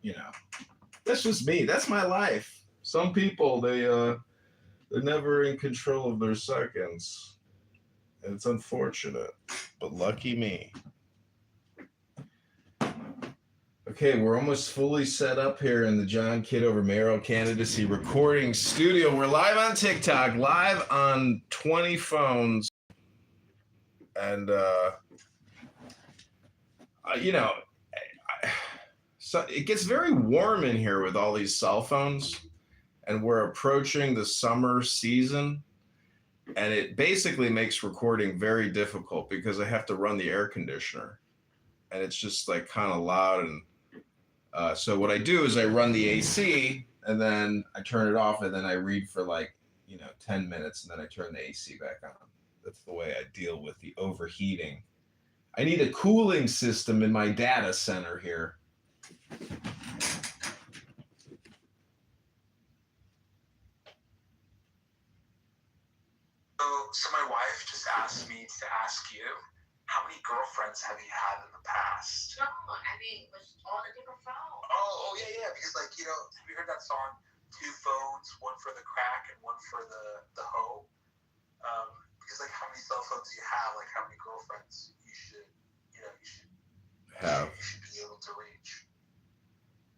you know, that's just me. That's my life. Some people they're never in control of their seconds. And it's unfortunate, but lucky me. Okay, we're almost fully set up here in the John Kitover mayoral candidacy recording studio. We're live on TikTok, live on 20 phones, and you know, so it gets very warm in here with all these cell phones, and we're approaching the summer season, and it basically makes recording very difficult because I have to run the air conditioner, and it's just like kind of loud. And so what I do is I run the AC, and then I turn it off, and then I read for like 10 minutes, and then I turn the AC back on. That's the way I deal with the overheating. I need a cooling system in my data center here. So my wife just asked me to ask you, how many girlfriends have you had in the past? No, I mean, it was on a different phone. Oh, yeah, because have you heard that song, Two Phones, one for the crack and one for the hoe? Because how many cell phones do you have, how many girlfriends you should have. You should be able to reach.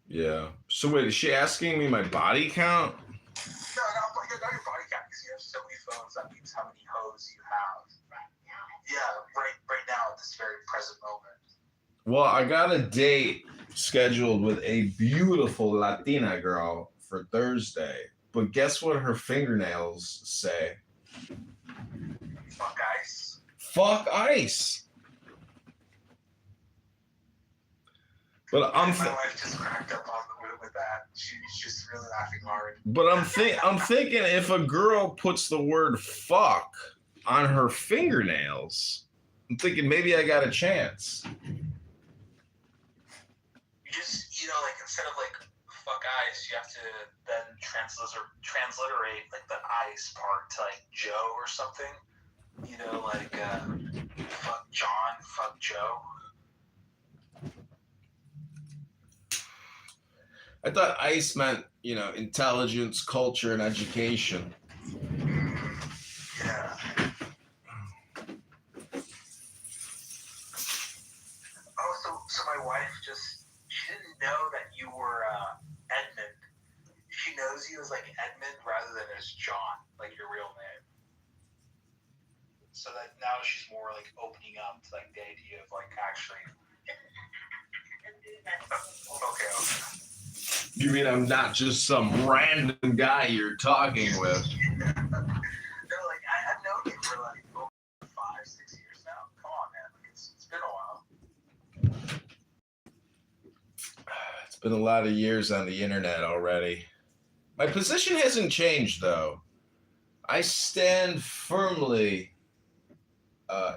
Yeah. So wait, is she asking me my body count? No, not your body count, because you have so many phones. That means how many hoes you have. Right now. Yeah, right now at this very present moment. Well, I got a date scheduled with a beautiful Latina girl for Thursday, but guess what her fingernails say? Fuck ice. Fuck ice. But my wife just cracked up with that. She's just really laughing hard. But I'm thinking if a girl puts the word fuck on her fingernails, I'm thinking maybe I got a chance. You just, instead of fuck ice, you have to then transliterate the ice part to Joe or something. Fuck John, fuck Joe. I thought ice meant, intelligence, culture, and education. Yeah. Oh, so my wife she didn't know that you were Edmund. She knows you as Edmund rather than as John, your real name. So that now she's more opening up to the idea of actually. Okay. You mean I'm not just some random guy you're talking with? No, I've known you for over 5-6 years now. Come on, man. It's been a while. It's been a lot of years on the internet already. My position hasn't changed, though. I stand firmly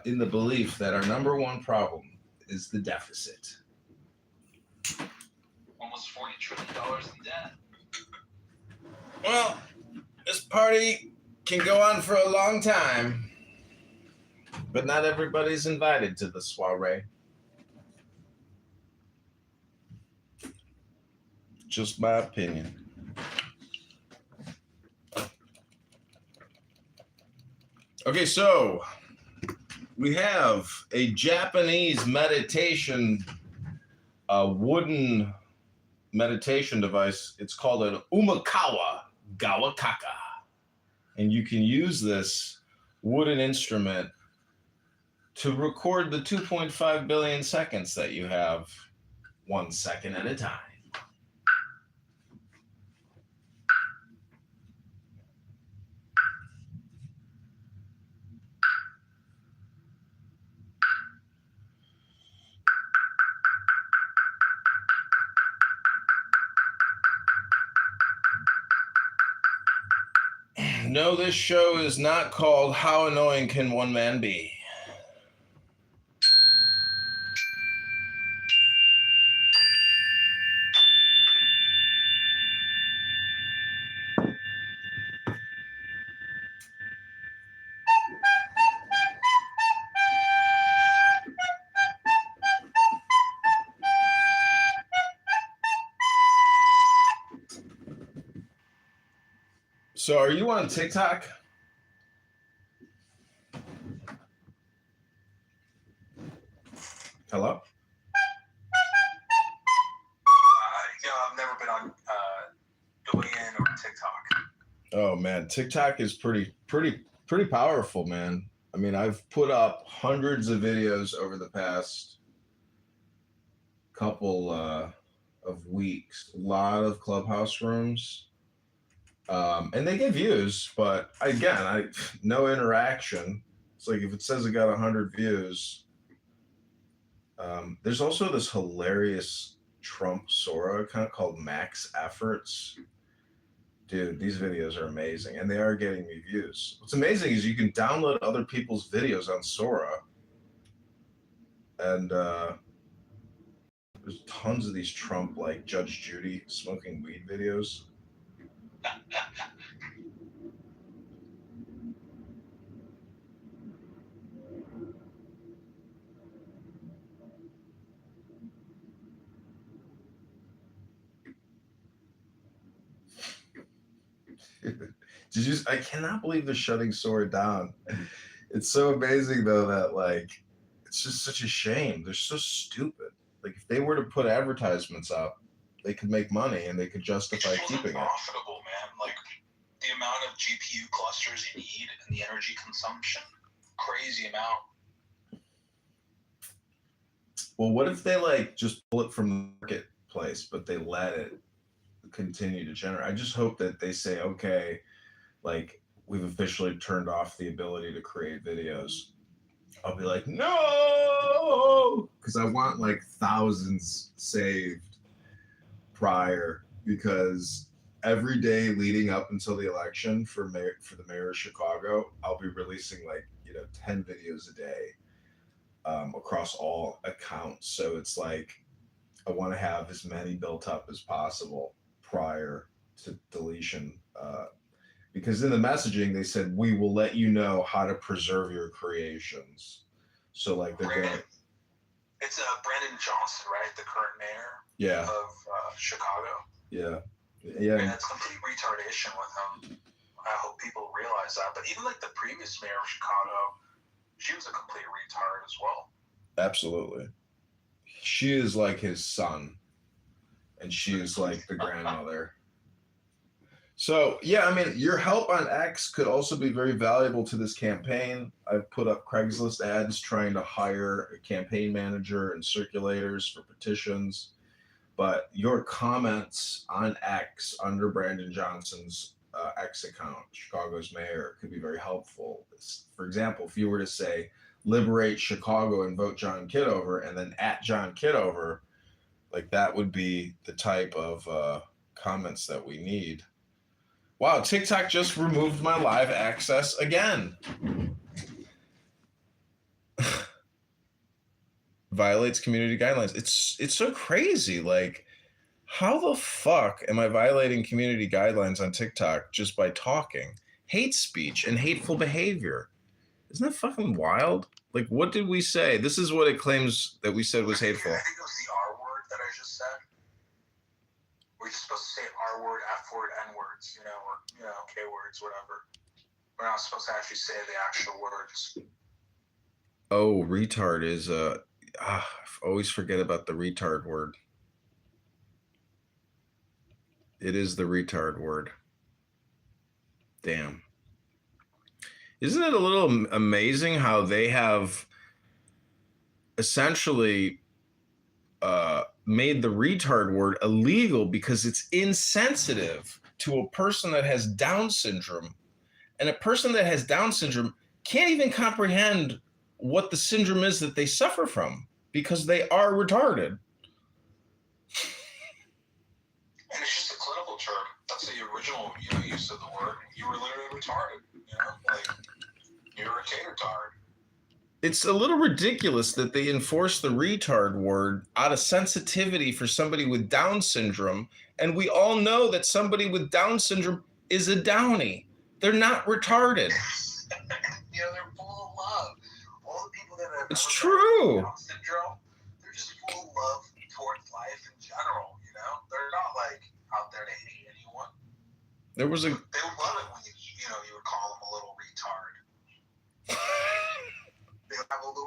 in the belief that our number one problem is the deficit. Almost $40 trillion in debt. Well, this party can go on for a long time, but not everybody's invited to the soiree. Just my opinion. Okay, so we have a Japanese meditation, wooden meditation device. It's called an umakawa gawakaka. And you can use this wooden instrument to record the 2.5 billion seconds that you have 1 second at a time. No, this show is not called How Annoying Can One Man Be? So are you on TikTok? Hello? I've never been on Douyin or TikTok. Oh man, TikTok is pretty powerful, man. I mean, I've put up hundreds of videos over the past couple of weeks. A lot of clubhouse rooms. And they get views, but again, no interaction. It's like if it says it got 100 views. There's also this hilarious Trump Sora account called Max Efforts. Dude, these videos are amazing, and they are getting me views. What's amazing is you can download other people's videos on Sora, and there's tons of these Trump, like Judge Judy smoking weed videos. I cannot believe they're shutting Sora down. It's so amazing though that like it's just such a shame. They're so stupid. Like if they were to put advertisements up, they could make money and they could justify keeping it. Profitable, man. Like the amount of GPU clusters you need and the energy consumption, crazy amount. Well, what if they like just pull it from the marketplace, but they let it continue to generate? I just hope that they say, okay, like we've officially turned off the ability to create videos. I'll be like, no, because I want like thousands saved prior, because every day leading up until the election for the mayor of Chicago, I'll be releasing like 10 videos a day across all accounts. So it's like I want to have as many built up as possible prior to deletion. Because in the messaging they said we will let you know how to preserve your creations. So like they're going. It's Brandon Johnson, right? The current mayor of Chicago. Yeah. And it's complete retardation with him. I hope people realize that. But even like the previous mayor of Chicago, she was a complete retard as well. Absolutely. She is like his son, and she is like the grandmother. So, yeah, I mean, your help on X could also be very valuable to this campaign. I've put up Craigslist ads trying to hire a campaign manager and circulators for petitions. But your comments on X under Brandon Johnson's X account, Chicago's mayor, could be very helpful. For example, if you were to say, liberate Chicago and vote John Kitover, and then at John Kitover, like that would be the type of comments that we need. Wow, TikTok just removed my live access again. Violates community guidelines. It's so crazy. Like, how the fuck am I violating community guidelines on TikTok just by talking? Hate speech and hateful behavior. Isn't that fucking wild? Like, what did we say? This is what it claims that we said was hateful. I think it was the R word that I just said. We're supposed to say R word, F word, N words, or K words, whatever. We're not supposed to actually say the actual words. Oh, retard is I always forget about the retard word. It is the retard word. Damn. Isn't it a little amazing how they have essentially made the retard word illegal because it's insensitive to a person that has Down syndrome, and a person that has Down syndrome can't even comprehend what the syndrome is that they suffer from because they are retarded. And it's just a clinical term. That's the original use of the word. You were literally retarded. Like you're a tater-tard. It's a little ridiculous that they enforce the retard word out of sensitivity for somebody with Down syndrome. And we all know that somebody with Down syndrome is a Downy. They're not retarded. They're full of love. All the people that have It's true. Down syndrome, they're just full of love towards life in general. They're not like out there to hate anyone. There was a. They love it when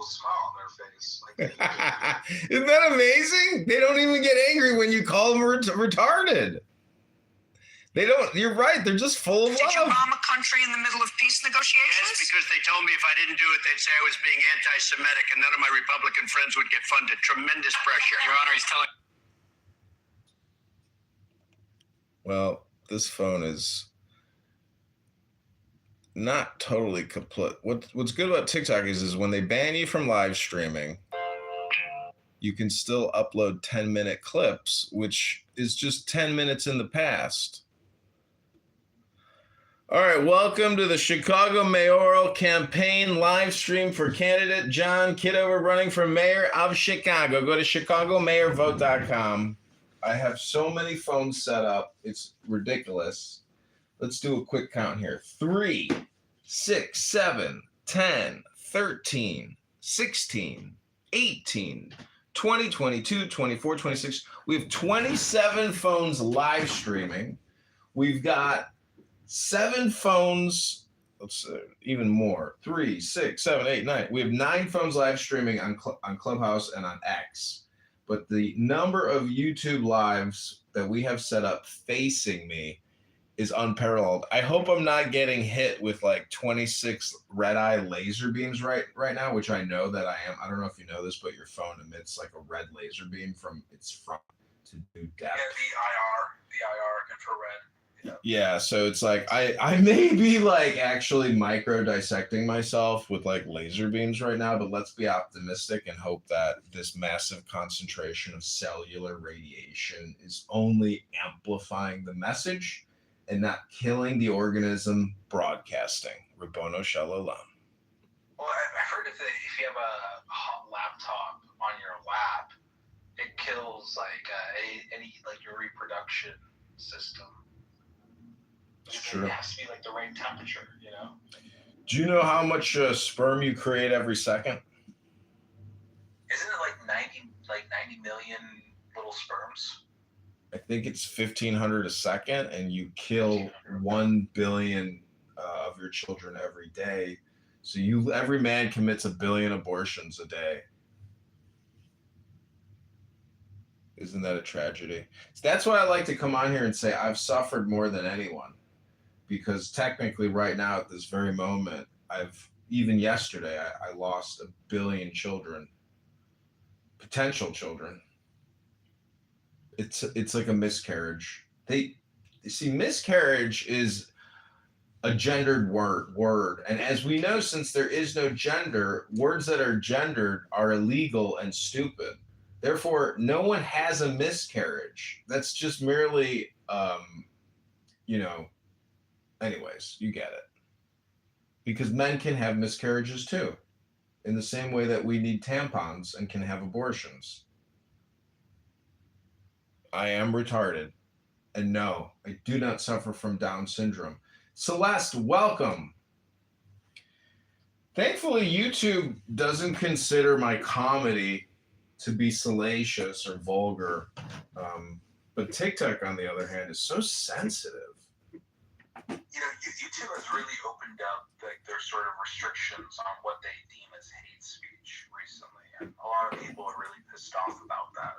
little smile on their face. Like, Isn't that amazing? They don't even get angry when you call them retarded. They don't. You're right. They're just full of Did you love. bomb a country in the middle of peace negotiations? Yes, because they told me if I didn't do it, they'd say I was being anti-Semitic, and none of my Republican friends would get funded. Tremendous pressure. Your Honor, he's telling. Well, this phone is not totally complete. What's good about TikTok is when they ban you from live streaming, you can still upload 10-minute clips, which is just 10 minutes in the past. All right, welcome to the Chicago mayoral campaign live stream for candidate John Kitover running for mayor of Chicago. Go to chicagomayorvote.com. I have so many phones set up, it's ridiculous. Let's do a quick count here. 3, 6, 7, 10, 13, 16, 18, 20, 22, 24, 26. We have 27 phones live streaming. We've got 7 phones, even more. 3, 6, 7, 8, 9. We have 9 phones live streaming on Clubhouse and on X. But the number of YouTube lives that we have set up facing me is unparalleled. I hope I'm not getting hit with like 26 red-eye laser beams right now, which I know that I am. I don't know if you know this, but your phone emits like a red laser beam from its front to do depth. yeah, the IR infrared. Yeah, so it's like I may be like actually micro dissecting myself with like laser beams right now, but let's be optimistic and hope that this massive concentration of cellular radiation is only amplifying the message and not killing the organism broadcasting. Rabono Shalom. Well, I've heard if you have a hot laptop on your lap, it kills like any like your reproduction system. It's true. It has to be like the right temperature, you know? Do you know how much sperm you create every second? Isn't it like 90 million little sperms? I think it's 1,500 a second, and you kill 1 billion of your children every day. So every man commits 1 billion abortions a day. Isn't that a tragedy? So that's why I like to come on here and say I've suffered more than anyone. Because technically right now at this very moment, even yesterday, I lost 1 billion children, potential children. It's like a miscarriage. You see, miscarriage is a gendered word. And as we know, since there is no gender, words that are gendered are illegal and stupid. Therefore, no one has a miscarriage. That's just merely, anyways, you get it. Because men can have miscarriages too, in the same way that we need tampons and can have abortions. I am retarded. And no, I do not suffer from Down syndrome. Celeste, welcome. Thankfully, YouTube doesn't consider my comedy to be salacious or vulgar. But TikTok, on the other hand, is so sensitive. You know, YouTube has really opened up their sort of restrictions on what they deem as hate speech recently, and a lot of people are really pissed off about that.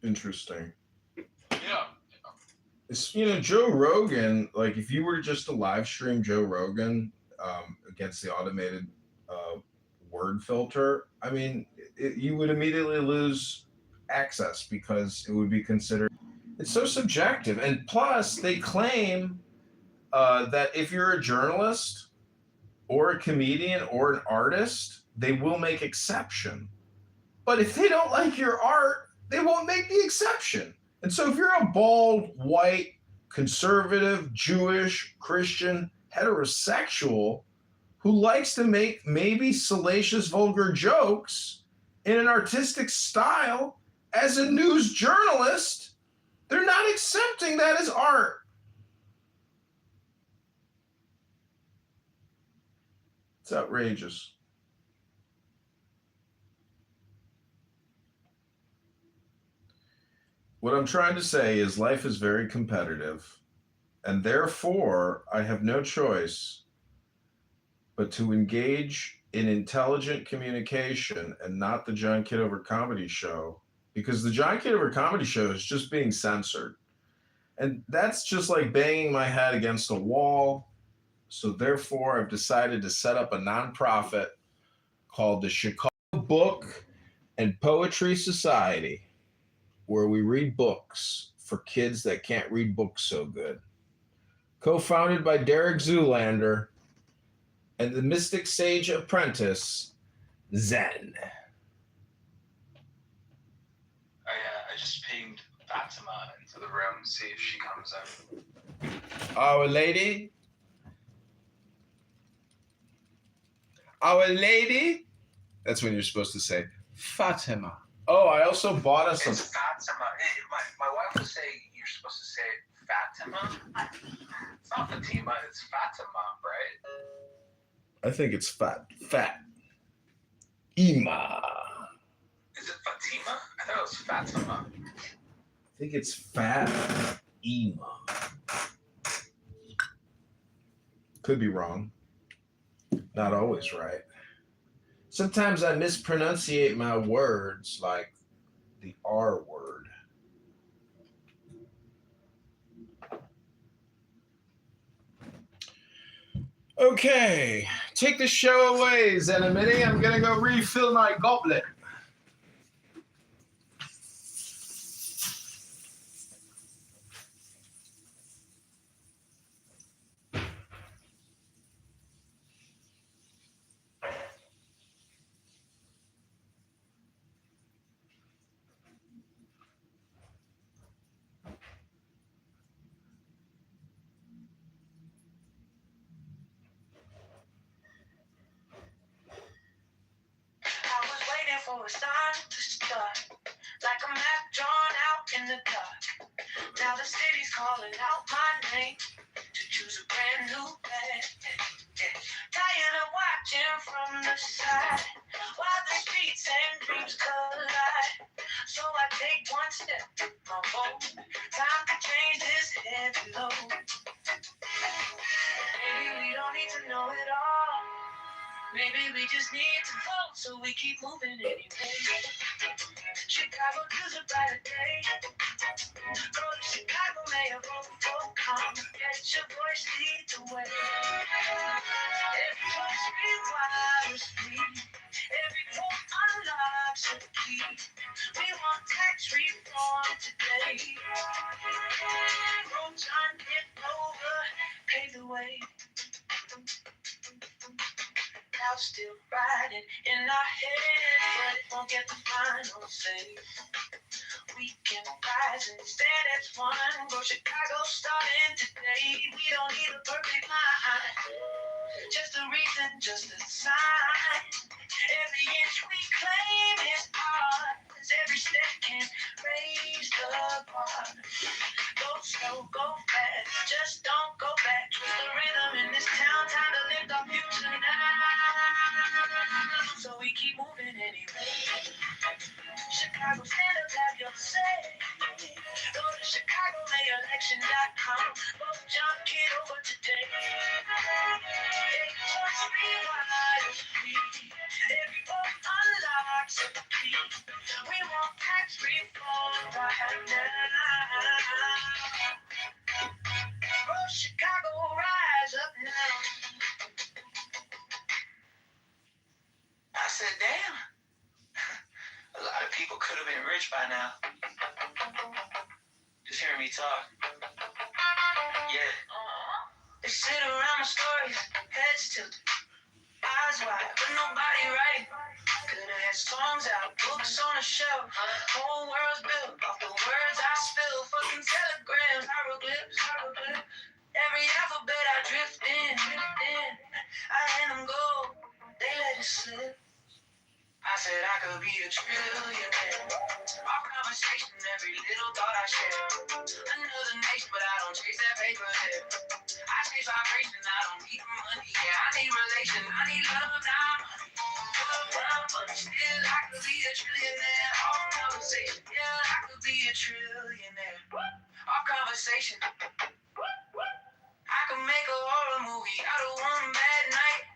Interesting. Yeah. It's, Joe Rogan, like if you were just to live stream Joe Rogan against the automated word filter, I mean, you would immediately lose access because it would be considered. It's so subjective. And plus, they claim that if you're a journalist or a comedian or an artist, they will make exception. But if they don't like your art, they won't make the exception. And so if you're a bald, white, conservative, Jewish, Christian, heterosexual who likes to make maybe salacious, vulgar jokes in an artistic style as a news journalist, they're not accepting that as art. It's outrageous. What I'm trying to say is life is very competitive, and therefore I have no choice but to engage in intelligent communication and not the John Kitover comedy show, because the John Kitover comedy show is just being censored. And that's just like banging my head against a wall. So therefore, I've decided to set up a nonprofit called the Chicago Book and Poetry Society, where we read books for kids that can't read books so good. Co-founded by Derek Zoolander and the Mystic Sage Apprentice, Zen. I just pinged Fatima into the room, see if she comes in. Our Lady. Our Lady. That's when you're supposed to say Fatima. Oh, I also bought us some. It's Fatima. My wife would say you're supposed to say Fatima. It's not Fatima, it's Fatima, right? I think it's fat. Ima. Is it Fatima? I thought it was Fatima. I think it's fat. Ima. Could be wrong. Not always right. Sometimes I mispronunciate my words, like the R word. Okay, take the show away, Zenimini. I'm gonna go refill my goblet. I was waiting for a sign to start, like a map drawn out in the dark. Now the city's calling out my name to choose a brand new path. Tired of watching from the side while the streets and dreams collide. So I take one step, my bold. Time to change this heavy load. Maybe we don't need to know it all. Maybe we just need to vote, so we keep moving anyway. Chicago gives a brighter day. Go to Chicago, mayor, vote for calm. Get your voice, lead the way. Every voice requires speed. Every vote unlocks a key. We want tax reform today. Roads on Kitover, pave the way. Clouds still riding in our head, but it won't get the final say. We can rise and stand as one. Go Chicago starting today. We don't need a perfect line, just a reason, just a sign. Every inch we claim is ours. Every step can raise the bar. Go slow, go fast, just don't go back. Twist the rhythm in this town, time to lift our future now. So we keep moving anyway. Chicago, stand up, have your say. Go to ChicagoMayElection.com. Vote John Kitover today. Every voice requires speed. Every vote unlocks a key. We want tax reform right now. Oh, Chicago, rise up now. I said, damn. A lot of people could have been rich by now. Just hearing me talk. Yeah. They sit around my stories, heads tilted, eyes wide, but nobody right. Could've had songs out, books on the shelf. Whole world's built off the words I spill. Fucking telegrams, hieroglyphs. Every alphabet I drift in. I hand them gold, they let it slip. I said I could be a trillionaire. Our conversation, every little thought I share. Another nation, but I don't chase that paper there. I chase vibration, I don't need the money. Yeah, I need relation, I need love, not money. But still, I could be a trillionaire. Our conversation, yeah, I could be a trillionaire. Our conversation, I could make a horror movie out of one bad night.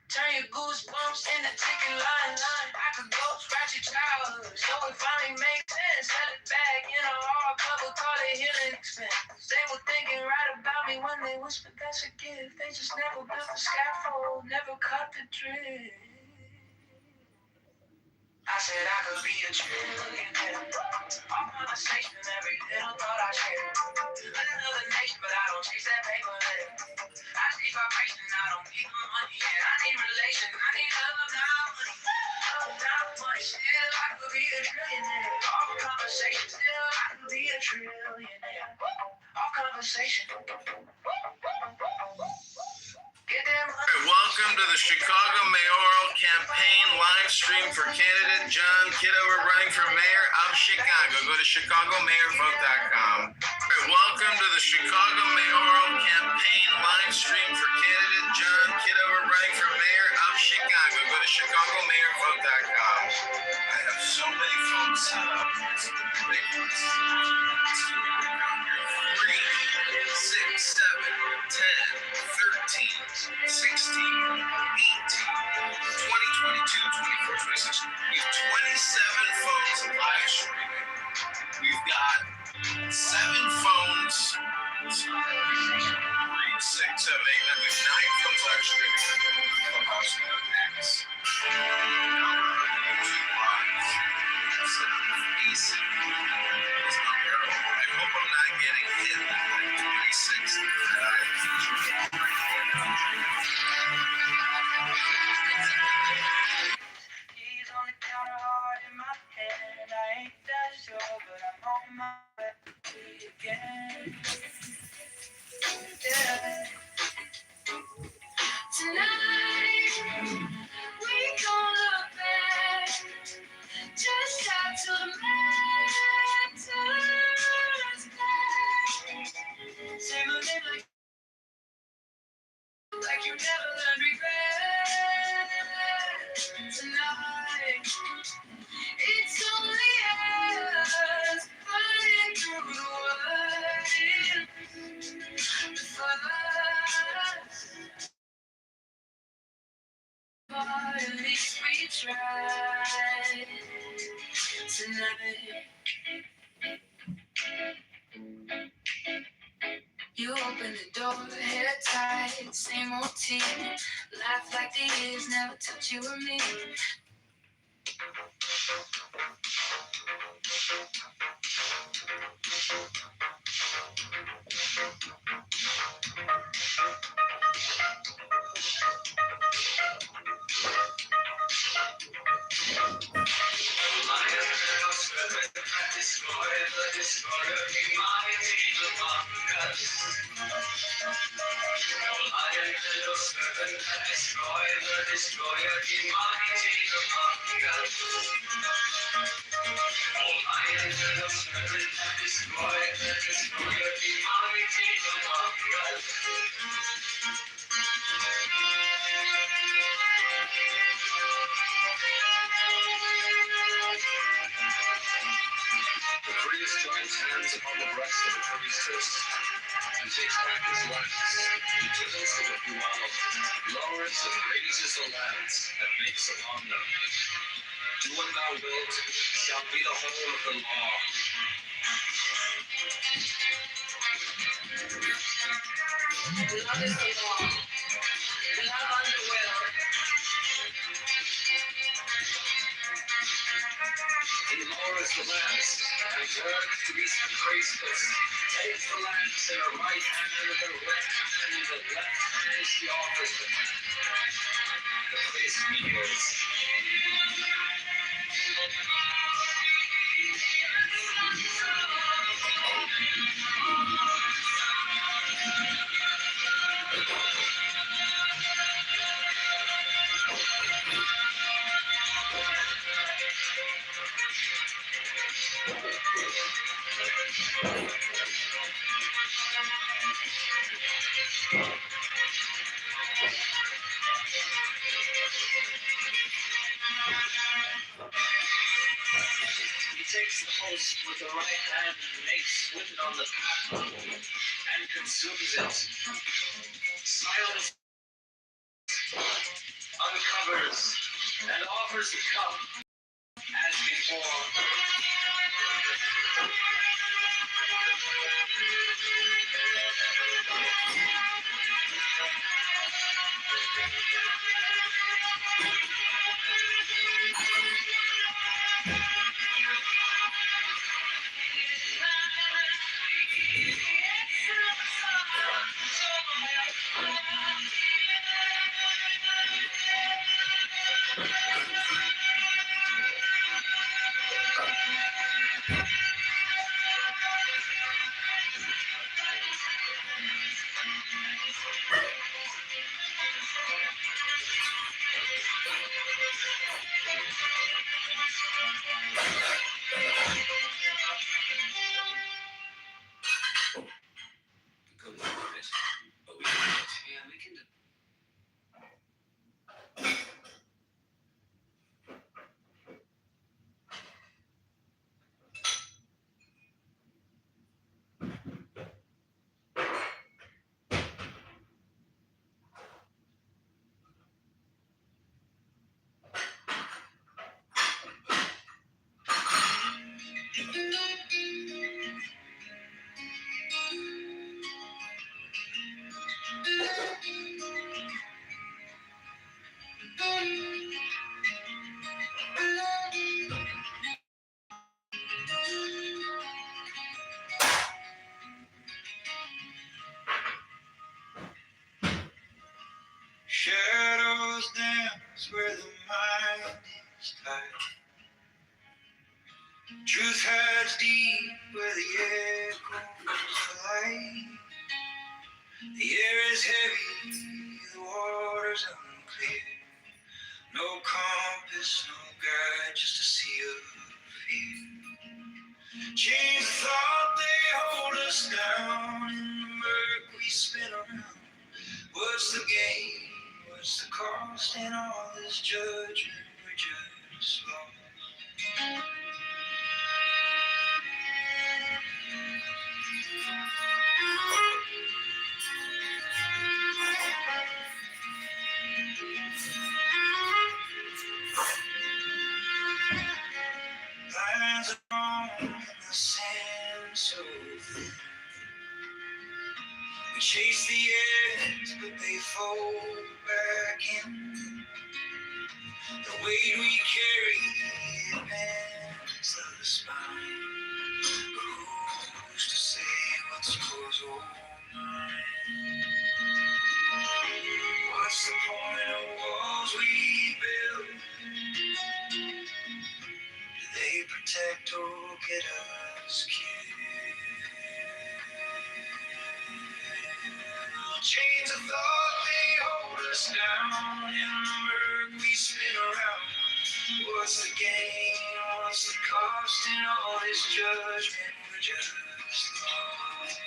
Turn your Goosebumps in the ticket line. I could go scratch your childhood, so it finally makes sense. Sell it back in a hardcover, call it healing expense. They were thinking right about me when they whispered that's a gift. They just never built the scaffold, never cut the drift. I said I could be a trillionaire. All conversation, every little thought I share. Another nation, but I don't chase that paper there. I need vibration, I don't need the money yet. I need relation, I need love now. Love now, money. Still, I could be a trillionaire. All conversation, still, I could be a trillionaire. All conversation. Get them. Welcome to the Chicago mayoral campaign live stream for candidate John Kitover running for mayor of Chicago. Go to chicagomayorvote.com. Welcome to the Chicago mayoral campaign live stream for candidate John Kitover running for mayor of Chicago. Go to chicagomayorvote.com. I have so many phones set up. It's ridiculous. 3, 6, 7, 10, 13, 16, 18, 20, 22, 24, 26. We have 27 phones live streaming. We've got 7 phones. 3, 6, 7, 8, 9. We have 9 phones live streaming. Clubhouse X. I hope I'm not getting hit at 26. Keys on the counter, heart in my hand. I ain't that sure, but I'm on my way again. Yeah. Tonight, we gon' look back. Just out to the matters back. Same old name like you never learned regret. Tonight, it's only us fighting through the world. The fight. At least we tried tonight. You open the door, hair tight, same old team. Laugh like the years never touch you or me. The priest joins hands upon the breast of the priestess and takes back his lance. He tittles the little mouth, lowers and raises the lance, and makes upon them. Do what thou wilt shall be the whole of the law. Love is the law. Love underwear. He lowers the lance and turns to be priestess. Takes the lance in her right hand and her left hand, and the left hand she offers him. The priest kneels. He takes the host with the right hand and makes with it on the path and consumes it. Silence. uncovers and offers the cup as before. Shadows dance where the mind is tight. Truth hides deep where the echoes fly. The air is heavy, the water's unclear. No compass, no guide, just a sea of fear. Chains of thought, they hold us down. In the murk we spin around. What's the gain? What's the cost in all this judgment? We're just lost. Lines are drawn in the sand so thin. We chase the ends, but they fold back in. The weight we carry bends the spine. But who's to say what's yours or mine? What's the point of walls we build? Do they protect or get us killed? Chains of thought, they hold us down. In the murk we spin around. What's the gain? What's the cost in all this judgment? We're just lost.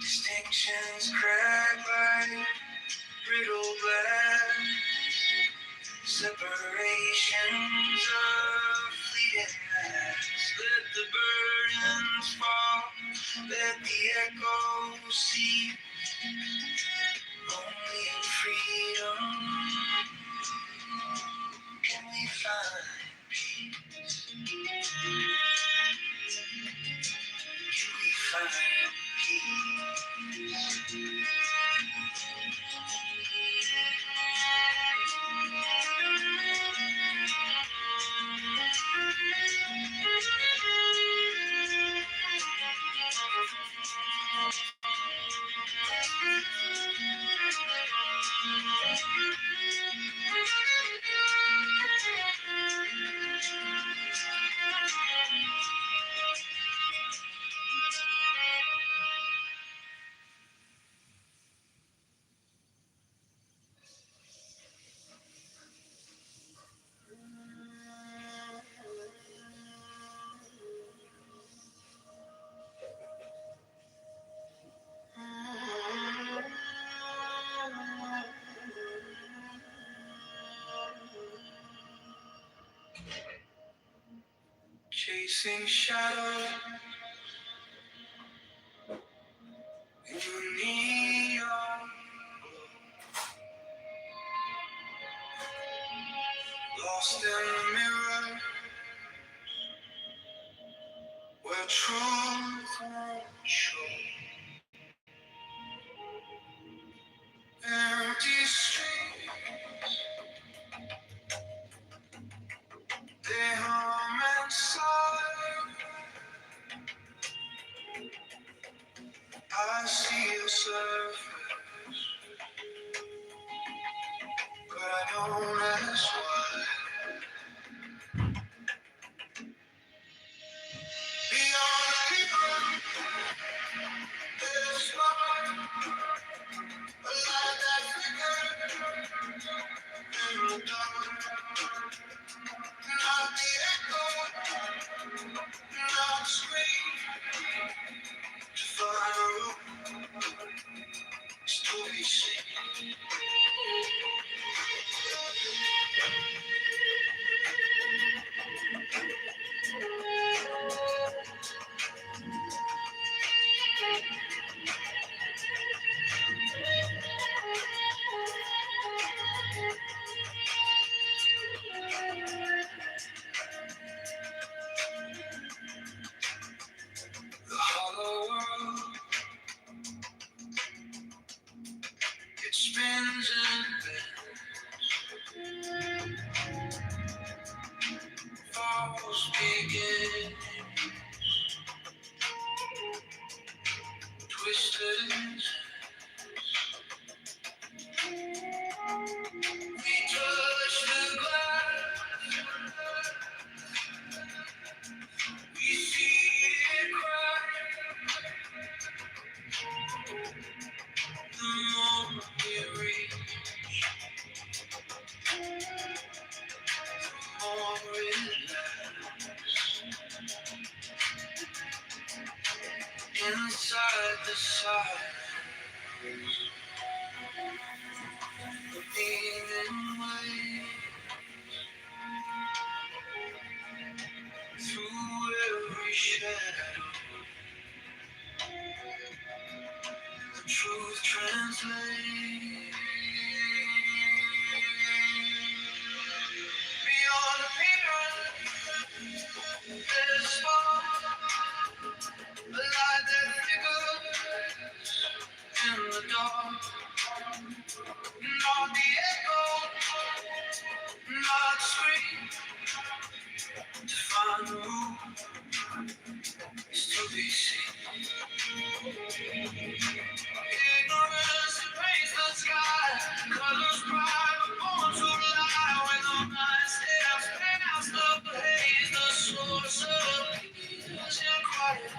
Distinctions crack like brittle glass. Separations of fleeting mass. Let the burdens fall. Let the echoes see. Only in freedom can we find peace. Can we find peace? chasing shadows in your neon glow. Lost in the mirror where truth won't show. Empty streets, they hum inside. I see your surface, but I don't ask why. Beyond the people, there's light, a light that flickers in the dark. Not the echo, not the scream, to find a room to be seen. The hollow world, it spins and bends. Falls begin, twisted. We touch the glass, we see it crack. The moment we reach, the more it lasts. Inside the silence, the meaning waves through every shadow. The truth translates. Beyond appearance, there's a spark, a light that flickers in the dark. Not the echo, not the scream, to find the room is to be seen. Ignorance erased the sky, colors bright, but born to lie. When the mind steps past the haze, the source of peace and quiet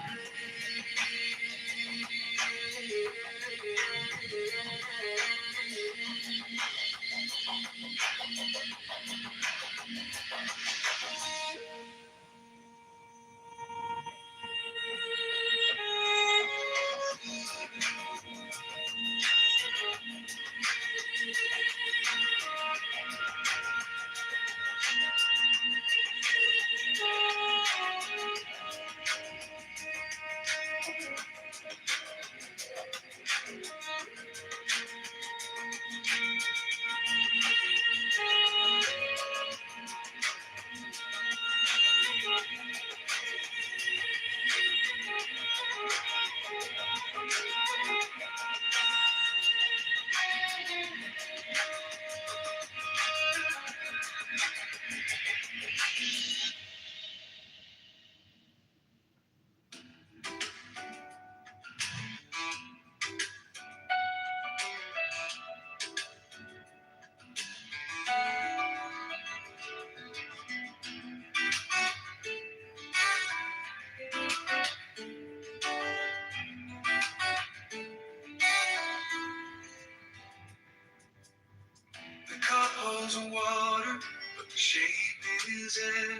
The cup holds water, but the shape is in.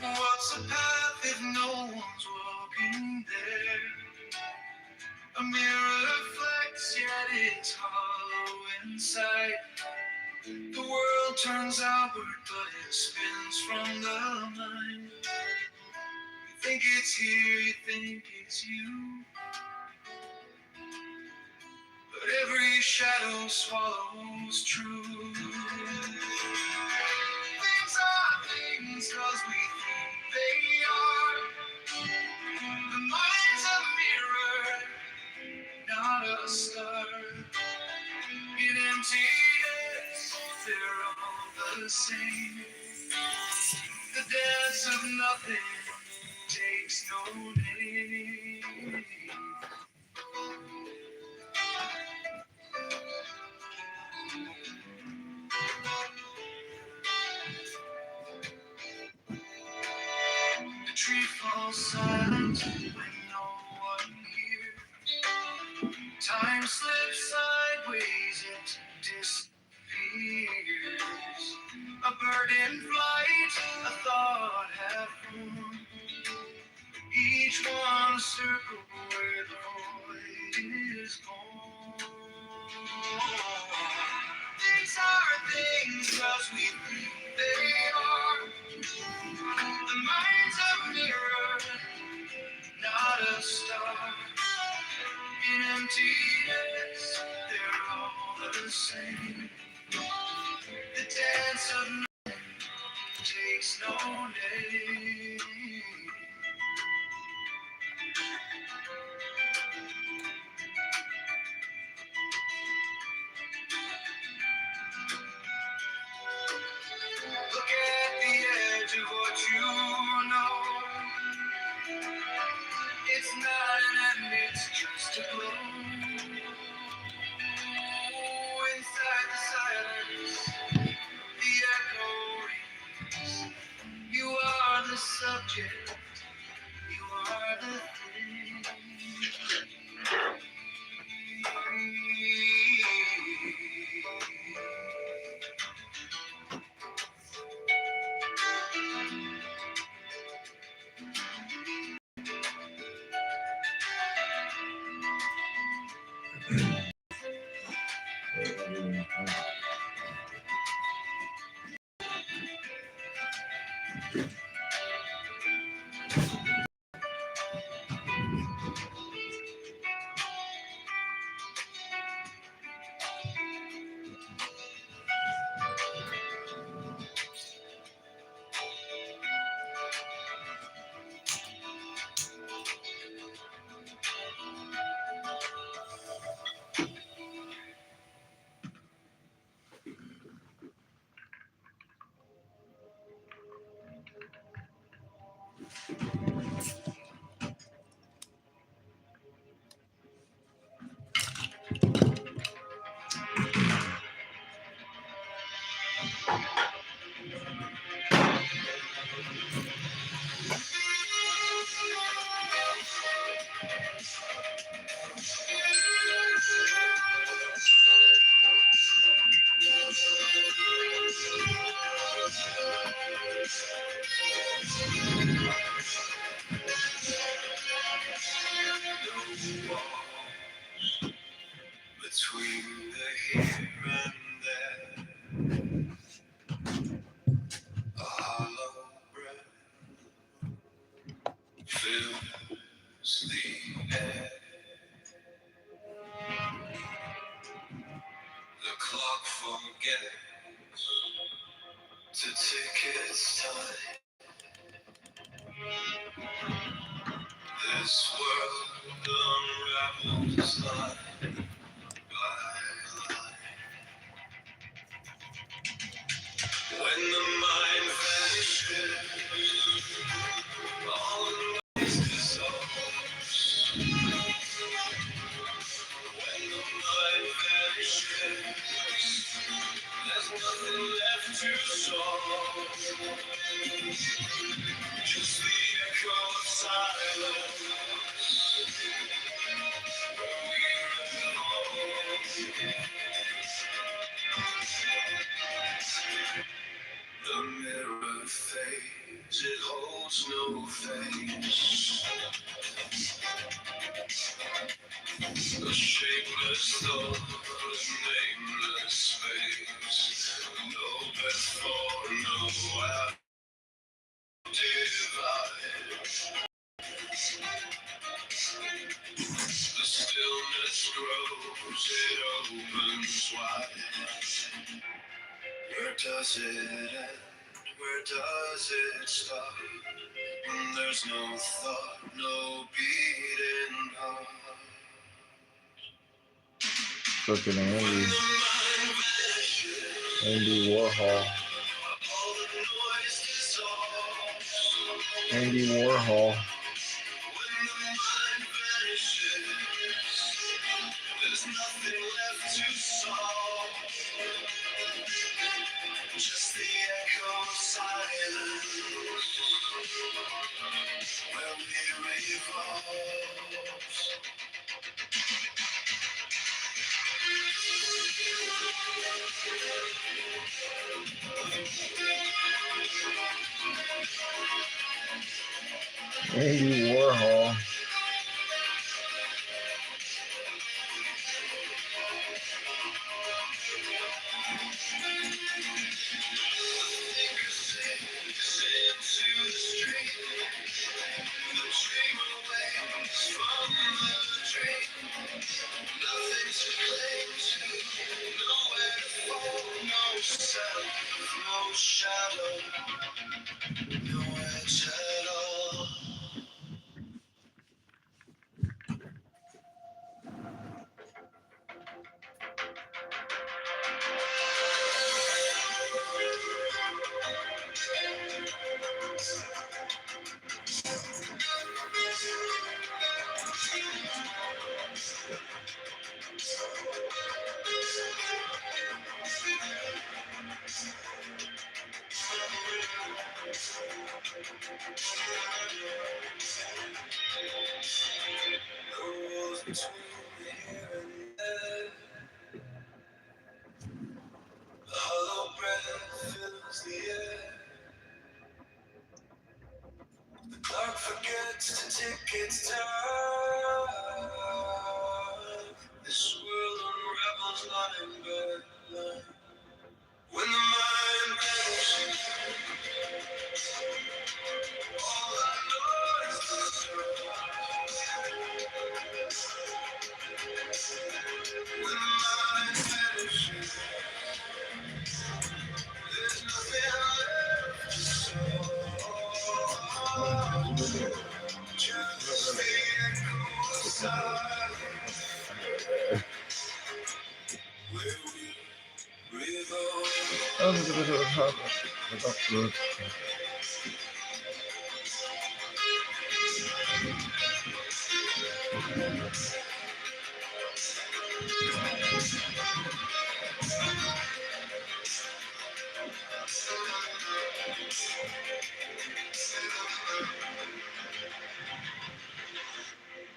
What's the path if no one's walking there? A mirror reflects, yet it's hollow inside. The world turns outward, but it spins from the mind. You think it's here, you think it's you, but every shadow swallows truth. Things are things 'cause we think they are. The mind's a mirror, not a star. In emptiness, they're all the same. The dance of nothing takes no name. The tree falls silent when no one hears. Time slips sideways, it disappears. A bird in flight, a thought half formed. Each one a circle where the void is gone. Things are things 'cause we think they are. The mind's a mirror, not a star. In emptiness, they're all the same. The dance of nothing takes no name. Look at the edge of what you know. It's not an end, it's just a glow. Inside the silence, the echo rings. You are the subject, you are the thing. Between the here and there, a hollow breath fills the air. The clock forgets to take its time. This world unravels line by line. When the mind vanishes, all the noise dissolves. When the mind vanishes, there's nothing left to solve. Just the echo of silence. Where we belong. The mirror fades, it holds no face. A shapeless thought, a nameless face. No best for no divide. The stillness grows, it opens wide. Where does it end? Where does it start? When there's no thought, no beating heart. Fucking Andy Warhol. All the noise dissolves. Andy Warhol. When the mind vanishes, there's nothing left to solve. Just the echo of silence where we revolve. Andy Warhol. No shadow, no edge at all. The walls between here and there, a hollow breath fills the air. The clock forgets to tick its time. This world unravels line by line. When the mind vanishes, all I know is the when the mind vanishes, there's nothing left to solve. Just the echo of silence where we revolve.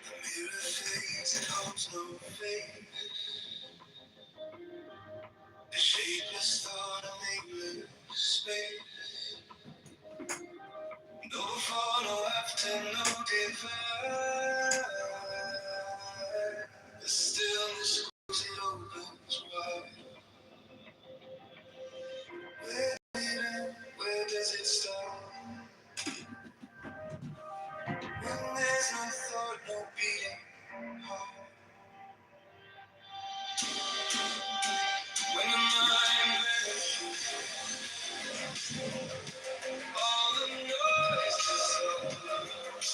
The mirror fades, it holds no face. A shapeless thought, an aimless space. No before, no after, no divide. The stillness grows, it opens wide. Where did it end? Where does it start? When there's no thought, no beating heart. When the mind vanishes, all the noise dissolves.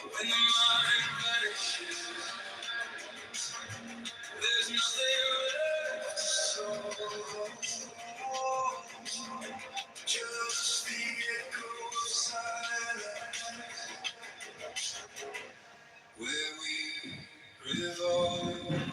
When the mind vanishes, there's nothing left to solve. Just the echo of silence where we revolve.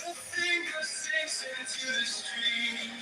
The finger sinks into the stream.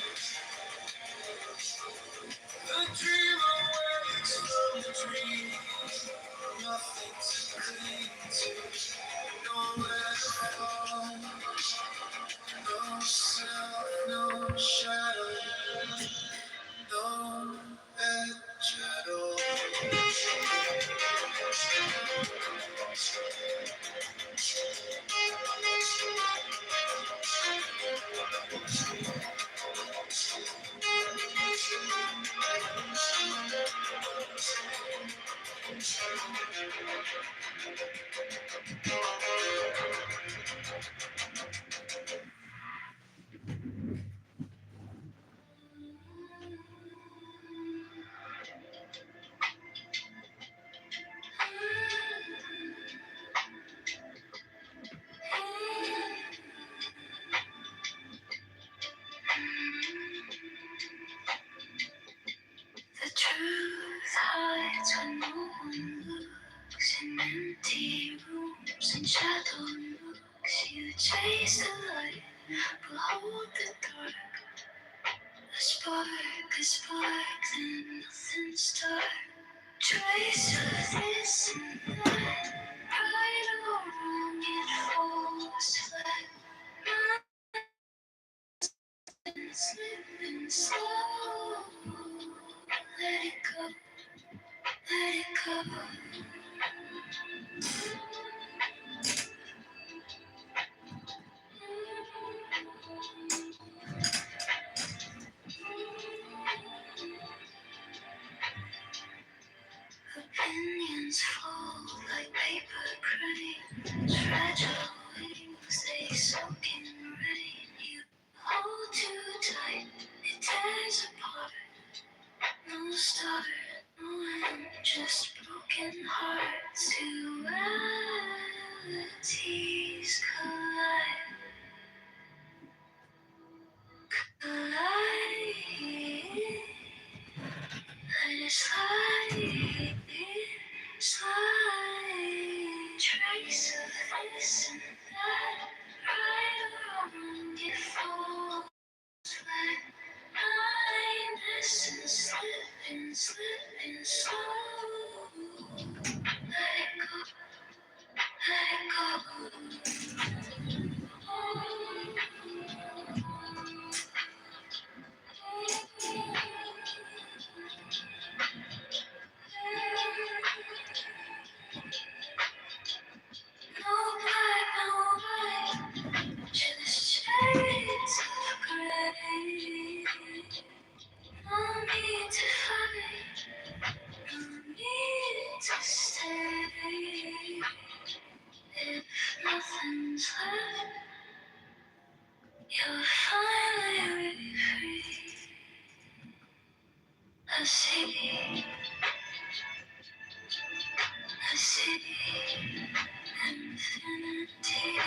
The truth hides when no one looks, in empty rooms and shadow nooks. You chase the light, but hold the dark. A spark, then nothing's dark. Trace of this and that, right or wrong, it falls flat. Nothing's slipping slow. Let it go, let it go. Opinions fall like paper cranes, fragile wings, they soak in rain. You hold too tight, it tears apart. No start, no end, just broken hearts. Two realities collide, collide. Let it slide, slide. Trace of this and that, right or wrong, it falls flat. Blindness and slipping, slipping slow. Let it go, let it go. No black, no white, just shades of gray. No need to fight, no need to stay. If nothing's left, you're finally free. A city, infinity.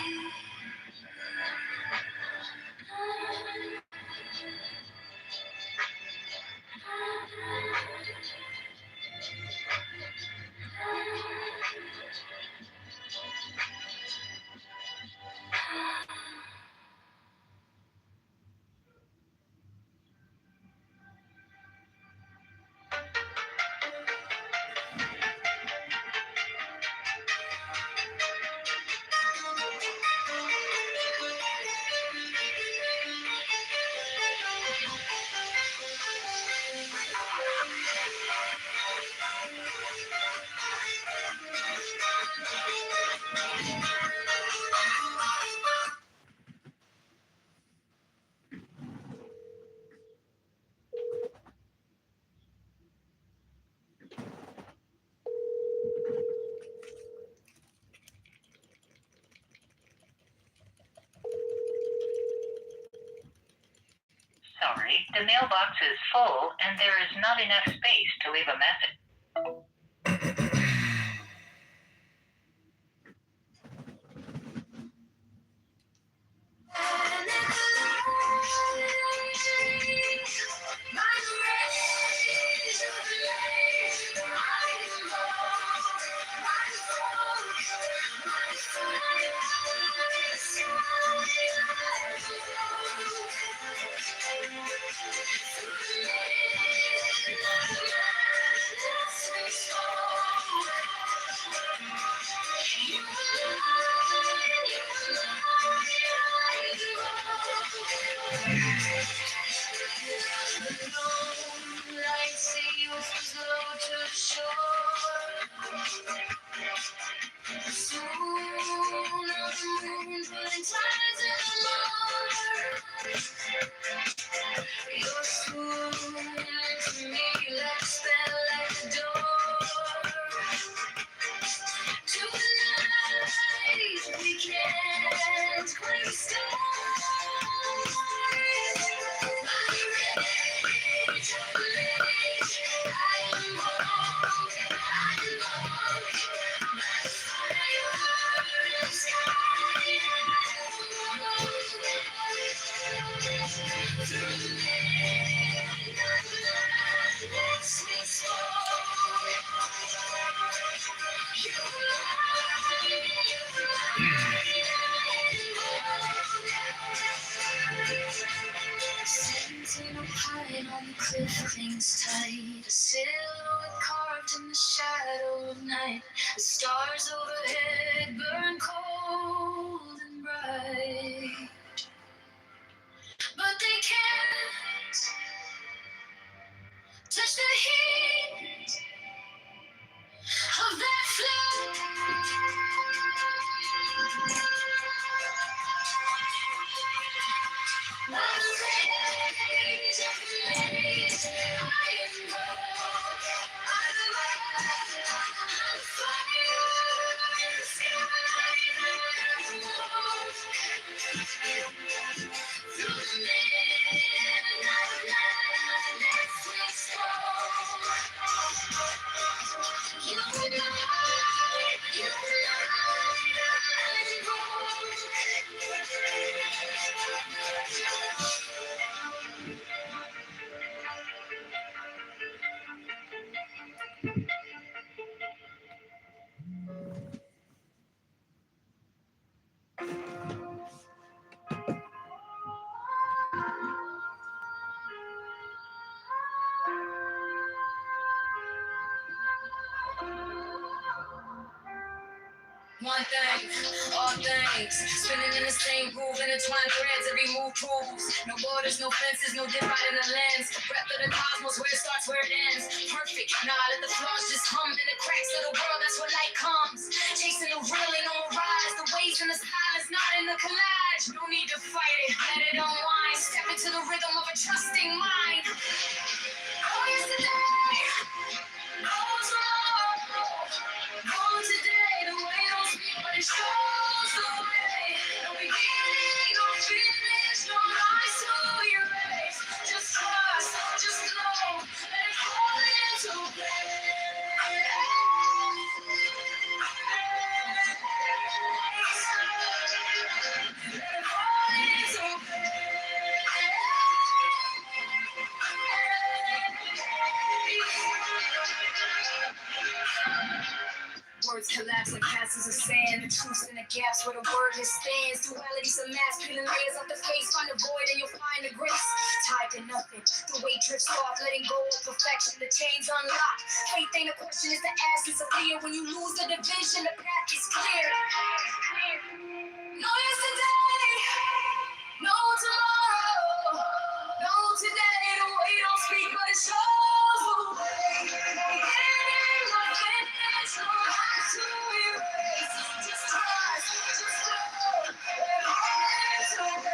Sorry, the mailbox is full and there is not enough space to leave a message. sails low to the shore. Soon the moon pulling tides in the mud. You're swooning to me like a spell, like a door. Tonight we can't quite stop. Sitting a pine on the cliff, things tight. A silhouette carved in the shadow of night. The stars overhead burn cold and bright, but they can't touch the heat of that flood. My rage of rage, I am lost. I'm on fire in the sky. I'm lost. Through the midnight night, let's explore. You and one thing, all things, spinning in the same groove, intertwined threads, every move proves. No borders, no fences, no dividing the lens. Breath of the cosmos, where it starts, where it ends. Perfect, nah, let the flaws just hum in the cracks of the world, that's where light comes. Chasing the real ain't on rise, the waves in the silence, not in the collage. No need to fight it, let it unwind. Step into the rhythm of a trusting mind. Oh, yesterday, oh, tomorrow, oh, today, the way don't speak, but it shows the way. No beginning, no finish, no rise to erase. Just trust, just know, let it fall into place. Let it fall into words collapse like passes of sand. The truths in the gaps where the wordless stands. Dualities of mass, peeling layers off the face. Find the void and you'll find the grace. Tied to nothing, the weight drifts off. Letting go of perfection, the chains unlock. Faith ain't a question, it's the essence of fear. When you lose the division, the path is clear. No yesterday, no tomorrow, no today. The way don't speak, but it shows the way. No beginning, no finish, no line to erase. Just trust, just know, let it fall into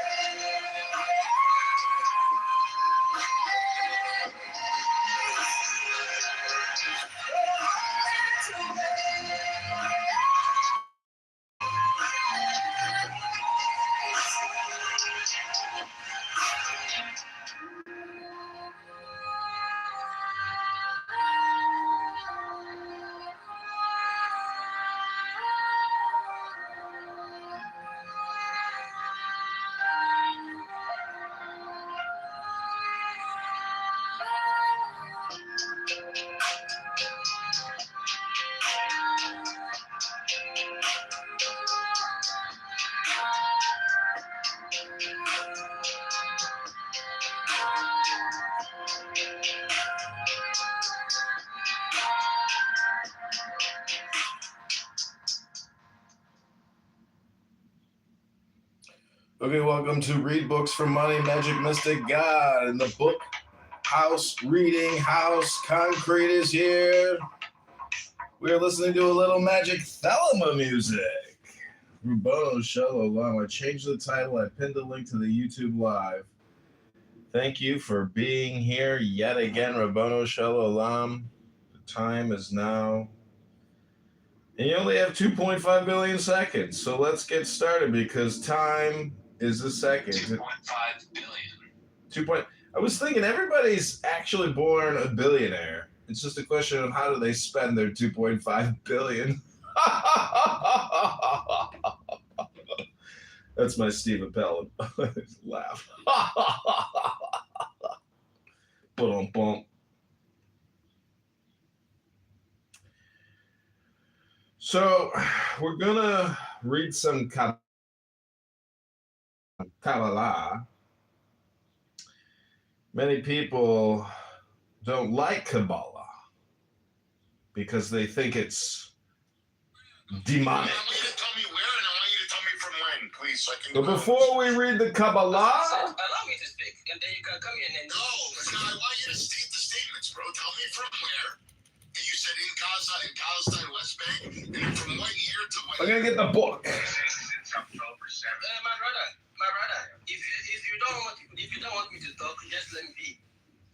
Okay, welcome to Read Books for Money, Magic, Mystic, God. And the book house reading house. Concrete is here. We're listening to a little Magic Thelema music. Rubono Shalom. I changed the title. I pinned a link to the YouTube live. Thank you for being here yet again, Rubono Shalom. The time is now. And you only have 2.5 billion seconds. So let's get started because time is a second. 2.5 billion. 2. I was thinking everybody's actually born a billionaire. It's just a question of how do they spend their 2.5 billion. That's my Steve Appel laugh. Boom. So we're gonna read some Kabbalah. Many people don't like Kabbalah because they think it's demonic. I want you to tell me where, and I want you to tell me from when, please, so I can. But before we read the Kabbalah, Allow me to speak, and then you can come in and. No, I want you to state the statements, bro. Tell me from where. And you said in Gaza, in Palestine, West Bank, and then from what year to what? we're gonna get the book. My brother, if you don't want me to talk, just let me be.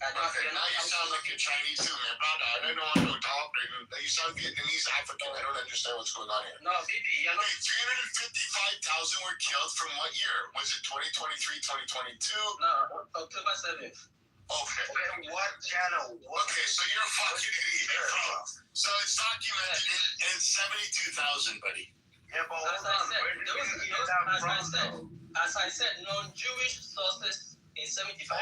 Okay, now you sound like you're Chinese too, man, brother. I don't know what to talk. You sound Vietnamese, African. I don't understand what's going on here. No, Bibi, you're not. Wait, 355,000 were killed from what year? Was it 2023, 2022? No, October 7th. Okay, what channel? Okay, so you're a fucking idiot, bro. So it's documented in 72,000, buddy. Yeah, but As I said, non-Jewish sources is 75,000. From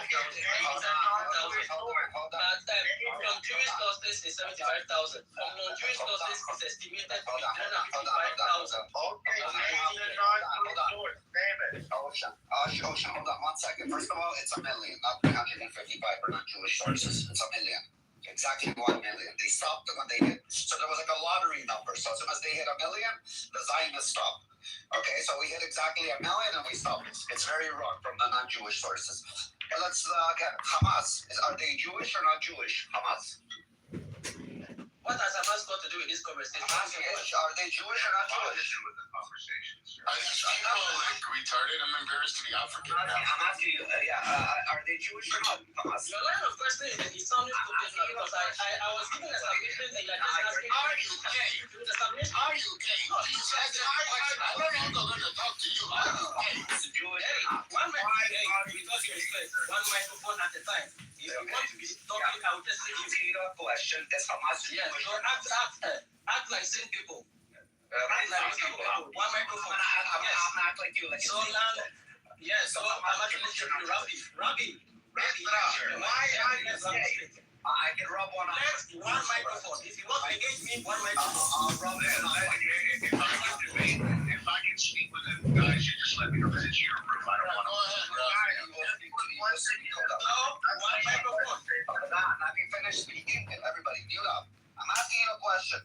Jewish sources is 75,000. From non-Jewish sources is estimated to be 355,000. Okay, Ocean, hold on 1 second. First of all, it's a million, not 355 for non-Jewish sources. It's a million. Exactly 1 million. They stopped when they hit. So there was like a lottery number. So as soon as they hit a million, the Zionists stopped. Okay, so we hit exactly a million and we stopped. It's very wrong from the non-Jewish sources. Okay, let's get Hamas. Are they Jewish or not Jewish? Hamas. What has Hamas got to do with this conversation? Are they Jewish or not Jewish? Are these people like retarded? I'm embarrassed to be African now. I'm asking you, are they Jewish or not? Hamas. Your line of questioning is sounding stupid now because I was given a submission and you're just asking. Are you gay? The submission. Are you gay? Please answer the question. I don't know if I'm going to talk to you. Are you gay? It's Jewish. Hey, one microphone at a time. If you want to be talking, I will just leave you. Your question is Hamas Yes, Jewish? so act like same people. One microphone. I'm not like you. Like So now, yes, so I'm actually listening to Rabbi. Why are you gay? I can rub one on. Let's one microphone. If you want to engage me, one microphone. I'll rub it on. If I can speak with him, guys, you just let me know because it's your room. I don't want to. No, one microphone. Let me finish speaking and everybody mute up. I'm asking you a question.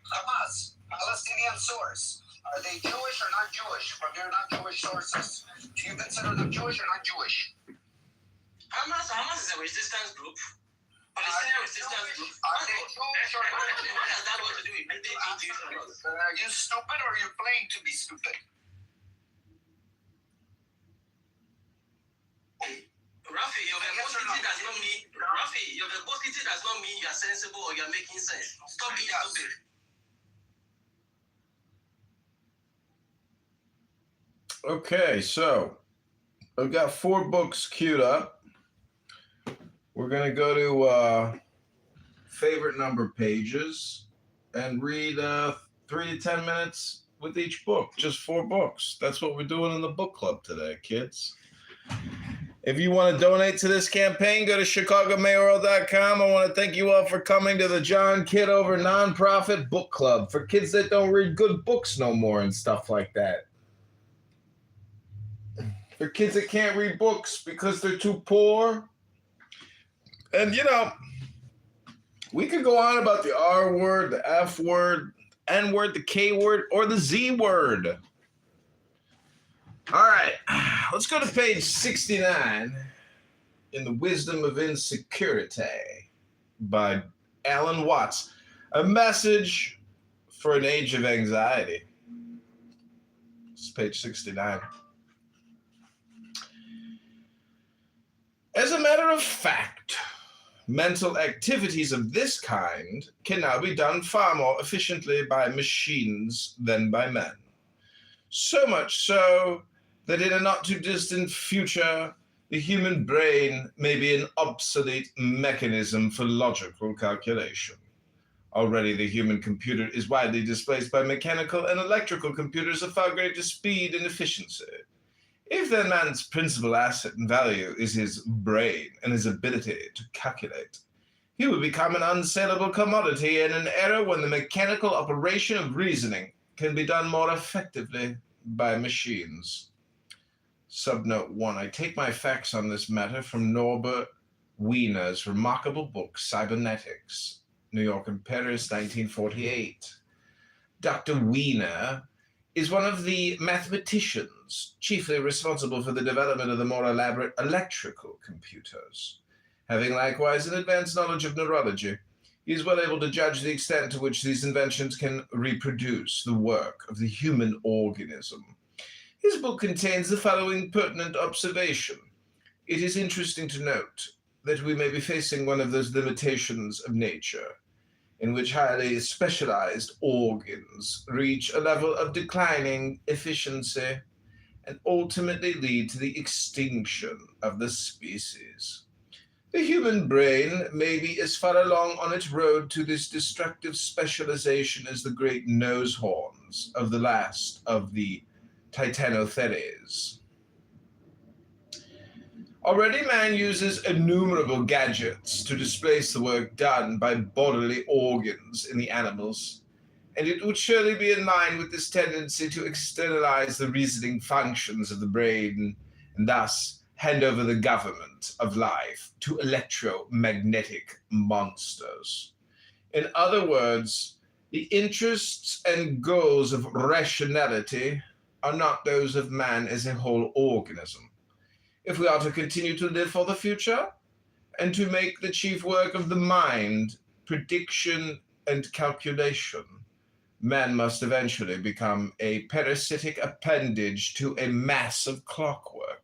Hamas, Palestinian source. Are they Jewish or not Jewish? From your non-Jewish sources, do you consider them Jewish or not Jewish? Hamas is a resistance group. Palestinian resistance group. Are they Jewish or not Jewish? What has that got to do with being Jewish or not? Are you stupid or are you playing to be stupid? Rafi, your verbosity does not mean you are sensible or you are making sense. Stop being stupid. Okay, so I've got 4 books queued up. We're going to go to favorite number pages and read 3 to 10 minutes with each book, just 4 books. That's what we're doing in the book club today, kids. If you want to donate to this campaign, go to chicagomayoral.com. I want to thank you all for coming to the John Kitover nonprofit book club for kids that don't read good books no more and stuff like that. For kids that can't read books because they're too poor. And, you know, we could go on about the R word, the F word, N word, the K word, or the Z word. All right, let's go to page 69 in The Wisdom of Insecurity by Alan Watts. A message for an age of anxiety. It's page 69. As a matter of fact, mental activities of this kind can now be done far more efficiently by machines than by men. So much so that in a not too distant future, the human brain may be an obsolete mechanism for logical calculation. Already the human computer is widely displaced by mechanical and electrical computers of far greater speed and efficiency. If then man's principal asset and value is his brain and his ability to calculate, he will become an unsaleable commodity in an era when the mechanical operation of reasoning can be done more effectively by machines. Subnote 1. I take my facts on this matter from Norbert Wiener's remarkable book, Cybernetics, New York and Paris, 1948. Dr. Wiener is one of the mathematicians chiefly responsible for the development of the more elaborate electrical computers. Having likewise an advanced knowledge of neurology, he is well able to judge the extent to which these inventions can reproduce the work of the human organism. His book contains the following pertinent observation. It is interesting to note that we may be facing one of those limitations of nature in which highly specialized organs reach a level of declining efficiency and ultimately lead to the extinction of the species. The human brain may be as far along on its road to this destructive specialization as the great nose horns of the last of the Titanotheres. Already man uses innumerable gadgets to displace the work done by bodily organs in the animals, and it would surely be in line with this tendency to externalize the reasoning functions of the brain and thus hand over the government of life to electromagnetic monsters. In other words, the interests and goals of rationality are not those of man as a whole organism. If we are to continue to live for the future and to make the chief work of the mind prediction and calculation, man must eventually become a parasitic appendage to a mass of clockwork.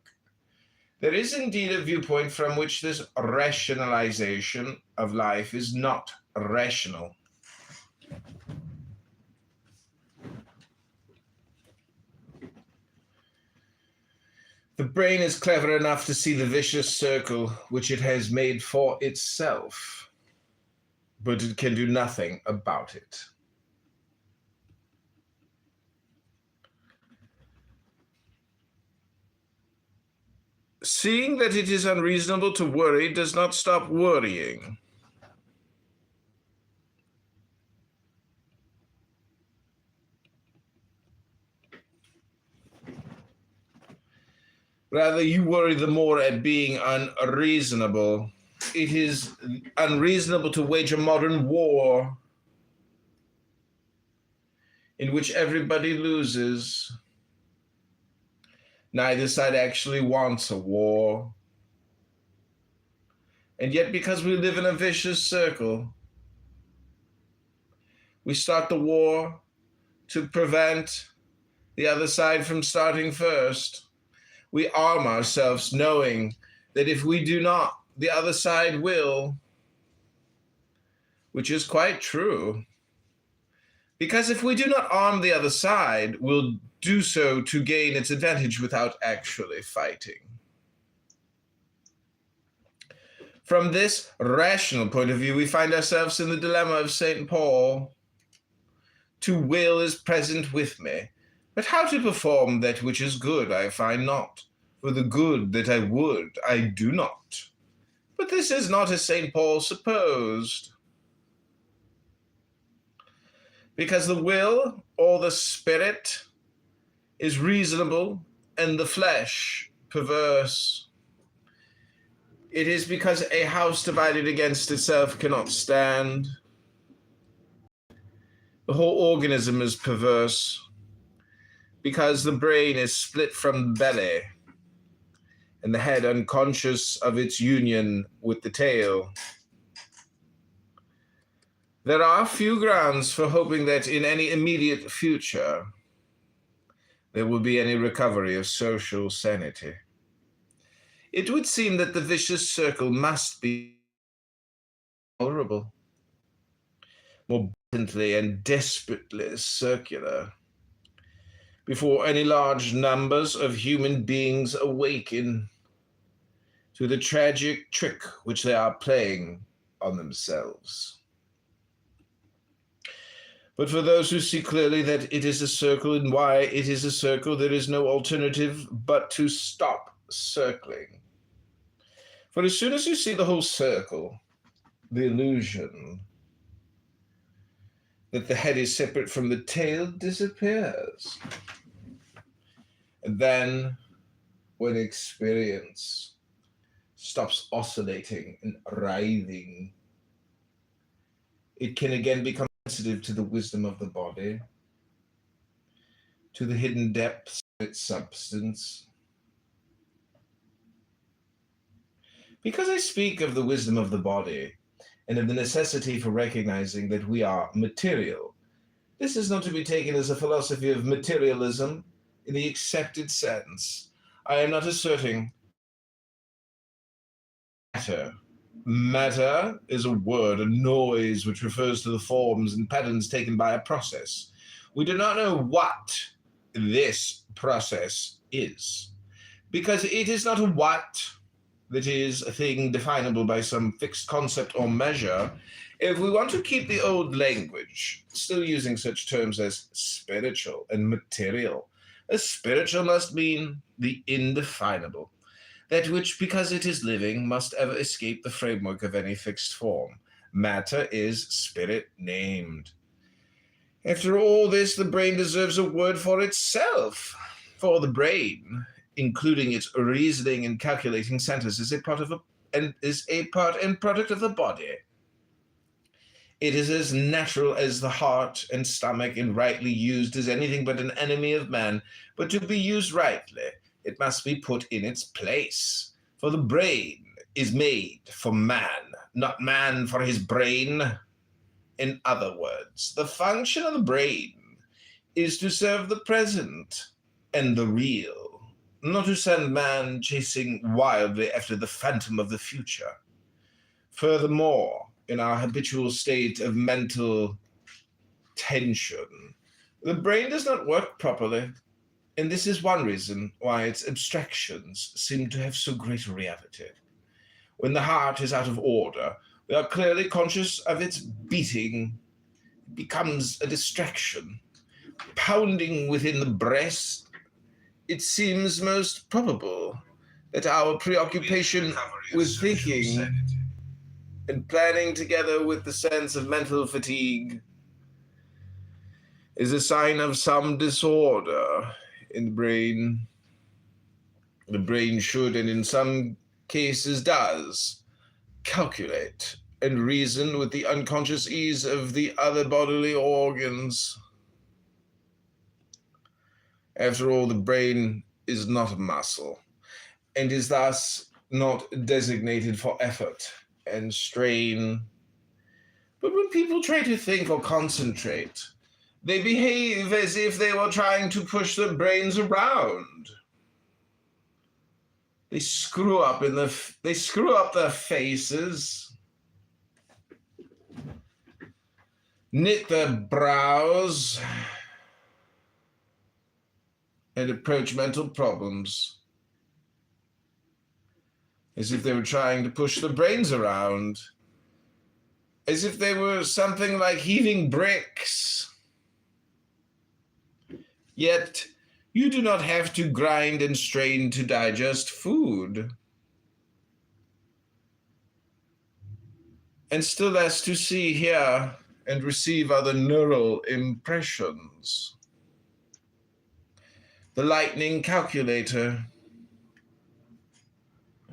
There is indeed a viewpoint from which this rationalization of life is not rational. The brain is clever enough to see the vicious circle which it has made for itself, but it can do nothing about it. Seeing that it is unreasonable to worry does not stop worrying. Rather, you worry the more at being unreasonable. It is unreasonable to wage a modern war in which everybody loses. Neither side actually wants a war. And yet, because we live in a vicious circle, we start the war to prevent the other side from starting first. We arm ourselves knowing that if we do not, the other side will, which is quite true. Because if we do not arm the other side, we'll do so to gain its advantage without actually fighting. From this rational point of view, we find ourselves in the dilemma of St. Paul. To will is present with me, but how to perform that which is good I find not. For the good that I would, I do not. But this is not as St. Paul supposed. Because the will, or the spirit, is reasonable, and the flesh perverse. It is because a house divided against itself cannot stand. The whole organism is perverse, because the brain is split from the belly, and the head unconscious of its union with the tail. There are few grounds for hoping that in any immediate future there will be any recovery of social sanity. It would seem that the vicious circle must be tolerable, more blatantly and desperately circular, before any large numbers of human beings awaken to the tragic trick which they are playing on themselves. But for those who see clearly that it is a circle and why it is a circle, there is no alternative but to stop circling. For as soon as you see the whole circle, the illusion that the head is separate from the tail disappears. And then, when experience stops oscillating and writhing, it can again become sensitive to the wisdom of the body, to the hidden depths of its substance. Because I speak of the wisdom of the body and of the necessity for recognizing that we are material, this is not to be taken as a philosophy of materialism in the accepted sense. I am not asserting matter. Matter is a word, a noise which refers to the forms and patterns taken by a process. We do not know what this process is, because it is not a what that is a thing definable by some fixed concept or measure. If we want to keep the old language, still using such terms as spiritual and material, a spiritual must mean the indefinable, that which, because it is living, must ever escape the framework of any fixed form. Matter is spirit named. After all this, the brain deserves a word for itself, for the brain, including its reasoning and calculating centers, is a part and product of the body. It is as natural as the heart and stomach, and rightly used as anything but an enemy of man. But to be used rightly, it must be put in its place. For the brain is made for man, not man for his brain. In other words, the function of the brain is to serve the present and the real, not to send man chasing wildly after the phantom of the future. Furthermore, in our habitual state of mental tension, the brain does not work properly, and this is one reason why its abstractions seem to have so great a reality. When the heart is out of order, we are clearly conscious of its beating. It becomes a distraction. Pounding within the breast, it seems most probable that our preoccupation with thinking and planning, together with the sense of mental fatigue, is a sign of some disorder in the brain. The brain should, and in some cases does, calculate and reason with the unconscious ease of the other bodily organs. After all, the brain is not a muscle, and is thus not designated for effort and strain. But when people try to think or concentrate, they behave as if they were trying to push their brains around. They screw up their faces, knit their brows, and approach mental problems as if they were trying to push their brains around, as if they were something like heaving bricks. Yet, you do not have to grind and strain to digest food, and still less to see, hear, and receive other neural impressions. The lightning calculator,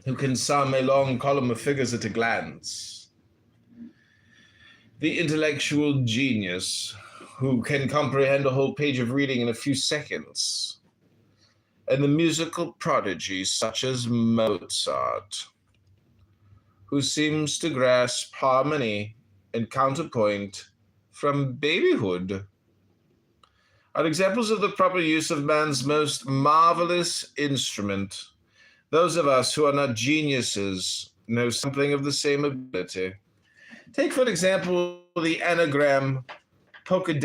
who can sum a long column of figures at a glance. The intellectual genius, who can comprehend a whole page of reading in a few seconds. and the musical prodigies such as Mozart, who seems to grasp harmony and counterpoint from babyhood, are examples of the proper use of man's most marvelous instrument. Those of us who are not geniuses know something of the same ability. Take, for example, the anagram Poker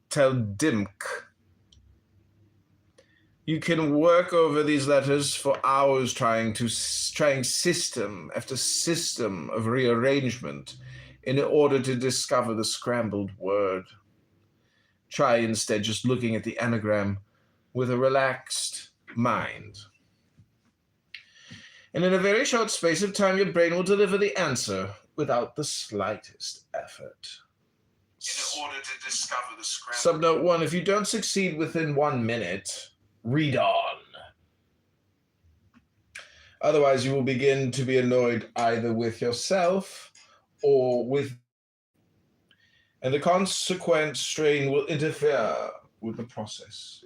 tel Dimk. You can work over these letters for hours trying system after system of rearrangement in order to discover the scrambled word. Try instead just looking at the anagram with a relaxed mind. And in a very short space of time, your brain will deliver the answer without the slightest effort. In order to discover the scrambled. Subnote 1, if you don't succeed within 1 minute, read on. Otherwise, you will begin to be annoyed either with yourself or with, and the consequent strain will interfere with the process.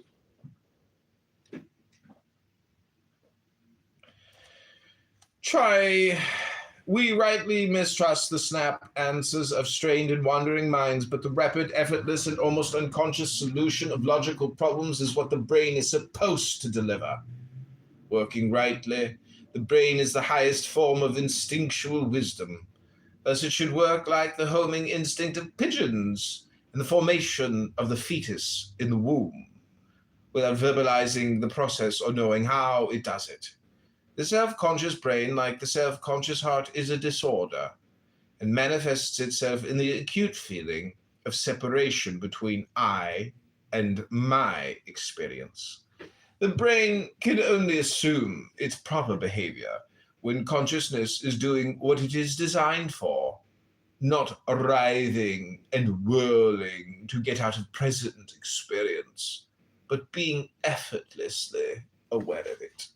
We rightly mistrust the snap answers of strained and wandering minds, but the rapid, effortless, and almost unconscious solution of logical problems is what the brain is supposed to deliver. Working rightly, the brain is the highest form of instinctual wisdom. Thus it should work like the homing instinct of pigeons and the formation of the fetus in the womb, without verbalizing the process or knowing how it does it. The self-conscious brain, like the self-conscious heart, is a disorder and manifests itself in the acute feeling of separation between I and my experience. The brain can only assume its proper behavior when consciousness is doing what it is designed for, not writhing and whirling to get out of present experience, but being effortlessly aware of it.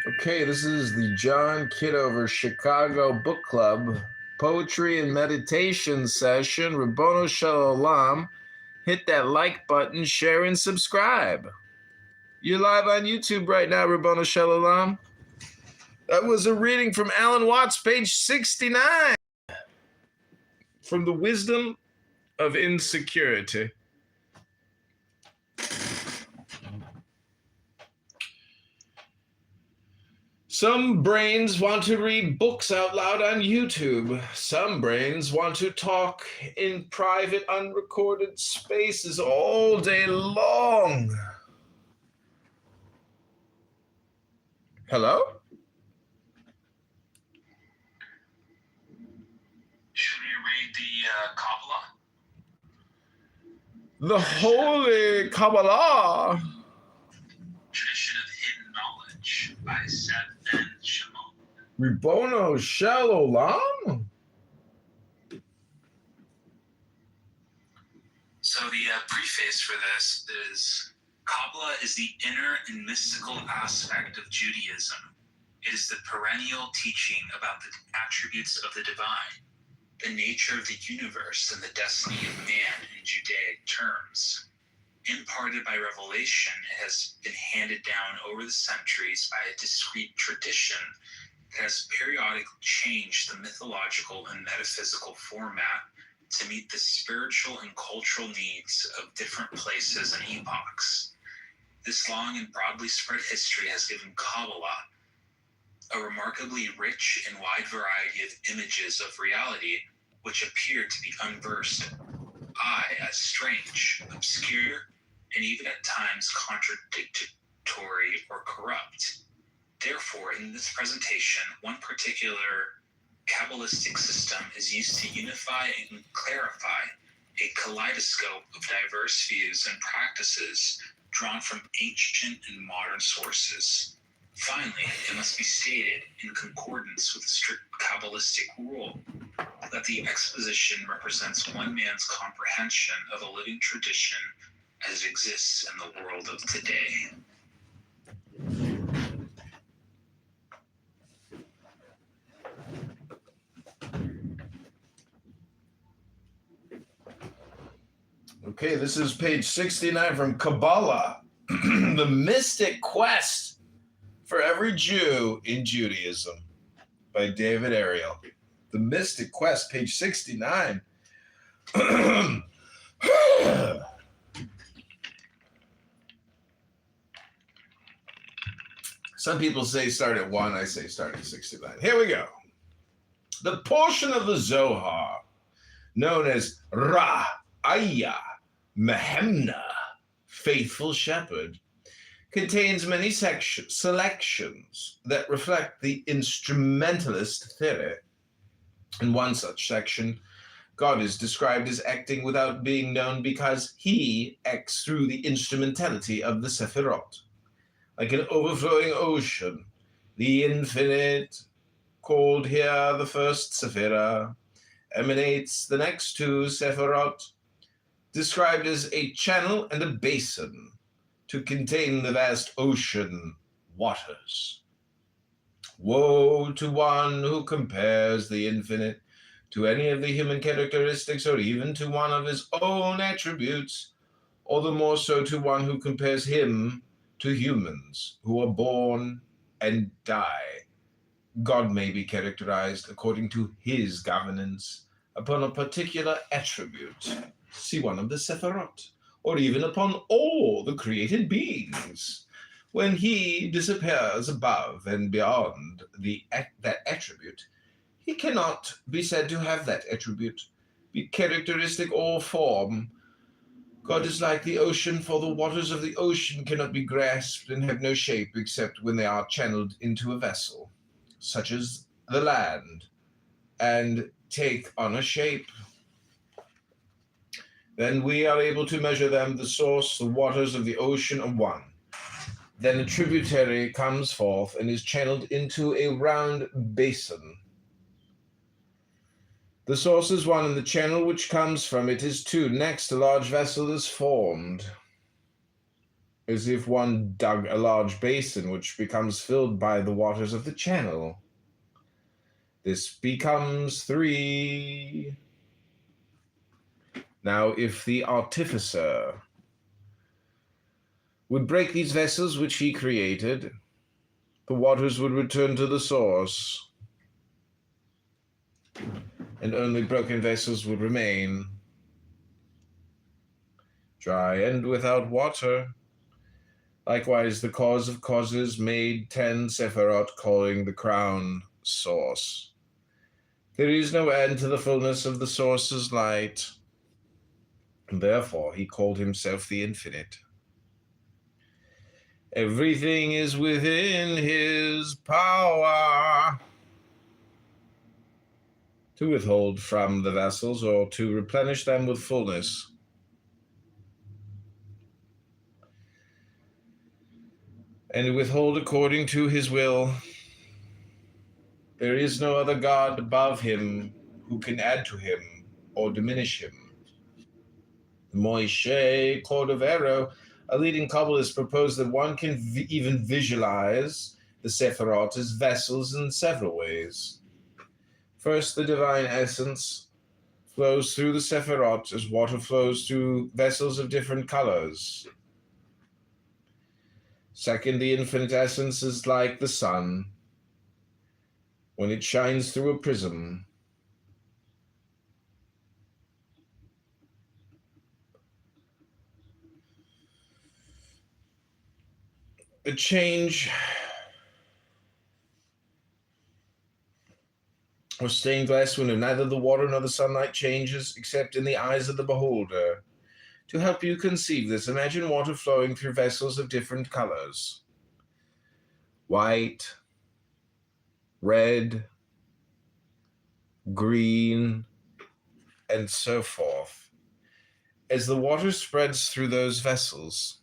Okay, this is the John Kitover Chicago Book Club Poetry and Meditation Session. Rabono Shalom. Hit that like button, share, and subscribe. You're live on YouTube right now, Rabono Shalom. That was a reading from Alan Watts, page 69. From The Wisdom of Insecurity. Some brains want to read books out loud on YouTube. Some brains want to talk in private, unrecorded spaces all day long. Hello? Should we read the Kabbalah? The Holy Kabbalah. Tradition of Hidden Knowledge by Seth Ben Shimon. Ribono Shalom. So the preface for this is Kabbalah is the inner and mystical aspect of Judaism. It is the perennial teaching about the attributes of the divine, the nature of the universe, and the destiny of man in Judaic terms. Imparted by revelation, it has been handed down over the centuries by a discrete tradition that has periodically changed the mythological and metaphysical format to meet the spiritual and cultural needs of different places and epochs. This long and broadly spread history has given Kabbalah a remarkably rich and wide variety of images of reality which appear to be unversed, as strange, obscure, and even at times contradictory or corrupt. Therefore, in this presentation, one particular Kabbalistic system is used to unify and clarify a kaleidoscope of diverse views and practices drawn from ancient and modern sources. Finally, it must be stated, in concordance with strict Kabbalistic rule, that the exposition represents one man's comprehension of a living tradition as it exists in the world of today. Okay, this is page 69 from Kabbalah, The Mystic Quest for Every Jew in Judaism by David Ariel. The Mystic Quest, page 69. Some people say start at 1, I say start at 69. Here we go. The portion of the Zohar known as Ra'aya Mehemna, Faithful Shepherd, contains many selections that reflect the instrumentalist theory. In one such section, God is described as acting without being known because he acts through the instrumentality of the Sephirot. Like an overflowing ocean, the infinite, called here the first Sephirah, emanates the next two Sephirot, described as a channel and a basin to contain the vast ocean waters. Woe to one who compares the infinite to any of the human characteristics or even to one of his own attributes, or the more so to one who compares him to humans who are born and die. God may be characterized according to his governance upon a particular attribute, see one of the Sephirot, or even upon all the created beings. When he disappears above and beyond that attribute, he cannot be said to have that attribute, be characteristic or form. God is like the ocean, for the waters of the ocean cannot be grasped and have no shape except when they are channeled into a vessel, such as the land, and take on a shape. Then we are able to measure them. The source, the waters of the ocean are one. Then a tributary comes forth and is channeled into a round basin. The source is one, and the channel which comes from it is two. Next, a large vessel is formed, as if one dug a large basin, which becomes filled by the waters of the channel. This becomes three. Now, if the artificer would break these vessels which he created, the waters would return to the source, and only broken vessels would remain, dry and without water. Likewise, the cause of causes made 10 Sephirot, calling the crown source. There is no end to the fullness of the source's light, and therefore he called himself the Infinite. Everything is within his power to withhold from the vessels or to replenish them with fullness. And withhold according to his will. There is no other God above him who can add to him or diminish him. Moshe Kitover, a leading Kabbalist, proposed that one can even visualize the Sephirot as vessels in several ways. First, the divine essence flows through the Sephirot as water flows through vessels of different colors. Second, the infinite essence is like the sun when it shines through a prism. A change or stained glass window, neither the water nor the sunlight changes except in the eyes of the beholder. To help you conceive this, imagine water flowing through vessels of different colors: white, red, green, and so forth. As the water spreads through those vessels,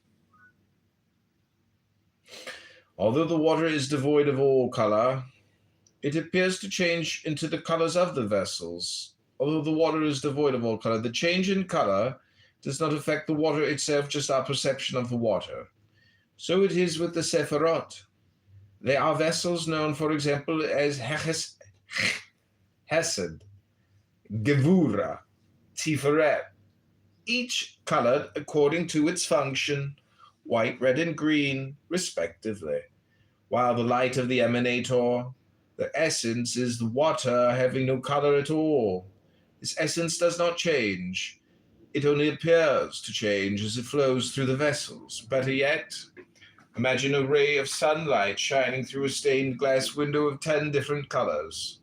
although the water is devoid of all color, it appears to change into the colors of the vessels. Although the water is devoid of all color, the change in color does not affect the water itself, just our perception of the water. So it is with the Sephirot. They are vessels known, for example, as Hesed, Gevura, Tiferet, each colored according to its function, white, red, and green, respectively, while the light of the emanator, the essence, is the water having no color at all. Its essence does not change. It only appears to change as it flows through the vessels. Better yet, imagine a ray of sunlight shining through a stained glass window of 10 different colors.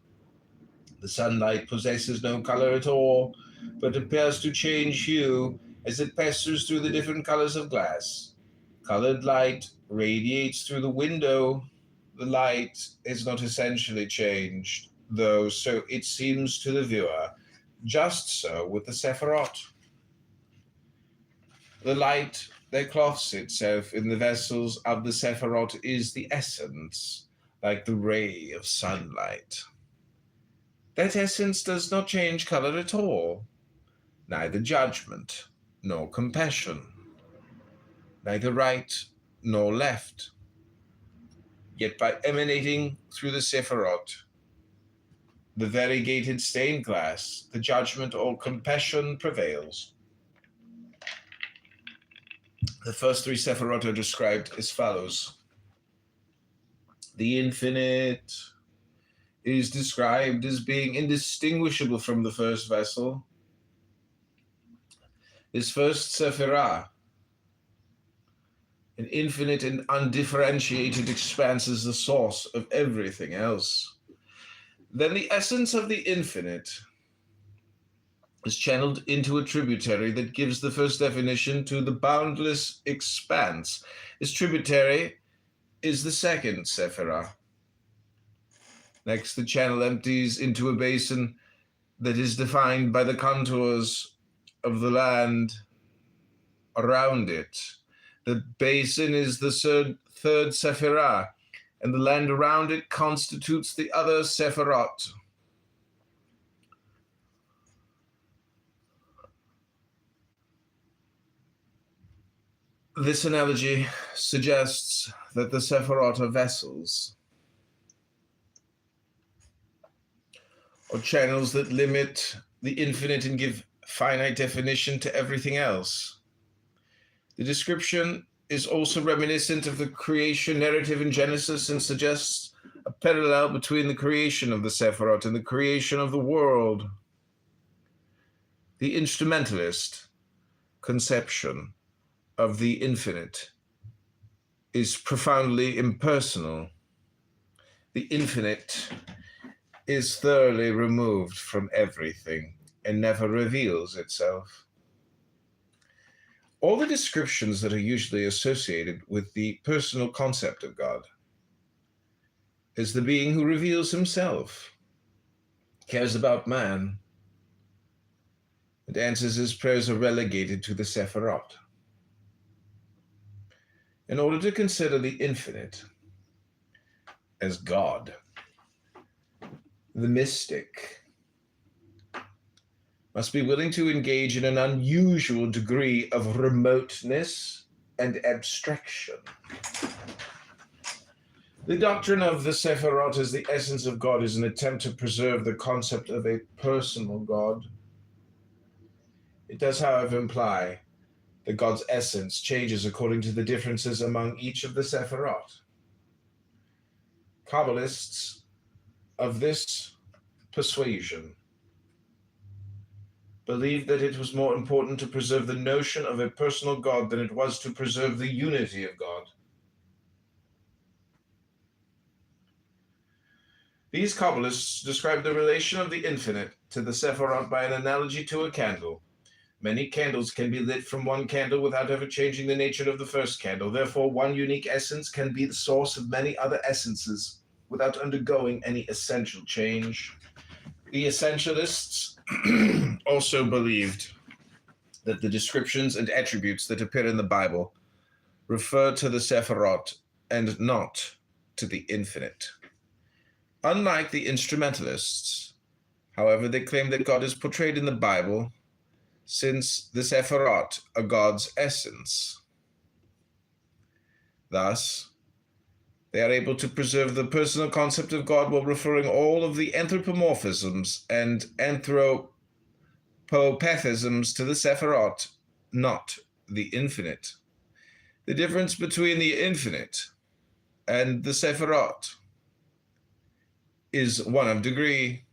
The sunlight possesses no color at all, but appears to change hue as it passes through the different colors of glass. Colored light radiates through the window. The light is not essentially changed, though so it seems to the viewer. Just so with the Sephirot. The light that clothes itself in the vessels of the Sephirot is the essence, like the ray of sunlight. That essence does not change color at all, neither judgment nor compassion, neither right nor left. Yet by emanating through the Sephirot, the variegated stained glass, the judgment or compassion prevails. The first three Sephirot are described as follows. The infinite is described as being indistinguishable from the first vessel. This first Sephirah, an infinite and undifferentiated expanse, is the source of everything else. Then the essence of the infinite is channeled into a tributary that gives the first definition to the boundless expanse. This tributary is the second Sephirah. Next, the channel empties into a basin that is defined by the contours of the land around it. The basin is the third Sephirah, and the land around it constitutes the other Sephirot. This analogy suggests that the Sephirot are vessels, or channels that limit the infinite and give finite definition to everything else. The description is also reminiscent of the creation narrative in Genesis and suggests a parallel between the creation of the Sephirot and the creation of the world. The instrumentalist conception of the infinite is profoundly impersonal. The infinite is thoroughly removed from everything and never reveals itself. All the descriptions that are usually associated with the personal concept of God is the being who reveals himself, cares about man, and answers his prayers are relegated to the Sephirot. In order to consider the infinite as God, the mystic must be willing to engage in an unusual degree of remoteness and abstraction. The doctrine of the Sephirot as the essence of God is an attempt to preserve the concept of a personal God. It does, however, imply that God's essence changes according to the differences among each of the Sephirot. Kabbalists of this persuasion believed that it was more important to preserve the notion of a personal God than it was to preserve the unity of God. These Kabbalists describe the relation of the infinite to the Sephirot by an analogy to a candle. Many candles can be lit from one candle without ever changing the nature of the first candle. Therefore, one unique essence can be the source of many other essences without undergoing any essential change. The essentialists also believed that the descriptions and attributes that appear in the Bible refer to the Sephirot and not to the infinite. Unlike the instrumentalists, however, they claim that God is portrayed in the Bible since the Sephirot are God's essence. Thus, they are able to preserve the personal concept of God while referring all of the anthropomorphisms and anthropopathisms to the Sephirot not the infinite. The difference between the infinite and the Sephirot is one of degree.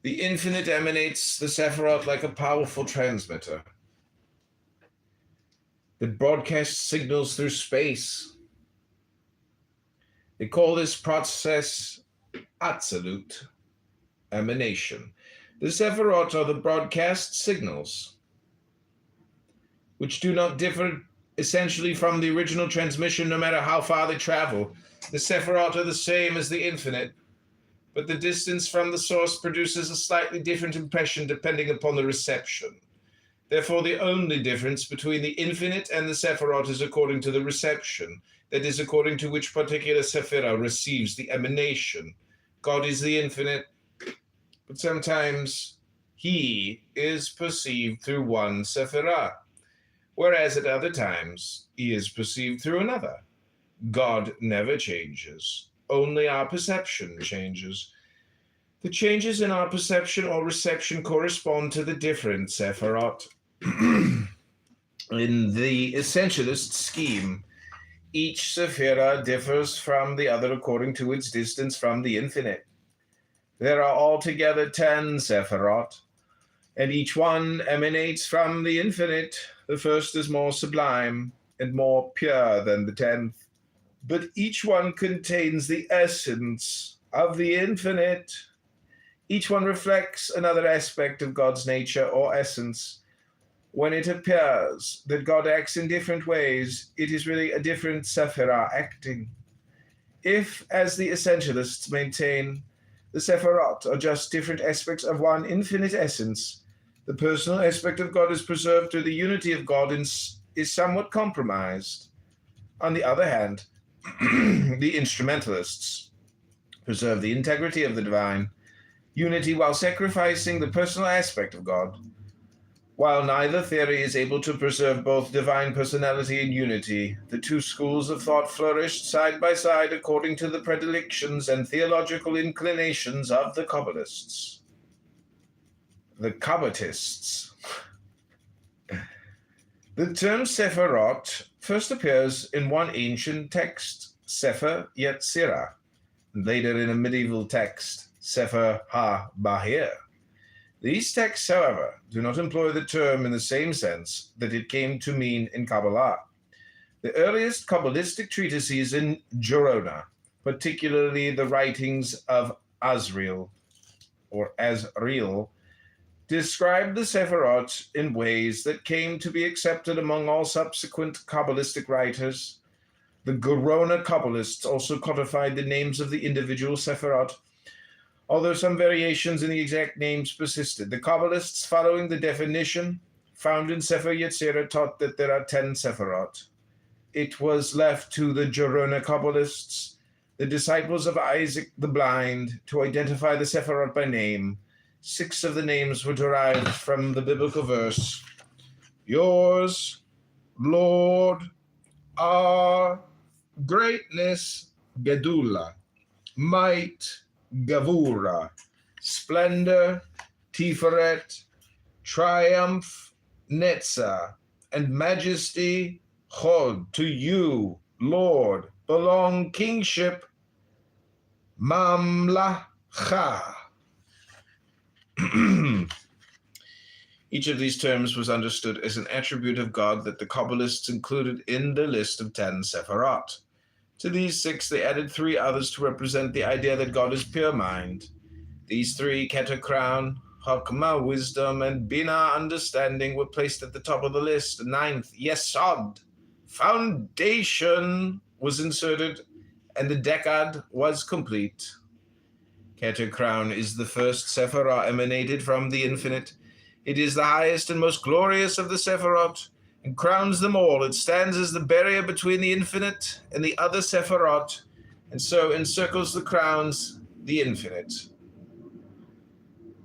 The infinite emanates the Sephirot like a powerful transmitter that broadcasts signals through space. They call this process absolute emanation. The Sephirot are the broadcast signals, which do not differ essentially from the original transmission no matter how far they travel. The Sephirot are the same as the infinite, but the distance from the source produces a slightly different impression depending upon the reception. Therefore, the only difference between the infinite and the Sephirot is according to the reception, that is, according to which particular Sephirah receives the emanation. God is the infinite, but sometimes he is perceived through one Sephirah, whereas at other times he is perceived through another. God never changes. Only our perception changes. The changes in our perception or reception correspond to the different Sephirot. In the essentialist scheme, each Sephirah differs from the other according to its distance from the infinite. There are altogether 10 Sephirot, and each one emanates from the infinite. The first is more sublime and more pure than the 10th. But each one contains the essence of the infinite. Each one reflects another aspect of God's nature or essence. When it appears that God acts in different ways, it is really a different Sephirah acting. If, as the essentialists maintain, the Sephirot are just different aspects of one infinite essence, the personal aspect of God is preserved through the unity of God and is somewhat compromised. On the other hand, the instrumentalists preserve the integrity of the divine unity while sacrificing the personal aspect of God. While neither theory is able to preserve both divine personality and unity, the two schools of thought flourished side by side according to the predilections and theological inclinations of the Kabbalists. The Kabbatists. The term Sephirot first appears in one ancient text, Sefer Yetzirah, and later in a medieval text, Sefer HaBahir. These texts, however, do not employ the term in the same sense that it came to mean in Kabbalah. The earliest Kabbalistic treatises in Gerona, particularly the writings of Azriel, described the Sephirot in ways that came to be accepted among all subsequent Kabbalistic writers. The Gerona Kabbalists also codified the names of the individual Sephirot, although some variations in the exact names persisted. The Kabbalists, following the definition found in Sefer Yetzirah, taught that there are 10 Sephirot. It was left to the Gerona Kabbalists, the disciples of Isaac the Blind, to identify the Sephirot by name. 6 of the names were derived from the biblical verse, "Yours, Lord, are greatness, Gedula, might, Gavura, splendor, Tiferet, triumph, Netzah, and majesty, Chod. To you, Lord, belong kingship, Mamlacha." Each of these terms was understood as an attribute of God that the Kabbalists included in the list of 10 Sephirot. To these 6, they added 3 others to represent the idea that God is pure mind. These 3, Keter, crown, Chokmah, wisdom, and Bina, understanding, were placed at the top of the list. 9th, Yesod, foundation, was inserted, and the Decad was complete. Keter, crown, is the first Sephirah emanated from the infinite. It is the highest and most glorious of the Sephirot, and crowns them all. It stands as the barrier between the infinite and the other Sephirot, and so encircles the crowns, the infinite.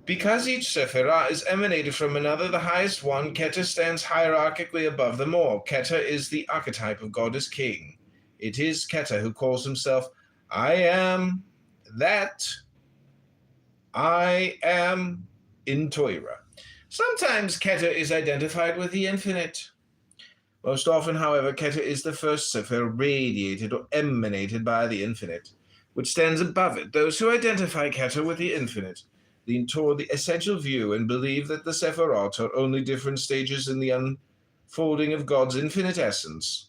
Because each Sephirah is emanated from another, the highest one, Keter, stands hierarchically above them all. Keter is the archetype of God as king. It is Keter who calls himself, "I am that I am," in Torah. Sometimes Keter is identified with the infinite. Most often, however, Keter is the first Sefer radiated or emanated by the infinite, which stands above it. Those who identify Keter with the infinite lean toward the essential view and believe that the Sephirot are only different stages in the unfolding of God's infinite essence.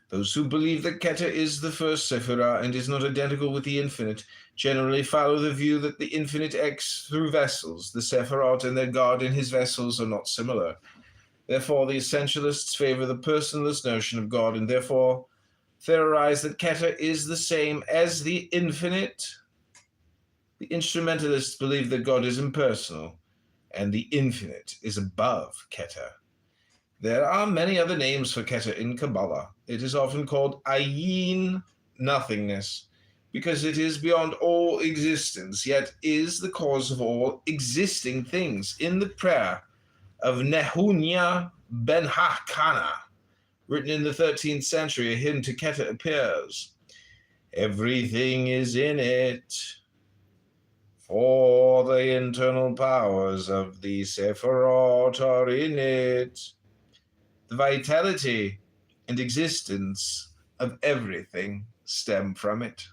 Those who believe that Keter is the first Sephirah and is not identical with the infinite generally follow the view that the infinite acts through vessels. The Sephirot and their God in his vessels are not similar. Therefore, the essentialists favor the personalist notion of God and therefore theorize that Keter is the same as the infinite. The instrumentalists believe that God is impersonal and the infinite is above Keter. There are many other names for Keter in Kabbalah. It is often called Ayin, nothingness, because it is beyond all existence, yet is the cause of all existing things. In the prayer of Nehunya ben Hakana, written in the 13th century, a hymn to Keter appears. Everything is in it, for the internal powers of the Sephirot are in it. The vitality and existence of everything stem from it.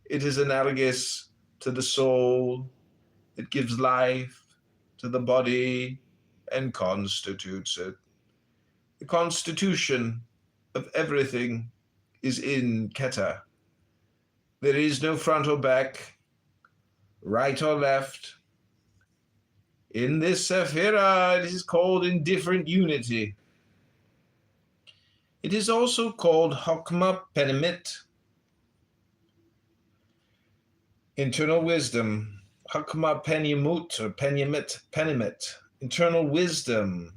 It is analogous to the soul that gives life to the body and constitutes it. The constitution of everything is in Keter. There is no front or back, right or left. In this Sephirah, it is called indifferent unity. It is also called Hokmah Penimit, internal wisdom. Hokmah Penimut or Penimit, internal wisdom,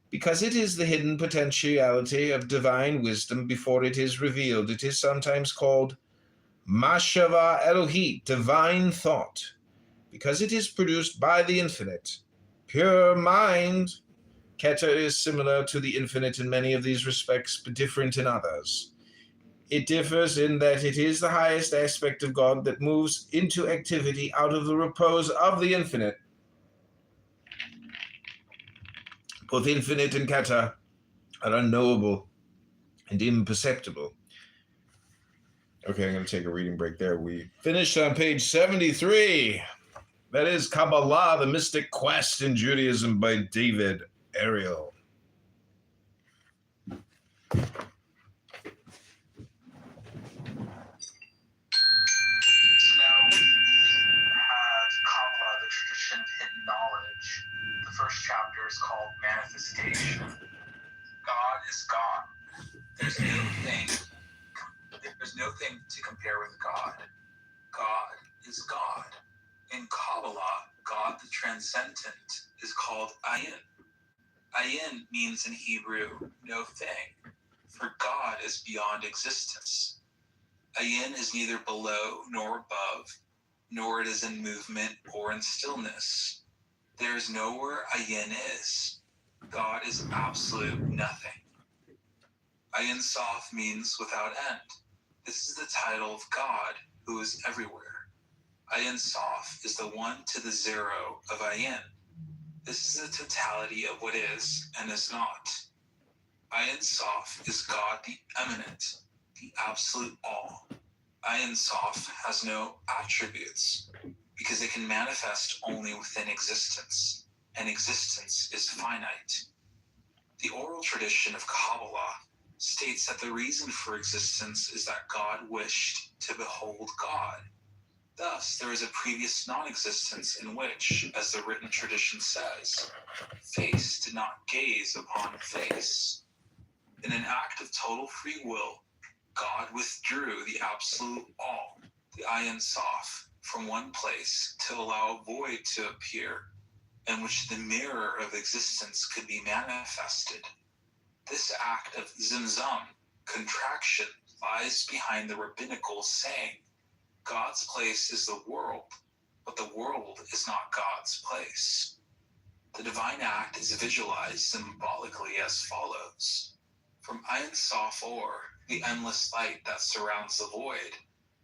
because it is the hidden potentiality of divine wisdom before it is revealed. It is sometimes called Mashava Elohit, divine thought, because it is produced by the infinite. Pure mind. Keter is similar to the infinite in many of these respects, but different in others. It differs in that it is the highest aspect of God that moves into activity out of the repose of the infinite. Both infinite and Keter are unknowable and imperceptible. Okay, I'm going to take a reading break there. We finished on page 73. That is Kabbalah, the Mystic Quest in Judaism by David Ariel. Now we had Kabbalah, the tradition of hidden knowledge. The first chapter is called Manifestation. God is God. There's no thing to compare with God. God is God. In Kabbalah, God the transcendent is called Ayin. Ayin means in Hebrew, no thing, for God is beyond existence. Ayin is neither below nor above, nor it is in movement or in stillness. There is nowhere Ayin is. God is absolute nothing. Ayin Sof means without end. This is the title of God who is everywhere. Ayin Sof is the 1 to the 0 of Ayin. This is the totality of what is and is not. Ayin Sof is God the eminent, the absolute all. Ayin Sof has no attributes because it can manifest only within existence, and existence is finite. The oral tradition of Kabbalah states that the reason for existence is that God wished to behold God. Thus, there is a previous non-existence in which, as the written tradition says, face did not gaze upon face. In an act of total free will, God withdrew the absolute all, the Ayin Sof, from one place to allow a void to appear, in which the mirror of existence could be manifested. This act of zimzum, contraction, lies behind the rabbinical saying, God's place is the world, but the world is not God's place. The divine act is visualized symbolically as follows. From Ein Sof Or, the endless light that surrounds the void,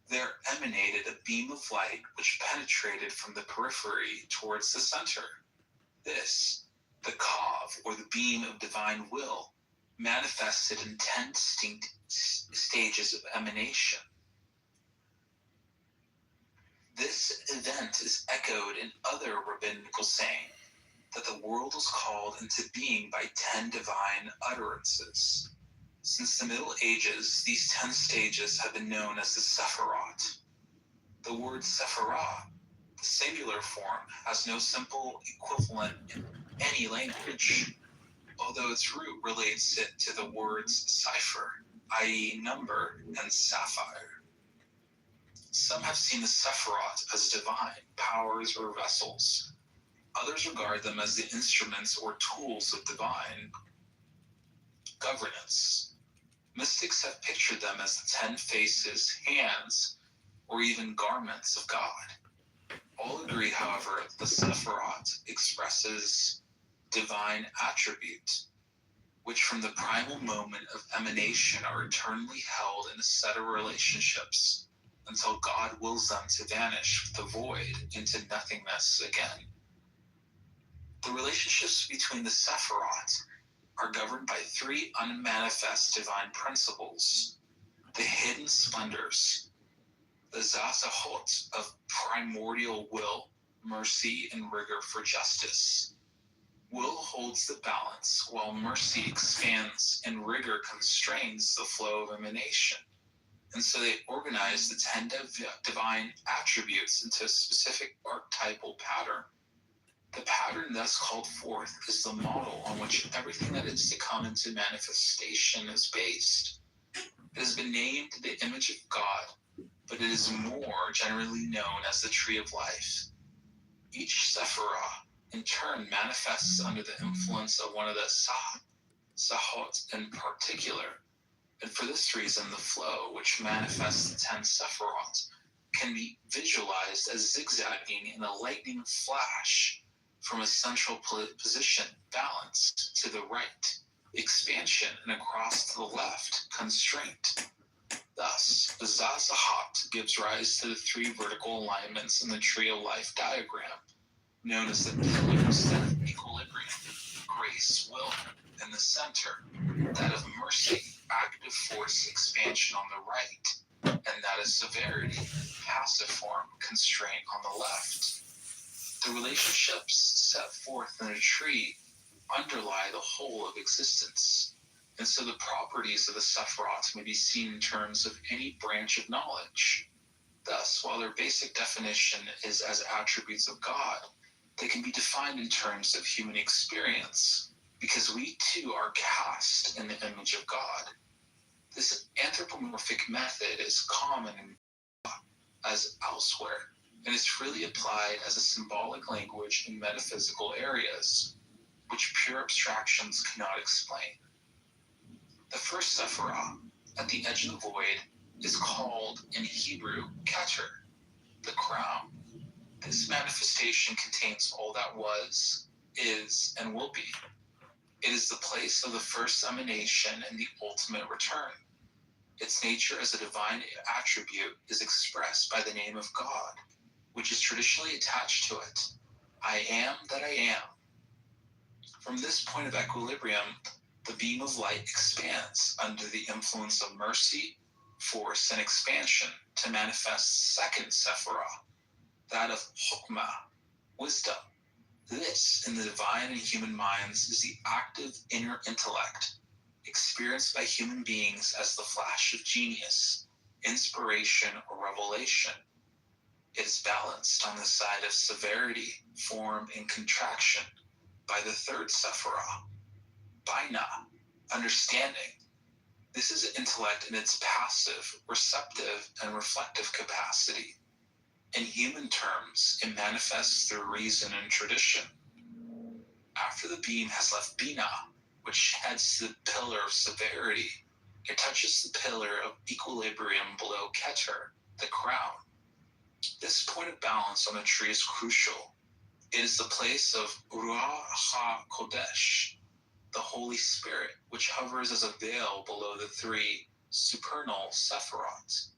there emanated a beam of light which penetrated from the periphery towards the center. This, the Kav, or the beam of divine will, manifested in 10 distinct stages of emanation. This event is echoed in other rabbinical saying that the world was called into being by 10 divine utterances. Since the Middle Ages, these 10 stages have been known as the Sephirot. The word Sephirah, the singular form, has no simple equivalent in any language, although its root relates it to the words cipher, i.e. number, and sapphire. Some have seen the Sephirot as divine powers or vessels. Others regard them as the instruments or tools of divine governance. Mystics have pictured them as the 10 faces, hands, or even garments of God. All agree, however, that the Sephirot expresses divine attributes, which from the primal moment of emanation are eternally held in a set of relationships until God wills them to vanish with the void into nothingness again. The relationships between the Sephirot are governed by 3 unmanifest divine principles: the hidden splendors, the Zazahot of primordial will, mercy, and rigor for justice. Will holds the balance, while mercy expands and rigor constrains the flow of emanation. And so they organize the 10 divine attributes into a specific archetypal pattern. The pattern thus called forth is the model on which everything that is to come into manifestation is based. It has been named the image of God, but it is more generally known as the tree of life. Each Sephirah, in turn, manifests under the influence of one of the Sahot in particular. And for this reason, the flow, which manifests the 10 Sephirot, can be visualized as zigzagging in a lightning flash from a central position, balance, to the right, expansion, and across to the left, constraint. Thus, the Zazahot gives rise to the 3 vertical alignments in the tree of life diagram, known as the pillars of equilibrium, grace, will, in the center, that of mercy, active force, expansion on the right, and that of severity, passive form, constraint on the left. The relationships set forth in a tree underlie the whole of existence, and so the properties of the Sephirot may be seen in terms of any branch of knowledge. Thus, while their basic definition is as attributes of God, they can be defined in terms of human experience, because we too are cast in the image of God. This anthropomorphic method is common as elsewhere, and is freely applied as a symbolic language in metaphysical areas, which pure abstractions cannot explain. The first Sephirah, at the edge of the void, is called in Hebrew Keter, the crown. This manifestation contains all that was, is, and will be. It is the place of the first emanation and the ultimate return. Its nature as a divine attribute is expressed by the name of God, which is traditionally attached to it. I am that I am. From this point of equilibrium, the beam of light expands under the influence of mercy, force, and expansion to manifest second Sephirah, that of Chokmah, wisdom. This, in the divine and human minds, is the active inner intellect, experienced by human beings as the flash of genius, inspiration, or revelation. It is balanced on the side of severity, form, and contraction by the third Sephirah, Bina, understanding. This is intellect in its passive, receptive, and reflective capacity. In human terms, it manifests through reason and tradition. After the beam has left Bina, which heads to the pillar of severity, it touches the pillar of equilibrium below Keter, the crown. This point of balance on the tree is crucial. It is the place of Ruach HaKodesh, the Holy Spirit, which hovers as a veil below the 3 supernal Sephirot.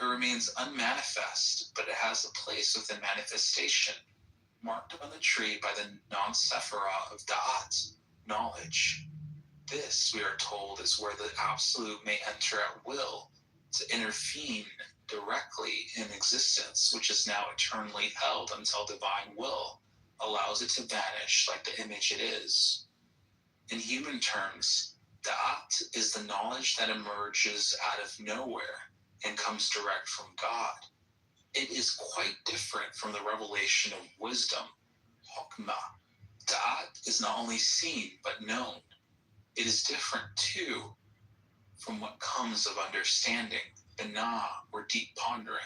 It remains unmanifest, but it has a place within manifestation, marked on the tree by the non-sephirah of Da'at, knowledge. This, we are told, is where the absolute may enter at will to intervene directly in existence, which is now eternally held until divine will allows it to vanish like the image it is. In human terms, Da'at is the knowledge that emerges out of nowhere and comes direct from God. It is quite different from the revelation of wisdom, Hokmah. Da'at is not only seen but known. It is different too from what comes of understanding, Binah, or deep pondering.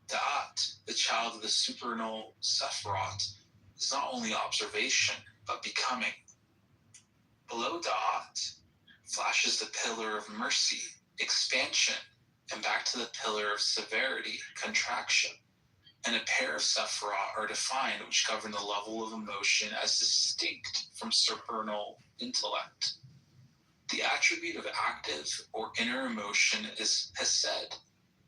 Da'at, the child of the supernal Sephiroth, is not only observation, but becoming. Below Da'at flashes the pillar of mercy, expansion, and back to the pillar of severity, contraction. And a pair of Sephiroth are defined which govern the level of emotion as distinct from supernal intellect. The attribute of active or inner emotion is hesed,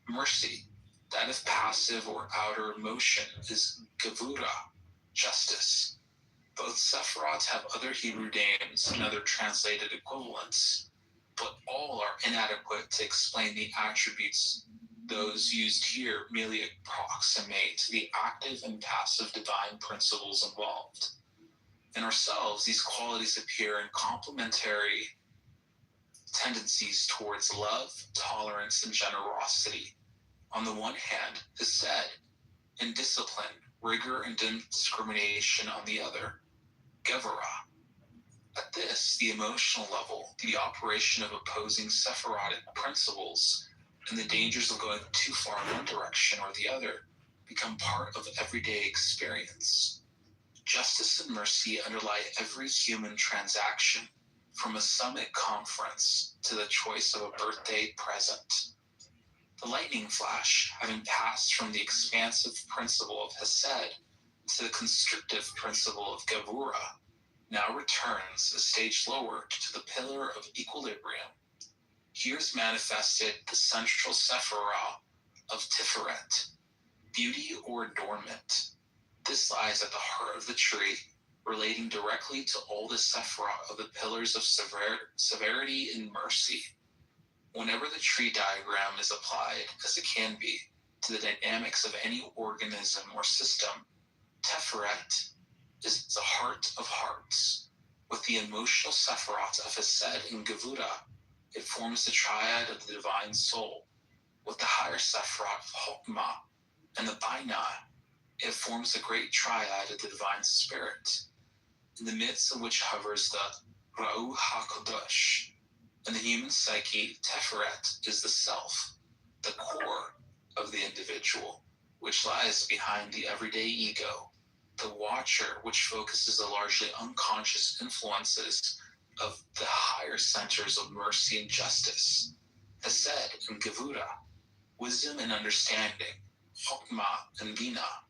mercy. That of passive or outer emotion is gevura, justice. Both Sephiroth have other Hebrew names and other translated equivalents, but all are inadequate to explain the attributes. Those used here merely approximate the active and passive divine principles involved. In ourselves, these qualities appear in complementary tendencies towards love, tolerance, and generosity. On the one hand, hesed, and discipline, rigor, and discrimination on the other, gevurah. At this, the emotional level, the operation of opposing Sephirotic principles, and the dangers of going too far in one direction or the other become part of everyday experience. Justice and mercy underlie every human transaction, from a summit conference to the choice of a birthday present. The lightning flash, having passed from the expansive principle of hesed to the constrictive principle of gevurah, now returns a stage lower to the pillar of equilibrium. Here is manifested the central Sephiroth of Tiferet, beauty or adornment. This lies at the heart of the tree, relating directly to all the Sephiroth of the pillars of severity and mercy. Whenever the tree diagram is applied, as it can be, to the dynamics of any organism or system, Tiferet is the heart of hearts. With the emotional Sephiroth of Hesed and Gevurah, it forms the triad of the divine soul. With the higher Sephiroth of Hokmah and the Binah, it forms the great triad of the divine spirit, in the midst of which hovers the Ruach HaKodesh. In the human psyche, Tiferet is the self, the core of the individual, which lies behind the everyday ego, the watcher, which focuses the largely unconscious influences of the higher centers of mercy and justice, Hesed and Gevurah, wisdom and understanding, Hokmah and Binah.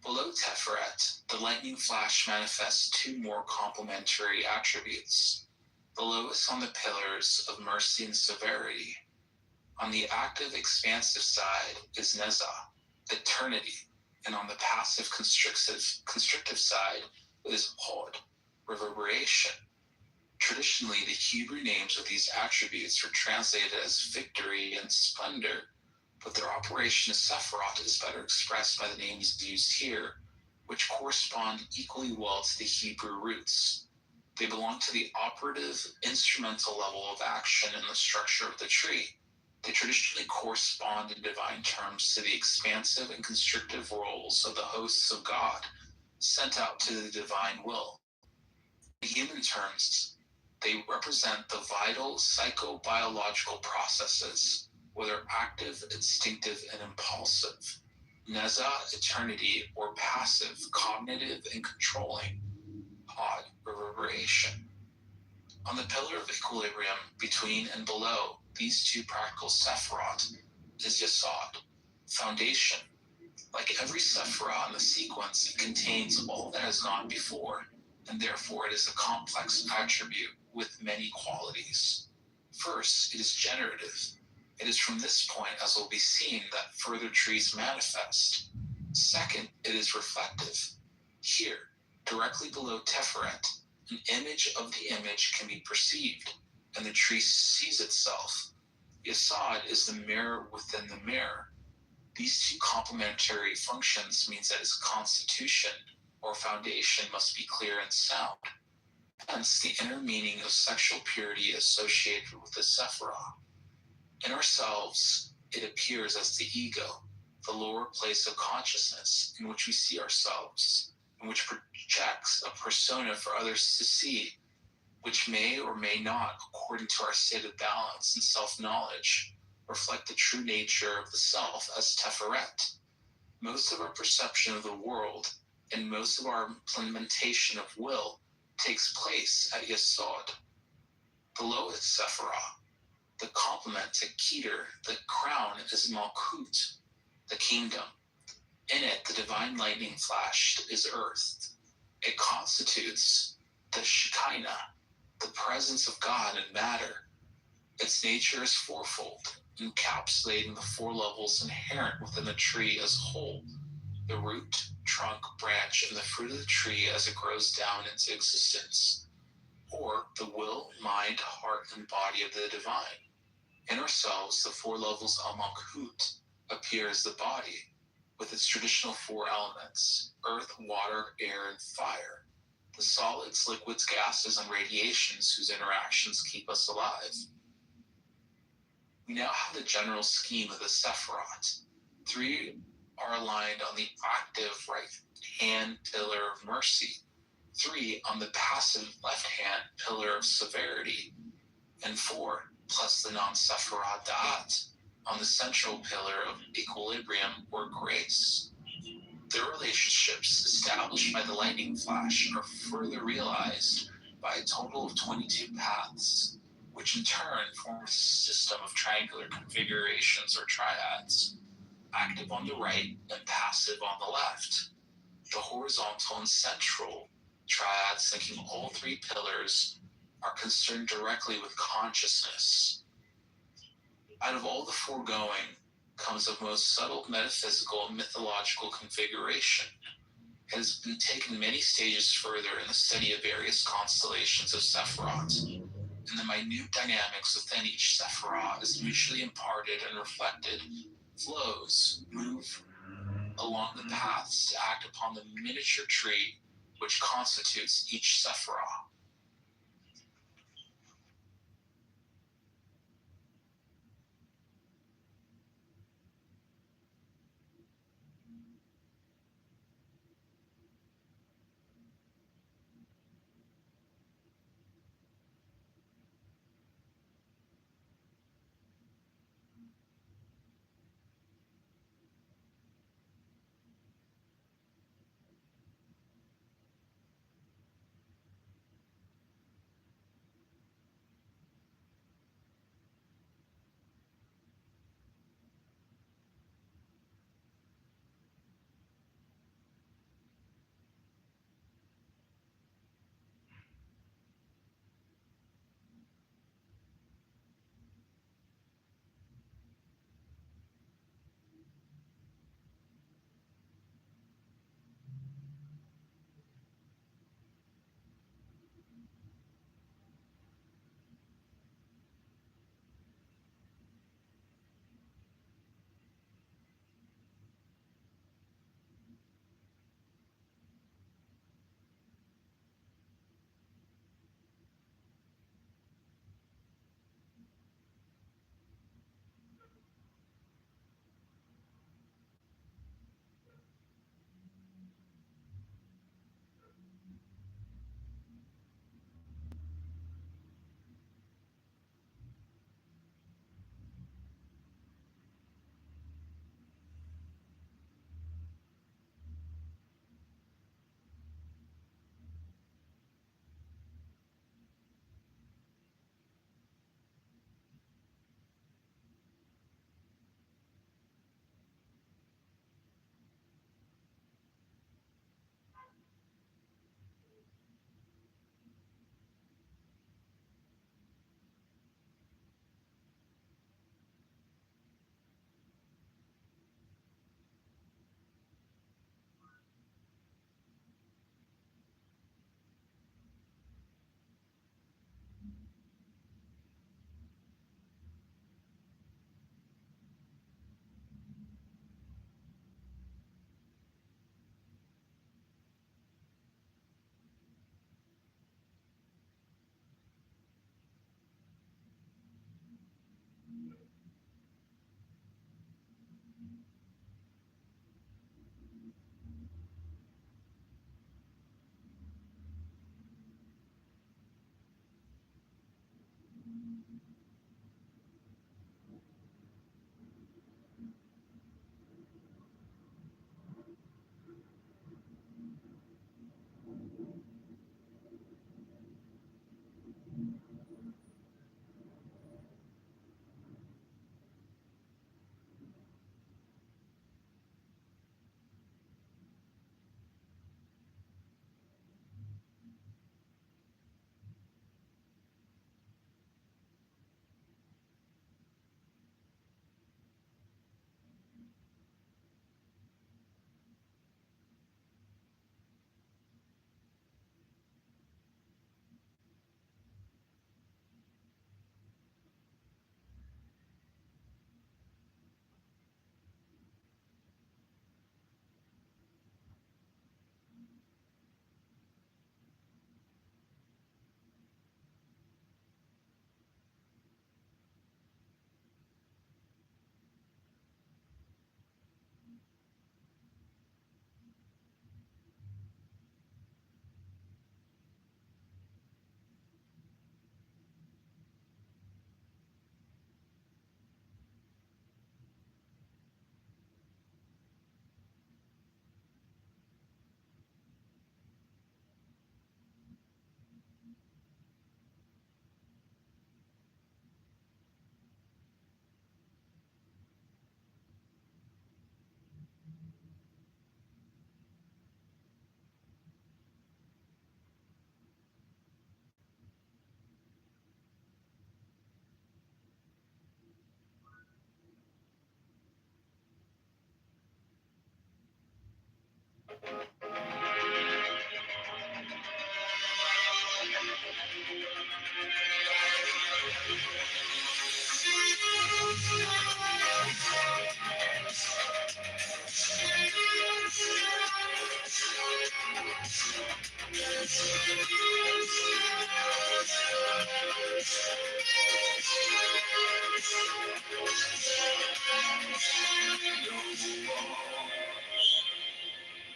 Below Tiferet, the lightning flash manifests two more complementary attributes. The lowest on the pillars of mercy and severity. On the active, expansive side is Nezah, eternity, and on the passive, constrictive side is Hod, reverberation. Traditionally, the Hebrew names of these attributes are translated as victory and splendor, but their operation as Sephiroth is better expressed by the names used here, which correspond equally well to the Hebrew roots. They belong to the operative, instrumental level of action in the structure of the tree. They traditionally correspond in divine terms to the expansive and constrictive roles of the hosts of God, sent out to the divine will. In human terms, they represent the vital psychobiological processes, whether active, instinctive, and impulsive, Nezah, eternity, or passive, cognitive, and controlling, Hod, reverberation. On the pillar of equilibrium, between and below these two practical Sephiroth, is Yesod, foundation. Like every Sephiroth in the sequence, it contains all that has gone before, and therefore it is a complex attribute with many qualities. First, it is generative. It is from this point, as will be seen, that further trees manifest. Second, it is reflective. Here, directly below Teferet, an image of the image can be perceived, and the tree sees itself. Yesod is the mirror within the mirror. These two complementary functions means that its constitution or foundation must be clear and sound. Hence, the inner meaning of sexual purity associated with the Sephirah. In ourselves, it appears as the ego, the lower place of consciousness in which we see ourselves, and which projects a persona for others to see, which may or may not, according to our state of balance and self-knowledge, reflect the true nature of the self as Teferet. Most of our perception of the world and most of our implementation of will takes place at Yesod. Below it, Sephirah, the complement to Keter, the crown, is Malkut, the kingdom. In it, the divine lightning flash is earth. It constitutes the Shekinah, the presence of God in matter. Its nature is fourfold, encapsulating the four levels inherent within the tree as a whole: the root, trunk, branch, and the fruit of the tree as it grows down into existence, or the will, mind, heart, and body of the divine. In ourselves, the four levels of Malkut appear as the body, with its traditional four elements: earth, water, air, and fire. The solids, liquids, gases, and radiations whose interactions keep us alive. We now have the general scheme of the Sephirot. Three are aligned on the active right-hand pillar of mercy, three on the passive left-hand pillar of severity, and four, plus the non-Sephirot Da'at, on the central pillar of equilibrium or grace. Their relationships established by the lightning flash are further realized by a total of 22 paths, which in turn form a system of triangular configurations or triads, active on the right and passive on the left. The horizontal and central triads, linking all three pillars, are concerned directly with consciousness. Out of all the foregoing comes a most subtle metaphysical and mythological configuration. It has been taken many stages further in the study of various constellations of Sephiroth, and the minute dynamics within each Sephirah is mutually imparted and reflected, flows, move along the paths to act upon the miniature tree which constitutes each Sephirah.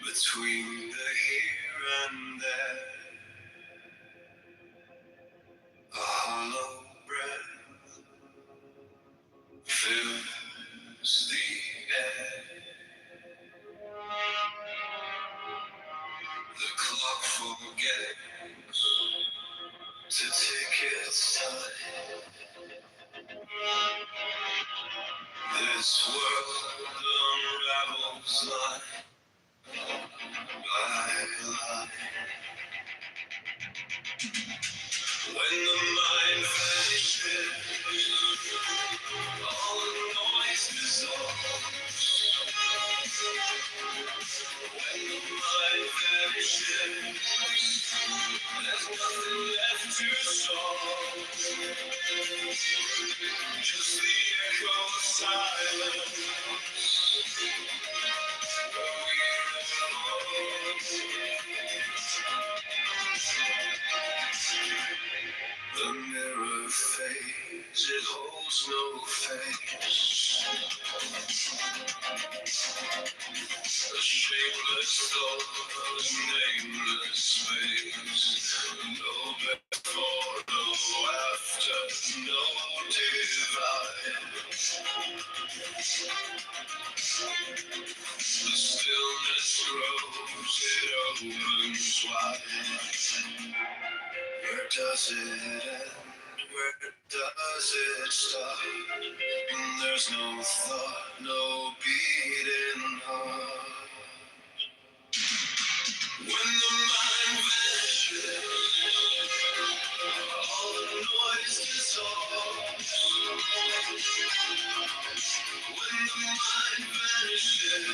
Between the here and there, a hollow breath fills the air. The clock forgets to take its time. This world unravels line by line. When the mind vanishes, all the noise dissolves. When the mind vanishes, there's nothing left to solve. Just the echo of silence. Where we the mirror fades, it holds no face. A shapeless thought, a nameless space. No before, no after, no divide. The stillness grows, it opens wide. Where does it end? Where does it start? There's no thought, no beating heart. When the mind vanishes, all the noise dissolves. When the mind vanishes,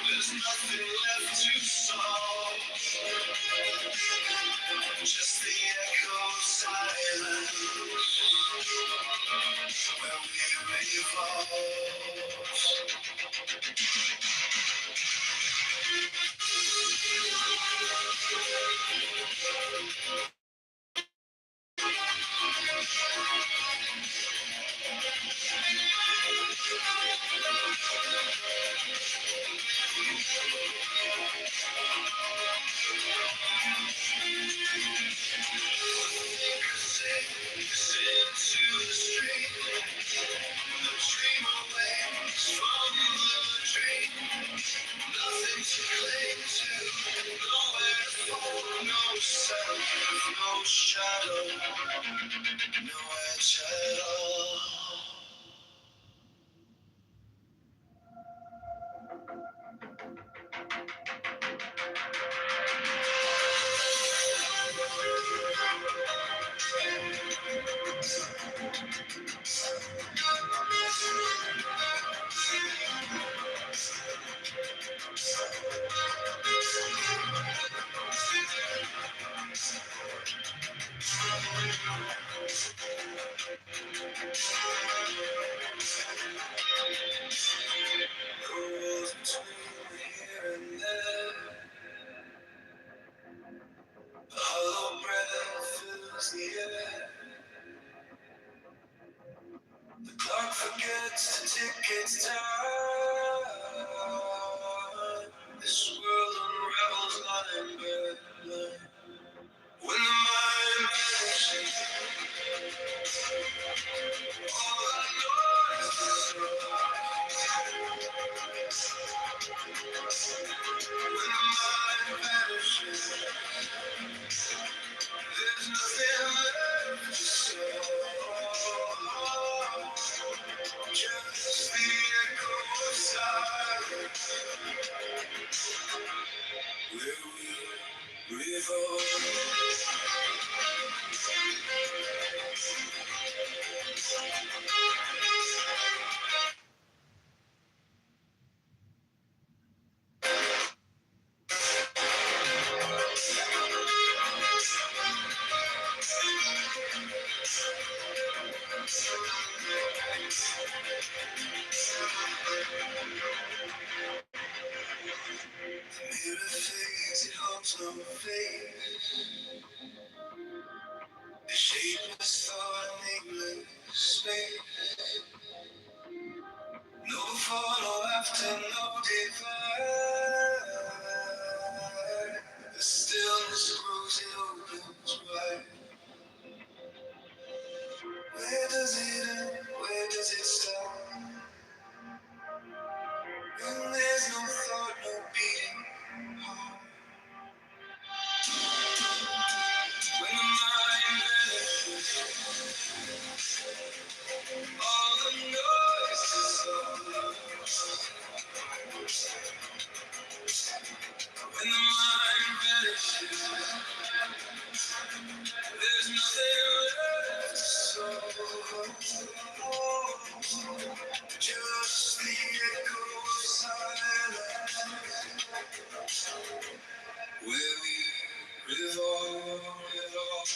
there's nothing left to solve. Just the echo of silence, where we revolve. shadow, no edge at all. Goes between here and there. A hollow breath fills the air. The clock forgets to tick its time. This world unravels line by line. When the mind vanishes, all I know is the when the mind vanishes, there's nothing left to say. Just the echo of silence where we revolve. Mirror fades, it holds no face. A shapeless thought, nameless space. No before, no after, no divide. The stillness grows, it opens wide. Where does it end? Where does it stop? When there's no thought, no beating heart. When the mind vanishes, all the noise dissolves. When the mind vanishes, there's nothing left to solve. Just the echo of silence where we revolve, revolve,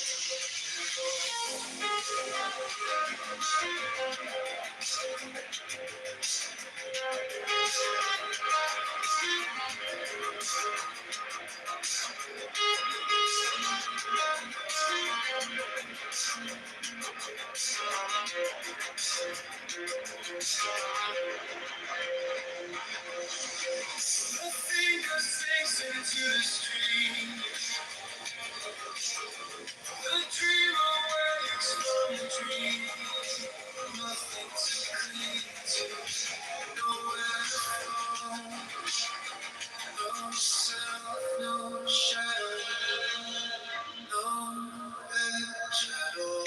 the thinker sinks into the stream. The dreamer wakes from the dream. Nothing to cling to, nowhere to fall. No self, no shadow, no edge at all.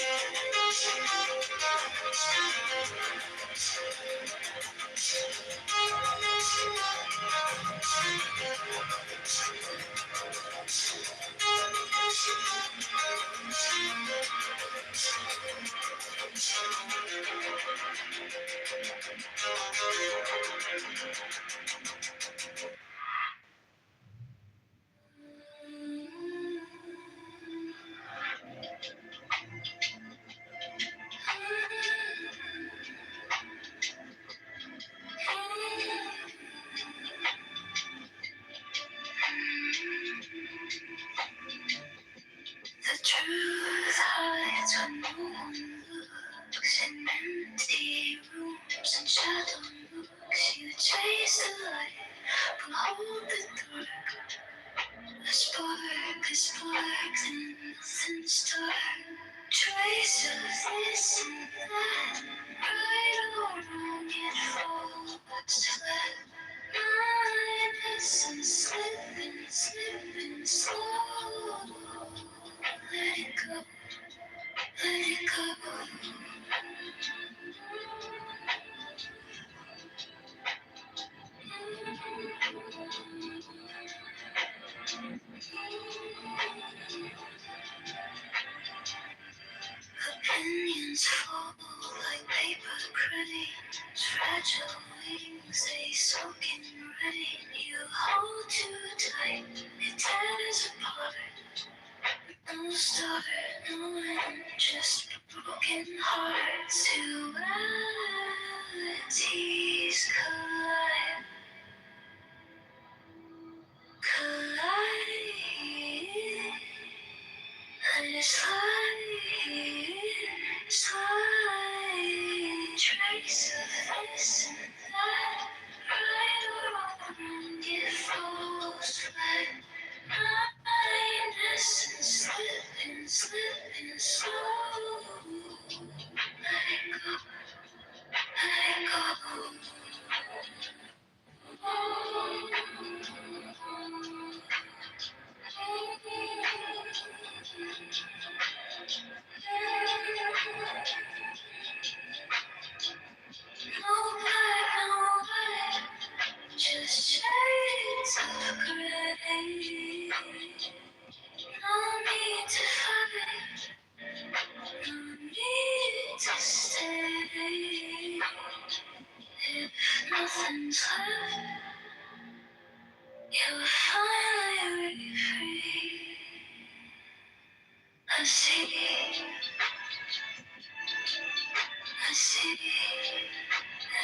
The truth hides when no one looks. In empty rooms and shadow nooks, you chase the light, but hold the dark. A spark, then nothing's dark. Trace of this and that, right or wrong, it falls flat. Mind isn't slipping slow. Let it go. Opinions fall like paper pretty. Fragile wings, they soak in ready. You hold too tight, it tears apart. No start, no end, just broken hearts. Two realities collide. Collide. And it's slide, trace of this and that, right or wrong, it falls flat. Innocence slipping, slipping slow. Let it go, let it go. No black, no white, just shades of gray. No need to fight, no need to stay. If nothing's left, you're finally free. I see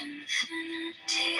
infinity.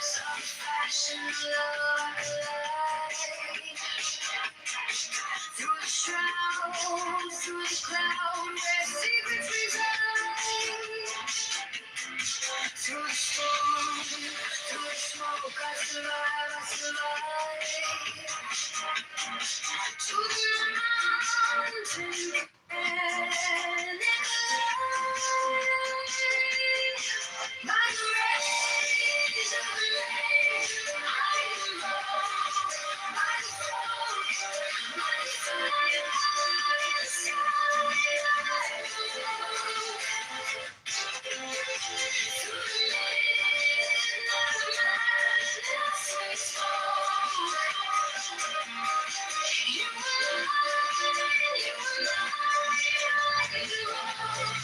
Some fashion love through the shroud, through the cloud, where secrets reside. Through the storm, through the smoke, I survive, I survive. To the mountain and the light. By the rays of the lake, I am loved. By the fire, by the fire, by the sky, I am loved. Through the midnight madness we fall. You are mine, you are mine, I belong.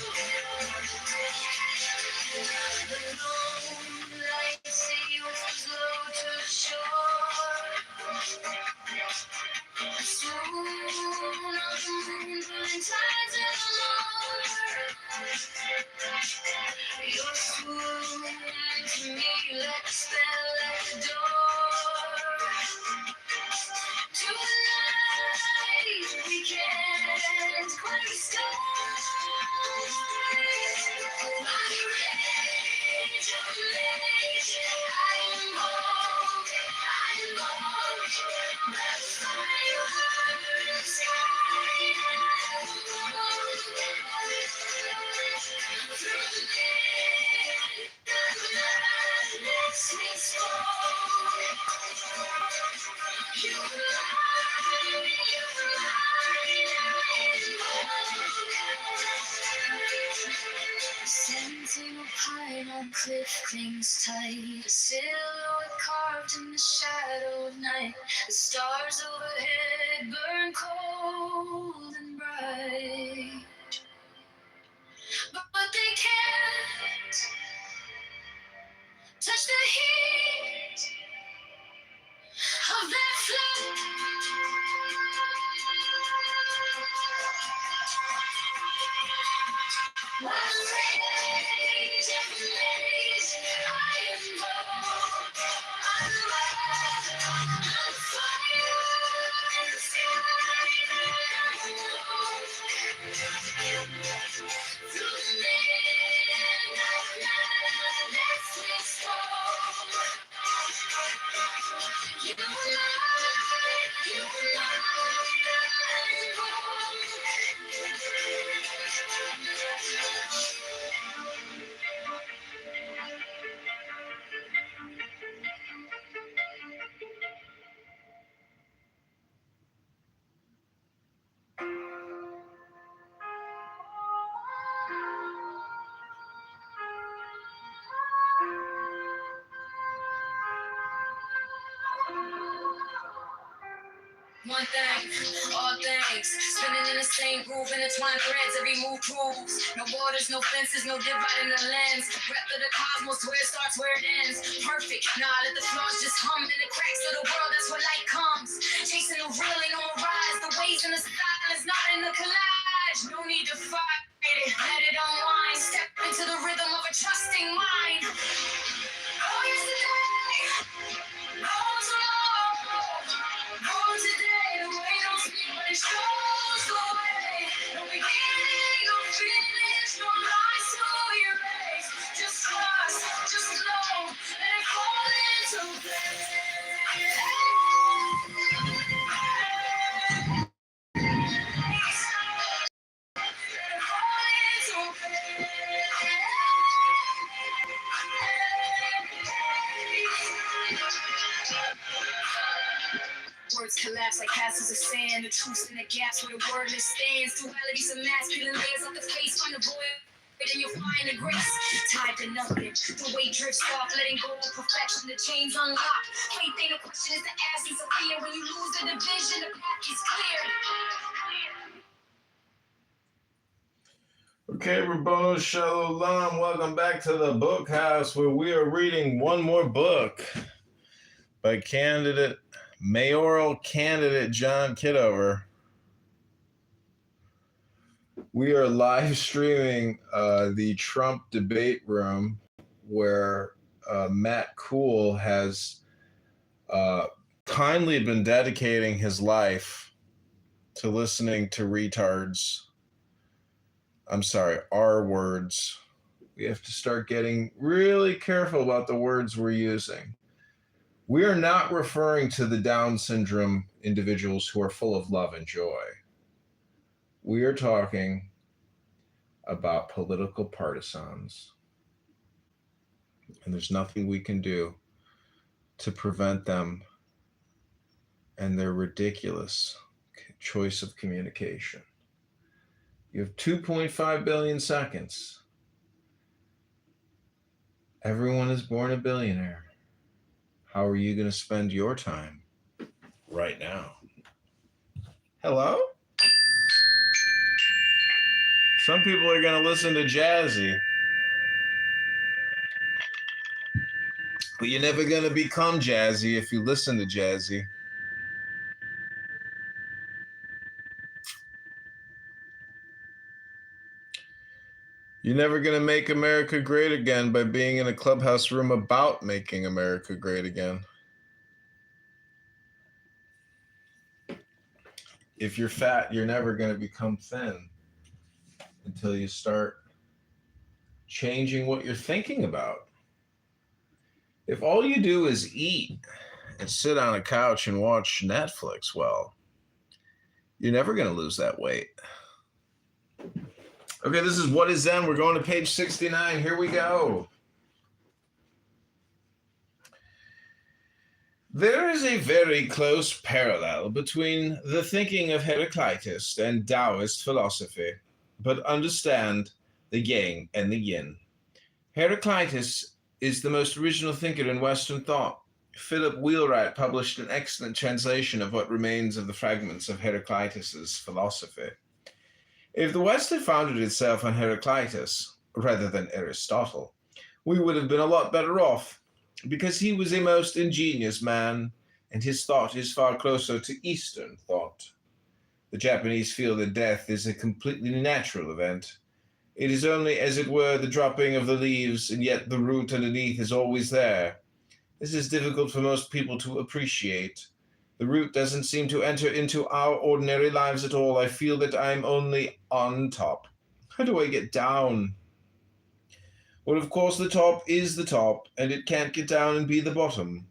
The moonlight sea whispers low to the shore. Swoon of the moon, pulling tides in the north. Your swoon to me like a spell at the door. Tonight we can't quite escape. By the rage of the lake, I am home, I am home. By the fire in the sky, I am home. Through the midnight madness we fall. You lie, scenting a pine on cliff clings tight, a silhouette carved in the shadow of night. The stars overhead burn cold and bright, but they can't touch the heat of that flame. By the One thing, all things, spinning in the same groove, intertwined threads, every move proves. No borders, no fences, no dividing the lens. Breath of the cosmos, where it starts, where it ends. Perfect, nah, let the flaws just hum in the cracks of the world, that's where light comes. Chasing the real ain't on rise, the waves in the silence, not in the collage. No need to fight it, let it unwind. Step into the rhythm of a trusting mind. Oh, yesterday, oh, tomorrow, oh, today, the way don't speak, but it shows the way. No beginning, no finish, no lies to erase. Just trust, just flow, let it fall into place. Words collapse like castles of sand, the truths in the gaps where the wordless stands. Dualities of mass, peeling layers off the face from the void. And you'll find the grace tied to nothing. The weight drifts off, letting go of perfection. The chains unlock. Faith ain't a question, it's the essence of fear. When you lose the division, the path is clear. Okay, Rabboni Shalom, welcome back to the Book House, where we are reading one more book by mayoral candidate John Kitover. We are live streaming the Trump debate room where Matt Cool has kindly been dedicating his life to listening to retards. I'm sorry, our words. We have to start getting really careful about the words we're using. We are not referring to the Down syndrome individuals who are full of love and joy. We are talking about political partisans. And there's nothing we can do to prevent them and their ridiculous choice of communication. You have 2.5 billion seconds. Everyone is born a billionaire. How are you going to spend your time right now? Hello? Some people are going to listen to Jazzy. But you're never going to become Jazzy if you listen to Jazzy. You're never going to make America great again by being in a clubhouse room about making America great again. If you're fat, you're never going to become thin until you start changing what you're thinking about. If all you do is eat and sit on a couch and watch Netflix, well, you're never going to lose that weight. Okay, this is What is Zen. We're going to page 69. Here we go. There is a very close parallel between the thinking of Heraclitus and Taoist philosophy, but understand the yang and the yin. Heraclitus is the most original thinker in Western thought. Philip Wheelwright published an excellent translation of what remains of the fragments of Heraclitus's philosophy. If the West had founded itself on Heraclitus rather than Aristotle, we would have been a lot better off, because he was a most ingenious man, and his thought is far closer to Eastern thought. The Japanese feel that death is a completely natural event. It is only, as it were, the dropping of the leaves, and yet the root underneath is always there. This is difficult for most people to appreciate. The root doesn't seem to enter into our ordinary lives at all. I feel that I'm only on top. How do I get down? Well, of course, the top is the top, and it can't get down and be the bottom.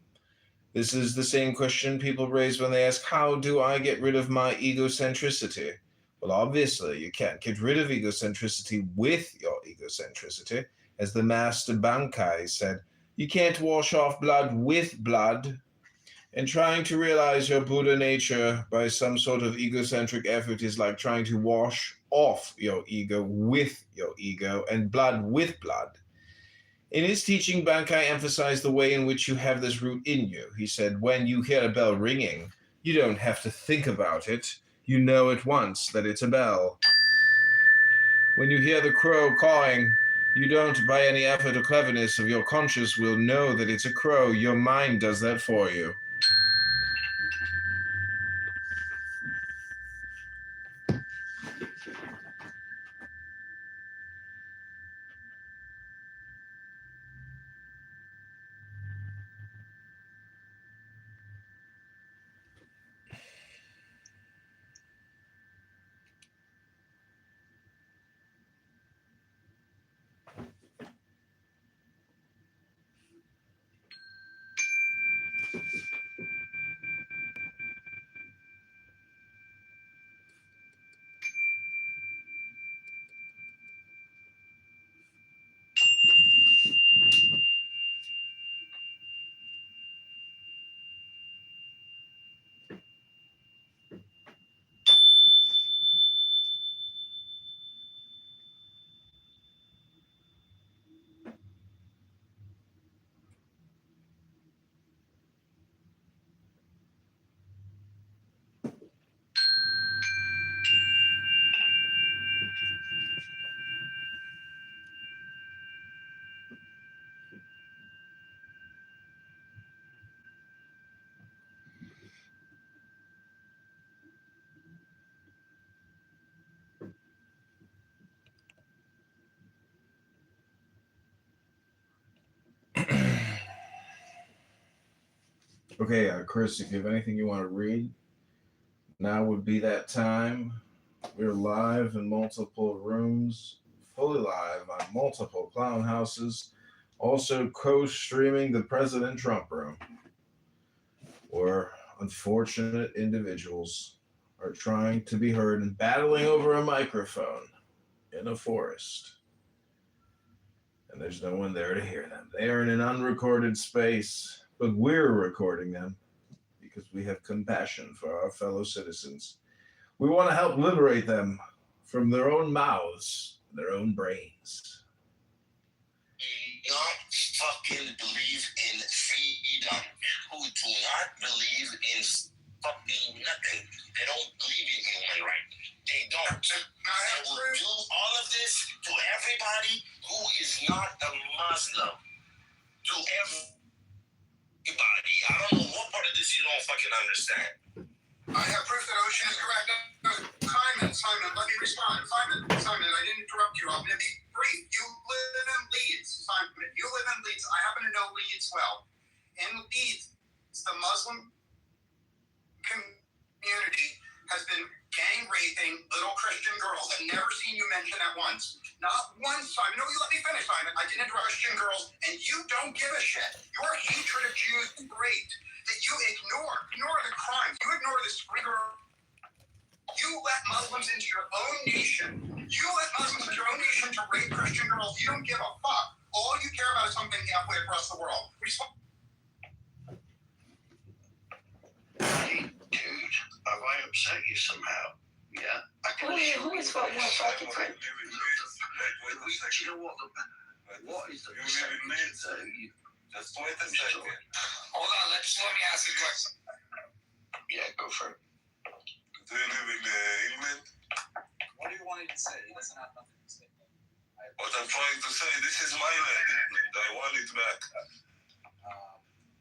This is the same question people raise when they ask, how do I get rid of my egocentricity? Well, obviously, you can't get rid of egocentricity with your egocentricity. As the master Bankai said, you can't wash off blood with blood. And trying to realize your Buddha nature by some sort of egocentric effort is like trying to wash off your ego with your ego and blood with blood. In his teaching, Bankai emphasized the way in which you have this root in you. He said, when you hear a bell ringing, you don't have to think about it. You know at once that it's a bell. When you hear the crow cawing, you don't, by any effort or cleverness of your conscious will, know that it's a crow. Your mind does that for you. Okay, Chris, if you have anything you want to read, now would be that time. We're live in multiple rooms, fully live on multiple clown houses, also co-streaming the President Trump room, where unfortunate individuals are trying to be heard and battling over a microphone in a forest. And there's no one there to hear them. They are in an unrecorded space, but we're recording them because we have compassion for our fellow citizens. We want to help liberate them from their own mouths, their own brains. Do not fucking believe in freedom. Who do not believe in fucking nothing. They don't believe in human rights. They don't. They will do all of this to everybody who is not a Muslim. To everybody. I don't know what part of this you don't fucking understand. I have proof that Ocean is correct. Simon, let me respond. Simon, I didn't interrupt you. I'm going to be brief. You live in Leeds, Simon. You live in Leeds. I happen to know Leeds well. In Leeds, the Muslim community has been gang raping little Christian girls. I've never seen you mention that once. Not once, Simon. No, you let me finish, Simon. I didn't interrupt Christian girls, and you don't give a shit. Your hatred of Jews is great. That you ignore the crimes. You ignore the sprinkler. You let Muslims into your own nation. You let Muslims into your own nation to rape Christian girls. You don't give a fuck. All you care about is something halfway across the world. Hey, dude, have I upset you somehow? Yeah, I can assure you. Do you know what is the percentage? Just wait a second. Hold on, let me ask you a question. Yeah, go for it. Do you live in England? What do you want me to say? He doesn't have nothing to say. What I'm trying to say, this is my land, England. I want it back.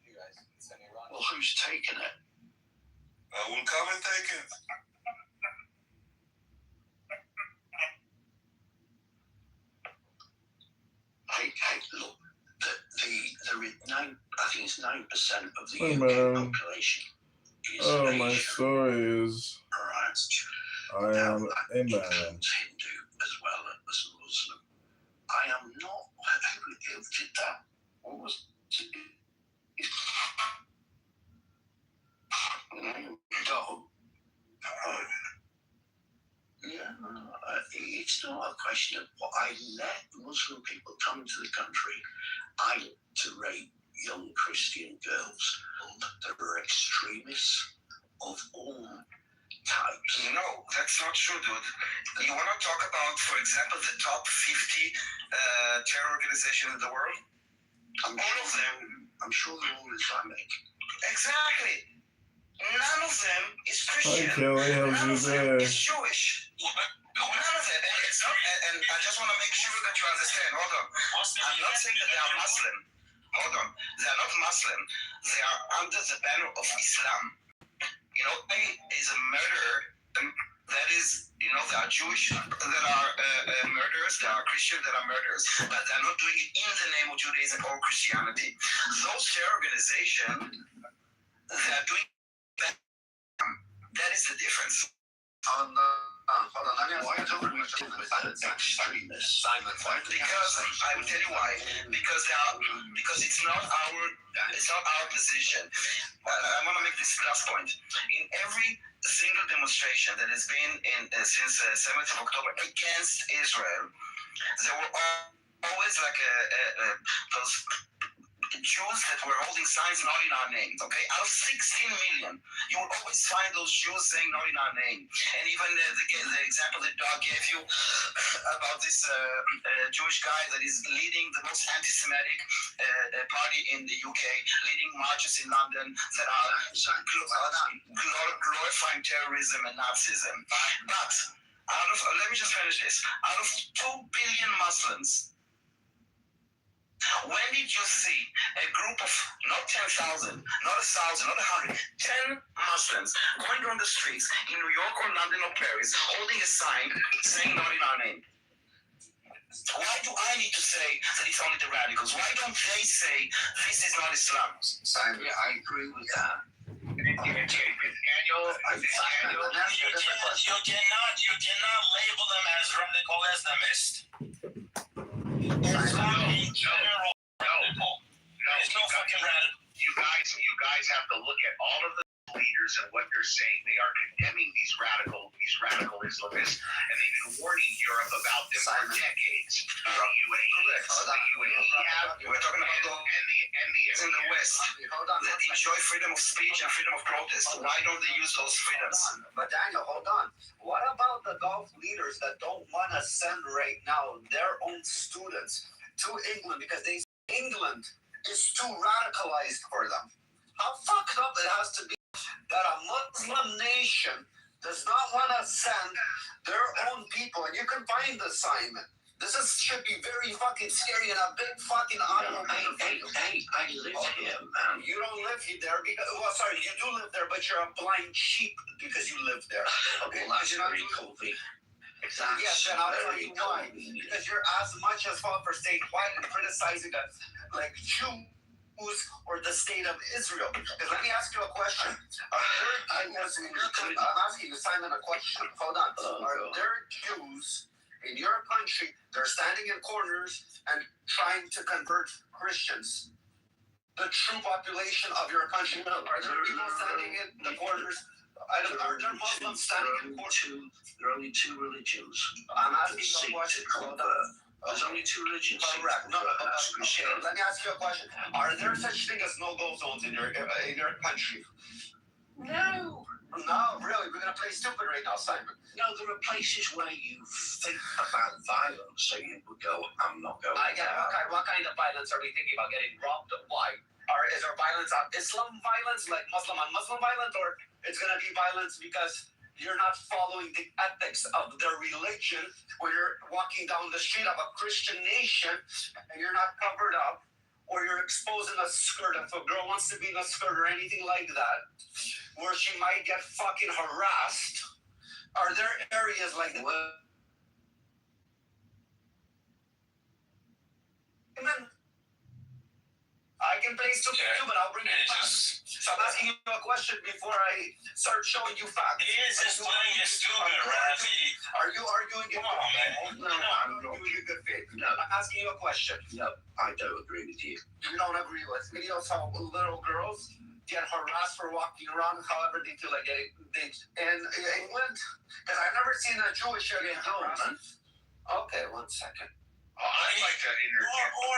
You guys, it's in Iran. Well, who's taking it? I will come and take it. Hey, look, I think it's 9% of the Hey, UK man. population is Oh, my Asian. story is Alright. I am a man. Hindu as well as Muslim. I am not. Who did that? What was it? No. It's not a question of what I let Muslim people come into the country. I to rape young Christian girls. There are extremists of all types. No, that's not true, dude. You want to talk about, for example, the top 50 terror organizations in the world? All of them. I'm sure they're all Islamic. Exactly. None of them is Hi, Christian. Kelly. How's None your of them day? is Jewish. None of them. And it's not. And I just want to make sure that you understand. Hold on. I'm not saying that they are Muslim. Hold on. They are not Muslim. They are under the banner of Islam. You know, is a murderer. That is, you know, there are Jewish that are murderers, there are Christians that are murderers, but they're not doing it in the name of Judaism or Christianity. Those terror organizations, they are doing that. That is the difference. Hold on, let me ask you a question. Simon, Because I will tell you why. Because it's not our position. I want to make this last point. In every single demonstration that has been since 7th of October against Israel, there were always like those Jews that were holding signs not in our name. Okay, out of 16 million, you will always find those Jews saying not in our name. And even the example that Doug gave you about this Jewish guy that is leading the most anti-Semitic party in the UK, leading marches in London that are glorifying terrorism and Nazism. But let me just finish this. Out of 2 billion Muslims, when did you see a group of not 10,000, not 1,000, not 100, 10 Muslims going on the streets in New York or London or Paris holding a sign saying not in our name? Why do I need to say that it's only the radicals? Why don't they say this is not Islam? Simon, I agree with that. Daniel, you cannot label them as radical Islamists. It's not a general radical. There's no fucking radical. You guys have to look at all of the leaders and what they're saying. They are condemning these radical Islamists, and they've been warning Europe about them for decades. The UAE, We're talking about the in the West that enjoy freedom of speech and freedom of protest. Why don't they use those freedoms? But Daniel, hold on. What about the Gulf leaders that don't want to send right now their own students to England because they England is too radicalized for them? How fucked up it has to be that a Muslim nation does not want to send their own people, and you can find the Simon. Should be very fucking scary and a big fucking automobile. Hey, I live here, man. You don't live there because, well, sorry, you do live there, but you're a blind sheep because you live there. Okay, Well, that's very cozy. Yes, and I'll tell you why. Because you're as much as fault for staying quiet and criticizing us like Jews or the state of Israel. Because let me ask you a question. I'm asking you, Simon, a question. Hold on. Are there Jews in your country? They're standing in corners and trying to convert Christians. The true population of your country. Are there people standing in the corners? Are there Muslims standing in corners? There are only two religions. I'm asking you a question. There's only two religions. Correct. Okay, let me ask you a question. Are there such thing as no-go zones in your country? No. No, really. We're gonna play stupid right now, Simon. No, there are places where you think about violence, so you would go, I'm not going. I get it. Okay, what kind of violence are we thinking about? Getting robbed? Why? Is there violence on Islam violence, like Muslim on Muslim violence, or it's gonna be violence because you're not following the ethics of their religion when you're walking down the street of a Christian nation and you're not covered up, or you're exposing a skirt if a girl wants to be in a skirt or anything like that, where she might get fucking harassed. Are there areas like that? Amen. I fucking place to Yeah. but I'll bring you It's facts. just, So I'm asking you a question before I start showing you facts. he is just playing it stupid, Rafi. Are you arguing in Come on, man. No, I'm arguing in good faith. No. I'm asking you a question. No, I don't agree with you. You don't agree with videos how little girls get harassed for walking around however they feel like getting in England? Because I've never seen a Jewish getting harassed. Okay, 1 second. I'd like to interject. Or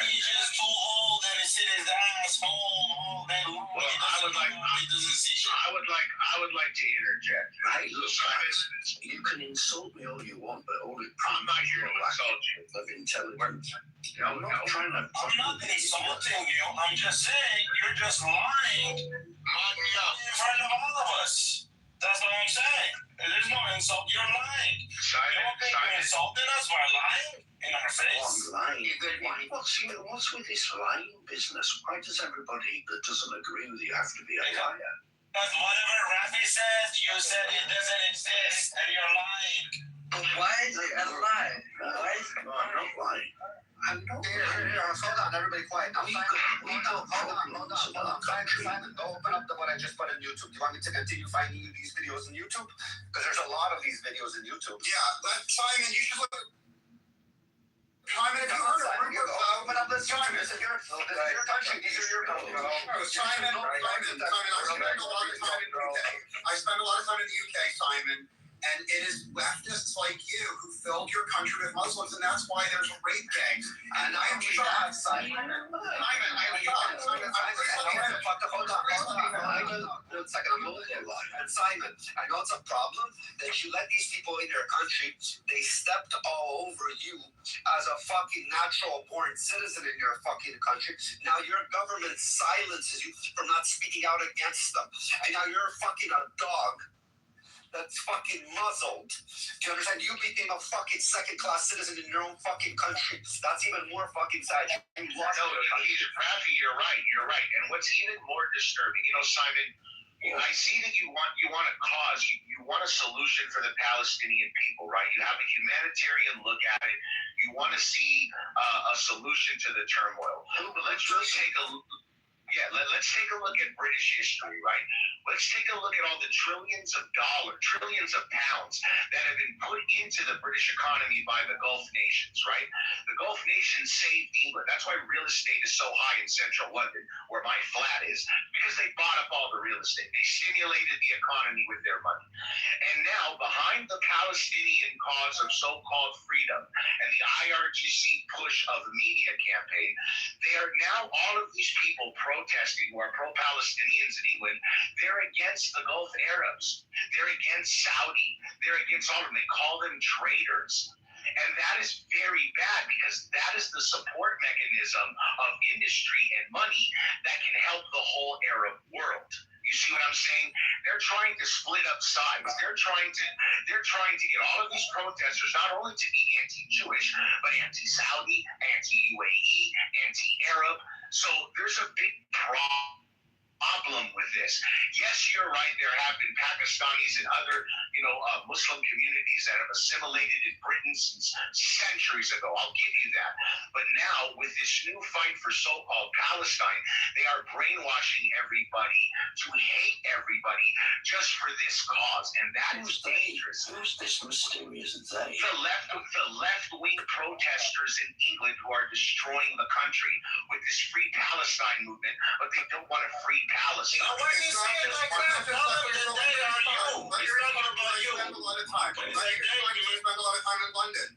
he just too old and he sit his ass home all day long. Well, He doesn't see shit. I would like to interject. Hey, look, guys, you can insult me all you want, but all it I'm not here to insult you. of intelligence. No, I'm not trying to. I'm not insulting you. I'm just saying you're just lying Mod me up. in front of all of us. That's what I'm saying. There's no insult. You're lying. You don't think you're insulting us by lying in our face? I'm lying. What's with this lying business? Why does everybody that doesn't agree with you have to be a liar? Because whatever Rafi says, you said it doesn't exist, and you're lying. But why is it a lie? No, I'm not lying. I'm not Here, hold on, everybody quiet. Hold on. Simon, go open up what I just put on YouTube. Do you want me to continue finding you these videos on YouTube? Because there's a lot of these videos on YouTube. Yeah, but Simon, you should look. Simon, if you heard of open up this YouTube. This is your country. These are your countries. Simon, I spend a lot of time in the UK, Simon, and it is leftists like you who filled your country with Muslims, and that's why there's rape gangs. And I am shocked. Simon, I'm shocked. Hold on. 1 second, I'm holding it. And Simon, I know it's a problem that you let these people in your country. They stepped all over you as a fucking natural born citizen in your fucking country. Now your government silences you from not speaking out against them. And now you're fucking a dog that's fucking muzzled. Do you understand? You became a fucking second-class citizen in your own fucking country. That's even more fucking sad. You lost No, your country. Rafi, you're right. And what's even more disturbing, Simon, I see that you want a cause, you want a solution for the Palestinian people, right? You have a humanitarian look at it. You want to see a solution to the turmoil. But let's really take a look at British history, right? Let's take a look at all the trillions of pounds that have been put into the British economy by the Gulf nations, right? The Gulf nations saved England. That's why real estate is so high in central London, where my flat is, because they bought up all the real estate. They stimulated the economy with their money. And now, behind the Palestinian cause of so-called freedom and the IRGC push of the media campaign, they are now all of these people protesting who are pro-Palestinians in England. They're against the Gulf Arabs. They're against Saudi. They're against all of them. They call them traitors. And that is very bad because that is the support mechanism of industry and money that can help the whole Arab world. You see what I'm saying? They're trying to split up sides. They're trying to get all of these protesters not only to be anti-Jewish, but anti-Saudi, anti-UAE, anti-Arab. So there's a big problem with this. Yes, you're right. There have been Pakistanis and other, Muslim communities that have assimilated in Britain since centuries ago. I'll give you that. But now, with this new fight for so-called Palestine, they are brainwashing everybody to hate everybody just for this cause, and that is dangerous. Who's this mysterious they? The left-wing protesters in England who are destroying the country with this Free Palestine movement, but they don't want to free Palestine. Why do you say it like that? Tell them that they are you. You're talking about you. Spend a lot of time. You spend a lot of time in London.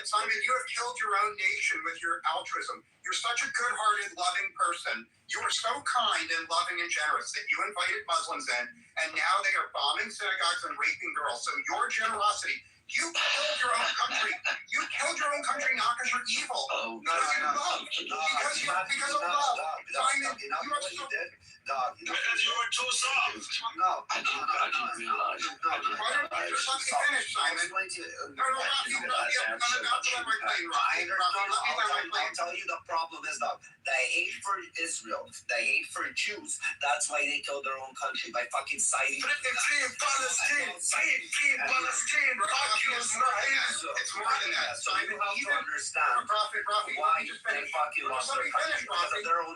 Simon, you have killed your own nation with your altruism. You're such a good-hearted, loving person. You are so kind and loving and generous that you invited Muslims in, and now they are bombing synagogues and raping girls. So your generosity, you killed your own country. You killed your own country not because you're evil. No. Because of love. Because of love. Simon, you are so... Dog, Because you were too soft. No, I didn't realize. Why don't you just let me finish, Simon? No, Rafi, I'm about to let my plane, Rafi. I'll tell you the problem is, dog. The hate for Israel, the hate for Jews. That's why they killed their own country by fucking siding. Free Palestine! Fuck you, Israel! It's more than that, So you Simon. have to Even understand Rafi, why just they finish. fucking lost Let their me country finish, because Rafi. of their own.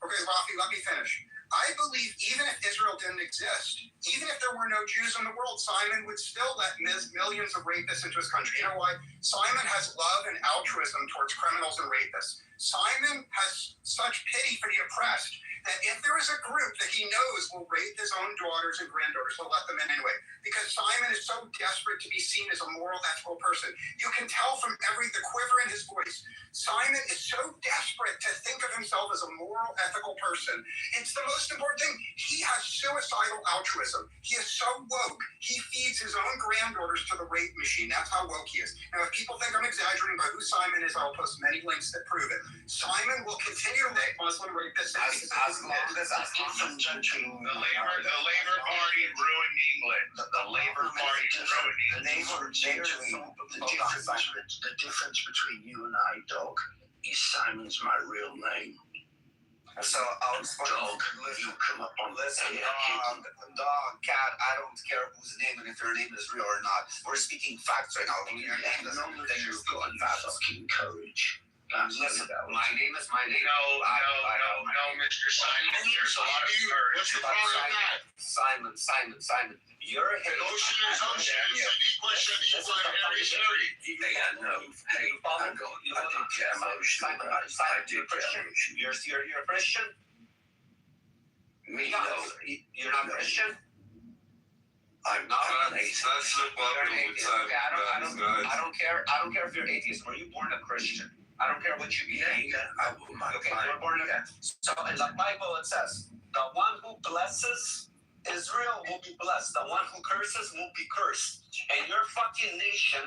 Okay, Rafi, let me finish. I believe even if Israel didn't exist, even if there were no Jews in the world, Simon would still let millions of rapists into his country. You know why? Simon has love and altruism towards criminals and rapists. Simon has such pity for the oppressed that if there is a group that he knows will rape his own daughters and granddaughters, he'll let them in anyway. Because Simon is so desperate to be seen as a moral, ethical person. You can tell from the quiver in his voice. Simon is so desperate to think of himself as a moral, ethical person. It's the most important thing. He has suicidal altruism. He is so woke. He feeds his own granddaughters to the rape machine. That's how woke he is. Now, if people think I'm exaggerating about who Simon is, I'll post many links that prove it. Simon will continue to make Muslim rapists As long as The Labor Party ruined England. The Labor Party ruined England. The difference between you and I, dog, is Simon's my real name. So I'll explain. Dog, you come up on Listen, dog, cat, I don't care whose name and if your name is real or not. We're speaking facts right now. Your name doesn't mean that you're speaking facts. fucking courage. Listen, my name is my name. No, Mr. Simon. There's a lot of courage. What's the problem with that? Simon. You're a The ocean is ocean. The deep one, Harry is Harry. You're Christian? You're a Christian? Me, No, no. you're not Christian? I'm not an atheist. That's the problem with Simon. I don't care if you're atheist. Were you born a Christian? I don't care what you believe. I will not Okay, you're born again. So in the Bible it says, the one who blesses Israel will be blessed. The one who curses will be cursed. And your fucking nation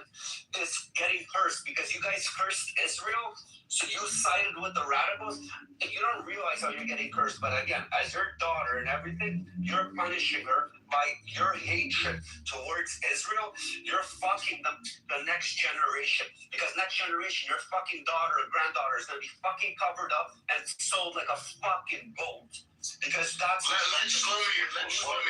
is getting cursed because you guys cursed Israel. So you sided with the radicals. And you don't realize how you're getting cursed. But again, as your daughter and everything, you're punishing her by your hatred towards Israel. You're fucking the next generation. Because next generation, your fucking daughter or granddaughter is going to be fucking covered up and sold like a fucking gold. Because that's... Let's slow me.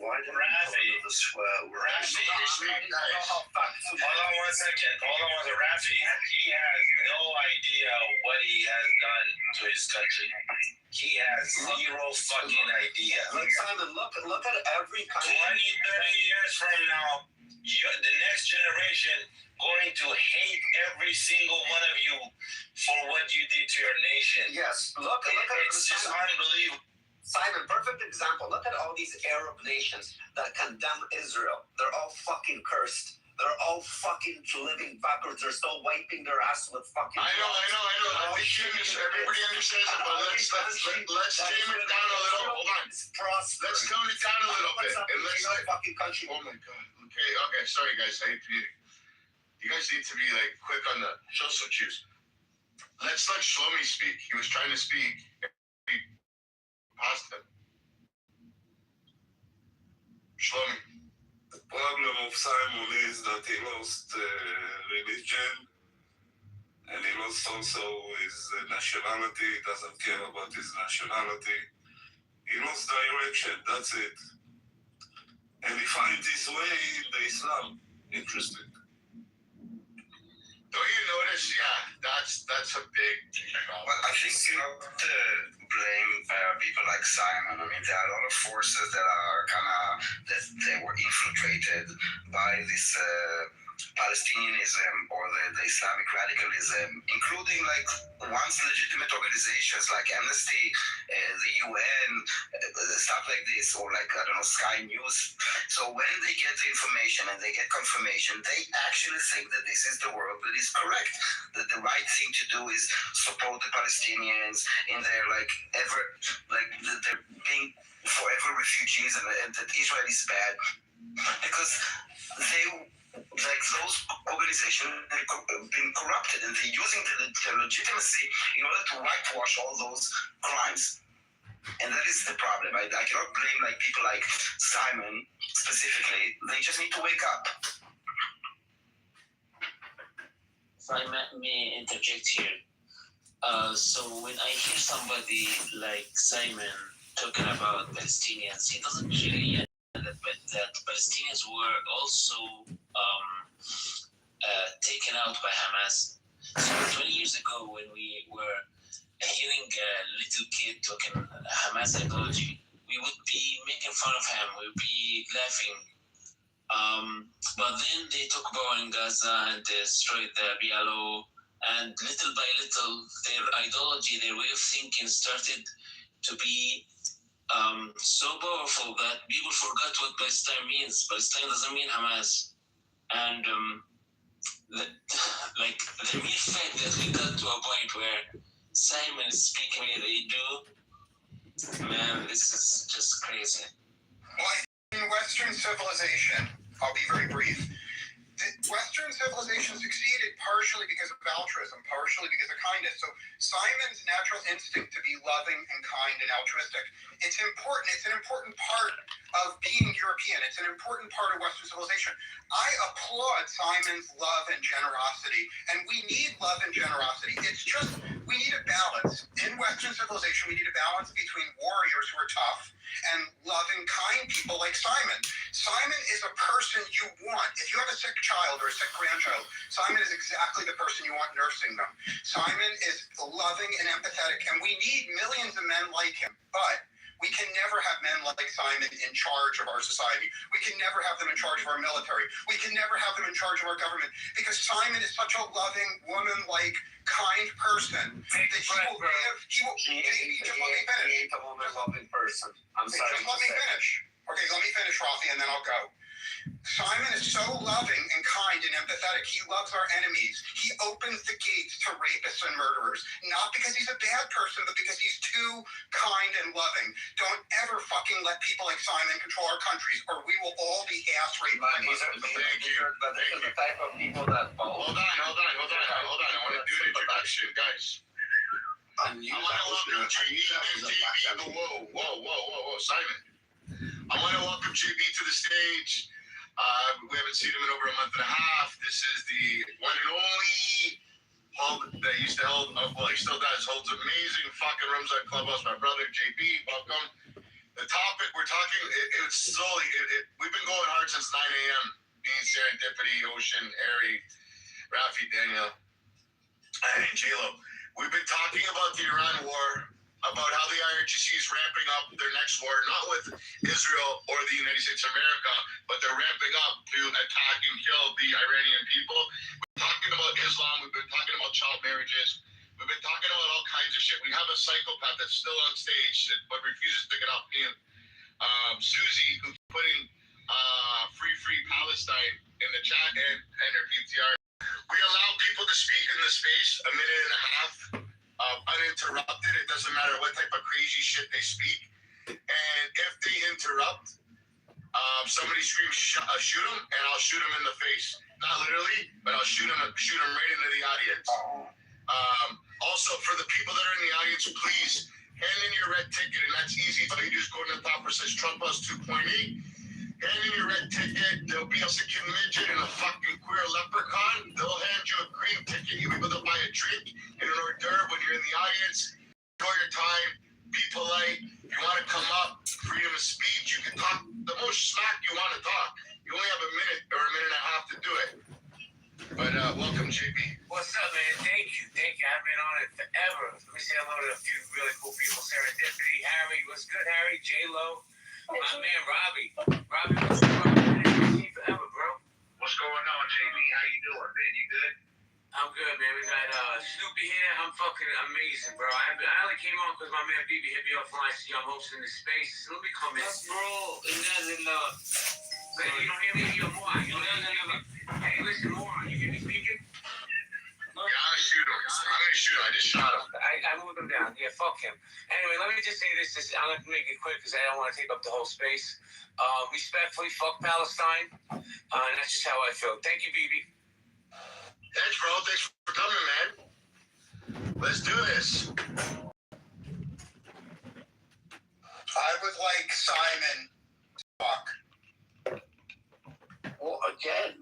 Why did Rafi swear? Rafi, hold on one second. Rafi, he has no idea what he has done to his country. He has zero fucking idea. Look, Simon, look at every 20, 30 country. years from now, the next generation going to hate every single one of you for what you did to your nation. Yes, look at It's just unbelievable. Simon, perfect example. Look at all these Arab nations that condemn Israel. They're all fucking cursed. They're all fucking living backwards. They're still wiping their ass with fucking... I know. Everybody understands it, but let's tame it down a little. Hold on. Let's tone it down a little bit. And let's fucking country. Oh my God. Okay. Sorry, guys. I hate to be... You guys need to be like quick on the show some juice. Let's let Shlomi speak. He was trying to speak. He passed him. Shlomi. The problem of Simon is that he lost religion and he lost also his nationality. He doesn't care about his nationality. He lost direction. That's it. And he finds his way in the Islam. Interesting. Don't you notice? Yeah, that's a big problem. Well, I think you have to blame people like Simon. I mean, there are a lot of forces that are that they were infiltrated by this Palestinianism or the Islamic radicalism, including like once legitimate organizations like Amnesty, the UN, stuff like this, or like, I don't know, Sky News. So when they get the information and they get confirmation, they actually think that this is the world that is correct, that the right thing to do is support the Palestinians in their that they're being forever refugees and that Israel is bad because those organizations have been corrupted and they're using the legitimacy in order to whitewash all those crimes. And that is the problem. I cannot blame like people like Simon specifically. They just need to wake up. If I may interject here. So when I hear somebody like Simon talking about Palestinians, he doesn't really that Palestinians were also taken out by Hamas. So 20 years ago, when we were hearing a little kid talking Hamas ideology, we would be making fun of him. We would be laughing. But then they took power in Gaza and destroyed the PLO, and little by little, their ideology, their way of thinking started to be so powerful that people forgot what Palestine means. Palestine doesn't mean Hamas. And the mere fact that we got to a point where Simon is speaking the way they do, man, this is just crazy. Well, in Western civilization, I'll be very brief. Western civilization succeeded partially because of altruism, partially because of kindness. So Simon's natural instinct to be loving and kind and altruistic, it's important. It's an important part of being European. It's an important part of Western civilization. I applaud Simon's love and generosity, and we need love and generosity. It's just, we need a balance. In Western civilization, we need a balance between warriors who are tough and loving, kind people like Simon. Simon is a person you want. If you have a sick child or a sick grandchild, Simon is exactly the person you want nursing them. Simon is loving and empathetic, and we need millions of men like him. But we can never have men like Simon in charge of our society. We can never have them in charge of our military. We can never have them in charge of our government, because Simon is such a loving, woman-like, kind person that he will give. Just let me finish. He ain't a woman-loving person. I'm sorry. Just let me finish. Okay, let me finish, Rafi, and then I'll go. Simon is so loving and kind and empathetic. He loves our enemies. He opens the gates to rapists and murderers, not because he's a bad person, but because he's too kind and loving. Don't ever fucking let people like Simon control our countries, or we will all be ass raped. But these are the type of people that follow. Hold on. I want to do an introduction, guys. I want to welcome JB. Whoa, Simon. I want to welcome JB to the stage. We haven't seen him in over a month and a half. This is the one and only Paul that used to hold, well, he still does, holds amazing fucking rooms at Clubhouse. My brother JB, welcome. The topic we're talking, we've been going hard since 9 a.m. Being Serendipity, Ocean, Harry, Rafi, Daniel, and J-Lo. We've been talking about the Iran war, about how the IRGC is ramping up their next war, not with Israel or the United States of America, but they're ramping up to attack and kill the Iranian people. We're talking about Islam. We've been talking about child marriages. We've been talking about all kinds of shit. We have a psychopath that's still on stage but refuses to get off mute. Susie, who's putting free Palestine in the chat and her PTR. We allow people to speak in the space a minute and a half. Uninterrupted. It doesn't matter what type of crazy shit they speak. And if they interrupt, somebody screams, shoot them, and I'll shoot them in the face. Not literally, but I'll shoot them right into the audience. Also, for the people that are in the audience, please hand in your red ticket, and that's easy. All you do is go to the top where it says Trump Bus 2.8. Hand in your red ticket. There'll be a Mexican midget and a fucking queer leprechaun. They'll hand you a green ticket. You'll be able to buy a drink and an hors d'oeuvre when you're in the audience. Enjoy your time. Be polite. If you want to come up, freedom of speech. You can talk the most smack you want to talk. You only have a minute or a minute and a half to do it. But welcome, JB. What's up, man? Thank you. I've been on it forever. Let me say hello to a few really cool people. Serendipity, Harry. What's good, Harry? J-Lo. My man, Robbie, what's going on? Forever, bro. What's going on, JB? How you doing, man? You good? I'm good, man. We got Snoopy here. I'm fucking amazing, bro. I only came on because my man BB hit me offline. So I'm hosting this space. So let me come in. Bro, it doesn't But you don't hear me? You're more. Hey, listen, moron. You hear me speaking? Yeah, I'm gonna shoot him. I just shot him. I moved him down. Yeah, fuck him. Anyway, let me just say this. I'm going to make it quick because I don't want to take up the whole space. Respectfully, fuck Palestine. And that's just how I feel. Thank you, BB. Thanks, bro. Thanks for coming, man. Let's do this. like Simon talk. What again?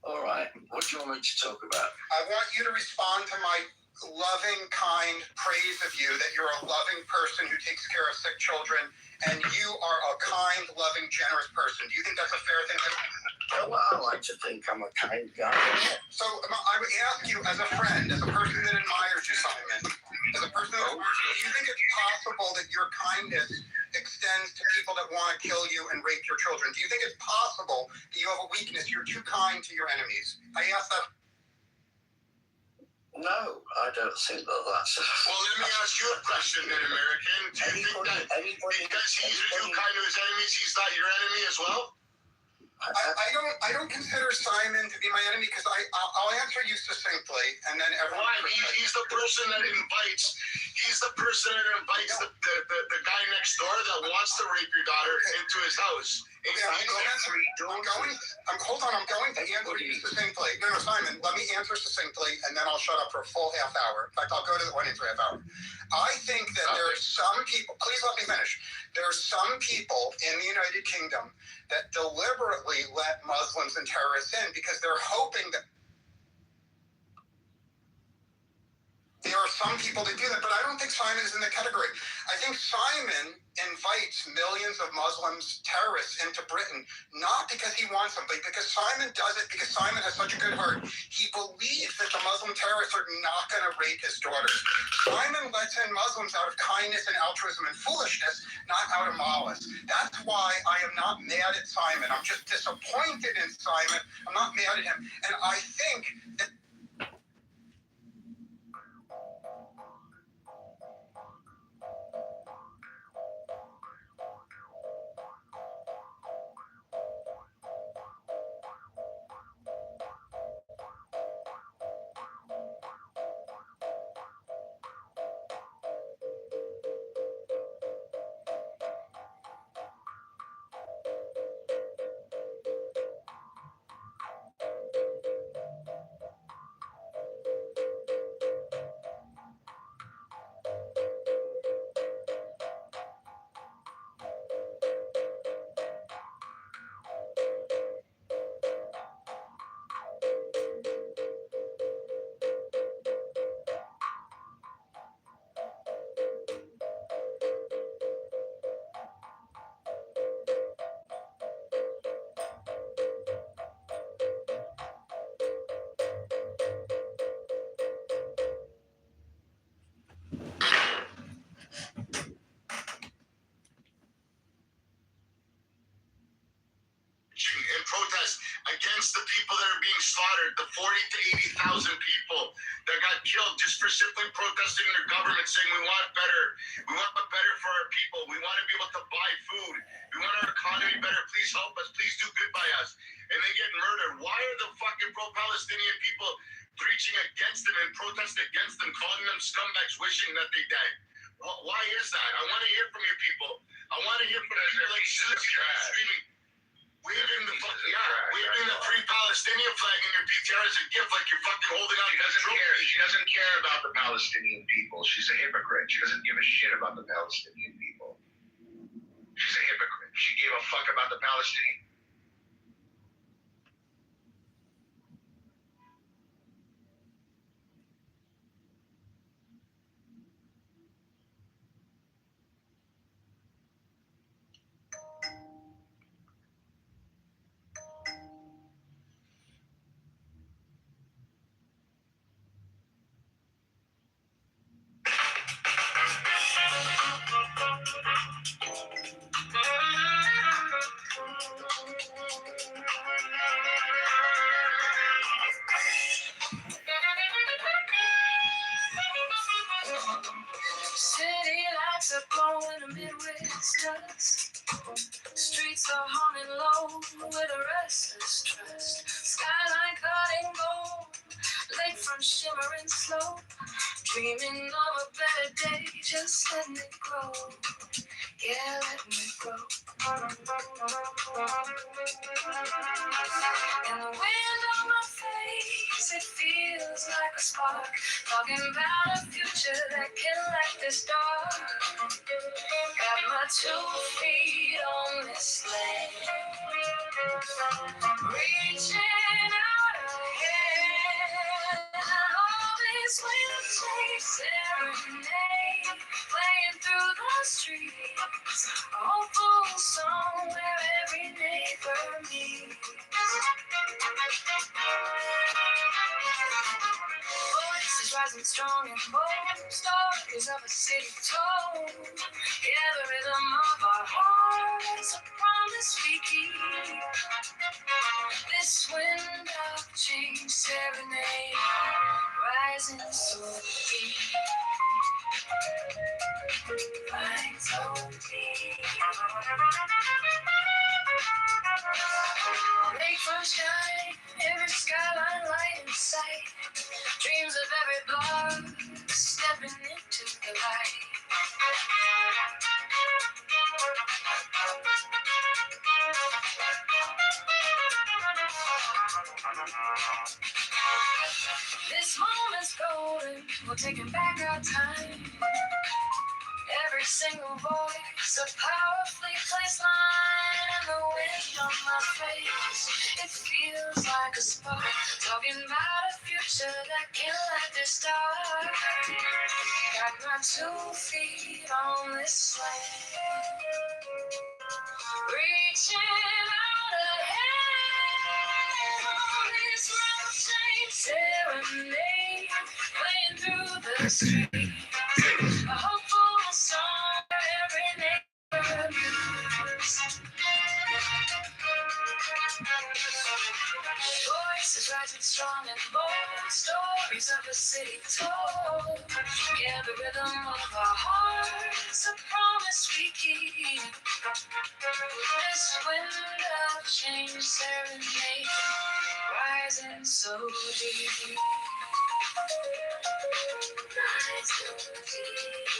All right. What do you want me to talk about? I want you to respond to my loving, kind praise of you, that you're a loving person who takes care of sick children, and you are a kind, loving, generous person. Do you think that's a fair thing to do? Well, I like to think I'm a kind guy. So I would ask you, as a friend, as a person that admires you, Simon, as a person that admires you, do you think it's possible that your kindness extends to people that want to kill you and rape your children? Do you think it's possible that you have a weakness, you're too kind to your enemies? I ask that. No, I don't think that's. Well, let me ask you a question, then, American. Do you think that because he's too kind to his enemies, he's not your enemy as well? I don't consider Simon to be my enemy, because I'll answer you succinctly, and then everyone. Why? He's the person that invites. He's the person that invites the guy next door that wants to rape your daughter into his house. Hold on, I'm going to answer you succinctly. No, Simon, let me answer succinctly, and then I'll shut up for a full half hour. In fact, I'll go to the 1 and 3 half hour. I think that there are some people, please let me finish. There are some people in the United Kingdom that deliberately let Muslims and terrorists in because they're hoping that. There are some people that do that, but I don't think Simon is in the category. I think Simon invites millions of Muslims, terrorists into Britain, not because he wants them, but because Simon does it because Simon has such a good heart. He believes that the Muslim terrorists are not going to rape his daughters. Simon lets in Muslims out of kindness and altruism and foolishness, not out of malice. That's why I am not mad at Simon. I'm just disappointed in Simon. I'm not mad at him. And I think that in protest against the people that are being slaughtered, the 40 to 80,000 people that got killed just for simply protesting their government, saying we want better for our people, we want to be able to buy food, we want our economy better, please help us, please do good by us, and they get murdered. Why are the fucking pro-Palestinian people preaching against them and protest against them, calling them scumbags, wishing that they died? Why is that? I want to hear from your people. I want to hear from people like Susie screaming, waving the free Palestinian flag in your PTR as a gift, like you're fucking holding out. She doesn't care about the Palestinian people. She's a hypocrite. She doesn't give a shit about the Palestinian people. She's a hypocrite. She gave a fuck about the Palestinian. City lights are glowing amid Midwest dust. Streets are humming low with a restless trust. Skyline cutting gold, lakefront shimmering slow. Dreaming of a better day, just letting it grow. Yeah, letting it grow. And the wind on my face, it feels feels like a spark. Talking about a future that can light this dark. Got my 2 feet on this land. Reaching out ahead. All this wind chase serenade. Playing through the streets. A hopeful song where every neighbor meets. Voices rising strong and bold, stories of a city told. Yeah, the rhythm of our hearts, a promise we keep. This wind of change serenade, rising so deep. Flying so deep. Lakefront shine, every skyline light in sight. Dreams of every block stepping into the light. This moment's golden, we're taking back our time. Every single voice, a powerfully placed line. And the wind on my face, it feels like a spark. Talking about a future that can light this dark. Got my 2 feet on this land. Reaching out ahead. On this road change serenade. Playing through the streets. A hopeful song for every neighbor news. Voices rising strong and bold, stories of the city told. Yeah, the rhythm of our hearts, a promise we keep. This wind of change serenade, rising so deep. Rising so deep.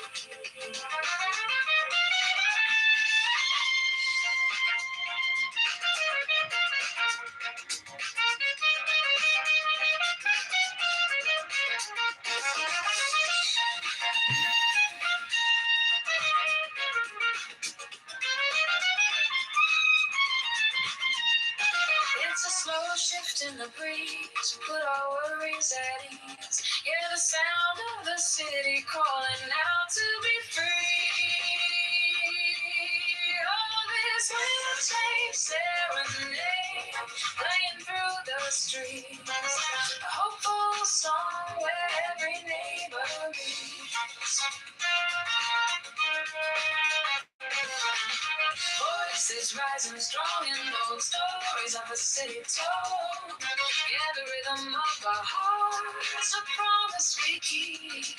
It's a slow shift in the breeze, put our worries at ease. Yeah, the sound of the city calling out to be free. Oh, this wind change serenade, playing through the streets. A hopeful song where every neighbor meets. Voices rising strong in those stories of a city told. Yeah, the rhythm of our hearts, a promise we keep.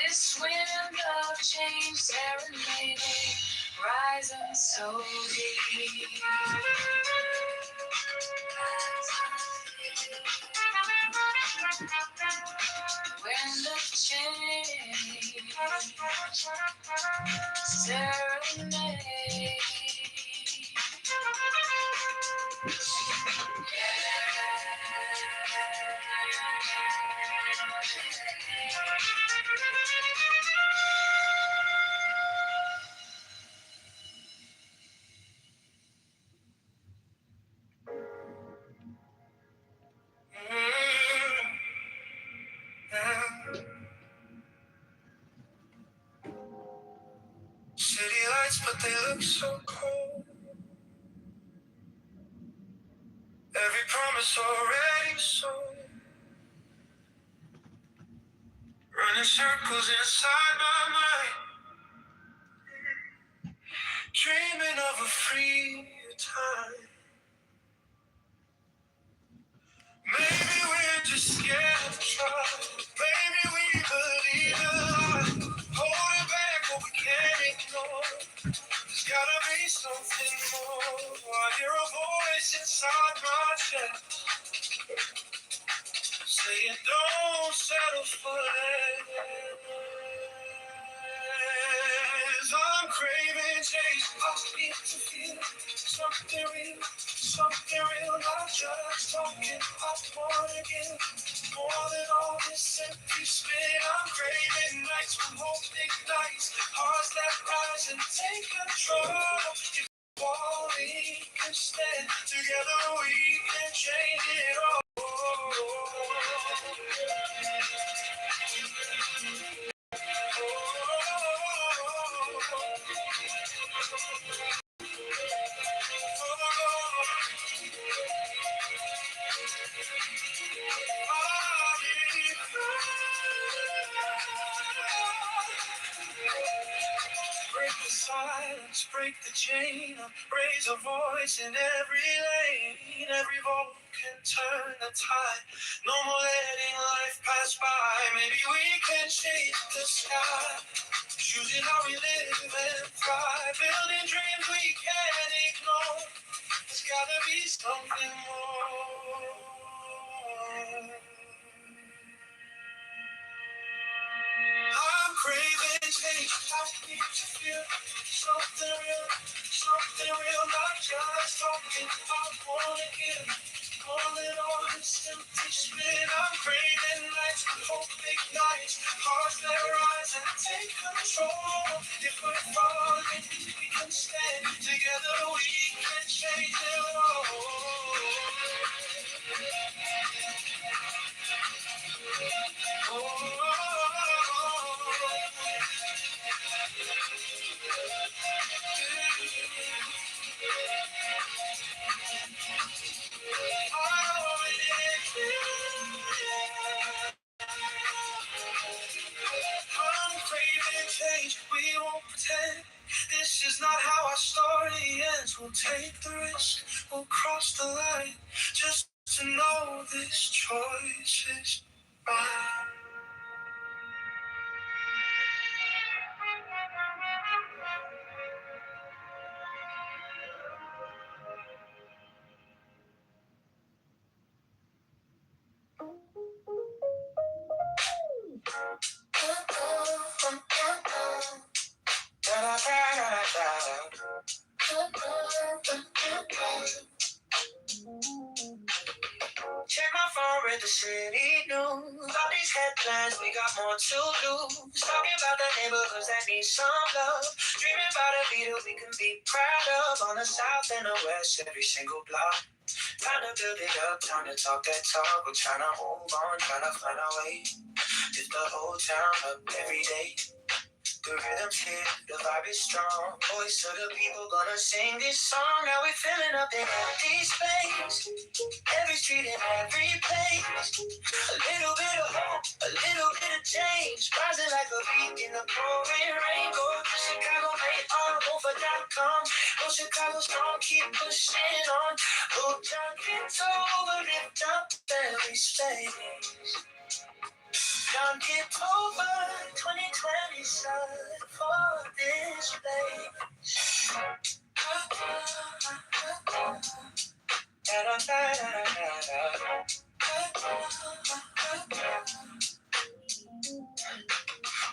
This wind of change serenading, rising so deep. Wind of change serenade. City lights, but they look so cold. Every promise already sold. Running circles inside my mind. Dreaming of a free time. Maybe we're just scared to try. Maybe we believe a lie. Holding back what we can't ignore. There's gotta be something more. I hear a voice inside my chest saying don't settle for less. I'm craving change. I need to feel something real, not just talking. I wanna give More than all this empty spit, I'm craving nights when hope ignites, hearts that rise and take control. If all we can stand together, we can change it all. Break the silence, break the chain, raise a voice in every lane. Every vote can turn the tide. No more letting life pass by. Maybe we can change the sky. Choosing how we live and thrive. Building dreams we can't ignore. There's gotta be something more. I'm craving change. I need to feel something real, not just talking. I wanna give more than all this empty spit. I'm craving nights when hope ignites, hearts that rise and take control. If we're falling, we can stand together. We can change it all. I'm craving change, we won't pretend. This is not how our story ends. We'll take the risk, we'll cross the line, just to know this choice is mine. Check my phone, read the city news. All these headlines, we got more to lose. Talking about the neighborhoods that need some love. Dreaming about a leader we can be proud of. On the south and the west, every single block. Time to build it up, time to talk that talk. We're trying to move on, trying to find our way. Lift the whole town up every day. The rhythm's here, the vibe is strong. Voice of the people gonna sing this song. Now we're filling up the empty space. Every street and every place. A little bit of hope, a little bit of change. Rising like a beat in the pouring rain. Go to Chicago, made all over.com. Go Chicago strong, keep pushing on. Go down, Kitover, lift up every space. John Kitover, 2027 for this place.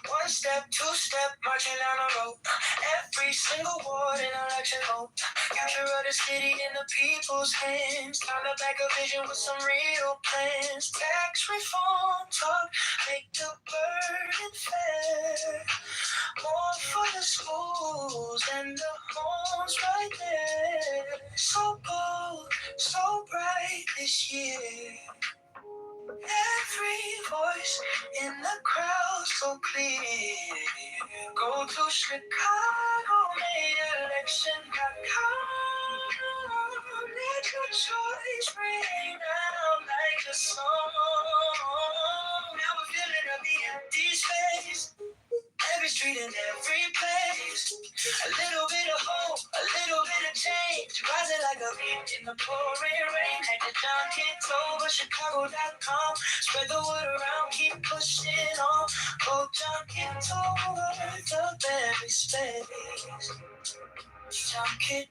One step, two step, marching down the road. Every single ward in election vote. Future of the city in the people's hands. Time to back a vision with some real plans. Tax reform talk, make the burden fair. More for the schools and the homes right there. So bold, so bright this year. Every voice in the crowd so clear. Go to Chicago, madeelection.com. Let your choice ring out like a song. Now we're filling up the empty space. Every street and every place. A little bit of hope, a little bit of change. Rising like a beat in the pouring rain. Head to John Kitover, Chicago.com. Spread the word around, keep pushing on. Go John Kitover, lift up every space. John Kitover.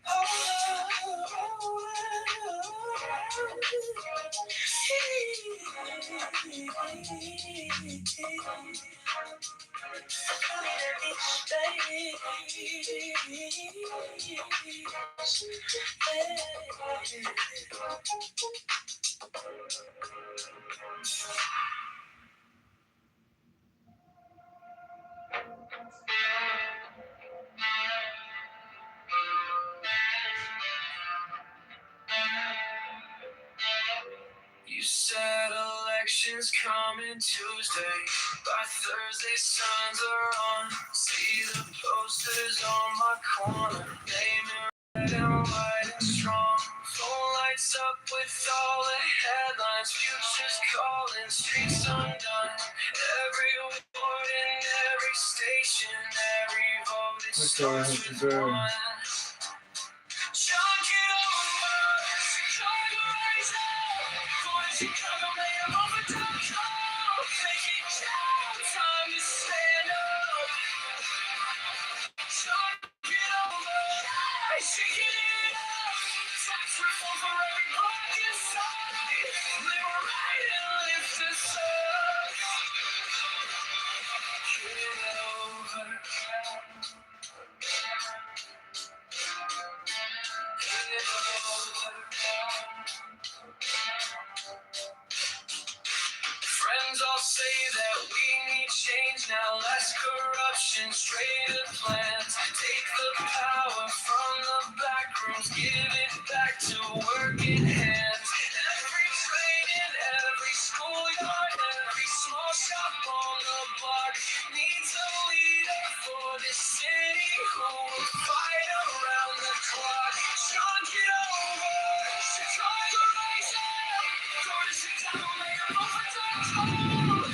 said elections coming Tuesday. By Thursday, signs are on. See the posters on my corner. Name it red and white and strong. Phone lights up with all the headlines. Futures calling, streets undone. Every ward in every station, every vote it starts with one. John, get over. Chicago, rise up. Going to Chicago, mayorvote.com. Make it count. Time to stand up. John, get over. Shaking it up. Tax reform for every pocket side. Live right and lift us up. Get over. Friends all say that we need change now. Less corruption, straighter plans. Take the power from the back rooms, give it back to working hands. Every train in every schoolyard, every small shop on the block needs a leader for this city who will fight around the clock. John, get over. Chicago, rise up. Go to Chicago, mayorvote.com.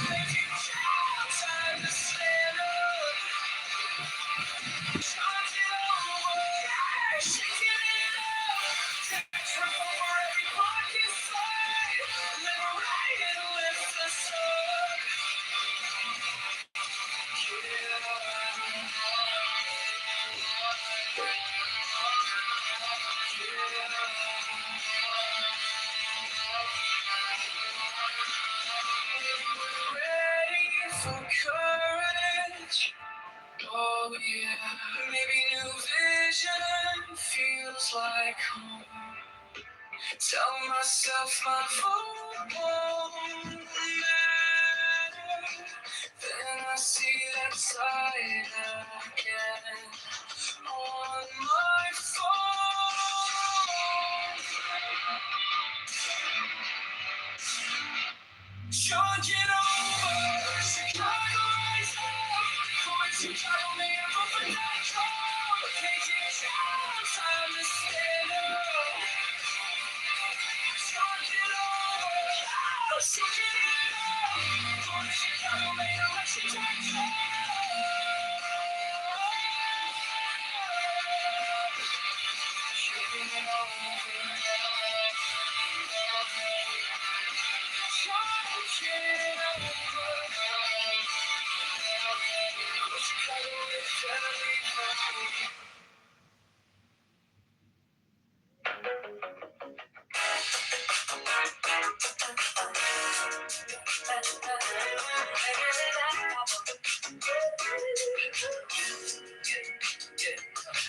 Make it count. Time to stand up. John, get over. Shaking it up. Tax reform for every pocket side. Live right and lift us up. Get ready for courage. Oh yeah, maybe new vision feels like home. Tell myself my vote won't matter. Then I see that side again on my phone. John, get over. Chicago, rise up. Going to Chicago, mayorvote.com. Make it count. Time to stand up. John, get over. Shaking it up. Going to Chicago, mayorvote.com. Shaking it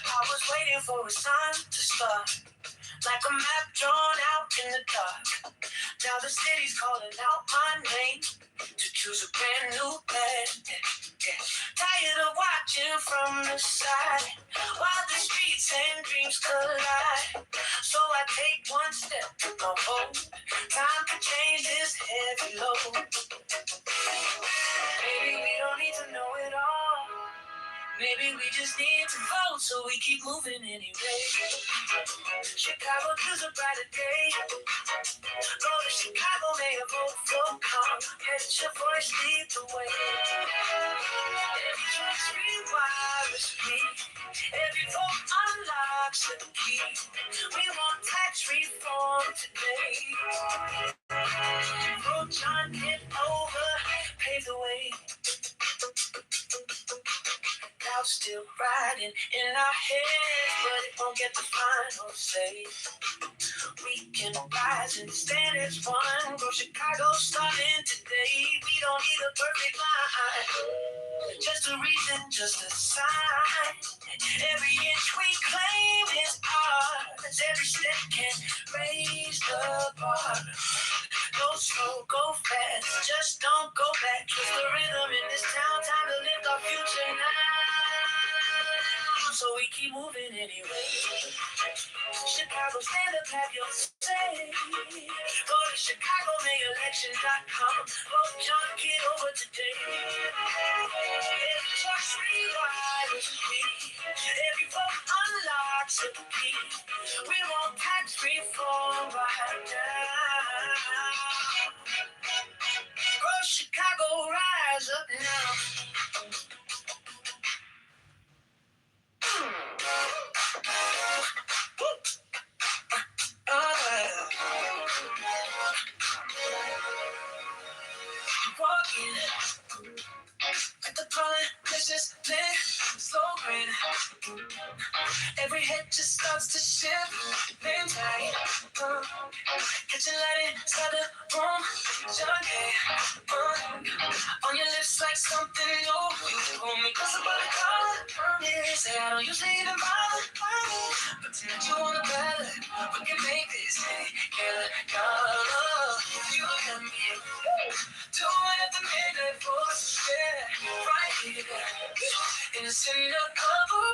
I was waiting for a sign to start, like a map drawn out in the dark. Now the city's calling out my name to choose a brand new path. Tired of watching from the side while the streets and dreams collide. So I take one step to my vote. Time to change this heavy load. Maybe we don't need to know it all. Maybe we just need to vote so we keep moving anyway. Chicago, choose a brighter day. Go to Chicago, mayorvote.com. Let your voice lead the way. Every choice rewires me. Every vote unlocks the key. We want tax reform today. Vote John, get over, pave the way. Doubt's still riding in our heads, but it won't get the final say. We can rise and stand as one. Grow Chicago starting today. We don't need a perfect line, just a reason, just a sign. Every inch we claim is ours. Every step can raise the bar. Go slow, go fast, just don't go back. Trust the rhythm in this town. Time to lift our future now, so we keep keep moving anyway. Chicago, stand up, have your say. Go to ChicagoMayElection.com. Vote John Kitover today. Every tax rewrite is me. Every vote unlocks a key. We want tax reform right now. Go Chicago, rise up now. Walking at the politician's neck, slow grin. Every head just starts to shift. Name tag, catching light inside the room. John K, on your lips like something new. You pull me closer by the collar. Yeah, say I don't usually even bother, but tonight you wanna better. We can make this together. You got me doing at the midnight force, yeah, right here. Innocent undercover,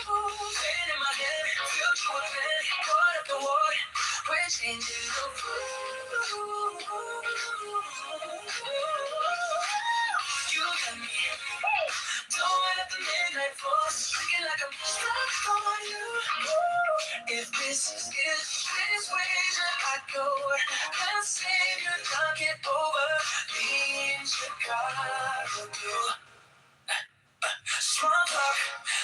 pain in my head, future with plan, caught up the war, we're changing the rules. You got me doing at the midnight force, looking like I'm stuck on you. If this is this way that I go, can't save you, knock it over. Me in Chicago, small talk,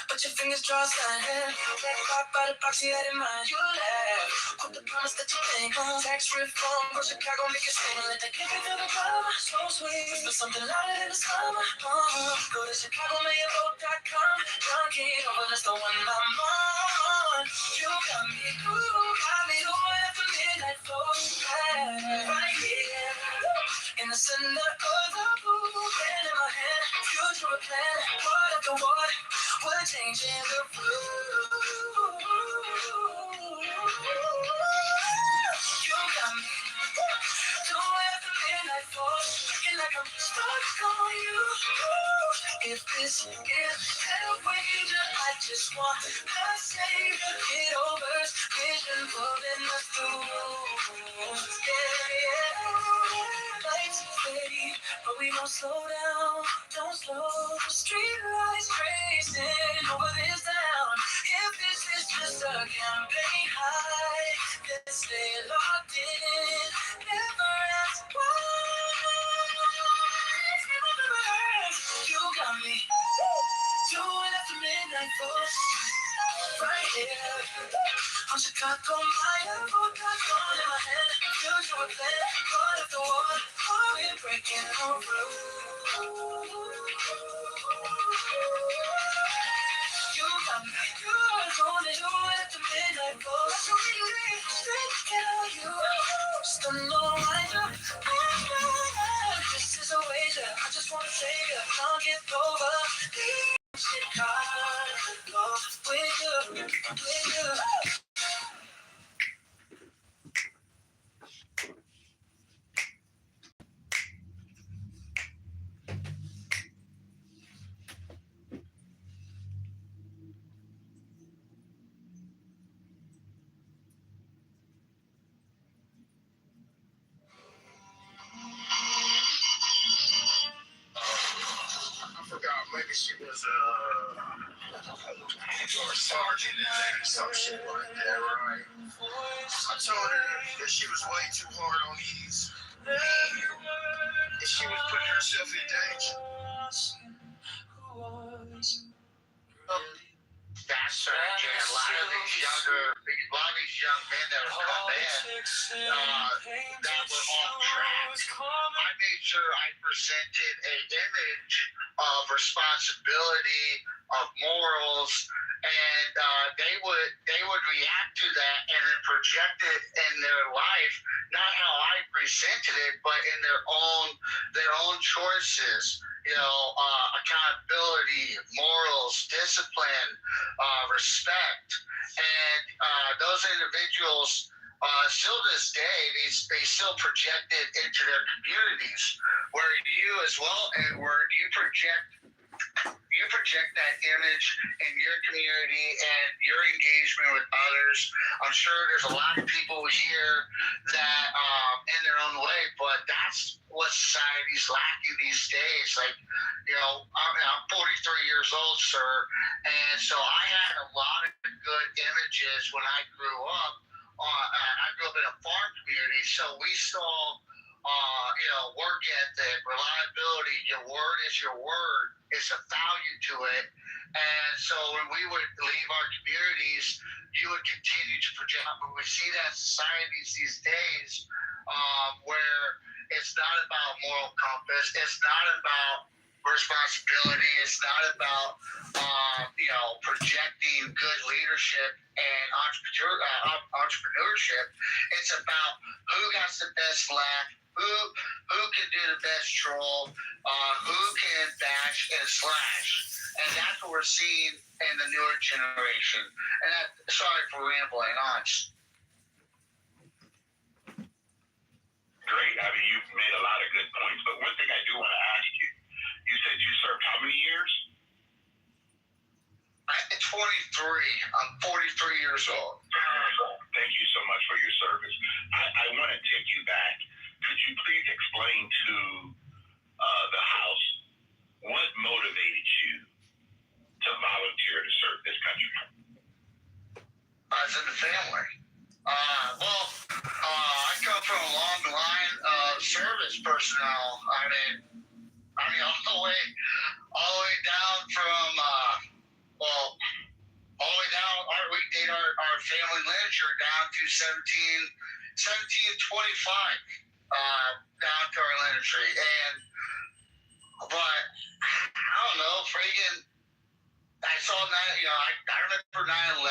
but your fingers draw a line. Black clock by the box, you had in mind. You laugh, quote the promise that you think. Tax reform, go Chicago, make it sing. Let that kick it through the drama, so sweet. But something louder than the summer. Go to ChicagoMayElection.com. John Kitover, that's the one I'm on. You got me doing at the midnight flow. Right here, in the center of the blue. Pen in my hand, future with plan. What if the war, we're changing the rules. You got me doing at the midnight force, looking like I'm stuck on you. If this is a wager, I just want to save the Kitover's vision, pulling us through. Yeah. Lights fade, but we won't slow down. Don't slow. Street lights racing over this town. If this is just a campaign high, let's stay locked in. Never ask why. You got me doing at the midnight force. Right here on Chicago, my vote got gone in my hand. Future with plan, part of the war. Oh, we're breaking the rules. You got me, you're gonna do it at the midnight force. So we leave, straight kill you. Just a no reminder. This is a wager, I just wanna save you. Can't get over. Chicago, with you. I forgot, maybe she was or a sergeant or some shit like that, right? I told her that she was way too hard on these men, and she was putting herself in danger. That's right, yeah. A lot of these young men that were coming in, that were off track. I made sure I presented an image of responsibility, of morals, and they would react to that and then project it in their life, not how I presented it, but in their own choices. You know, accountability, morals, discipline, respect, and those individuals. Still to this day, they still project it into their communities, where you as well, Edward, you project you project that image in your community and your engagement with others, I'm sure there's a lot of people here that, in their own way, but that's what society's lacking these days. Like, I'm 43 years old, sir, and so I had a lot of good images when I grew up. I grew up in a farm community, so we saw, work ethic, reliability. Your word is your word. It's a value to it. And so when we would leave our communities, you would continue to project. But we see that societies these days, where it's not about moral compass. It's not about responsibility. It's not about, projecting good leadership and entrepreneurship. It's about who got the best laugh, who can do the best troll, who can bash and slash. And that's what we're seeing in the newer generation. And sorry for rambling on. Great. I mean, you've made a lot of good points. But one thing I do want to ask you, you said you served how many years? I'm 23. I'm 43 years old. Thank you so much for your service. I want to take you back. Could you please explain to the House what motivated you to volunteer to serve this country? I was in the family. I come from a long line of service personnel. I mean, all the way down from, all the way down. We date our family lineage down to 1725, down to our lineage. But I don't know, friggin'. I saw that, I remember 9/11.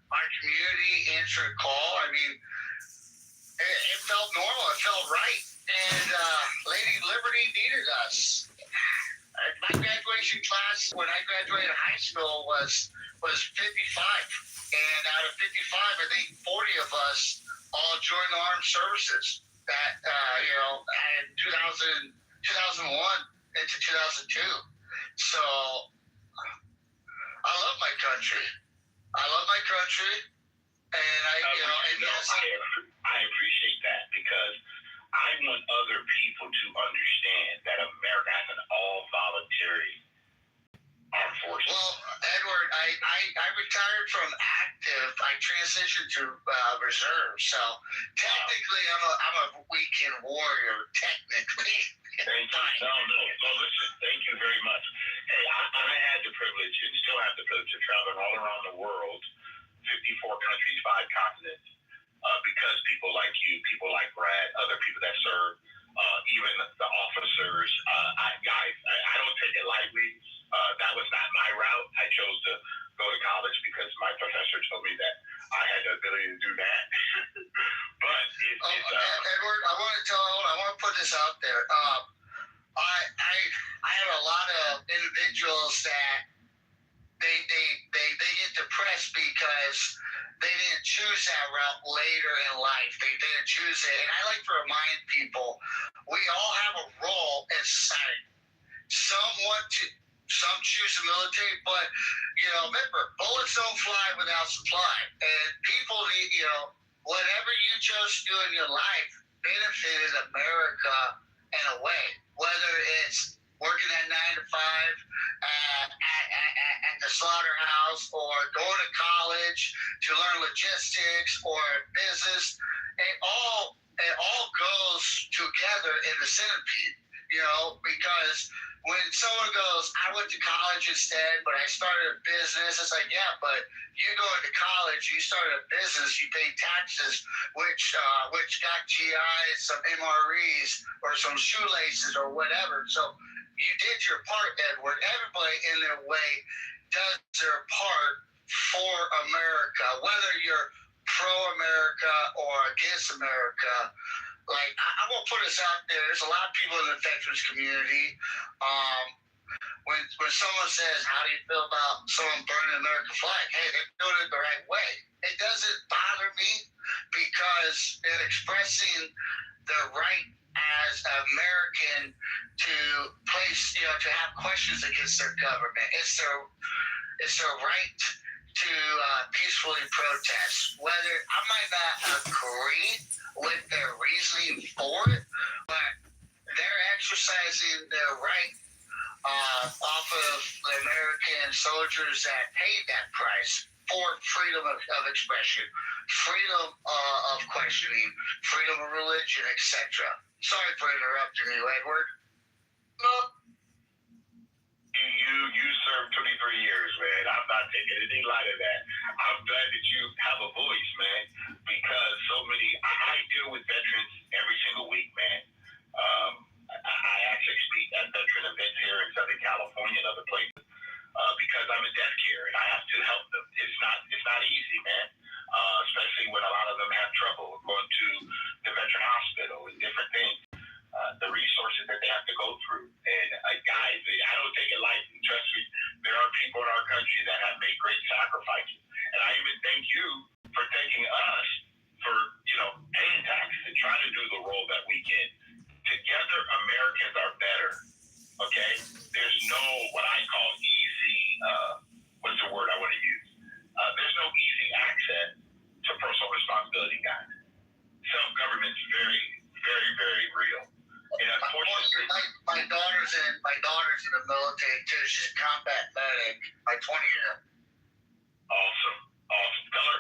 Our community answered a call. I mean, it felt normal. It felt right. And Lady Liberty needed us. My graduation class when I graduated high school was 55. And out of 55, I think 40 of us all joined the armed services. That, in 2001 into 2002. So I love my country. And I appreciate that because I want other people to understand that America has an all-voluntary armed forces. Well, Edward, I retired from active. I transitioned to reserve. So technically, I'm a weekend warrior. Technically. Thank you. No, listen, thank you very much. Hey, I had the privilege and still have the privilege of traveling all around the world, 54 countries, 5 continents, because people like you, people like Brad, other people that serve, even the officers. I don't take it lightly. That was not my route. I chose to go to college because my professor told me that I had the ability to do that. But Edward, I want to put this out there. I have a lot of individuals that they get depressed because they didn't choose that route later in life. They didn't choose it. And I like to remind people, we all have a role in society. Some choose the military, but remember, bullets don't fly without supply. And people need, whatever you chose to do in your life benefited America in a way. Whether it's working at 9 to 5 at the slaughterhouse, or going to college to learn logistics or business, it all goes together in the centipede. Because when someone goes, I went to college instead, but I started a business, it's like, yeah, but you going to college, you started a business, you pay taxes, which got GIs, some MREs, or some shoelaces or whatever. So you did your part, Edward. Everybody in their way does their part for America, whether you're pro-America or against America. Like, I'm going to put this out there. There's a lot of people in the veterans community. When someone says, how do you feel about someone burning the American flag? Hey, they're doing it the right way. It doesn't bother me because in expressing their right as an American to place, to have questions against their government. It's their right to peacefully protest. Whether I might not agree with their reasoning for it, but they're exercising their right off of the American soldiers that paid that price for freedom of expression, freedom of questioning, freedom of religion, etc. Sorry for interrupting you, Edward. No. You served 23 years, man. I'm not taking any light of that. I'm glad that you have a voice, man, because so many, I deal with veterans every single week, man. I actually speak at veteran events here in Southern California and other places because I'm in death care and I have to help them. It's not easy, man, especially when a lot of them have trouble going to the veteran hospital and different things. The resources that they have to go through. And guys, I don't take it lightly. Trust me, there are people in our country that have made great sacrifices. And I even thank you for thanking us for, paying taxes and trying to do the role that we can. Together, Americans are better. Okay? There's no what I call easy, what's the word I want to use? There's no easy access to personal responsibility, guys. Self-government's very, very, very real. And unfortunately, my daughter's in the military too. She's a combat medic. My 20-year. Awesome. Tell her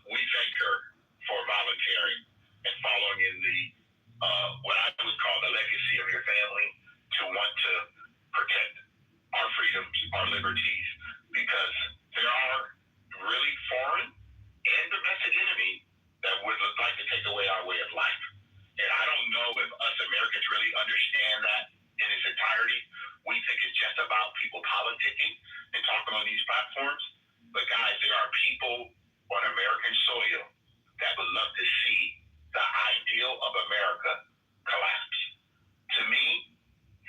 we thank her for volunteering and following in the what I would call the legacy of your family to want to protect our freedoms, our liberties, because there are really foreign and domestic enemies that would like to take away our way of life. And I don't know if us Americans really understand that in its entirety. We think it's just about people politicking and talking on these platforms. But guys, there are people on American soil that would love to see the ideal of America collapse. To me,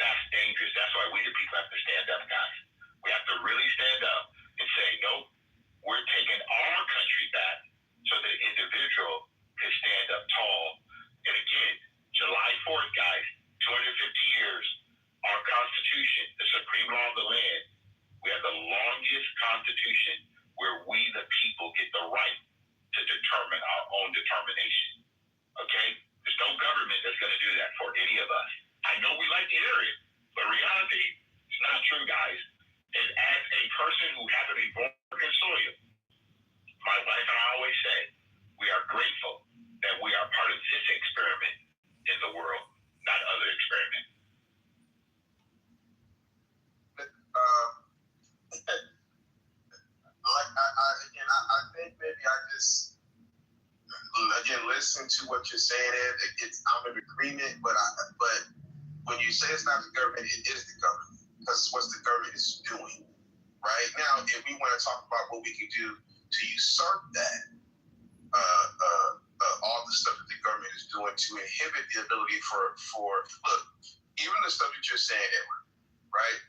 that's dangerous. That's why we the people have to stand up, guys. We have to really stand up and say, no, we're taking our country back so the individual can stand up tall. And again, July 4th, guys, 250 years, our Constitution, the supreme law of the land, we have the longest Constitution where we, the people, get the right to determine our own determination. Okay? There's no government that's going to do that for any of us. I know we like to hear it, but reality, it's not true, guys. And as a person who happened to be born in soil, my wife and I always say, we are grateful that we are part of this experiment in the world, not other experiments. I think maybe I just, again, listen to what you're saying. I'm in agreement, but when you say it's not the government, it is the government, because it's what the government is doing. Right now, if we want to talk about what we can do to usurp that, all the stuff that the government is doing to inhibit the ability for look, even the stuff that you're saying, Edward, right?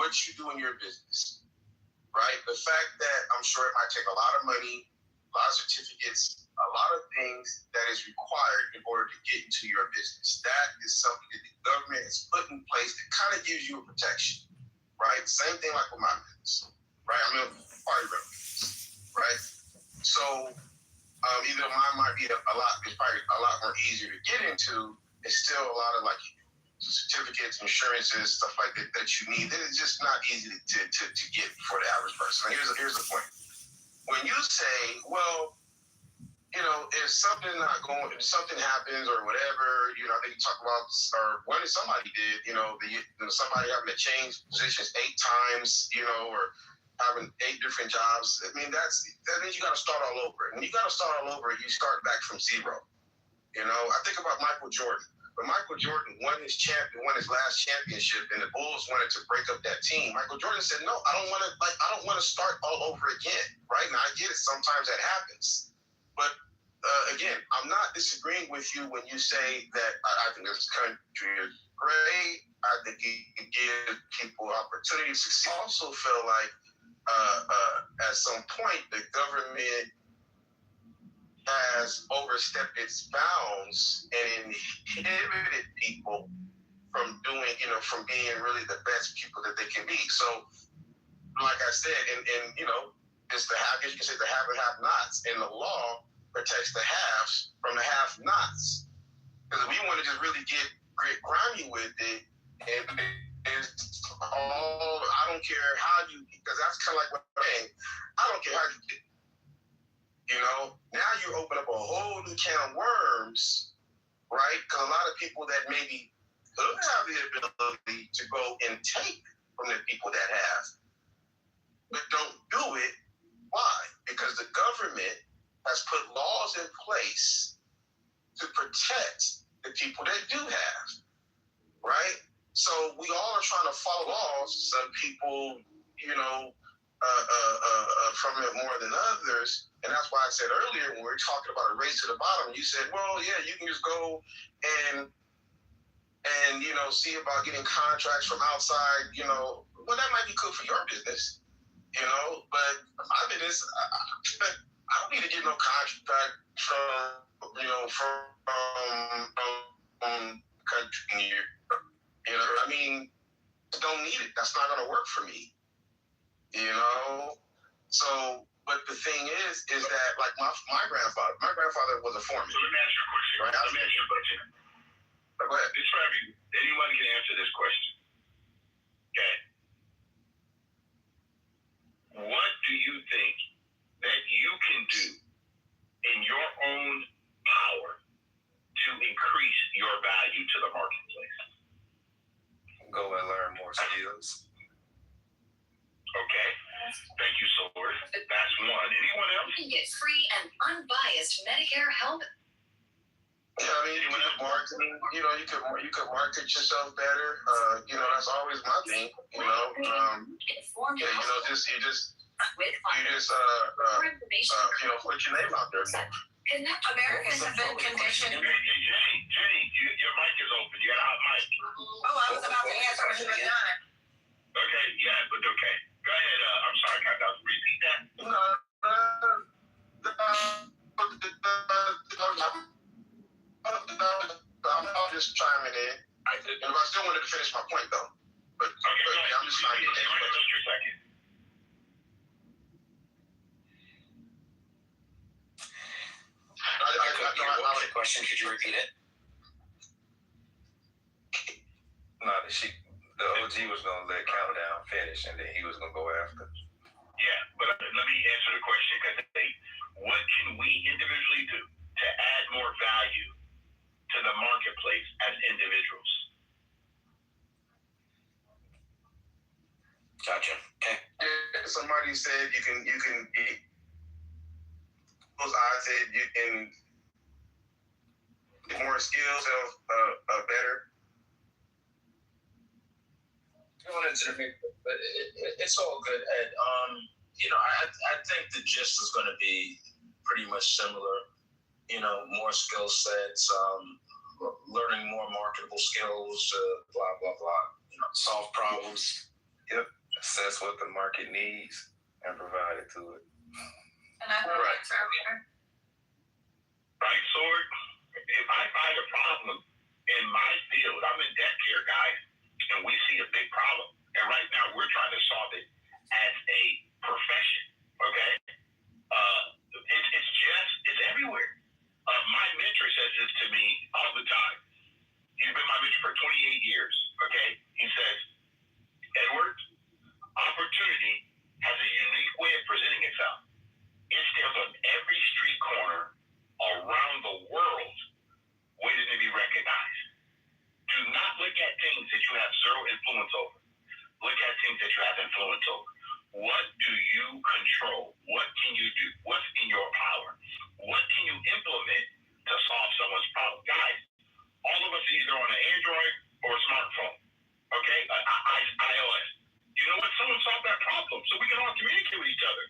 What you do in your business, right? The fact that I'm sure it might take a lot of money, a lot of certificates, a lot of things that is required in order to get into your business. That is something that the government has put in place that kind of gives you a protection, right? Same thing like with my business, right? I'm in party revenues, right? So even though mine might be it's probably a lot more easier to get into, it's still a lot of like certificates, insurances, stuff like that you need. That is just not easy to get for the average person. Here's the point. When you say, well, if something happens or whatever, I think you talk about, or what somebody did, somebody having to change positions 8 times, or having 8 different jobs. I mean, that means you got to start all over. When you got to start all over, you start back from zero. I think about Michael Jordan. When Michael Jordan won his last championship, and the Bulls wanted to break up that team, Michael Jordan said, "No, I don't want to start all over again." Right now, I get it. Sometimes that happens, but again, I'm not disagreeing with you when you say that I think this country is great. I think it gives people opportunity to succeed. I also feel like at some point the government has overstepped its bounds and inhibited people from doing, from being really the best people that they can be. So, like I said, and it's the have, you can say the have and have nots, and the law protects the haves from the have nots. Because if we want to just really get grimy with it, and it's all, I don't care how you, because that's kind of like what I'm saying, I don't care how you get, now you open up a whole new can of worms, right? Because a lot of people that maybe could have the ability to go and take from the people that have, but don't do it. Why? Because the government has put laws in place to protect the people that do have, right? So we all are trying to follow laws. Some people, from it more than others. And that's why I said earlier, when we were talking about a race to the bottom, you said, well, yeah, you can just go and see about getting contracts from outside, well, that might be good for your business, but my business, I don't need to get no contract from country here. Don't need it. That's not going to work for me. So, but the thing is that like my grandfather was a foreman. So let me ask you a question. Right? Let me ask you a question. Go ahead. This for anyone can answer this question. Okay. What do you think that you can do in your own power to increase your value to the marketplace? Go and learn more skills. Okay. Thank you, Sword. That's one. Anyone else? You can get free and unbiased Medicare help. You can marketing. You can market yourself better. That's always my thing. You just put your name out there. Americans have been conditioned. Jenny, your mic is open. You got a hot mic. Oh, I was about to answer when you were done. Okay, yeah, but okay. Go ahead. I'm sorry, can I repeat that? I'm just chiming in. I still wanted to finish my point, though. But I'm just trying to get in. What was the question? Could you repeat it? No, the OG was going to let Countdown finish, and then he was going to go after. Yeah, but let me answer the question, because what can we individually do to add more value to the marketplace as individuals? Gotcha. Okay. Somebody said you can those eyes said you can get more skills better. Going into the big, but it's all good, Ed. I think the gist is going to be pretty much similar. More skill sets, learning more marketable skills, blah blah blah. Solve problems. Yep. Assess what the market needs and provide it to it. And I think that's earlier. Right, Sword? If I find a problem in my field, I'm in debt care, guys, and we see a big problem. And right now we're trying to solve it as a profession, okay? It's everywhere. My mentor says this to me all the time. He's been my mentor for 28 years, okay? He says, Edward, opportunity has a unique way of presenting itself. It stands on every street corner around the world waiting to be recognized. Do not look at things that you have zero influence over. Look at things that you have influence over. What do you control? What can you do? What's in your power? What can you implement to solve someone's problem? Guys, all of us are either on an Android or a smartphone, okay? iOS. You know what? Someone solved that problem so we can all communicate with each other.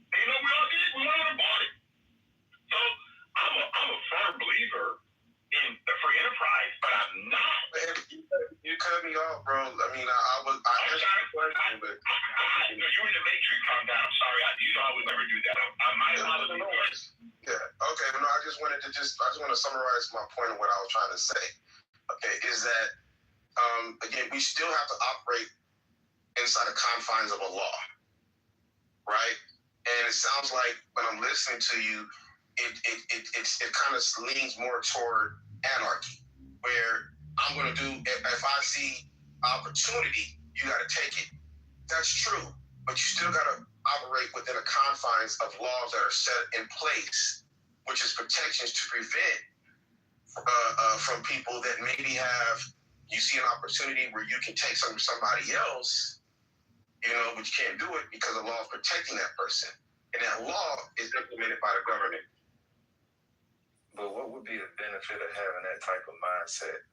And we all did. We all bought it. So I'm a firm believer in the free enterprise, but I'm not. You cut me off, bro. I mean, I answered the question, but you were in the Matrix. Calm down. I'm sorry. You know I would never do that. My apologies. Yeah. Okay, no, I just want to summarize my point of what I was trying to say. Okay, is that again, we still have to operate inside the confines of a law, right? And it sounds like when I'm listening to you, it kind of leans more toward anarchy, where I'm going to do, if I see opportunity, you got to take it. That's true, but you still got to operate within the confines of laws that are set in place, which is protections to prevent from people that maybe you see an opportunity where you can take something from somebody else, but you can't do it because the law is protecting that person. And that law is implemented by the government. But what would be the benefit of having that type of mindset?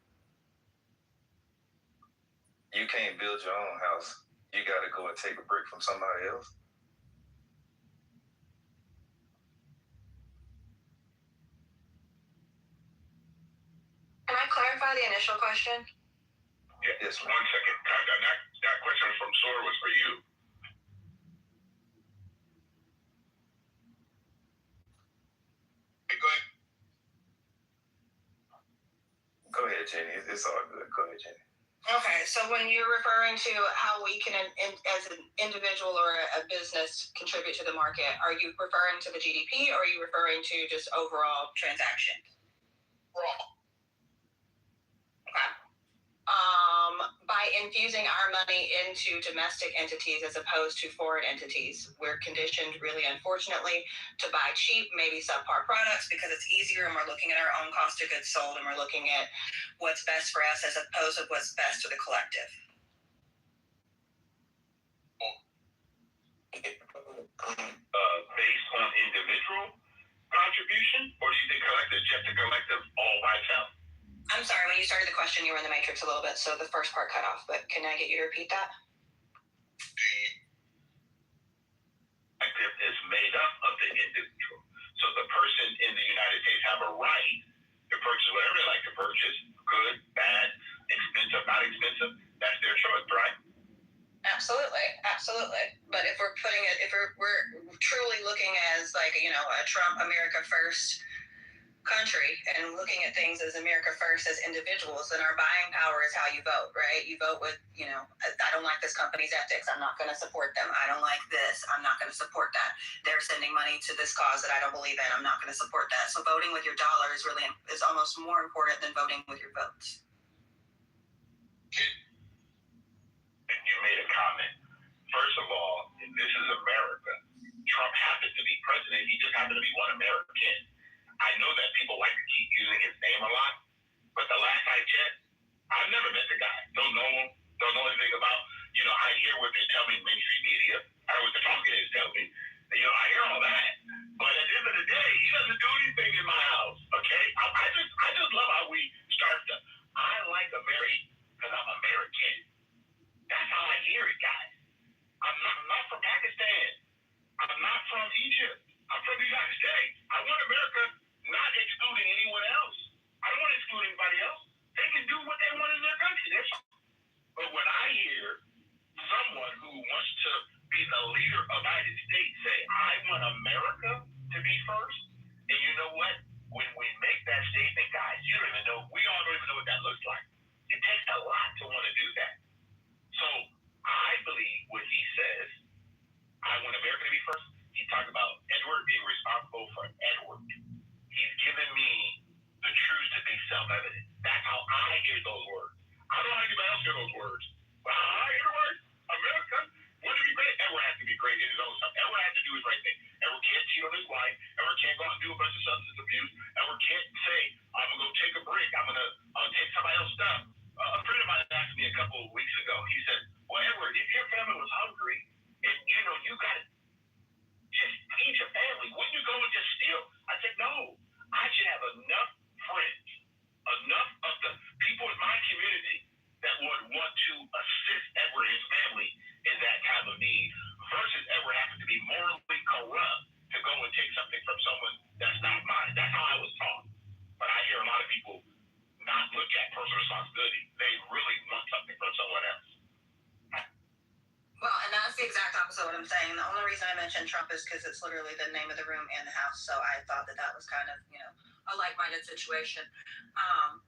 You can't build your own house. You got to go and take a brick from somebody else. Can I clarify the initial question? Yeah, yes, 1 second. That question from Sora was for you. Go ahead. Go ahead, Jenny. It's all good. Go ahead, Jenny. Okay, so when you're referring to how we can, as an individual or a business, contribute to the market, are you referring to the GDP or are you referring to just overall transaction? Raw. Okay. By infusing our money into domestic entities as opposed to foreign entities, we're conditioned, really unfortunately, to buy cheap, maybe subpar products because it's easier and we're looking at our own cost of goods sold and we're looking at what's best for us as opposed to what's best for the collective. Based on individual contribution, or do you think collective, just the collective all by itself? I'm sorry, when you started the question, you were in the matrix a little bit, so the first part cut off, but can I get you to repeat that? The collective is made up of the individual. So the person in the United States have a right to purchase whatever they like to purchase, good, bad, expensive, not expensive. That's their choice, right? Absolutely, absolutely. But if we're we're truly looking as like, a Trump America First country and looking at things as America First as individuals, then our buying power is how you vote, right? You vote with, I don't like this company's ethics. I'm not going to support them. I don't like this. I'm not going to support that. They're sending money to this cause that I don't believe in. I'm not going to support that. So voting with your dollar is almost more important than voting with your votes. You made a comment. First of all, this is America. Trump happened to be president. He just happened to be one American. I know that people like to keep using his name a lot, but the last I checked, I've never met the guy. Don't know him. Don't know anything about. I hear what they tell me in mainstream media. I heard what the talking heads tell me. I hear all that. But at the end of the day, he doesn't do anything in my house. Okay? I just love how we start to. I like America because I'm American. That's how I hear it, guys. I'm not from Pakistan. I'm not from Egypt. I'm from the United States. I want America not excluding anyone else. I don't want to exclude anybody else. They can do what they want in their country. But when I hear someone who wants to be the leader of the United States say, I want America to be first, and you know what? When we make that statement, guys, we all don't even know what that looks like. It takes a lot to want to do that. So I believe when he says, I want America to be first, he's talking about Edward being responsible for Edward. He's given me the truth to be self-evident. That's how I hear those words. I don't know how anybody else hear those words. But I hear the words, America, want to be great. Edward has to be great in his own stuff. Edward has to do his right thing. Edward can't cheat on his wife. Edward can't go out and do a bunch of substance abuse. Edward can't say, I'm going to go take a break. I'm going to take somebody else's stuff. A friend of mine asked me a couple of weeks ago, he said, well, Edward, if your family was hungry and, you got to just feed your family, wouldn't you go and just steal? I said, no. I should have enough friends, enough of the people in my community that would want to assist Edward and his family in that time of need versus Edward having to be morally corrupt to go and take something from someone that's not mine. That's how I was taught. But I hear a lot of people not look at personal responsibility. They really want something from someone else. Well, and that's the exact opposite of what what I'm saying. The only reason I mentioned Trump is because it's literally the name of the room and the house. So I thought that was kind of, a like-minded situation.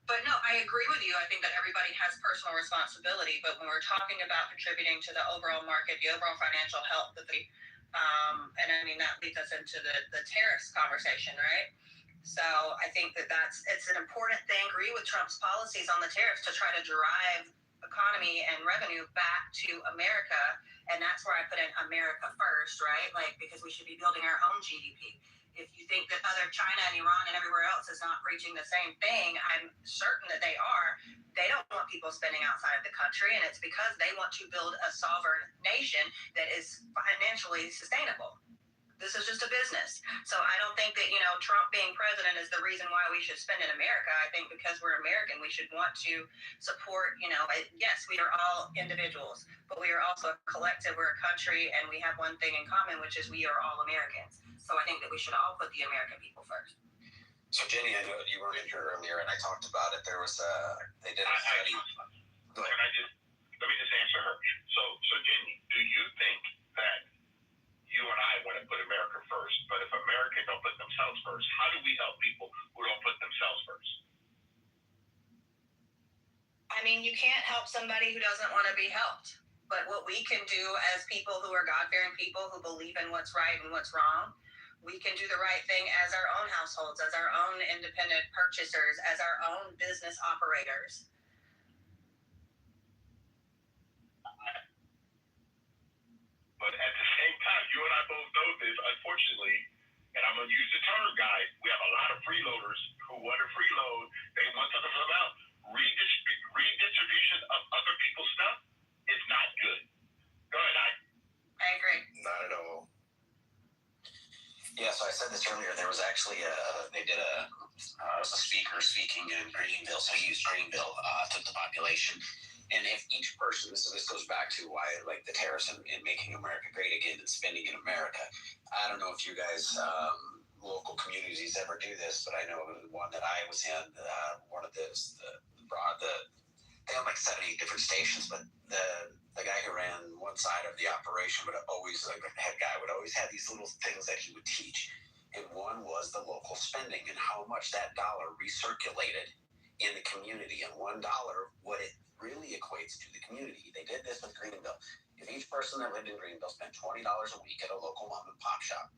But no, I agree with you. I think that everybody has personal responsibility. But when we're talking about contributing to the overall market, the overall financial health of the, and I mean, that leads us into the tariffs conversation, right? So I think it's an important thing. I agree with Trump's policies on the tariffs to try to drive economy and revenue back to America. And that's where I put in America first, right? Like, because we should be building our own GDP. If you think that other China and Iran and everywhere else is not preaching the same thing, I'm certain that they are. They don't want people spending outside of the country, and it's because they want to build a sovereign nation that is financially sustainable. This is just a business. So I don't think that, Trump being president is the reason why we should spend in America. I think because we're American, we should want to support, yes, we are all individuals, but we are also a collective. We're a country, and we have one thing in common, which is we are all Americans. So I think that we should all put the American people first. So Jenny, I know you were in here earlier, and I talked about it. There was they did a study. Go ahead. Let me just answer her. So Jenny, do you think that you and I want to put America first, but if America don't put themselves first, how do we help people who don't put themselves first? I mean, you can't help somebody who doesn't want to be helped. But what we can do as people who are God-fearing people who believe in what's right and what's wrong, we can do the right thing as our own households, as our own independent purchasers, as our own business operators. But at the same time, you and I both know this, unfortunately, and I'm going to use the term, guys, we have a lot of freeloaders who want to freeload. They want something from out. Redistribution of other people's stuff is not good. Go ahead, I agree. Not at all. Yeah, so I said this earlier. There was actually they did a speaker speaking in Greenville, so he used Greenville, took the population. And if each person, so this goes back to why I like the tariffs and making America great again and spending in America. I don't know if you guys, local communities ever do this, but I know one that I was in, one of they had like 78 different stations, but the guy who ran one side of the operation would always, like the head guy, would always have these little things that he would teach. And one was the local spending and how much that dollar recirculated in the community. And $1, what it really equates to the community. They did this with Greenville. If each person that lived in Greenville spent $20 a week at a local mom and pop shop,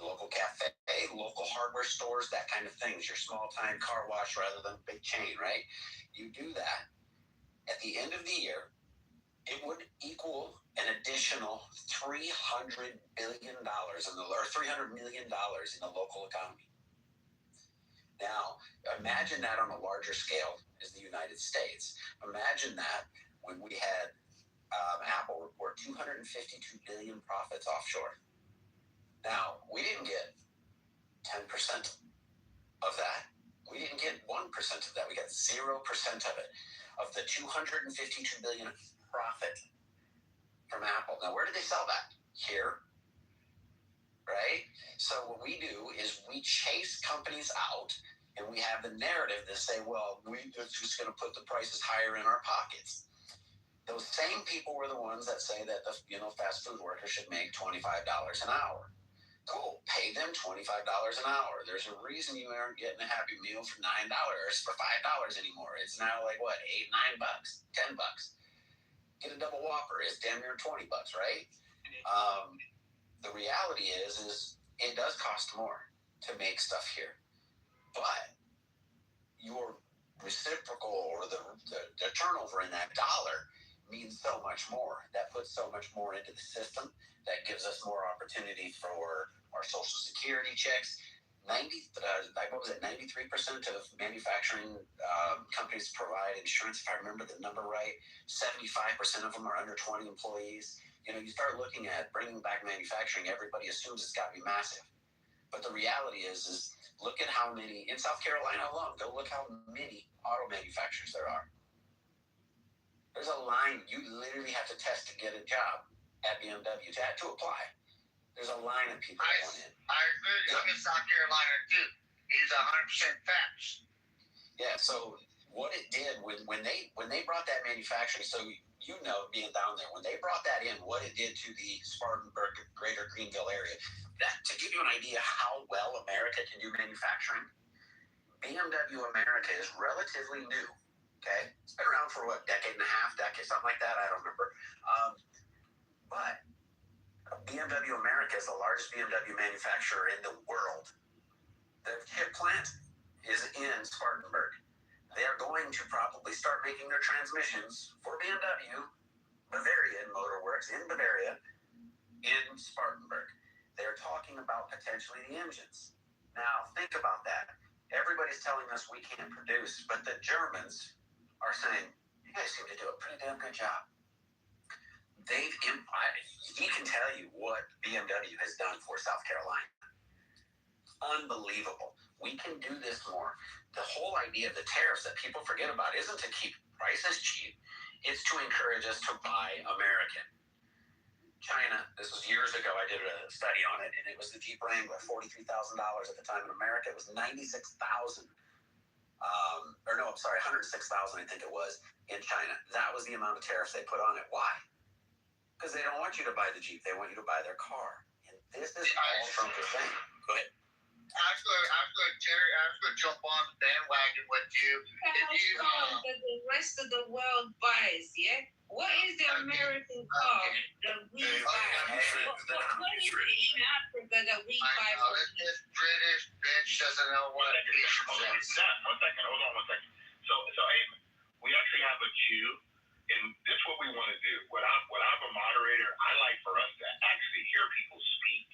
a local cafe, local hardware stores, that kind of things, your small time car wash rather than big chain, right? You do that. At the end of the year, it would equal an additional $300 billion or $300 million in the local economy. Now, imagine that on a larger scale as the United States. Imagine that when we had Apple report 252 billion profits offshore. Now, we didn't get 10% of that. We didn't get 1% of that. We got 0% of it. Of the 252 billion profit from Apple. Now, where did they sell that? Here. Right? So what we do is we chase companies out, and we have the narrative that say, well, we're just going to put the prices higher in our pockets. Those same people were the ones that say that the fast food workers should make $25 an hour. Cool. Pay them $25 an hour. There's a reason you aren't getting a Happy Meal for $9 for $5 anymore. It's now like what, $8, $9, $10. Get a double Whopper. It's damn near $20, right? The reality is it does cost more to make stuff here. But your reciprocal or the turnover in that dollar means so much more. That puts so much more into the system. That gives us more opportunity for our Social Security checks. 93% of manufacturing companies provide insurance. If I remember the number right, 75% of them are under 20 employees. You start looking at bringing back manufacturing, everybody assumes it's got to be massive. But the reality is look at how many, in South Carolina alone, go look how many auto manufacturers there are. There's a line. You literally have to test to get a job at BMW to apply. There's a line of people going in. I agree. I'm in South Carolina too. It's 100% facts. Yeah, so what it did when they brought that manufacturing, so being down there, when they brought that in, what it did to the Spartanburg, Greater Greenville area, that to give you an idea how well America can do manufacturing, BMW America is relatively new. Okay, it's been around for what, decade and a half, something like that. I don't remember. But BMW America is the largest BMW manufacturer in the world. The chip plant is in Spartanburg. They are going to probably start making their transmissions for BMW, Bavarian Motor Works in Bavaria, in Spartanburg. They're talking about potentially the engines. Now, think about that. Everybody's telling us we can't produce, but the Germans are saying, you guys seem to do a pretty damn good job. He can tell you what BMW has done for South Carolina. Unbelievable. We can do this more. The whole idea of the tariffs that people forget about isn't to keep prices cheap. It's to encourage us to buy American. China, this was years ago, I did a study on it, and it was the Jeep Wrangler, $43,000 at the time. In America, it was $96,000. $106,000, I think it was, in China. That was the amount of tariffs they put on it. Why? Because they don't want you to buy the Jeep. They want you to buy their car. And this is all Trump is saying. Go ahead. I'm going to jump on the bandwagon with you. That the rest of the world buys, yeah? What is the American car that we buy? What is it in Africa that we buy? This British bitch doesn't know what a piece of shit is. One second, hold on one second. So Abe, we actually have a queue, and this is what we want to do. When I'm a moderator, I like for us to actually hear people speak.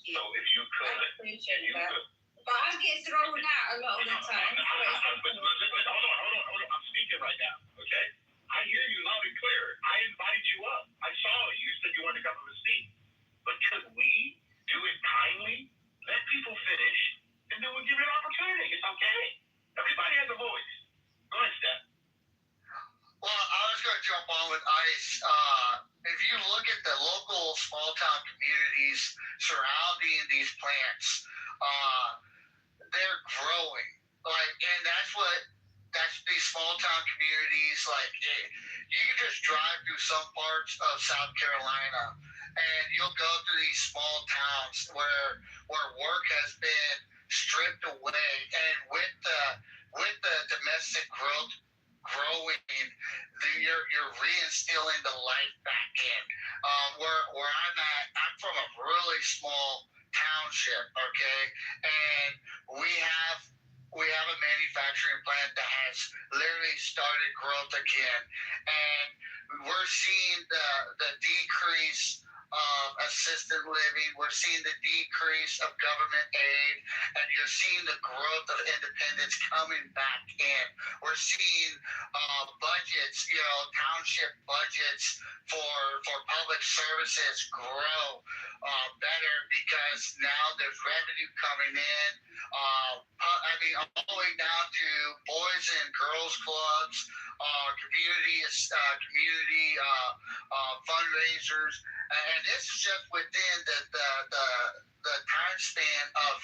Yeah. So if you could, I appreciate that. But I get thrown out a lot of the time. But listen, hold on. I'm speaking right now, okay? I hear you loud and clear. I invited you up. I saw you. You said you wanted to come and speak. But could we do it kindly? Let people finish, and then we'll give it an opportunity. It's okay. Everybody has a voice. Go ahead, Steph. Well, I was going to jump on with ICE. If you look at the local small town communities surrounding these plants, they're growing. And that's these small town communities. You can just drive through some parts of South Carolina, and you'll go through these small towns where work has been stripped away, and with the domestic growth growing, you're reinstilling the life back in. Where I'm at, I'm from a really small township, okay, and we have a manufacturing plant that has literally started growth again, and we're seeing the decrease of assisted living. We're seeing the decrease of government aid, and you're seeing the growth of independence coming back in. We're seeing budgets, township budgets for public services grow better because now there's revenue coming in. All the way down to boys and girls clubs, community fundraisers. And this is just within the time span of,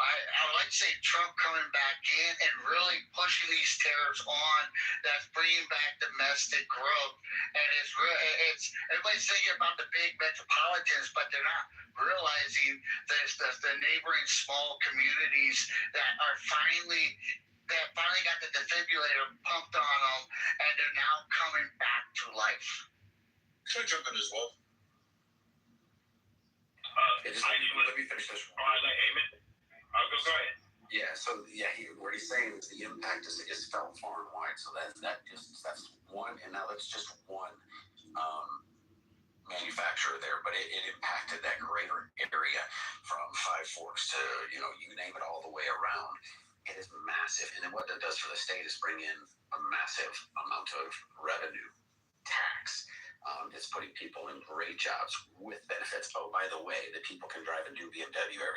I would like to say, Trump coming back in and really pushing these tariffs on. That's bringing back domestic growth. And it's everybody's thinking about the big metropolitans, but they're not realizing there's the neighboring small communities that finally got the defibrillator pumped on them, and they're now coming back to life. Can I jump in as well? Let me finish this. All right, amen. Go ahead. Yeah. So what he's saying is the impact is felt far and wide. So that's one, and now that's just one manufacturer there, but it impacted that greater area from Five Forks to you name it, all the way around. It is massive, and then what that does for the state is bring in a massive amount of revenue tax. It's putting people in great jobs with benefits. Oh, by the way, the people can drive a new BMW I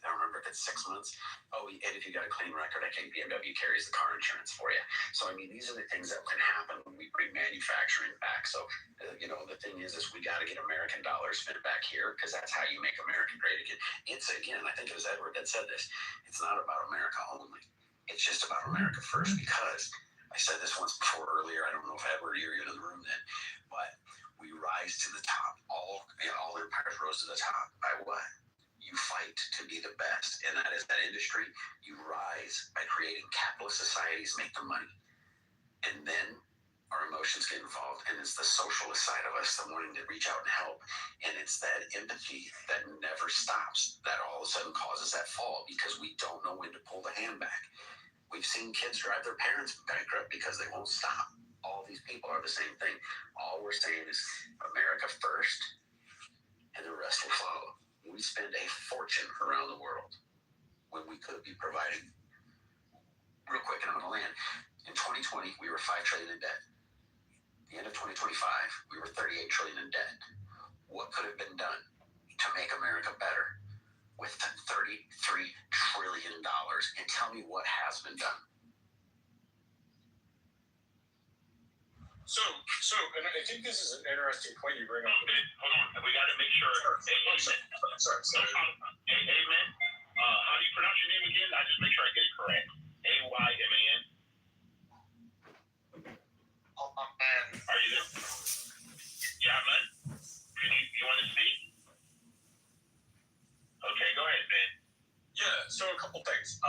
don't remember if it's 6 months. Oh, and if you got a clean record, I think BMW carries the car insurance for you. So, these are the things that can happen when we bring manufacturing back. So, the thing is we got to get American dollars spent back here, because that's how you make America great again. It's, again, I think it was Edward that said this. It's not about America only. It's just about America first, because I said this once before earlier. I don't know if Edward, you were in the room then, but we rise to the top. All empires rose to the top by what? You fight to be the best, and that is that industry. You rise by creating capitalist societies, make the money, and then our emotions get involved, and it's the socialist side of us, the wanting to reach out and help, and it's that empathy that never stops that all of a sudden causes that fall, because we don't know when to pull the hand back. We've seen kids drive their parents bankrupt because they won't stop. All these people are the same thing. All we're saying is America first, and the rest will follow. We spend a fortune around the world when we could be providing. Real quick, and I'm going to land. In 2020, we were $5 trillion in debt. At the end of 2025, we were $38 trillion in debt. What could have been done to make America better with $33 trillion? And tell me what has been done. So, and I think this is an interesting point you bring up. Hold on, we got to make sure. Sorry. Hey, man, how do you pronounce your name again? I just make sure I get it correct. Ayman. Are you there? Yeah, man. You want to speak? Okay, go ahead, man. Yeah. So a couple things.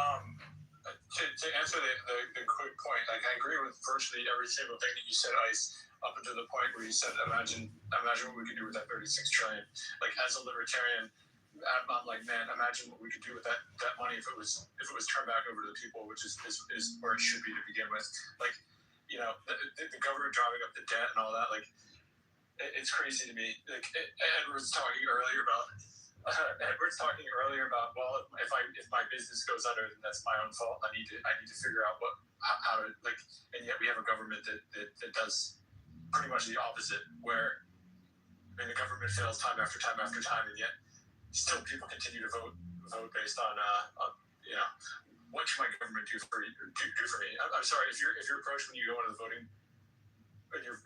To answer the quick point, like I agree with virtually every single thing that you said, Ice, up until the point where you said, imagine what we could do with that 36 trillion. Like as a libertarian, I'm like, man, imagine what we could do with that money if it was turned back over to the people, which is where it should be to begin with. Like, you know, the government driving up the debt and all that, like, it's crazy to me. Like Edward's talking earlier about. Well, if my business goes under, then that's my own fault. I need to figure out how to, like, and yet we have a government that does pretty much the opposite, where the government fails time after time after time, and yet still people continue to vote based on you know, what can my government do for me? I'm sorry, if your approach when you go into the voting in your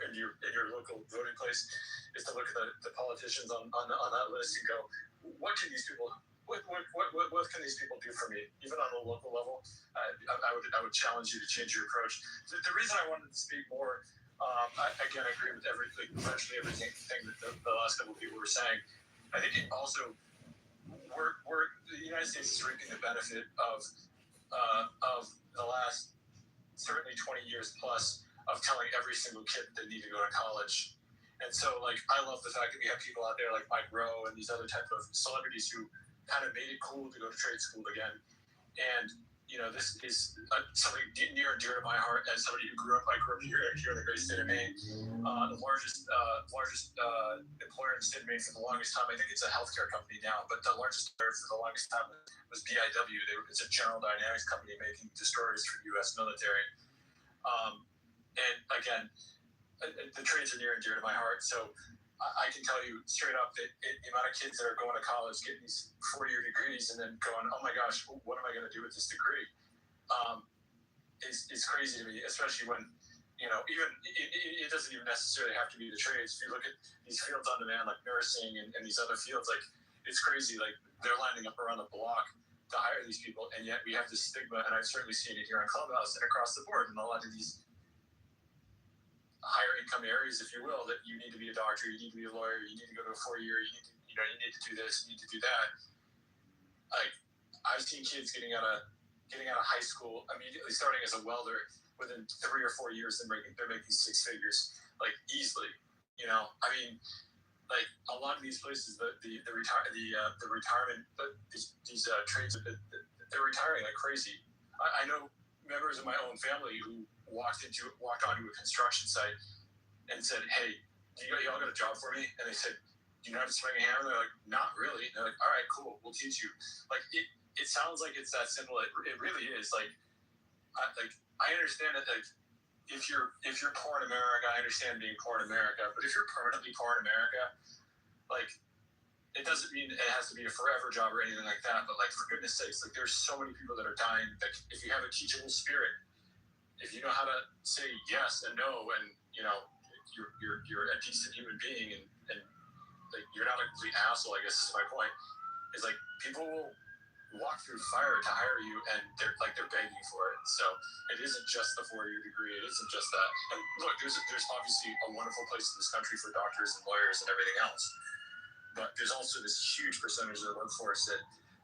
local voting place is to look at the politicians on that list and go, what can these people do for me, even on a local level? I would challenge you to change your approach. The reason I wanted to speak more, I agree with virtually everything that the last couple of people were saying. I think it also the United States is reaping the benefit of the last certainly 20 years plus of telling every single kid that they need to go to college. And so, like, I love the fact that we have people out there like Mike Rowe and these other type of celebrities who kind of made it cool to go to trade school again. And, you know, this is something near and dear to my heart as somebody who grew up here in the great state of Maine. The largest employer in the state of Maine for the longest time. I think it's a healthcare company now, but the largest employer for the longest time was BIW. It's a General Dynamics company making destroyers for the U.S. military. And again, the trades are near and dear to my heart. So I can tell you straight up that the amount of kids that are going to college, getting these 4-year degrees, and then going, oh my gosh, what am I going to do with this degree? Is crazy to me, especially when, you know, even it doesn't even necessarily have to be the trades. If you look at these fields on demand, like nursing and these other fields, like, it's crazy. Like, they're lining up around the block to hire these people, and yet we have this stigma, and I've certainly seen it here in Clubhouse and across the board in a lot of these higher income areas, if you will, that you need to be a doctor, you need to be a lawyer, you need to go to a 4-year, you need to do this, you need to do that. Like, I've seen kids getting out of high school immediately starting as a welder. Within 3 or 4 years, they're making 6 figures, like, easily. You know, I mean, like, a lot of these places, the retirement, these trades, they're retiring like crazy. I know members of my own family who walked onto a construction site and said, hey, y'all got a job for me? And they said, do you know how to swing a hammer? They're like, not really. And they're like, all right, cool, we'll teach you. Like, it sounds like it's that simple. It really is. Like, I understand that, like, if you're poor in America, I understand being poor in America, but if you're permanently poor in America, like, it doesn't mean it has to be a forever job or anything like that, but, like, for goodness sakes, like, there's so many people that are dying that if you have a teachable spirit, if you know how to say yes and no, and, you know, you're a decent human being, and like, you're not a complete asshole, I guess is my point, is like, people walk through fire to hire you, and they're begging for it. So it isn't just the 4-year degree. It isn't just that. And look, there's obviously a wonderful place in this country for doctors and lawyers and everything else, but there's also this huge percentage of the workforce that,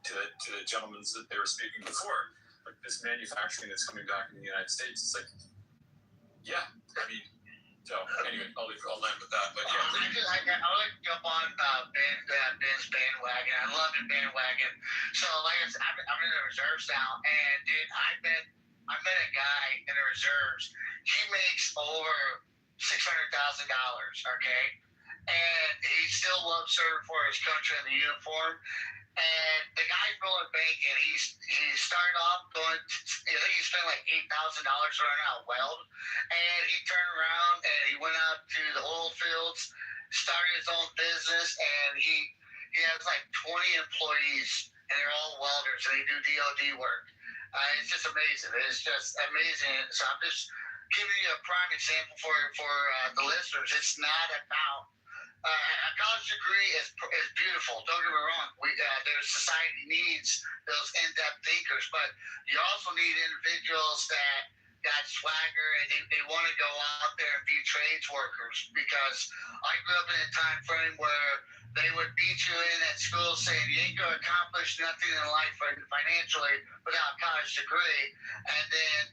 to the gentlemen that they were speaking before, like this manufacturing that's coming back in the United States. It's like, yeah, I mean. So anyway, I'll land with that. But yeah, I like to jump on Ben's bandwagon. I love the bandwagon. So like I said, I'm in the reserves now, and dude, I met a guy in the reserves. He makes over $600,000. Okay, and he still loves serving for his country in the uniform. And the guy's rolling bacon. He's started off going. I think he spent like $8,000 running out weld, and he turned around and he went out to the oil fields, started his own business, and he has like 20 employees, and they're all welders, and they do DoD work. It's just amazing. It's just amazing. So I'm just giving you a prime example for the listeners. It's not about. A college degree is beautiful. Don't get me wrong. Their society needs those in-depth thinkers, but you also need individuals that got swagger and they want to go out there and be trades workers. Because I grew up in a time frame where they would beat you in at school saying you ain't going to accomplish nothing in life financially without a college degree. And then,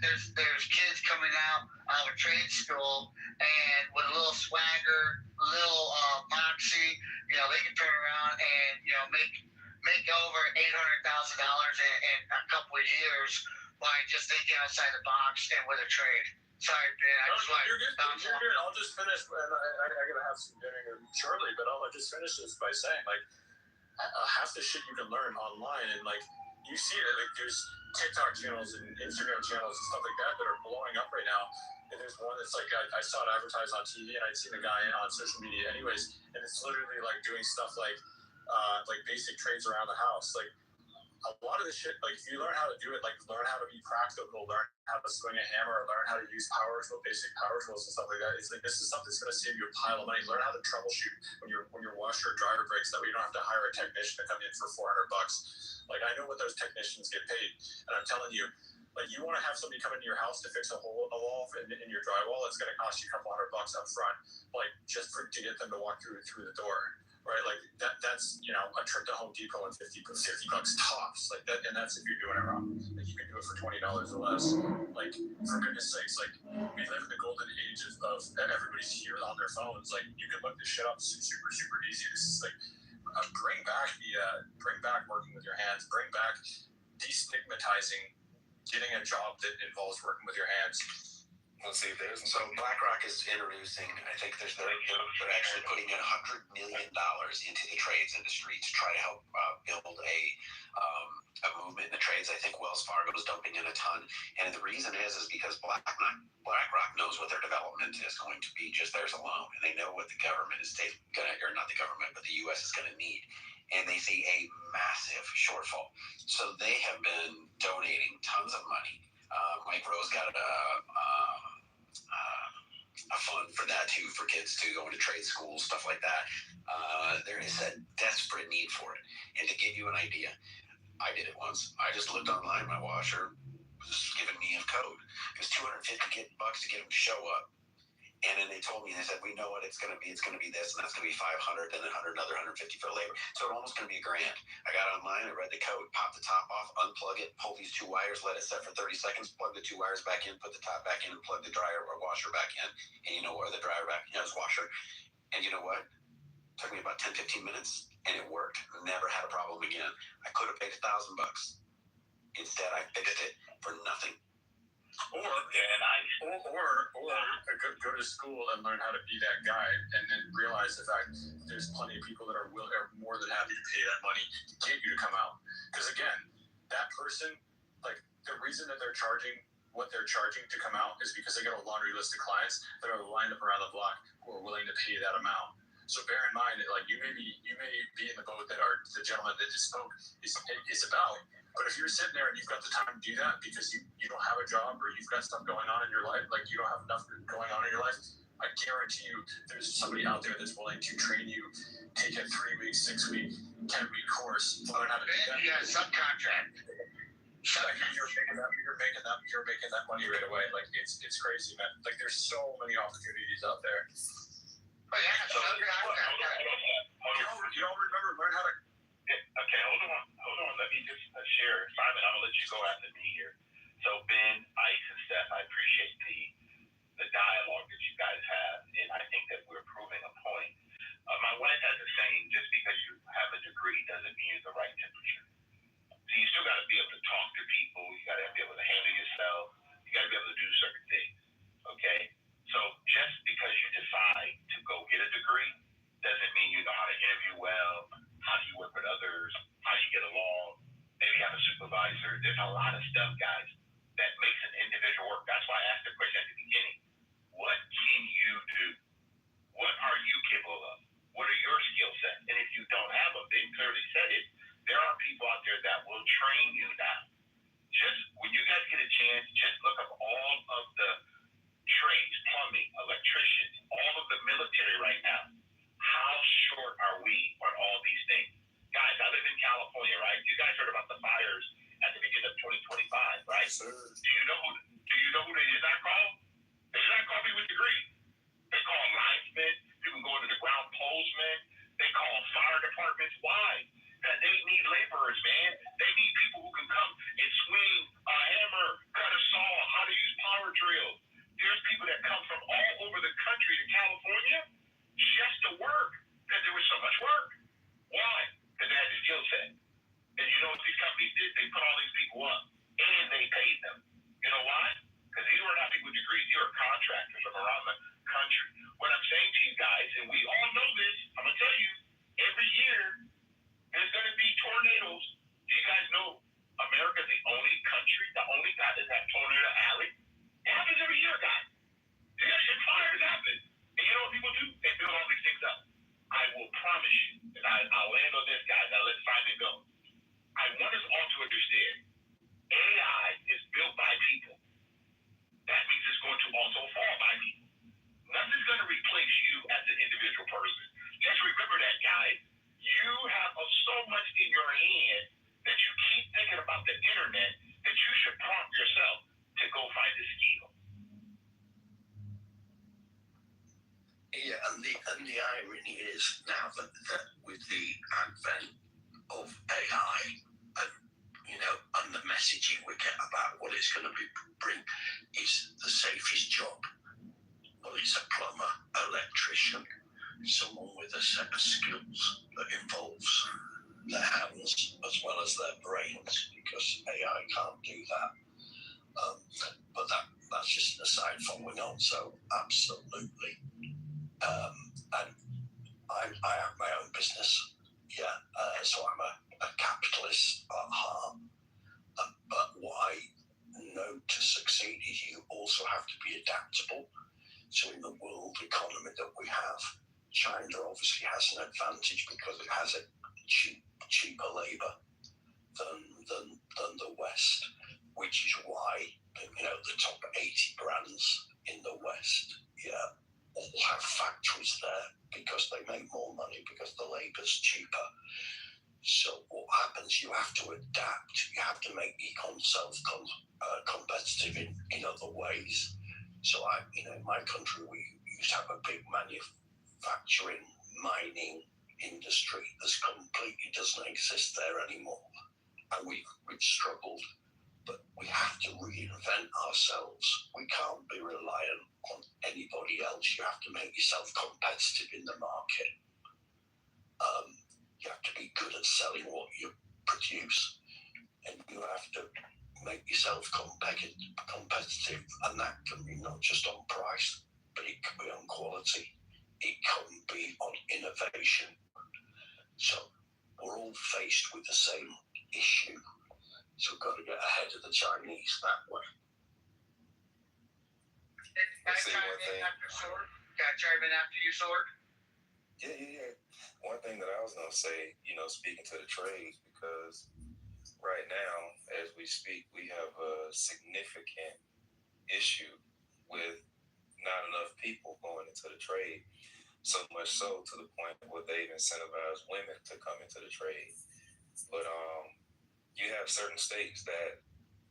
there's kids coming out of a trade school and with a little swagger, little moxie, they can turn around and, make over $800,000 in a couple of years by just thinking outside the box and with a trade. Sorry, Ben. You're good. I'll just finish. And I gotta have some dinner shortly, but I'll just finish this by saying, like, half the shit you can learn online, and like you see it. Like, there's TikTok channels and Instagram channels and stuff like that are blowing up right now. And there's one that's like I saw it advertised on TV, and I'd seen the guy on social media anyways, and it's literally like doing stuff like basic trades around the house, like. A lot of this shit, like, if you learn how to do it, like, learn how to be practical, learn how to swing a hammer, learn how to use basic power tools and stuff like that. It's like, this is something that's going to save you a pile of money. Learn how to troubleshoot when your washer or dryer breaks. That way you don't have to hire a technician to come in for $400. Like, I know what those technicians get paid, and I'm telling you, like, you want to have somebody come into your house to fix a wall in your drywall, it's going to cost you a couple $100 up front, like, just to get them to walk through the door. Right, like that's a trip to Home Depot and $50 tops, like that, and that's if you're doing it wrong. Like, you can do it for $20 or less. Like, for goodness sakes, like, we live in the golden age of everybody's here on their phones. Like, you can look this shit up super easy. This is like bring back working with your hands. Bring back destigmatizing getting a job that involves working with your hands. Let's see if there's. So BlackRock is introducing, I think they're actually putting in $100 million into the trades industry to try to help build a movement in the trades. I think Wells Fargo is dumping in a ton. And the reason is because BlackRock knows what their development is going to be just theirs alone. And they know what the government is not the government, but the U.S. is going to need. And they see a massive shortfall. So they have been donating tons of money. Mike Rose got a fund for that too, for kids to go into trade schools, stuff like that. There is a desperate need for it. And to give you an idea, I did it once. I just looked online. My washer was giving me a code. It was $250 to get them to show up. And then they told me, they said, we know what it's going to be. It's going to be this, and that's going to be $500, and then another $150 for labor. So it's almost going to be $1,000. I got online, I read the code, popped the top off, unplug it, pull these 2 wires, let it set for 30 seconds, plug the 2 wires back in, put the top back in, and plug the dryer or washer back in. And the dryer back in, washer. And you know what? It took me about 10-15 minutes, and it worked. Never had a problem again. I could have paid $1,000. Instead, I fixed it for nothing. Or go to school and learn how to be that guy, and then realize the fact there's plenty of people that are more than happy to pay that money to get you to come out. Because again, that person, like, the reason that they're charging what they're charging to come out is because they got a laundry list of clients that are lined up around the block who are willing to pay that amount. So bear in mind that, like, you may be in the boat that the gentleman that just spoke is about. But if you're sitting there and you've got the time to do that because you don't have a job or you've got stuff going on in your life, like you don't have enough going on in your life, I guarantee you there's somebody out there that's willing to train you, take a 3-week, 6-week, 10-week course, learn how to do that. Yeah, subcontract. Like you're making that money right away. Like it's crazy, man. Like there's so many opportunities out there. Oh yeah, So, you don't remember learn how to. Okay, hold on. Let me just share, Simon. I'm gonna let you go after me here. So Ben, Ice, and Steph, I appreciate the dialogue that you guys have, and I think that we're proving a point. My wife has a saying: just because you have a degree doesn't mean you're the right temperature. So you still got to be able to talk to people. You got to be able to handle yourself. You got to be able to do certain things. Okay. So just because you decide to go get a degree doesn't mean you know how to interview well, how do you work with others, how do you get along, maybe have a supervisor. There's a lot of stuff, guys, that makes an individual work. That's why I asked the question at the beginning. What can you do? What are you capable of? What are your skill sets? And if you don't have them, they clearly said it. There are people out there that will train you now. Just when you guys get a chance, just look up all of the trades, plumbing, electricians, all of the military right now. How short are we on all these things? Guys, I live in California, right? You guys heard about the fires at the beginning of 2025, right? Sir. Do you know who they did not call? They did not call me with degree. They call linesmen, people go into the ground polesmen, they call fire departments. Why? Because they need laborers, man. They need people who can come and swing a hammer, cut a saw, how to use power drills. There's people that come from all over the country to California just to work because there was so much work. Why? Because they had the skill set. And you know what these companies did? They put all these people up and they paid them. You know why? Because these were not people with degrees. These were contractors from around the country. What I'm saying to you guys, and we all know this, I'm going to tell you, every year there's going to be tornadoes. Do you guys know America's the only country, the only guy that has tornado alley? It happens every year, guys. And fires happen. And you know what people do? They build all these things up. I will promise you, and I'll land on this, guys. I'll let Simon go. I want us all to understand, AI is built by people. That means it's going to also fall by people. Nothing's going to replace you as an individual person. Just remember that, guys. You have so much in your hand that you keep thinking about the internet that you should prompt yourself to go find a skill. Yeah, and the irony is now that with the advent of AI and and the messaging we get about what it's going to bring is the safest job. Well, it's a plumber, electrician, someone with a set of skills that involves their hands as well as their brains, because AI can't do that. But that's just an aside following on. So absolutely. And I have my own business. Yeah. So I'm a capitalist at heart. But what I know to succeed is you also have to be adaptable. So in the world economy that we have, China obviously has an advantage because it has a cheaper labor than the West, which is why the top 80 brands in the West, all have factories there because they make more money because the labor's cheaper. So what happens? You have to adapt. You have to make yourself competitive in other ways. So in my country, we used to have a big manufacturing, mining industry. This completely doesn't exist there anymore, and we've struggled. But we have to reinvent ourselves. We can't be reliant on anybody else. You have to make yourself competitive in the market. You have to be good at selling what you produce, and you have to make yourself competitive, and that can be not just on price, but it can be on quality. It can be on innovation. So we're all faced with the same issue. So we've got to get ahead of the Chinese that way. Can I chime in after Sword? Can I chime in after you, Sword? Yeah. One thing that I was going to say, speaking to the trades, because right now, as we speak, we have a significant issue with not enough people going into the trade. So much so to the point where they've incentivized women to come into the trade. But you have certain states that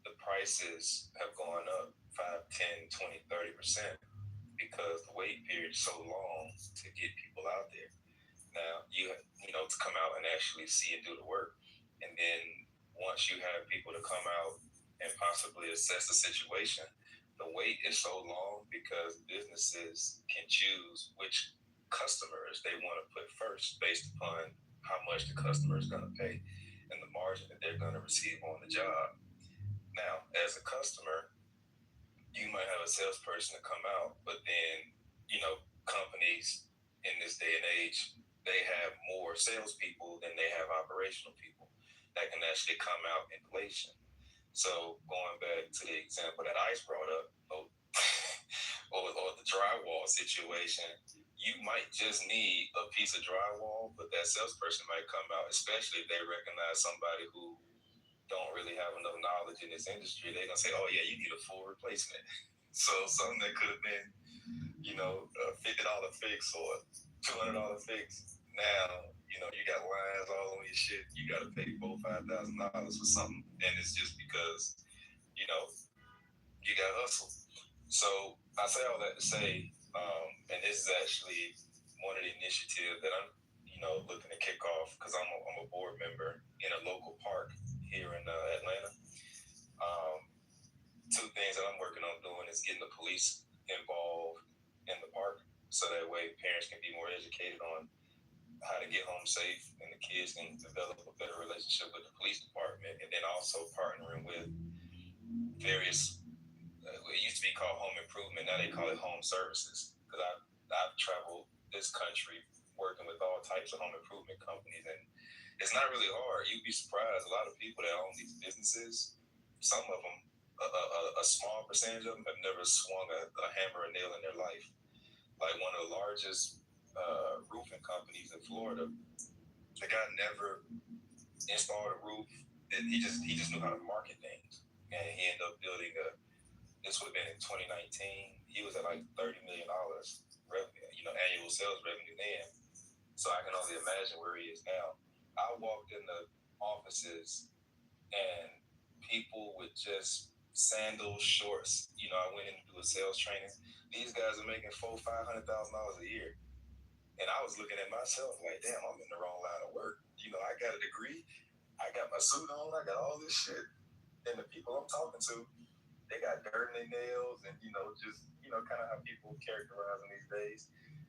the prices have gone up 5, 10, 20, 30% because the wait period is so long to get people out there. Now, you know, to come out and actually see and do the work. And then once you have people to come out and possibly assess the situation, the wait is so long because businesses can choose which customers they want to put first based upon how much the customer is going to pay and the margin that they're going to receive on the job. Now, as a customer, you might have a salesperson to come out, but then, you know, companies in this day and age, they have more salespeople than they have operational people that can actually come out and place them. So going back to the example that Ice brought up, or the drywall situation, you might just need a piece of drywall, but that salesperson might come out, especially if they recognize somebody who don't really have enough knowledge in this industry. They're gonna say, "Oh yeah, you need a full replacement." So something that could have been, you know, a $50 fix or $200 fix. Now, you know, you got lines all on your shit. You got to pay $4,000-$5,000 for something, and it's just because, you know, you got hustle. So I say all that to say, and this is actually one of the initiatives that I'm, you know, looking to kick off because I'm a board member in a local park here in Atlanta. Two things that I'm working on doing is getting the police involved in the park, so that way parents can be more educated on how to get home safe, and the kids can develop a better relationship with the police department, and then also partnering with various. It used to be called home improvement. Now they call it home services. Because I've traveled this country working with all types of home improvement companies, and it's not really hard. You'd be surprised. A lot of people that own these businesses, some of them, a small percentage of them have never swung a hammer or nail in their life. Like one of the largest roofing companies in Florida, the guy never installed a roof. He just knew how to market things, and he ended up building a. This would have been in 2019. He was at like $30 million revenue, you know, annual sales revenue then. So I can only imagine where he is now. I walked in the offices and people with just sandals, shorts. You know, I went in to do a sales training. These guys are making $400,000-$500,000 a year. And I was looking at myself like, damn, I'm in the wrong line of work. You know, I got a degree. I got my suit on. I got all this shit. And the people I'm talking to, they got dirt in their nails and, you know, just, you know, kind of how people characterize them these days.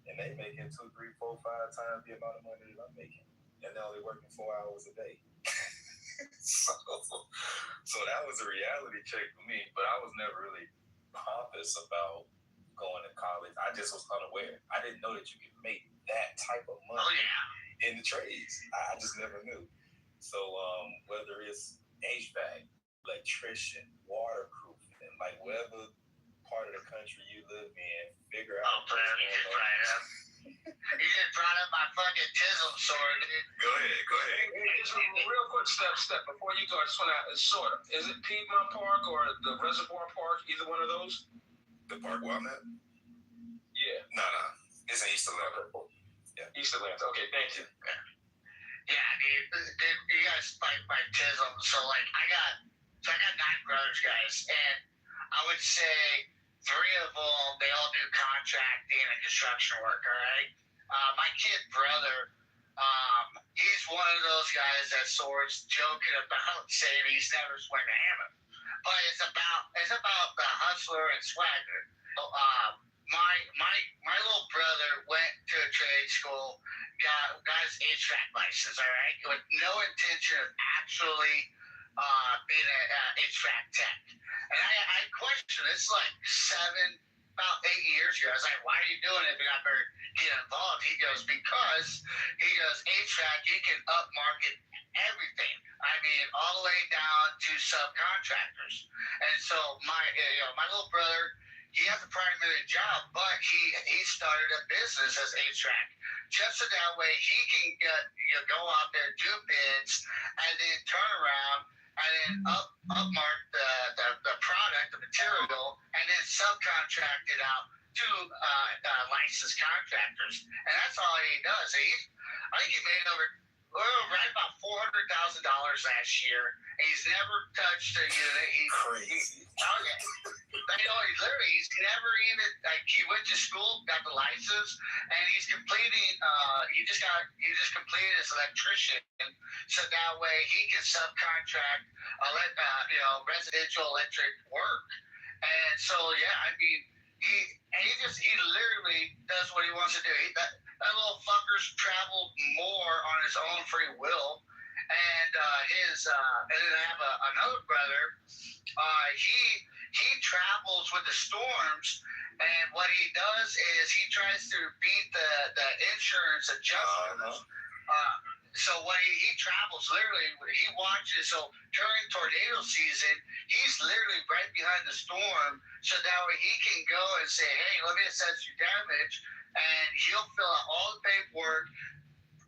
And they making 2, 3, 4, 5 times the amount of money that I'm making. And they're only working 4 hours a day. So that was a reality check for me, but I was never really pompous about going to college. I just was unaware. I didn't know that you could make that type of money in the trades. I just never knew. So whether it's HVAC, electrician, waterproofing, like whatever part of the country you live in, figure out. You just brought up my fucking chisel sword, dude. Go ahead. Just a real quick step before you go. I just want to sort of. Is it Piedmont Park or the Reservoir Park? Either one of those? The park where I'm at? Yeah. No. It's in East Atlanta. Yeah. East Atlanta. Okay, thank you. Yeah, dude, you guys spiked my chisel. So like, I got 9 brothers, guys, and I would say 3 of them, they all do contracting and construction work. All right. My kid brother, he's one of those guys that sorts joking about saying he's never swung a hammer, but it's about the hustler and swagger. My little brother went to a trade school, got his HVAC license, all right, with no intention of actually being an HVAC tech. And I questioned, it's like about 8 years ago. I was like, why are you doing it? But I better get involved. He goes, because HVAC, you can upmarket everything. I mean, all the way down to subcontractors. And so my little brother, he has a primary job, but he started a business as HVAC, just so that way he can go out there, do bids, and then turn around and then upmark the product, the material, and then subcontract it out two licensed contractors, and that's all he does. I think he made right about $400,000 last year, and he's never touched a unit. Crazy. He's never even he went to school, got the license, and he's completing. He just completed his electrician, so that way he can subcontract, residential electric work. And so he literally does what he wants to do. That little fucker's traveled more on his own free will. And and then I have another brother. He travels with the storms, and what he does is he tries to beat the insurance adjusters. So when he travels, literally, he watches. So during tornado season, he's literally right behind the storm, so that way he can go and say, "Hey, let me assess your damage," and he'll fill out all the paperwork,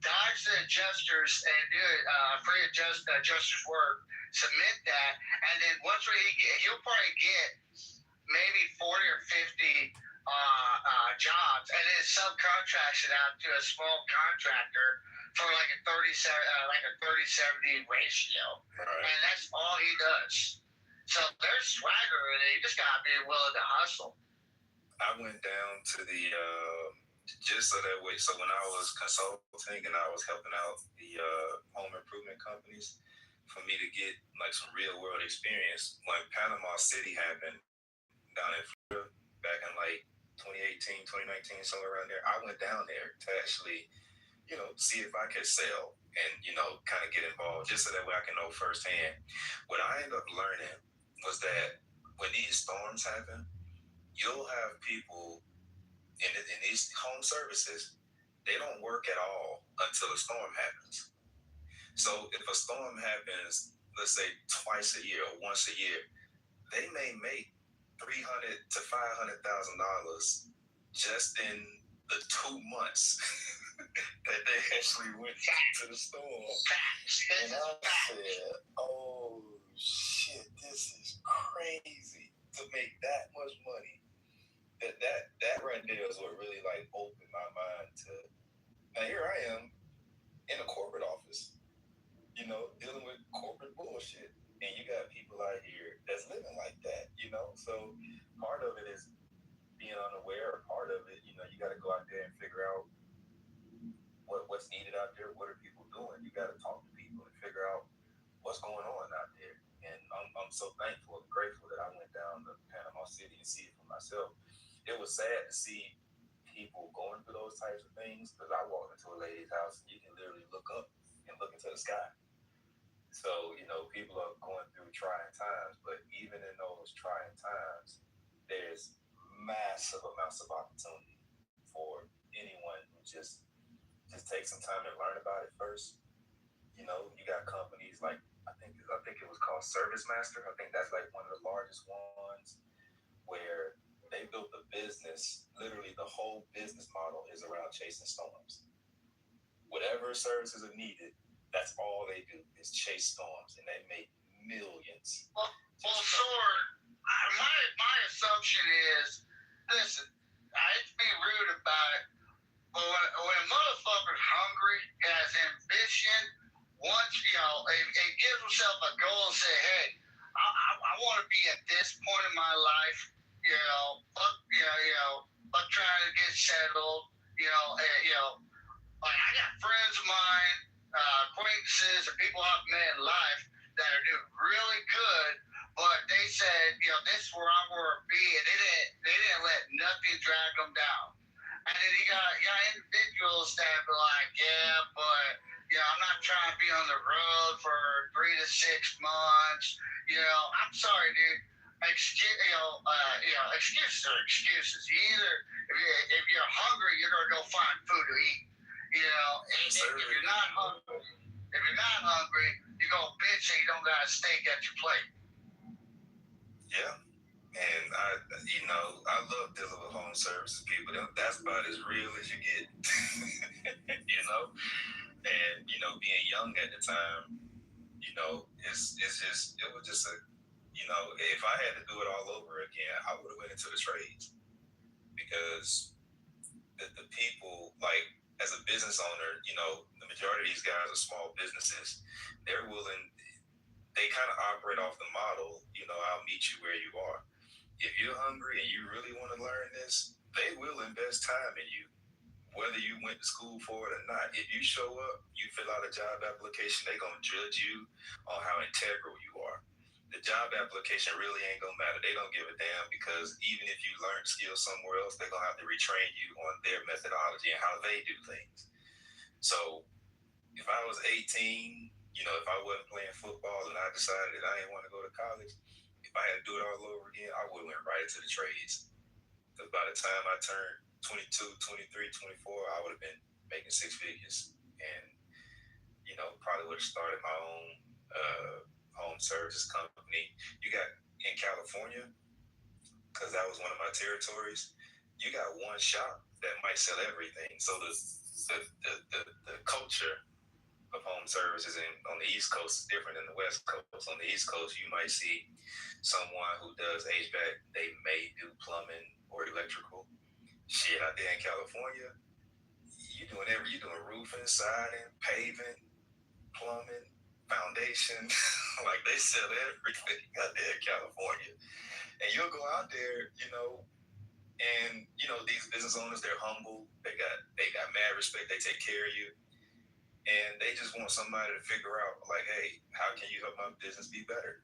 dodge the adjusters, and do it free adjusters work. Submit that, and then once he'll probably get maybe 40 or 50 jobs, and then subcontracts it out to a small contractor for like a 30-70 ratio. Right. And that's all he does. So there's swagger in it. You just gotta be willing to hustle. I went down to the just so that way. So when I was consulting and I was helping out the home improvement companies, for me to get like some real world experience, when Panama City happened down in Florida back in like 2018, 2019, somewhere around there, I went down there to actually, see if I could sell and, kind of get involved just so that way I can know firsthand. What I ended up learning was that when these storms happen, you'll have people in these home services, they don't work at all until a storm happens. So if a storm happens, let's say twice a year or once a year, they may make $300,000 to $500,000 just in the 2 months that they actually went to the storm. And I said, "Oh shit, this is crazy to make that much money." That right there is what really like opened my mind to. Now here I am in a corporate office, dealing with corporate bullshit, and you got people out here that's living like that, So part of it is being unaware. Part of it, you got to go out there and figure out what's needed out there. What are people doing? You got to talk to people and figure out what's going on out there. And I'm so thankful and grateful that I went down to Panama City and see it for myself. It was sad to see people going through those types of things, because I walked into a lady's house and you can literally look up and look into the sky. So, people are going through trying times, but even in those trying times, there's massive amounts of opportunity for anyone who just takes some time to learn about it first. You got companies like, I think it was called Service Master. I think that's like one of the largest ones, where they built a business. Literally, the whole business model is around chasing storms. Whatever services are needed, that's all they do is chase storms, and they make millions. Well, my assumption is, listen, I hate to be rude about it, but when a motherfucker's hungry, has ambition, once, it gives himself a goal and say, hey, I want to be at this point in my life, fuck trying to get settled, like I got friends of mine, acquaintances, and people I've met in life that are doing really good, but they said, this is where I want to be, and they didn't let nothing drag them down. And then you got individuals that be like, yeah, but I'm not trying to be on the road for 3 to 6 months. I'm sorry, dude. Excuses are excuses. You either, if you're hungry, you're gonna go find food to eat. If you're not hungry, you go bitch and you don't got a steak at your plate. Yeah. And I love dealing with home services people. That's about as real as you get. And being young at the time, it was just a, if I had to do it all over again, I would have went into the trades. because the people, like, as a business owner, you know, the majority of these guys are small businesses. They're willing, they kind of operate off the model, you know, I'll meet you where you are. If you're hungry and you really want to learn this, they will invest time in you, whether you went to school for it or not. If you show up, you fill out a job application, they're going to judge you on how integral you are. The job application really ain't gonna matter. They don't give a damn, because even if you learn skills somewhere else, they're gonna have to retrain you on their methodology and how they do things. So if I was 18, you know, if I wasn't playing football and I decided that I didn't want to go to college, if I had to do it all over again, I would have went right into the trades. Because by the time I turned 22, 23, 24, I would have been making six figures. And, you know, probably would have started my own home services company. You got in California, because that was one of my territories, you got one shop that might sell everything. So the culture of home services on the East Coast is different than the West Coast. On the East Coast, you might see someone who does HVAC, they may do plumbing or electrical. Shit, out there in California, you're doing roofing, siding, paving, plumbing, foundation. Like, they sell everything out there in California. And you'll go out there, you know, and you know, these business owners, they're humble, they got mad respect, they take care of you, and they just want somebody to figure out, like, hey, how can you help my business be better?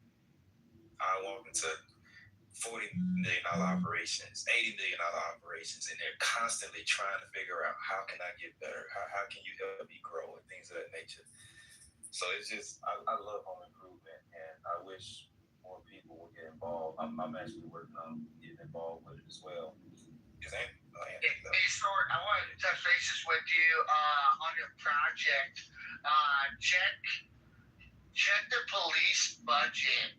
I walk into $40 million operations, $80 million operations, and they're constantly trying to figure out, how can I get better? How can you help me grow, and things of that nature. So it's just, I love home improvement, and I wish more people would get involved. I'm actually working on getting involved with it as well. Hey, Stuart, I wanted to touch bases with you on your project. Check the police budget,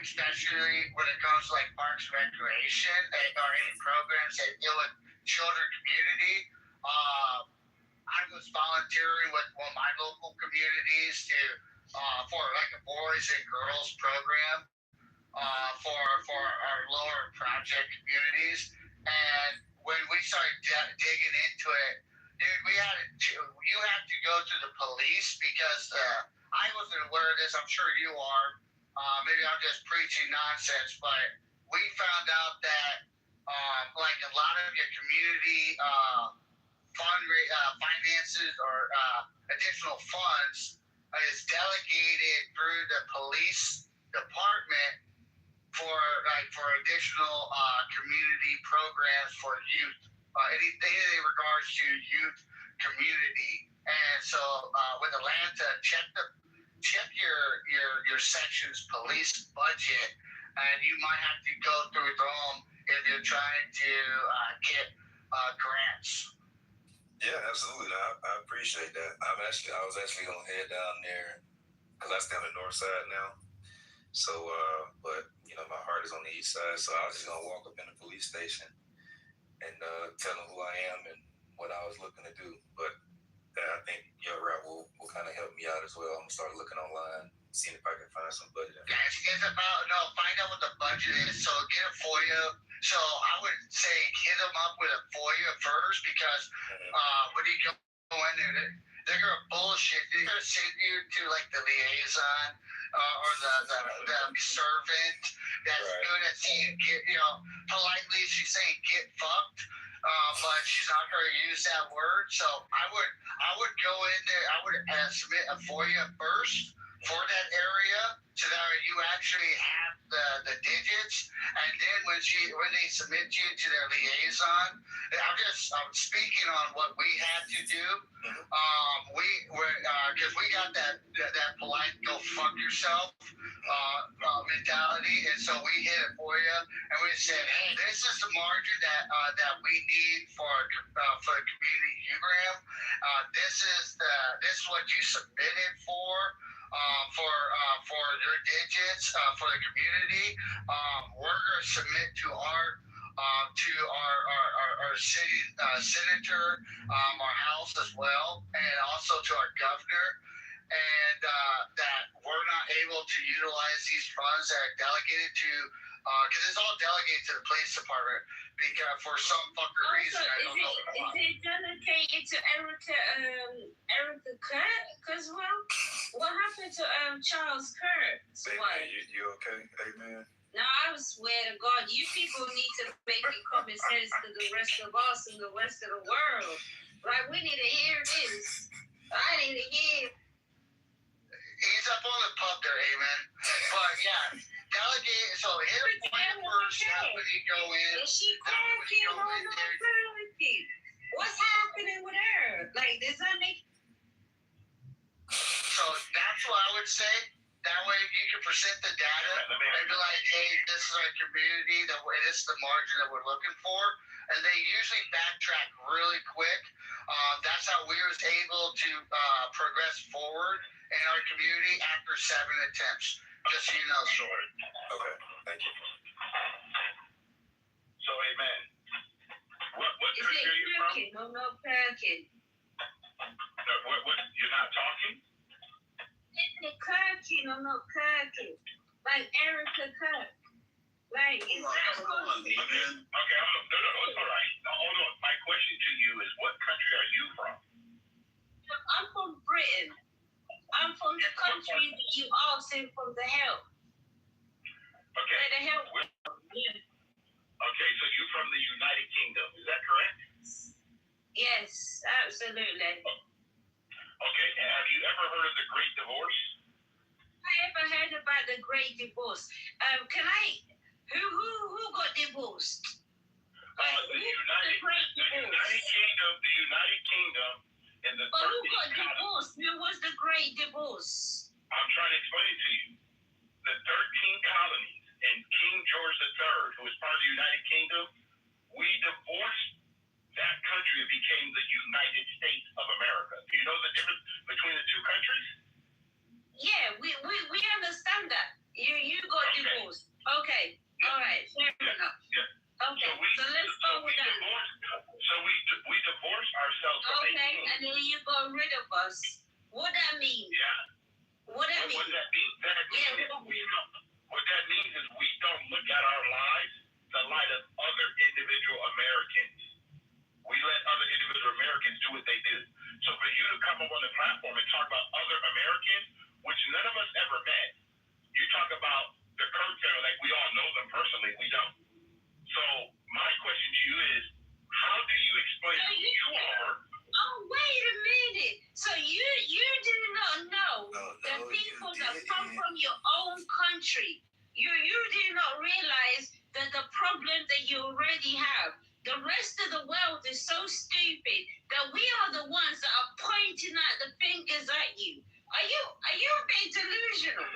especially when it comes to like parks and recreation or any programs that deal with children community. I was volunteering with one of my local communities for like a boys and girls program for our lower project communities. And when we started digging into it, dude, you have to go to the police, because I wasn't aware of this. I'm sure you are. Maybe I'm just preaching nonsense, but we found out that like a lot of your community finances or additional funds is delegated through the police department for additional community programs for youth, anything in regards to youth community. And so with Atlanta, check your section's police budget, and you might have to go through them if you're trying to get grants. Yeah, absolutely. I appreciate that. I was actually gonna head down there, because I stay on the north side now. So, but you know, my heart is on the east side. So I was just gonna walk up in the police station and tell them who I am and what I was looking to do. But I think your route will kind of help me out as well. I'm gonna start looking online, seeing if I can find some budget. It's about find out what the budget is. So get a FOIA. So I would say hit them up with a FOIA first, because when you go in there, they're gonna bullshit. They're gonna send you to like the liaison or the servant that's good at saying get, politely she's saying get fucked. But she's not going to use that word. So I would go in there. I would submit a FOIA first for that area, so that you actually have the digits. And then when they submit you to their liaison, I'm speaking on what we had to do. Because we got that polite go fuck yourself mentality, and so we hit it for you, and we said, hey, this is the margin that we need for the community U-Gram. This is what you submitted for your digits for the community. We're going to submit to our city senator, our house as well, and also to our governor. And that we're not able to utilize these funds that are delegated to, because it's all delegated to the police department, because for some fucking reason I don't know. Is it dedicated to Erica Kurt as well? What happened to Charles Kurt's wife? You okay? Amen. No, I swear to God, you people need to make it common sense to the rest of us and the rest of the world. Like, we need to hear this. I need to hear. He's up on the pub there, amen. But yeah, delegate. So hit a point first. That's when you go in. Is she cracking on the authority? What's happening with her? Like, does that make? So that's what I would say. That way you can present the data and be like, hey, this is our community, this is the margin that we're looking for. And they usually backtrack really quick. That's how we was able to progress forward in our community after 7 attempts. Just so you know, Sword. Okay, thank you. So, amen. What Is country are you from? it no perking? What? You're not talking? It's Kirkin or no Kirkin? Like Erica Kirk. Like, is that supposed to be? Okay, no, it's all right. No, hold on. My question to you is, what country are you from? I'm from Britain. I'm from the country that you all sent from the help. Okay. Where the help? Yeah. Okay, so you're from the United Kingdom. Is that correct? Yes, absolutely. Okay, and have you ever heard of the Great Divorce? I ever heard about the Great Divorce. Who got divorced? The United Kingdom in the But who got divorced? Who was the Great Divorce? I'm trying to explain it to you. The 13 colonies and King George III, who was part of the United Kingdom, we divorced that country. It became the United States of America. Do you know the difference between the two countries? Yeah, we understand that. You got divorced. Okay. All right. Fair enough. Yeah. Okay. So let's go with that. So we divorced ourselves from Okay, and then you got rid of us. What that mean? Yeah. What that mean? What that means? What that means is we don't look at our lives in the light of other individual Americans. We let other individual Americans do what they do. So for you to come up on the platform and talk about other Americans, which none of us ever met, you talk about the Kirk family like we all know them personally. We don't. So my question to you is, how do you explain who you are? Oh, wait a minute. So you do not know the people that come from your own country. You do not realize that the problem that you already have. The rest of the world is so stupid that we are the ones that are pointing out the fingers at you. Are you a bit delusional?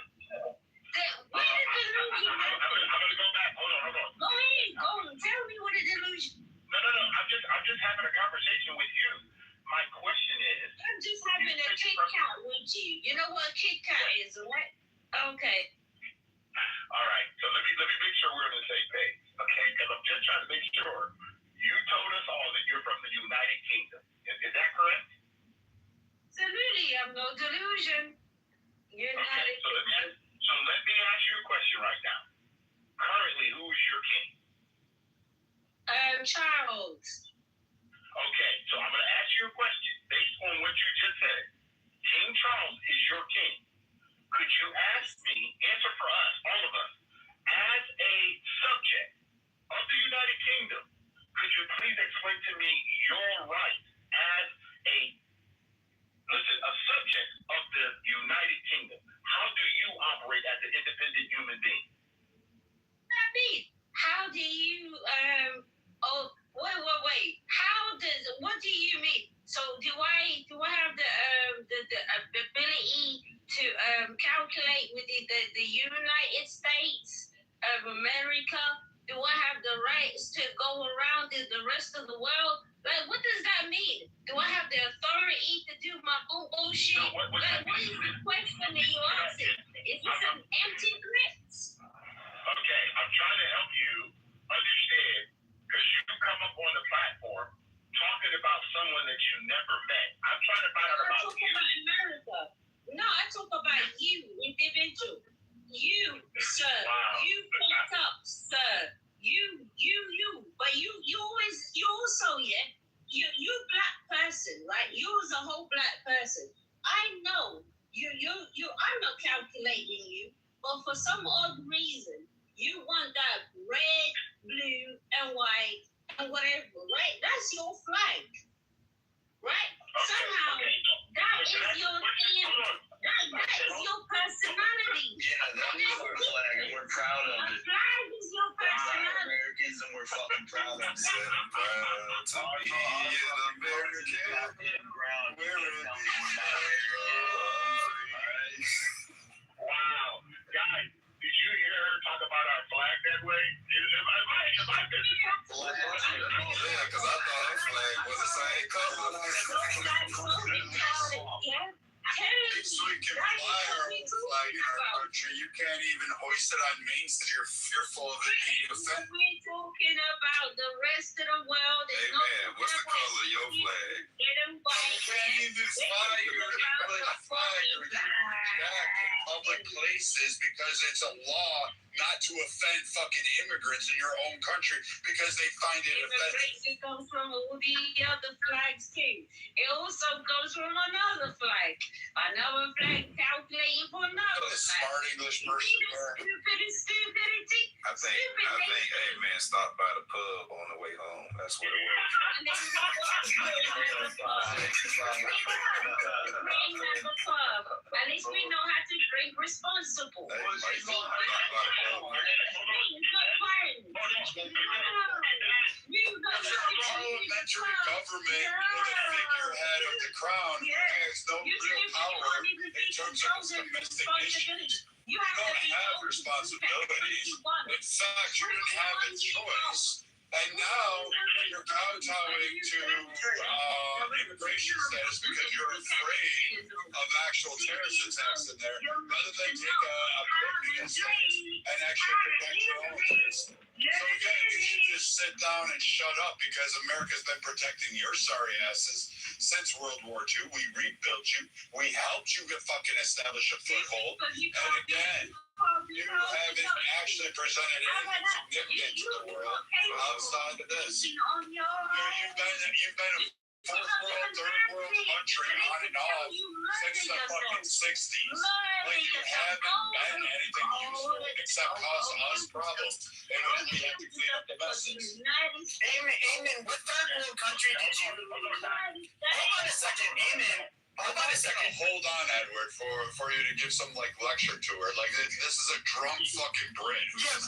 Where the delusion? I'm gonna go back. Hold on. Go ahead. Go on. Tell me what a delusion. No. I'm just having a conversation with you. My question is. I'm just having a Kit Kat with you. You know what a Kit Kat is, right? Okay. All right. So let me make sure we're on the same page, okay? Because I'm just trying to make sure. You told us all that you're from the United Kingdom. Is that correct? Absolutely. I'm no delusion. You're not. Okay. So let me ask you a question right now. Currently, who is your king? Charles. Okay, so I'm going to ask you a question based on what you just said. King Charles is your king. Could you answer for us, all of us, as a subject of the United Kingdom, could you please explain to me your right as a subject of the United Kingdom? How do you operate as an independent human being? How do you, wait. What do you mean? So do I have the ability to calculate with the United States of America? Do I have the rights to go around the rest of the world? Like, what does that mean? Do I have the authority to do my own bullshit? What is the question that you asking? Is this an empty threat? Okay, I'm trying to help you understand, because you come up on the platform talking about someone that you never met. I'm trying to find out about you. About America. No, I talk about you, individual. You, sir. Wow. You fucked up, sir. You. But you for some odd reason, you want that red, blue, and white, and whatever, right? That's your flag, right? Somehow, that is your thing. That is your personality. Yeah, that is our flag, and we're proud of A it. flag is your We're personality. Americans, and we're fucking proud of it. Proud to be an American. Wow. Guys, did you hear her talk about our flag that way? Am I missing something? Yeah, because I thought our flag was the same color. So we can fly our own flag in our country. You can't even hoist it on Main Street. You're fearful of it being offended. We're talking about the rest of the world. Hey man, what's the color of your flag? You can't even fly your English flag or your jack in public places because it's a law not to offend fucking immigrants in your own country because they find it offensive. Immigration comes from all the other flags too. It also comes from another flag. Another flag calculating for another A flag. smart English person there. Stupidity. I think, hey man, stopped by the pub on the way home. That's what it was. And then you at least we know how to drink responsible. Parliamentary government with a figurehead of the crown who has no real power in terms of its domestic issues. You don't have responsibilities. In fact, you didn't have a choice. And now you're kowtowing to immigration status because you're afraid of actual terrorist attacks in there, rather than take a political stance and actually protect your own interests. So again, you should just sit down and shut up because America's been protecting your sorry asses since World War II. We rebuilt you. We helped you get fucking establish a foothold. And again, you haven't actually presented anything significant to the world outside of this. You've been a fourth world, third world country on and off since the fucking 60s. Like you haven't been anything useful except cause us problems. And then we have to clean up the messes. Amen. What third world country did you? Hold on a second. Amen. Hold on, Edward, for you to give some like lecture to her. Like this is a drunk fucking Brit. Yeah,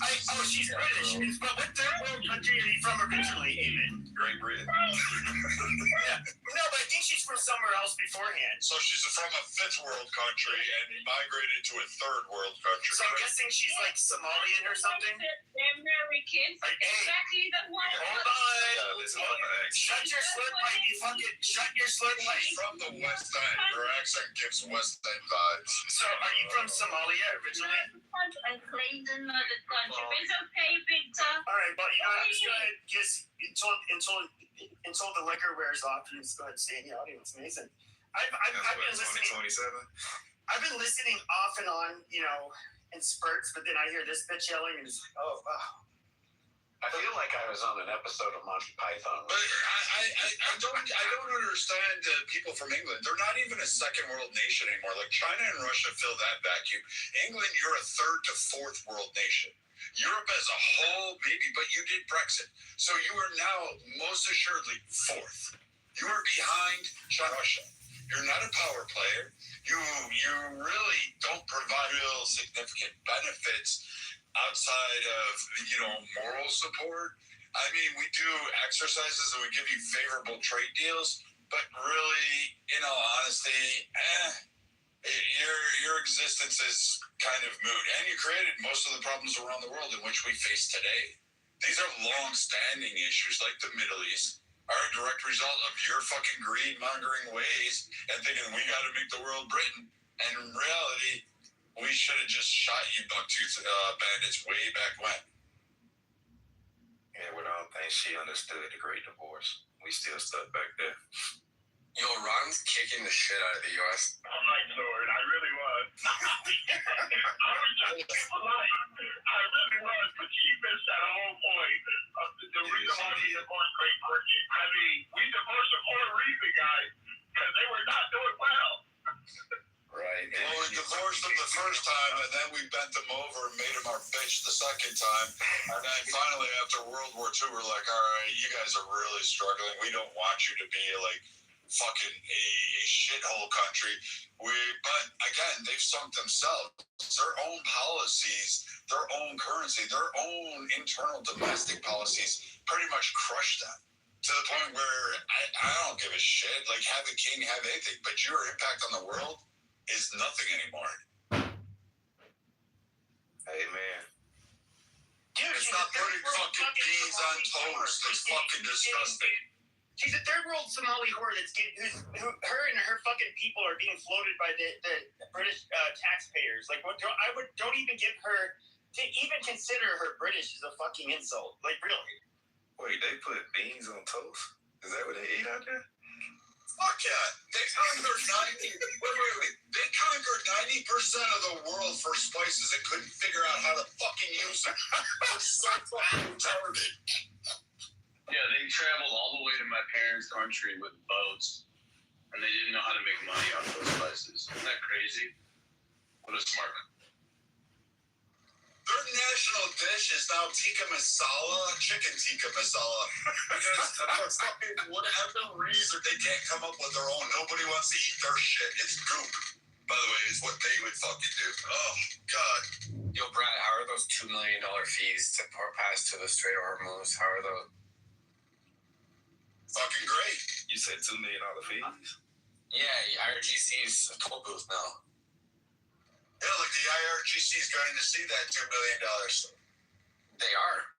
she's British. But what third world country are you from originally? Amen. Great Britain. Yeah. No, but I think she's from somewhere else beforehand. So she's from a fifth world country and migrated to a third world country. So I'm guessing she's like Somalian or something. They're Americans. Exactly the one. Hold on. Shut your slurp pipe. You fucking shut your slurp pipe. She's from the West End. Her accent gives West End vibes. So are you from Somalia originally? And claimed another country. It's okay, Victor. All right, but I'm just gonna until the liquor wears off, you just go ahead and stay in the audience. Amazing. I've been listening. 2027. I've been listening off and on, in spurts, but then I hear this bitch yelling and just I feel like I was on an episode of Monty Python. But I don't understand people from England. They're not even a second world nation anymore. Like China and Russia fill that vacuum. England, you're a third to fourth world nation. Europe as a whole, maybe, but you did Brexit. So you are now most assuredly fourth. You are behind China and Russia. You're not a power player. You really don't provide real significant benefits outside of, moral support. I mean, we do exercises and we give you favorable trade deals, but really, in all honesty, your existence is kind of moot. And you created most of the problems around the world in which we face today. These are long-standing issues like the Middle East are a direct result of your fucking greed-mongering ways and thinking we got to make the world Britain. And in reality, we should have just shot you bucktooth bandits way back when. Yeah, well, I don't think she understood the Great Divorce. We still stuck back there. Yo, Ron's kicking the shit out of the U.S. Oh my lord, I really was. I really was, but she missed that whole point of the reason why we divorced Great Britain. I mean, we divorced them for a reason, guys, because they were not doing well. Right. Well, we divorced them the first time, and then we bent them over and made him our bitch the second time. And then finally, after World War II, we're like, all right, you guys are really struggling. We don't want you to be like fucking a shithole country. But again, they've sunk themselves. Their own policies, their own currency, their own internal domestic policies pretty much crushed them. To the point where I don't give a shit. Like, have a king, have anything, but your impact on the world is nothing anymore. Hey, man. Dude, it's not putting fucking beans on toast. It's fucking disgusting. She's a third world Somali whore who her and her fucking people are being floated by the British taxpayers. Like, don't even give her, to even consider her British is a fucking insult. Like, really. Wait, they put beans on toast? Is that what they eat out there? Fuck yeah. They conquered 90. They conquered 90% of the world for spices and couldn't figure out how to fucking use them. It's so fucking retarded. Yeah, they traveled all the way to my parents' country with boats, and they didn't know how to make money off those spices. Isn't that crazy? What a smart. Their national dish is now tikka masala, chicken tikka masala. Because for fucking whatever reason, they can't come up with their own. Nobody wants to eat their shit. It's goop. By the way, it's what they would fucking do. Oh, God. Yo, Brad, how are those $2 million fees to pass to the Strait of Hormuz? How are those? Fucking great. You said $2 million fees? Yeah, IRGC's a toll booth now. Yeah, like the IRGC is going to see that $2 million. They are.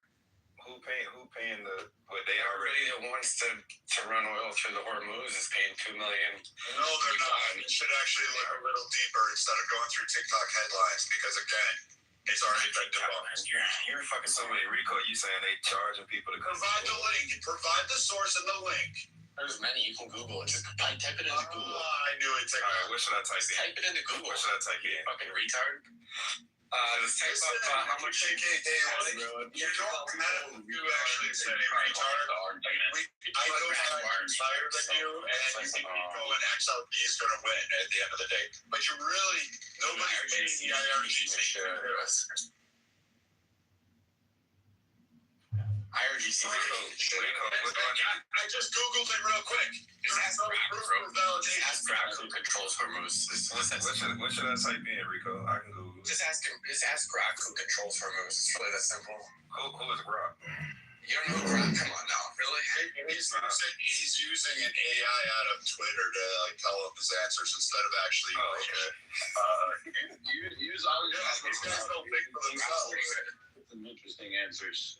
Who paying the? What they Everybody that wants to run oil through the Hormuz is paying $2 million. No, they're not. You should actually look a little deeper instead of going through TikTok headlines because again, it's already been debunked. You're fucking somebody, Rico. You saying they charging people to come? Provide the link. Provide the source and the link. There's many. You can Google it. Just type it into Google. I knew it. All right, what should I type in? Type it into Google. What should I type in? Fucking retard. Just type up how much. You don't have to actually say retard. I know I'm higher than you, and you think Rico and XLP is going to win at the end of the day. But you really, nobody's paying the IRGC. IRGC. I just Googled it real quick. Just ask Grab who controls Hormuz. What should I type in, Rico? I can Google. Just ask Grab who controls Hormuz. It's really that simple. Who is Grab? You don't know who Grab? Come on now, really? He's using an AI out of Twitter to like tell him his answers instead of actually. These guys don't think for themselves. Some interesting answers.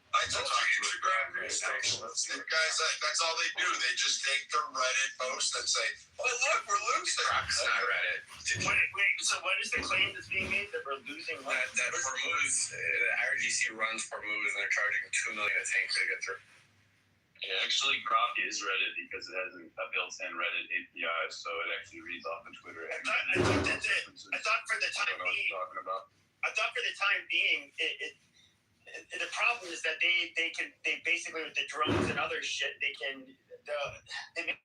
I told you Instagram guys, that's all they do. They just take the Reddit post and say, "Oh look, we're losing." That's not Reddit. Wait. So what is the claim that's being made that we're losing? That Hormuz, IRGC runs Hormuz, and they're charging $2 million a tank to get through. Yeah, actually, Grok is Reddit because it has a built-in Reddit API, so it actually reads off of Twitter. I thought that's it. I thought for the time being. The problem is that they basically with the drones and other shit they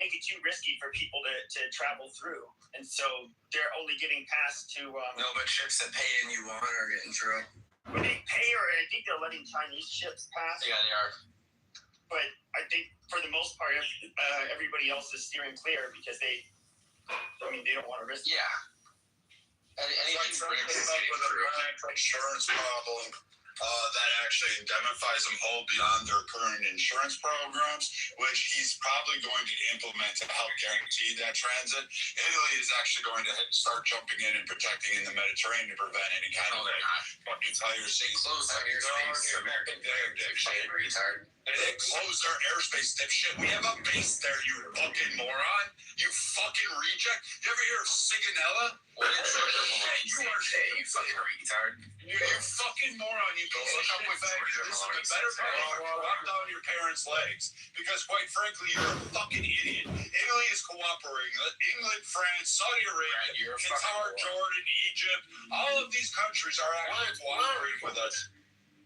make it too risky for people to travel through, and so they're only getting past to. No, but ships that pay in yuan are getting through. When they pay, or I think they're letting Chinese ships pass. Yeah, they are. But I think for the most part, everybody else is steering clear because they don't want to risk. Yeah. Anything with an insurance problem. That actually indemnifies them whole beyond their current insurance programs, which he's probably going to implement to help guarantee that transit. Italy is actually going to start jumping in and protecting in the Mediterranean to prevent any kind of fucking piracy. Close their airspace. American retard. They closed our airspace, dipshit. We have a base there, you fucking moron. You fucking reject. You ever hear of Sigonella? What is it? You fucking retard. You fucking moron. You go look up with that. This is the better part. Walk down your parents' legs. Because quite frankly, you're a fucking idiot. Italy is cooperating. England, France, Saudi Arabia, Qatar, Jordan, Egypt. All of these countries are actually cooperating with us.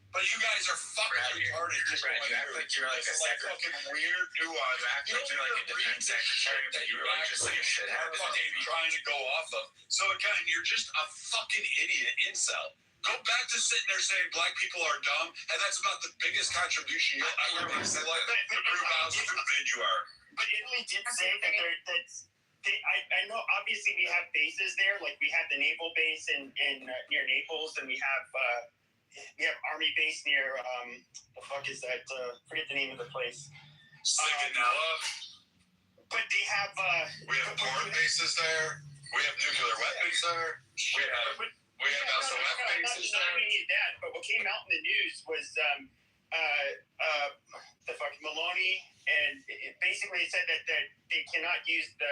But you guys are fucking retarded. You act like you're like a fucking weird nuance. You act like you're like a defense secretary, but you're like just like a shithead. Trying to go off of. So again, you're just a fucking idiot incel. Go back to sitting there saying black people are dumb, and that's about the biggest contribution you'll ever make to prove how stupid you are. But Italy did say that I know obviously we have bases there, like we have the naval base in near Naples, and we have army base near the fuck is that? Forget the name of the place. Sigonella. But they have we have port bases there. We have nuclear weapons there. We have SOF bases there. We need that, but what came out in the news was the fucking Maloney, and it basically said that they cannot use the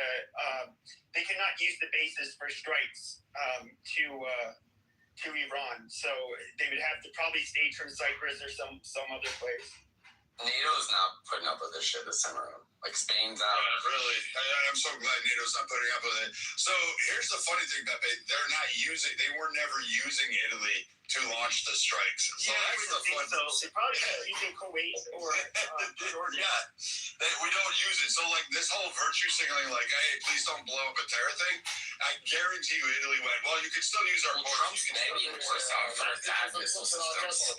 bases for strikes to Iran. So they would have to probably stage from Cyprus or some other place. NATO's not putting up with this shit this time around. Like Spain's out. Really? I'm so glad NATO's not putting up with it. So here's the funny thing, Pepe. They were never using Italy to launch the strikes. So that's the fun. So they probably using Kuwait or Jordan. Yeah, we don't use it. So like this whole virtue signaling, like, hey, please don't blow up a terror thing. I guarantee you, Italy went, well, you can still use our borders. Trump's begging for some for THAAD missile systems.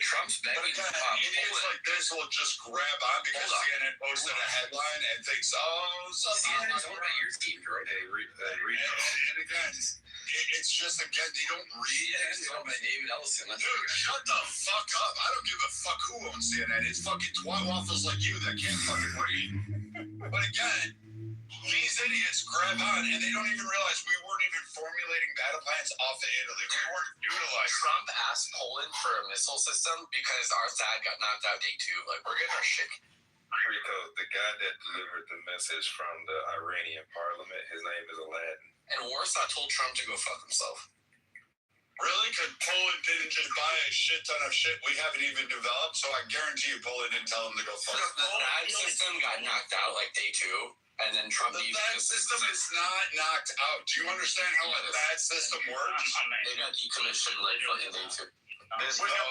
Trump's begging. Idiots like this will just grab on because CNN posted a headline and thinks, CNN is owned by your team, right? They read. And again, it's just, again, they don't read. It's owned by David Ellison. Dude, shut the fuck up. I don't give a fuck who owns CNN. It's fucking twat waffles like you that can't fucking read. But again, these idiots grab on and they don't even realize we weren't even formulating battle plans off of Italy. We weren't utilizing. Trump asked Poland for a missile system because our THAAD got knocked out day 2. Like, we're getting our shit. Rico, the guy that delivered the message from the Iranian parliament, his name is Aladdin. And Warsaw told Trump to go fuck himself. Really? Because Poland didn't just buy a shit ton of shit we haven't even developed, so I guarantee you Poland didn't tell him to go fuck himself. The THAAD system got knocked out like day 2. And then Trump. The THAAD system is not knocked out. Do you understand how a THAAD system works? They got decommissioned like fucking day 2. Basically, what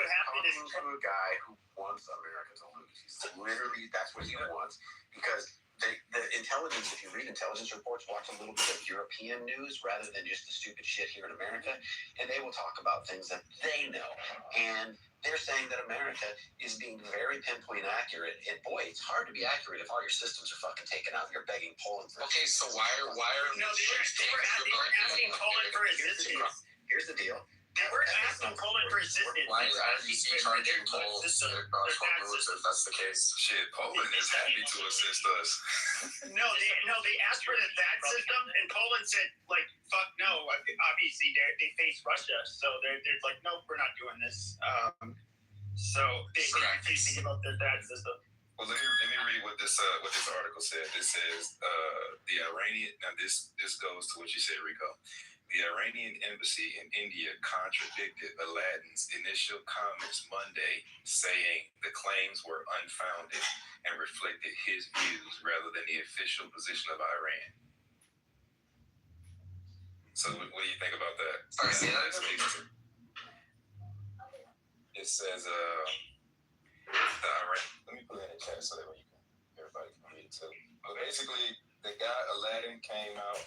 happened is a guy who wants America to lose. Literally, that's what he wants. Because the intelligence, if you read intelligence reports, watch a little bit of European news rather than just the stupid shit here in America, and they will talk about things that they know. And they're saying that America is being very pinpoint accurate. And boy, it's hard to be accurate if all your systems are fucking taken out. You're begging Poland for. Okay, so why are no? They were asking Poland for assistance. Here's the deal. They were asking Poland for assistance. Why is IRGC charging tolls across borders if that's the case? Shit, Poland is happy to assist us. No, they asked for the THAAD system, and Poland said, like, fuck no. Obviously, they face Russia, so they're like, nope, we're not doing this. So they refused to give up their THAAD system. Well, let me read what this article said. It says the Iranian. Now this goes to what you said, Rico. The Iranian embassy in India contradicted Aladdin's initial comments Monday, saying the claims were unfounded and reflected his views rather than the official position of Iran. So, what do you think about that? It says, let me put it in the chat so that way everybody can read it too. But basically, the guy Aladdin came out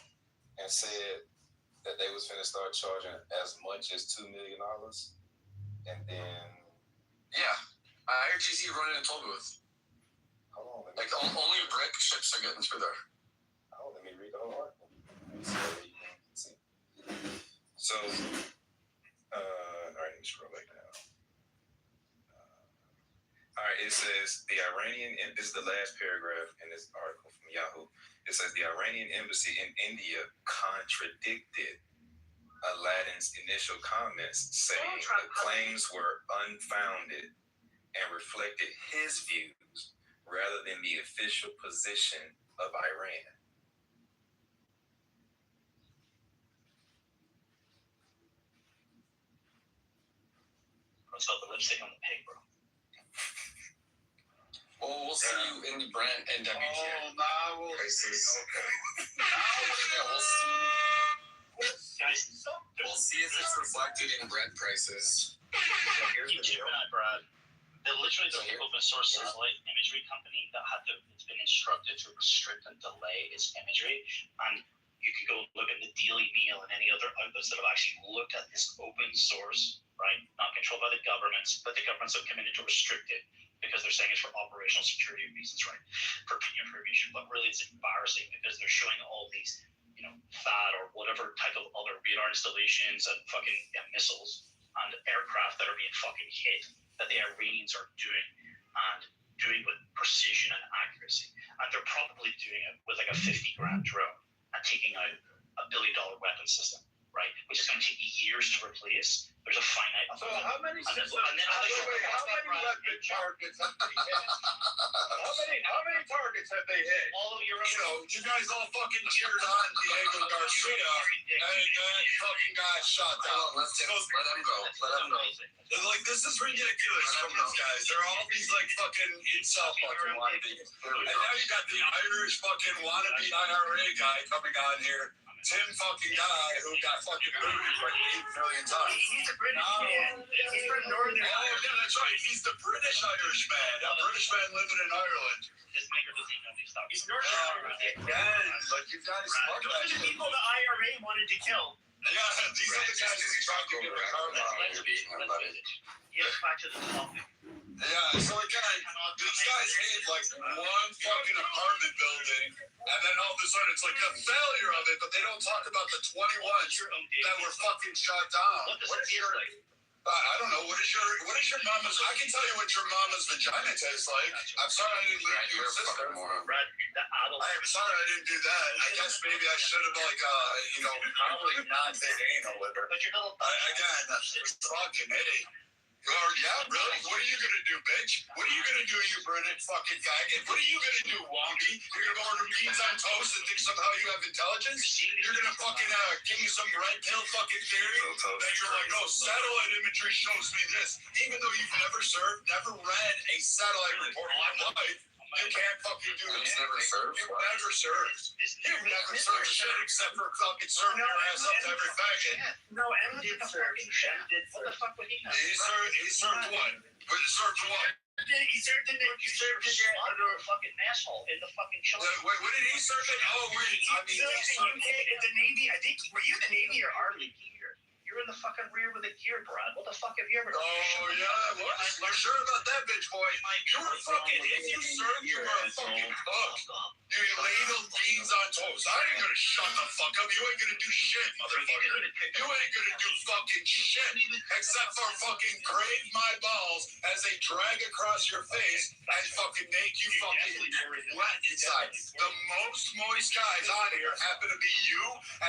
and said that they was finna start charging as much as $2 million, and then IRGC running a toll booth. Hold on, like only brick ships are getting through there. Let me read the whole article. Let me see what you can see. So, all right, let me scroll back down. All right, it says the Iranian, and this is the last paragraph in this article from Yahoo. It says the Iranian embassy in India contradicted Aladdin's initial comments, saying the claims were unfounded and reflected his views rather than the official position of Iran. Let's put the lipstick on the pig, bro. Well, we'll see you in the brand and WGN. Oh, now we'll see. Okay. We'll see if it's reflected in bread prices. So here's the deal. Literally, the open source satellite imagery company that it's been instructed to restrict and delay its imagery. And you could go look at the Daily Mail and any other outlets that have actually looked at this open source, right? Not controlled by the governments, but the governments have come in to restrict it because they're saying it's for operational security reasons, right? For information, but really it's embarrassing because they're showing all these, THAAD or whatever type of other radar installations and fucking missiles and aircraft that are being fucking hit that the Iranians are doing and doing with precision and accuracy. And they're probably doing it with like a 50-grand drone and taking out $1 billion weapon system, right? Which is going to take years to replace. There's a finite amount. So how many weapon targets have they hit? How many targets have they hit? All of your you guys all fucking cheered on Diego Garcia, and that fucking guy shot down. Let him go. Like, this is ridiculous from these guys. They're all these like fucking incel fucking wannabes. And now you got the Irish fucking wannabe IRA guy coming on here. Tim fucking guy who got fucking booted like 8 million times. He's a British man. He's from Northern Ireland. Oh, yeah, that's right. He's the British Irish man. A British man living in Ireland. This maker doesn't know these stuff. He's Northern Ireland. Again, like you guys fuck Those that are the shit. people the IRA wanted to kill. Yeah, these are the guys who tried to get a car Yes, back to the topic. Yeah, so again, these guys hit like one fucking apartment building, and then all of a sudden it's like the failure of it, but they don't talk about the 21s that were fucking shot down. What is your like? I don't know. What is your mama's? I can tell you what your mama's vagina tastes like. I'm sorry I didn't leave you a sister. I'm sorry I didn't do that. I guess maybe I should have probably not said anal with her. But your little Again, that's fucking hey. Or, yeah, really? What are you gonna do, bitch? What are you gonna do, you British fucking faggot? What are you gonna do, wonky? You're gonna order beans on toast and think somehow you have intelligence? You're gonna fucking give me some red pill fucking theory that you're like, oh, satellite imagery shows me this. Even though you've never read a satellite report in your life, you can't fucking do it. Never served. You've never served. You've never served shit except for fucking serving your ass up to every faggot. No, M did serve. What the fuck would he know? He served what? But he served what? He served in under a fucking asshole in the fucking children. Wait, what did he serve in? Oh, wait. He served in the Navy. I think, were you the Navy or Army? You're in the fucking rear with a gear, Brad. What the fuck have you ever done? Oh, yeah. What? We're sure about that, bitch boy. You were fucking, if you served, you were a fucking cook. You ladled beans on toast. I ain't gonna shut the fuck up. You ain't gonna do shit, motherfucker. You ain't gonna do fucking shit except for fucking crave my balls as they drag across your face and fucking make you fucking wet inside. The most moist guys on here happen to be you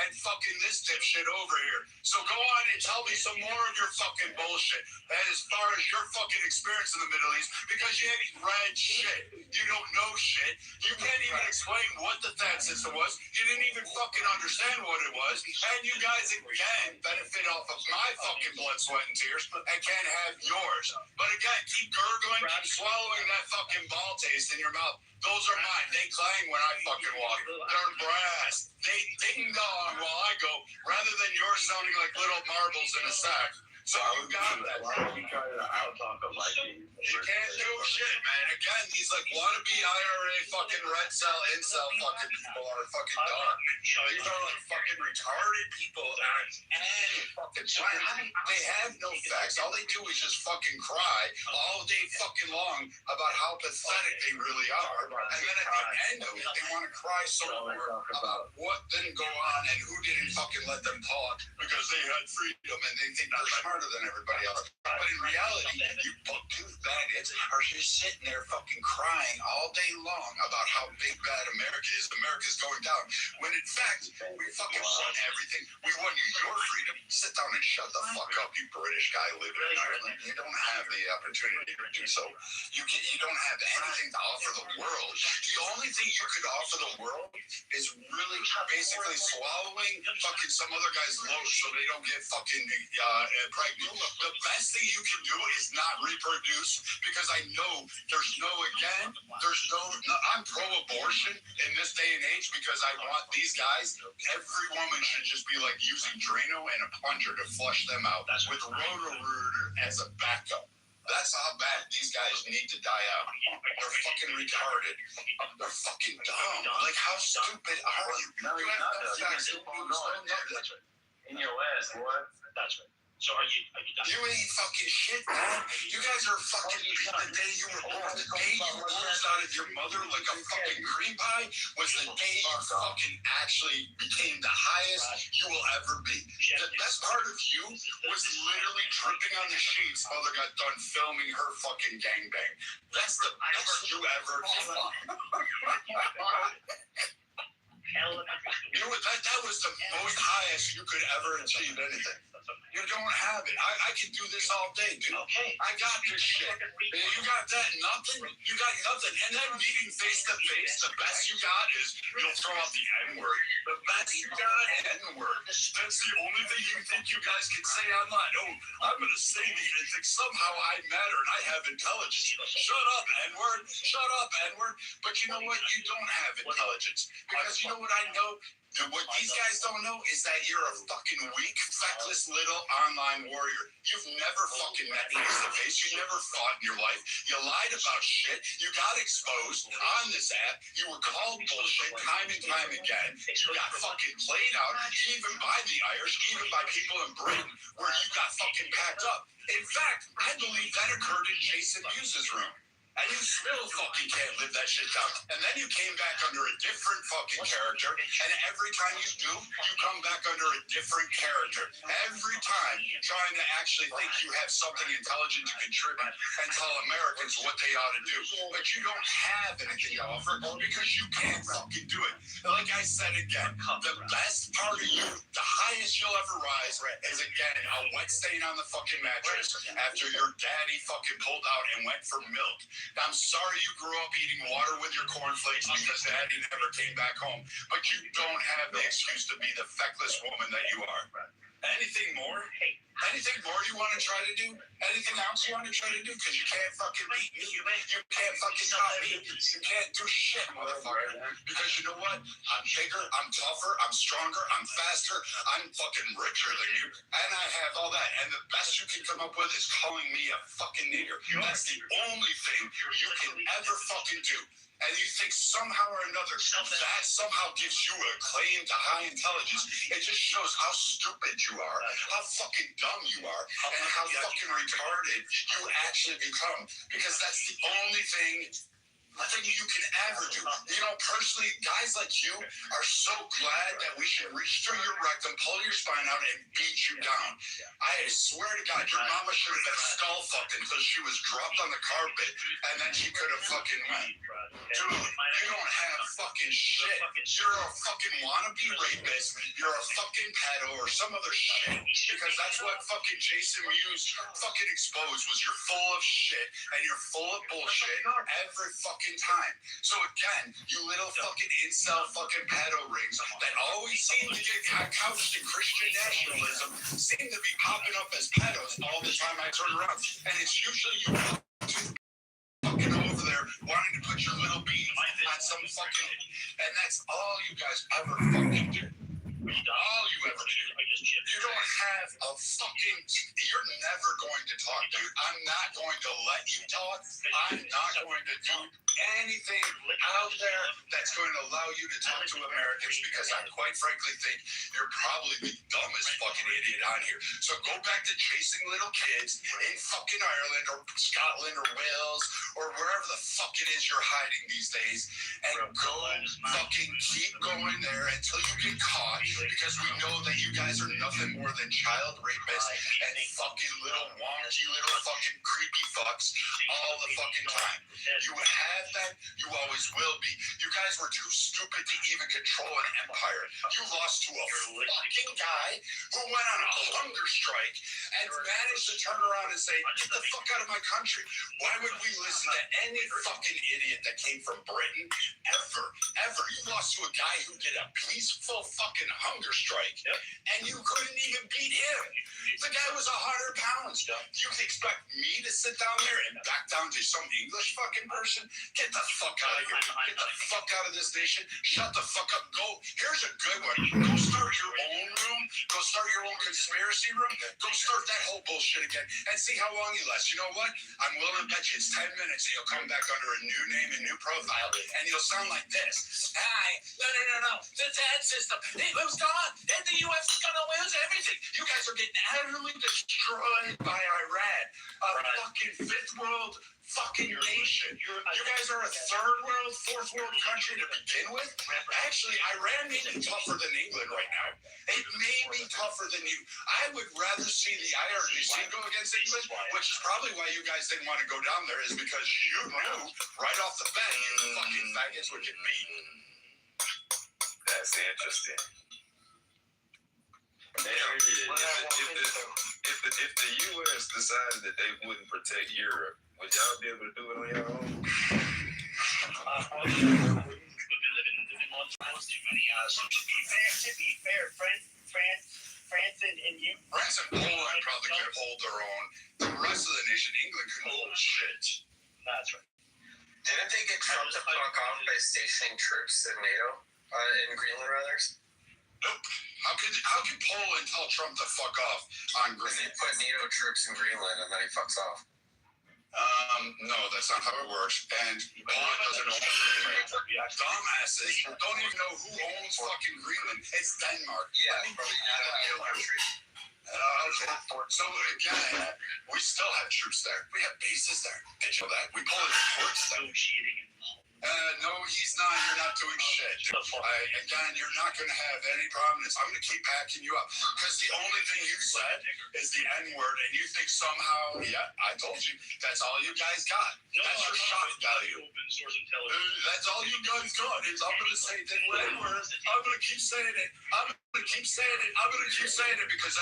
and fucking this dipshit over here. So go on and tell me some more of your fucking bullshit. And as far as your fucking experience in the Middle East, because you ain't read shit. You don't know shit. You can't even explain what the THAAD system was. You didn't even fucking understand what it was. And you guys, again, benefit off of my fucking blood, sweat, and tears and can't have yours. But again, keep gurgling, keep swallowing that fucking ball taste in your mouth. Those are mine. They clang when I fucking walk. They're brass. They ding dong while I go, rather than yours sounding like little marbles in a sack. So you got that. You try to out-talk a Viking. You can't do shit, man. Again, these like wannabe IRA fucking red cell, incel fucking people are fucking dumb. These are like fucking retarded people that are any fucking plan. They have no facts. All they do is just fucking cry all day fucking long about how pathetic they really are. And then at the end of it, they want to cry so hard about what didn't go on and who didn't fucking let them talk because they had freedom and they think they're smarter than everybody else. But in reality, you buck-toothed bandits are just sitting there fucking crying all day long about how big bad America is. America's going down. When in fact, we fucking won everything. We won you your freedom. Sit down and shut the fuck up, you British guy living in Ireland. You don't have the opportunity to do so. You don't have anything to offer the world. The only thing you could offer the world is really basically swallowing fucking some other guy's loaf so they don't get fucking pregnant. The best thing you can do is not reproduce, because I know I'm pro-abortion in this day and age because I want these guys, every woman should just be like using Drano and a plunger to flush them out with Roto-Rooter as a backup. That's how bad these guys need to die out. They're fucking retarded. They're fucking dumb. Like, how stupid are you? No, You you're have not. no facts, no news, no nothing. That's right. In your ass, boy. That's right. So are you done? You ain't fucking shit, man. You guys are fucking the day you were born. The day you oozed out of your mother like a fucking cream pie was the day you fucking actually became the highest you will ever be. The best part of you was literally dripping on the sheets. Mother got done filming her fucking gangbang. That's the best you ever did. You know what? That was the most highest you could ever achieve anything. You don't have it. I can do this all day, dude. Okay. I got this shit. You got that? Nothing? You got nothing. And then meeting face to face, the best you got is you'll throw out the N-word. The best you got, N-word. That's the only thing you think you guys can say online. Oh, I'm going to say these and think somehow I matter and I have intelligence. Shut up, N-word. Shut up, N-word. But you know what? You don't have intelligence. Because you know what I know? What these guys don't know is that you're a fucking weak, feckless little online warrior. You've never fucking met face to face. You never fought in your life. You lied about shit. You got exposed on this app. You were called bullshit time and time again. You got fucking played out, even by the Irish, even by people in Britain, where you got fucking packed up. In fact, I believe that occurred in Jason Muse's room. And you still fucking can't live that shit down. And then you came back under a different fucking character. And every time you do, you come back under a different character. Every time trying to actually think you have something intelligent to contribute and tell Americans what they ought to do. But you don't have anything to offer because you can't fucking do it. And like I said again, the best part of you, the highest you'll ever rise, is again a wet stain on the fucking mattress after your daddy fucking pulled out and went for milk. I'm sorry you grew up eating water with your cornflakes because daddy never came back home. But you don't have the excuse to be the feckless woman that you are. Anything more? Anything more you want to try to do? Anything else you want to try to do? Because you can't fucking beat me. You can't fucking top me. You can't do shit, motherfucker. Because you know what? I'm bigger, I'm tougher, I'm stronger, I'm faster, I'm fucking richer than you. And I have all that. And the best you can come up with is calling me a fucking nigger. That's the only thing you can ever fucking do. And you think somehow or another that somehow gives you a claim to high intelligence. It just shows how stupid you are, how fucking dumb you are, and how fucking retarded you actually become. Because that's the only thing you can ever do. You know, personally, guys like you are so glad that we should reach through your rectum, pull your spine out, and beat you down. I swear to God, your mama should have been skull fucked until she was dropped on the carpet, and then she could have fucking went. Dude, you don't have fucking shit. You're a fucking wannabe rapist. You're a fucking pedo or some other shit. Because that's what fucking Jason Muse fucking exposed was you're full of shit and you're full of bullshit every fucking time. So again, you little fucking incel fucking pedo rings that always seem to get couched in Christian nationalism seem to be popping up as pedos all the time I turn around. And it's usually you fucking over there wanting to put your little beans on some fucking, and that's all you guys ever fucking do. All you ever do. You don't have a fucking, you're never going to talk, dude. I'm not going to let you talk. I'm not going to do anything out there that's going to allow you to talk to Americans because I quite frankly think you're probably the dumbest fucking idiot on here. So go back to chasing little kids in fucking Ireland or Scotland or Wales or wherever the fuck it is you're hiding these days and go fucking keep going there until you get caught because we know that you guys are nothing more than child rapists and fucking little wonky little fucking creepy fucks all the fucking time. You have that, you always will be. You guys were too stupid to even control an empire. You lost to a fucking guy who went on a hunger strike and managed to turn around and say, get the fuck out of my country. Why would we listen to any fucking idiot that came from Britain ever. You lost to a guy who did a peaceful fucking hunger strike, and you couldn't even beat him. The guy was 100 pounds. You expect me to sit down there and back down to some English fucking person? Get the fuck out of here. Get the fuck out of this nation. Shut the fuck up. Go. Here's a good one. Go start your own room. Go start your own conspiracy room. Go start that whole bullshit again and see how long you last. You know what? I'm willing to bet you it's 10 minutes and you'll come back under a new name and new profile and you'll sound like this. Hi. No. The TAD system. It was gone. And the U.S. is going to lose everything. You guys are getting utterly destroyed by Iran. A fucking fifth world fucking nation. You guys are a third world, fourth world country to begin with. Actually, Iran may be tougher than England right now. It may be tougher than you. I would rather see the IRGC go against England, which is probably why you guys didn't want to go down there, is because you knew right off the bat you fucking faggots would get beat. That's interesting. If the U.S. decided that they wouldn't protect Europe, would y'all be able to do it on your own? We've been living on trials too many. So to be fair, France and you. France and Poland probably could hold their own. The rest of the nation, England, couldn't hold shit. That's right. Didn't they get Trump to fuck off by stationing troops in NATO, in Greenland, rather? Nope. How could Poland tell Trump to fuck off on Greenland? They put NATO troops in Greenland and then he fucks off. No, that's not how it works. And Poland doesn't own Greenland. Dumbasses don't even know who owns fucking Greenland. It's Denmark. Yeah, So again, we still have troops there. We have bases there. Did you know that? We pull in ports there. No, he's not. You're not doing shit. Again, you're not going to have any prominence. I'm going to keep backing you up. Because the only thing you said is the N-word, and you think somehow, I told you, that's all you guys got. That's your shock value. That's all you guys got is I'm going to say the N-word. I'm going to keep saying it. I'm going to keep saying it. I'm going to keep saying it because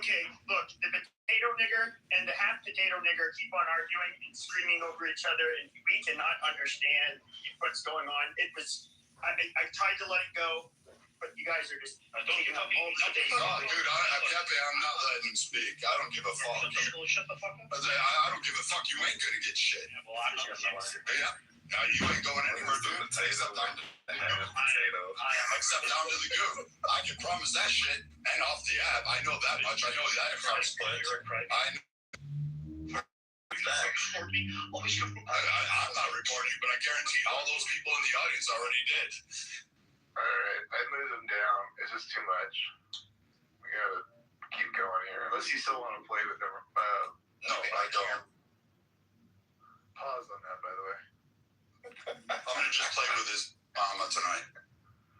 Okay, look, the potato nigger and the half potato nigger keep on arguing and screaming over each other, and we cannot understand what's going on. I tried to let it go, but you guys are just taking up all the days. Dude, I'm not letting him speak. I don't give a fuck. Shut the fuck up. I don't give a fuck. You ain't gonna get shit. No, you ain't going anywhere, dude. Except down to the goo. I can promise that shit. And off the app, I know that much. I know that across the I know. I'm not reporting you, but I guarantee all those people in the audience already did. Alright, I moved them down. It's just too much. We gotta keep going here. Unless you still want to play with them. No, I don't. Pause on that, by the way. I'm gonna just play with his mama tonight.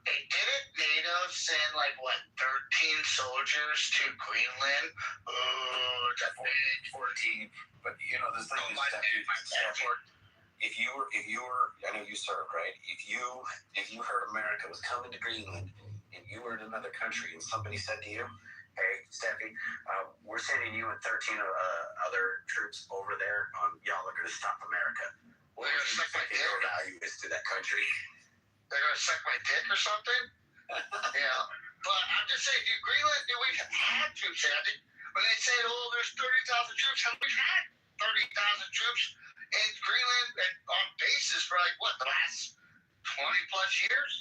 Hey, didn't NATO send 13 soldiers to Greenland? Oh, that's 14. But the thing is, if you were, I know you served, right? If you heard America was coming to Greenland, and you were in another country, and somebody said to you, "Hey, Steffi, we're sending you and 13 other troops over there. Y'all are going to stop America." What do you think your value is to that country? They're gonna suck my dick or something? Yeah. But I'm just saying, dude, Greenland, we've had troops there. I think when they say, there's 30,000 troops, we've had 30,000 troops in Greenland and on bases for the last 20 plus years?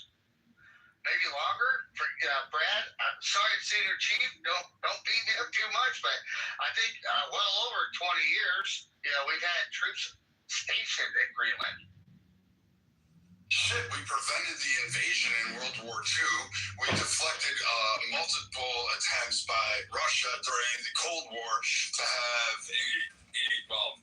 Maybe longer? For Brad, Sergeant Senior Chief, don't beat me up too much, but I think well over 20 years, we've had troops stationed in Greenland. Shit, we prevented the invasion in World War II. We deflected multiple attempts by Russia during the Cold War to have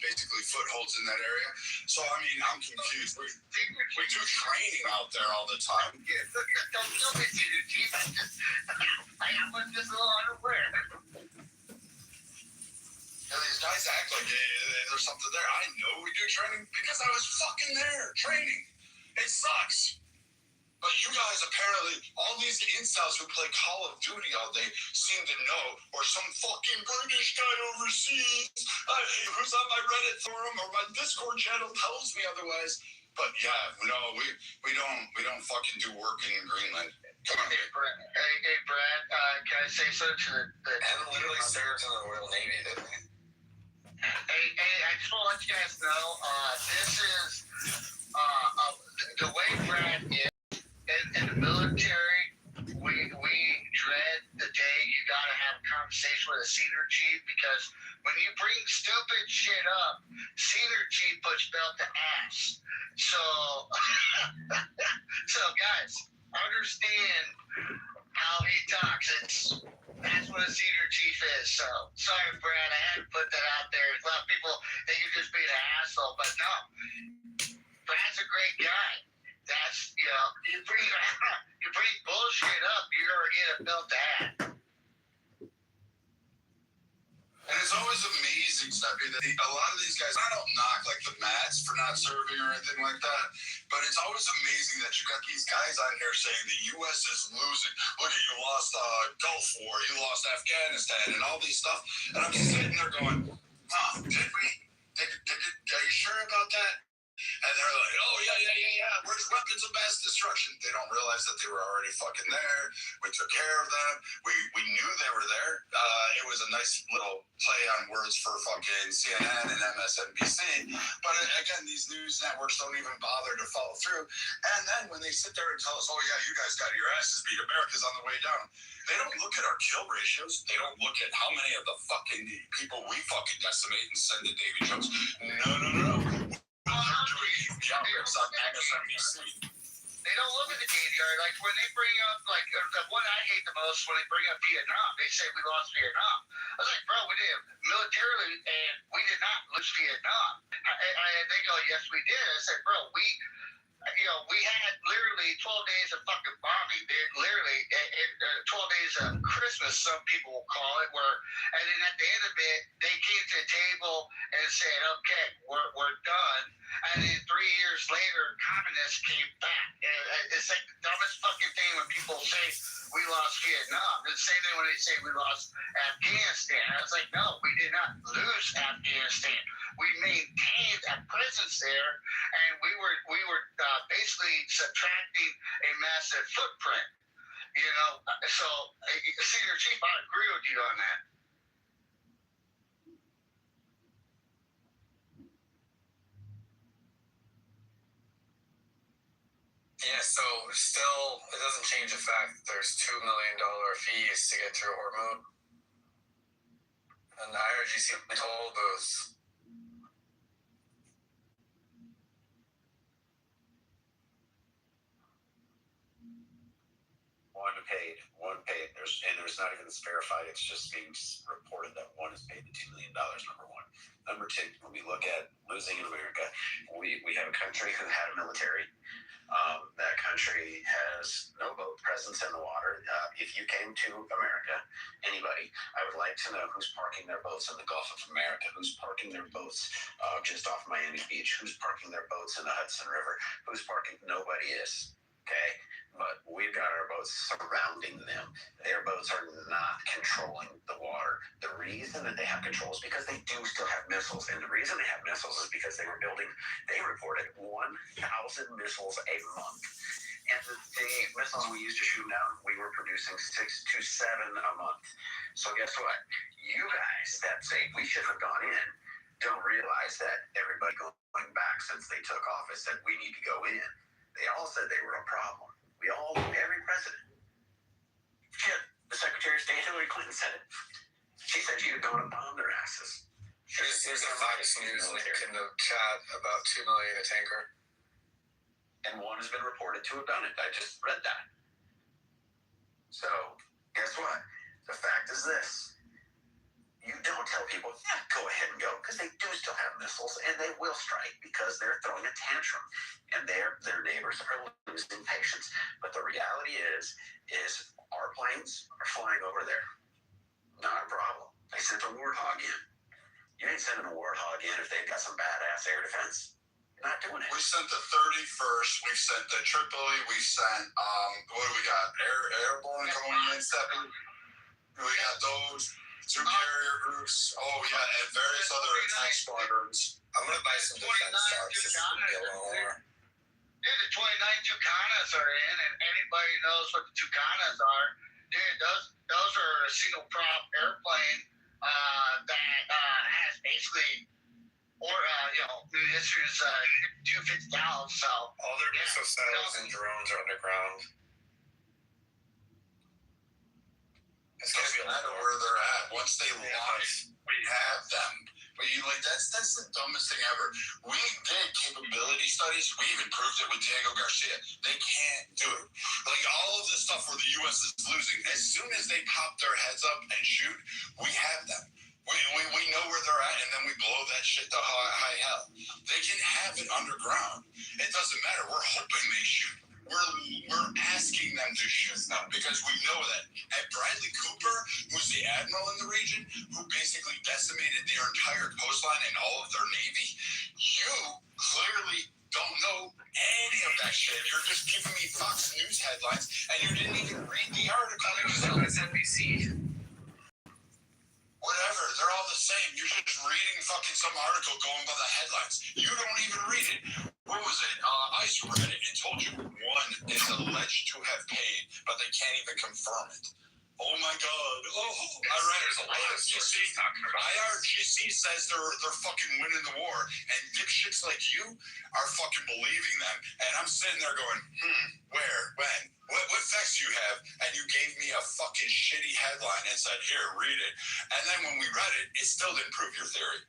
basically footholds in that area. So, I'm confused. We do training out there all the time. Yeah, don't kill me, Senior Chief. I was just a little unaware. These guys act like there's something there. I know we do training because I was fucking there training. It sucks. But you guys apparently, all these incels who play Call of Duty all day seem to know, or some fucking British guy overseas who's on my Reddit forum or my Discord channel tells me otherwise. But yeah, no, we don't fucking do work in Greenland. Come on. Hey, Brad, can I say something to the And literally serves in the Royal Navy, didn't he? Hey, I just want to let you guys know, this is the way Brad is. In the military, we dread the day you gotta have a conversation with a senior chief, because when you bring stupid shit up, senior chief puts belt to ass. So, guys, understand how he talks. That's what a senior chief is. So, sorry, Brad, I had to put that out there. A lot of people think you're just being an asshole, but no, Brad's a great guy. That's, you bring bullshit up, you're gonna get a belt to hat. And it's always amazing, Steppy, that a lot of these guys, I don't knock like the Mats for not serving or anything like that, but it's always amazing that you got these guys on here saying the U.S. is losing. Look at you lost Gulf War, you lost Afghanistan, and all these stuff. And I'm just sitting there going, did we? Are you sure about that? And they're like, oh, yeah. Where's weapons of mass destruction? They don't realize that they were already fucking there. We took care of them. We knew they were there. It was a nice little play on words for fucking CNN and MSNBC. But again, these news networks don't even bother to follow through. And then when they sit there and tell us, oh, yeah, you guys got your asses beat, America's on the way down, they don't look at our kill ratios. They don't look at how many of the fucking people we fucking decimate and send to Davy Jones. No. It's on MSNBC. They don't look at the DDR. Like when they bring up, like the one I hate the most when they bring up Vietnam, they say we lost Vietnam. I was like, bro, we did militarily, and we did not lose Vietnam. And they go, yes, we did. I said, bro, we had literally 12 days of fucking bombing, dude. Literally, 12 days of Christmas, some people will call it, and then at the end of it, they came to the table and said, okay, we're done. And then 3 years later, communists came back. And it's like the dumbest fucking thing when people say we lost Vietnam. The same thing when they say we lost Afghanistan. I was like, no, we did not lose Afghanistan. We maintained a presence there, and we were basically subtracting a massive footprint. So Senior Chief, I agree with you on that. Yeah, so still, it doesn't change the fact that there's $2 million fees to get through Hormuz. And the IRGC told us. One paid. There's not even this verified. It's just being reported that one is paid the $2 million, number one. Number two, when we look at losing in America, we have a country who had a military. That country has no boat presence in the water. If you came to America, anybody, I would like to know who's parking their boats in the Gulf of America, who's parking their boats just off Miami Beach, who's parking their boats in the Hudson River, who's parking, nobody is, okay? But we've got our boats surrounding them. Their boats are not controlling the water. The reason that they have control is because they do still have missiles. And the reason they have missiles is because they reported 1,000 missiles a month. And the missiles we used to shoot down, we were producing 6 to 7 a month. So guess what? You guys that say we should have gone in don't realize that everybody going back since they took office said we need to go in. They all said they were a problem. We all, every president. Shit, the Secretary of State Hillary Clinton said it. She said she'd have gone and bombed their asses. There's a Fox News link in the chat about $2 million a tanker. And one has been reported to have done it. I just read that. So, guess what? The fact is this. You don't tell people, yeah, go ahead and go, because they do still have missiles, and they will strike because they're throwing a tantrum, and their neighbors are losing patience. But the reality is our planes are flying over there. Not a problem. They sent a Warthog in. You ain't sending a Warthog in if they've got some badass air defense. not doing it. We sent the 31st. We sent the Tripoli. We sent what do we got? Airborne coming in 7. We got those 2 carrier groups. Oh yeah, and various other attack squadrons. I'm gonna buy some defense stocks. This is gonna be a long war. Dude, the 29 Tucanas are in, and anybody knows what the Tucanas are. Dude, those are a single prop airplane that has basically, this is 250 gallons. So all their missile silos and drones are underground. It's gonna be a matter where they're at. Once they launch, we have them. But that's the dumbest thing ever. We did capability studies. We even proved it with Diego Garcia. They can't do it. Like all of the stuff where the U.S. is losing, as soon as they pop their heads up and shoot, we have them. We know where they're at, and then we blow that shit to high hell. They can have it underground. It doesn't matter. We're hoping they shoot. We're asking them to shoot because we know that. And Bradley Cooper, who's the admiral in the region, who basically decimated their entire coastline and all of their navy, you clearly don't know any of that shit. You're just giving me Fox News headlines, and you didn't even read the article. It's NBC. Whatever, they're all the same. You're just reading fucking some article going by the headlines. You don't even read it. What was it? I read it and told you one is alleged to have paid, but they can't even confirm it. Oh my god. Oh, I read it. IRGC says they're fucking winning the war, and dipshits like you are fucking believing them. And I'm sitting there going, where, when? What facts do you have? And you gave me a fucking shitty headline and said, here, read it. And then when we read it, it still didn't prove your theory.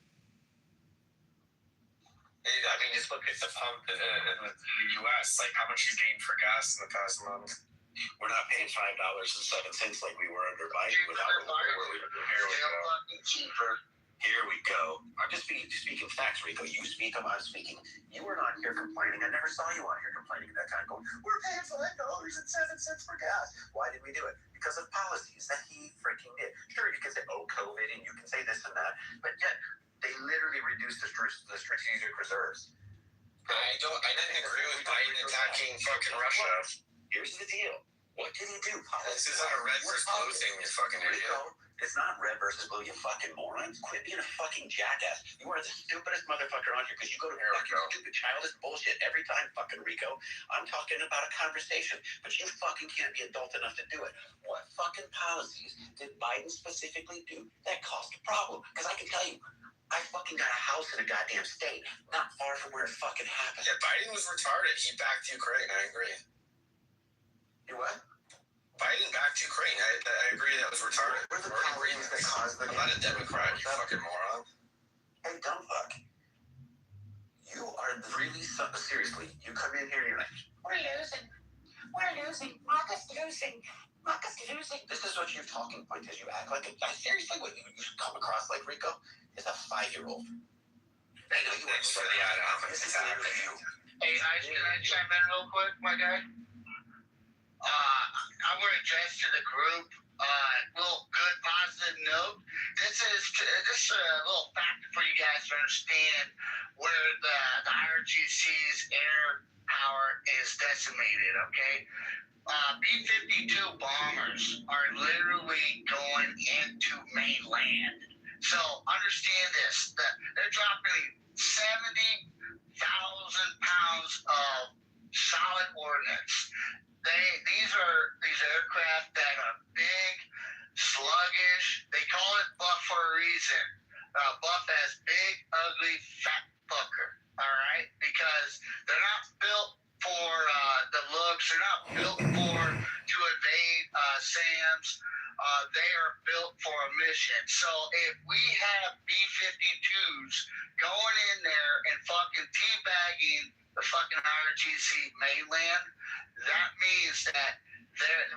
I mean, just look at the pump in the U.S. Like, how much you gained for gas in the past month? We're not paying $5.07 like we were under Biden. Here we go. I'm just speaking facts, Rico. You speak them, I'm speaking. You were not here complaining. I never saw you on here complaining at that time going, we're paying $5.07 for gas. Why did we do it? Because of policies that he freaking did. Sure, you can say, COVID, and you can say this and that, but yet they literally reduced the strategic reserves. I didn't agree with Biden attacking fucking Russia. Here's the deal. What did he do? This isn't a red versus blue thing, you fucking idiot. It's not red versus blue, you fucking morons. Quit being a fucking jackass. You are the stupidest motherfucker on here because you go to fucking stupid childish bullshit every time, fucking Rico. I'm talking about a conversation, but you fucking can't be adult enough to do it. What fucking policies did Biden specifically do that caused a problem? Because I can tell you, I fucking got a house in a goddamn state, not far from where it fucking happened. Yeah, Biden was retarded. He backed Ukraine. I agree. You what? Biden backed Ukraine. I agree that was retarded. We're the Koreans that caused the... I'm not a Democrat, you fucking moron. Hey, dumb fuck. You are really... Seriously, you come in here and you're like, we're losing. Marcus losing. This is what your talking point is. You act like it. Seriously, what you come across like, Rico, is a 5-year-old. Thanks for the ad-on. This is literally you. Hey, can I chime in real quick, my guy? I want to address to the group little good positive note. This is a little factor for you guys to understand where the IRGC's air power is decimated, okay? B-52 bombers are literally going into mainland. So understand this, they're dropping 70,000 pounds of solid ordnance. These aircraft that are big, sluggish. They call it Buff for a reason. Buff as big, ugly, fat fucker. All right, because they're not built for the looks. They're not built to evade SAMs. They are built for a mission. So if we have B-52s going in there and fucking teabagging the fucking IRGC mainland, that means that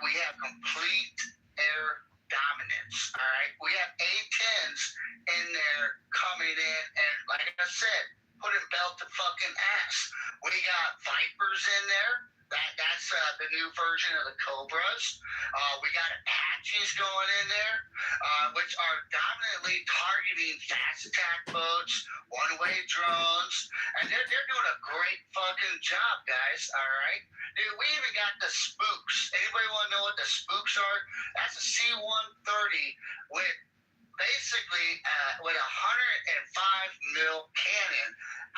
we have complete air dominance. All right, we have A-10s in there coming in, and like I said, putting belt to fucking ass. We got Vipers in there. That's the new version of the Cobras. We got Apaches going in there, which are dominantly targeting fast attack boats, one-way drones, and they're doing a great fucking job, guys. All right, dude. We even got the Spooks. Anybody want to know what the Spooks are? That's a C-130 with basically with a 105 mil cannon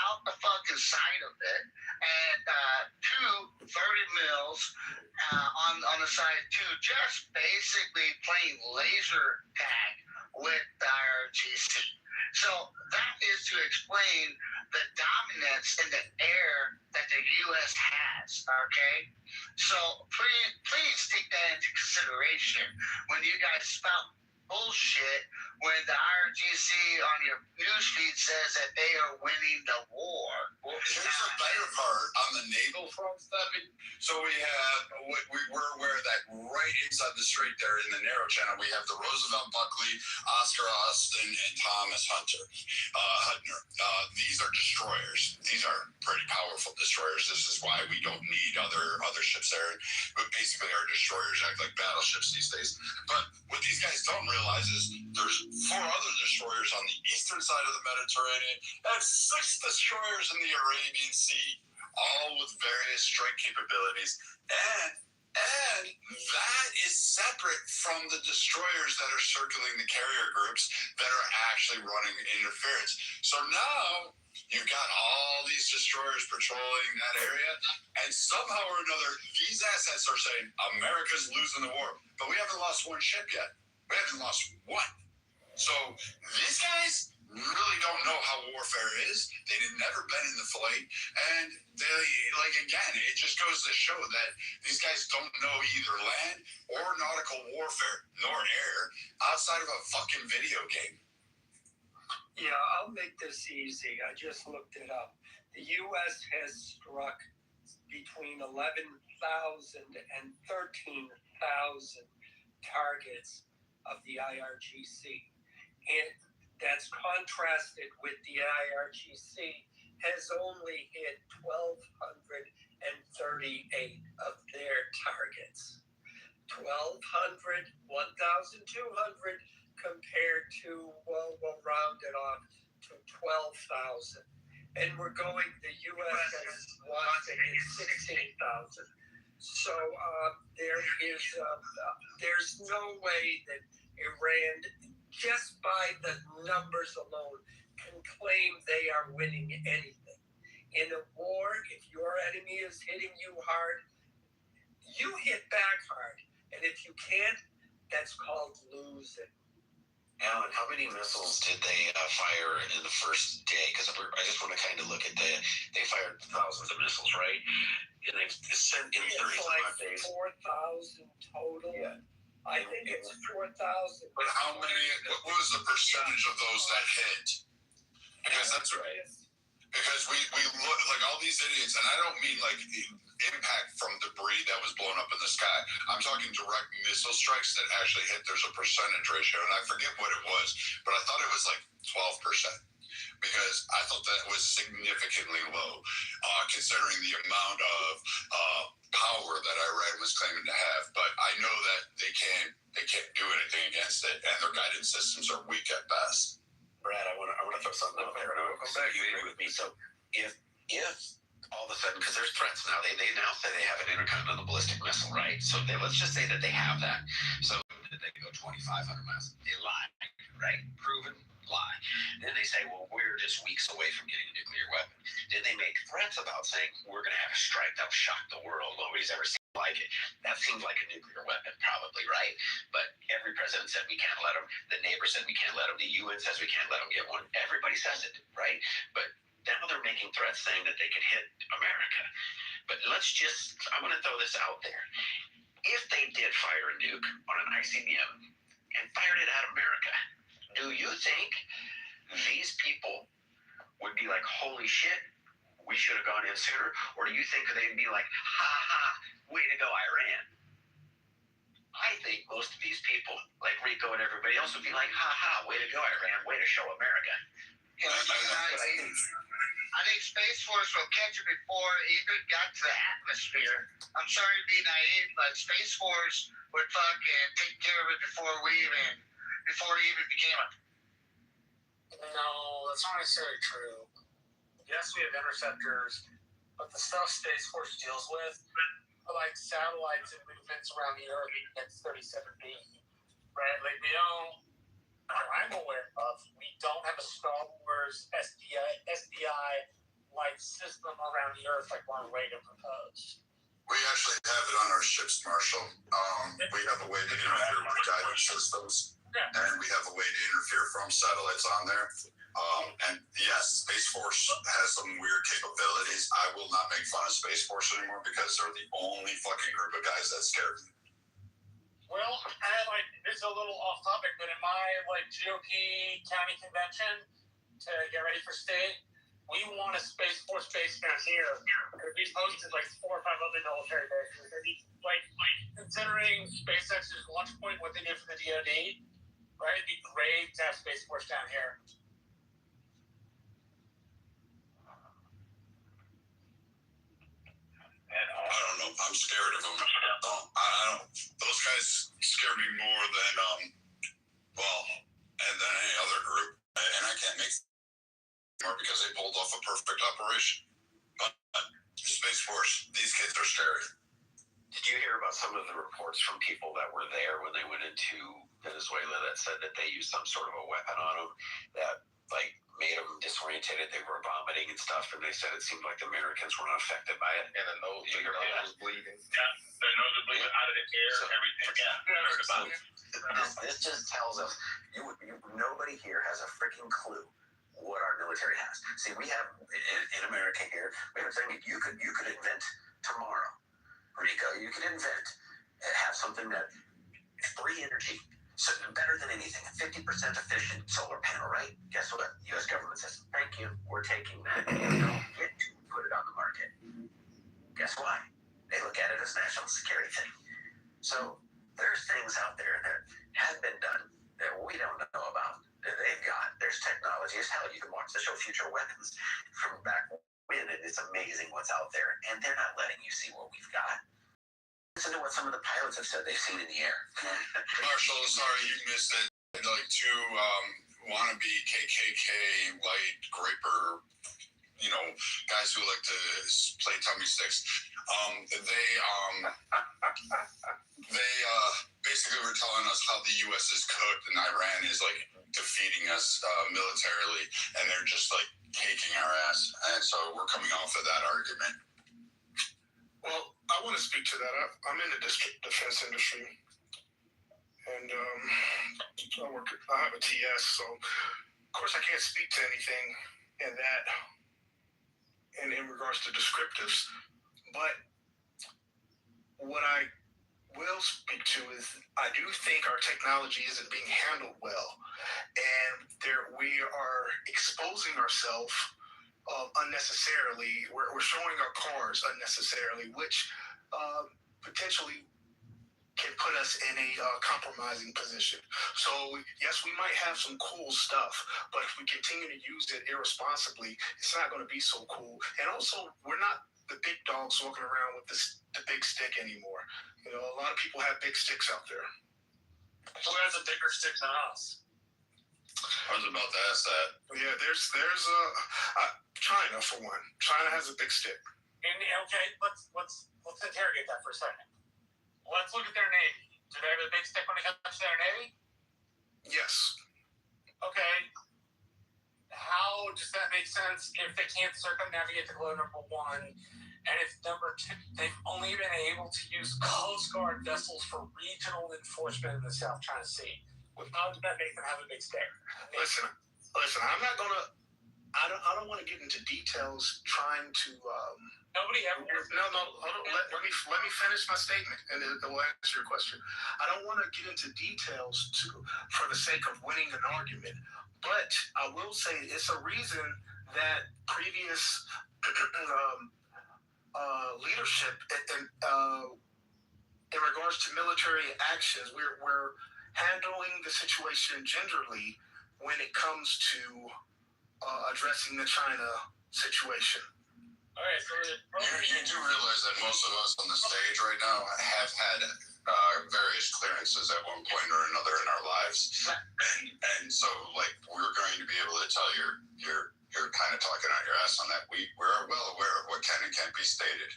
out the fucking side of it, and two 30 mils on the side too, just basically playing laser tag with the IRGC. So that is to explain the dominance in the air that the U.S. has. Okay, so please take that into consideration when you guys spout bullshit when the IRGC on your newsfeed says that they are winning the war. Well, here's the better part on the naval front, Stefan. So we're aware that right inside the strait there in the narrow channel, we have the Roosevelt Buckley, Oscar Austin, and Thomas Hutner. These are destroyers. These are pretty powerful destroyers. This is why we don't need other ships there. But basically, our destroyers act like battleships these days. But what these guys don't realize is there's 4 other destroyers on the eastern side of the Mediterranean and 6 destroyers in the Arabian Sea, all with various strike capabilities. And that is separate from the destroyers that are circling the carrier groups that are actually running interference. So now you've got all these destroyers patrolling that area, and somehow or another, these assets are saying America's losing the war, but we haven't lost one ship yet. We haven't lost one. So these guys really don't know how warfare is. They've never been in the fight, and again, it just goes to show that these guys don't know either land or nautical warfare nor air outside of a fucking video game. Yeah, I'll make this easy. I just looked it up. The U.S. has struck between 11,000 and 13,000 targets of the IRGC. And that's contrasted with the IRGC has only hit 1,238 of their targets. 1,200, 1,200 compared to, well, we'll round it off to 12,000. And we're going, the U.S. has wants to hit 16,000. So there's no way that Iran, just by the numbers alone, can claim they are winning anything. In a war, if your enemy is hitting you hard, you hit back hard. And if you can't, that's called losing. Alan, how many missiles did they fire in the first day? Because I just want to kind of look at they fired thousands of missiles, right? And they sent in 30 days. 4,000 total. Yeah. I think it's 4,000. But how many, what was the percentage of those that hit? Because that's right. Because we look like all these idiots, and I don't mean like impact from debris that was blown up in the sky. I'm talking direct missile strikes that actually hit. There's a percentage ratio, and I forget what it was, but I thought it was like 12%. Because I thought that was significantly low, considering the amount of power that Iran was claiming to have. But I know that they can't do anything against it, and their guidance systems are weak at best. Brad, I want to throw something out there, and I'll come back. You agree with me? So if all of a sudden, because there's threats now, they now say they have an intercontinental ballistic missile, right? So let's just say that they have that. So they go 2,500 miles. They lie, right? Proven lie. Then they say, well, we're just weeks away from getting a nuclear weapon. Then they make threats about saying we're going to have a strike that will shock the world. Nobody's ever seen like it. That seems like a nuclear weapon, probably, right? But every president said we can't let them. The neighbor said we can't let them. The UN says we can't let them get one. Everybody says it, right? But now they're making threats saying that they could hit America. But I'm going to throw this out there. If they did fire a nuke on an ICBM and fired it at America, do you think these people would be like, holy shit, we should have gone in sooner? Or do you think they'd be like, ha ha, way to go, Iran? I think most of these people, like Rico and everybody else, would be like, ha ha, way to go, Iran, way to show America. I think Space Force will catch it before it even got to the atmosphere. I'm sorry to be naive, but Space Force would fucking take care of it before it even became a. No, that's not necessarily true. Yes, we have interceptors, but the stuff Space Force deals with, like satellites and movements around the Earth against 37B, right? Like we don't, I'm aware of, we don't have a Star Wars SDI-like system around the Earth like Ronald Reagan proposed. We actually have it on our ships, Marshall. We have a way to interfere with guidance systems, and we have a way to interfere from satellites on there. And yes, Space Force has some weird capabilities. I will not make fun of Space Force anymore because they're the only fucking group of guys that scare me. Well, it's a little off topic, but in my GOP county convention to get ready for state, we want a Space Force base down here. We posted 4 or 5 other military bases. Considering SpaceX's launch point, what they did for the DoD, right? It'd be great to have Space Force down here. I don't know. I'm scared of them. I don't. Those guys scare me more than than any other group. And I can't make more because they pulled off a perfect operation. But Space Force, these kids are scary. Did you hear about some of the reports from people that were there when they went into Venezuela that said that they used some sort of a weapon on them that made them disorientated? They were vomiting and stuff, and they said it seemed like the Americans were not affected by it. And the nose, was bleeding. Yeah, their nose was bleeding out of the ear, everything. Yeah, I heard about it. This just tells us nobody here has a freaking clue what our military has. See, we have in America here, we have something you could invent tomorrow, Rico. You could have something that free energy. So better than anything, a 50% efficient solar panel, right? Guess what? The U.S. government says, thank you, we're taking that. We don't get to put it on the market. Guess why? They look at it as a national security thing. So there's things out there that have been done that we don't know about, that they've got. There's technology. As hell, you can watch the show Future Weapons from back when, and it's amazing what's out there. And they're not letting you see what we've got. Listen to what some of the pilots have said they've seen in the air. Marshall, sorry you missed it. 2 wannabe KKK white graper, guys who like to play tummy sticks. They basically were telling us how the U.S. is cooked and Iran is defeating us militarily, and they're just taking our ass. And so we're coming off of that argument. Well, I want to speak to that. I'm in the defense industry, and I have a TS, so of course I can't speak to anything in that, and in regards to descriptives. But what I will speak to is I do think our technology isn't being handled well, and we are exposing ourselves unnecessarily. We're showing our cars unnecessarily, which potentially can put us in a compromising position. So yes, we might have some cool stuff, but if we continue to use it irresponsibly, it's not going to be so cool. And also, we're not the big dogs walking around with the big stick anymore. A lot of people have big sticks out there. Who has a bigger stick than us? I was about to ask that. Yeah, there's China for one. China has a big stick. And okay, let's interrogate that for a second. Let's look at their Navy. Do they have a big stick when it comes to their Navy? Yes. Okay. How does that make sense if they can't circumnavigate the globe, number one, and if number two, they've only been able to use Coast Guard vessels for regional enforcement in the South China Sea? How does that make them have a big stick? Listen, I'm not gonna. I don't want to get into details trying to. Nobody ever. No. Let me finish my statement, and it will answer your question. I don't want to get into details for the sake of winning an argument, but I will say it's a reason that previous leadership in regards to military actions, we're handling the situation gingerly when it comes to addressing the China situation. All right, so you do realize that most of us on the stage right now have had various clearances at one point or another in our lives, and so like we're going to be able to tell you're kind of talking out your ass on that. We're well aware of what can and can't be stated.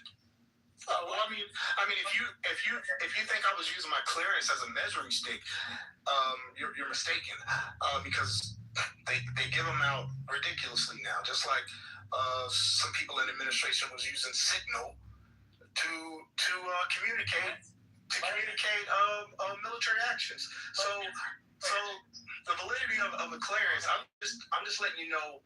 Oh, well, I mean, if you think I was using my clearance as a measuring stick, you're mistaken. Because they give them out ridiculously now. Just like some people in administration was using Signal to communicate military actions. So the validity of the clearance, I'm just letting you know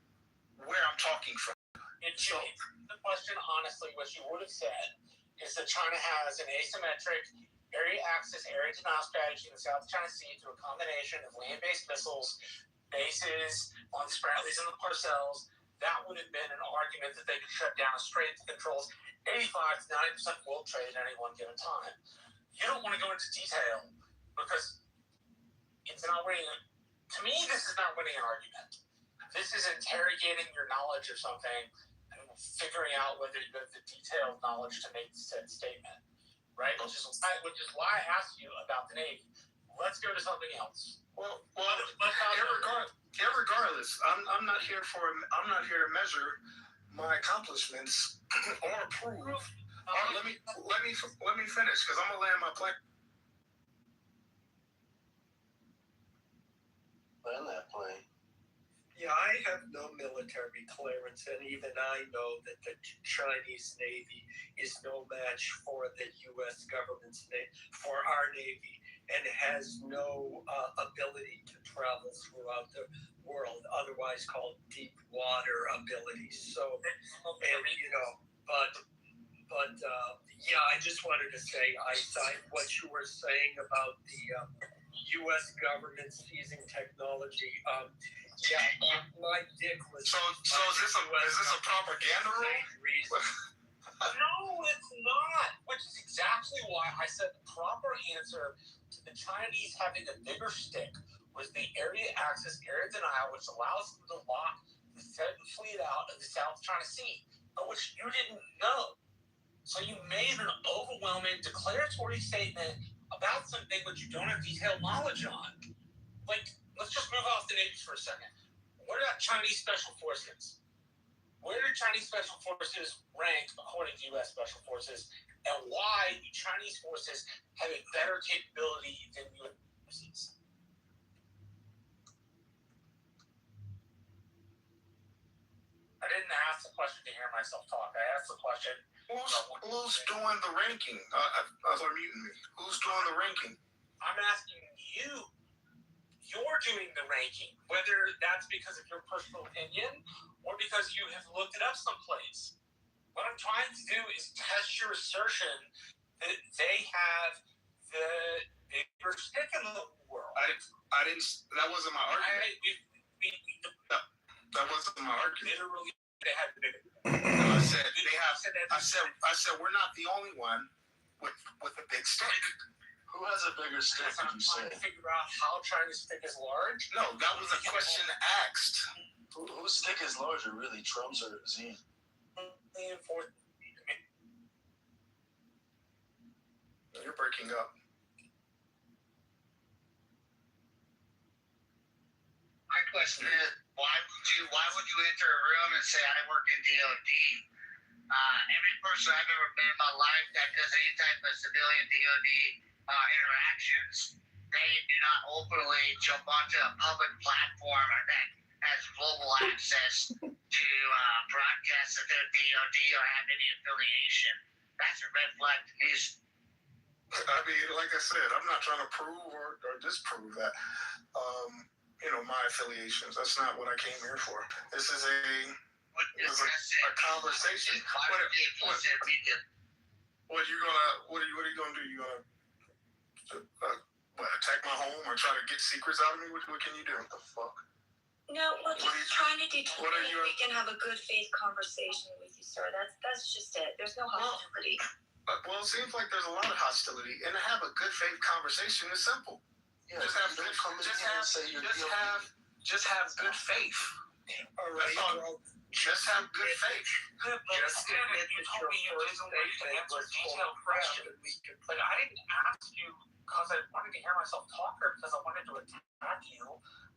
where I'm talking from. And so the question, honestly, what you would have said is that China has an asymmetric area access, area denial strategy in the South China Sea through a combination of land-based missiles, bases on the Spratlys and the Parcels. That would have been an argument that they could shut down a strait that controls 85 to 90% world trade at any one given time. You don't want to go into detail because it's not winning. To me, this is not winning an argument. This is interrogating your knowledge of something and figuring out whether you have the detailed knowledge to make said statement, right? Which is why I asked you about the Navy. Let's go to something else. Well, regardless, I'm not here to measure my accomplishments or prove. Let me finish because I'm gonna land my plane. Land that plane. Yeah, I have no military clearance, and even I know that the Chinese Navy is no match for the U.S. government's for our Navy, and has no ability to travel throughout the world, otherwise called deep water abilities. So, and but yeah, I just wanted to say I signed what you were saying about the U.S. government seizing technology. Yeah, my dick was. So is this a propaganda room? No, it's not. Which is exactly why I said the proper answer to the Chinese having a bigger stick was the area access, area denial, which allows them to lock the fleet out of the South China Sea, but which you didn't know. So you made an overwhelming declaratory statement about something which you don't have detailed knowledge on. Like, let's just move off the Navy for a second. What about Chinese Special Forces? Where do Chinese Special Forces rank according to U.S. Special Forces? And why do Chinese forces have a better capability than U.S. forces? I didn't ask the question to hear myself talk. I asked the question. Who's doing the ranking? Are muting me? Who's doing the ranking? I'm asking you. You're doing the ranking, whether that's because of your personal opinion or because you have looked it up someplace. What I'm trying to do is test your assertion that they have the bigger stick in the world. I didn't. That wasn't my argument. That wasn't my argument. Literally, they have the bigger. I said they have. I said we're not the only one with a big stick. Who has a bigger stick, did you say? I'm trying to figure out how China's stick is large. No, that was a question asked. Whose stick is larger, really, Trump's or Xi? You're breaking up. My question is, why would you enter a room and say I work in DOD? Every person I've ever met in my life that does any type of civilian DOD interactions, they do not openly jump onto a public platform that has global access to broadcast that they're DOD or have any affiliation. That's a red flag to me. I mean, like I said, I'm not trying to prove or disprove that. My affiliations. That's not what I came here for. This is a conversation. What are you gonna do? You gonna attack my home or try to get secrets out of me? What can you do? What the fuck? No, we're just trying to determine if we can have a good faith conversation with you, sir. That's just it. There's no hostility. Well, it seems like there's a lot of hostility, and to have a good faith conversation is simple. Yeah, just have good faith. All right, All Just have good faith. Just admit that your first statement was detailed question. Like, I didn't ask you because I wanted to hear myself talk or because I wanted to attack you.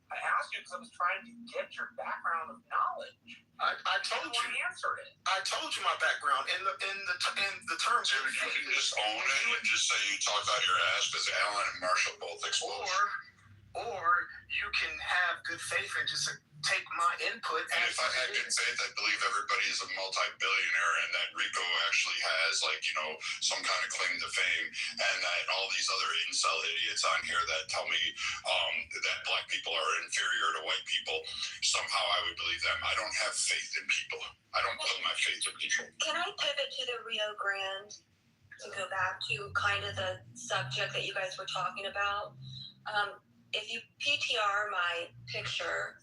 I asked you because I was trying to get your background of knowledge. I told you. Answered it. I told you my background in the terms. Dude, you can just own it and just say you talked out your ass because Alan and Marshall both exposed. Or you can have good faith and just take my input. And if I had good faith, I believe everybody is a multi-billionaire and that Rico actually has, like, you know, some kind of claim to fame, and that all these other incel idiots on here that tell me that black people are inferior to white people, somehow I would believe them. I don't have faith in people. I don't put my faith in people. Can I pivot to the Rio Grande to go back to kind of the subject that you guys were talking about? If you PTR my picture,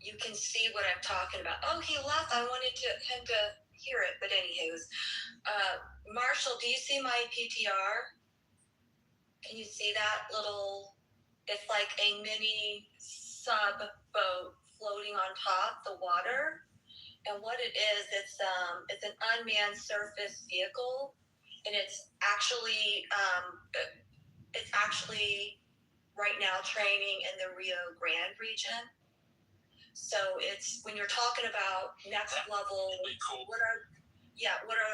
you can see what I'm talking about. Oh, he left. I wanted him to hear it. But anywho's, Marshall, do you see my PTR? Can you see that little, it's like a mini sub boat floating on top the water. And what it is, it's an unmanned surface vehicle. And it's actually right now training in the Rio Grande region. So it's when you're talking about next level, what are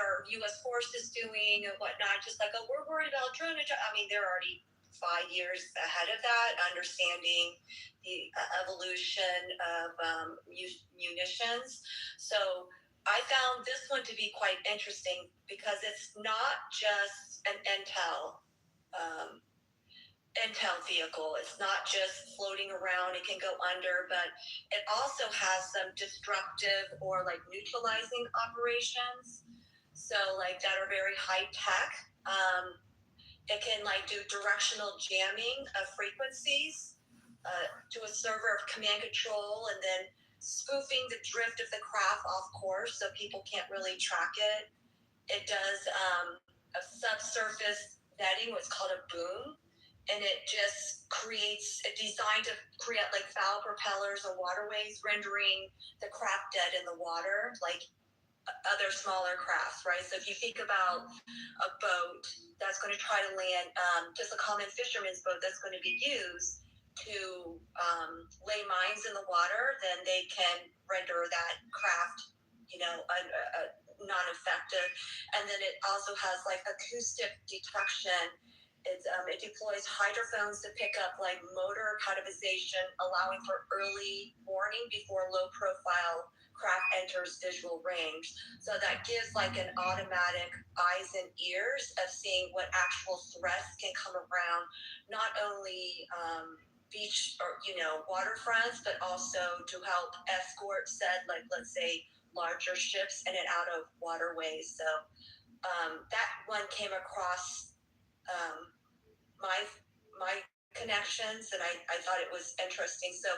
our U.S. forces doing and whatnot? Just like, oh, we're worried about drone attack. I mean, they're already 5 years ahead of that, understanding the evolution of munitions. So I found this one to be quite interesting because it's not just an intel vehicle. It's not just floating around. It can go under, but it also has some destructive or like neutralizing operations. So like that are very high tech. It can like do directional jamming of frequencies to a server of command control, and then spoofing the drift of the craft off course so people can't really track it. It does a subsurface netting, what's called a boom. And it just designed to create like foul propellers or waterways, rendering the craft dead in the water, like other smaller crafts, right? So if you think about a boat that's going to try to land, just a common fisherman's boat that's going to be used to lay mines in the water, then they can render that craft, non-effective. And then it also has like acoustic detection. It deploys hydrophones to pick up like motor categorization, allowing for early warning before low profile craft enters visual range. So that gives like an automatic eyes and ears of seeing what actual threats can come around, not only beach or waterfronts, but also to help escort said, like, let's say, larger ships in and out of waterways. So that one came across my connections, and I thought it was interesting. So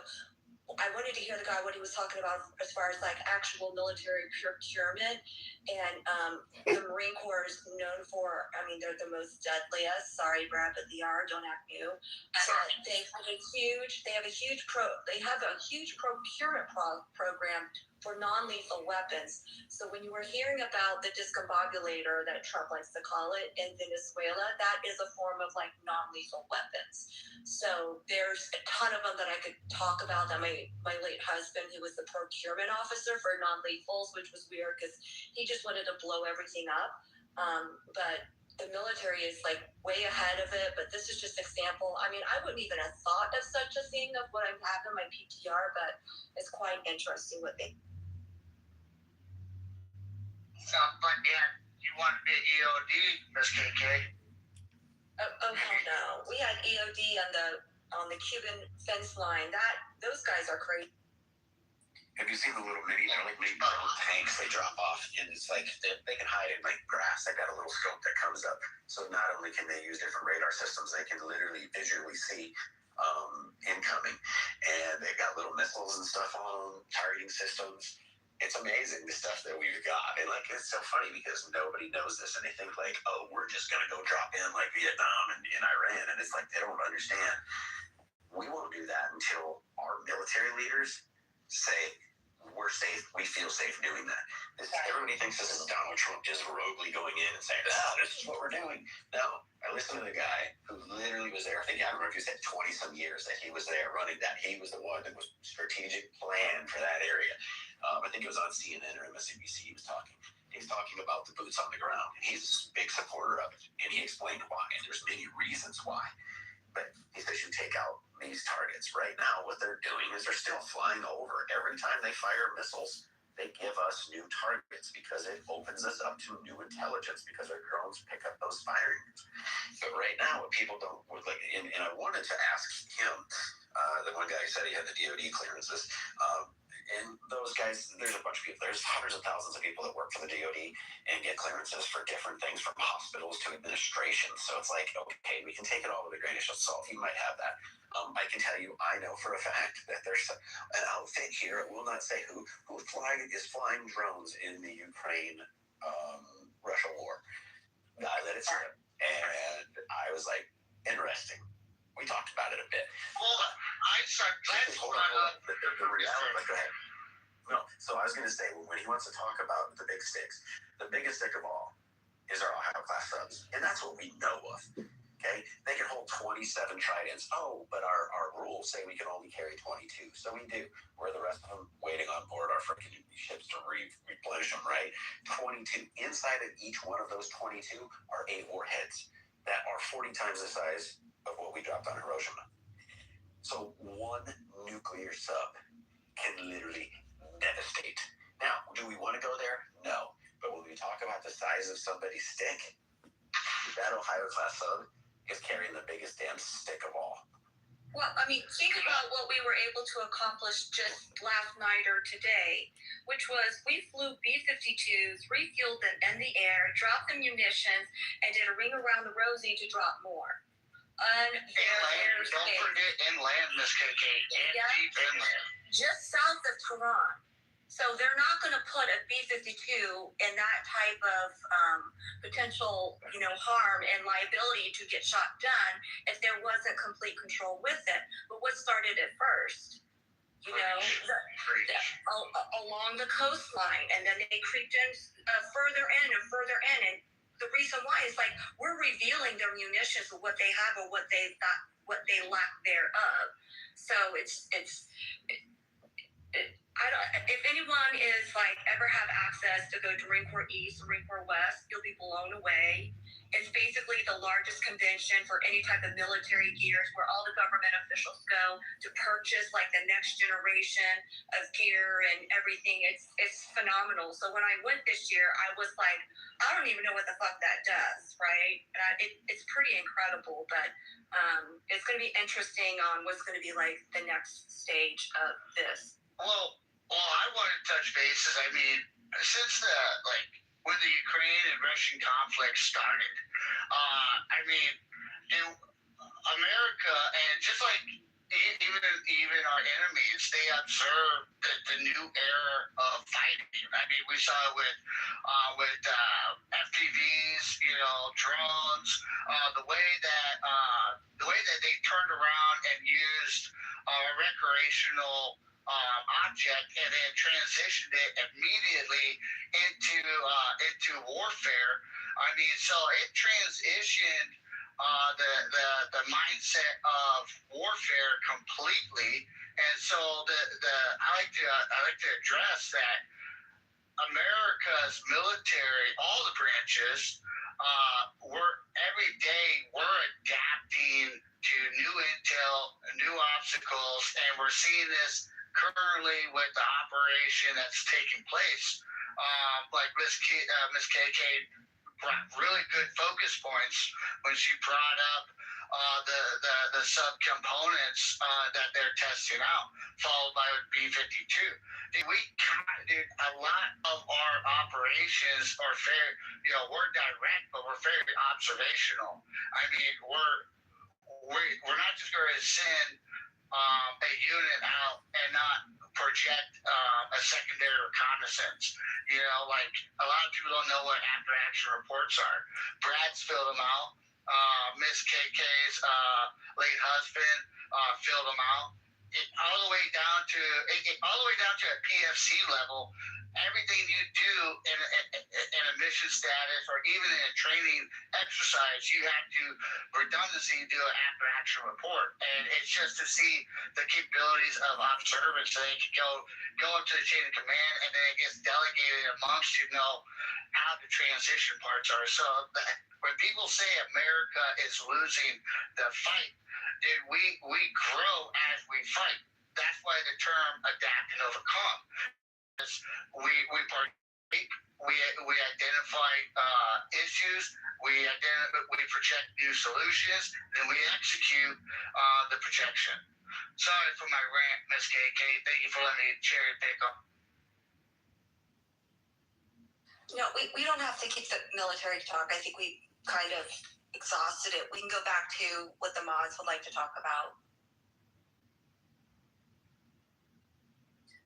I wanted to hear the guy what he was talking about as far as like actual military procurement, and the Marine Corps is known for, I mean, they're the most deadliest. Sorry, Brad, but they don't act new. They have a huge procurement program for non-lethal weapons. So when you were hearing about the discombobulator that Trump likes to call it in Venezuela, that is a form of like non-lethal weapons. So there's a ton of them that I could talk about. That my late husband, who was the procurement officer for non-lethals, which was weird because he just wanted to blow everything up. But the military is like way ahead of it. But this is just an example. I mean, I wouldn't even have thought of such a thing of what I have in my PTR, but it's quite interesting what they. Sounds like you want to be EOD, Miss KK. Oh hell no! We had EOD on the Cuban fence line. Those guys are crazy. Have you seen the little mini tanks they drop off? And it's like they can hide in like grass. They got a little scope that comes up. So not only can they use different radar systems, they can literally visually see incoming. And they got little missiles and stuff on them, targeting systems. It's amazing the stuff that we've got. And like, it's so funny because nobody knows this, and they think like, oh, we're just gonna go drop in like Vietnam and Iran, and it's like they don't understand. We won't do that until our military leaders say we're safe. We feel safe doing that. Everybody thinks this is Donald Trump just roguely going in and saying, this is what we're doing. No, I listened to the guy who literally was there. I don't know if you said 20-some years that he was there running that. He was the one that was strategic plan for that area. I think it was on CNN or MSNBC he was talking. He's talking about the boots on the ground. He's a big supporter of it. And he explained why. And there's many reasons why. But he says you take out these targets. Right now, what they're doing is they're still flying over. Every time they fire missiles, they give us new targets because it opens us up to new intelligence because our drones pick up those firings. But right now, what people don't like, and I wanted to ask him, the one guy said he had the DoD clearances, and those guys, there's a bunch of people. There's hundreds of thousands of people that work for the DoD and get clearances for different things, from hospitals to administration. So it's like, okay, we can take it all with a grain of salt. You might have that. I can tell you, I know for a fact that there's an outfit here. I will not say who is flying drones in the Ukraine Russia war. I let it start, and I was like, interesting. We talked about it a bit. Well, Hold on. The reality. Go ahead. No, so I was going to say, when he wants to talk about the big sticks, the biggest stick of all is our Ohio class subs, and that's what we know of. Okay, they can hold 27 tridents. Oh, but our rules say we can only carry 22, so we do. Where the rest of them waiting on board our freaking ships to replenish them, right? 22. Inside of each one of those 22 are 8 warheads that are 40 times the size of what we dropped on Hiroshima. So one nuclear sub can literally devastate. Now, do we want to go there? No. But when we talk about the size of somebody's stick, that Ohio class sub is carrying the biggest damn stick of all. Well, I mean, think about what we were able to accomplish just last night or today, which was we flew B-52s, refueled them in the air, dropped the munitions, and did a ring around the rosy to drop more. Inland, don't forget inland, Miss KK, and deep inland. Just south of Tehran. So they're not going to put a B-52 in that type of potential, harm and liability to get shot done if there wasn't complete control with it. But what started it first? Along the coastline, and then they creeped in further in and further in, and the reason why is like we're revealing their munitions of what they have or what they lack thereof. So if anyone is like ever have access to go to Marine Corps East or Marine Corps West, you'll be blown away. It's basically the largest convention for any type of military gears where all the government officials go to purchase like the next generation of gear and everything. It's phenomenal. So when I went this year, I was like, I don't even know what the fuck that does, right? It's pretty incredible, but it's going to be interesting on what's going to be like the next stage of this. Well, I want to touch bases. I mean, since when the Ukraine and Russian conflict started, in America, and just like even our enemies, they observed the new era of fighting. I mean, we saw it with FPVs, drones, the way that they turned around and used recreational object and then transitioned it immediately into warfare. I mean, so it transitioned the mindset of warfare completely. And so I like to address that America's military, all the branches, every day we're adapting to new intel, new obstacles, and we're seeing this currently with the operation that's taking place. Like Miss KK brought really good focus points when she brought up the subcomponents that they're testing out, followed by B-52. A lot of our operations are very, we're direct, but we're very observational. I mean, we're not just going to send a unit out and not project a secondary reconnaissance. Like a lot of people don't know what after action reports are. Brad's filled them out. Miss KK's late husband filled them out. all the way down to a PFC level. Everything you do in a mission status or even in a training exercise, you have to redundancy do an after action report, and it's just to see the capabilities of observers, so they can go up to the chain of command, and then it gets delegated amongst you know how the transition parts are. So when people say America is losing the fight, dude, we grow as we fight. That's why the term adapt and overcome. We partake, we identify issues, we project new solutions, and we execute the projection. Sorry for my rant, Miss KK. Thank you for letting me cherry pick up. No, we don't have to keep the military talk. I think we kind of exhausted it. We can go back to what the mods would like to talk about.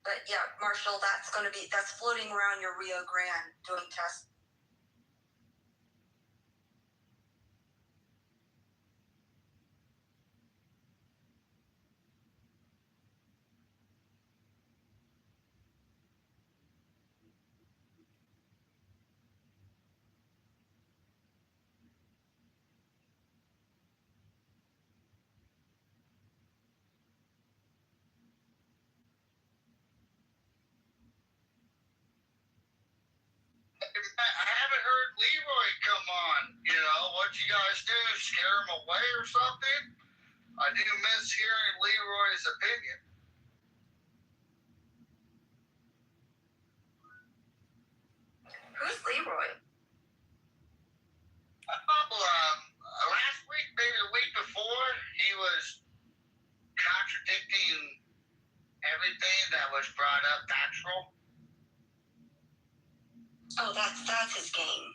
But yeah, Marshall, that's floating around your Rio Grande doing tests. I haven't heard Leroy come on. You know, what you guys do? Scare him away or something? I do miss hearing Leroy's opinion. Who's Leroy? Last week, maybe the week before, he was contradicting everything that was brought up factual. Oh, that's his game.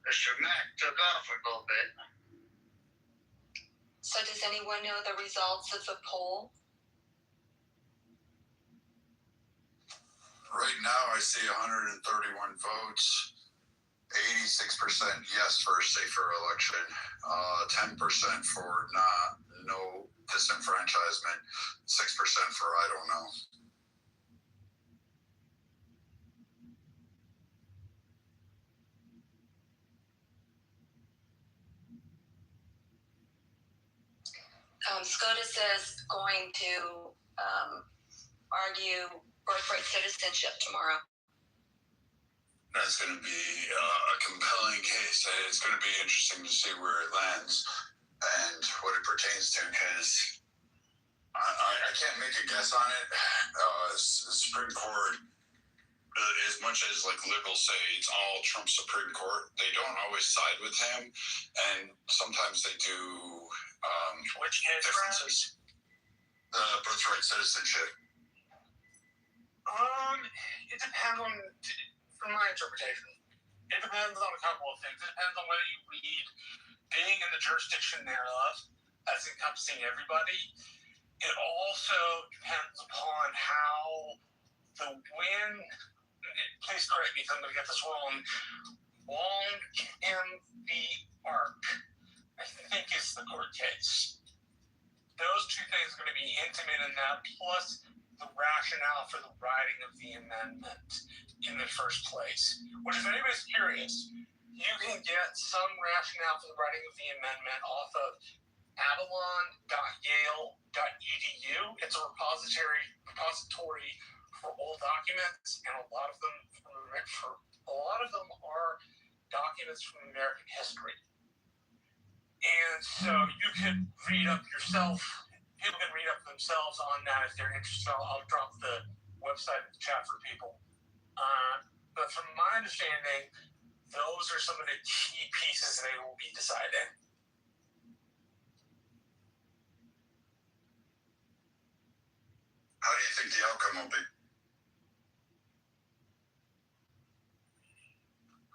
Mr. Mack took off for a little bit. So does anyone know the results of the poll? Right now, I see 131 votes. 86% yes for a safer election. 10% for no disenfranchisement. 6% for I don't know. SCOTUS is going to argue birthright citizenship tomorrow. That's going to be a compelling case. It's going to be interesting to see where it lands and what it pertains to, because I can't make a guess on it. The Supreme Court, as much as like liberals say it's all Trump Supreme Court, they don't always side with him, and sometimes they do which differences. The birthright citizenship. It depends on, from my interpretation, it depends on a couple of things. It depends on whether you read being in the jurisdiction thereof as encompassing everybody. It also depends upon how the wind, please correct me if I'm going to get this wrong, long can the arc, I think is the court case. Those two things are going to be intimate in that, plus the rationale for the writing of the amendment in the first place. Which, if anybody's curious, you can get some rationale for the writing of the amendment off of avalon.yale.edu. It's a repository for old documents, and a lot of them are documents from American history. And so you can read up yourself. People can read up themselves on that if they're interested. I'll drop the website in the chat for people. But from my understanding, those are some of the key pieces they will be deciding. How do you think the outcome will be?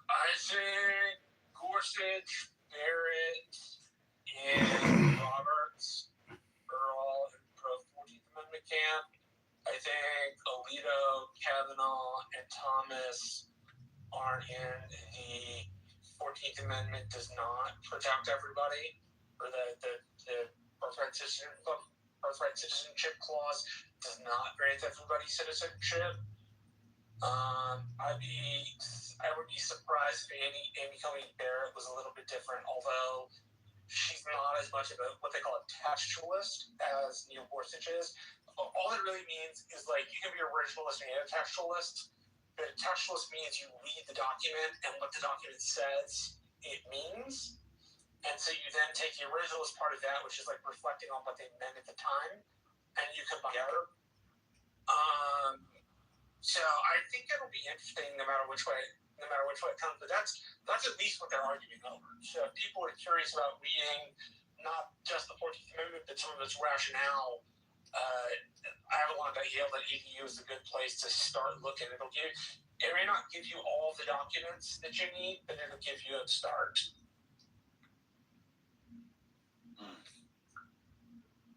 I think Gorsuch, Barrett, and Roberts are all in pro 14th Amendment camp. I I think Alito, Kavanaugh, and Thomas are in the 14th Amendment does not protect everybody, or the birthright citizenship clause does not grant everybody citizenship. I would be surprised if Amy Coney Barrett was a little bit different, although she's not as much of a what they call a textualist as Neil Gorsuch is. All it really means is like you can be originalist and a textualist. But a textualist means you read the document and what the document says it means. And so you then take the originalist part of that, which is like reflecting on what they meant at the time, and you combine together. So I think it'll be interesting no matter which way it comes. But that's at least what they're arguing over. So if people are curious about reading not just the 14th Amendment, but some of its rationale, I have a lot about Yale that EDU is a good place to start looking. It may not give you all the documents that you need, but it'll give you a start.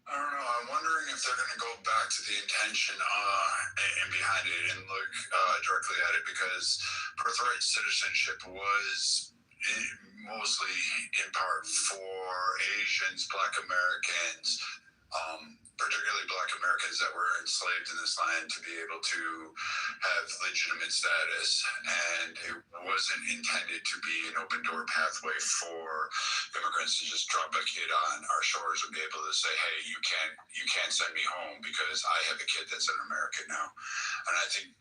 I don't know. I'm wondering if they're going to go back to the intention and behind it and look directly at it, because birthright citizenship was mostly in part for Asians, Black Americans, particularly Black Americans that were enslaved in this land, to be able to have legitimate status, and it wasn't intended to be an open door pathway for immigrants to just drop a kid on our shores and be able to say, hey, you can't send me home because I have a kid that's an American now. And I think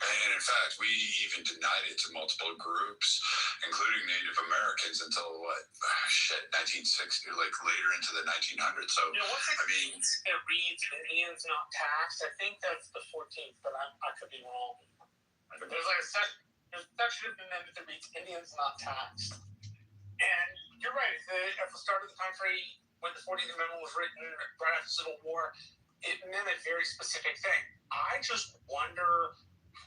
and in fact, we even denied it to multiple groups, including Native Americans, until 1960, like later into the 1900s. So, it reads Indians not taxed. I think that's the 14th, but I could be wrong. But there's like a section of the amendment that reads Indians not taxed. And you're right. At the start of the country, when the 14th Amendment was written right after the Civil War, it meant a very specific thing. I just wonder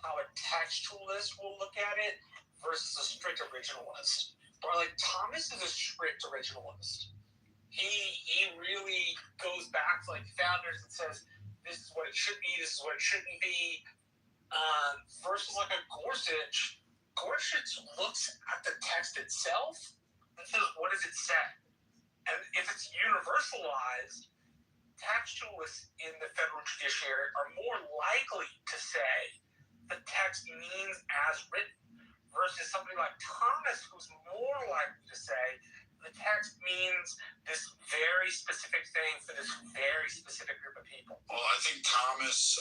how a textualist will look at it versus a strict originalist. Or like Thomas is a strict originalist. He really goes back to like the founders and says, this is what it should be, this is what it shouldn't be. Versus like a Gorsuch looks at the text itself and says, what does it say? And if it's universalized, textualists in the federal judiciary are more likely to say the text means as written, versus somebody like Thomas, who's more likely to say the text means this very specific thing for this very specific group of people. Well, I think Thomas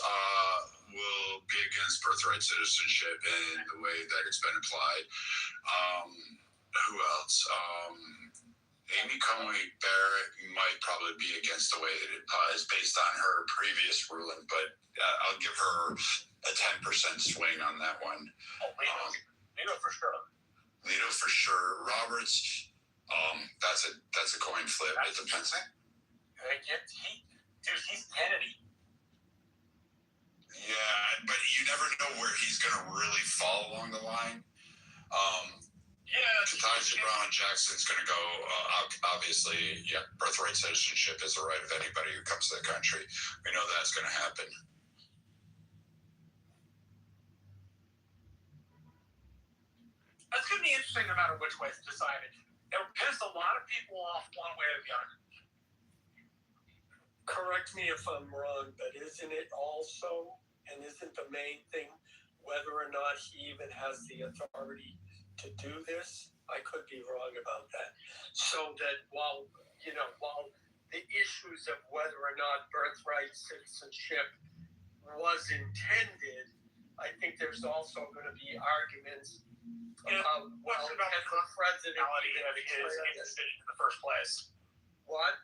will be against birthright citizenship in the way that it's been applied. Who else? Amy Coney Barrett might probably be against the way that it applies based on her previous ruling, but I'll give her a 10% swing on that one. Lito for sure. Lito for sure. Roberts, that's a coin flip. It depends. He's Kennedy. Yeah, but you never know where he's going to really fall along the line. Ketanji Brown Jackson's going to go, obviously, birthright citizenship is the right of anybody who comes to the country. We know that's going to happen. That's going to be interesting no matter which way it's decided. It will piss a lot of people off one way or the other. Correct me if I'm wrong, but isn't it also, and isn't the main thing, whether or not he even has the authority to do this? I could be wrong about that. So that while the issues of whether or not birthright citizenship was intended, I think there's also going to be arguments about the president of his decision in the first place. What?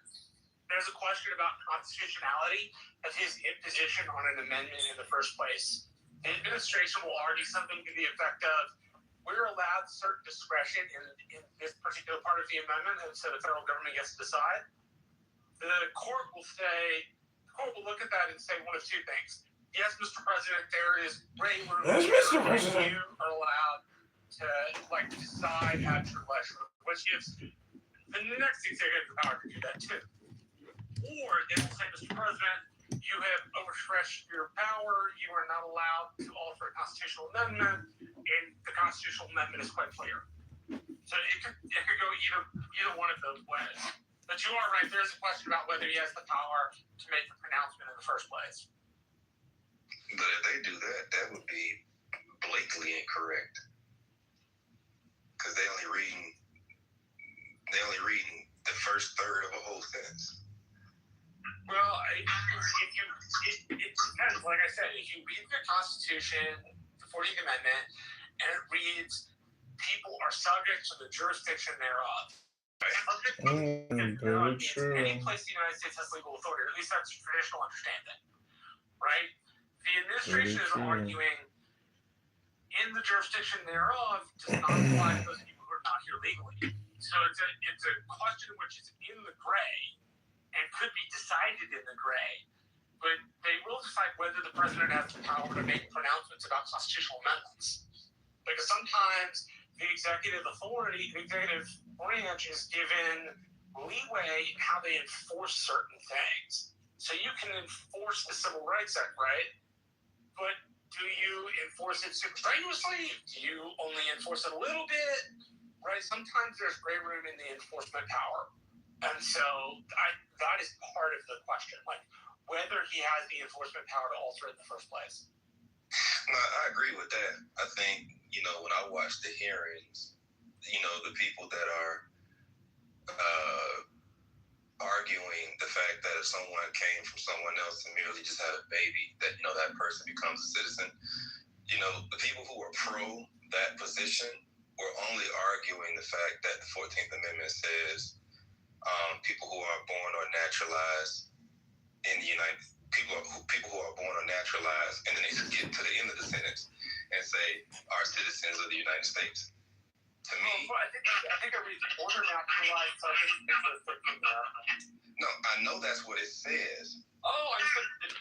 There's a question about constitutionality of his imposition on an amendment in the first place. The administration will argue something to the effect of, we're allowed certain discretion in this particular part of the amendment, and so the federal government gets to decide. The court will look at that and say one of two things. Yes, Mr. President, there is great room. Yes, Mr. President. You are allowed to decide at your leisure, which gives the next executive the power to do that too. Or they will say, Mr. President, you have overstretched your power. You are not allowed to alter a constitutional amendment, and the constitutional amendment is quite clear. So it could go either one of those ways. But you are right. There's a question about whether he has the power to make the pronouncement in the first place. But if they do that, that would be blatantly incorrect. Because they only reading the first third of a whole sentence. Well, it depends. Like I said, if you read the Constitution, the 14th Amendment, and it reads, people are subject to the jurisdiction thereof. Very true. Any place in the United States has legal authority, or at least that's traditional understanding, right? The administration is arguing in the jurisdiction thereof does not apply to those people who are not here legally. So it's a question which is in the gray and could be decided in the gray, but they will decide whether the president has the power to make pronouncements about constitutional amendments. Because sometimes the executive branch is given leeway in how they enforce certain things. So you can enforce the Civil Rights Act, right? But do you enforce it super strenuously? Do you only enforce it a little bit? Right? Sometimes there's gray room in the enforcement power. And so that is part of the question, like whether he has the enforcement power to alter it in the first place. No, I agree with that. I think, when I watch the hearings, the people that are arguing the fact that if someone came from someone else and merely just had a baby, that, that person becomes a citizen. The people who are pro that position were only arguing the fact that the 14th Amendment says people who are born or naturalized in the people who are born or naturalized, and then they skip to the end of the sentence and say are citizens of the United States. To me, I think I read born or naturalized. So I think no, I know that's what it says. Oh, I said it's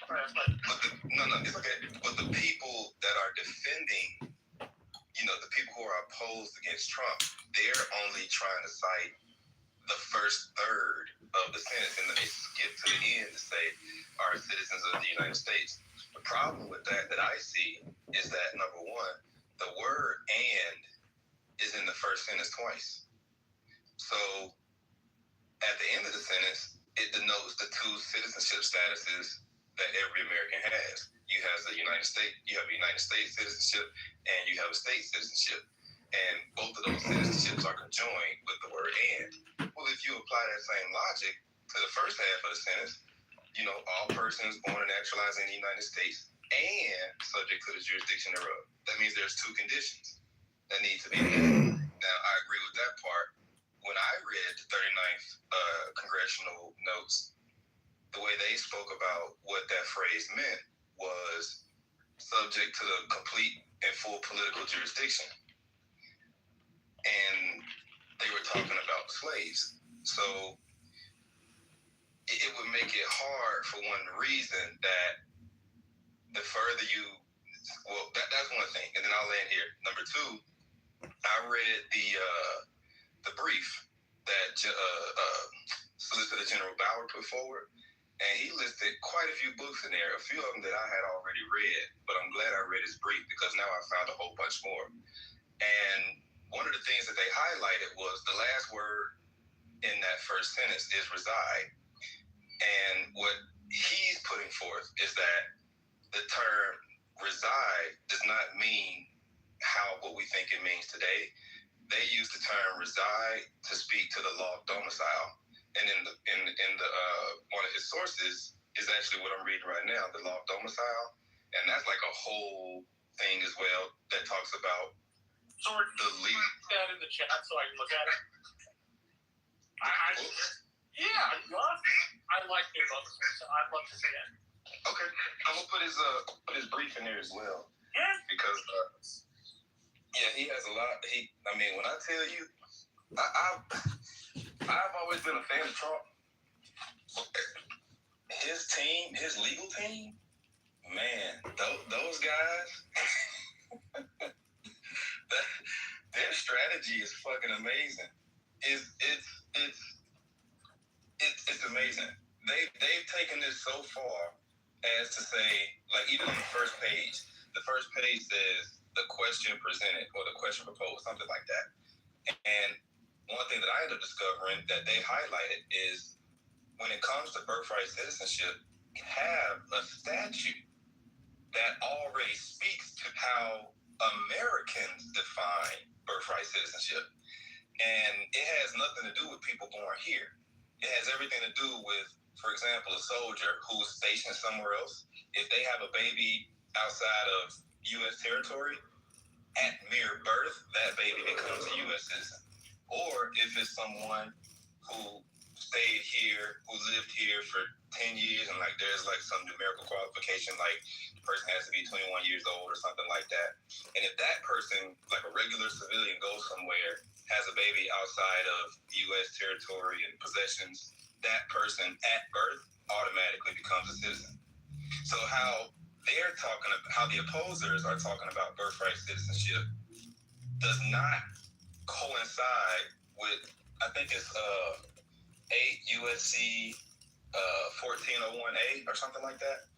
okay. But the people that are defending, the people who are opposed against Trump, they're only trying to cite the first third of the sentence, and then they skip to the end to say are citizens of the United States. The problem with that I see is that, number one, the word "and" is in the first sentence twice. So at the end of the sentence, it denotes the two citizenship statuses that every American has. You have a United States citizenship, and you have a state citizenship. And both of those citizenships are conjoined with the word "and." Well, if you apply that same logic to the first half of the sentence, all persons born and naturalized in the United States and subject to the jurisdiction thereof. That means there's two conditions that need to be met. Now, I agree with that part. When I read the 39th congressional notes, the way they spoke about what that phrase meant was subject to the complete and full political jurisdiction. And they were talking about slaves. So it would make it hard for one reason that the further that's one thing. And then I'll land here. Number two, I read the brief that Solicitor General Bauer put forward, and he listed quite a few books in there, a few of them that I had already read, but I'm glad I read his brief because now I found a whole bunch more. And one of the things that they highlighted was the last word in that first sentence is reside. And what he's putting forth is that the term reside does not mean what we think it means today. They use the term reside to speak to the law of domicile. And in the one of his sources is actually what I'm reading right now, the law of domicile. And that's like a whole thing as well that talks about the legal. That in the chat so I can look at it. I like new books, so I'd love to see it. Okay, I'm gonna put his brief in there as well. Yeah. Because he has a lot. When I tell you, I've always been a fan of Trump. His team, his legal team, man, those guys, their strategy is fucking amazing. It's amazing. They've taken this so far as to say, like even on the first page says the question presented or the question proposed, something like that. And one thing that I ended up discovering that they highlighted is when it comes to birthright citizenship, have a statute that already speaks to how Americans define birthright citizenship. And it has nothing to do with people born here. It has everything to do with, for example, a soldier who is stationed somewhere else. If they have a baby outside of U.S. territory, at mere birth, that baby becomes a U.S. citizen. Or if it's someone who stayed here, who lived here for 10 years, and like there's like some numerical qualification, like the person has to be 21 years old or something like that. And if that person, like a regular civilian, goes somewhere, has a baby outside of U.S. territory and possessions, that person at birth automatically becomes a citizen. So how they're talking about, how the opposers are talking about birthright citizenship does not coincide with, I think it's 8 USC 1401A or something like that.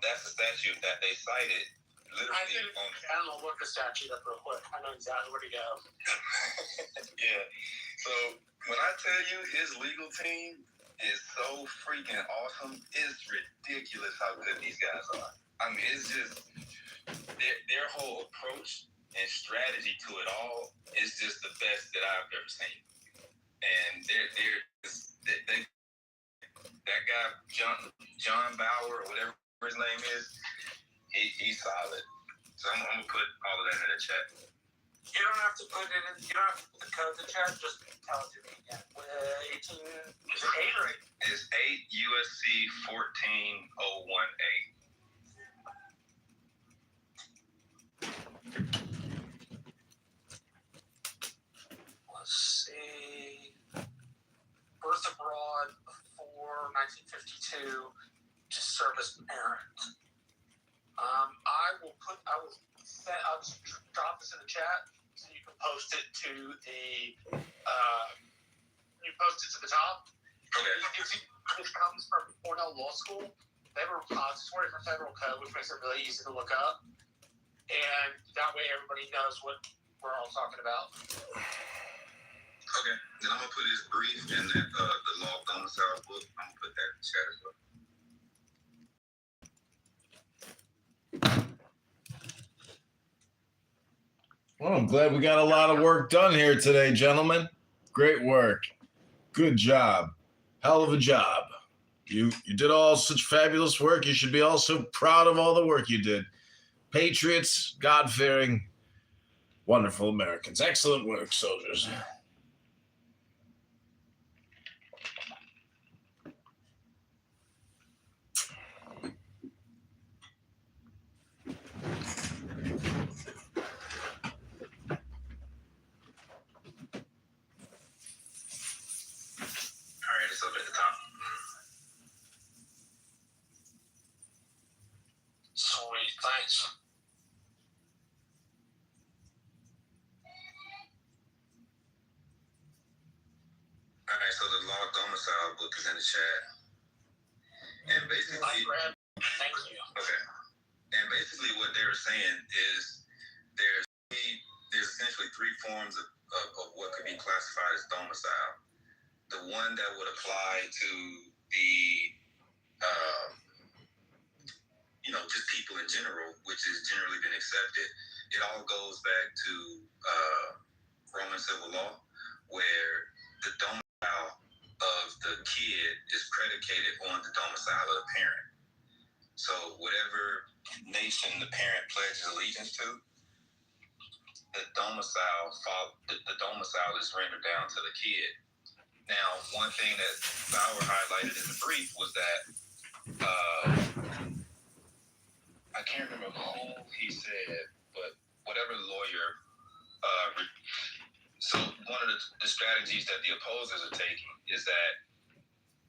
That's the statute that they cited. Literally, I don't know, look the statute up real quick. I know exactly where to go. Yeah. So when I tell you his legal team is so freaking awesome, it's ridiculous how good these guys are. I mean, it's just their whole approach and strategy to it all is just the best that I've ever seen. And they that guy John Bauer or whatever his name is, he's solid. So I'm gonna put all of that in the chat. You don't have to put it in. You don't have to put the code in the chat. Just tell it to me again. 18. Is it 8 or 8? It's 8 USC 1401A. Let's see. Birth abroad before 1952 to service parent. I'll just drop this in the chat so you can post it to the top. Okay. This comes from Cornell Law School. They have a repository for federal code, which makes it really easy to look up. And that way everybody knows what we're all talking about. Okay. Then I'm going to put his brief in that, the law of domicile book. I'm going to put that in the chat as well. Well, I'm glad we got a lot of work done here today, gentlemen. Great work. Good job. Hell of a job. You did all such fabulous work. You should be also proud of all the work you did. Patriots, God-fearing, wonderful Americans. Excellent work, soldiers. It's up at the top. Sweet, thanks. All right, so the law of domicile book is in the chat. And basically, thank you. Okay. And basically what they were saying is there's essentially 3 forms of what could be classified as domicile. The one that would apply to the just people in general, which has generally been accepted. It all goes back to Roman civil law, where the domicile of the kid is predicated on the domicile of the parent. So whatever nation the parent pledges allegiance to, the domicile is rendered down to the kid. Now, one thing that Bauer highlighted in the brief was that I can't remember who he said, but whatever lawyer. So one of the strategies that the opposers are taking is that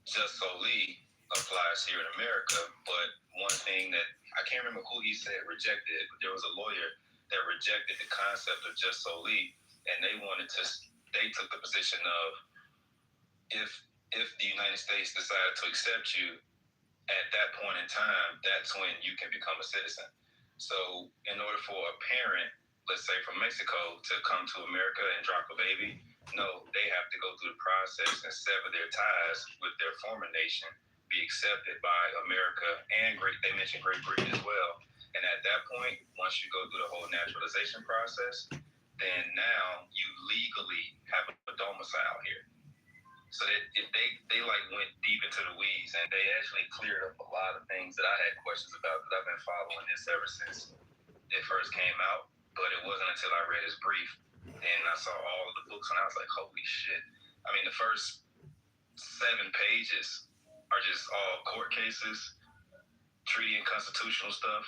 just solely applies here in America, but one thing that I can't remember who he said rejected it, but there was a lawyer that rejected the concept of just solely, and they took the position of if the United States decided to accept you at that point in time, that's when you can become a citizen. So in order for a parent, let's say from Mexico, to come to America and drop a baby, no, they have to go through the process and sever their ties with their former nation, be accepted by America and they mentioned Great Britain as well. And at that point, once you go through the whole naturalization process, then now you legally have a domicile here. So they like went deep into the weeds, and they actually cleared up a lot of things that I had questions about, because I've been following this ever since it first came out. But it wasn't until I read his brief and I saw all of the books, and I was like, holy shit. I mean, the first 7 pages are just all court cases, treaty and constitutional stuff,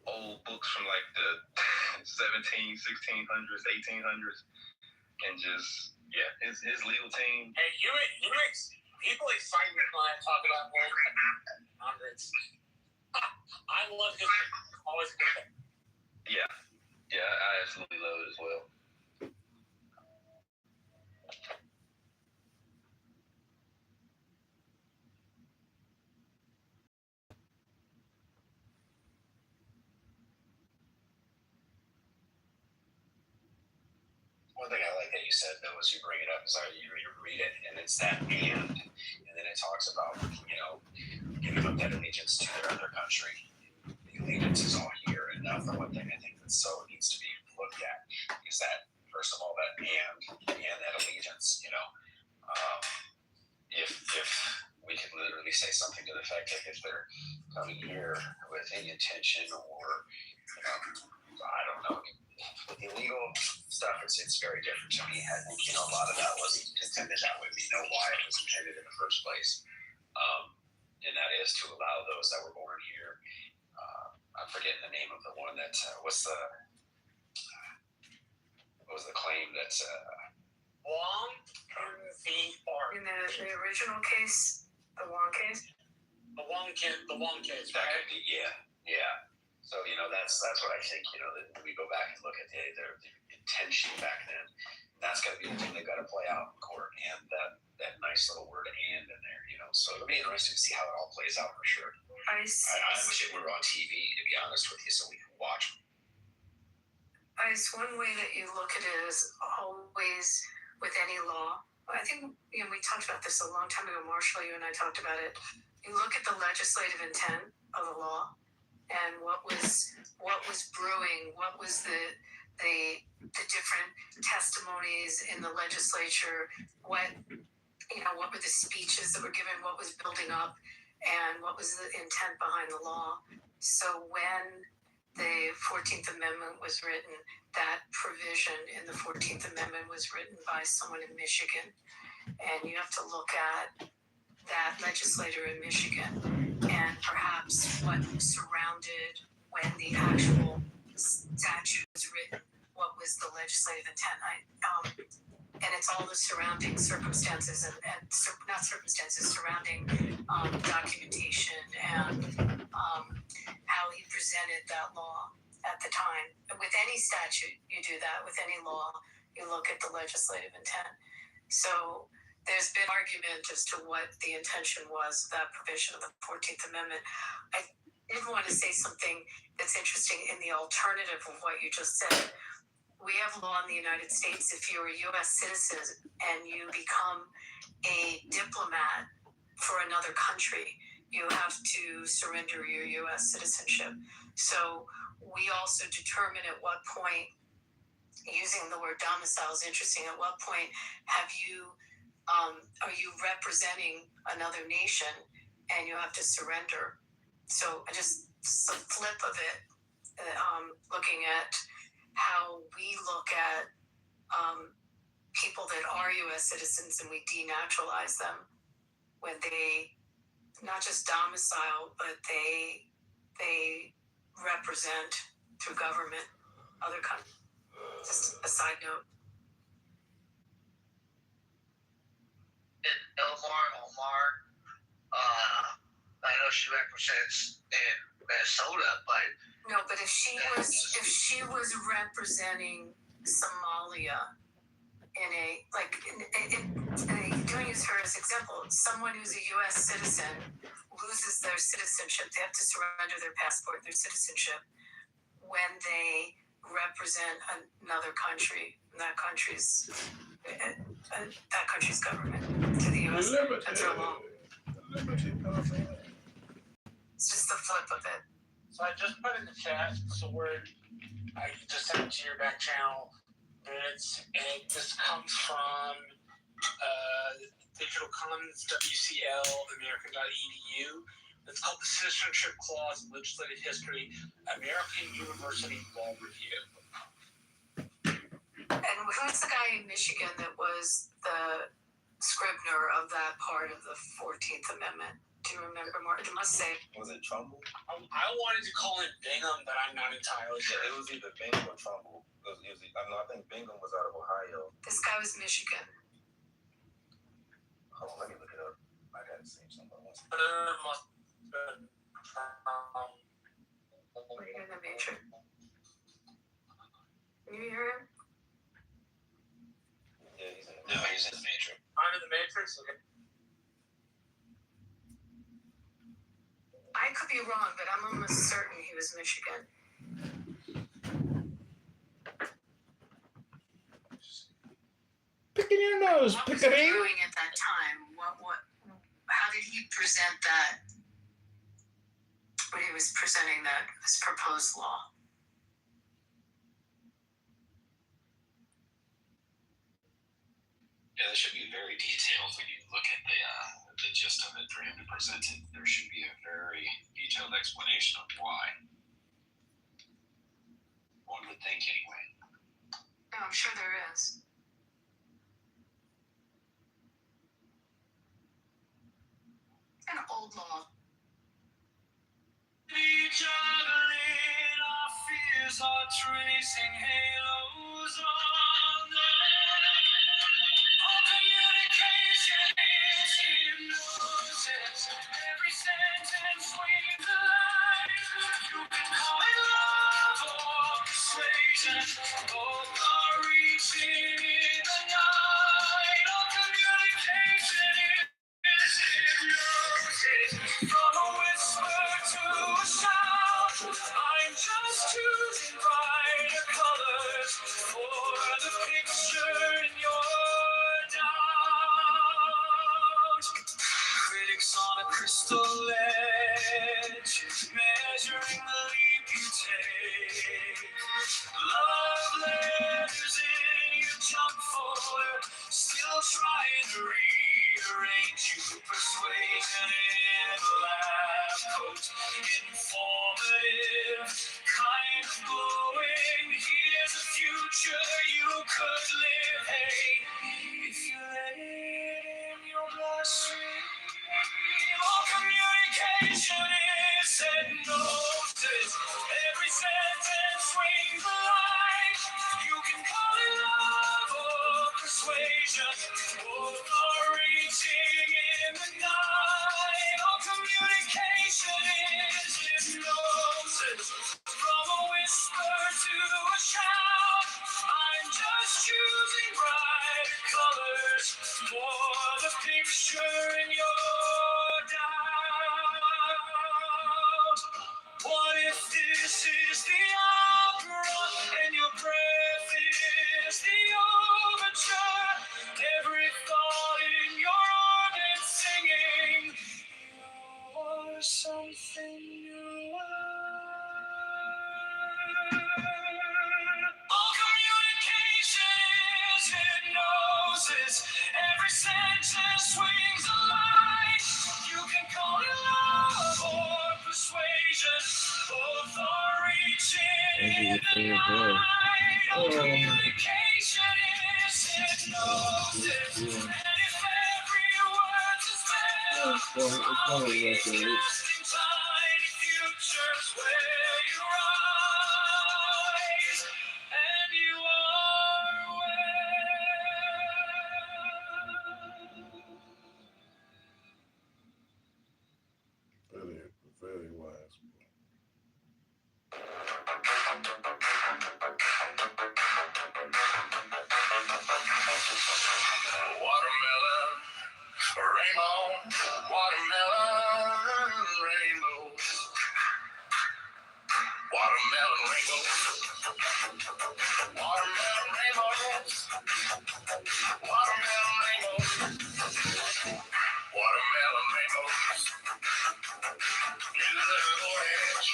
old books from like the 1600s, 1800s, and just, yeah, his legal team. Hey, people excite me when I talk about old 1800s. I love history. Always good. Yeah, I absolutely love it as well. One thing I like that you said, though, as you bring it up, is you read it, and it's that and then it talks about, giving up that allegiance to their other country. The allegiance is all here, and that's the one thing I think that so needs to be looked at, is that, first of all, that and that allegiance, if we could literally say something to the effect that if they're coming here with any intention or, I don't know, with illegal stuff, it's very different to me. I think, a lot of that wasn't intended that way. We know why it was intended in the first place. And that is to allow those that were born here. I'm forgetting the name of the one that, what was the claim that, Wong v. Park. In the original case, the Wong case? The Wong case, that right? could be, yeah. So, that's what I think, that when we go back and look at their intention back then, that's got to be the thing they've got to play out in court. And that nice little word and in there, So it'll be interesting to see how it all plays out for sure. I wish it were on TV, to be honest with you, so we can watch. One way that you look at it is always with any law. I think we talked about this a long time ago, Marshall. You and I talked about it. You look at the legislative intent of the law and what was brewing, what was the different testimonies in the legislature, what were the speeches that were given, what was building up, and what was the intent behind the law. So when the 14th Amendment was written, that provision in the 14th Amendment was written by someone in Michigan. And you have to look at that legislator in Michigan and perhaps what surrounded when the actual statute was written, what was the legislative intent. And it's all the surrounding circumstances and not circumstances, surrounding documentation and how he presented that law at the time. With any statute, you do that. With any law, you look at the legislative intent. So there's been argument as to what the intention was of that provision of the 14th Amendment. I did want to say something that's interesting in the alternative of what you just said. We have law in the United States. If you're a U.S. citizen and you become a diplomat for another country, you have to surrender your U.S. citizenship. So we also determine at what point, using the word domicile is interesting, at what point are you representing another nation and you have to surrender. So just some flip of it, looking at how we look at people that are U.S. citizens and we denaturalize them when they not just domicile, but they represent through government other countries. Just a side note. And Omar, I know she represents in Minnesota, but no, but if she was representing Somalia in don't use her as example. Someone who's a U.S. citizen loses their citizenship. They have to surrender their passport, their citizenship, when they represent another country, that country's government to the U.S. That's their law. It's just the flip of it. So I just put in the chat. So I just sent it to your back channel. This comes from Digital Commons WCL American.edu. It's called the Citizenship Clause in Legislative History, American University Law Review. And who's the guy in Michigan that was the scrivener of that part of the 14th Amendment? Do you remember more? It must say. Was it Trumbull? I wanted to call it Bingham, but I'm not entirely sure. Yeah, it was either Bingham or Trumbull. I think Bingham was out of Ohio. This guy was Michigan. Hold on, let me look it up. I gotta see something. Must have been Are you in the Matrix? Can you hear him? Yeah, he's in the No, he's in the Matrix. I'm in the Matrix? Okay. I could be wrong, but I'm almost certain he was Michigan. Picking your nose, What was Pickering. he doing at that time? How did he present that when he was presenting this proposed law? Yeah, that should be very detailed when you look at the gist of it for him to present it. There should be a very detailed explanation of why. One would think anyway. No, I'm sure there is. An old law. Each other in our fears are tracing halos on all communication is hypnosis. Every sentence swings a line. You can call it love or persuasion. Both are reaching in the night. All communication is hypnosis. From a whisper to a shout, I'm just choosing brighter colors for the picture in your doubt. Critics on a crystal edge, measuring the leap you take. Love letters in your junk folder, still trying to rearrange you. Persuasion in a lab coat, informative, kind of glowing. Here's a future you could live. Hey, if you let it in your bloodstream, all communication is hypnosis. Every sentence swings a line. You can call it love or persuasion. Both are reaching in the night. All communication is hypnosis. From a whisper to a shout, I'm just choosing brighter colors for the picture in your doubt. What if this is the opera and your breath is the overture? Every thought in your orbit singing, you're something new. All communication is hypnosis. Every sentence swings a line. You can call it love or persuasion. Both are reaching in the night. All communication is hypnosis. And if every word's a spell, I'll be adjusting tiny futures where you rise. And you are Very, very wise. Watermelon Watermelon rainbows. Watermelon rainbows. Watermelon rainbows. Watermelon rainbows. Watermelon rainbows. Little orange.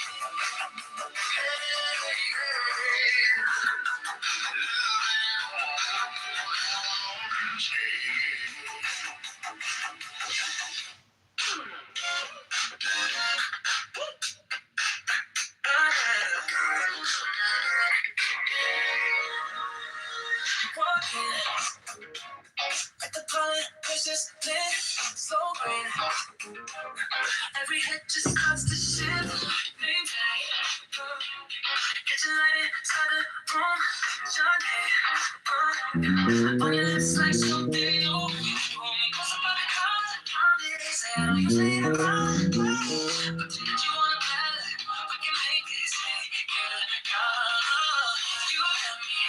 Like the pollen, precious lit, so green. Every hit just starts to shift. Big bang, get you lighted inside the room. Johnny, on your lips like something new. Hold me close up by the collar. Say I don't usually have problems, but tonight you wanna better. We can make this thing get a color. You got me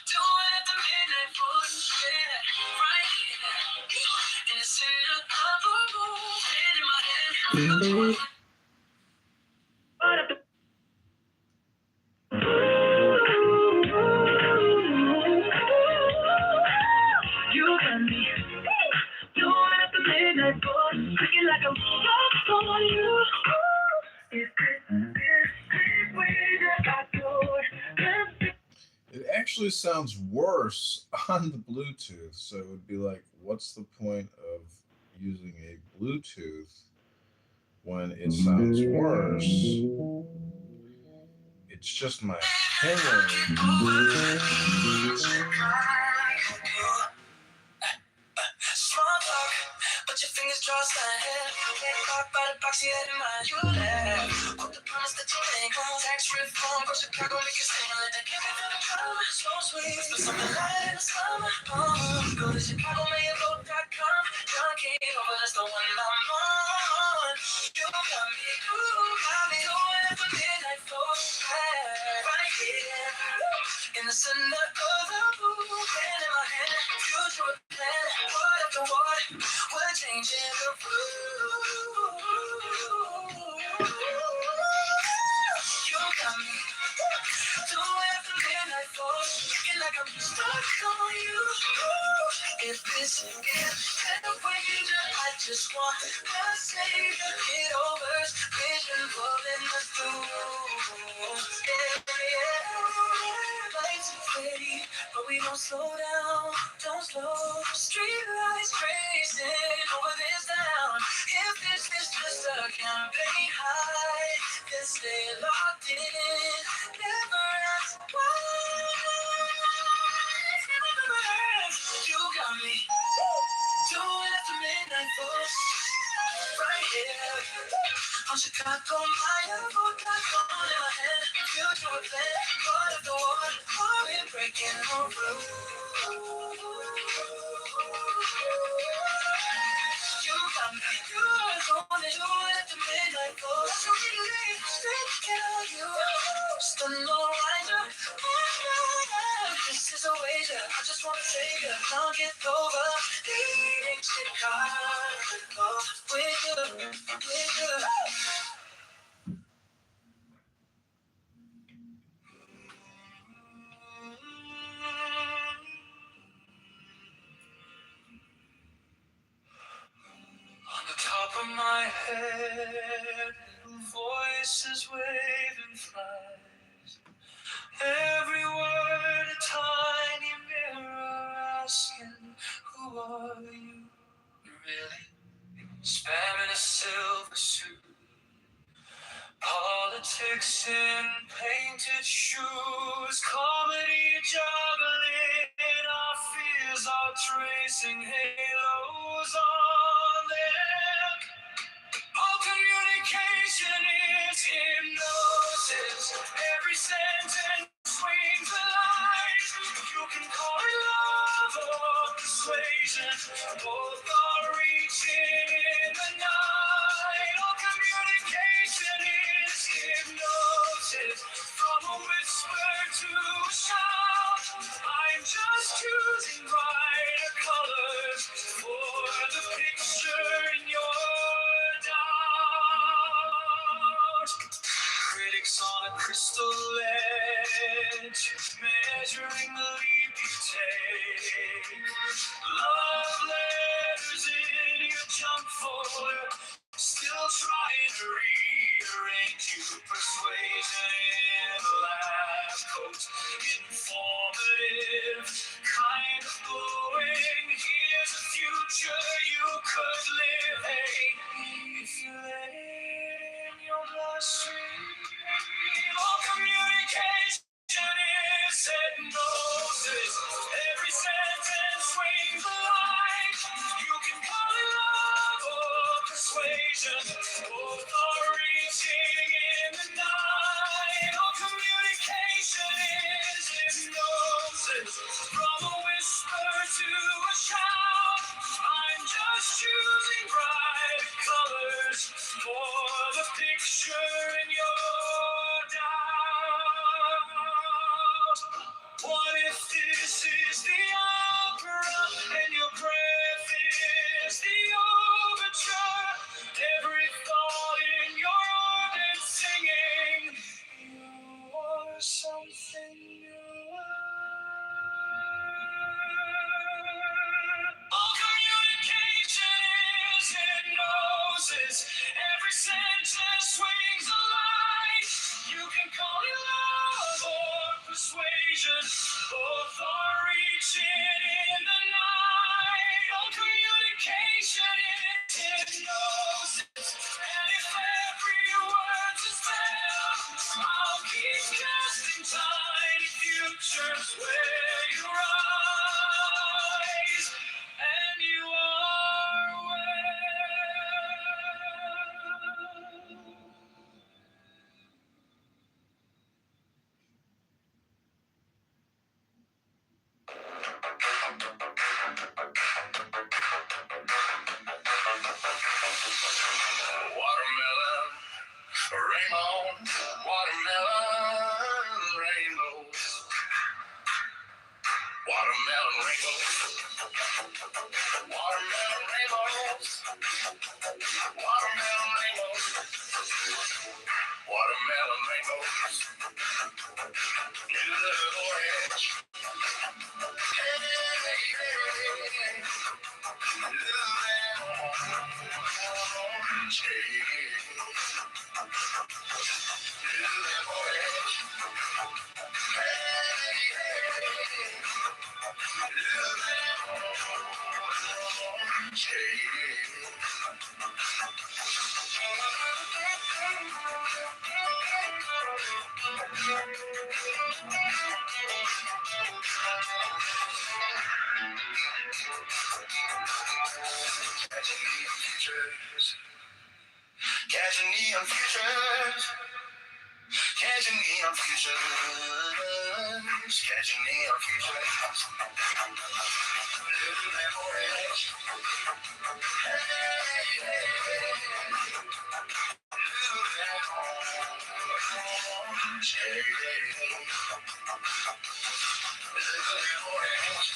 doing at the midnight push, yeah, right here. In the center of the room, hand in my hand, feel the one. You got me doing at the midnight push, looking like I'm stuck on you. Is this way that I go? It actually sounds worse on the Bluetooth. So it would be like, what's the point of using a Bluetooth when it sounds worse? It's just my opinion. Small talk, but your fingers cross my head. Get caught by the box you had in mind. You left, put the promise that you make. Tax reform, go Chicago, make you sing. Let that give me the power, so sweet. But something light in the summer. Go to ChicagoMayoVote.com. John Kitover, that's the one I'm on. You got me, doing it for midnight flow. Right here, in the center of the room. Hand in my hand, future plan. What after what? We're changing the rules. You got me doing the midnight flow, looking like I'm stuck on you. If this is the way I just want to save the Kitovers, vision pulling us through. Yeah, lights are fading, but we don't slow down, don't slow. Street lights racing over this town. If this is just a campaign high, then stay locked in. Never ask why. You got me doing it for midnight push. Right here on ChicagoMayoVote.com. In my hand, future plan. Part of the war, are we breaking the rules? You got me, you're doing it to midnight push. So we leave, straight out you. Just a little rider. This is a wager, I just wanna take it. I'll get over. Leading Chicago with you. On the top of my head, voices waving flies. Every word a tiny mirror asking, who are you really? Spamming a silver suit. Politics in painted shoes. Comedy juggling our fears, are tracing halos on them. All communication is hypnosis. Every sentence swings a line. You can call it love or persuasion. Both are reaching in the night. All communication is hypnosis. From a whisper to a shout. I'm just choosing brighter colors for the picture. If you let it in your bloodstream, all communication is hypnosis. Every sentence swings a line. You can call it love or persuasion. Both are reaching in the night. All communication is hypnosis. From a whisper to a shout, I'm just choosing bright colors for the picture in your doubt. What if this is the opera and your breath is the overture? Every thought in your orbit singing, you are something new. All communication is hypnosis. Every sentence swings a light. You can call it love or persuasion. Both are reaching in the night. All communication is hypnosis. And if every word's a spell, I'll keep casting tiny futures where you rise. And you are well. Watermelon, rainbow, watermelon, rainbow, watermelon, rainbow, watermelon, rainbows, watermelon, rainbows, watermelon, rainbows, little orange, hey, catching neon futures, catching neon futures, catching neon futures, little lamb orange, hey, hey, little lamb orange, hey, little lamb orange,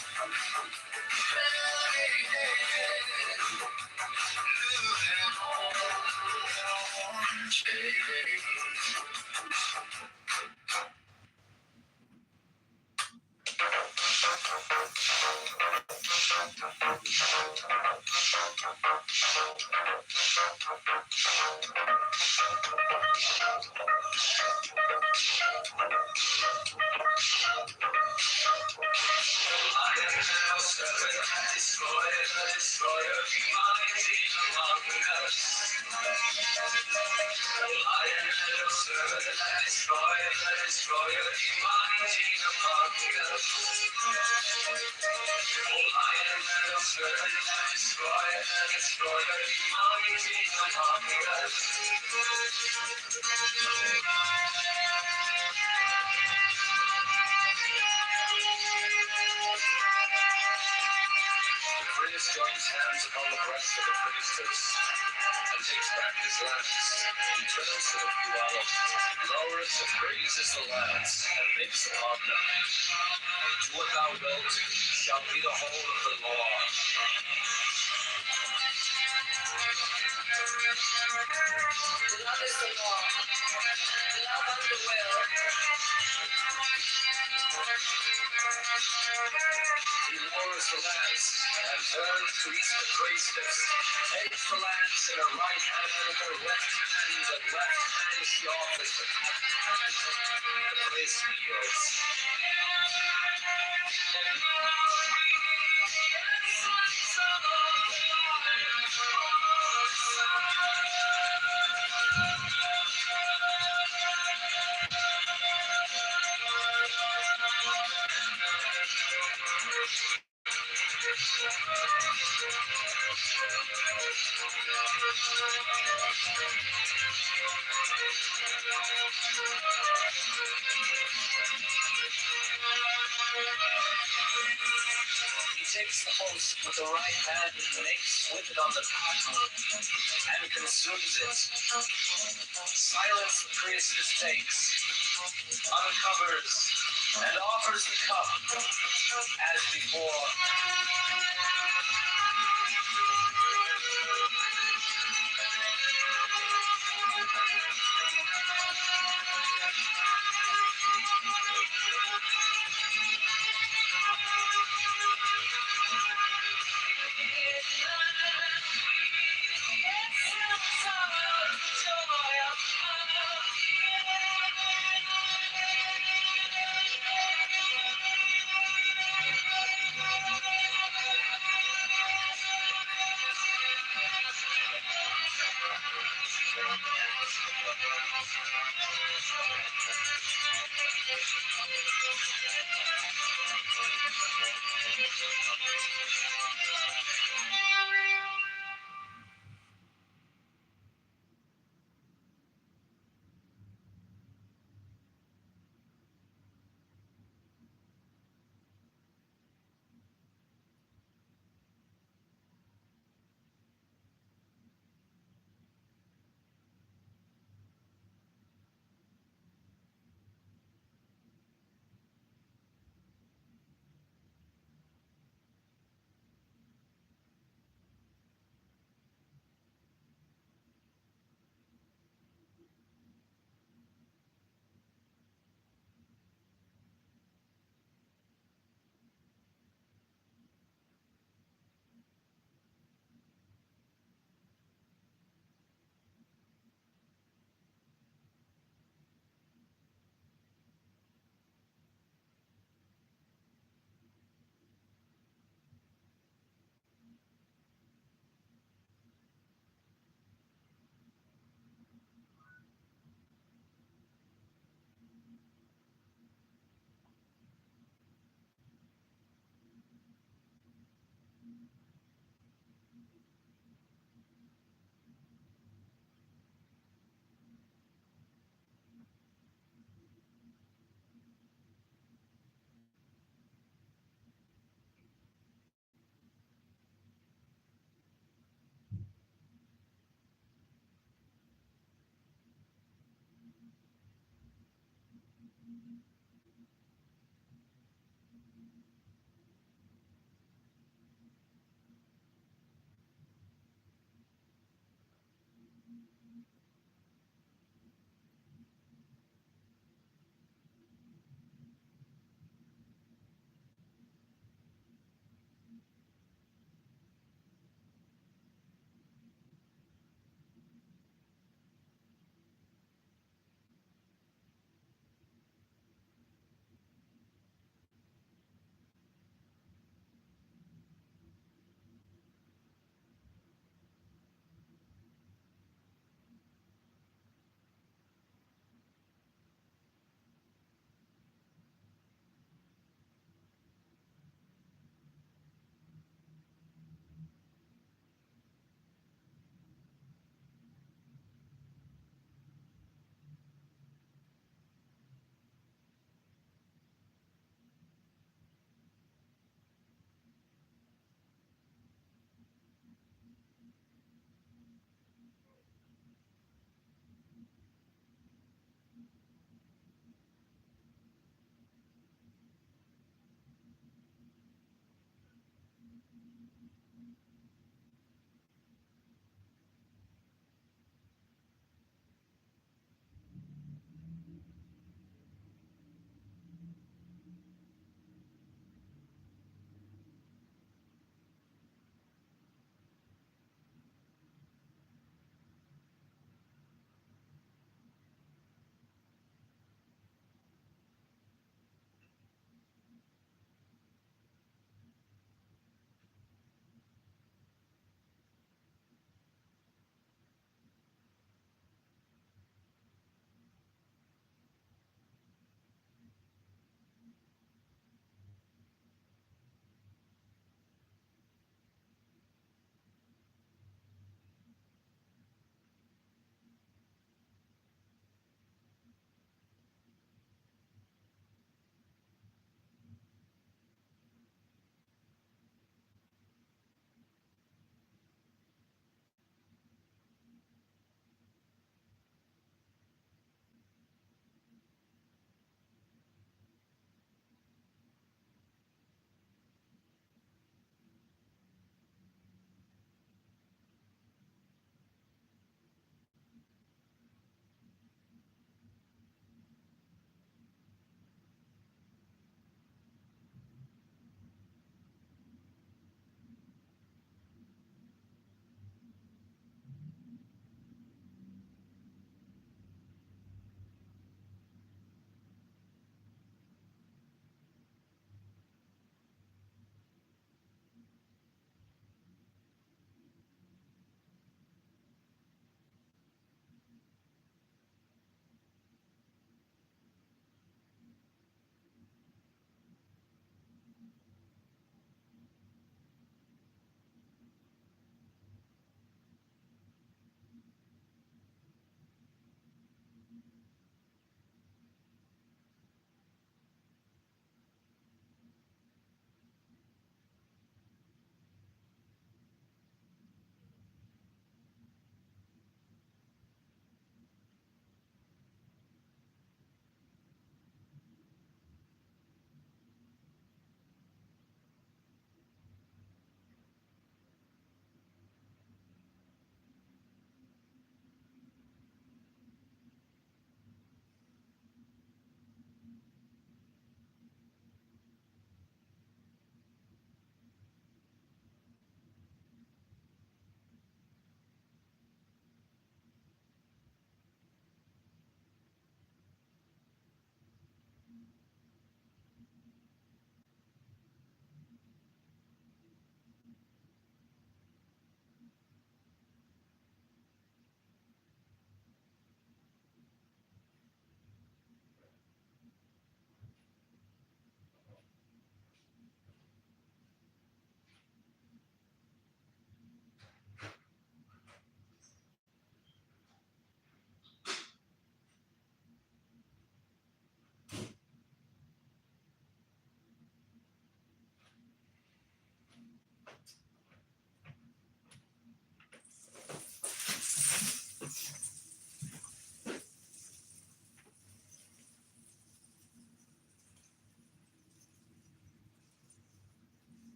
Priest joins hands upon the breast of the priestess and takes back his lance. He turns to the Puala, lowers and raises the lance and makes a covenant. Do what thou wilt shall be the whole of the law. Love is the law. Love and the will. He lowers the lance and turns to each the priestess, takes the lance in her right hand and in her left hand, and left hands the office. The priest yields. He takes the host with the right hand and makes with it on the cotton and consumes it. Silence the priestess takes, uncovers, and offers the cup as before.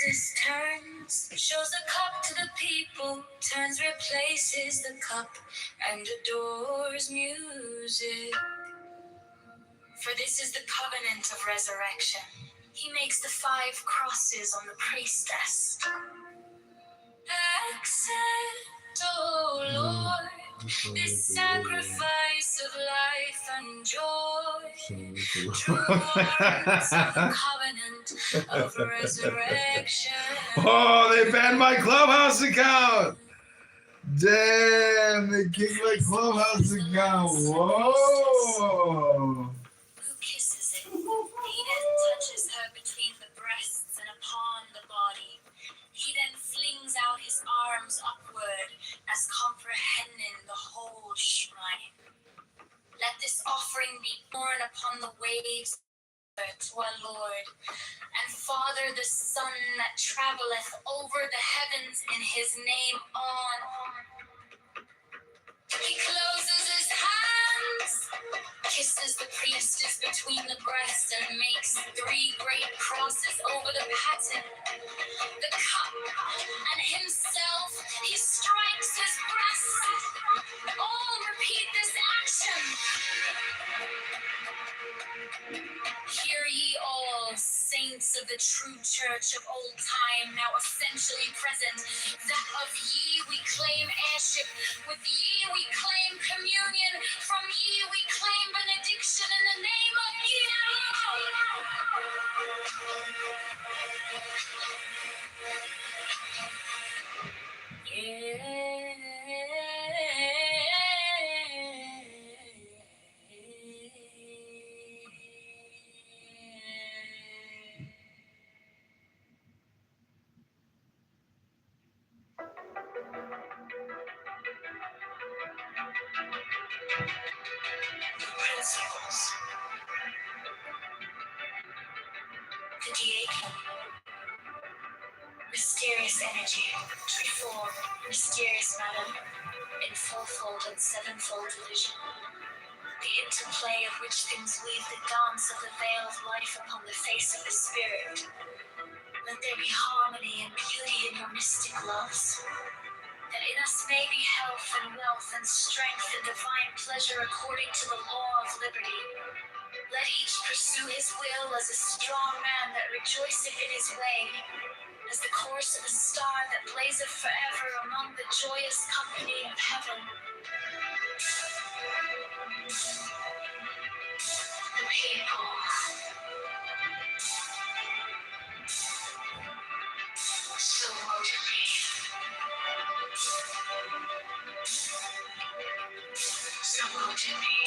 Jesus turns, shows the cup to the people, turns, replaces the cup, and adores music. For this is the covenant of resurrection. He makes the 5 crosses on the priestess. Accept, O Lord, this sacrifice of life and joy. True warrants of the covenant of resurrection. Oh, they banned my Clubhouse account. Damn, they kicked my Clubhouse account. Whoa. Who kisses it? He then touches her between the breasts and upon the body. He then flings out his arms upward as comprehending the whole shrine. Let this offering be borne upon the waves to our Lord and Father, the Son that traveleth over the heavens in his name on. He closes his hands, kisses the priestess between the breasts, and makes 3 great crosses over the paten, the cup, and himself. He strikes his breast. All repeat this action. Hear ye all, saints of the true church of old time, now essentially present, that of ye we claim heirship, with ye we claim communion, from ye we claim benediction in the name of ye. Principles. The diaconate. Mysterious energy, treefold, mysterious matter, in fourfold and sevenfold division. The interplay of which things weave the dance of the veil of life upon the face of the spirit. Let there be harmony and beauty in your mystic loves. That in us may be health and wealth and strength and divine pleasure according to the law of liberty. Let each pursue his will as a strong man that rejoiceth in his way, as the course of a star that blazeth forever among the joyous company of heaven. The people. So mote it be. So mote it be.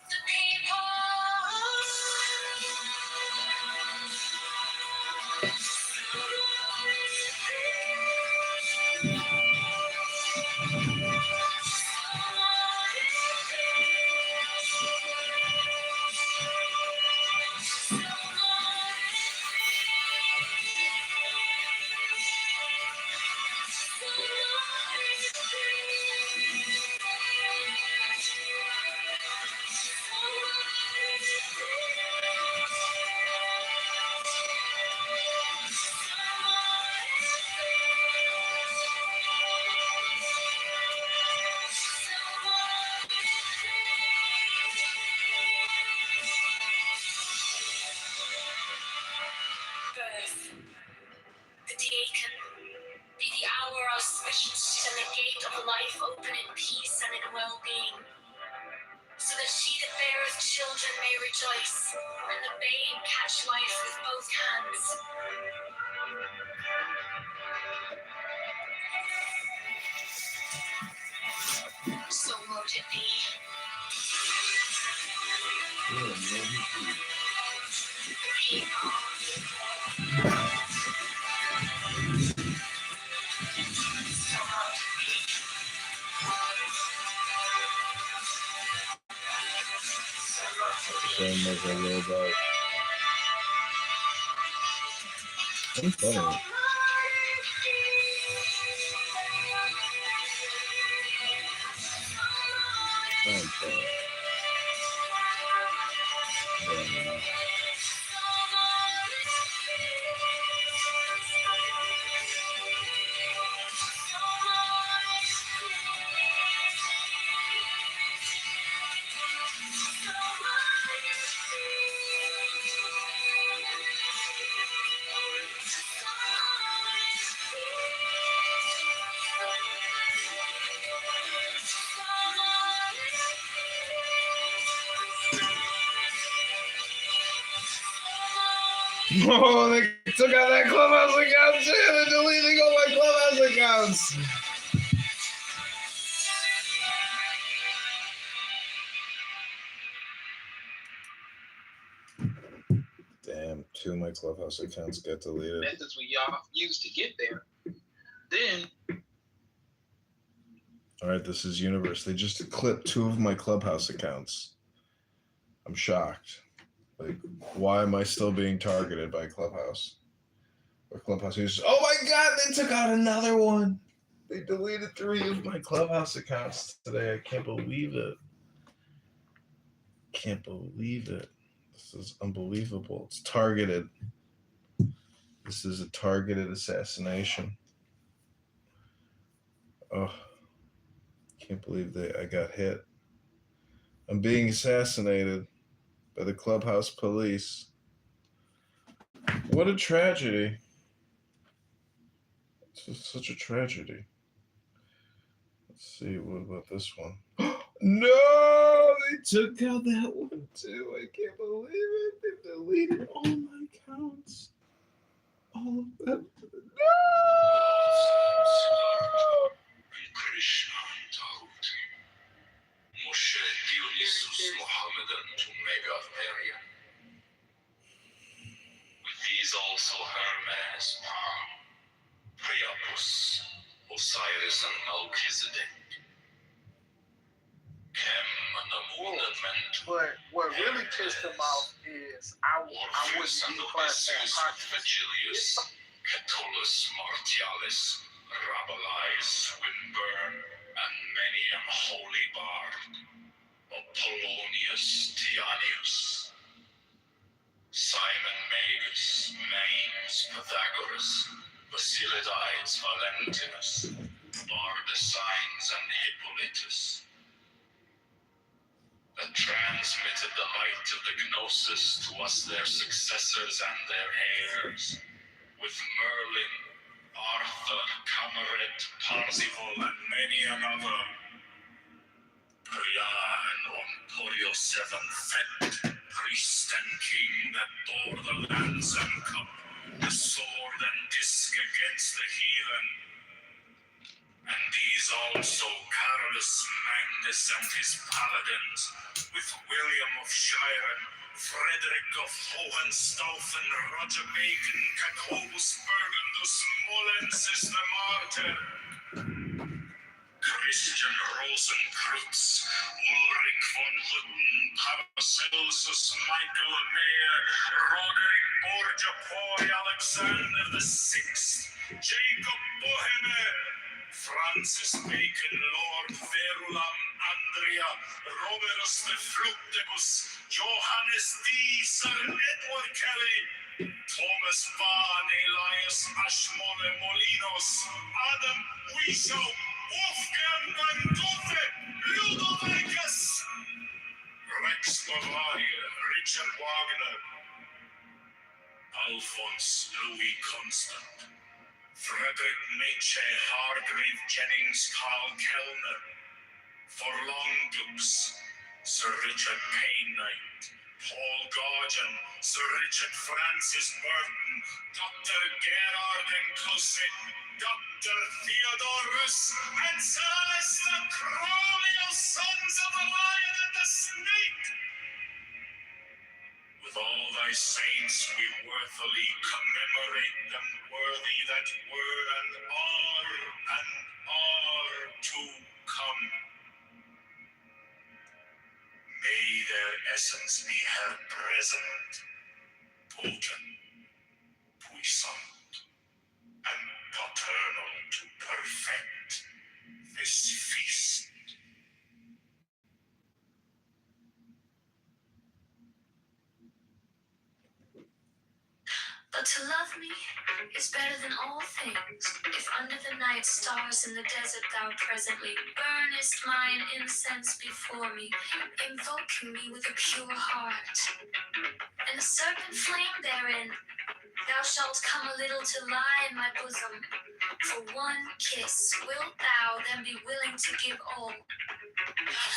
The people. Birth. The diaconate. Be the hour auspicious and the gate of life open in peace and in well-being, so that she that beareth children may rejoice, and the babe catch life with both hands. So mote it be. Same as a robot. I'm funny. I'm funny. Oh, they took out that Clubhouse account too. They're deleting all my Clubhouse accounts. Damn, 2 of my Clubhouse accounts got deleted. Methods we y'all used to get there. Then. All right, this is universe. They just clipped 2 of my Clubhouse accounts. I'm shocked. Like, why am I still being targeted by Clubhouse? Or Clubhouse users? Oh my God, they took out another one. They deleted 3 of my Clubhouse accounts today. I can't believe it. Can't believe it. This is unbelievable. It's targeted. This is a targeted assassination. Oh, can't believe I got hit. I'm being assassinated by the Clubhouse police. What a tragedy. It's just such a tragedy. Let's see, what about this one? No, they took out that one too. I can't believe it. They deleted all my accounts. All of them. No! With these also Hermes, Priapus, Osiris, and Melchizedek. But what really pissed him off is I wouldn't be classified Virgilius, Catullus, Martialis, Rabelais, Swinburne, and many an holy bard, Apollonius Tianius, Simon Magus, Manes, Pythagoras, Basilides, Valentinus, Bardesigns, and Hippolytus, that transmitted the light of the Gnosis to us, their successors and their heirs, with Merlin, Arthur, Cameret, Parsifal, and many another. Priya and Emporio VII, priest and king that bore the lance and cup, the sword and disc against the heathen. And these also Carolus Magnus and his paladins, with William of Shiren, Frederick of Hohenstaufen, Roger Bacon, Jacobus Burgundus, Molensis the Martyr, Christian Rosenkreutz, Ulrich von Hutten, Paracelsus, Michael Mayer, Roderick Borgia Poi, Alexander VI, Jacob Boheme, Francis Bacon, Lord Verulam, Andrea, Robertus de Fructibus, Johannes D, Sir Edward Kelly, Thomas Vaughan, Elias Ashmole Molinos, Adam Wishow, Wolfgang Van Gogh, Ludovicus, Rex Bavaria, Richard Wagner, Alphonse Louis Constant, Frederick Nietzsche, Hargrave Jennings, Carl Kellner, Forlong Dukes, Sir Richard Payne-Knight, Paul Gauguin, Sir Richard Francis Burton, Dr. Gerard Encussi, Dr. Theodorus, and Sir Alistair Crowley, O sons of the Lion and the Snake. With all thy saints we worthily commemorate them, worthy that were and are to come. May their essence be held present, potent, puissant, and paternal to perfect this feast. But to love me is better than all things. If under the night stars in the desert thou presently burnest mine incense before me, invoking me with a pure heart, and a serpent flame therein, Thou shalt come a little to lie in my bosom. For one kiss wilt thou then be willing to give all.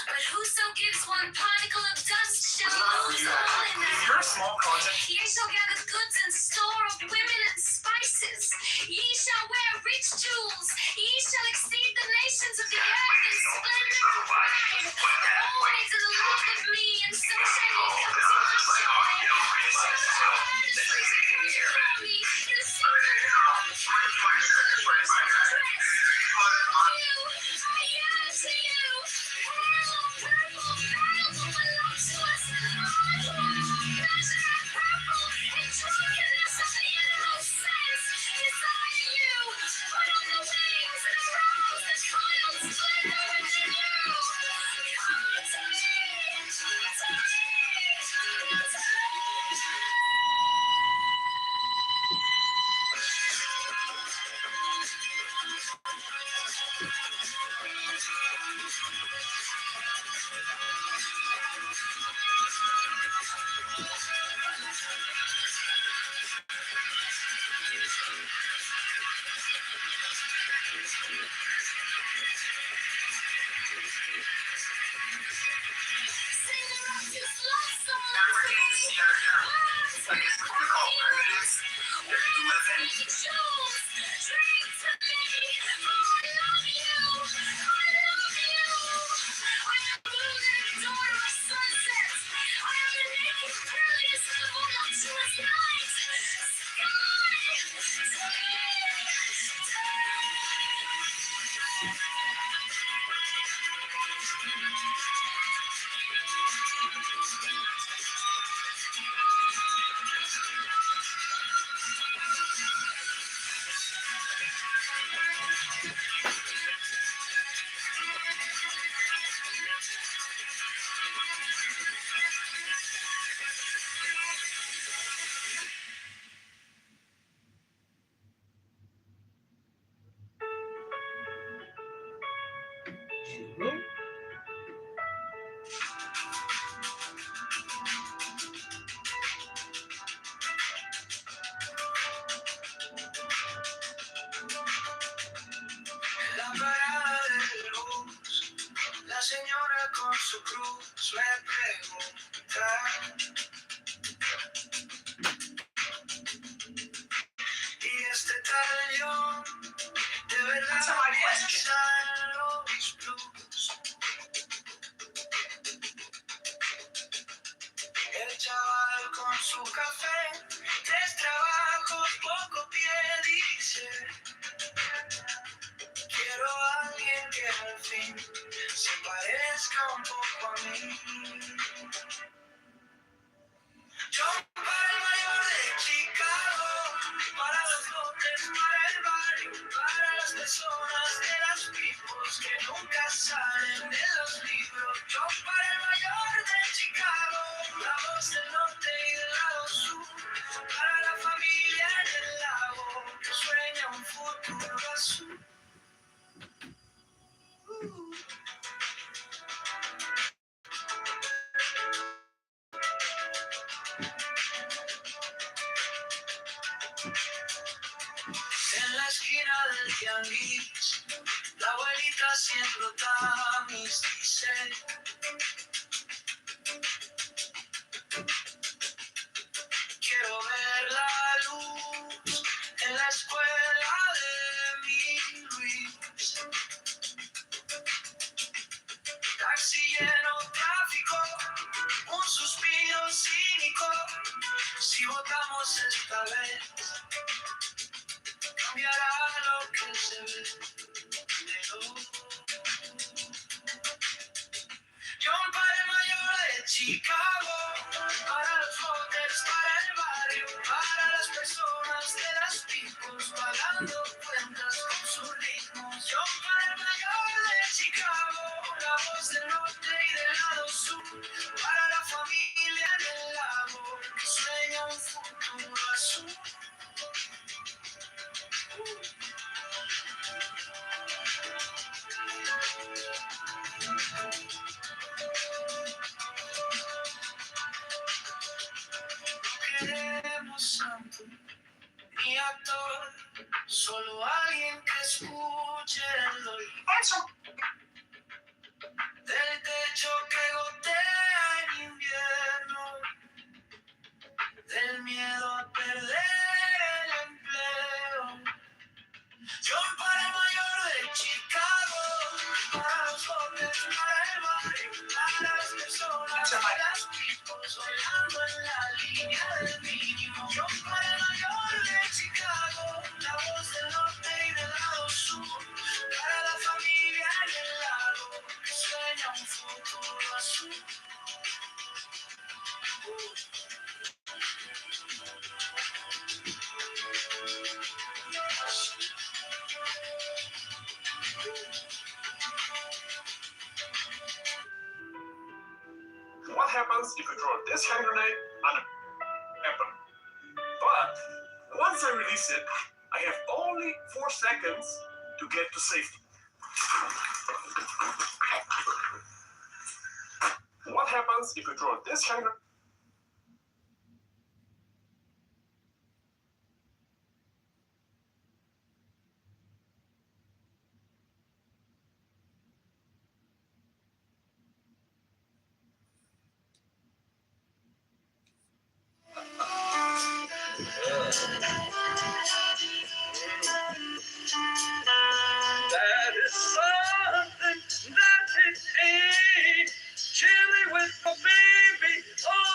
But whoso gives one particle of dust shall lose all in that You're a small project. Ye shall gather goods and store of women and spices. Ye shall wear rich jewels. Ye shall exceed the nations of the earth in splendor and pride. Always in the love of me, and so shall ye come to my joy. Shall earnestly come before me in a single word. La parada del bus, la señora con su cruz me pregunta. Y este tal yo, de verdad piensa en los blues. El chaval con su café, 3 trabajos, poco pie, dice. Quiero a alguien que al fin se parezca un poco a mí. Yo para el mayor de Chicago, para los lotes, para el barrio, para las personas de las pipos que nunca salen de los libros. Yo para el mayor de Chicago, la voz del norte y del lado sur, para la familia en el lago que sueña un futuro azul. En la esquina del tianguis, la abuelita haciendo tamis dice: quiero ver la luz en la escuela de mi Luis. Taxi lleno, tráfico, un suspiro cínico. Si votamos esta vez, cambiará lo que se ve. Yo para What happens if you throw this hand grenade and a weapon? But once I release it, I have only 4 seconds to get to safety. What happens if you throw this hand grenade? That is something that it ain't. Chilly with my baby. Oh,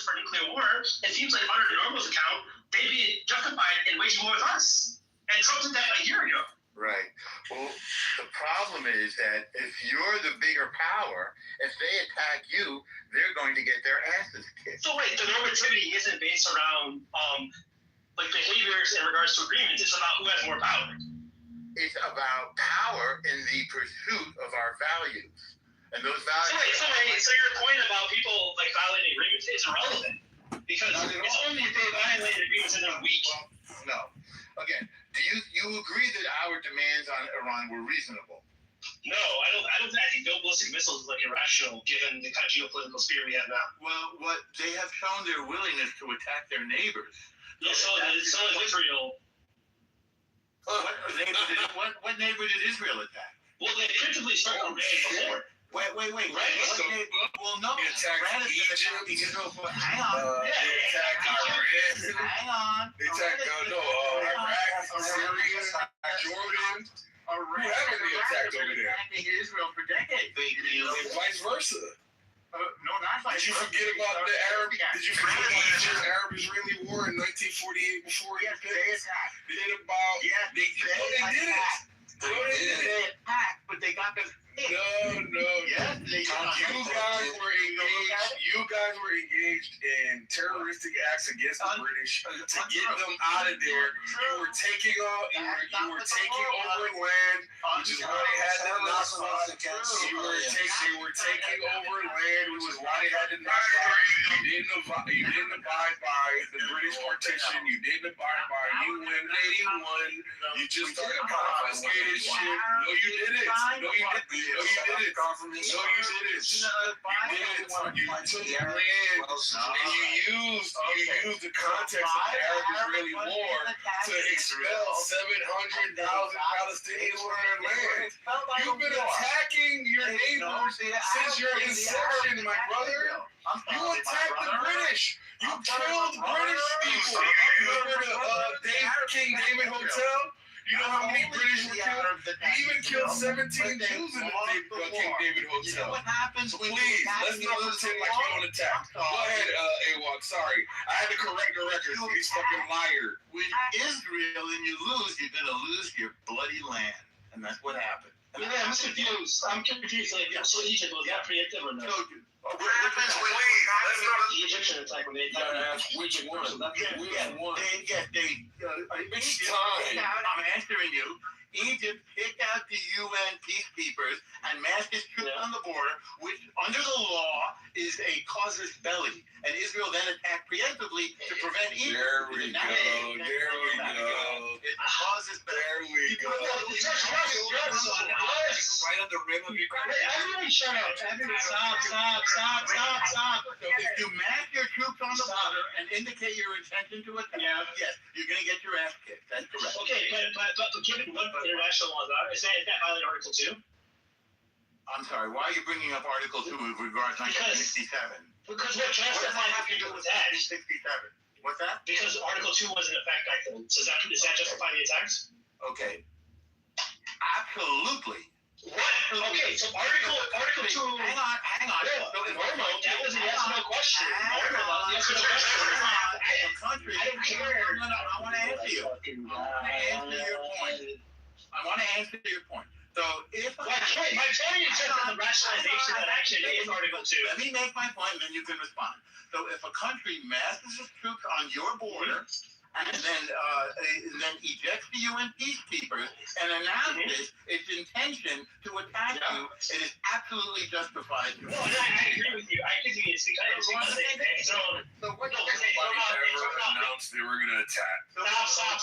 for nuclear war, it seems like under the normal's account, they'd be justified in waging war with us. And Trump did that a year ago. Right. Well, the problem is that if you're the bigger power, if they attack you, they're going to get their asses kicked. So wait, the normativity isn't based around like behaviors in regards to agreements. It's about who has more power. It's about power in the pursuit of our values. And those values... So your point about people like violating agreements is irrelevant. Because it's only if they violate agreements and they're weak. Well, no. Again, do you agree that our demands on Iran were reasonable? No, I don't. I think ballistic missiles is like irrational given the kind of geopolitical sphere we have now. Well, what they have shown their willingness to attack their neighbors. Yeah, so is Israel. What neighbor did Israel attack? Well, they principally started before. Wait. Well, no. They attacked Egypt. Israel for, hang on. They attacked Iran. Hang on. They attacked Iraq, Syria, Jordan. Who haven't been attacked over there? Attacking Israel for decades. And vice versa. No, not vice versa. Did you forget about the Arab? Did you forget about the Arab-Israeli war in 1948 before? Yes, they attacked. They did about. Yes, they did it. They attacked, but they got them. No. Yes, You guys were engaged in terroristic acts against the British to get them out of there. You were taking over land, which is why they had to knock off. They were taking over land, which is why they had to knock off. You didn't abide by the British partition. You didn't abide by UN 81. You just started confiscated shit. No, you didn't. No, you didn't. You did it. You took land and you used the context of the Arab-Israeli war to expel 700,000 Palestinians from their land. You've been attacking your neighbors since your inception, my brother. You attacked the British. You killed British people. You remember the King David Hotel? You know how many British were killed? You even killed 17 Jews in the King David Hotel. You know what happens when Please, let's not pretend like you don't attack. Go ahead, AWOC. Sorry. I had to correct the record for these fucking liars. When Israel and you lose, you're going to lose your bloody land. And that's what happened. Yeah, I'm confused. Like, so Egypt, was that preemptive or no? What happens when the Egyptian attack when they which one? Each time I'm answering you. Egypt kicked out the UN peacekeepers and massed its troops on the border, which under the law is a casus belli. And Israel then attacked preemptively to prevent Egypt. There we go. It causes belli. There we go. Right on the rim of your Everybody shut up. Stop. So if you mass your troops on the border and indicate your intention to attack, yes, you're going to get your ass kicked. That's correct. Okay, but given what international laws are, is that violating Article 2? I'm sorry, why are you bringing up Article 2 with regards to 1967? Because what justifies have to do with that? 1967. What's that? Because Article 2 was in effect back then. So does that justify the attacks? Okay. Absolutely. What? Okay, so Article 2. Hang on. That was a yes or no question. Yes or no question. I don't care. I want to answer you. I want to answer your point. So if my point is just the rationalization that actually is Article 2. Let me make my point, and then you can respond. So if a country masses its troops on your border and then ejects the UN peacekeepers and announces its intention to attack you, it is absolutely justified. Well, I agree with you. I think it's because so what ever announced they were going to attack? Stop.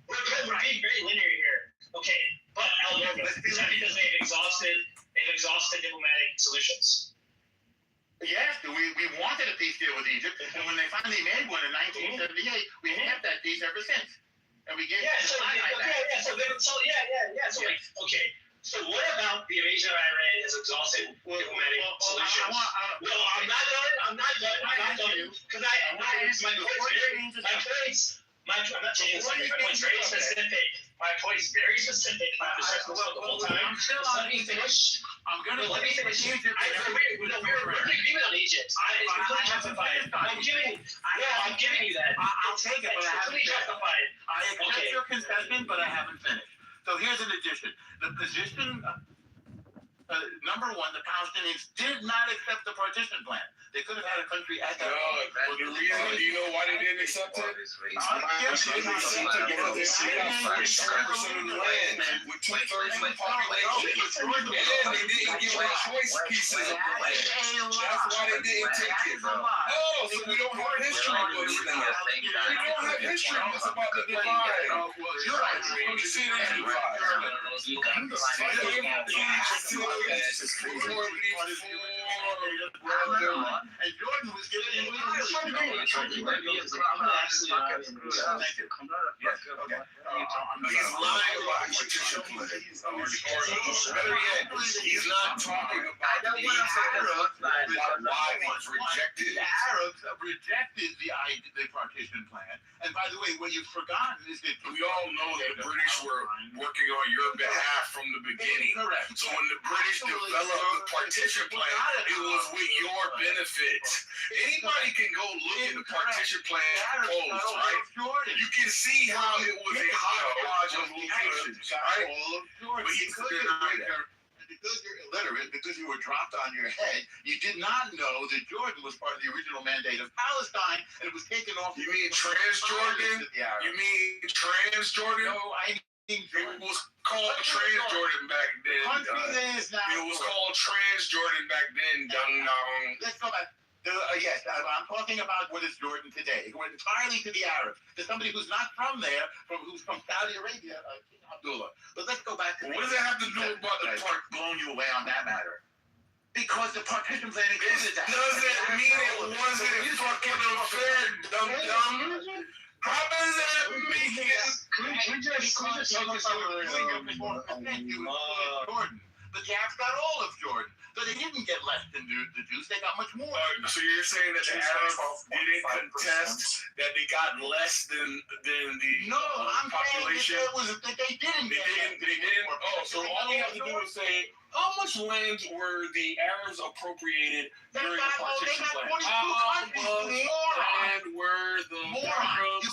We're being very linear here. Okay, but is that because they've exhausted diplomatic solutions? Yes, we wanted a peace deal with Egypt, and when they finally made one in 1978, we had that peace ever since. And we gave So what about the invasion of Iran has exhausted diplomatic solutions? I'm not done. Because my point's very specific. My point's very specific. The whole time. Let me finish. I'm gonna let me finish. We're in agreement on Egypt. It's completely justified. I'm giving you that. I'll take it, but I haven't completely justified. I accept your concession, but I haven't finished. So here's an addition. The position, number one, the Palestinians did not accept the partition plan. They could have had a country at that point. The reason, do you know why they didn't accept it? They didn't accept it because they got 47% of the land with 2/3 of the population. And they didn't give them choice pieces of the land. That's why they didn't take it. Oh, so we don't have history books now. We don't have history books about the divide. You see it in the divide. And Jordan was giving him He's lying about partition plan. Better yet, he's not talking about the Arabs why these rejected. The Arabs rejected the partition plan. And by the way, what you've forgotten is that we all know that the British were working on your behalf from the beginning. Correct. So when the British developed the partition plan, it was with your benefit. Anybody can go look at the partition plan proposed, right? You can see how it was a hodgepodge of locations, right? But he could deny that. Because you're illiterate, because you were dropped on your head, you did not know that Jordan was part of the original mandate of Palestine, and it was taken off. You mean Transjordan? You mean Transjordan? No, I mean Jordan. It was called Transjordan back then. It was called Transjordan back then. Let's go back. Yes, I'm talking about what is Jordan today. It went entirely to the Arabs. To somebody who's not from there, who's from Saudi Arabia, King Abdullah. But let's go back to what does that have to do about the part blowing you away on that matter? Because the partition plan included that. Doesn't mean it wasn't fucking unfair, dum-dum. How does that make it? We just talk about Jordan. But the Arabs got all of Jordan. So they didn't get less than the Jews. They got much more. So you're saying that the Arabs didn't contest that they got less than the population? I'm saying that they didn't. They didn't. Oh, so all you have to do is say, how much land were the Arabs appropriated during the partition plan? How much land were the Arabs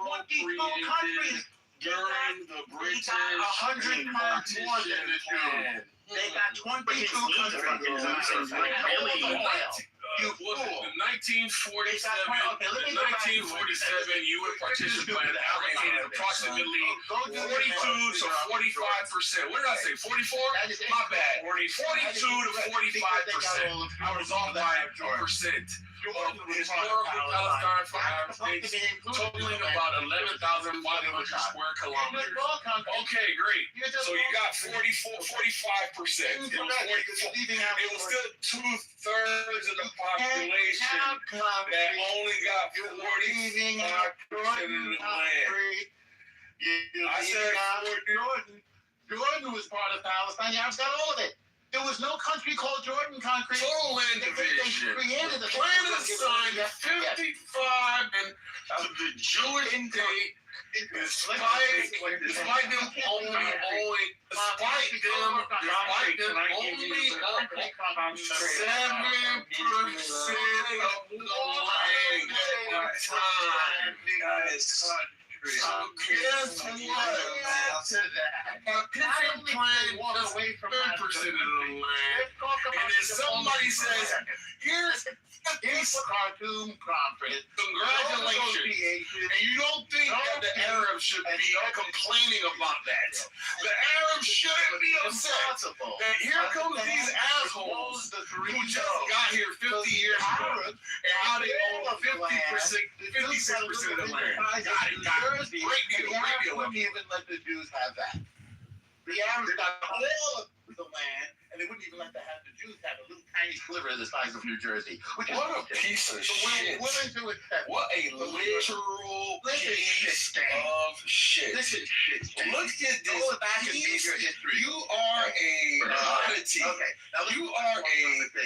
appropriated during the British partition plan? They got 22 countries. You fool. In 1947, UN partition plan allocated approximately 42 to 45%. What did I say? 44? My bad. 42 to 45%. I was off by a percent. Historical Palestine for Arab states, totaling about 11,500 square kilometers. Okay, great. So you got 45%. It was still 2/3 of the population that only got 45% of the land. I said Jordan was part of Palestine. The Arabs got all of it. There was no country called Jordan Concrete. Total land division. The plan is signed 55 and to the Jewish state. Despite them only 7% of the land at that time, guys. So guess what? Partition plan was 3% of the land. And if somebody says, here's Khartoum Conference. Congratulations. And you don't think that the Arabs should be complaining about that. The Arabs shouldn't be upset that here comes these assholes who just got here 50 years ago. And now they own 56% of the land. Got it. Great deal. Wouldn't even let the Jews have that. The Arabs got all of the land, and they wouldn't even let the Jews have a little tiny sliver the size of New Jersey. What a piece of shit. What a literal piece of shit. This is shit. Look at this. Go back and read your history. You are a oddity. You are a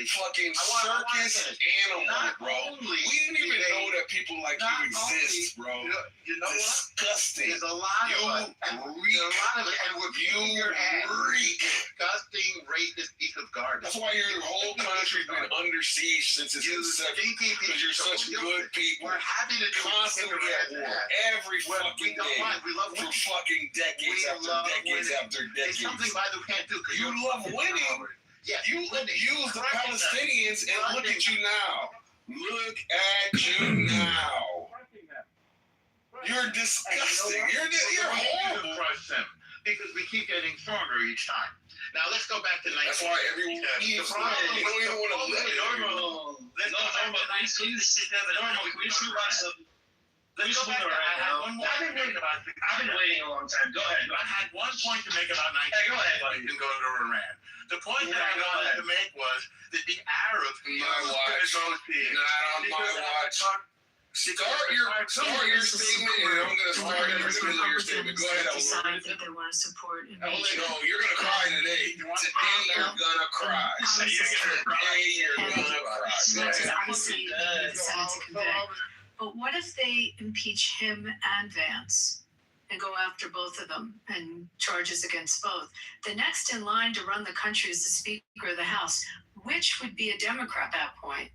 fucking circus animal, bro. We didn't even know that people like you exist, bro. You know disgusting. There's a lot of you us. And we're beating your ass. reek. Disgusting, racist biggest piece of garbage. That's why your whole country's been under siege since its inception. Because you're such good people. We're happy to do constantly at war every fucking day we love for fucking decades after decades. It's something, by the way, can't do. You love winning. Yeah, you use the Palestinians, and look at you now. Look at you now. You're disgusting. You're horrible. Crush them because we keep getting stronger each time. Now let's go back to 19. That's why everyone leaves. You don't even want to live it. Let's go back to 19. Let's go back to I've been waiting a long time. Go ahead. I had one point to make about 19. Go ahead. You can go to Iran. The point that I wanted to make was that the Arabs Not on my watch. Start your statement, and I'm going to start in the middle of your statement. Go ahead, decide that they want to support impeachment. No, you're going to cry today. Today you're going to cry. Today you're going to cry. As much as I see the Senate to convict. But what if they impeach him and Vance and go after both of them and charges against both? The next in line to run the country is the Speaker of the House, which would be a Democrat at that point.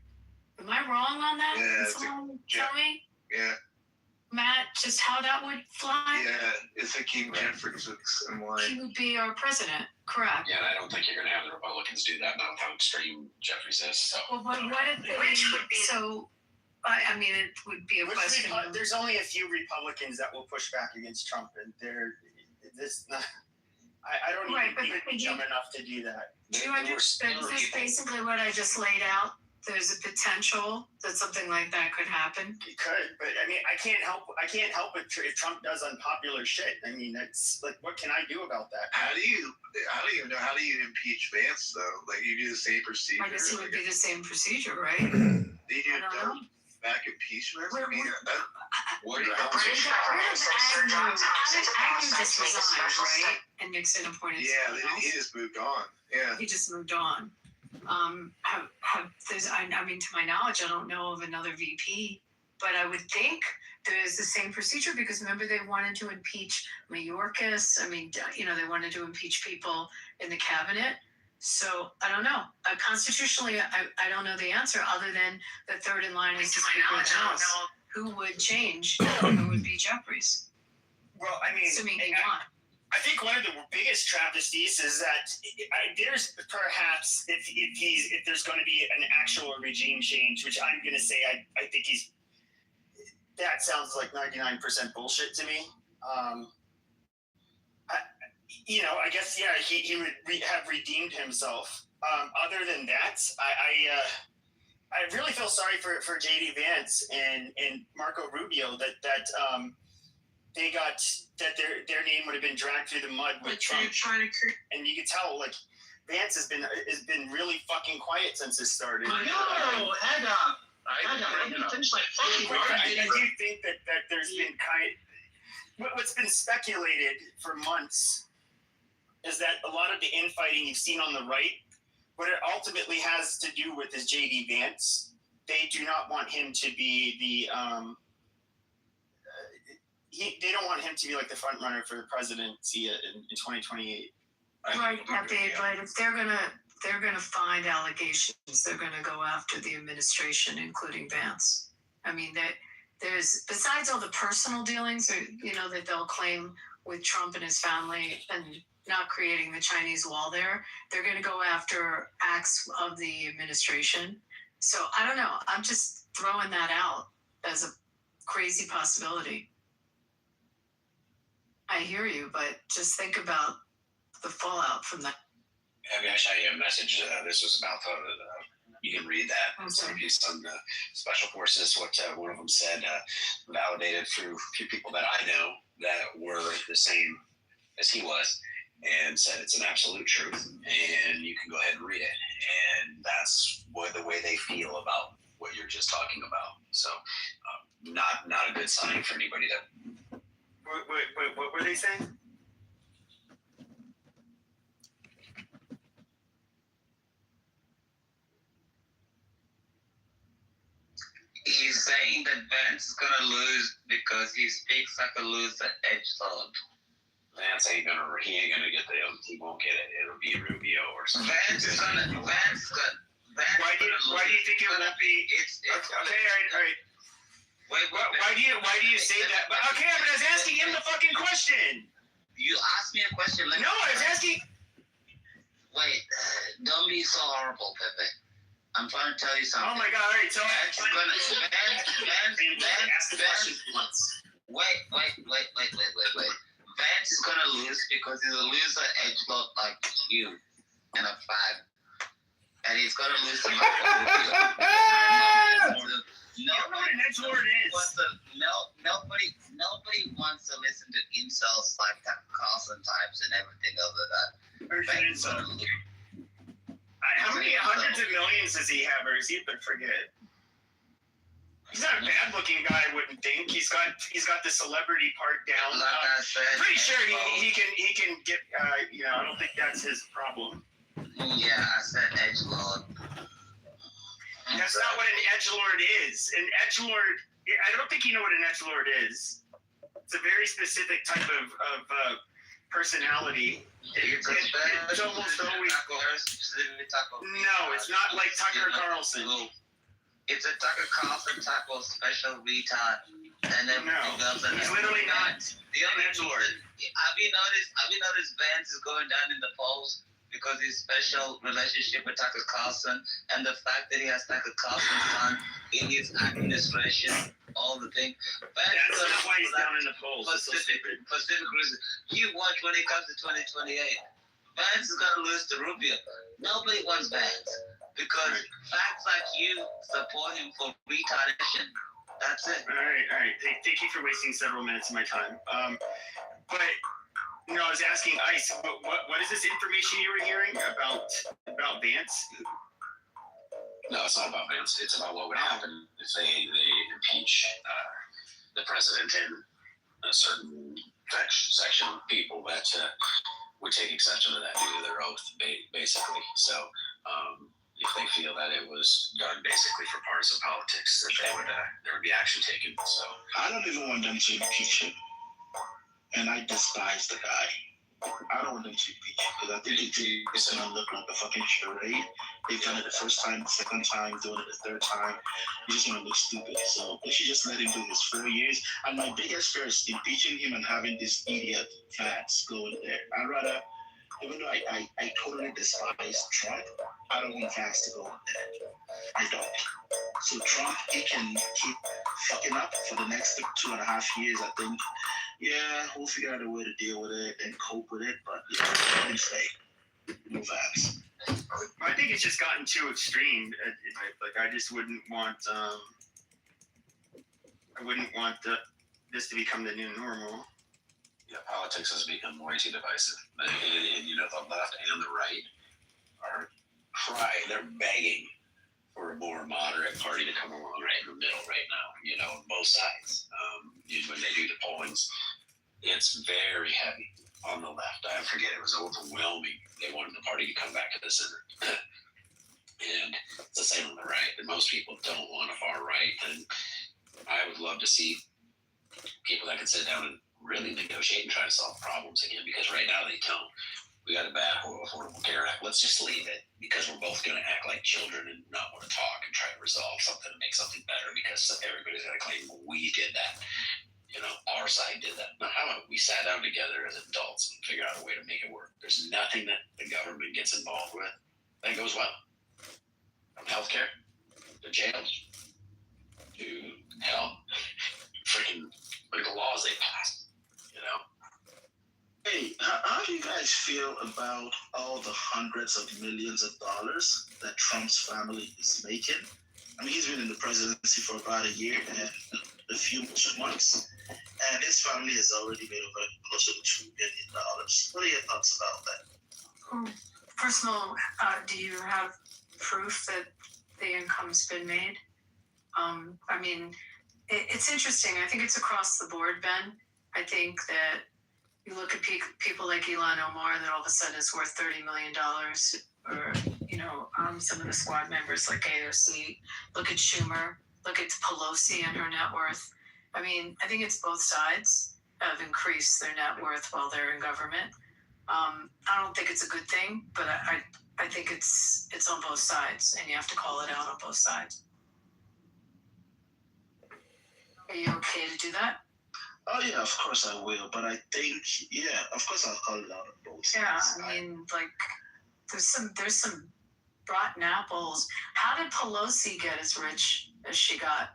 Am I wrong on that? Yeah, Someone tell me? Yeah. Matt, just how that would fly? Yeah, it's a King Jeffries and why. He would be our president, correct? Yeah, and I don't think you're going to have the Republicans do that, not how extreme Jeffries is. So. Well, what if they? Which would be so? I mean, it would be a question. There's only a few Republicans that will push back against Trump, and this not. I don't even think dumb enough to do that. Do you understand? Is this basically what I just laid out? There's a potential that something like that could happen. It could, but I mean, I can't help it if Trump does unpopular shit. I mean, that's like, what can I do about that? I don't even know, how do you impeach Vance though? Like, you do the same procedure. I guess it would be the same procedure, right? Do you do back impeachment? I mean, Agnew just resigned, right? And Nixon appointed someone else. He just moved on. Yeah. He just moved on. I mean, to my knowledge, I don't know of another VP, but I would think there's the same procedure because remember they wanted to impeach Mayorkas. I mean, they wanted to impeach people in the cabinet. So I don't know. Constitutionally, I don't know the answer other than the third in line is the Speaker of the House. Who would change? Who would be Jeffries? Well, I mean, assuming he won. I think one of the biggest travesties is that there's perhaps if there's going to be an actual regime change, which I'm going to say I think that sounds like 99% bullshit to me. I guess he would have redeemed himself. Other than that, I really feel sorry for JD Vance and Marco Rubio that they got that their name would have been dragged through the mud with Trump. And you can tell, like, Vance has been really fucking quiet since this started. I know, head up. I do think that there's been what's been speculated for months is that a lot of the infighting you've seen on the right, what it ultimately has to do with is JD Vance. They do not want him to be the they don't want him to be like the front runner for the presidency in 2028. Right, but if they're gonna find allegations, they're gonna go after the administration, including Vance. I mean, there's besides all the personal dealings, that they'll claim with Trump and his family and not creating the Chinese wall there, they're gonna go after acts of the administration. So I don't know. I'm just throwing that out as a crazy possibility. I hear you, but just think about the fallout from that. I mean, I shot you a message. This was about you can read that. Some piece on the special forces. What one of them said, validated through a few people that I know that were the same as he was, and said it's an absolute truth, and you can go ahead and read it. And that's the way they feel about what you're just talking about. So, not a good sign for anybody that. Wait, what were they saying? He's saying that Vance is going to lose because he speaks like a loser edgelord. Vance he ain't gonna get he won't get it. It'll be Rubio or something. Vance is gonna. Why do you think it won't be? It's okay. All right. Wait. Why do you say that? But okay, but I was asking him the fucking question. You asked me a question. No, I was asking. Wait, don't be so horrible, Pepe. I'm trying to tell you something. Oh my God! All right, so Vance is gonna. Ask the question once. Wait. Vance is gonna lose because he's a loser edgelord like you and a fag. And he's gonna lose to Michael Rubio. Nobody edgelord is. Nobody wants to listen to insults like Tucker Carlson types and everything other than how many hundreds of millions does he have, or is he been forget? He's not a bad-looking guy, I wouldn't think. He's got the celebrity part down. Like I said, pretty sure he can get. I don't think that's his problem. Yeah, I said edgelord. That's not what an edgelord is. An edgelord. I don't think you know what an edgelord is. It's a very specific type of personality. It's almost always. No, it's not like Tucker Carlson. It's a Tucker Carlson type of special retard, and everything else. He's literally not. The only Edgelord. Have you noticed Vance is going down in the polls because his special relationship with Tucker Carlson and the fact that he has Tucker Carlson's son in his administration, all the thing. That's not why he's down in the polls. Pacific reason. You watch when it comes to 2028. Vance is gonna lose to Rubio. Nobody wants Vance. Because facts like you support him for retardation. That's it. All right. Thank you for wasting several minutes of my time. But I was asking Ice, what is this information you were hearing about Vance? No, it's not about Vance. It's about what would happen if they impeach the president and a certain section of people that would take exception to that due to their oath, basically. So. If they feel that it was done basically for partisan politics, that there would be action taken. So I don't even want them to impeach him, and I despise the guy. I don't want them to impeach him because I think it's gonna look like a fucking charade. They've done it the first time, the second time, doing it the third time. It's just gonna look stupid. So they should just let him do his 4 years. And my biggest fear is impeaching him and having this idiot Vance go in there. I'd rather. Even though I totally despise Trump, I don't want Vance to go on there. I don't. So Trump, he can keep fucking up for the next 2.5 years, I think. Yeah, we'll figure out a way to deal with it and cope with it, but let him stay. No Vance. I think it's just gotten too extreme. I just wouldn't want. I wouldn't want this to become the new normal. Yeah, politics has become way too divisive. And the left and the right are they're begging for a more moderate party to come along right in the middle right now, both sides. When they do the pollings, it's very heavy on the left. I forget, it was overwhelming. They wanted the party to come back to the center. And it's the same on the right. And most people don't want a far right. And I would love to see people that can sit down and really negotiate and try to solve problems again, because right now they don't. We got a bad Affordable Care Act. Let's just leave it, because we're both going to act like children and not want to talk and try to resolve something and make something better, because everybody's going to claim we did that. Our side did that. Now, how about we sat down together as adults and figure out a way to make it work? There's nothing that the government gets involved with that goes well. From healthcare to jails to hell, freaking look at the laws they passed. Hey, how do you guys feel about all the hundreds of millions of dollars that Trump's family is making? I mean, he's been in the presidency for about a year and a few months, and his family has already made over close to $2 billion. What are your thoughts about that? First of all, do you have proof that the income's been made? I mean, it's interesting. I think it's across the board, Ben. I think that you look at people like Ilhan Omar that all of a sudden is worth $30 million, or some of the squad members like AOC. Look at Schumer. Look at Pelosi and her net worth. I mean, I think it's both sides. have increased their net worth while they're in government. I don't think it's a good thing, but I think it's on both sides, and you have to call it out on both sides. Are you okay to do that? Oh yeah, of course I will. But I think, yeah, of course I'll call it out on both sides. Yeah, I mean, like, there's some rotten apples. How did Pelosi get as rich as she got?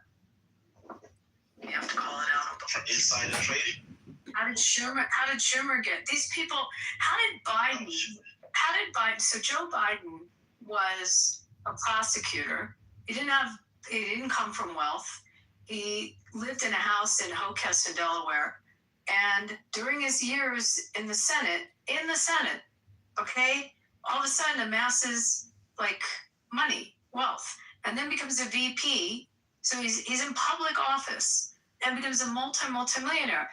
You have to call it out on both. Insider trading. How did Schumer get these people? How did Biden? So Joe Biden was a prosecutor. He didn't come from wealth. He lived in a house in Hocus, Delaware, and during his years in the Senate, okay, all of a sudden amasses like money, wealth, and then becomes a VP. So he's in public office and becomes a multimillionaire.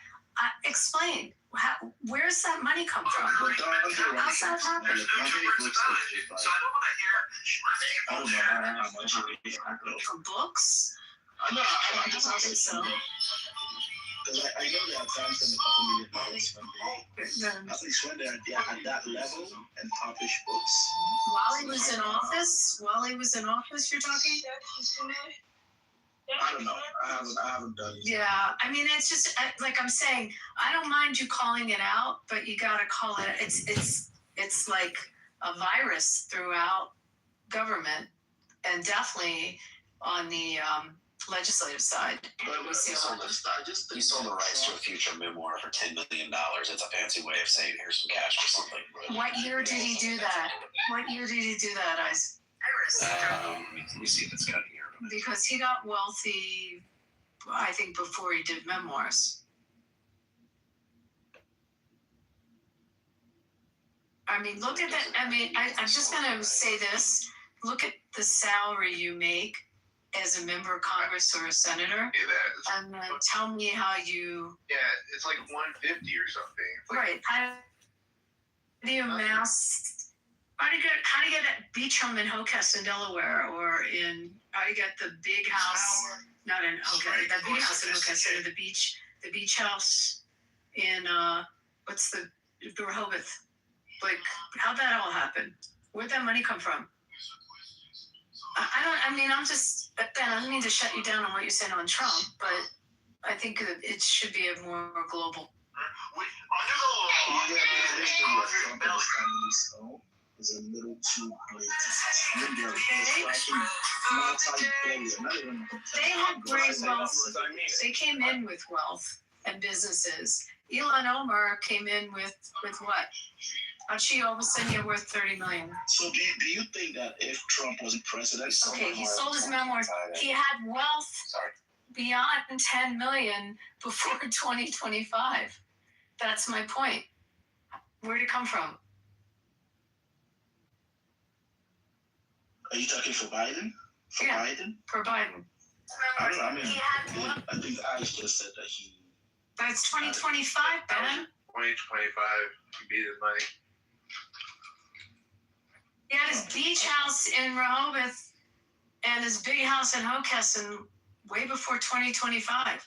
Explain. Where's that money come from? How's that happen? So I don't want to hear. I don't know how much it is. From books? No, I just have to so. Because I know there are times when $2 million at least when they're at that level and publish books. While he was in office, you're talking? I don't know. I haven't done it. Yeah, I mean, it's just like I'm saying. I don't mind you calling it out, but you gotta call it. It's like a virus throughout government, and definitely on the legislative side. But he sold the rights to a future memoir for $10 million. It's a fancy way of saying here's some cash or something. What year did he do that? Ice? Let me see if it's got here. Because he got wealthy, I think, before he did memoirs. I mean, look at that. I mean, I'm just going to say this. Look at the salary you make as a member of Congress or a senator. And then tell me how you... Yeah, it's like 150 or something. Like, right. How do you amass... How do you get that beach home in Hocus in Delaware, or how do you get the big house? Not in that big house in Hocus, or the beach house in what's the Rehoboth? Like, how'd that all happen? Where'd that money come from? I don't mean to shut you down on what you're saying on Trump, but I think it should be a more global. Is a little too late. They had great wealth. They came in with wealth and businesses. Elon Omar came in with what? How'd she all of a sudden get worth $30 million? So do you think that if Trump wasn't president, okay, he sold his memoirs. He had wealth beyond $10 million before 2025. That's my point. Where'd it come from? Are you talking for Biden? Biden? For Biden. I don't know. I mean, I think Ice just said that he. That's 2025, Ben. 2025, he beat his money. He had his beach house in Rehoboth and his big house in Hocus way before 2025.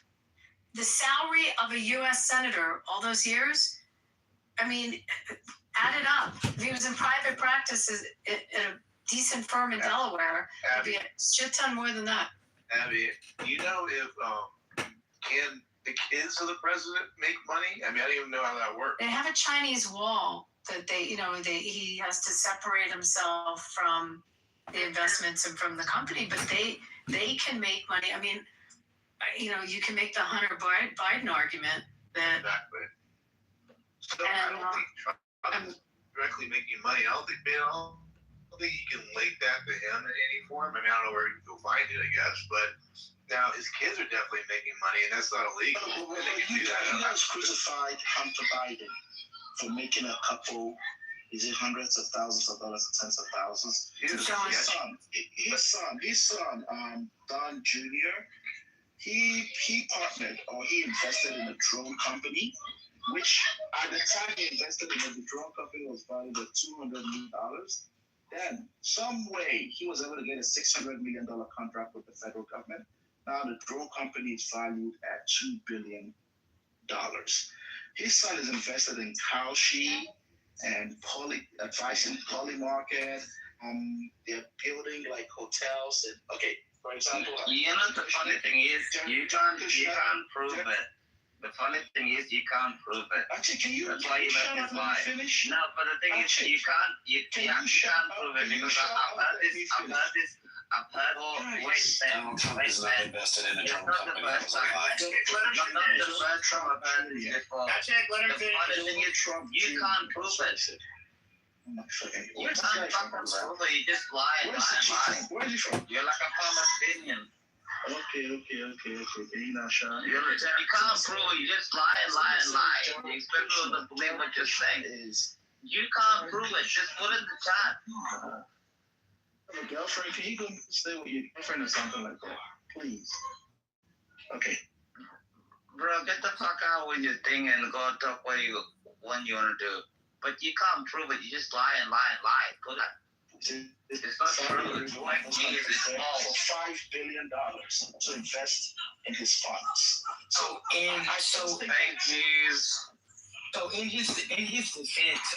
The salary of a U.S. senator all those years, I mean, add it up. If he was in private practice at a decent firm in Delaware, it'd be a shit ton more than that. Abby, do you know if can the kids of the president make money? I mean, I don't even know how that works. They have a Chinese wall that he has to separate himself from the investments and from the company, but they can make money. I mean, you can make the Hunter Biden argument that. Exactly. So I don't think Trump is directly making money. I don't think you can link that to him in any form. I mean, I don't know where you can go find it, I guess, but now his kids are definitely making money, and that's not illegal. They can do that. He has crucified Hunter Biden for making a couple, is it hundreds of thousands of dollars or tens of thousands? His son, Don Jr., he partnered or he invested in a drone company, which at the time he invested in the drone company was valued at $200 million. Then, some way, he was able to get a $600 million contract with the federal government. Now, the drone company is valued at $2 billion. His son is invested in Kalshi and advising Polymarket. They're building like hotels and for example. The funny thing is you can't prove it. The funny thing is you can't prove it. Actually, That's why you let this lie. Finish? No, but the thing is you can't prove it because I've heard Trump is not invested in a drone company. That was a lie. It's not the first time I've heard this before. The funny thing is you can't prove it. You can't fucking prove it. You just lie and lie. Where is he from? You're like a Palestinian. Okay. You're not sure. You can't prove it. You just lie and lie. You expect people to believe what you're saying. You can't prove it. Just put it in the chat. Have a girlfriend? Can you go stay with your girlfriend or something like that? Please. Okay. Bro, get the fuck out with your thing and go talk what you want to do. But you can't prove it. You just lie and lie. Put it. It's not true. It's like me. It's small. For $5 billion to invest in his funds. So in his defense,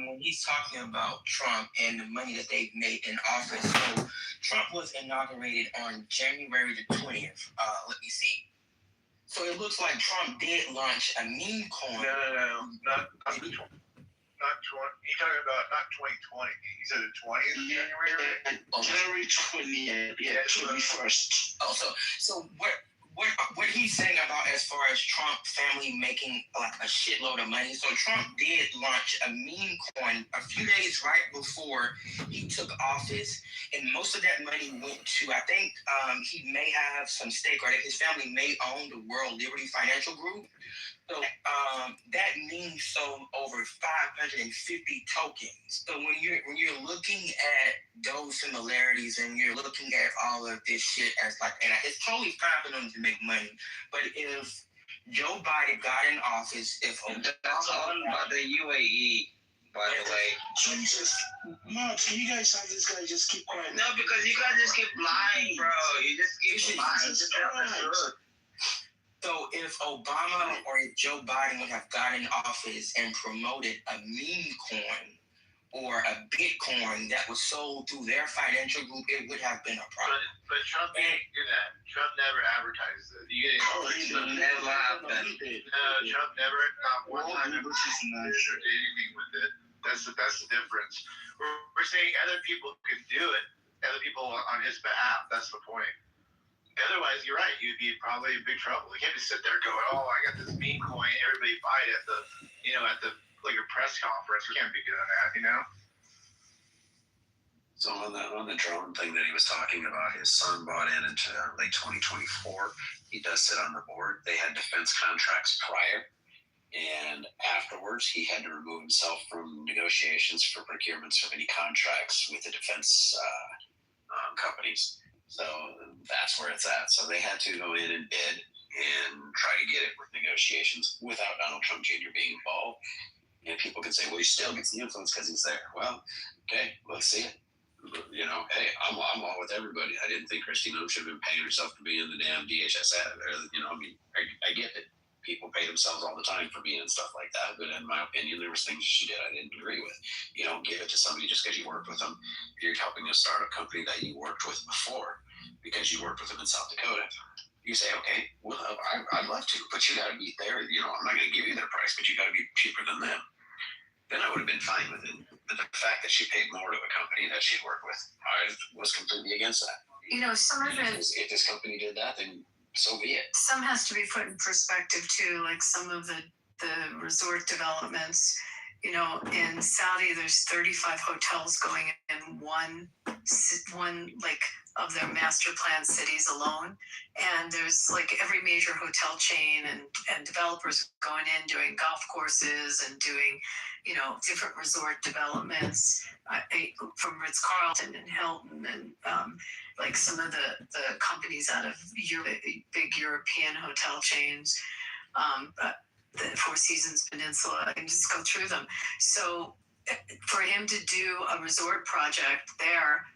when he's talking about Trump and the money that they've made in office, so Trump was inaugurated on January the 20th. Let me see. So it looks like Trump did launch a meme coin. No, not 20. You're talking about not 2020. He said the 20th of January. January 20th. Yeah, 21st. Oh, so what he's saying about as far as Trump family making like a shitload of money. So Trump did launch a meme coin a few days right before he took office, and most of that money went to, I think he may have some stake, or that his family may own the World Liberty Financial Group. So that means sold over 550 tokens. So when you're looking at those similarities and you're looking at all of this shit as like, and it's totally fine for them to make money, but if Joe Biden got in office, if that's owned by the UAE, by the way. Jesus, Mom, can you guys have this guy just keep quiet? No, because you guys just keep lying, bro. You just keep lying. Just tell the truth. So if Obama or if Joe Biden would have gotten in office and promoted a meme coin or a Bitcoin that was sold through their financial group, it would have been a problem. But Trump didn't do that. Trump never advertised it. Never happened. No, Trump never, not one time did anything with it. That's the difference. We're saying other people could do it, other people on his behalf. That's the point. Otherwise, you're right. You'd be probably in big trouble. You can't just sit there going, "Oh, I got this meme coin. Everybody buy it at the like a press conference." We can't be doing that, So on the drone thing that he was talking about, his son bought into late 2024. He does sit on the board. They had defense contracts prior, and afterwards he had to remove himself from negotiations for procurements of any contracts with the defense companies. So that's where it's at. So they had to go in and bid and try to get it with negotiations without Donald Trump Jr. being involved. And people can say, well, he still gets the influence because he's there. Well, okay, let's see it. Hey, I'm all with everybody. I didn't think Christine should have been paying herself to be in the damn DHS. I get it. People pay themselves all the time for being in stuff like that. But in my opinion, there was things she did I didn't agree with. You don't give it to somebody just because you worked with them. You're helping a startup company that you worked with before because you worked with them in South Dakota. You say, okay, well, I'd love to, but you got to be there. I'm not going to give you their price, but you got to be cheaper than them. Then I would have been fine with it. But the fact that she paid more to a company that she'd worked with, I was completely against that. Some of it. If this company did that, then so be it. Some has to be put in perspective too, like some of the resort developments. In Saudi, there's 35 hotels going in one like of their master plan cities alone, and there's like every major hotel chain and developers going in doing golf courses and doing different resort developments from Ritz-Carlton and Hilton and like some of the companies out of big European hotel chains, the Four Seasons Peninsula. I can just go through them. So for him to do a resort project there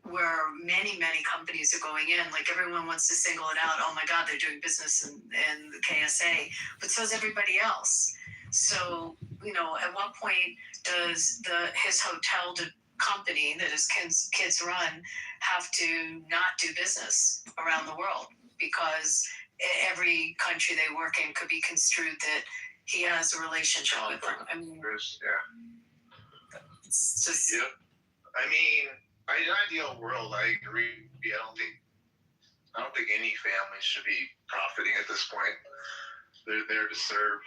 where many companies are going in. Like everyone wants to single it out. Oh my God, they're doing business in the KSA, but so is everybody else. So at what point does his hotel company that his kids run have to not do business around the world because every country they work in could be construed that he has a relationship with them? I mean, it's just. Yeah. I mean, in an ideal world, I agree. I don't think any family should be profiting at this point. They're there to serve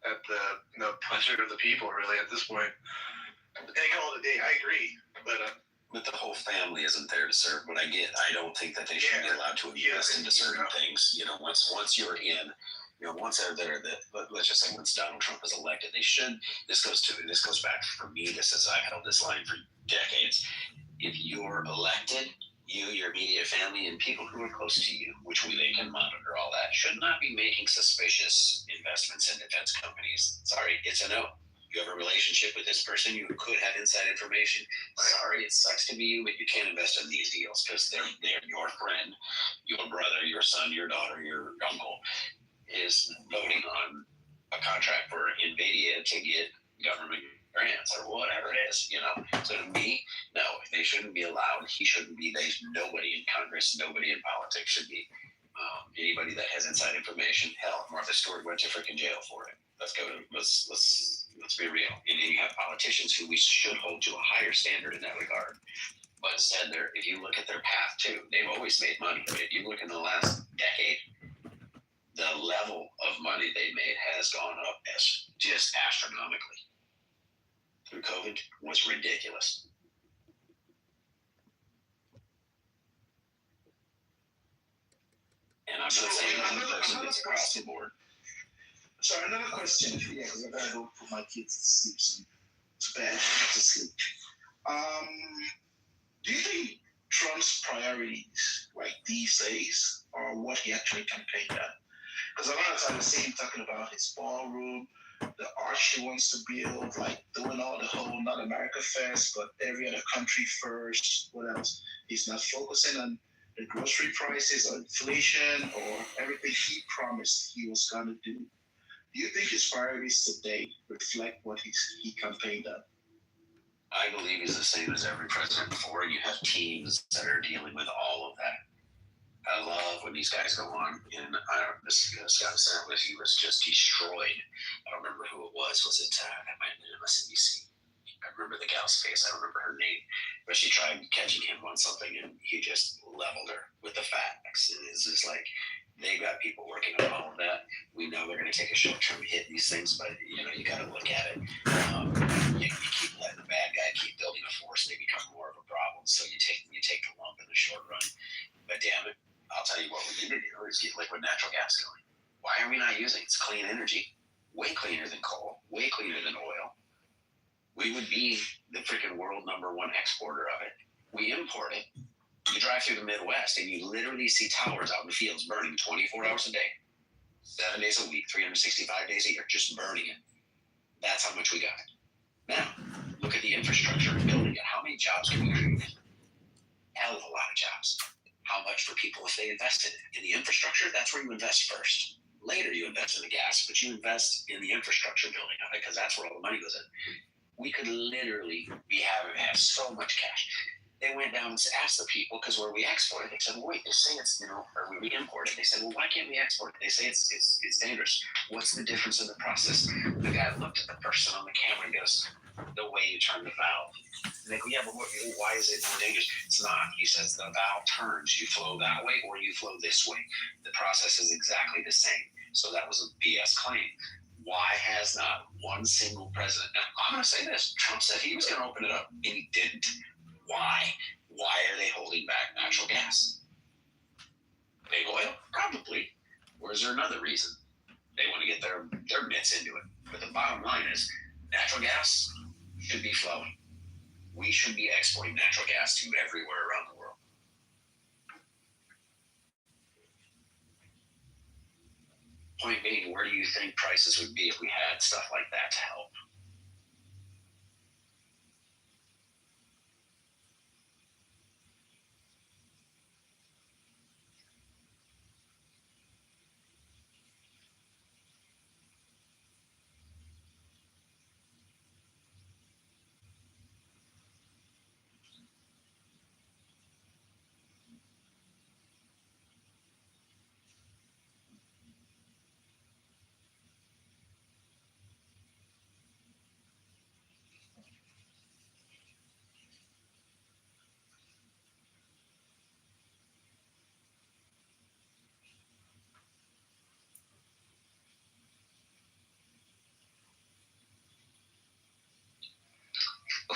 at the pleasure of the people, really, at this point. They call it a day. I agree, but the whole family isn't there to serve. What I don't think that they should be allowed to invest into certain things. Once you're in, once they're there, let's just say once Donald Trump is elected, they should. This goes back for me. I've held this line for decades. If you're elected, you, your immediate family, and people who are close to you, which they can monitor all that, should not be making suspicious investments in defense companies. Sorry, it's a no. You have a relationship with this person, you could have inside information. Sorry, it sucks to be you, but you can't invest in these deals because they're your friend, your brother, your son, your daughter, your uncle is voting on a contract for NVIDIA to get government grants or whatever it is, So to me, no, they shouldn't be allowed. He shouldn't be. Nobody in Congress, nobody in politics should be. Anybody that has inside information, hell, Martha Stewart went to freaking jail for it. Let's be real. And then you have politicians who we should hold to a higher standard in that regard. But instead, if you look at their path too, they've always made money. But if you look in the last decade, the level of money they made has gone up as just astronomically. Through COVID was ridiculous. And I'm not saying I'm the person that's across the board. So another question, because I gotta go put my kids to sleep soon, to sleep. Do you think Trump's priorities, like these days, are what he actually campaigned on? Because a lot of times I see him talking about his ballroom, the arch he wants to build, like doing all the whole not America first, but every other country first. What else? He's not focusing on the grocery prices or inflation or everything he promised he was gonna do. Do you think his priorities today reflect what he campaigned on? I believe he's the same as every president before. You have teams that are dealing with all of that. I love when these guys go on, and Scott Sandwich, he was just destroyed. I don't remember who it was. Was it, that might have been MSNBC. I remember the gal's face. I don't remember her name. But she tried catching him on something, and he just leveled her with the facts. And it's just like, they've got people working on all of that. We know they're going to take a short-term hit in these things, but, you got to look at it. You keep letting the bad guy keep building a force, they become more of a problem. So you take the lump in the short run. But damn it, I'll tell you what we need to do is get liquid natural gas going. Why are we not using it? It's clean energy. Way cleaner than coal. Way cleaner than oil. We would be the freaking world #1 exporter of it. We import it. You drive through the Midwest and you literally see towers out in the fields burning 24 hours a day, 7 days a week, 365 days a year, just burning it. That's how much we got. Now, look at the infrastructure and building it. How many jobs can we create? Hell of a lot of jobs. How much for people if they invested in the infrastructure? That's where you invest first. Later, you invest in the gas, but you invest in the infrastructure building of it because that's where all the money goes in. We could literally have so much cash. They went down and asked the people, because where we export it, they said, well, wait, they say it's, or we import it. They said, well, why can't we export it? They say it's dangerous. What's the difference in the process? The guy looked at the person on the camera and goes, the way you turn the valve. And they go, yeah, but why is it dangerous? It's not. He says the valve turns. You flow that way or you flow this way. The process is exactly the same. So that was a BS claim. Why has not one single president? Now, I'm going to say this. Trump said he was going to open it up, and he didn't. Why? Why are they holding back natural gas? Big oil? Probably. Or is there another reason? They want to get their mitts into it. But the bottom line is natural gas should be flowing. We should be exporting natural gas to everywhere around the world. Point being, where do you think prices would be if we had stuff like that to help?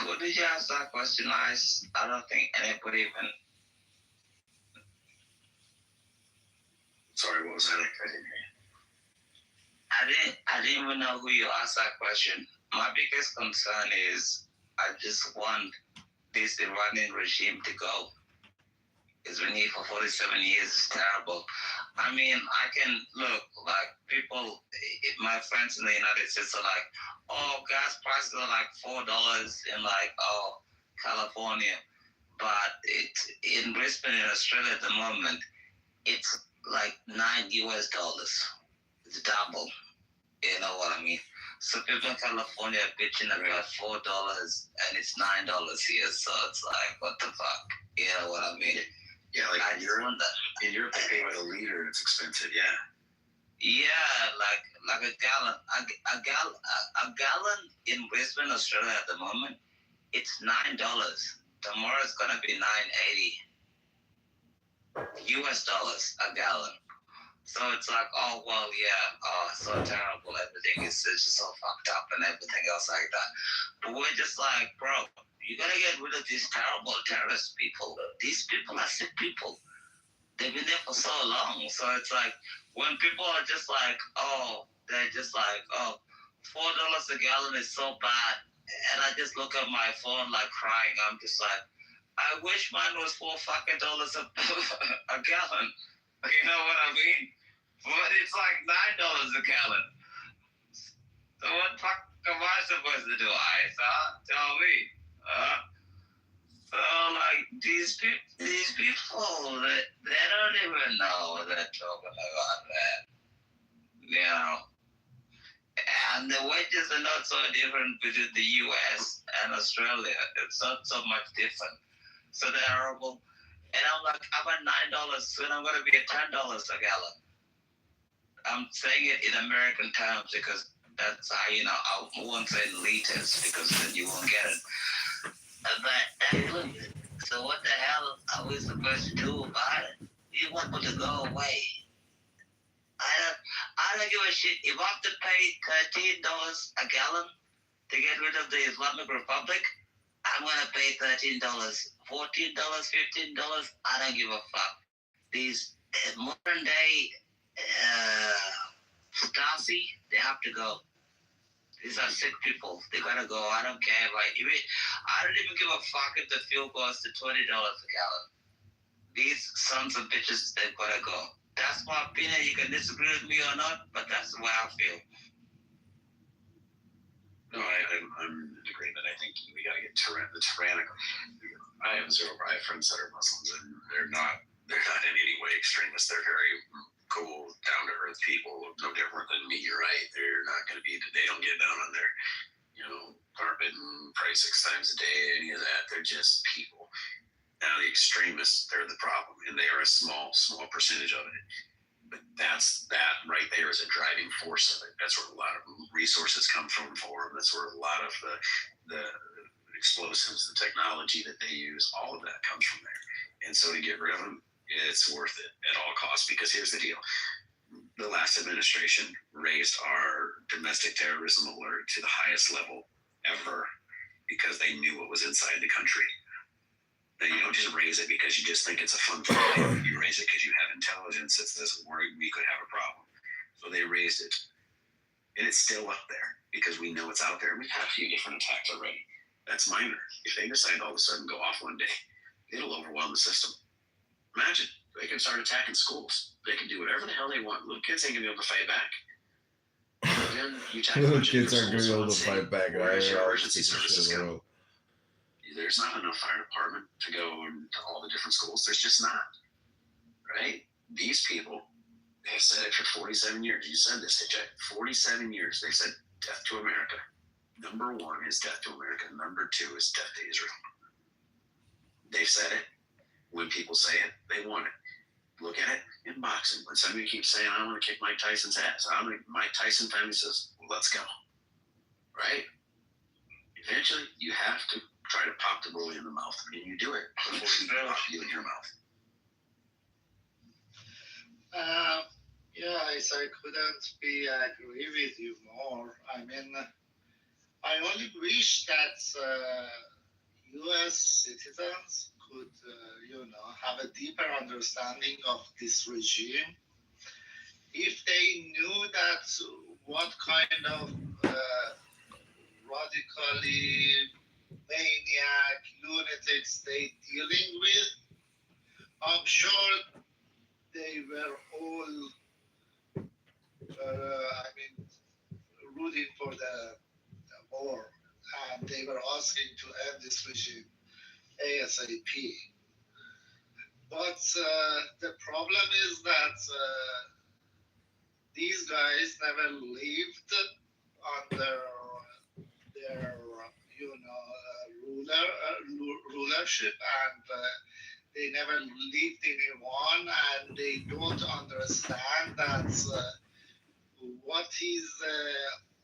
What did you ask that question, Ice? I don't think anybody even. Sorry, what was that? I didn't hear. I didn't even know who you asked that question. My biggest concern is I just want this Iranian regime to go. It's been here for 47 years. It's terrible. I mean, I can look like people, my friends in the United States are like, oh, gas prices are like $4 in like, California. But in Brisbane, in Australia at the moment, it's like $9 US. It's double. You know what I mean? So people in California are bitching about $4 and it's $9 here. So it's like, what the fuck? You know what I mean? Yeah, like in Europe, they pay by the liter. It's expensive. Yeah. Yeah, like a gallon. A gallon in Brisbane, Australia at the moment, it's $9. Tomorrow it's gonna be $9.80 US a gallon. So it's like, oh well, yeah, so terrible. Everything is just so fucked up and everything else like that. But we're just like, bro, you gotta get rid of these terrible terrorist people. These people are sick people. They've been there for so long. So it's like when people are just like, oh, they're just like, oh, $4 a gallon is so bad. And I just look at my phone like crying. I'm just like, I wish mine was $4 fucking a gallon. You know what I mean? But it's like $9 a gallon. So what the fuck am I supposed to do? Tell me. So like these people, they don't even know what they're talking about that. You know. And the wages are not so different between the US and Australia. It's not so much different. So they're horrible. And I'm like, I'm at $9, soon I'm gonna be at $10 a gallon. I'm saying it in American terms because that's how, you know, I won't say liters because then you won't get it. But so what the hell are we supposed to do about it? We want them to go away. I don't give a shit. If I have to pay $13 a gallon to get rid of the Islamic Republic, I'm gonna pay $13, $14, $15. I don't give a fuck. These modern day Stasi, they have to go. These are sick people. They gotta go. I don't care. I don't even give a fuck if the fuel goes to $20 a gallon. These sons of bitches, they gotta go. That's my opinion. You can disagree with me or not, but that's the way I feel. No, I'm in agreement. I think we got to get the tyrannical. I have friends that are Muslims, and they're not in any way extremists. They're very cool, down to earth people, no different than me. You're right. They're not going to be. They don't get down on their, carpet and pray 6 times a day. Any of that. They're just people. Now the extremists, they're the problem, and they are a small percentage of it. But that right there is a driving force of it. That's where a lot of resources come from for them. That's where a lot of the explosives, the technology that they use, all of that comes from there. And so to get rid of them, it's worth it at all costs. Because here's the deal. The last administration raised our domestic terrorism alert to the highest level ever because they knew what was inside the country. You don't just raise it because you just think it's a fun thing. You raise it because you have intelligence that says we could have a problem. So they raised it. And it's still up there because we know it's out there. We've had a few different attacks already. That's minor. If they decide all of a sudden go off one day, it'll overwhelm the system. Imagine, they can start attacking schools. They can do whatever the hell they want. Little kids ain't going to be able to fight back. Then you Little kids aren't going to be able to fight back. Where's your emergency services go? There's not enough fire department to go into all the different schools. There's just not. Right? These people have said it for 47 years. You said this, Jack. 47 years. They said death to America. Number 1 is death to America. Number 2 is death to Israel. They've said it. When people say it, they want it. Look at it in boxing. When somebody keeps saying, I want to kick Mike Tyson's ass, Mike Tyson finally says, well, let's go. Right? Eventually, you have to try to pop the bully in the mouth, and you do it before he pop you in your mouth. Yes, I couldn't agree with you more. I mean, I only wish that U.S. citizens could, have a deeper understanding of this regime. If they knew that what kind of radically maniac lunatics they dealing with, I'm sure they were all, rooting for the war, and they were asking to end this regime ASAP. But the problem is that these guys never lived under their, rulership, and they never lived in Iran, and they don't understand that what his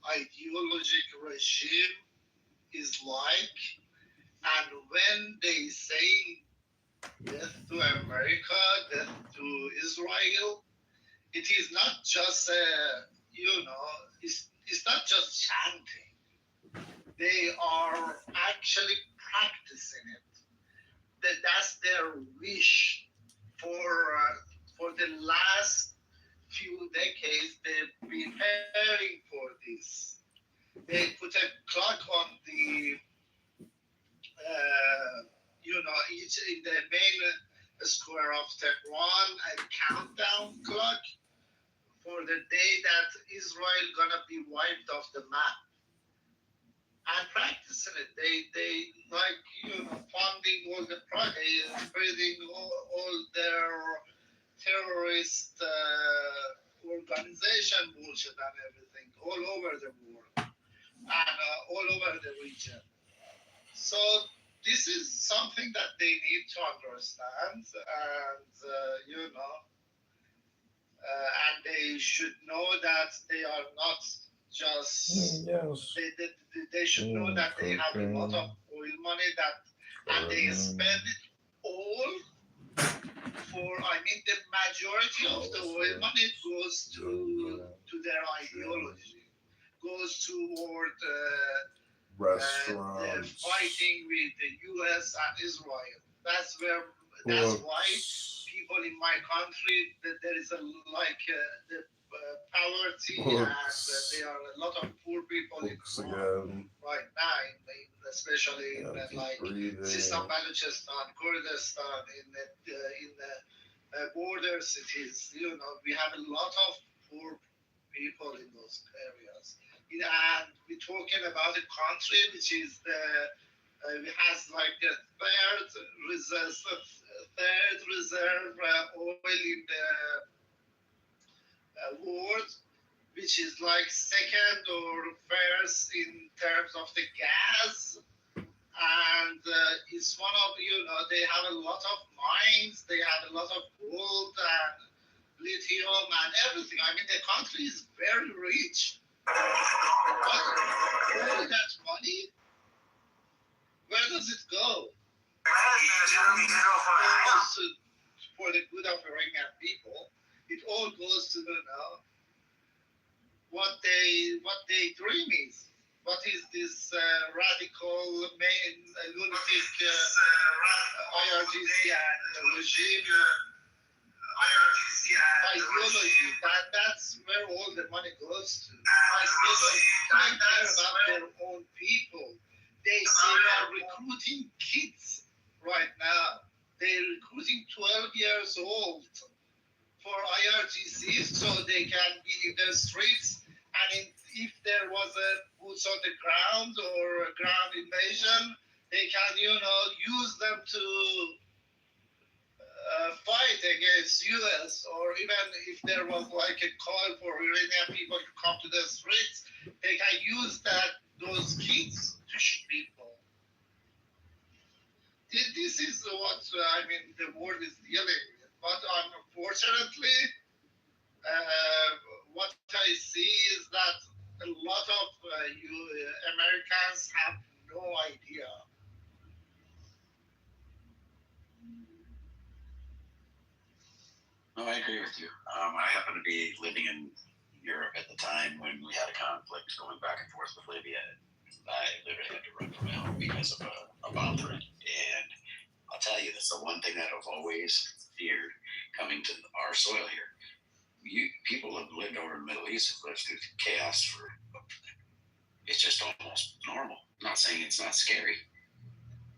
ideological regime is like. And when they say death to America, death to Israel, it is not just, it's not just chanting. They are actually practicing it. That's their wish for the last few decades. They've been preparing for this. They put a clock on the, each in the main square of Tehran, a countdown clock for the day that Israel gonna be wiped off the map. And practicing it, they like funding all the projects, spreading all their terrorist organization bullshit and everything all over the world and all over the region. So this is something that they need to understand, and and they should know that they are not just. Yes. They should know that they have a lot of oil money and they spend it all for. I mean, the majority of the oil money goes to their ideology, goes toward. They're Restaurants. fighting with the U.S. and Israel. That's why people in my country there is the poverty and there are a lot of poor people right now, especially in Sistan, Balochistan, Kurdistan, in the border cities. We have a lot of poor people in those areas. And we're talking about a country which is has like a third reserve oil in the world, which is like second or first in terms of the gas. And it's one of, they have a lot of mines, they have a lot of gold and lithium and everything. I mean, the country is very rich. But all that money, where does it go? It goes for the good of Iranian people. It all goes to what they dream is. What is this radical lunatic IRGC and regime ideology? That's where all the money goes to. They don't care about their own people. They are recruiting kids right now. They're recruiting 12 years old for IRGC so they can be in the streets. And if there was a boots on the ground or a ground invasion, they can, use them to fight against US, or even if there was like a call for Iranian people to come to the streets, they can use those kids to shoot people. This is what the world is dealing with. But unfortunately, what I see is that a lot of Americans have no idea. No, I agree with you. I happened to be living in Europe at the time when we had a conflict going back and forth with Libya. I literally had to run from home because of a bomb threat. And I'll tell you, that's the one thing that I've always feared coming to our soil here. People have lived over in the Middle East, have lived through chaos for, it's just almost normal. I'm not saying it's not scary,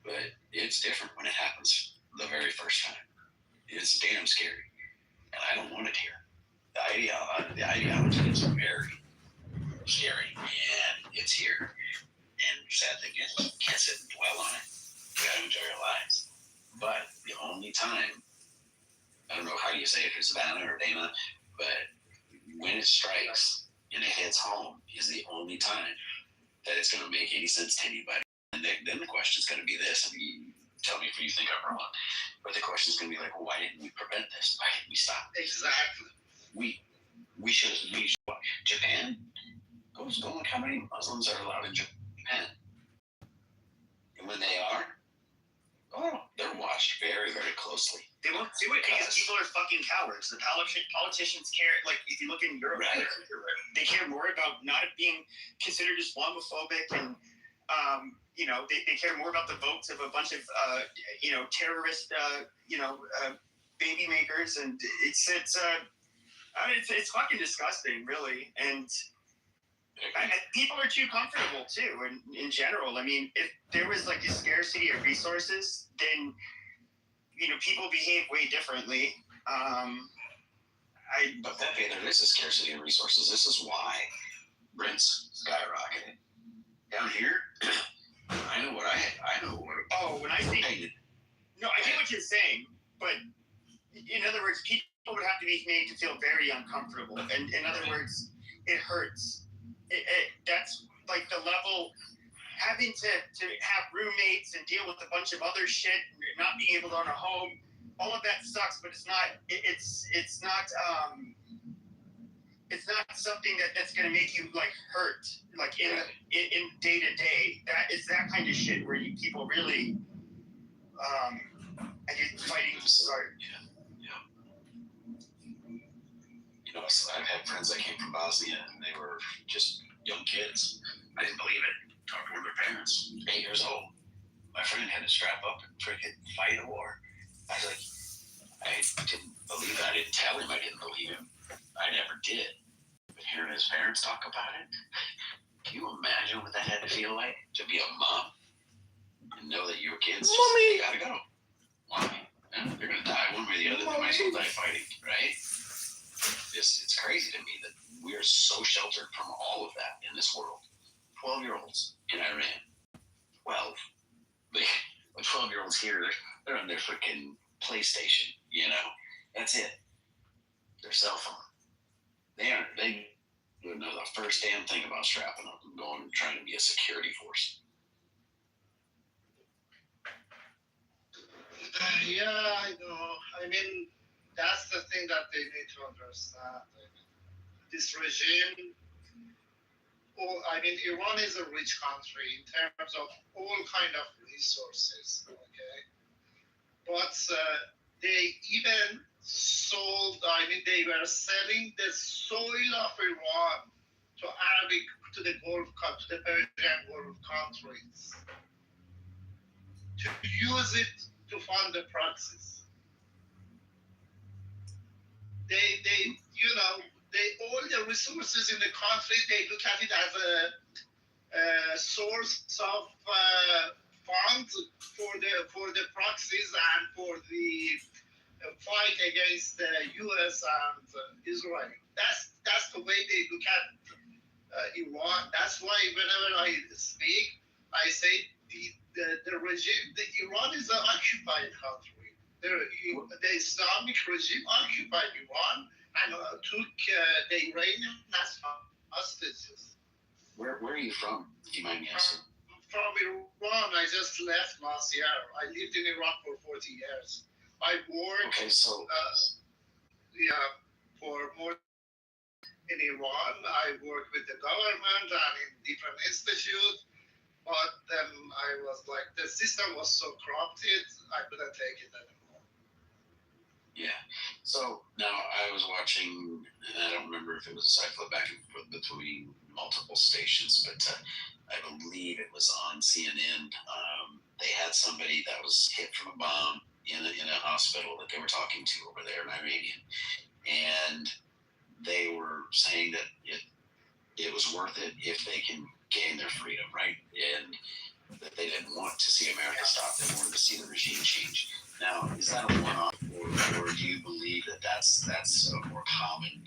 but it's different when it happens the very first time. It's damn scary, and I don't want it here. The ideology is very scary, and it's here. And the sad thing is, we can't sit and dwell on it. We gotta enjoy our lives. But the only time, I don't know how you say it, if it's Savannah or Dana, but when it strikes and it hits home is the only time that it's going to make any sense to anybody. And then the question is going to be this. I mean, tell me if you think I'm wrong. But the question is going to be like, well, why didn't we prevent this? Why didn't we stop this? Exactly. We should. Japan? Go look how many Muslims are allowed in Japan. And when they are, they're watched very, very closely. They won't do it because people are fucking cowards. The politicians care, like, if you look in Europe, right. They care more about not being considered Islamophobic and, they care more about the votes of a bunch of, terrorist, baby makers. And it's fucking disgusting, really. And people are too comfortable, too, in general. I mean, if there was, like, a scarcity of resources, then people behave way differently. But there is a scarcity of resources. This is why rents skyrocketed. Down here, I know what I know what. Oh, when I say no, I get what you're saying, but in other words, people would have to be made to feel very uncomfortable. And in other words, it hurts. That's like the level. Having to have roommates and deal with a bunch of other shit, and not being able to own a home, all of that sucks. But it's not something that's gonna make you like hurt, like in day to day. That is that kind of shit where people really I get fighting to start. Yeah. So I've had friends that came from Bosnia, and they were just young kids. I didn't believe it. Talking to their parents, 8 years old. My friend had to strap up and freaking fight a war. I was like, I didn't believe it. I didn't tell him I didn't believe him. I never did. But hearing his parents talk about it, can you imagine what that had to feel like? To be a mom and know that your kids just gotta go. Mommy. Yeah, they're gonna die one way or the other. They might as well die fighting, right? It's crazy to me that we're so sheltered from all of that in this world. 12-year-olds in Iran. 12. The 12-year-olds here, they're on their freaking PlayStation, That's it. Their cell phone. They don't know the first damn thing about strapping up and going and trying to be a security force. Yeah, I know. I mean, that's the thing that they need to understand. This regime, Iran is a rich country in terms of all kind of resources, okay? But they even sold, they were selling the soil of Iran to the Persian Gulf countries to use it to fund the proxies. All the resources in the country, they look at it as a source of funds for the proxies and for the fight against the U.S. and Israel. That's the way they look at Iran. That's why whenever I speak, I say the regime, Iran is an occupied country. The Islamic regime occupied Iran and took the Iranian as hostages. Where are you from, if you mind me asking? From Iran. I just left last year. I lived in Iran for 40 years. I worked for more in Iran. I worked with the government and in different institutes. But then I was like, the system was so corrupted, I couldn't take it anymore. Yeah. So now I was watching, and I don't remember if it was a cycle back and forth between multiple stations, but I believe it was on CNN. They had somebody that was hit from a bomb in a hospital that they were talking to over there, an Iranian, and they were saying that it was worth it if they can gain their freedom, right? And that they didn't want to see America stop. They wanted to see the regime change. Now, is that a one-off, or do you believe that that's a more common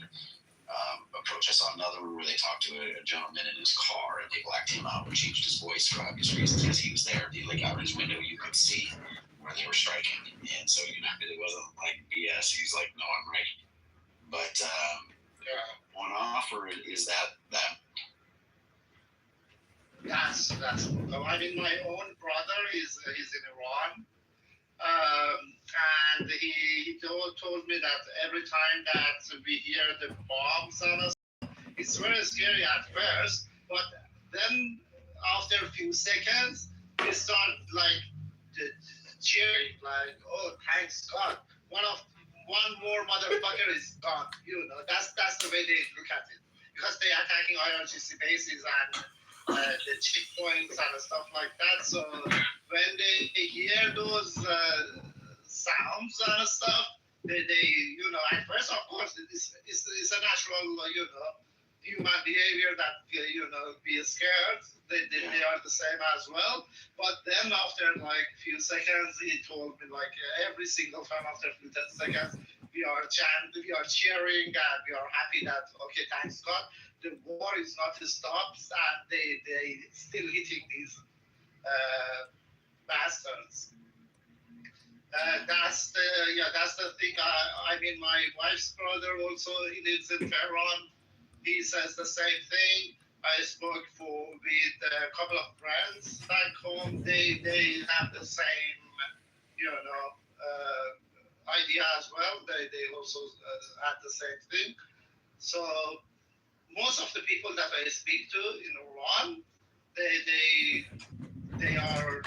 approach? I saw another one where they talked to a gentleman in his car and they blacked him out and changed his voice for obvious reasons because he was there. Like out his window, you could see where they were striking, and so it wasn't like BS. He's like, no, I'm right. But one-off, or is that? That's I mean, my own brother is in Iran, and he told me that every time that we hear the bombs on us, it's very scary at first, but then after a few seconds, we start like cheering, like, oh, thanks God, one more motherfucker is gone. That's the way they look at it, because they're attacking IRGC bases and the checkpoints and stuff like that. So when they hear those sounds and stuff, they at first, of course, it's a natural human behavior that be scared. They are the same as well. But then after like a few seconds, he told me like every single time after a few seconds, we are chanting, we are cheering, and we are happy that okay, thanks God, the war is not stopped, and they still hitting these bastards. That's the thing. I mean, my wife's brother also, he lives in Tehran. He says the same thing. I spoke with a couple of friends back home. They have the same idea as well. They also had the same thing. So most of the people that I speak to in Iran, they are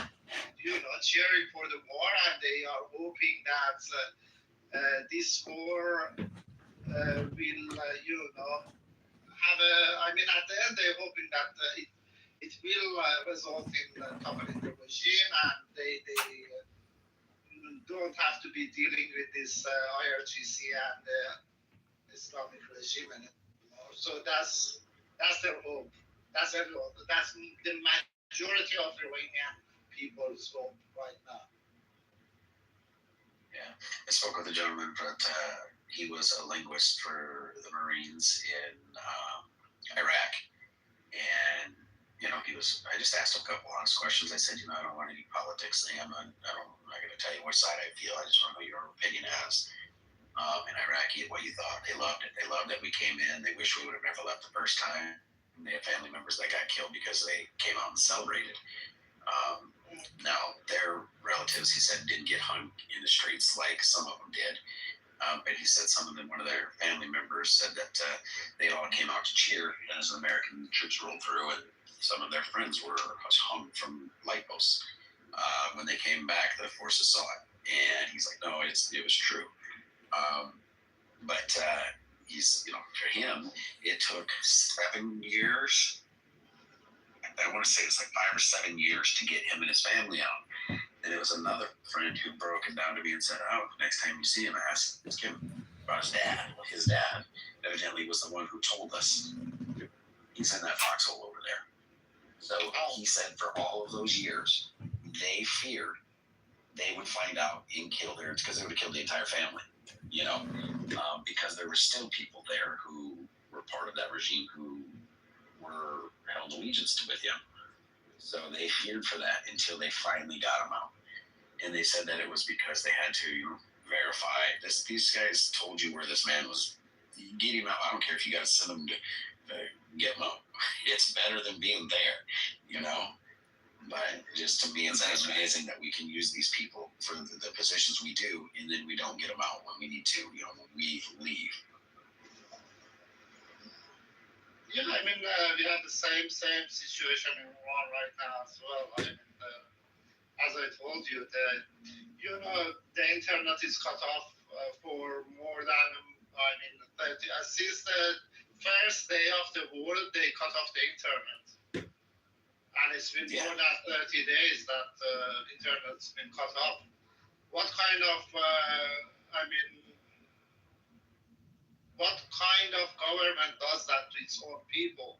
cheering for the war, and they are hoping that this war will have I mean, at the end, they're hoping that it will result in toppling the regime, and they don't have to be dealing with this IRGC and Islamic regime anymore. So that's their hope. That's everyone. That's the majority of Iranian people's hope right now. Yeah, I spoke with a gentleman, but he was a linguist for the Marines in Iraq, and I just asked him a couple honest questions. I said, I don't want any politics thing. I'm not going to tell you which side I feel. I just want to know your opinion as in Iraq, what you thought. They loved it. They loved that we came in. They wish we would have never left the first time. And they have family members that got killed because they came out and celebrated. Now, their relatives, he said, didn't get hung in the streets like some of them did. But he said one of their family members said that they all came out to cheer as the American troops rolled through, and some of their friends were hung from light posts. When they came back, the forces saw it, and he's like, no, it was true. But he's, for him, it took 7 years. I want to say it was like 5 or 7 years to get him and his family out. And it was another friend who broke it down to me and said, oh, next time you see him, ask him about his dad. Well, his dad evidently was the one who told us he's in that foxhole over there. So he said for all of those years, they feared they would find out and kill theirs, because they would have killed the entire family, because there were still people there who were part of that regime who were held allegiance with him. So they feared for that until they finally got him out. And they said that it was because they had to verify this. These guys told you where this man was. Get him out. I don't care if you got to send him to get him out. It's better than being there, But just to me, it's amazing that we can use these people for the positions we do, and then we don't get them out when we need to. When we leave. Yeah, I mean, we have the same situation in Iran right now as well. I mean, as I told you, the internet is cut off for more than 30. Since the first day of the war, they cut off the internet, and it's been more than 30 days that internet's been cut off. What kind of, what kind of government does that to its own people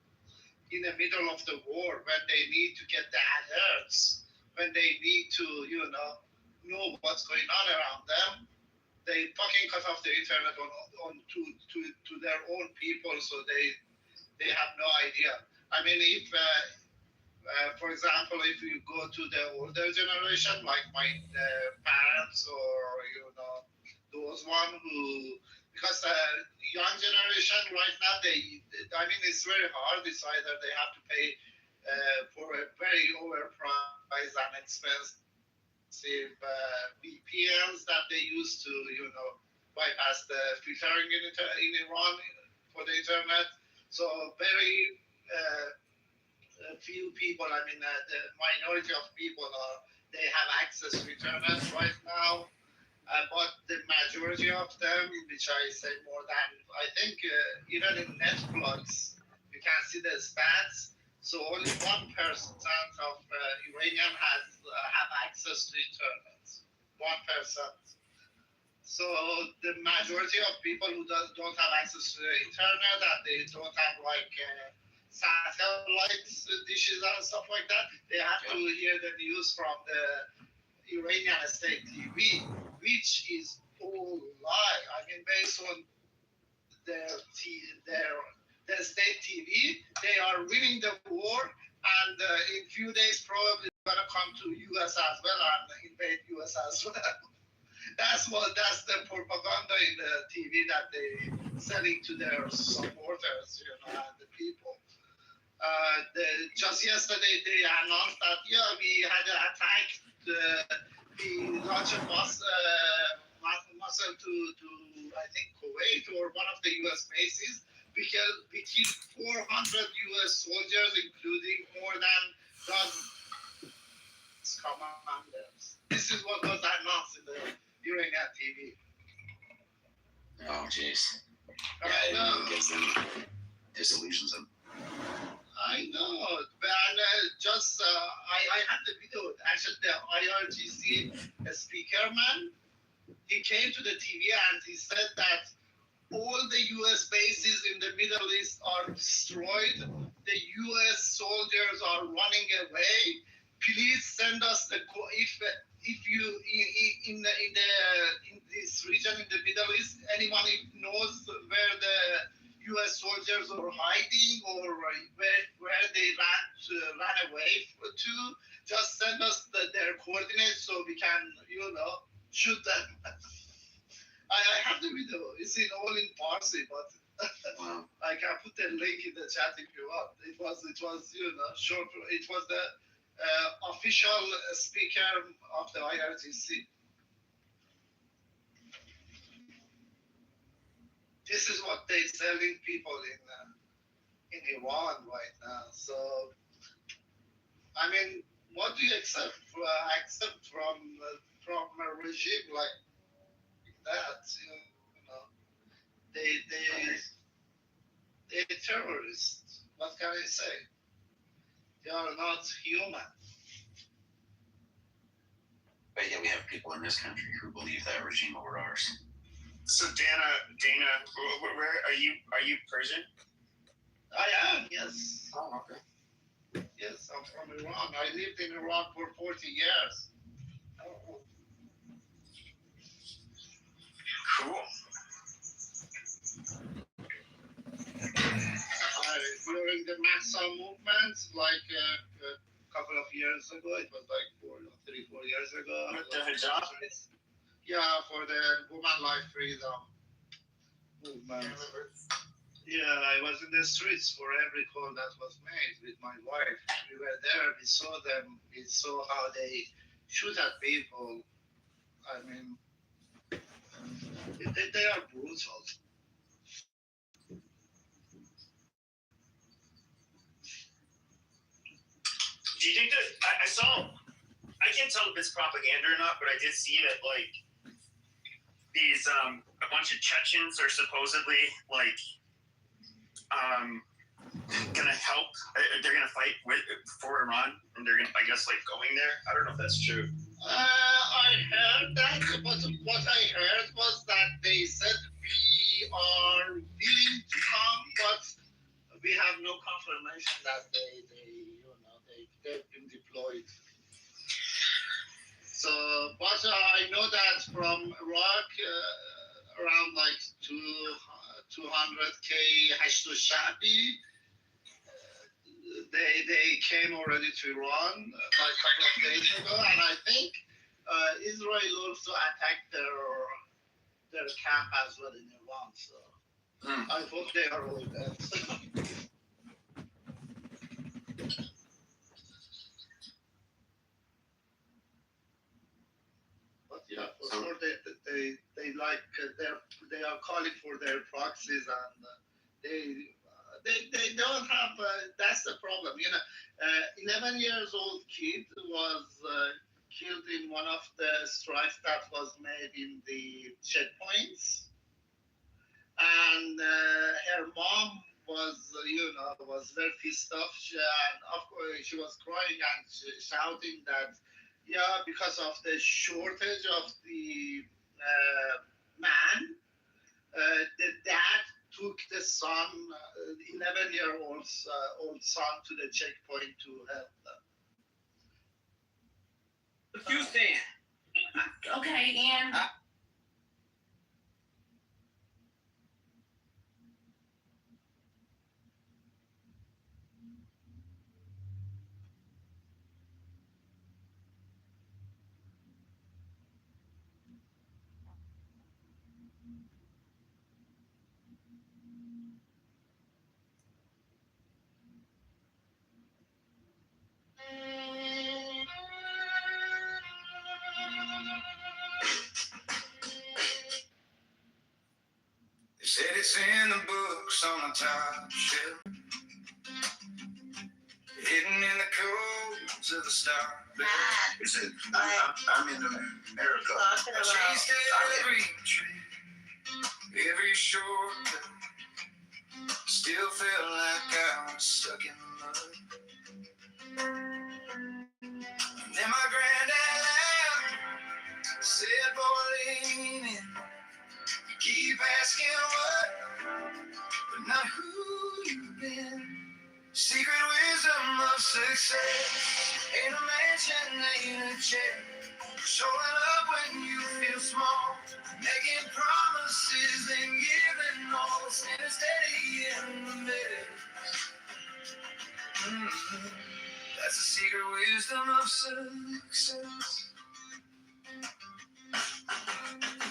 in the middle of the war when they need to get the alerts, when they need to, know what's going on around them? They fucking cut off the internet to their own people, so they have no idea. I mean, if for example, if you go to the older generation, like my parents or those one who, because the young generation right now, it's very hard. It's either they have to pay for a very overpriced and expensive VPNs that they use to bypass the filtering in Iran for the internet. So very few people, the minority of people they have access to internet right now. But the majority of them, which I say more than, I think even in Netflix, you can see the stats. So only 1% of Iranian have access to internet. 1%. So the majority of people who don't have access to the internet, and they don't have satellite dishes and stuff like that, they have to hear the news from the Iranian state TV, which is all lie. Based on their state TV, they are winning the war, and in few days probably gonna come to US as well and invade US as well. That's the propaganda in the TV that they selling to their supporters, and the people. Just yesterday they announced that we had attacked. We launched a missile to I think Kuwait or one of the U.S. bases, because between 400 U.S. soldiers, including more than dozens commanders. This is what was announced in the Iranian TV. Oh, jeez. I know. It gives them disillusions them. I know, but I had the video. Actually, the IRGC speaker man, he came to the TV and he said that all the U.S. bases in the Middle East are destroyed. The U.S. soldiers are running away. Please send us the if you in this region in the Middle East, anyone knows where the U.S. soldiers are hiding or where they ran away to, just send us their coordinates so we can, shoot them. I have the video. It's all in Farsi, but I can put the link in the chat if you want. It was short. It was the official speaker of the IRGC. This is what they're selling people in Iran right now. So, what do you accept from a regime like that? They're terrorists. What can I say? They are not human. But yeah, we have people in this country who believe that regime over ours. So Dana, where are you? Are you Persian? I am, yes. Oh, okay. Yes, I'm from Iran. I lived in Iran for 40 years. Cool. During the Mahsa movement, like a couple of years ago, it was like 3-4 years ago. With the hijab? Yeah, for the woman life freedom movement. Yeah, I was in the streets for every call that was made with my wife. We were there, we saw them, we saw how they shoot at people. They are brutal. Do you think that I can't tell if it's propaganda or not, but I did see that these a bunch of Chechens are supposedly gonna help. They're gonna fight for Iran, and they're gonna, I guess, like going there. I don't know if that's true. I heard that, but what I heard was that they said we are willing to come, but we have no confirmation that they've been deployed. So, but I know that from Iraq, around like 200k Hashd al-Sha'bi, they came already to Iran like a couple of days ago, and I think Israel also attacked their camp as well in Iran. So I hope they are all dead. But yeah, for sure they like they are calling for their proxies, and they don't have. That's the problem, 11 years old kid was killed in one of the strikes that was made in the checkpoints, and her mom was was very pissed off, and of course she was crying and shouting that because of the shortage of the man, the dad took the son, 11-year-old old son, to the checkpoint to help them. What you saying? Okay, Ian. They said it's in the books on the top shelf, hidden in the codes of the star. He said, I'm in America. I chased every tree, every shortcut, still felt like I was stuck in the mud. And then my granddad laughed, said, boy, lean in. You keep asking what, but not who you've been. Secret wisdom of success ain't a mansion, ain't a chair. Showing up when you feel small, making promises, then giving all, standing steady in the middle. That's the secret wisdom of success.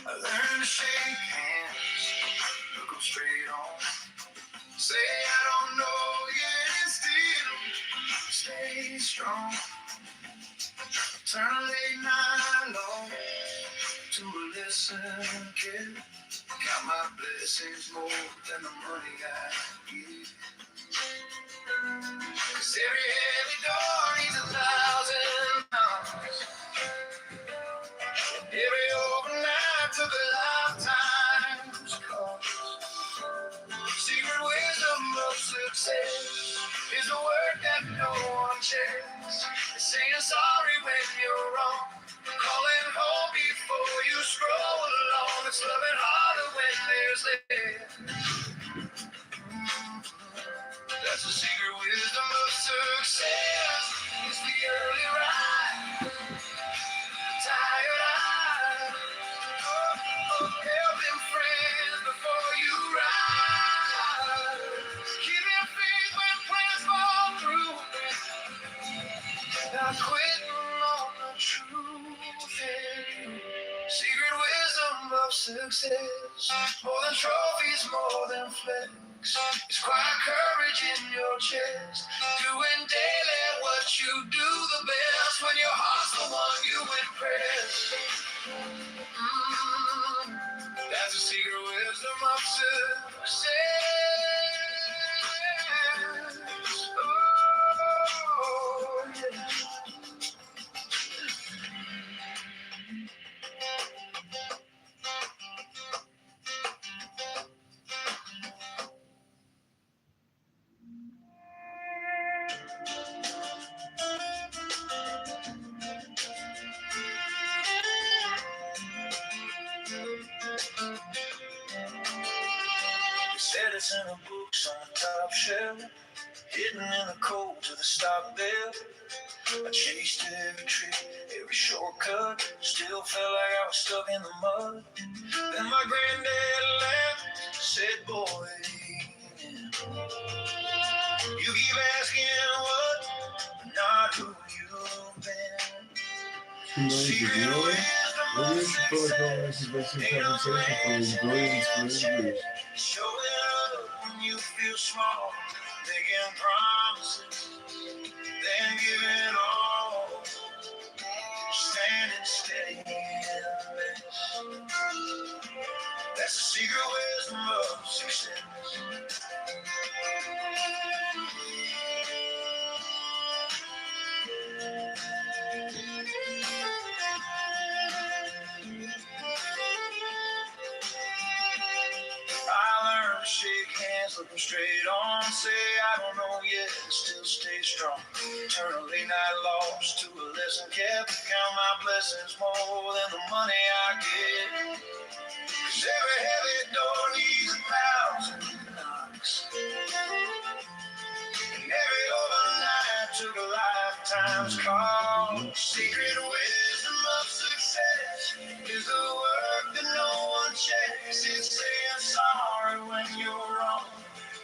I learned to shake hands, look them straight on, say I don't know yet, and still stay strong. Turn a late night long to a listen kid. Count my blessings more than the money I give. 'Cause every heavy door needs 1,000 knocks. Every overnight took a lifetime's cost. Secret wisdom of success is a word that no one checks. It's saying sorry when you're wrong, calling home before you scroll along. It's loving harder when there's less. That's the secret wisdom of success. It's the early ride, tired eye, helping friends before you ride, keeping faith when plans fall through, not quitting on the truth in you. Secret wisdom of success, more than trophies, more than flex. It's quiet courage in your chest, doing daily what you do the best, when your heart's the one you impress. That's the secret wisdom of success. Oh, yeah. credits and the books on the top shelf, hidden in the cold to the stock bell. I chased every trick, every shortcut, still felt like I was stuck in the mud. Then my granddad laughed, said, boy, you keep asking what, but not who you've been. Secret wisdom of success ain't unless showing up when you feel small, making promises, then giving all, standing steady in the mess. That's the secret wisdom of success. I learned to shake hands, look them straight on, say I don't know yet, still stay strong. Turn a late night loss to a lesson kept, count my blessings more than the money I get. 'Cause every heavy door needs 1,000 knocks, and every overnight took a lifetime's call. Secret wisdom of success is the work that no one checks. It's saying sorry when you're wrong,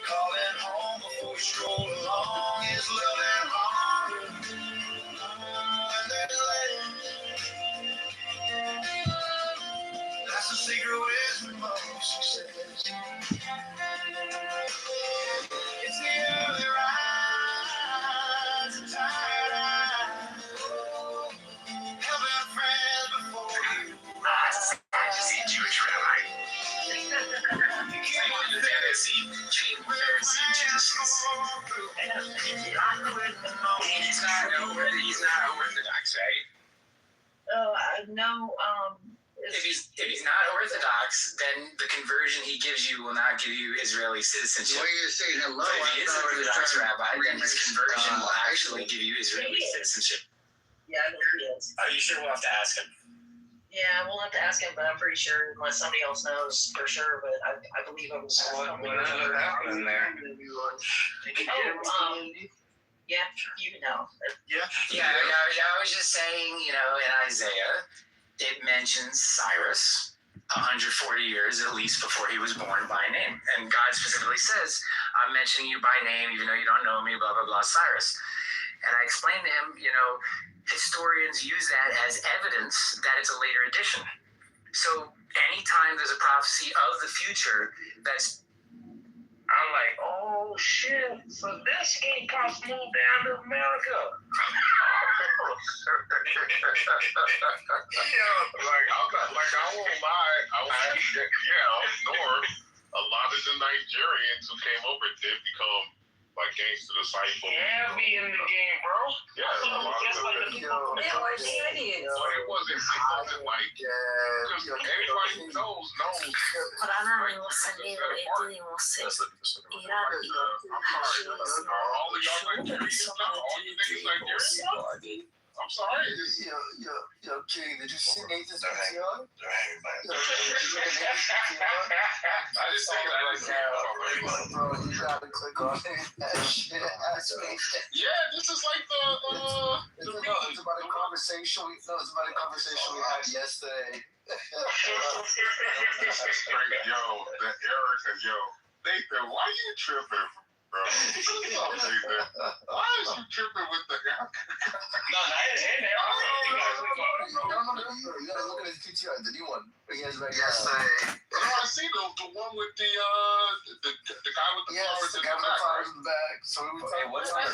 calling home before you stroll along. It's loving harder when there's less. That's the secret wisdom of success. It's the early rise, the tired eyes, helping friends before you rise. I just see Jewish rabbi. He's not Orthodox, right? No. If he's not Orthodox, then the conversion he gives you will not give you Israeli citizenship. The way you say hello, But if he is an Orthodox rabbi, then his conversion will actually give you Israeli citizenship. Yeah, I think he is. Are you sure? We'll have to ask him. Yeah, we'll have to ask him, but I'm pretty sure, unless somebody else knows for sure, but I believe it was. What ended up happening there? Yeah, you know. Yeah, I was just saying, in Isaiah, it mentions Cyrus 140 years at least before he was born by name. And God specifically says, I'm mentioning you by name, even though you don't know me, blah, blah, blah, Cyrus. And I explained to him, historians use that as evidence that it's a later edition. So anytime there's a prophecy of the future that's, I'm like, oh shit, so this ain't cost moved down to America. I won't lie. North, a lot of the Nigerians who came over did become gangster disciples. Yeah, be in the game, bro. Yeah, a lot of them. They were Canadians. But it wasn't because everybody who knows. All of y'all Nigerians know. All you niggas Nigerians. I'm sorry. Yo, King, did you see Nathan's PTR? I just think Bro, you gotta click on it. That shit has me. Yeah, this is like it's about a conversation we had yesterday. Nathan, why are you tripping, bro? Why is you tripping with the No, you gotta look at his PTR, the new one. He has right yesterday. I see the one with the guy with the flowers in the back. So we were talking what's on their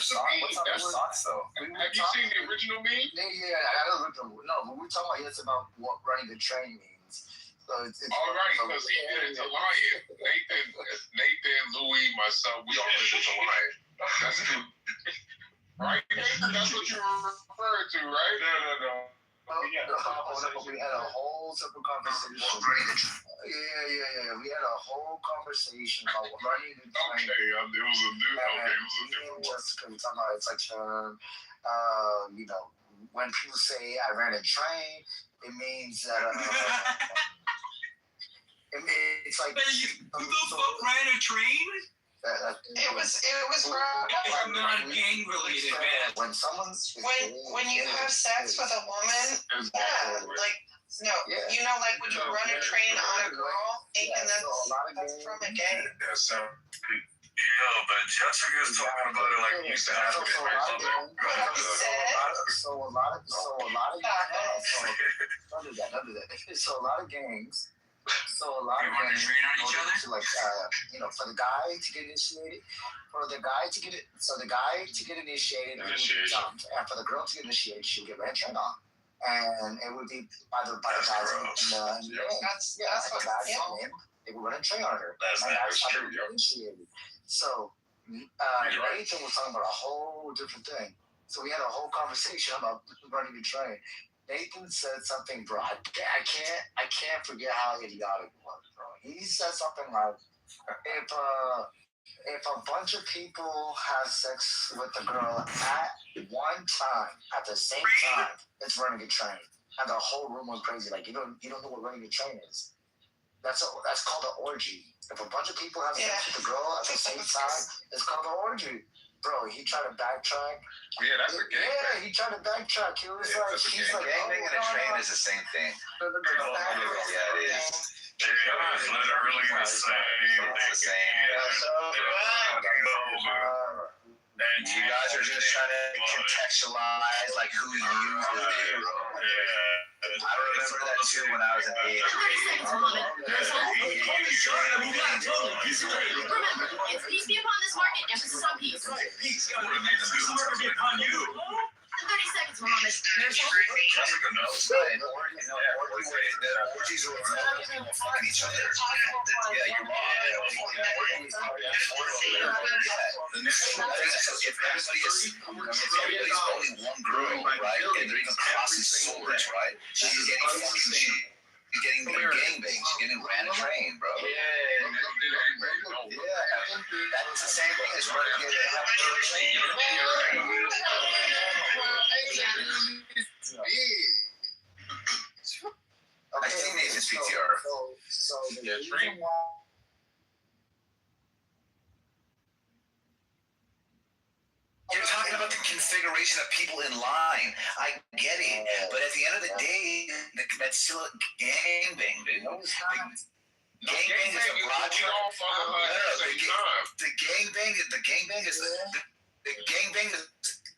socks though? Have you seen the original meme? Yeah, I don't know. No, but we're talking about about what running the train means. So it's all right, because he did it to Lion. Nathan, Louis, myself, we all did it to Lion. That's true. Right, Nathan? That's what you were referring to, right? No. We had a whole separate conversation. Yeah. We had a whole conversation about running the train. Okay, it was a different one. Just because we're talking about it's when people say I ran a train, it means that It's like Who the fuck ran a train? It was for I'm not gang related, man. when someone's when you have sex with a woman, yeah, like no, you know, like when you run a train on a girl, Aiken, that's from a gang. Yeah, so, yo, but Jessica's talking about it like we used to have to be So a lot of don't do that. So a lot of gangs. So a lot of gangs train on each other? to like for the guy to get initiated, for the guy to get it, so the guy to get initiated, he would be jumped, and for the girl to get initiated, she would get ran trained on, and it would be by the guys in the That's what guys in they would run a train on her. That's how true, they get initiated. So Nathan was talking about a whole different thing. So we had a whole conversation about running a train. Nathan said something, bro. I can't forget how idiotic it was, bro. He said something like, if a bunch of people have sex with a girl at one time, at the same time, it's running a train, and the whole room went crazy. Like you don't know what running a train is. That's called an orgy. If a bunch of people have sex with a girl at the same time, it's called an orgy. Bro, he tried to backtrack. Yeah, that's a gangbang. Yeah, he tried to backtrack. He was he's like, gangbang and a train is the same thing. Yeah, it is. It's literally the same. It's the same. And you guys are just trying to contextualize like who used it there, bro. I remember that too when I was in 8th grade. It's peace be upon this market. Emphasis on peace. Peace, God, peace will never be upon you. 30 seconds, Muhammad. That's like a no. Orgies are fucking each other. Yeah, you're wrong. If everybody's only one girl, right, and they're even crossing swords, right, she's getting fucking shit. You're getting gangbang. She's getting ran a train, bro. Yeah, that's the same thing as running a train. I think Nathan's PTR. So the reason why. You're talking about the configuration of people in line. I get it, but at the end of the day, that's still a gangbang, dude. Gangbang is a broad term. The gangbang is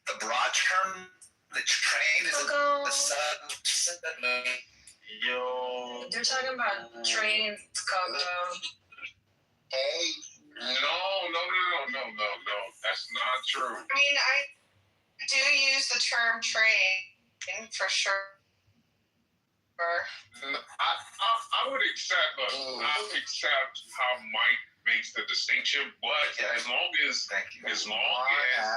the broad term. The train is the sub. Yo. They're talking about trains, Coco. Hey. No. That's not true. I mean, I do use the term train for sure. I would accept, how Mike makes the distinction, but as long as at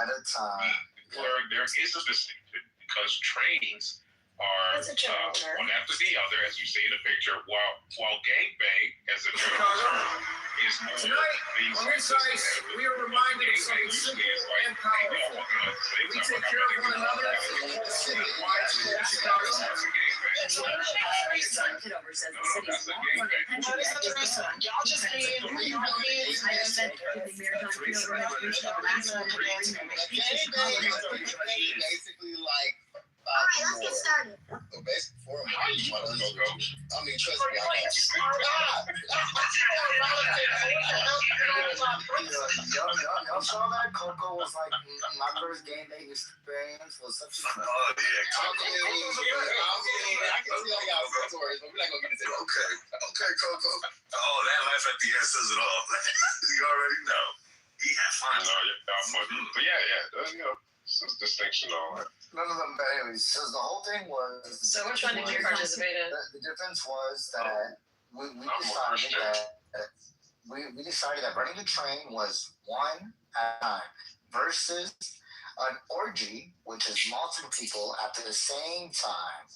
a time. There is a distinction because trains are one after the other, as you see in the picture, while gangbang as a general term is more tonight, on this ice, we are reminded of something simple and powerful. We take care of one another in the city of widespread Chicago. Kitover says the city's Y'all just basically like. All right, let's get started. Trust me, y'all saw that? Coco was like, my first game day experience was such a. Oh, yeah. I can tell y'all some stories, but we're not going to get into that. Okay, Coco. Oh, that laugh at the end says it all. You already know. Yeah, fine. But yeah, it's distinction and all that. None of them, but anyways, so the whole thing was. So which one did you participate in? The difference was that we decided that running a train was one at a time versus an orgy, which is multiple people at the same time.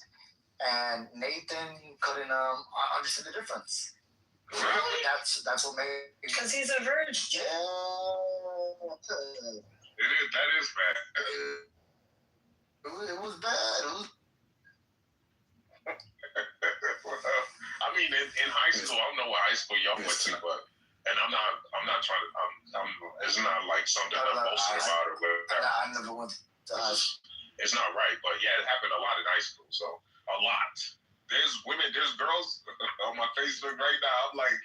And Nathan couldn't understand the difference. Really? That's what made. Because he's a virgin. Yeah. That is bad. It was bad. I mean, mean, in high school, I don't know what high school y'all went to, but and I'm not trying to. It's not like something I'm boasting about or whatever. I never went to high school. It's not right, but yeah, it happened a lot in high school. So a lot. There's girls on my Facebook right now. I'm like,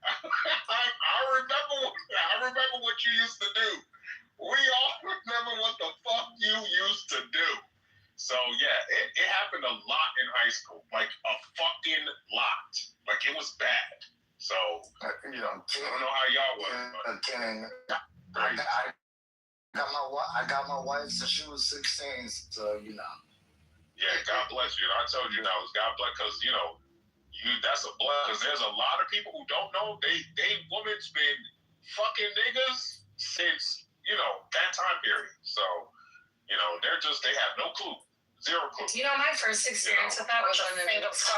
I remember what you used to do. We all remember what the fuck you used to do. So yeah, it happened a lot in high school, like a fucking lot. Like it was bad. So I don't know how y'all was. I got my wife since she was 16, so you know. Yeah, God bless you. I told you that was God bless, because that's a blessing. Because there's a lot of people who don't know they women's been fucking niggas since that time period. So they have no clue. Zero clue. My first experience with that was on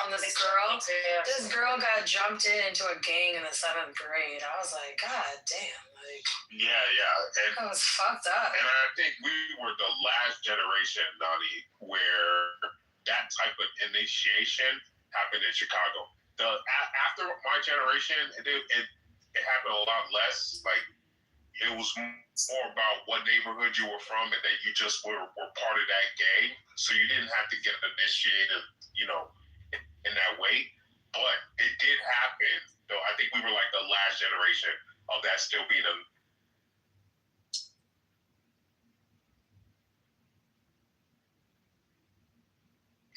this girl. This girl got jumped into a gang in the 7th grade. I was like, God damn. Yeah. And that was fucked up. And I think we were the last generation, Nani, where that type of initiation happened in Chicago. After my generation, it happened a lot less. Like, it was more about what neighborhood you were from, and that you just were part of that gang. So you didn't have to get initiated, in that way. But it did happen, though. I think we were like the last generation of that still being a.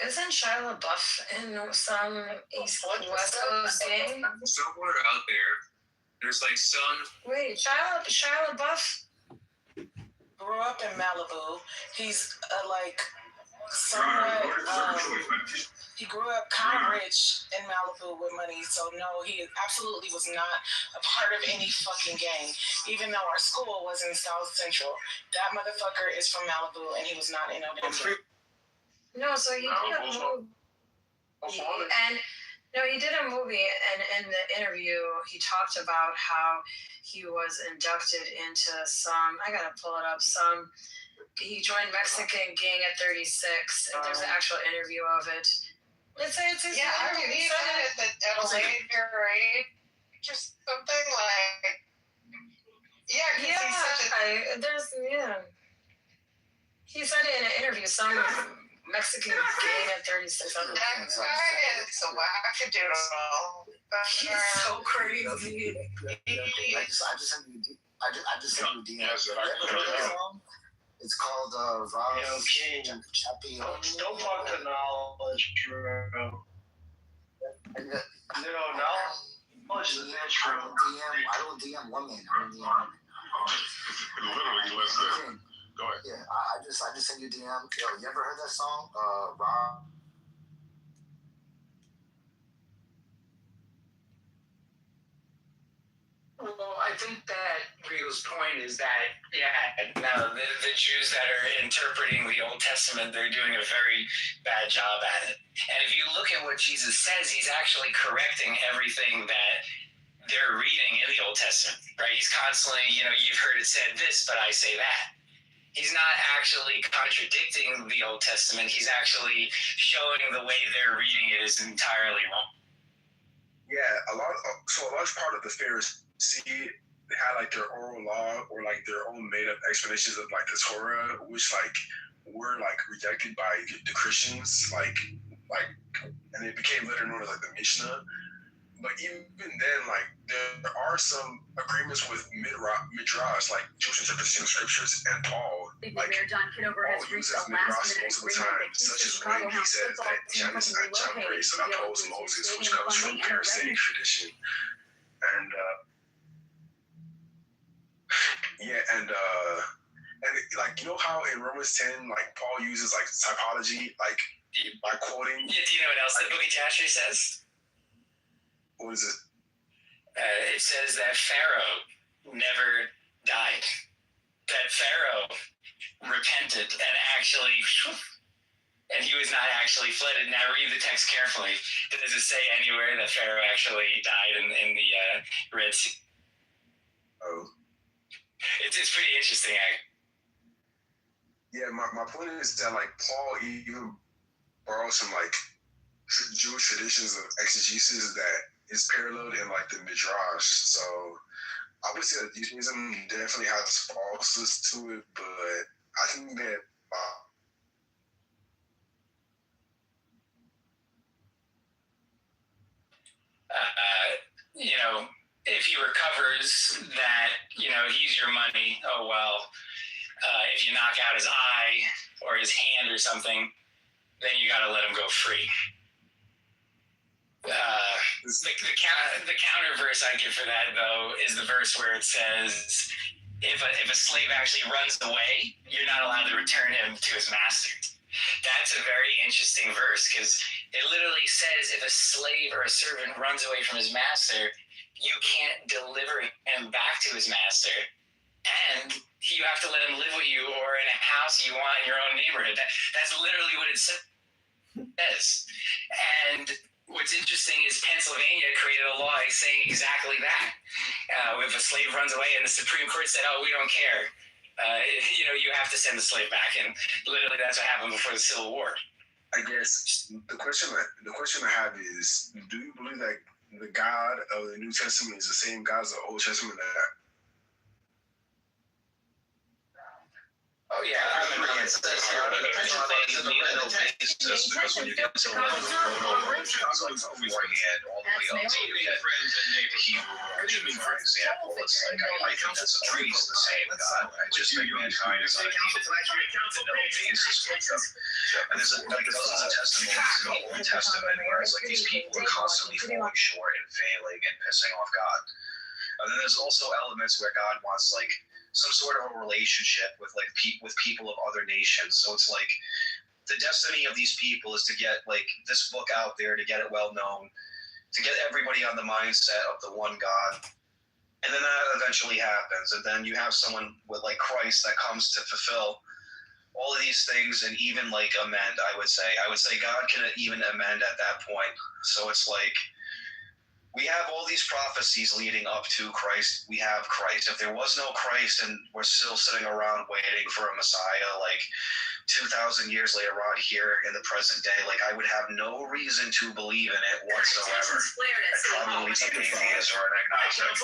Isn't Shia LaBeouf in some East West Coast gang? Somewhere out there, there's like some. Wait, Shia LaBeouf grew up in Malibu. He's somewhat. He grew up kind of rich in Malibu with money, so no, he absolutely was not a part of any fucking gang. Even though our school was in South Central, that motherfucker is from Malibu, and he was not in no damn gang. No, so he did a movie, he did a movie, and in the interview, he talked about how he was inducted into I gotta pull it up, he joined Mexican gang at 36, and there's an actual interview of it. Let's say it's his interview. He said it at a later age, just something like, he said it in an interview, some Mexican gang at 36. That guy is a wackadoodle. He's so crazy. I just sent you a DM. Yes, ever heard that song? It's called Chappie. Don't fuck the knowledge, bro. Knowledge is natural. I don't DM women. I don't DM. Literally, listen. Go ahead. Yeah, I just sent you a DM. Yo, you ever heard that song? Rob. Well, I think that Riegel's point is that, the Jews that are interpreting the Old Testament, they're doing a very bad job at it. And if you look at what Jesus says, he's actually correcting everything that they're reading in the Old Testament, right? He's constantly, you've heard it said this, but I say that. He's not actually contradicting the Old Testament. He's actually showing the way they're reading it is entirely wrong. Yeah, a large part of the Pharisees had like their oral law or like their own made up explanations of like the Torah, which like were like rejected by the Christians, and it became later known as like the Mishnah. But even then, like there are some agreements with Midrash, like Jewish interpretation of scriptures, and Paul. Like Kitover has reached a last-minute agreement, such as when he says that Janus and John grace and oppose Moses, which comes from Pharisaic tradition, and like how in Romans 10, like Paul uses like typology, like by quoting. Yeah, do you know what else the Book of Joshua says? What is it? It says that Pharaoh never died. That Pharaoh repented and he was not actually flooded. Now read the text carefully. Does it say anywhere that Pharaoh actually died in the Red Sea? Oh. It's pretty interesting. Yeah, my point is that like Paul even borrows some like Jewish traditions of exegesis that is paralleled in like the Midrash. So I would say that Judaism definitely has falseness to it, but I think that you know, if he recovers that, you know, he's your money, oh well. If you knock out his eye or his hand or something, then you got to let him go free. The counter verse I give for that, though, is the verse where it says, if a slave actually runs away, you're not allowed to return him to his master. That's a very interesting verse, because it literally says if a slave or a servant runs away from his master, you can't deliver him back to his master, and you have to let him live with you or in a house you want in your own neighborhood. That's literally what it says. And what's interesting is Pennsylvania created a law saying exactly that. If a slave runs away and the Supreme Court said, oh, we don't care, you know, you have to send the slave back. And literally that's what happened before the Civil War. I guess the question I have is, do you believe that the God of the New Testament is the same God as the Old Testament? Oh yeah, I remember it says here, because when you get to beforehand, all the way up to the Hebrew version, for example, it's like I think that's a trees the same God. I just think mankind is unneeded to know basis with them. And there's like dozens of testimonies in the Old Testament where it's like these people are constantly falling short and failing and pissing off God. And then there's also elements where God wants like some sort of a relationship with like with people of other nations. So it's like the destiny of these people is to get like this book out there, to get it well known, to get everybody on the mindset of the one God. And then that eventually happens. And then you have someone with like Christ that comes to fulfill all of these things and even like amend, I would say God can even amend at that point. So it's like, we have all these prophecies leading up to Christ. We have Christ. If there was no Christ and we're still sitting around waiting for a Messiah, like 2,000 years later on here in the present day, like I would have no reason to believe in it whatsoever. I'd probably be an atheist or an agnostic.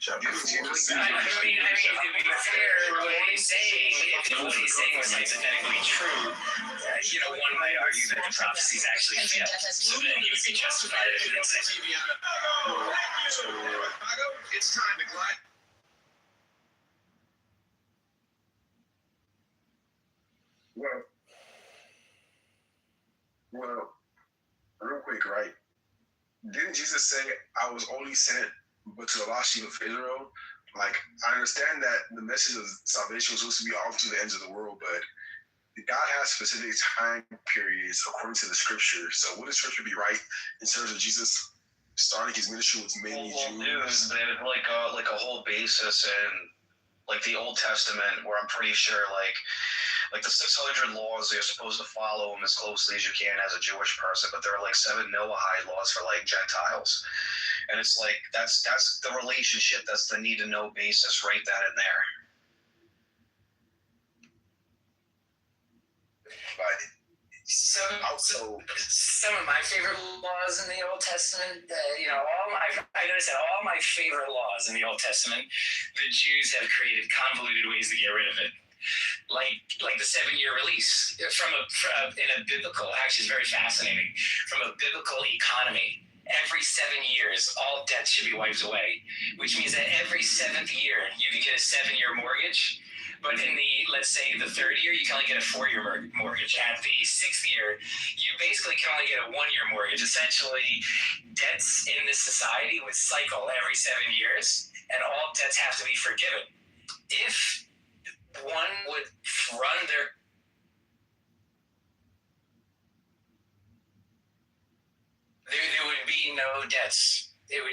I mean, to be fair, what he's saying, if what he's saying was hypothetically true, you know, one might argue that the prophecies actually failed. So then he would be justified if he didn't say so. It's time to glide. Well, real quick, right? Didn't Jesus say, I was only sent but to the lost sheep of Israel? Like, I understand that the message of salvation was supposed to be all to the ends of the world, but God has specific time periods according to the scripture. So would the scripture be right in terms of Jesus starting his ministry with mainly Jews? There's like a whole basis in like the Old Testament where I'm pretty sure like the 600 laws, you're supposed to follow them as closely as you can as a Jewish person, but there are like 7 Noahide laws for like Gentiles. And it's like, that's the relationship. That's the need to know basis right then and there. But some of my favorite laws in the Old Testament, you know, I noticed that all my favorite laws in the Old Testament, the Jews have created convoluted ways to get rid of it. Like the 7-year release in a biblical, actually it's very fascinating, from a biblical economy. Every 7 years, all debts should be wiped away, which means that every 7th year you can get a 7-year mortgage. But in the, let's say the 3rd year, you can only get a 4-year mortgage. At the 6th year, you basically can only get a 1-year mortgage. Essentially, debts in this society would cycle every 7 years, and all debts have to be forgiven. If one would run their there would be no debts. It would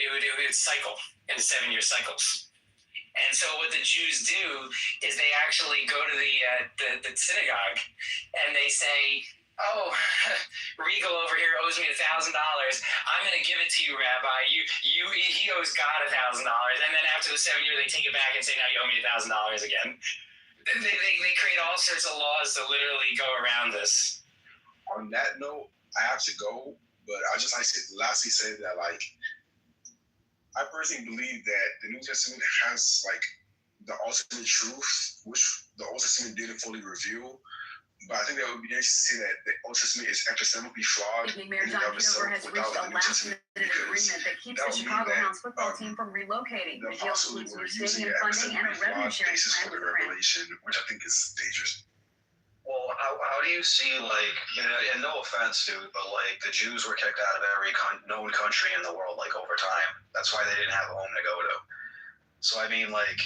cycle in 7-year cycles. And so what the Jews do is they actually go to the synagogue and they say, oh, Regal over here owes me $1,000. I'm going to give it to you, Rabbi. He owes God $1,000. And then after the 7 year, they take it back and say, now you owe me $1,000 again. They create all sorts of laws to literally go around this. On that note, I have to go, but I just lastly say that like I personally believe that the New Testament has like the ultimate truth, which the Old Testament didn't fully reveal. But I think that would be nice to say that the Old Testament is epistemically flawed. Mayor John Kitover has reached a last-minute agreement that keeps the Chicago Hounds football team from relocating. The deal includes new stadium funding and a revenue-sharing plan for the revelation, which I think is dangerous. Well, how do you see, like, and no offense, dude, but like the Jews were kicked out of every known country in the world, like over time. That's why they didn't have a home to go to. So I mean, like,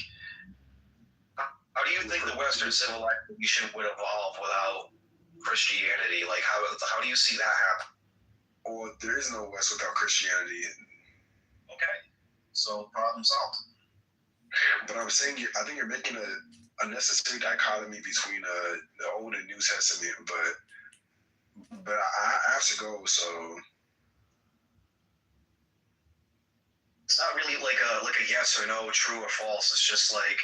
how do you think the Western civilization would evolve without Christianity? Like, how do you see that happen? Well, there is no West without Christianity. Okay, so problem solved. But I'm saying, I think you're making a necessary dichotomy between the Old and New Testament. But I have to go, so. It's not really like a yes or no, true or false. It's just like,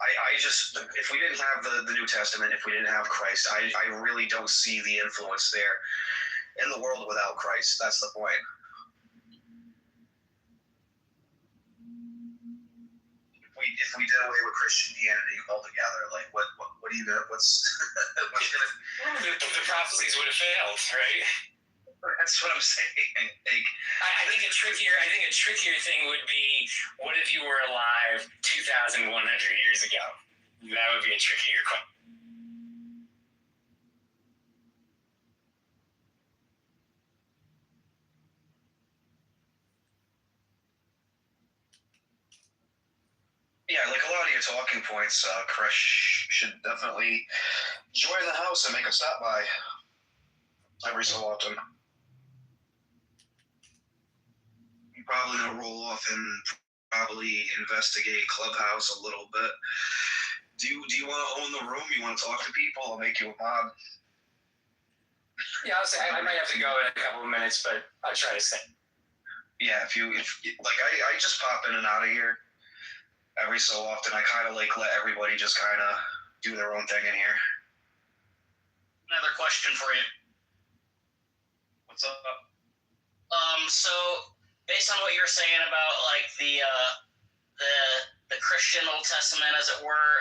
I just, if we didn't have the New Testament, if we didn't have Christ, I really don't see the influence there in the world without Christ. That's the point. If we did away with Christianity altogether, like what do you know? What's gonna? The prophecies would have failed, right? That's what I'm saying. Like, I think a trickier thing would be, what if you were alive 2,100 years ago? That would be a trickier question. Yeah, like a lot of your talking points, Chris, should definitely join the house and make a stop by every so often. You're probably gonna roll off and probably investigate Clubhouse a little bit. Do you want to own the room? You want to talk to people? I'll make you a mod. Yeah, I'll say I might have to go in a couple of minutes, but I'll try to stay. Yeah, if like I just pop in and out of here every so often. I kind of like let everybody just kind of do their own thing in here. Another question for you. What's up? So based on what you're saying about like the Christian Old Testament, as it were,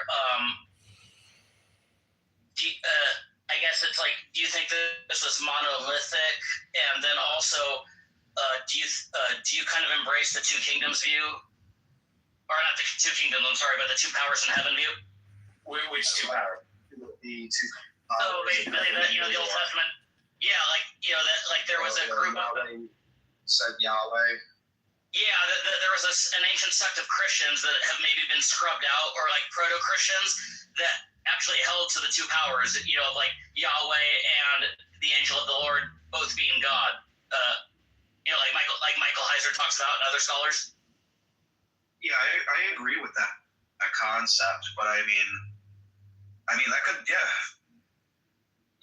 I guess it's like, do you think that this was monolithic? And then also, do you kind of embrace the two kingdoms view? Or not the two kingdoms, I'm sorry, but the two powers in heaven view? Which two powers? The two. So basically, the Old Testament, yeah, like, that, like there was a group of. Said Yahweh. Yeah, there was an ancient sect of Christians that have maybe been scrubbed out, or like proto-Christians that actually held to the two powers, like Yahweh and the angel of the Lord both being God. Like Michael Heiser talks about and other scholars. Yeah, I agree with that concept, but I mean that could, yeah.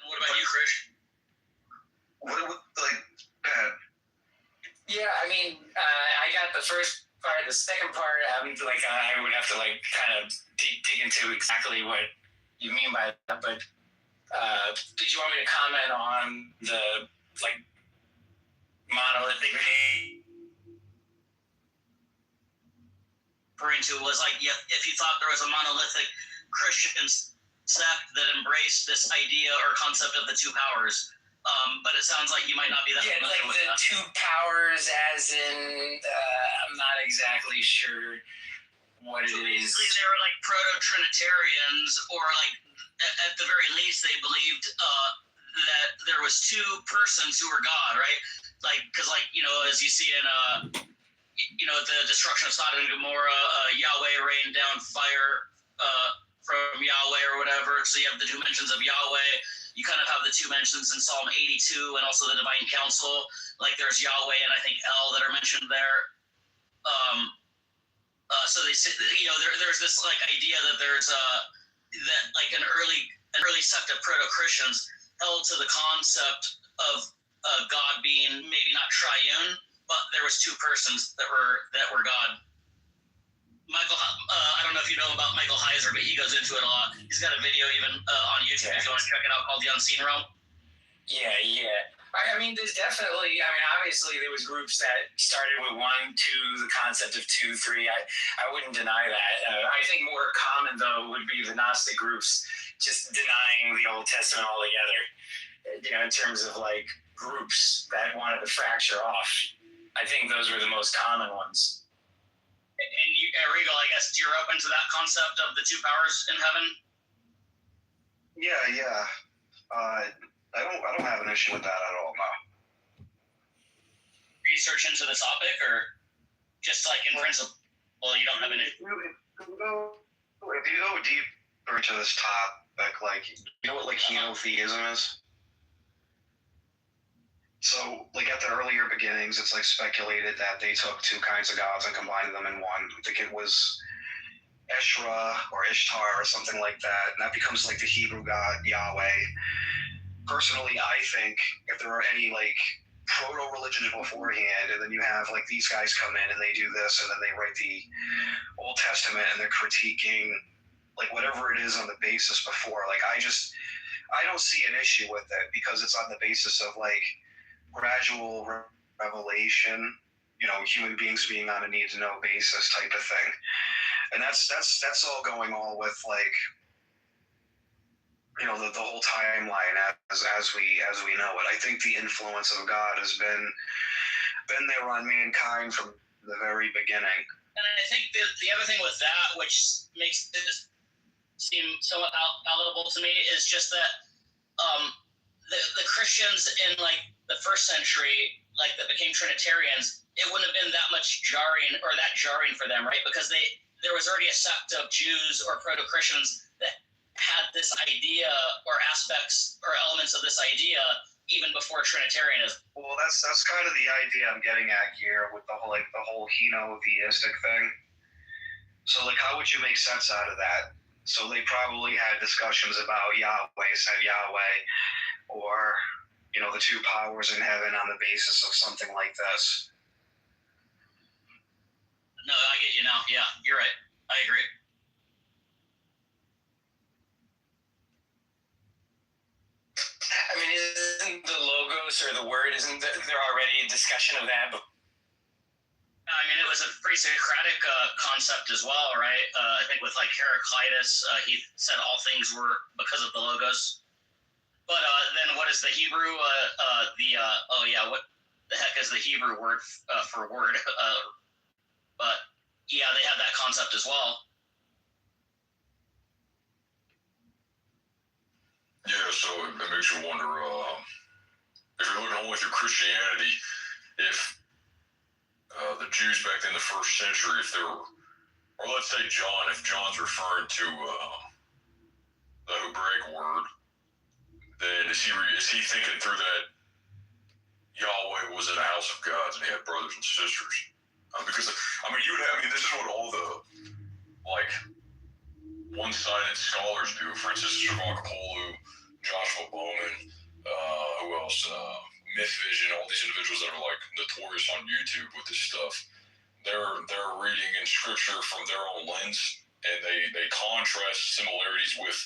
What about you, Chris? What like, go ahead. Yeah, I mean, I got the first part. The second part, I would have to like kind of dig into exactly what you mean by that. But did you want me to comment on the like monolithic? Referring to was like, if you thought there was a monolithic Christian sect that embraced this idea or concept of the two powers. But it sounds like you might not be that. Yeah, like the two powers, as in, I'm not exactly sure what it is. Basically, they were like proto-Trinitarians, or like at the very least, they believed that there was two persons who were God, right? Like, because as you see in the destruction of Sodom and Gomorrah, Yahweh rained down fire from Yahweh or whatever. So you have the two mentions of Yahweh. You kind of have the two mentions in Psalm 82 and also the Divine Council. Like there's Yahweh and I think El that are mentioned there. So they say, there's this like idea that there's that like an early sect of proto-Christians held to the concept of God being maybe not triune, but there was two persons that were God. Michael, I don't know if you know about Michael Heiser, but he goes into it a lot. He's got a video even on YouTube if you want to check it out called The Unseen Realm. Yeah. I mean, there's definitely, I mean, obviously there was groups that started with 1, 2, the concept of 2, 3. I wouldn't deny that. I think more common, though, would be the Gnostic groups just denying the Old Testament altogether, you know, in terms of like groups that wanted to fracture off. I think those were the most common ones. And you, Regal, I guess you're open to that concept of the 2 powers in heaven? Yeah. I don't have an issue with that at all, no. Research into the topic, or just like in principle, you don't have an issue? If you go deeper into this topic, like, you know what, like, henotheism is? So, like, at the earlier beginnings, it's, like, speculated that they took 2 kinds of gods and combined them in one. I think it was Eshra or Ishtar or something like that, and that becomes, like, the Hebrew god Yahweh. Personally, I think if there are any, like, proto-religions beforehand, and then you have, like, these guys come in and they do this, and then they write the Old Testament and they're critiquing, like, whatever it is on the basis before. Like, I don't see an issue with it because it's on the basis of, like, gradual revelation, you know, human beings being on a need-to-know basis type of thing. And that's all going on with, like, you know, the whole timeline as we know it. I think the influence of God has been there on mankind from the very beginning. And I think the other thing with that, which makes it seem somewhat palatable to me, is just that the Christians in, like, the first century, like, that became Trinitarians, it wouldn't have been that much jarring for them, right? Because there was already a sect of Jews or proto-Christians that had this idea or aspects or elements of this idea even before Trinitarianism. Well, that's kind of the idea I'm getting at here with the whole henotheistic thing. So, like, how would you make sense out of that? So they probably had discussions about Yahweh said Yahweh, or, you know, the 2 powers in heaven on the basis of something like this. No, I get you now. Yeah, you're right. I agree. I mean, isn't the logos or the word, isn't there already a discussion of that? I mean, it was a pretty Socratic concept as well, right? I think with, like, Heraclitus, he said all things were because of the logos. But then what is the Hebrew? What the heck is the Hebrew word for word? But yeah, they have that concept as well. Yeah, so it makes you wonder, if you're looking only through Christianity, if the Jews back in the first century, if they were, or let's say John, if John's referring to the Hebraic word, then is he thinking through that Yahweh was in a house of gods and he had brothers and sisters? Because, I mean, this is what all the, like, one-sided scholars do. For instance, Sravakapolu, Joshua Bowman, who else? Myth Vision, all these individuals that are, like, notorious on YouTube with this stuff. They're reading in scripture from their own lens, and they contrast similarities with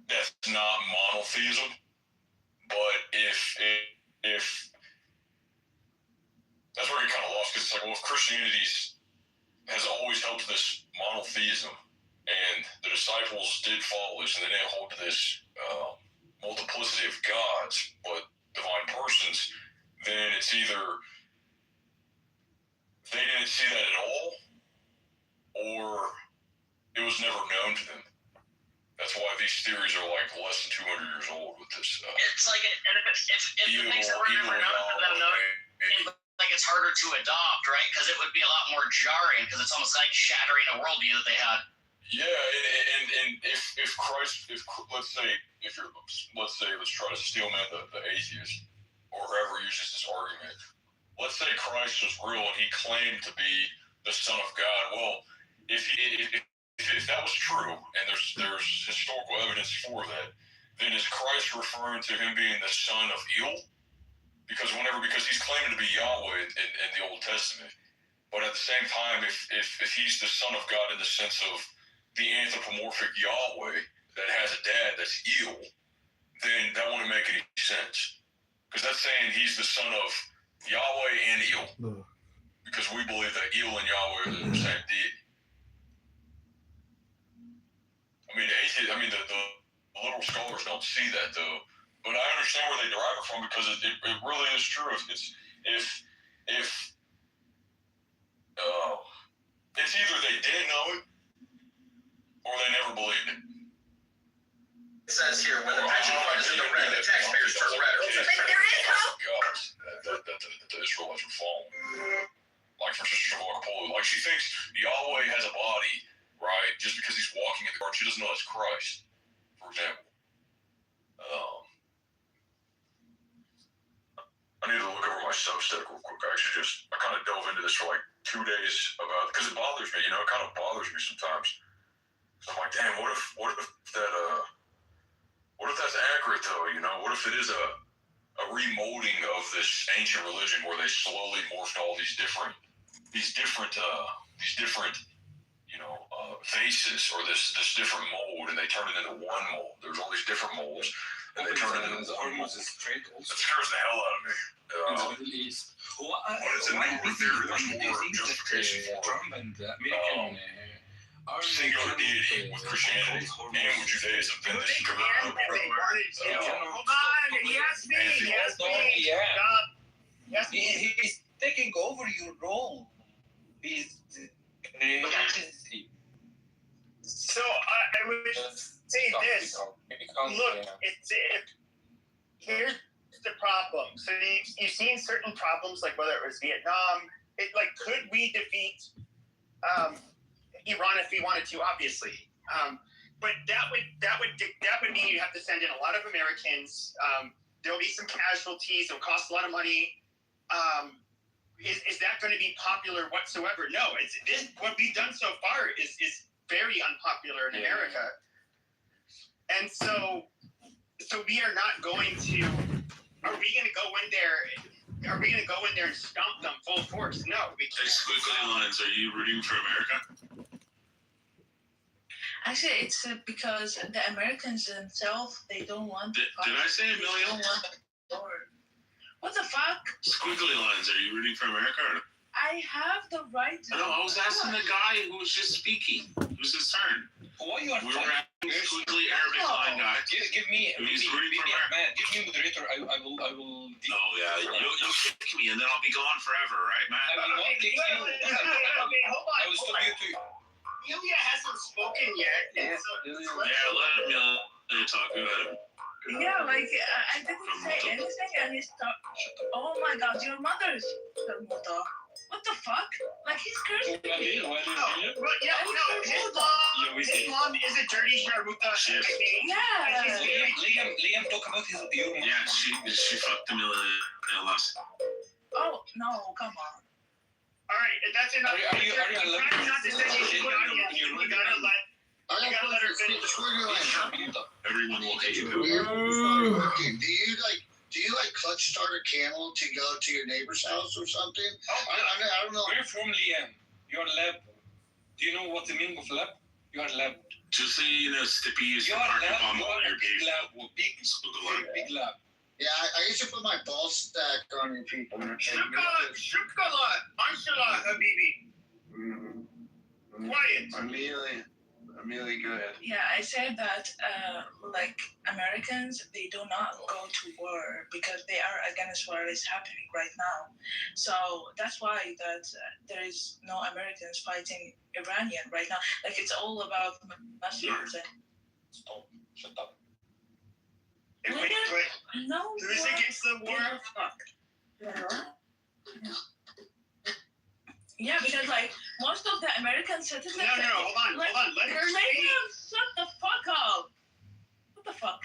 that's not monotheism. But if that's where you kind of lost, because it's like, well, if Christianity has always held to this monotheism, and the disciples did follow this, and they didn't hold to this multiplicity of gods, but divine persons, then it's either they didn't see that at all, or it was never known to them. That's why these theories are, like, less than 200 years old with this. It's like, and if the things that were never known to them, like, it's harder to adopt, right? Because it would be a lot more jarring, because it's almost like shattering a worldview that they had. Yeah, and if Christ, let's try to steelman the atheist, or whoever uses this argument. Let's say Christ was real and he claimed to be the Son of God. Well, if that was true, and there's historical evidence for that, then is Christ referring to him being the son of El? Because he's claiming to be Yahweh in the Old Testament, but at the same time, if he's the Son of God in the sense of the anthropomorphic Yahweh, that has a dad that's ill, then that wouldn't make any sense. Because that's saying he's the son of Yahweh and Il. Because we believe that Il and Yahweh are the same deity. I mean, the little scholars don't see that though. But I understand where they derive it from because it really is true. It's either they didn't know it or they never believed it. It says here, when the pension fund is in the red, the taxpayers turn red. The Israelites are falling. Like for Sister Shavuot, like she thinks Yahweh has a body, right? Just because he's walking in the garden, she doesn't know it's Christ, for example. I need to look over my Substack real quick. I kind of dove into this for like 2 days because it bothers me, it kind of bothers me sometimes. So I'm like, damn, what if that's accurate though, What if it is a remolding of this ancient religion where they slowly morphed all these different faces or this different mold, and they turn it into one mold. There's all these different molds, and they turn it into one mold. That scares the hell out of me. But it's a newer theory. There's more justification for singular deity with Christianity and with Judaism than this driven up. Hold on, he asked me. Stop. He's taking over your role. So I would say this. Look, here's the problem. So you've seen certain problems, like whether it was Vietnam. Could we defeat Iran if we wanted to? Obviously, but that would mean you have to send in a lot of Americans. There'll be some casualties. It'll cost a lot of money. Is that going to be popular whatsoever? No. What we've done so far is very unpopular in America, and so we are not going to. Are we going to go in there? Are we going to go in there and stomp them full force? No. Squiggly lines. Are you rooting for America? Actually, it's because the Americans themselves, they don't want. Did I say a million? What the fuck? Squiggly lines. Are you rooting for America? I have the right to. No, I was asking the guy who was just speaking. It was his turn. What you are we were asking squiggly Arabic line guy. Give me. He's rooting for America. Man, give me moderator. I will. Oh yeah, you'll kick me and then I'll be gone forever, right, Matt? I will not kick you. Hold on. I will stop you too. Ilya hasn't spoken yet. Yeah, let him talk about it. Yeah, I didn't say anything, and he stopped. Oh my God, your mother's mother. What the fuck? He's cursing me. His mom is a dirty sharmuta. Yeah. Liam, talk about your mom. Yeah, she fucked him in the last. Oh no, come on. All right, that's enough. Are you not to say she's not yet. You gotta let her finish the squiggly. Everyone will hate you. Do you clutch start a camel to go to your neighbor's house or something? I don't know. Where from, Liam? You're lab. Do you know what the meaning of lab? You are lab. Just say Stippy is your lab. You are a big lab. Big lab. Yeah, I used to put my ball stack on your people. Shukala, Anshala, Habibi. Quiet. Amelia, go ahead. Yeah, I said that, Americans, they do not go to war because they are against what is happening right now. So that's why that there is no Americans fighting Iranian right now. It's all about Muslims. Stop. Shut up. No. Who's against the war? Fuck. Yeah, because most of the American citizens. No, hold on. Let her speak. Shut the fuck up. What the fuck?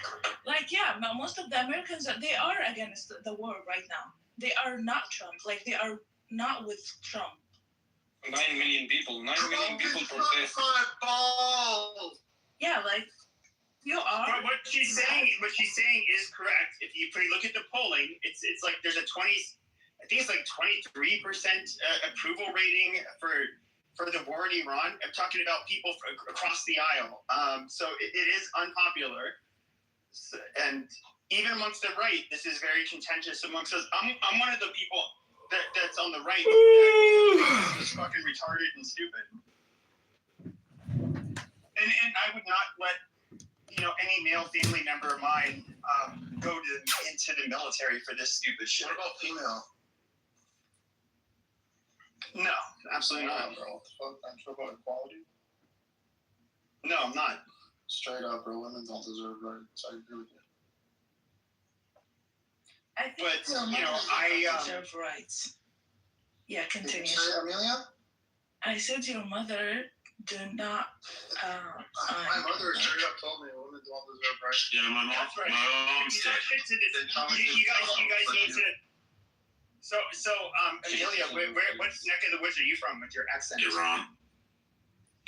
Most of the Americans, they are against the war right now. They are not Trump. They are not with Trump. 9 million people. 9 million people protest. Yeah, you are. But what she's saying is correct. If you look at the polling, it's there's a 23% approval rating for for the war in Iran. I'm talking about people across the aisle. So it is unpopular, and even amongst the right, this is very contentious amongst us. I'm one of the people that's on the right that is fucking retarded and stupid. And I would not let any male family member of mine go into the military for this stupid shit. What about female? No, absolutely not. Bro, what the fuck? I'm sure about equality. No, I'm not. Straight up, bro. Women don't deserve rights. I agree with you. I think I deserve rights. Yeah, continue. Did you say, Amelia? I said your mother do not. My mother straight up told me women don't deserve rights. Yeah, my mom. That's right. My mom's You guys need to. So, Amelia, what neck of the woods are you from with your accent? Iran.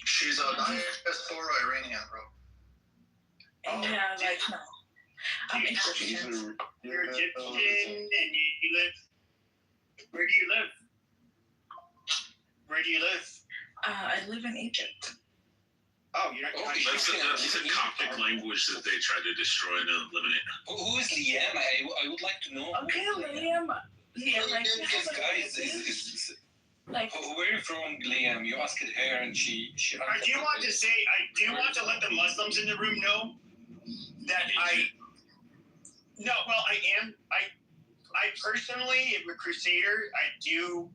She's a diaspora Iranian, bro. Yeah, like no. I'm Egyptian. You're Egyptian, and you live. Where do you live? Where do you live? I live in Egypt. Oh, you're not. That's the Coptic language that they tried to destroy and eliminate. Who is Liam? I would like to know. Okay, Liam. Liam, like this guy is like. Where are you from, Liam? You asked her, and she. I do want to let the Muslims in the room know that I am. I personally am a crusader. I do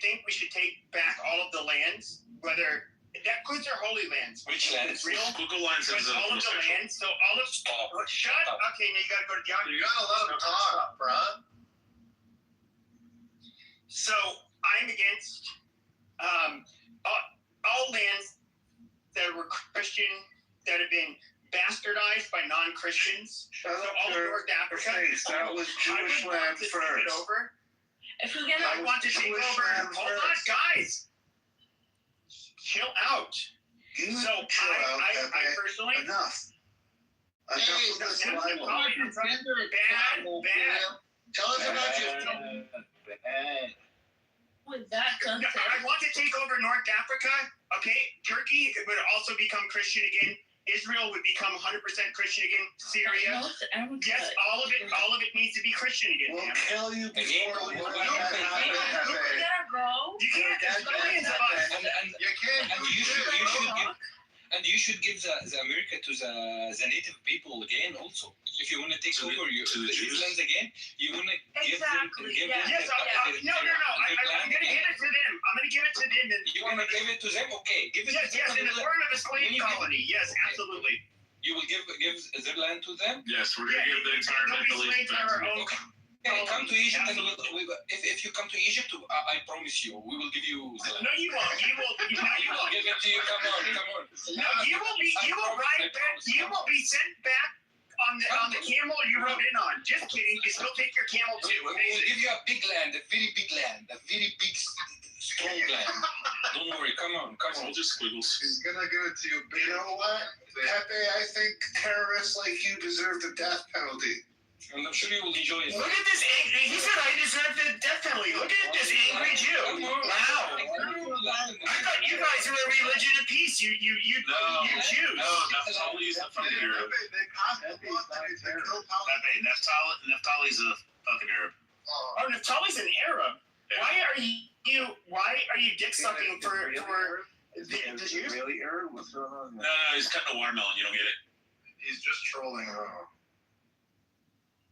think we should take back all of the lands, whether that includes our holy lands. Which lands? Real. Google lines But all of the lands. So all of. Shut up. Okay, now you gotta go to the audience. You gotta let them talk, bro. So I'm against all lands that were Christian that have been bastardized by non-Christians. So all of North Africa. That was Jewish land first. If we get I want to take over. Hold on, guys. Chill out. So I personally enough. Bad. Tell us about your. with that concept. I want to take over North Africa. Okay, Turkey would also become Christian again. Israel would become 100% Christian again. Syria, yes, all of it needs to be Christian again. We'll kill you before we let that happen. You can't. There's millions of us. You can't. And you should give the America to the native people again also. If you want to take over these lands again, you want to give them. Yes, no. I'm going to give it to them. And you want to give it to them? Okay, give it to them. Yes, in the form of a slave colony. Yes, absolutely. You will give their land to them? Yes, we're going to give the entire Middle East back to them. Okay, come to Egypt, and if you come to Egypt, I promise you, we will give you the land. No, you won't. You won't. Give it to you. Come on. No, you will ride back. You will be sent back on the camel you rode in on. Just kidding. You still take your camel too. We will give you a big land, a very big land, a very big, strong land. Don't worry. Come on. All just squiggles. He's gonna give it to you. But You know what, Pepe? I think terrorists like you deserve the death penalty. And I'm sure you will enjoy it. Look at this angry. He said I deserve the death penalty. Look at this angry Jew. Wow. I thought you guys were a religion of peace. You Jews. No, Naftali's a fucking Arab. Naftali's a fucking Arab. Oh, Naftali's an Arab. Yeah. Why are you dick sucking for the Jews? Really, Aaron? What's going on? No, he's cutting a watermelon. You don't get it. He's just trolling around.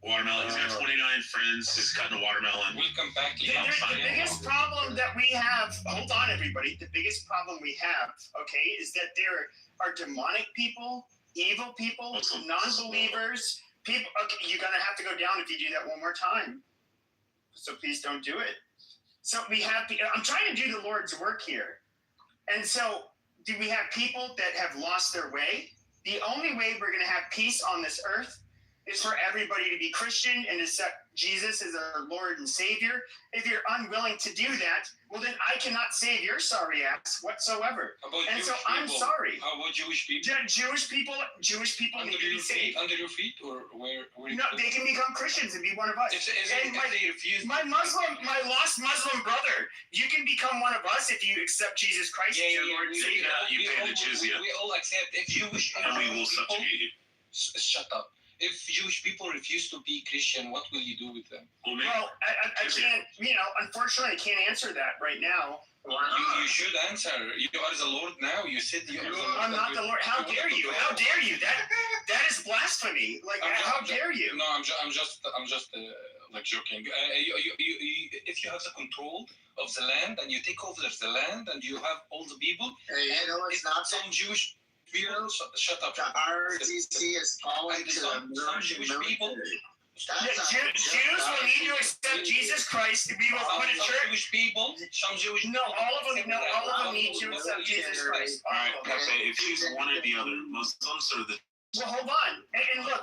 Watermelon. He's got 29 friends. He's cutting a watermelon. We'll come back to you. The biggest problem that we have, hold on, everybody. The biggest problem we have, okay, is that there are demonic people, evil people, non-believers, people. Okay, you're gonna have to go down if you do that one more time. So please don't do it. So we have. I'm trying to do the Lord's work here, and so do we have people that have lost their way? The only way we're gonna have peace on this earth is for everybody to be Christian and accept Jesus as our Lord and Savior. If you're unwilling to do that, well, then I cannot save your sorry ass whatsoever. And so I'm sorry. How about Jewish people? Jewish people under need to be saved. Under your feet, or where no, they can become Christians and be one of us. And my lost Muslim brother, you can become one of us if you accept Jesus Christ as your Lord and Savior. You pay the jizya. We all accept. If Jewish and we will subjugate you. Shut up. If Jewish people refuse to be Christian, what will you do with them? Well, I can't, unfortunately, I can't answer that right now. You should answer. You are the Lord now. You said you are. I'm not the Lord. How dare you? How dare you? That is blasphemy. Like, how dare you? No, I'm just like joking. If you have the control of the land and you take over the land and you have all the people, it's not some Jewish people. Shut up. The ROTC is falling to the Jewish people. Jews will need to accept Jesus Christ. We will put a church. Jewish people. Some Jewish. No, all of them need to accept Jesus Christ. All right, Pepe. If you one or the other, Muslims or the. Well, hold on. And look,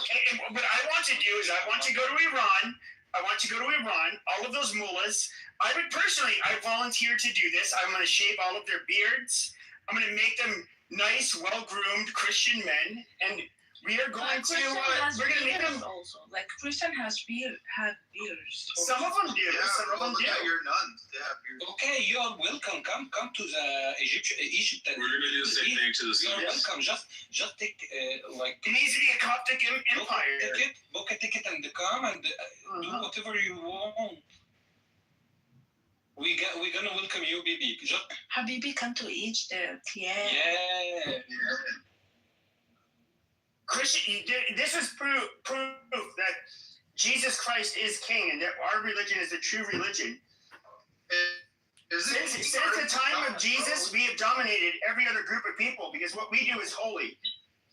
what I want to do is I want to go to Iran. All of those mullahs. I volunteer to do this. I'm going to shave all of their beards. I'm going to make them nice, well-groomed Christian men, and we are going we're going to make them also. Like Christian have beards. Some of them do. Some of them do. Your nuns. They have beards. Okay, you are welcome. Come to the Egypt. We're going to do the same thing to the Sunnis. You are welcome. Just take like. It needs to be a Coptic empire. Book a ticket and come and do whatever you want. We're gonna welcome you, Bibi. Habibi, come to Egypt. Yeah. Christian, this is proof that Jesus Christ is King and that our religion is the true religion. Since the time of Jesus, we have dominated every other group of people because what we do is holy.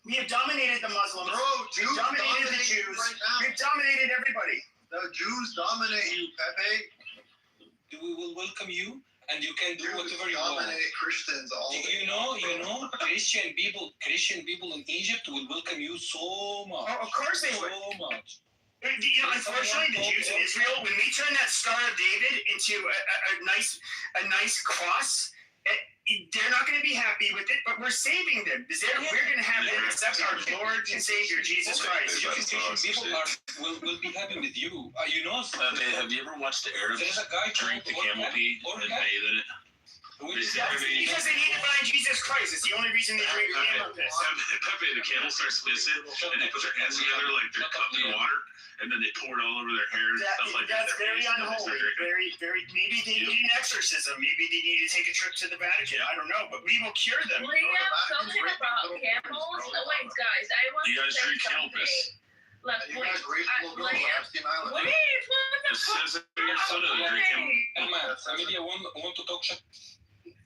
We have dominated the Muslims. We've dominated the Jews. We've dominated everybody. The Jews dominate you, Pepe. We will welcome you, and you can do whatever you want. Dominate Christians all you know, Christian people in Egypt will welcome you so much. Oh, of course they would. So much. Unfortunately, the Jews in Israel, when we turn that Star of David into a nice cross, they're not going to be happy with it, but we're saving them. We're going to have them accept our Lord and Savior, Jesus Christ. People will be happy with you. Have you ever watched the Arabs drink the camel pee and bathe in it? Because they need to find Jesus Christ. It's the only reason they drink camel piss. Pepe, the camel starts pissing, and they put their hands together like they're cupped in water, and then they pour it all over their hair and stuff like that. That's very unholy. Very. Maybe they need an exorcism. Maybe they need to take a trip to the Vatican. I don't know, but we will cure them. Well, yeah, something about camels. Oh, wait, guys, I want you guys to say drink camel something. piss. Like, You guys Liam, what the It says in your soda to drink camel. Familia want to talk shit.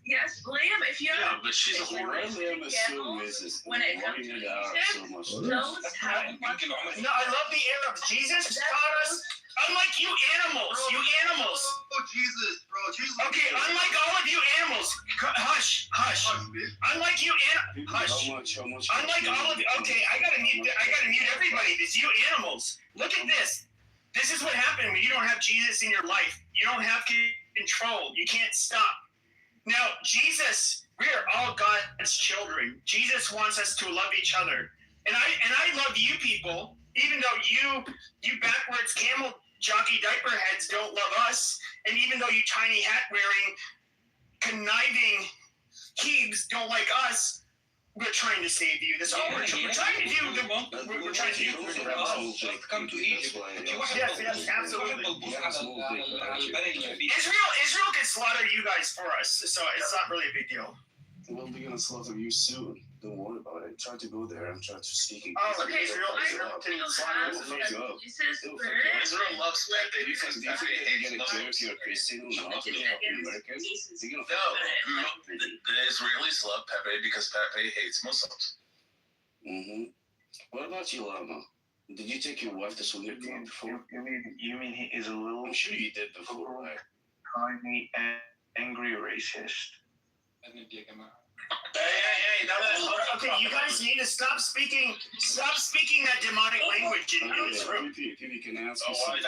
Yes, Liam, if you're Yeah, but she's a if you whore. listen to camels, when it comes to Egypt, those have much. No, I love the Arabs. Jesus taught us, unlike you animals. Oh, Jesus, bro. Jesus. Okay, unlike all of you animals. Hush. Unlike you hush. Unlike all of you. Okay, I gotta mute everybody. It's you animals. Look at this. This is what happened when you don't have Jesus in your life. You don't have control. You can't stop. Now, Jesus, we are all God's children. Jesus wants us to love each other. And I love you people, even though you backwards camel jockey diaper heads don't love us, and even though you tiny hat wearing conniving Hebes don't like us, we're trying to save you. That's all we're trying to do. We're trying to do Come to Egypt. Yes, absolutely. Israel could slaughter you guys for us, so it's not really a big deal. We'll be gonna slaughter you soon. Don't worry about it. Try to go there and try to speak. Okay, Israel can slaughter Israel loves Pepe because they get a joke. You're a Christian or not? Americans. No, the Israelis love Pepe because Pepe hates Muslims. What about you, Lama? Did you take your wife to swinger club before? You mean he is a little? I'm sure you did before, right? Tiny, angry racist. Hey, Okay, you guys need to stop speaking that demonic language in this room. If you can ask me something,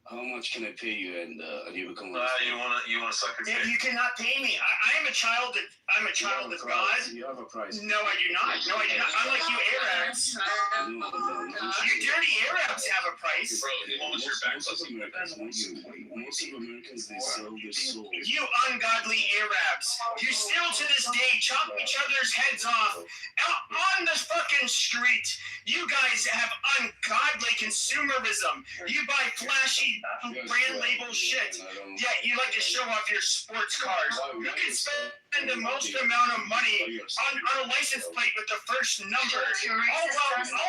how much can I pay you and you become you wanna suck your dick? You cannot pay me. I am a child of God. You have a price. No, I do not. Unlike you Arabs. You dirty Arabs have a price. Most of Americans, they sell their soul. You ungodly Arabs. You still to this day chop each other's heads off on the fucking street. You guys have ungodly consumerism. You buy flashy brand label shit. Yeah, you like to show off your sports cars. You can spend the most amount of money on a license plate with the first number. All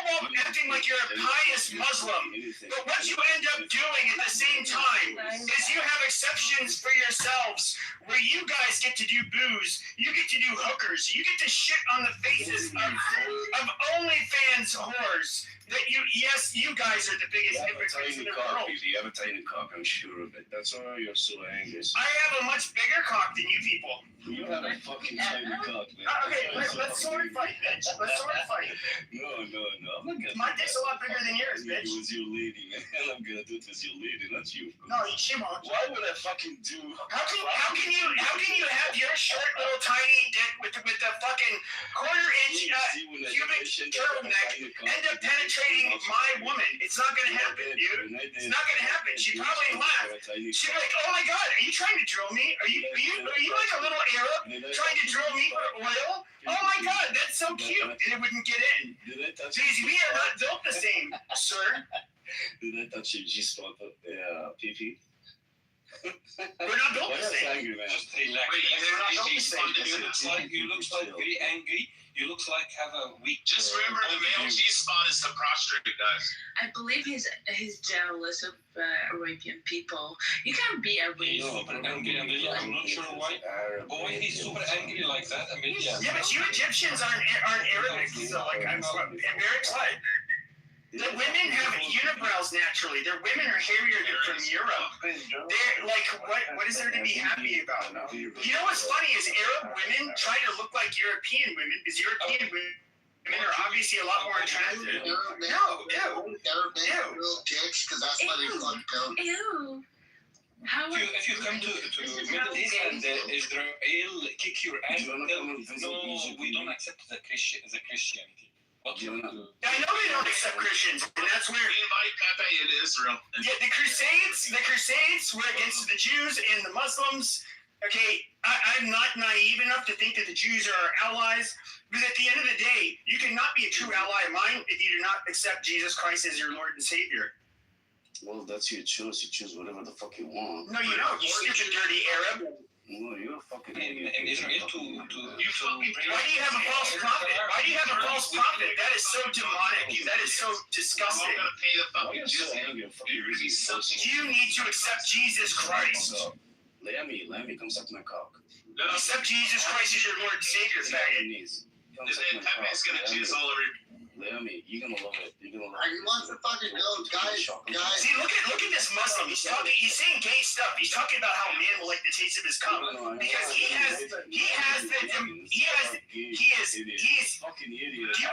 while acting like you're a pious Muslim. But what you end up doing at the same time is you have exceptions for yourselves where you guys get to do booze, you get to do hookers, you get to shit on the faces of OnlyFans whores. That you guys are the biggest hypocrites in the world. You have a tiny cock, I'm sure of it. That's why you're so angry. I have a much bigger cock than you people. You have a fucking tiny cock, man. Okay, let's sword fight, bitch. Let's sword fight. No. I'm not gonna My dick's a lot bigger than yours, bitch. It was your lady, man. I'm gonna do it with your lady, not you. No, she won't. Why would I fucking do? How can you have your short little tiny dick with the fucking quarter-inch cubic turtleneck end up penetrating my woman? It's not gonna happen, dude. It's not gonna happen. She'd probably laugh. She'd be like, "Oh my god, are you trying to drill me? Are you like a little Arab trying to drill me for oil? Oh my god, that's so cute." And it wouldn't get in. Because we are not built the same, sir. Did I touch your G-spot? Yeah, PP. We're not built the same. Angry, man. Just relax. You looks like very angry. You looks like have a weak. Just remember, the male G-spot is the prostrate, guys. I believe he's jealous of Arabian people. You can't be a He's super angry, Amelia. I'm not sure why. Why he's super angry like that, Amelia? Yeah, but you Egyptians aren't Arabic, so like I'm very excited. The women have unibrows naturally. Their women are hairier than from Europe. They're like, what is there to be happy about? You know what's funny is Arab women try to look like European women because European women are obviously a lot more attractive. Real dicks, because that's why they fucked up. Ew. If you come to Middle East and Israel kick your ass, no, we don't accept the Christianity. I know they don't accept Christians, and that's where we invite Pepe into Israel. Yeah, the Crusades were against the Jews and the Muslims. Okay, I'm not naive enough to think that the Jews are our allies, because at the end of the day, you cannot be a true ally of mine if you do not accept Jesus Christ as your Lord and Savior. Well, that's your choice. You choose whatever the fuck you want. No, you don't. You stupid, dirty Arab. No, you're a fucking in Israel to Why do you have a false prophet? Why do you have a false prophet? That is so demonic. That is so disgusting. I'm gonna pay the fucking Jews. You need to accept Jesus Christ. Let me come suck my cock. Accept Jesus Christ as your Lord and Savior, faggot. Pepe's gonna jizz all over you. Let me. You're gonna love it. You're gonna love He wants to fucking go, guys. See, look at this Muslim. He's saying gay stuff. He's talking about how man will like the taste of his cum because he is fucking idiot. You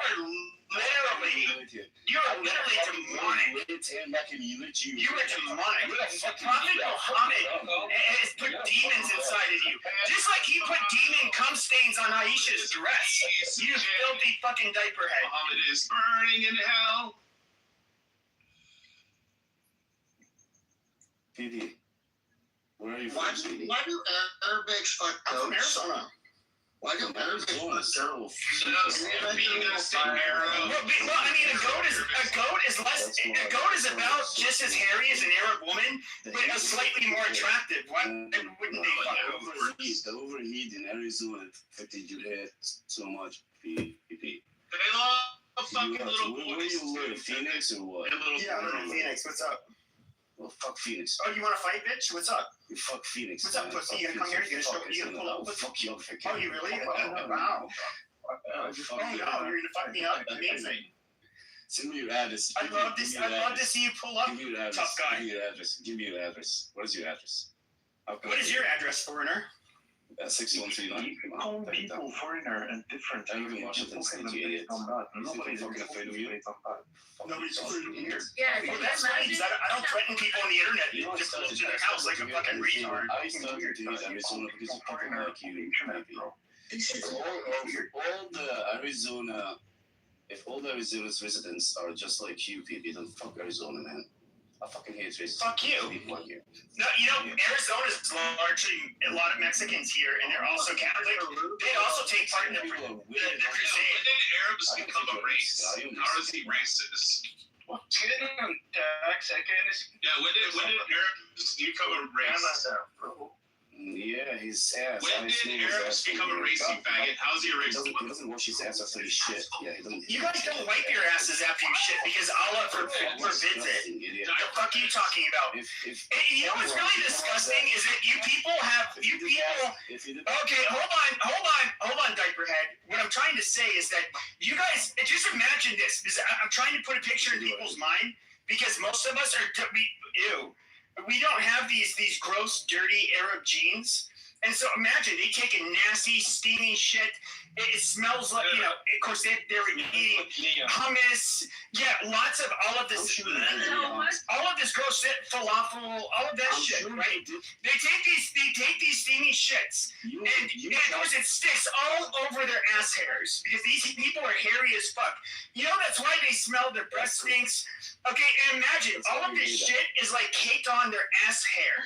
are literally demonic. You are demonic. Prophet Muhammad has put demons inside of you, just like he put demon cum stains on Aisha's dress. You filthy fucking diaper head. Muhammad is burning in hell. PD, where are you Why from? do Arabics fuck I'm from goats? Arizona. Why do Arabics fuck goats? Well, I mean, a goat is about just as hairy as an Arab woman, but slightly more attractive. Why wouldn't they fuck over? The overheat in Arizona affected your head so much. PP. They love fucking little boys. Where you live, Phoenix or what? Yeah, I'm in Phoenix. What's up? Well, fuck Phoenix. Oh, you want to fight, bitch? What's up? You fuck Phoenix. What's up, pussy? You gonna come here? You gonna pull up? Fuck you. Oh, you really? Oh, wow. Oh, no, you're gonna fuck me up? Amazing. Send me your address. I'd love to see you pull up. Give me your address. Tough guy. Give me your address. Give me your address. What is your address? What is your address, foreigner? 6139. Calling people foreigner and different. I live in Washington State, you idiot. Nobody's fucking afraid of you. Nobody's afraid of you here. Yeah, Well, that's funny because I don't threaten people on the internet. You know, Just go to their house like a fucking retard. I started to do Arizona because of people like you, maybe. All the Arizona, if all the Arizona's residents are just like you, people, then fuck Arizona, man. I fucking hate racism. Fuck you. No, you know, Arizona's largely a lot of Mexicans here, and they're also Catholic. They also take part in the crusade. When did Arabs become a race? How is he racist? Yeah, when did Arabs become a race? Yeah, his ass. When did Arabs become a race, you faggot? How's he a racist? He doesn't wash his ass after his shit. Yeah, he doesn't. You guys don't wipe your asses after you shit because Allah forbids it. What the fuck are you talking about? You know what's really disgusting is that you people. Okay, hold on, diaperhead. What I'm trying to say is that you guys just imagine this. I'm trying to put a picture in people's mind because most of us are ew. We don't have these gross, dirty Arab genes. And so imagine they take a nasty, steamy shit. It smells like, you know, of course they're eating hummus. Yeah, lots of all of this gross shit, falafel, all of that shit, right? They take these steamy shits, and of course it sticks all over their ass hairs because these people are hairy as fuck. You know that's why they smell, their breath stinks. Okay, and imagine all of this shit is like caked on their ass hair.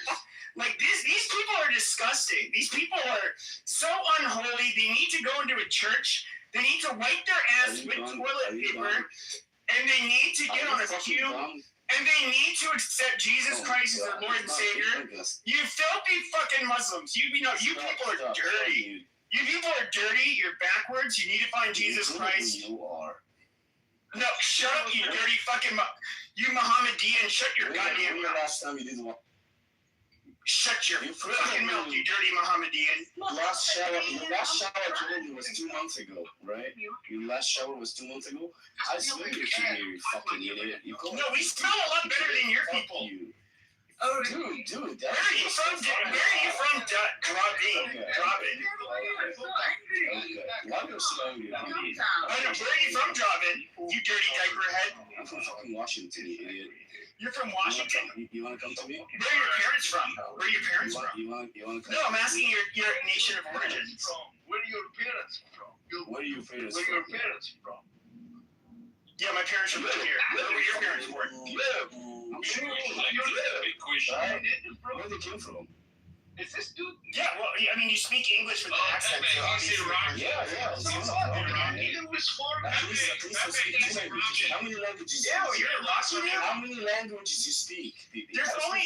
Like these people are disgusting. These people are so unholy. They need to go into a church. They need to wipe their ass with toilet paper, and they need to get on a pew, and they need to accept Jesus Christ as their Lord and Savior. You filthy fucking Muslims. You know you people are dirty. You people are dirty. You're backwards. You need to find Jesus Christ. You are. No, shut up, you dirty fucking you Mohammedan. Shut your goddamn mouth. Last time you did what? Shut your fucking mouth, you dirty Mohammedan. Your last shower Jordan, was 2 months ago, right? Your last shower was 2 months ago. I smell you from here, you fucking idiot. No, we smell a lot better than your people. Oh, dude. Where are you from? Drop-in. Why are you smelling it? Where are you from, Drop-in? You dirty diaper head. I'm from fucking Washington, you idiot. You're from Washington? You want to come to me? Where are your parents from? You want to come? No, I'm asking your nation of origin. Where are your parents from? Where are your parents from? Yeah, my parents are from here. Where were your parents born? I'm sure. Where they came from? Is this dude? Yeah, well, I mean, you speak English with the accent. Yeah. How many languages? Yeah, you're Iraqi. How many languages you speak? There's only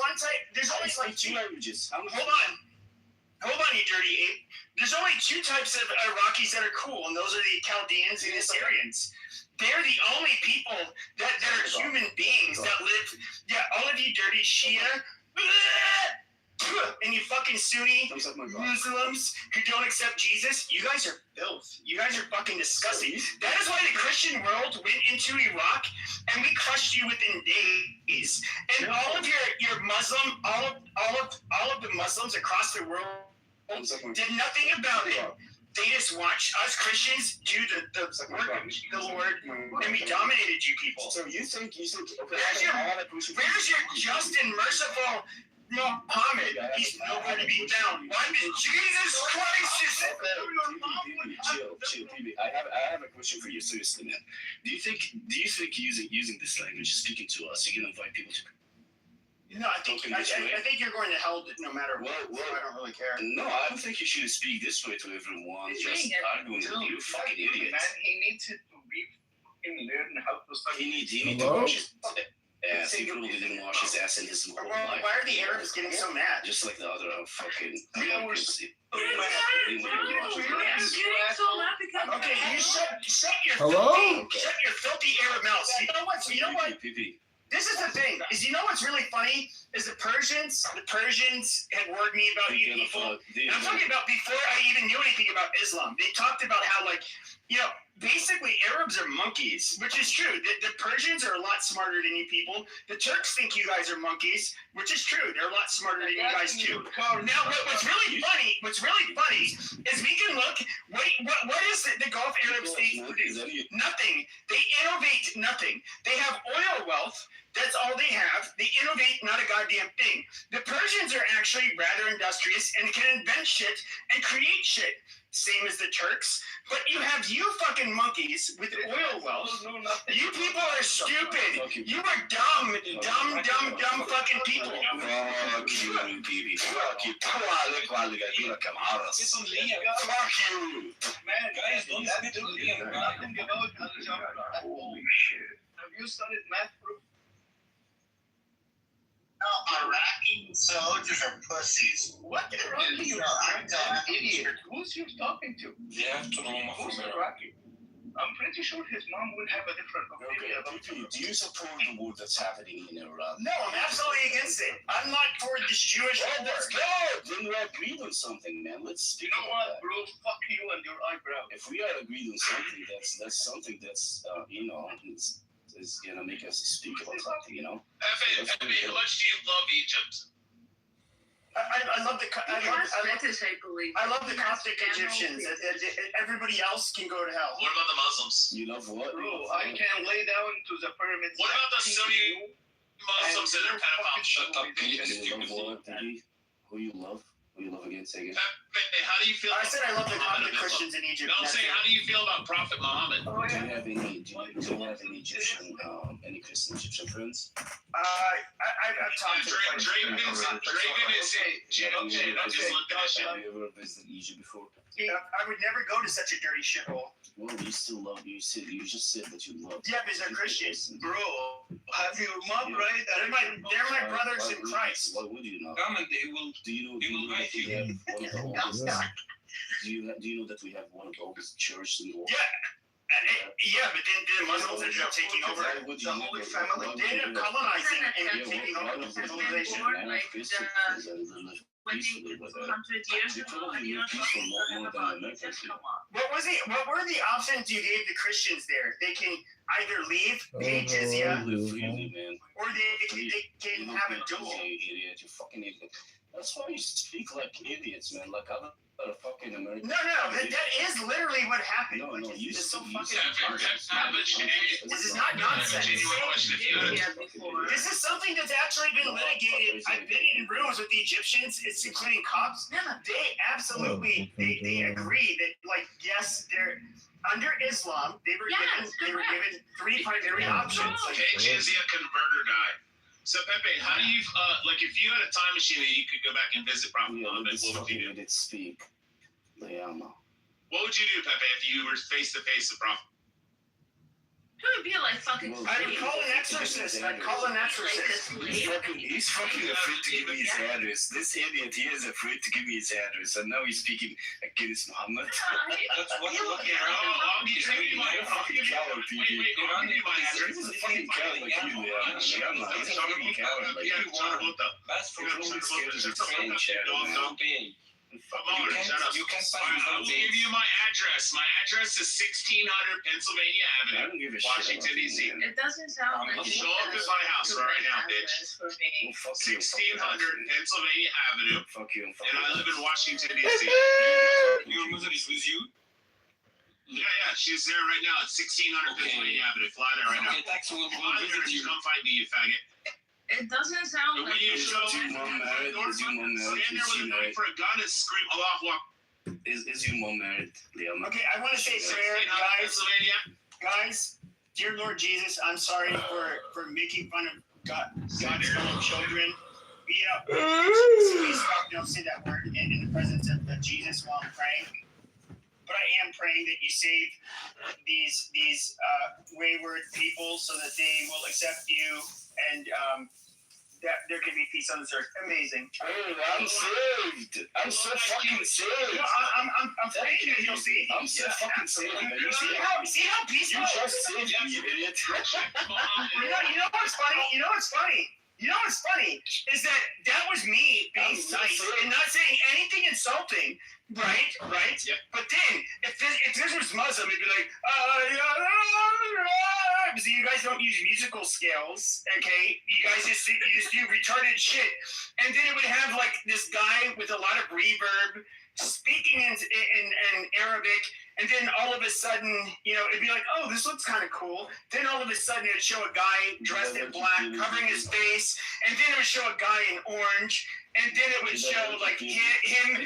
one type. There's only like 2 languages. Hold on, you dirty ape. There's only 2 types of Iraqis that are cool, and those are the Chaldeans and the Syrians. They're the only people that are human beings that live. Yeah, all of you dirty Shia. And you fucking Sunni Muslims who don't accept Jesus, you guys are filth. You guys are fucking disgusting. That is why the Christian world went into Iraq and we crushed you within days. And all of your Muslim, all of the Muslims across the world did nothing about it. They just watched us Christians do the work of the Lord, and we dominated you people. So you think where's your just and merciful Muhammad? He's nowhere to be found. Why did Jesus Christ? Chill, PB. I have a question for you, seriously, man. Do you think using this language, speaking to us, you can invite people to? No, I think you're going to hell no matter what. Well, I don't really care. No, I don't think you should speak this way to everyone. Just arguing with you, fucking idiot. Man, he needs to learn how to study. He needs to wash his ass. He probably didn't wash his ass in his whole life. Why are the Arabs getting so mad? Just like the other fucking. Okay, you shut your filthy Arab mouth. You know what? PP. This is the thing. Is you know what's really funny is the Persians had warned me about you people. And I'm talking about before I even knew anything about Islam. They talked about how basically Arabs are monkeys, which is true. The Persians are a lot smarter than you people. The Turks think you guys are monkeys, which is true. They're a lot smarter than you guys too. Now, what's really funny is we can look. What is the Gulf Arab states produce? Nothing. They innovate nothing. They have oil wealth. That's all they have. They innovate not a goddamn thing. The Persians are actually rather industrious and can invent shit and create shit. Same as the Turks. But you have you fucking monkeys with oil wealth. You people are stupid. You are dumb fucking people. Fuck you, baby. Fuck you. Fuck you. Man, guys, don't spit on Liam. Nothing about Al-Jabbar. Holy shit. Have you studied math, bro? No, Iraqi soldiers are pussies. What Iraqi? I'm an idiot. Who's you talking to? Yeah, to the woman Who's Iraqi? I'm pretty sure his mom would have a different opinion about do you support the war that's happening in Iran? No, I'm absolutely against it. I'm not for this Jewish war. Let's go. Then we agreed on something, man. Let's speak. You know what, bro? Fuck you and your eyebrow. If we are agreed on something, that's something that's is gonna make us speak about something, you know. How much do you love Egypt? I love the British, I believe. I love the Coptic Egyptians. Everybody else can go to hell. What about the Muslims? You love what? Bro, I can lay down to the pyramids. What about the Sunni Muslims and their pedophiles? Shut up, Who you love? Who you love again? Say again. Pepe, how do you feel? I said I love the Coptic Christians in Egypt. No, I'm saying, how do you feel about Prophet Muhammad? Do you have any Egyptian, any Christian Egyptian friends? I've talked to Draven is okay. Don't just look at shit. Have you ever visited Egypt before? I would never go to such a dirty shithole. Well, you still love. You just said that you love. Yeah, because they're Christians. Bro, have your mom right? They're my brothers in Christ. What would you know? Come and they will. Do you know that we have one of the oldest? Do you know that we have one of the oldest churches in the world? Yeah, but then the Muslims ended up taking over the Holy Family. They ended up colonizing and taking over the civilization. When 200 years ago, and you're talking about Jesus, come on. What were the options you gave the Christians there? They can either leave, pay jizya, or they can have a duel. You fucking idiot. That's why you speak like idiots, man. Like other fucking American. No, that is literally what happened. No, you just so fucking. This is not nonsense. This is something that's actually been litigated. I've been in rooms with the Egyptians, it's including cops. They absolutely they agree that yes, they're under Islam. They were given three primary options. Okay, jizya converter guy. So Pepe, how do you if you had a time machine and you could go back and visit Prophet Muhammad, what would you do? Speak. What would you do, Pepe, if you were face to face with Prophet? It would be like fucking. I would call an exorcist. I'd call an exorcist. He's fucking afraid to give me his address. This idiot, he is afraid to give me his address, and now he's speaking against Muhammad. That's what you're looking at. I'll give you my address. He's a fucking coward like you, man. He's a fucking coward like you. That's for You can I will give you my address. My address is 1600 Pennsylvania Avenue, Washington, D.C. It doesn't sound like Show up at my house right now, bitch. 1600 Pennsylvania Avenue. And I live in Washington, D.C. Your mother is with you? Yeah, she's there right now at 1600 Pennsylvania Avenue. Fly there right now. Fly there and you come fight me, you faggot. It doesn't sound like Is your mom married? Stand there with a knife for a gun and scream Allahu Akbar. Is your mom married, Liam? Okay, I want to say prayer, guys. Dear Lord Jesus, I'm sorry for making fun of God's own children. Please don't say that word in the presence of Jesus while I'm praying. But I am praying that you save these wayward people so that they will accept you and that there can be peace on this earth. Amazing. Oh, I'm saved. I'm so fucking saved. No, I'm thank you. You'll see. I'm so fucking saved. You see how peaceful? You just saved me, you idiot. You know what's funny? You know what's funny? Is that was me being nice and not saying anything insulting, right? Yep. But then, if this was Muslim, it'd be like, because you guys don't use musical scales, okay? You guys just do retarded shit. And then it would have like this guy with a lot of reverb speaking in Arabic, and then all of a sudden, it'd be like, oh, this looks kind of cool. Then all of a sudden, it'd show a guy dressed in black, covering his face, and then it would show a guy in orange, and then it would show like him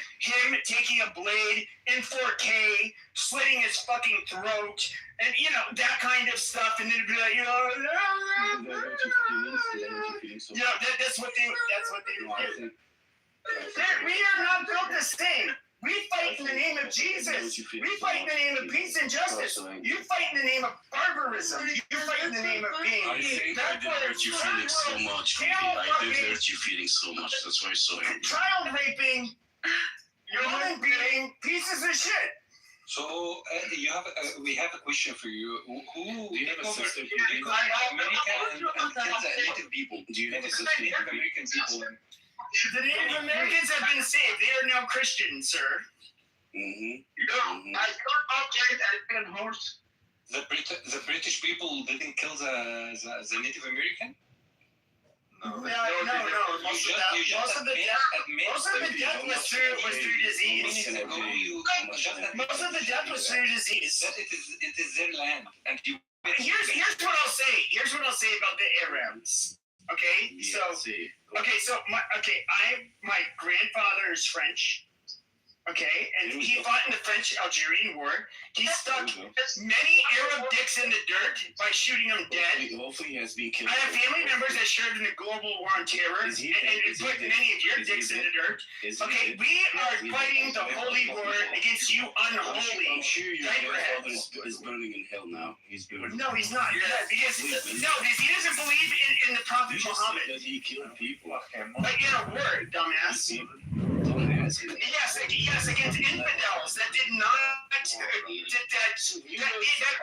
taking a blade in 4K, slitting his fucking throat, and that kind of stuff. And then it'd be like, that's what they do. We are not built the same. We fight in the name of Jesus. We fight in the name of peace and justice. You fight in the name of barbarism. You fight in the name of being. I think I did hurt you feeling so much. I did hurt you feeling so much. That's why I'm so angry. Child raping, human being, pieces of shit. So we have a question for you. Who do you have a system? American and Native people? Do you have a system? Native American people. The Native Americans have been saved. They are now Christians, sir. The British people didn't kill the Native American? No. Most of the death was through disease. Most of the death was through disease. It is their land, and here's what I'll say. Here's what I'll say about the Arabs. Okay, my grandfather is French. Okay, and he fought in the French-Algerian War. He stuck many Arab dicks in the dirt by shooting them dead. Hopefully he has been killed. I have family members that served in the global war on terror and put many of your dicks in the dirt. Okay, we are fighting the holy war against you unholy. I'm sure your grandfather is burning in hell now. He's burning. No, he's not. Because he doesn't believe in the Prophet Muhammad. That he killed people. Like in a word, dumbass. Yes, against infidels that did not, that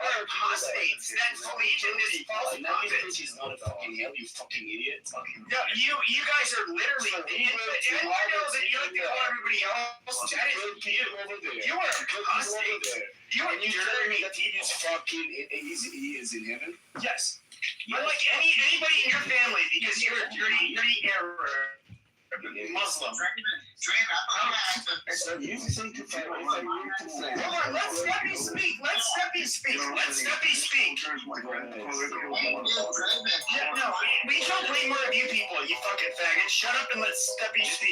were apostates, that believed in this false prophet. He's not a fucking hell, you fucking idiot. No, you guys are literally the infidels that you like to call everybody else. That is you. You are apostate. You are dirty. He is in heaven? Yes. Unlike anybody in your family, because you're a dirty Arab. Muslim. Hold on, let Steppy speak. No, we don't play more of you people, you fucking faggot. Shut up and let Steppy speak.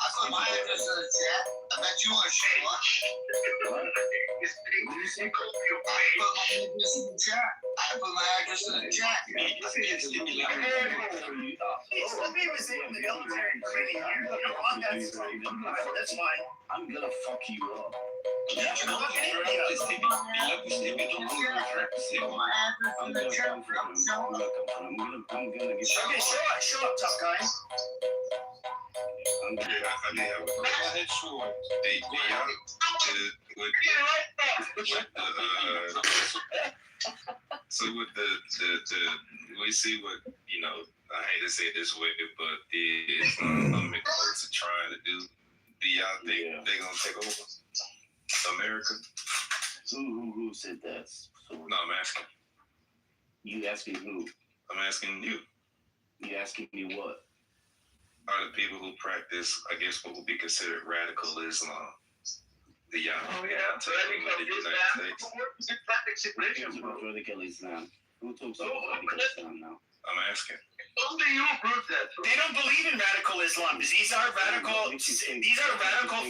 I put my address in the chat. I bet you want to show up. I put my address in the chat. Slippy was in the military for many years. You don't want that stuff. That's fine. I'm gonna fuck you up. Yeah, you're fucking idiot. I'm gonna get you. Okay, show up, tough guy. So with the we see what I hate to say it this way, but the Islamic folks are trying to do. Do y'all think they're gonna take over America? So who said that? So no, I'm asking. You asking who? I'm asking you. You asking me what? Are the people who practice, I guess, what would be considered radical Islam? The United States. Radical Islam. Who talks about radical Islam now? I'm asking. Only you prove that. They don't believe in radical Islam. These are radical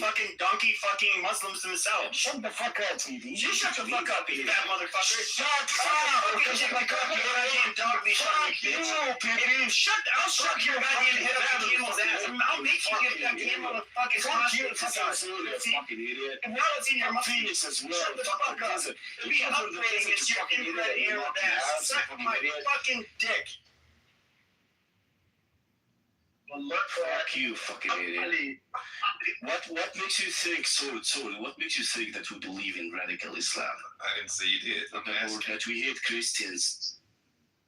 fucking donkey fucking Muslims themselves. Shut the fuck up, TV. You shut the fuck up, you fat motherfucker. Shut up. Okay, shut the fuck up. Your goddamn dog leash on you, bitch. I'll suck your goddamn head up the camel's ass. I'll make you get that camel a fucking hospital. Fucking idiot. Well, it's in your penis as well. Shut the fuck up. Be upgrading against your inbred Arab ass. Suck my fucking dick. Fuck you, fucking idiot. What makes you think, sorry, what makes you think that we believe in radical Islam? I didn't say you did. Or that we hate Christians?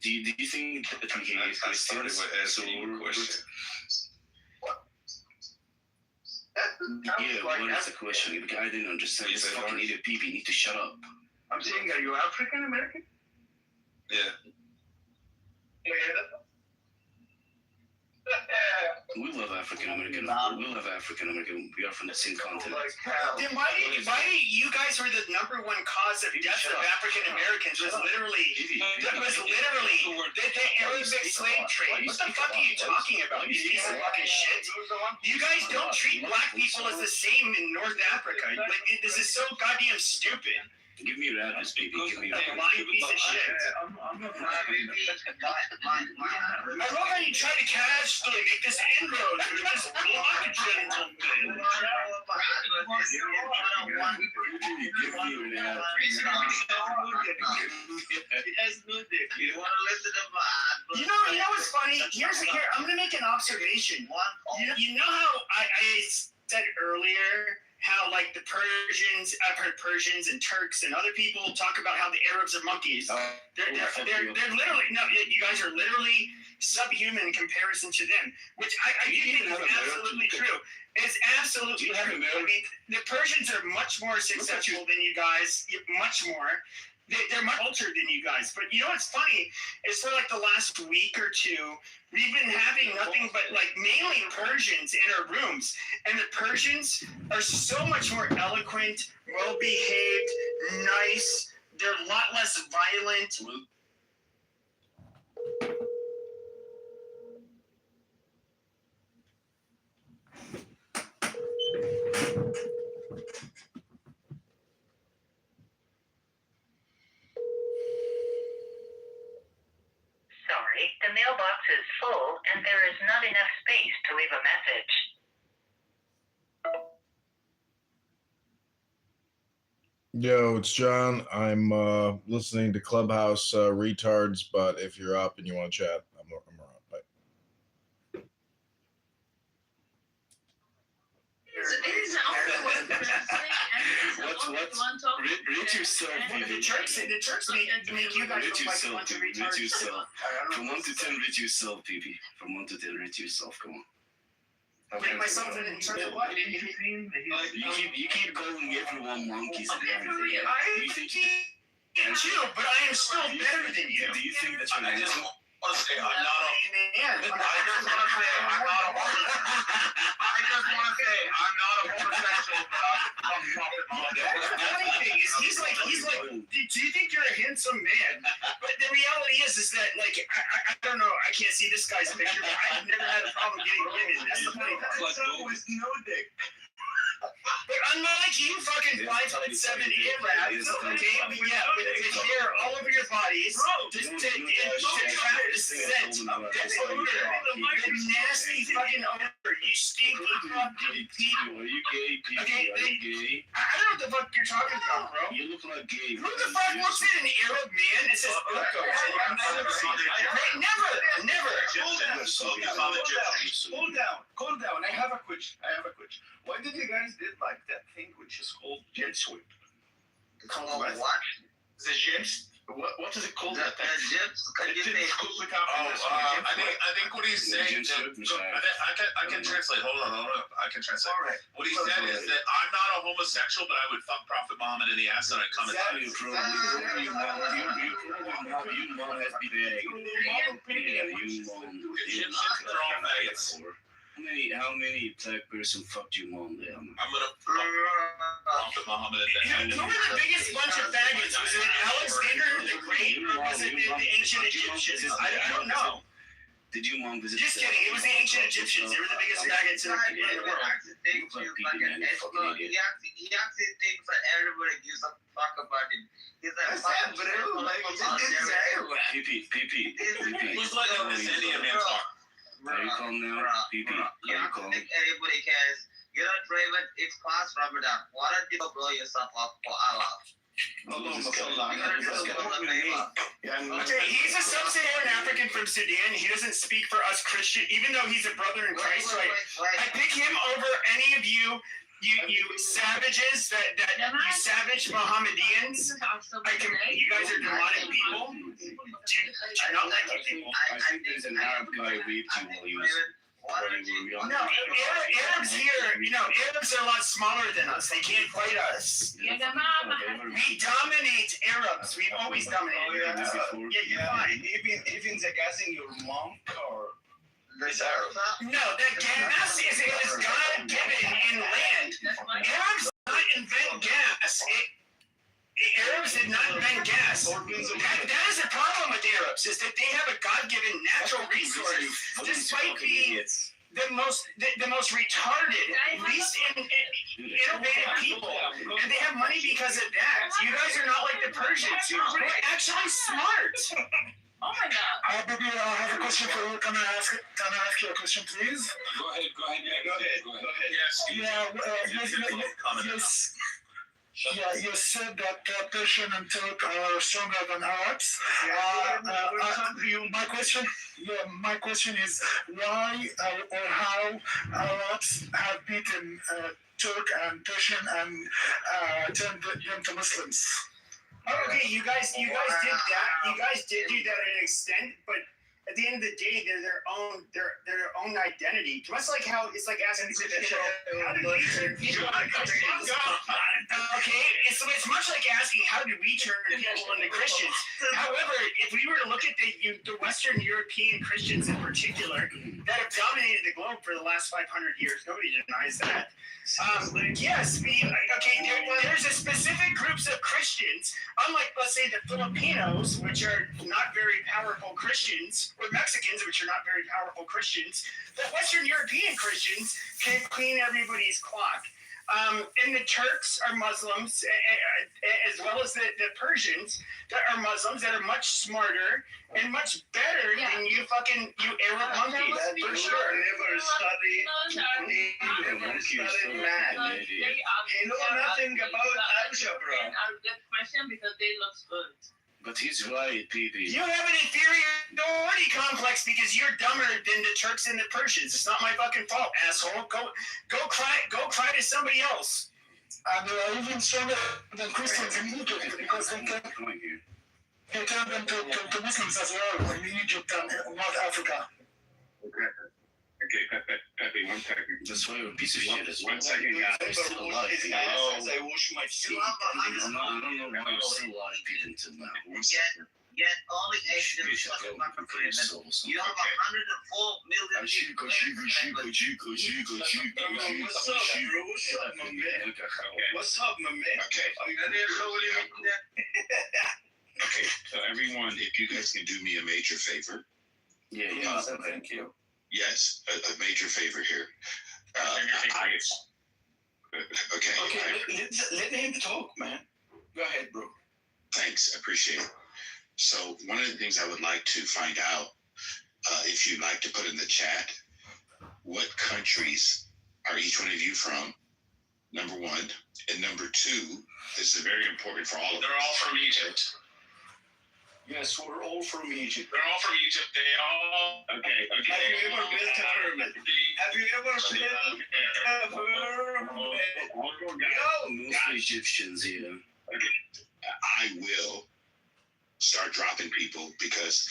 Do you think that we hate Christians? I started with asking you a question. Yeah, what is the question? Because I didn't understand. This fucking idiot people need to shut up. I'm saying, are you African American? Yeah. We love African American. We love African American. We are from the same continent. Then why you guys were the number one cause of death of African Americans was literally the Arabic slave trade. What the fuck are you talking about? You piece of fucking shit. You guys don't treat black people as the same in North Africa. Like this is so goddamn stupid. Give me your address, baby. Give me your address. Lying piece of shit. I love how you try to casually make this inroad through this blockage gentleman. You know what's funny? Here, I'm gonna make an observation. You know how I said earlier how like the Persians, I've heard Persians and Turks and other people talk about how the Arabs are monkeys. They're literally, no, you guys are literally subhuman in comparison to them, which I do think is absolutely true. It's absolutely true. I mean, the Persians are much more successful than you guys, much more. They're much older than you guys. But you know what's funny is for like the last week or two, we've been having nothing but like mainly Persians in our rooms. And the Persians are so much more eloquent, well-behaved, nice. They're a lot less violent. Sorry, the mailbox is full and there is not enough space to leave a message. Yo, it's John. I'm listening to Clubhouse retards, but if you're up and you want to chat, I'm around. Bye. Rate yourself. The Turks make you guys look like a bunch of retards. Rate yourself. From 1 to 10, rate yourself, baby. From 1 to 10, rate yourself. Come on. Rate myself in terms of what? You keep calling everyone monkeys and everything. You think you, but I am still better than you. Do you think that you're an asshole? I just want to say I'm not a homosexual, but I'm the funny thing is, he's like, do you think you're a handsome man? But the reality is that like I don't know, I can't see this guy's picture, but I've never had a problem getting women. That's the funny thing. with no dick. But unlike you fucking 5'7" Arabs, okay, yeah, with hair all over your bodies, just to trap the scent of this odor, the nasty fucking odor, you stinky fucking people. Are you gay, people? Okay, Are you gay? I don't know what the fuck you're talking about, bro. You look like gay. Who the fuck looks at an Arab man and says, never. Calm down. I have a question. Why did you guys did like that thing which is called jet sweep? Called what? The jets. What is it called? The jets. I think what he's saying. I can translate. Hold on. I can translate. All right. What he said is that I'm not a homosexual, but I would fuck Prophet Muhammad in the ass and I'd come and You mom has been Egyptians are all faggots. How many black person fucked your mom there? I'm gonna fuck of Muhammad. Who were the biggest bunch of faggots? Was it Alexander the Great, or was it the ancient Egyptians? I don't know. Did you mom visit? Just kidding. It was the ancient Egyptians. They were the biggest faggots in the world. He actually thinks that everybody gives a fuck about him. He's like, fuck, bro. Like, PP. Who's like this Indian man talk? Are you calm now? PP. You have to think everybody cares. You're not Raven, it's past Ramadan. Why don't you blow yourself up for Allah? Okay, he's a sub-Saharan African from Sudan. He doesn't speak for us Christian, even though he's a brother in Christ. So I pick him over any of you savages that you savage Mohammedans. You guys are demonic people. Do not like you people. I think there's an Arab guy raped you while he was. No, Arabs here, Arabs are a lot smaller than us. They can't fight us. We dominate Arabs. We've always dominated Arabs. You're fine. Even the gas in your mom car. No, the gas is God given in land. Arabs did not invent gas. Arabs did not invent gas. That is a problem with Arabs, is that they have a God-given natural resource, despite being the most retarded, least innovative people, and they have money because of that. You guys are not like the Persians. You're actually smart. Oh my God. Baby, I have a question for you. Can I ask you a question, please? Go ahead. Yes. You said that Persian and Turk are stronger than Arabs. My question is why or how Arabs have beaten Turk and Persian and turned them to Muslims. Okay, you guys did that. You guys did do that to an extent, but at the end of the day, they're their own identity. Much like how it's like asking Christian how did we turn people into Christians? Okay, it's much like asking how did we turn people into Christians. However, if we were to look at the Western European Christians in particular that have dominated the globe for the last 500 years, nobody denies that. Yes, there's a specific groups of Christians, unlike, let's say, the Filipinos, which are not very powerful Christians, or Mexicans, which are not very powerful Christians. The Western European Christians can clean everybody's clock. And the Turks are Muslims, as well as the Persians that are Muslims that are much smarter and much better than you Arab monkeys, for sure. Never studied math. They know nothing about algebra. I'll get question because they look good. But he's right, PP. You have an inferiority complex because you're dumber than the Turks and the Persians. It's not my fucking fault, asshole. Go cry to somebody else. And they are even stronger than Christians in Egypt because they turn them to Muslims as well in Egypt and North Africa. Okay, Pepe, one second. That's why you're a piece of shit as well. 1 second, guys. I'm still alive. I wash my feet. I don't know why you're still alive, people, until now. 1 second. Yet only Asians fucking fucking freedom. You have 104 million people. What's up, my man? Okay. Okay, so everyone, if you guys can do me a major favor. Yeah, thank you. Yes, a major favor here. Okay. Let him talk, man. Go ahead, bro. Thanks, I appreciate it. So one of the things I would like to find out, if you'd like to put in the chat, what countries are each one of you from? Number one. And number two, this is very important for all of us. They're all from Egypt. Yes, we're all from Egypt. They're all from Egypt. They all. Okay. Have you ever built a pyramid? Have you ever built a pyramid? No Egyptians here. I will start dropping people because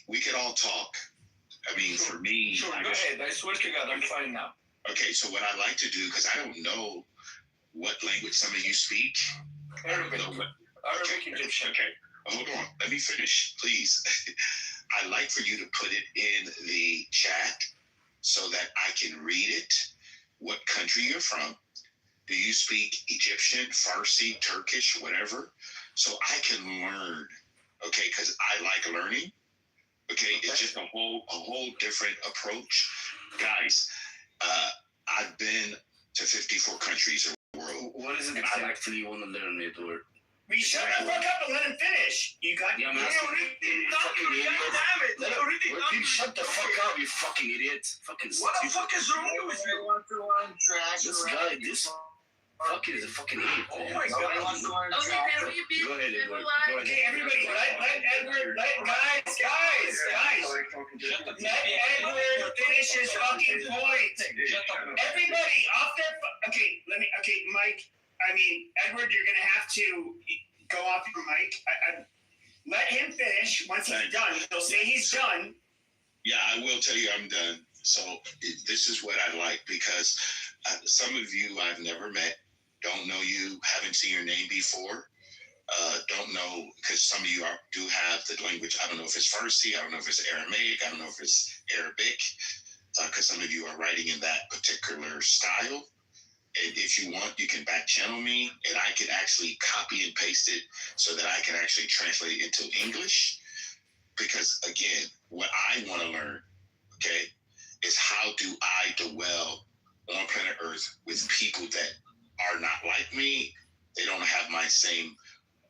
we can all talk. I mean, for me. Sure, go ahead. I swear to God, I'm fine now. Okay, so what I like to do, because I don't know what language some of you speak. Arabic. Arabic Egyptian. Okay. Hold on, let me finish, please. I'd like for you to put it in the chat so that I can read it, what country you're from, do you speak Egyptian, Farsi, Turkish, whatever? So I can learn, okay, because I like learning. Okay, it's just a whole different approach. Guys, I've been to 54 countries around the world. What is it exactly you want to learn, Edward? We shut the fuck up and let him finish. You got Yeah, man. Shut the fuck up, you fucking idiot. Fucking What the stupid. fuck is wrong with you? This guy, this fucking is a fucking idiot. Oh my god. Okay, can we be Go ahead, Edward. civilized? Go Okay, everybody, let Edward, guys. Let Edward finish his fucking point. Everybody off their, okay, Mike, Edward, you're gonna have to go off your mic. Let him finish. Once he's done, he'll say he's done. Yeah, I will tell you I'm done. So this is what I like, because some of you I've never met, don't know you, haven't seen your name before, don't know, because some of you do have the language. I don't know if it's Farsi, I don't know if it's Aramaic, I don't know if it's Arabic, because some of you are writing in that particular style. And if you want, you can back channel me, and I can actually copy and paste it so that I can actually translate it into English. Because again, what I want to learn, okay, is how do I dwell on planet Earth with people that are not like me. They don't have my same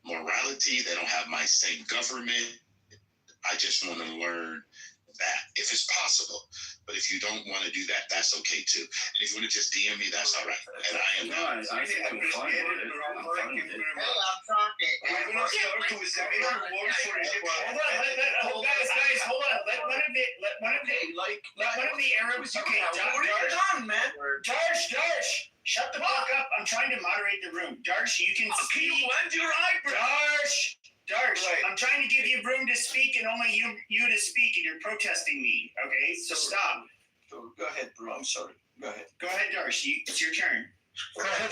morality. They don't have my same government. I just want to learn that if it's possible. But if you don't want to do that, that's okay too. And if you want to just DM me, that's all right. And I am I think I'm fine with it. I'm fine with it. Hey, I'm talking. We're gonna start with the major war for Egypt. Guys, hold on. Let one of the Arabs. Okay, We're done, man. Darsh, shut the fuck up. I'm trying to moderate the room. Darsh, you can speak. When's your eyebrow? Darsh, I'm trying to give you room to speak and only you to speak, and you're protesting me. Okay, so stop. Go ahead, bro. I'm sorry. Go ahead. Go ahead, Darsh. It's your turn. I'm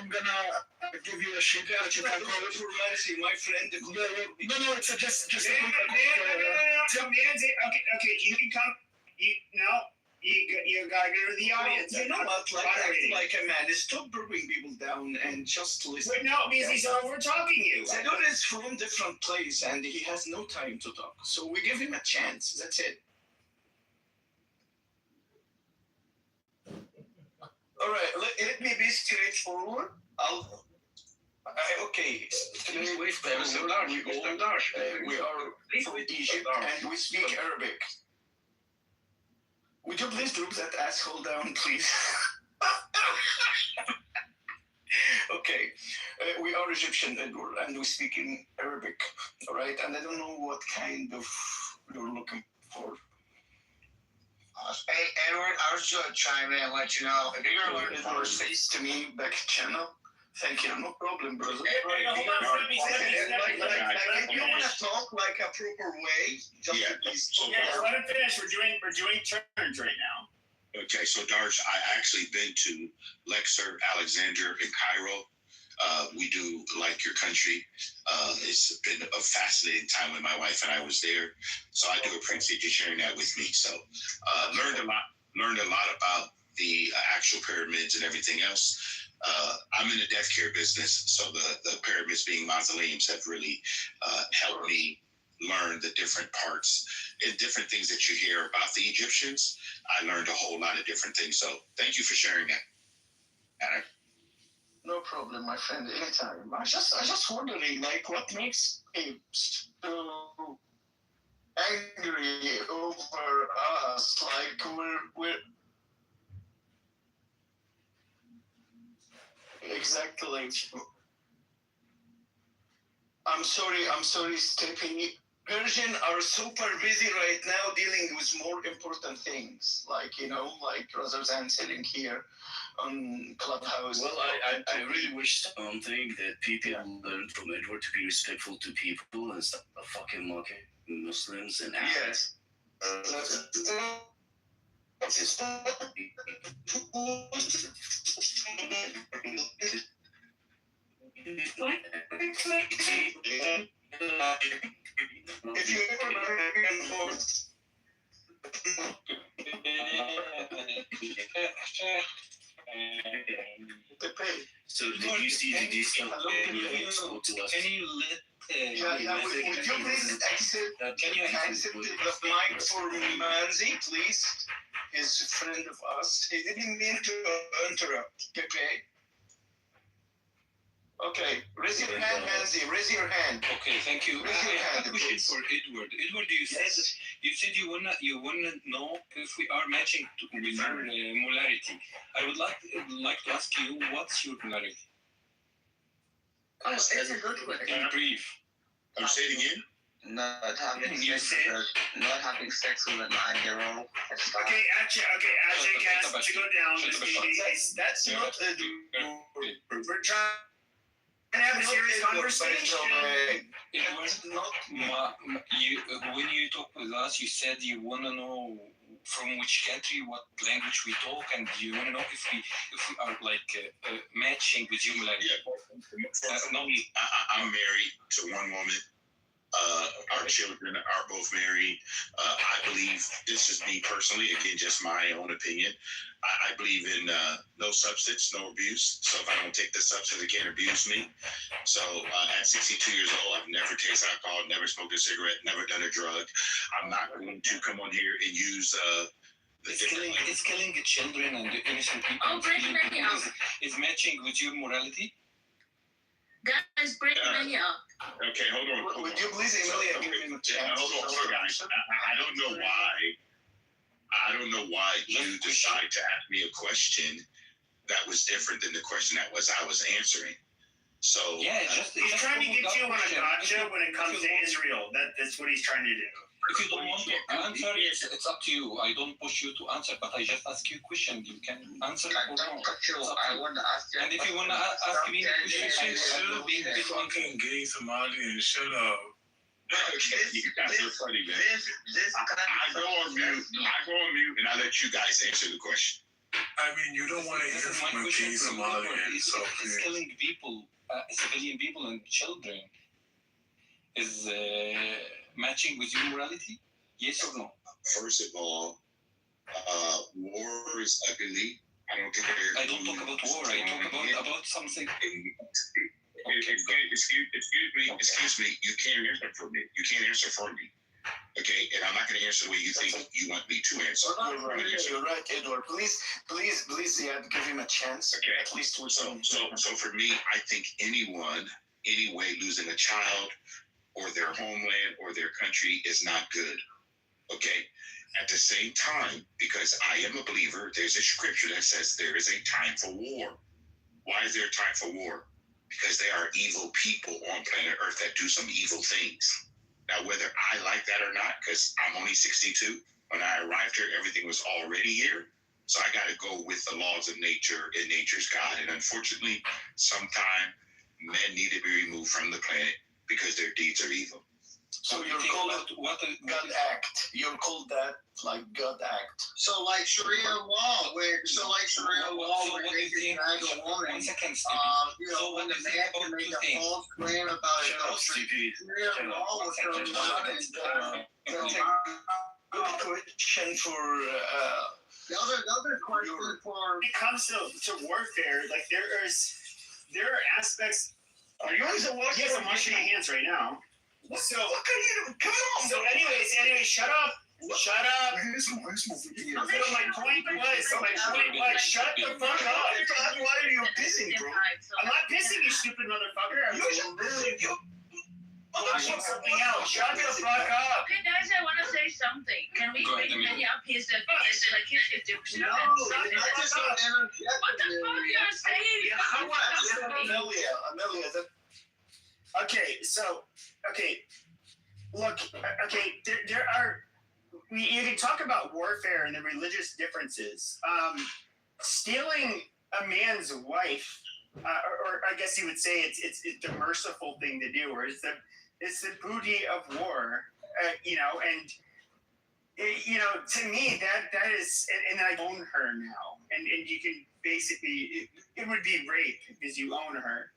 gonna give you a sheet that you can call it. For mercy, my friend. No, it's just a quick. Okay, you can come. You gotta go to the audience. You know what? Like a man, stop bringing people down and just listen. But no, because he's over talking you. Zedor is from different place and he has no time to talk. So we give him a chance. That's it. All right, let me be straightforward. Okay. Mr. Darsh, We are from Egypt and we speak Arabic. Would you please drop that asshole down, please? Okay. We are Egyptian, Edward, and we speak in Arabic. All right? And I don't know what kind of you're looking for. Hey, Edward, I was just going to chime in and let you know. If you're learning Edward says to me, back channel. Thank you. No problem, brother. Hold on, If you want to talk like a proper way, just please talk. Yeah, let him finish. We're doing turns right now. Okay, so Darsh, I actually been to Luxor, Alexandria, and Cairo. We do like your country. It's been a fascinating time when my wife and I was there. So I do appreciate you sharing that with me. So learned a lot about the actual pyramids and everything else. I'm in the death care business, so the pyramids being mausoleums have really helped me learn the different parts and different things that you hear about the Egyptians. I learned a whole lot of different things. So thank you for sharing that. No problem, my friend. Anytime. I just wondering, like, what makes apes so angry over us? Like, we're exactly. I'm sorry, stepping. Persian are super busy right now dealing with more important things, like, rather than sitting here on Clubhouse. Well, I really wish something that people learn from Edward to be respectful to people and stop fucking mocking Muslims and Arabs. If you ever American horse. So did you see the discount spoke to us? Can you let would you please accept the mic for Manzi, please? He's a friend of us. He didn't mean to interrupt. Okay, raise your hand, Manzi. Raise your hand. Okay, thank you. Raise your I have hand, a question please. for Edward. Edward, you said you wanna know if we are matching with your molarity. I would like to ask you, what's your molarity? Oh, it's a good question. In brief. Say it again. Not having You sex said- with not having sex with a 9-year-old. Okay, Ajay has to go down. That's not We're trying to have a serious conversation. When you talk with us, you said you want to know from which country, what language we talk, and you want to know if we are like matching with you. Like, I'm married to one woman. Our children are both married. I believe, this is me personally, again, just my own opinion. I believe in no substance, no abuse. So if I don't take the substance, it can't abuse me. So at 62 years old, I've never tasted alcohol, never smoked a cigarette, never done a drug. I'm not going to come on here and use it's killing the children and the innocent people. Oh, break many up. Is matching with your morality? Guys, break many up. Okay, hold on. Would you please, Emilia, give him a chance? Hold on, guys. I don't know why you decided to ask me a question that was different than the question I was answering. So He's trying to get you on a gotcha when it comes to Israel. That's what he's trying to do. If you don't want to answer, it's up to you. I don't push you to answer, but I just ask you a question. You can answer. I don't touch you. I want to ask you. And if you want to ask me a question, be fucking gay Somali and shut up. You guys are funny, man. I go on mute and I let you guys answer the question. I mean, you don't want to hear from a gay Somalian, so it's killing people, civilian people and children. Is matching with your morality? Yes or no? First of all, war is ugly. I don't care. I don't talk about war. I talk about something. Excuse me. You can't answer for me. Okay, and I'm not going to answer the way you think you want me to answer. You're right, Edward. Please, Ziad, give him a chance. Okay. At least with some. So for me, I think anyone, anyway, losing a child or their homeland or their country is not good. Okay. At the same time, because I am a believer, there's a scripture that says there is a time for war. Why is there a time for war? Because there are evil people on planet Earth that do some evil things. Now, whether I like that or not, because I'm only 62, when I arrived here, everything was already here. So I got to go with the laws of nature and nature's God. And unfortunately, sometimes men need to be removed from the planet because their deeds are evil. So you're called God act. You're called that like God act. So like Sharia law, where they can drag a woman, when the man can make a false claim about adultery. Sharia law was Good question for the other question for. When it comes to warfare, like there are aspects. Are you always watching? Yes, I'm washing my hands right now. So come on. So anyways, shut up. Shut up. My point was, shut the fuck up. Why are you pissing, bro? I'm not pissing, you stupid motherfucker. Something else. Shut the fuck up. Okay, guys, I want to say something. Can we break many up? He's the No, I just want to interject. What the fuck are you saying? Amelia, there are. You can talk about warfare and the religious differences. Stealing a man's wife, or I guess you would say it's the merciful thing to do, or it's the booty of war, to me that is, and I own her now, and you can basically it would be rape because you own her.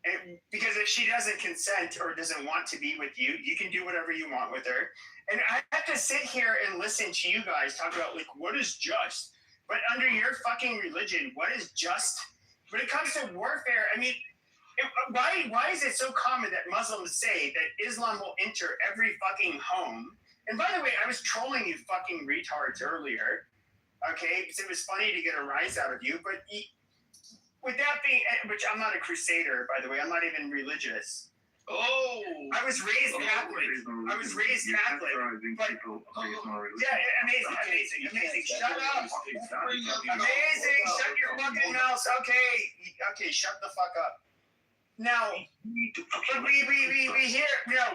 And because if she doesn't consent or doesn't want to be with you, you can do whatever you want with her. And I have to sit here and listen to you guys talk about like what is just. But under your fucking religion, what is just when it comes to warfare, I mean, why is it so common that Muslims say that Islam will enter every fucking home? And by the way, I was trolling you fucking retards earlier, okay? Because it was funny to get a rise out of you. But with that being, which I'm not a crusader, by the way, I'm not even religious. Oh, I was raised Catholic. I was raised Catholic. But, yeah, amazing. Shut up. Amazing. Shut your fucking mouth. Okay, shut the fuck up. Now, we hear,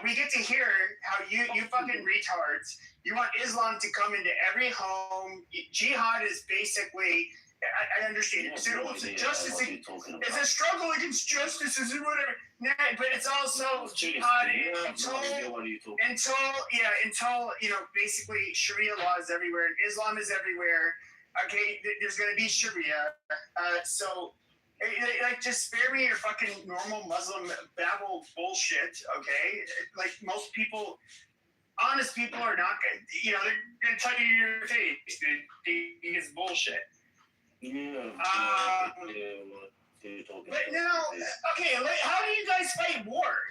we get to hear how you fucking retards, you want Islam to come into every home. Jihad is basically, I understand it. Justice, it's a struggle against justice and whatever. But it's also jihad until basically Sharia law is everywhere and Islam is everywhere. Okay, there's going to be Sharia. So, like, just spare me your fucking normal Muslim babble bullshit, okay? Like, most people, honest people are not going to, they're going to tell you your face, dude. It's bullshit. Yeah. But now, okay, how do you guys fight war?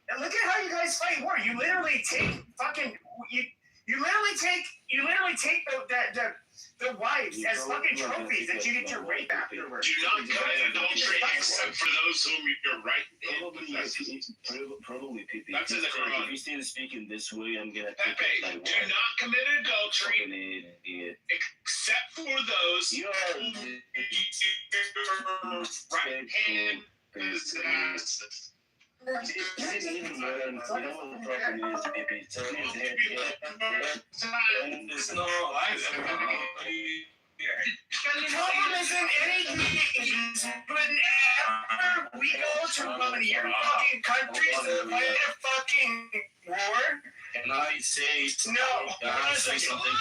And look at how you guys fight war. You literally take fucking, you literally take the wives as fucking trophies that you get to rape afterwards. Do not commit adultery except for those whom you're right. Probably Pepe. That's in the Quran. If you still speaking this way, I'm gonna Pepe, do not commit adultery except for those whom your right hand possesses. Communism, whenever we go to one of your fucking countries to fight a fucking war, and I say no. Can I say something?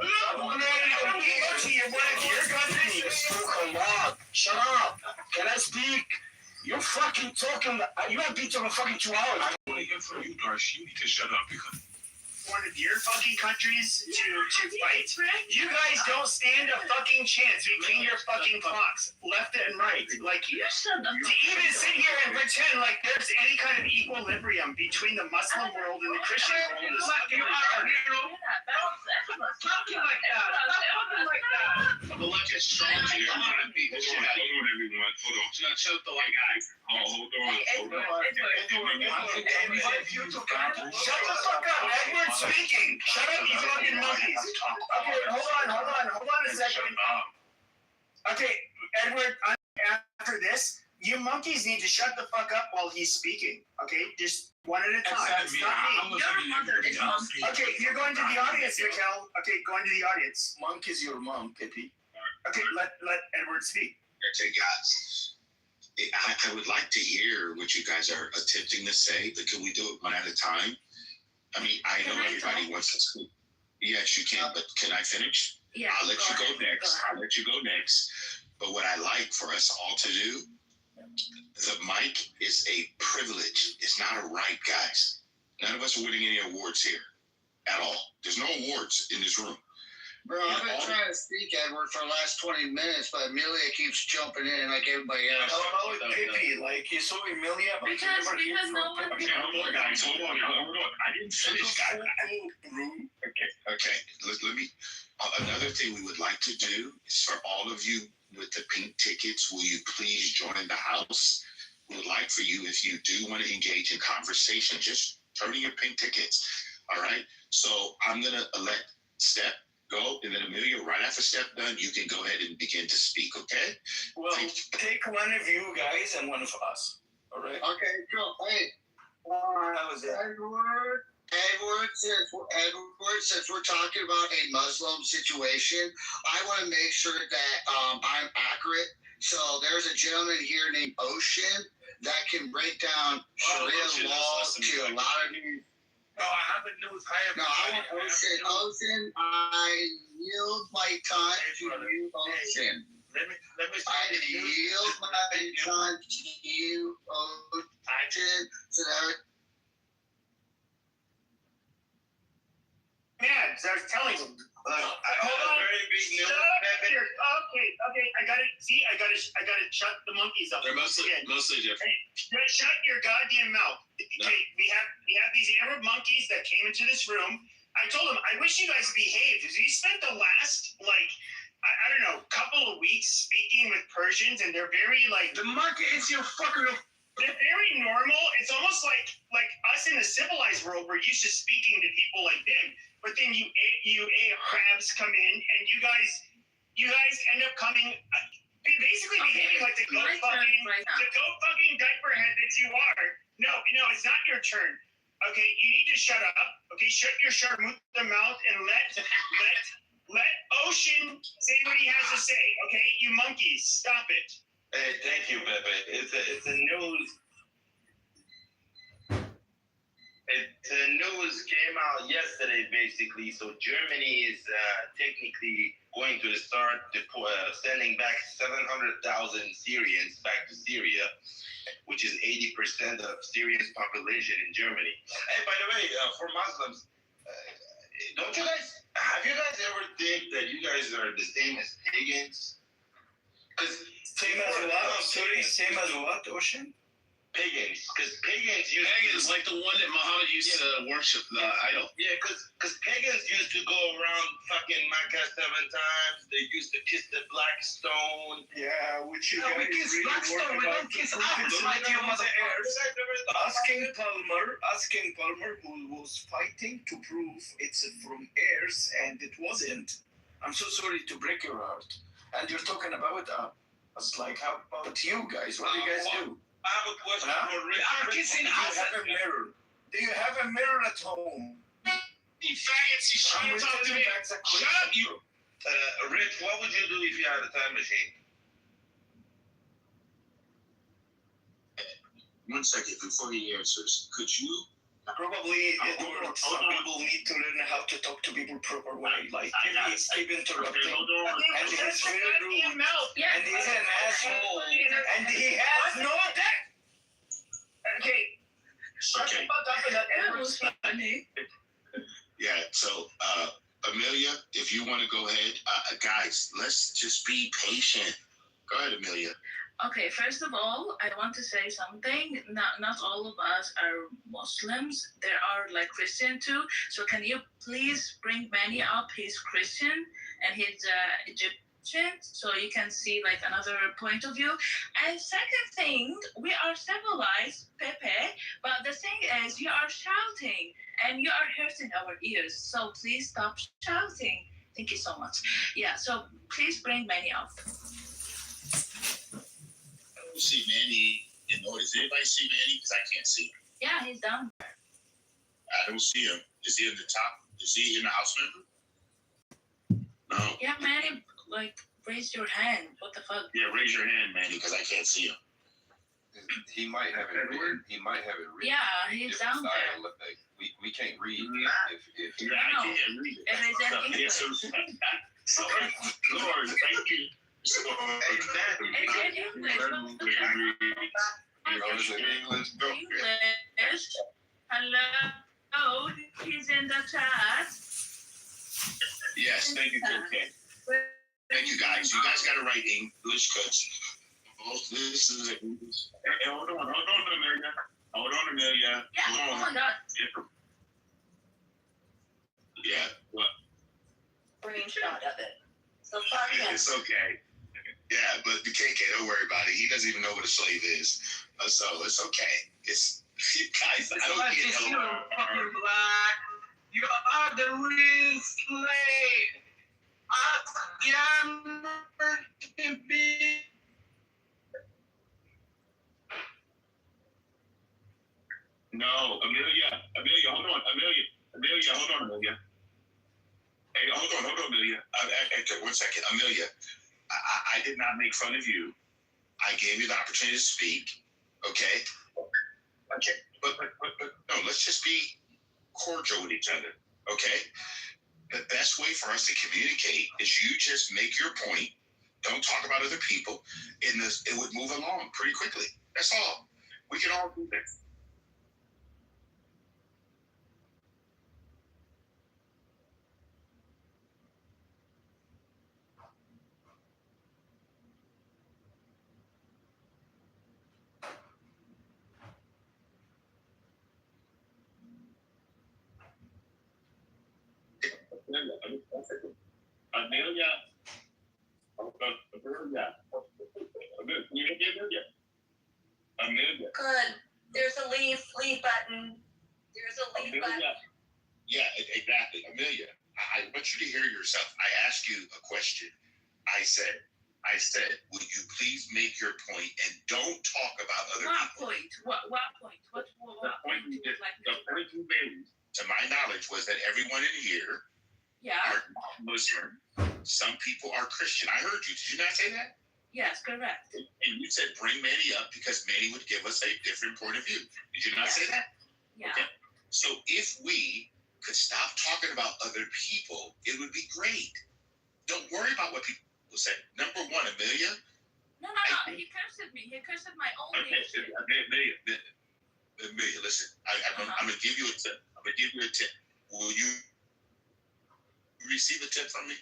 No, we go to one of your countries. You spoke a lot. Shut up. Can I speak? You're fucking talking. You have been talking fucking 2 hours. I want to hear from you, Darsh. You need to shut up because one of your fucking countries to fight. You guys don't stand a fucking chance between your fucking clocks, left and right. Like, to even sit here and pretend like there's any kind of equilibrium between the Muslim world and the Christian world is fucking hard. Talking like that. Talking like that. the left is strong to your mind. Beat the shit out of you. Hold on, everyone. Hold on. Shut the white guy. Hold on. Shut the fuck up. Edward's speaking. Shut up, you fucking monkeys. Okay, hold on a second. Okay, Edward, after this, you monkeys need to shut the fuck up while he's speaking. Okay, just one at a time. It's not me. Okay, you're going to the audience, Mikkel. Okay, going to the audience. Monkey's your mom, Pippi. Okay, let Edward speak. Okay, guys. I would like to hear what you guys are attempting to say, but can we do it one at a time? I mean, I know everybody wants to speak. Yes, you can, but can I finish? Yeah. I'll let you go next. But what I like for us all to do, the mic is a privilege. It's not a right, guys. None of us are winning any awards here at all. There's no awards in this room. Bro, I've been trying to speak, Edward, for the last 20 minutes, but Amelia keeps jumping in like everybody else. How about Pippi? Like, you saw Amelia, but because no one. Okay, hold on, guys. Hold on. I didn't finish, guys. Okay. Let me. Another thing we would like to do is for all of you with the pink tickets, will you please join the house? We would like for you, if you do want to engage in conversation, just turn in your pink tickets. All right. So I'm gonna let Steph go, and then Amelia, right after Steph done, you can go ahead and begin to speak. Okay. Well, take one of you guys and one of us. All right. Okay, cool. Hey. That was it. Edward, since we're talking about a Muslim situation, I want to make sure that I'm accurate. So there's a gentleman here named Ocean that can break down Sharia law to a lot of you. No, I have the news. Ocean, I yield my time to you, Ocean. Let me I yield my time to you, Ocean. So that Man, as I was telling him, I have a very big news. Okay, I got it. See, I got to shut the monkeys up. They're mostly different. Hey, shut your goddamn mouth. Okay, we have these Arab monkeys that came into this room. I told them, I wish you guys behaved. We spent the last I don't know, couple of weeks speaking with Persians, and they're very the monkey is your fucking. They're very normal. It's almost like us in the civilized world. We're used to speaking to people like them, but then you crabs come in, and you guys end up coming, basically behaving like the goat fucking diaper head that you are. No, it's not your turn. Okay, you need to shut up. Okay, shut your sharmuta mouth and let Ocean say what he has to say. Okay, you monkeys, stop it. Hey, thank you, Pepe. It's a news. The news came out yesterday, basically. So Germany is technically going to start sending back 700,000 Syrians back to Syria, which is 80% of Syria's population in Germany. Hey, by the way, for Muslims, have you guys ever think that you guys are the same as pagans? Because same as what? Sorry, same as what, Ocean? Pagans, because pagans like the one that Muhammad used to worship, the idol. Yeah, because pagans used to go around fucking Mecca 7 times. They used to kiss the black stone. Yeah, which you No, we guys kiss really black stone. work We about don't kiss to apples prove. like you motherfuckers. Asking Palmer, who was fighting to prove it's from heirs, and it wasn't. I'm so sorry to break your heart. And you're talking about it's like, how about you guys? What do you guys do? I have a question for Rick. Do you have a mirror? Do you have a mirror at home? You faggots, you shouldn't talk to me. Shut up, you. Rich, what would you do if you had a time machine? 1 second before he answers. Could you? Probably, Edward, some people need to learn how to talk to people proper way. Like, keep interrupting. And he's very rude. And he's an asshole. And he has no deck. Okay. Shut the fuck up and let Edward speak. Yeah. So, Amelia, if you want to go ahead, guys, let's just be patient. Go ahead, Amelia. Okay, first of all, I want to say something. Not all of us are Muslims. There are Christian too. So can you please bring Manny up? He's Christian and he's Egyptian, so you can see another point of view. And second thing, we are civilized, Pepe, but the thing is you are shouting and you are hurting our ears. So please stop shouting. Thank you so much. Yeah, so please bring Manny up. I don't see Manny in the audience. Anybody see Manny? Because I can't see him. Yeah, he's down there. I don't see him. Is he in the top? Is he in the house member? No. Yeah, Manny, raise your hand. What the fuck? Yeah, raise your hand, Manny, because I can't see him. He might have it written. He might have it written. Yeah, he's down there. We can't read. If yeah, I can't read it. It is in English. Lord, thank you. It's in English. English. Hello. He's in the chat. Yes, thank you, Cocaine. Thank you, guys. You guys got to write English because this is English. Hey, hold on, Amelia. Hold on, Amelia. Yeah, hold on. Oh my God. Yeah, what? Screenshot of it. So it's okay. Yeah, but the KK, don't worry about it. He doesn't even know what a slave is. So it's okay. It's guys, I don't get it. You fucking black. You are the real slave. I am be. No, Amelia, hold on, Amelia, hold on, Amelia. Hey, hold on, Amelia. 1 second, Amelia. I did not make fun of you. I gave you the opportunity to speak. Okay. Okay. But no, let's just be cordial with each other. Okay. The best way for us to communicate is you just make your point. Don't talk about other people. It would move along pretty quickly. That's all. We can all do that. Good. There's a leave button. There's a leave button. Yeah, exactly. Amelia, I want you to hear yourself. I asked you a question. I said, would you please make your point and don't talk about other people? What point? What point would you like me to make? To my knowledge, was that everyone in here are Muslim. Some people are Christian. I heard you. Did you not say that? Yes, correct. And you said bring Manny up because Manny would give us a different point of view. Did you not say that? Yeah. Okay. So if we could stop talking about other people, it would be great. Don't worry about what people say. Number one, Amelia. No. He cursed at me. He cursed at my own nation. Amelia, listen. I'm going to give you a tip. Will you receive a tip from me?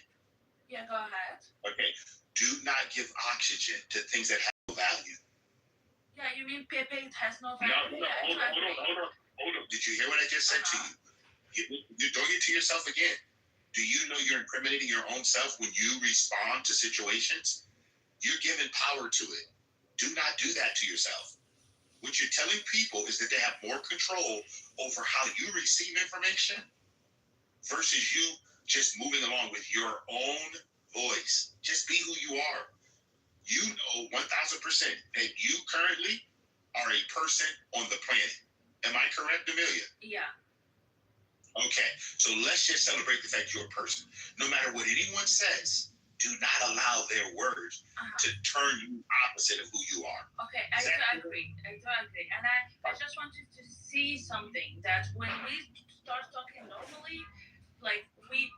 Yeah, go ahead. Okay. Do not give oxygen to things that have no value. Yeah, you mean Pepe has no value? Hold on. Did you hear what I just said to you? You don't get to yourself again. Do you know you're incriminating your own self when you respond to situations? You're giving power to it. Do not do that to yourself. What you're telling people is that they have more control over how you receive information versus you just moving along with your own voice. Just be who you are. You know 1,000% that you currently are a person on the planet. Am I correct, Amelia? Yeah. Okay, so let's just celebrate the fact you're a person. No matter what anyone says, do not allow their words to turn you opposite of who you are. Okay, I do agree. And I just wanted to see something that when we start talking normally, like we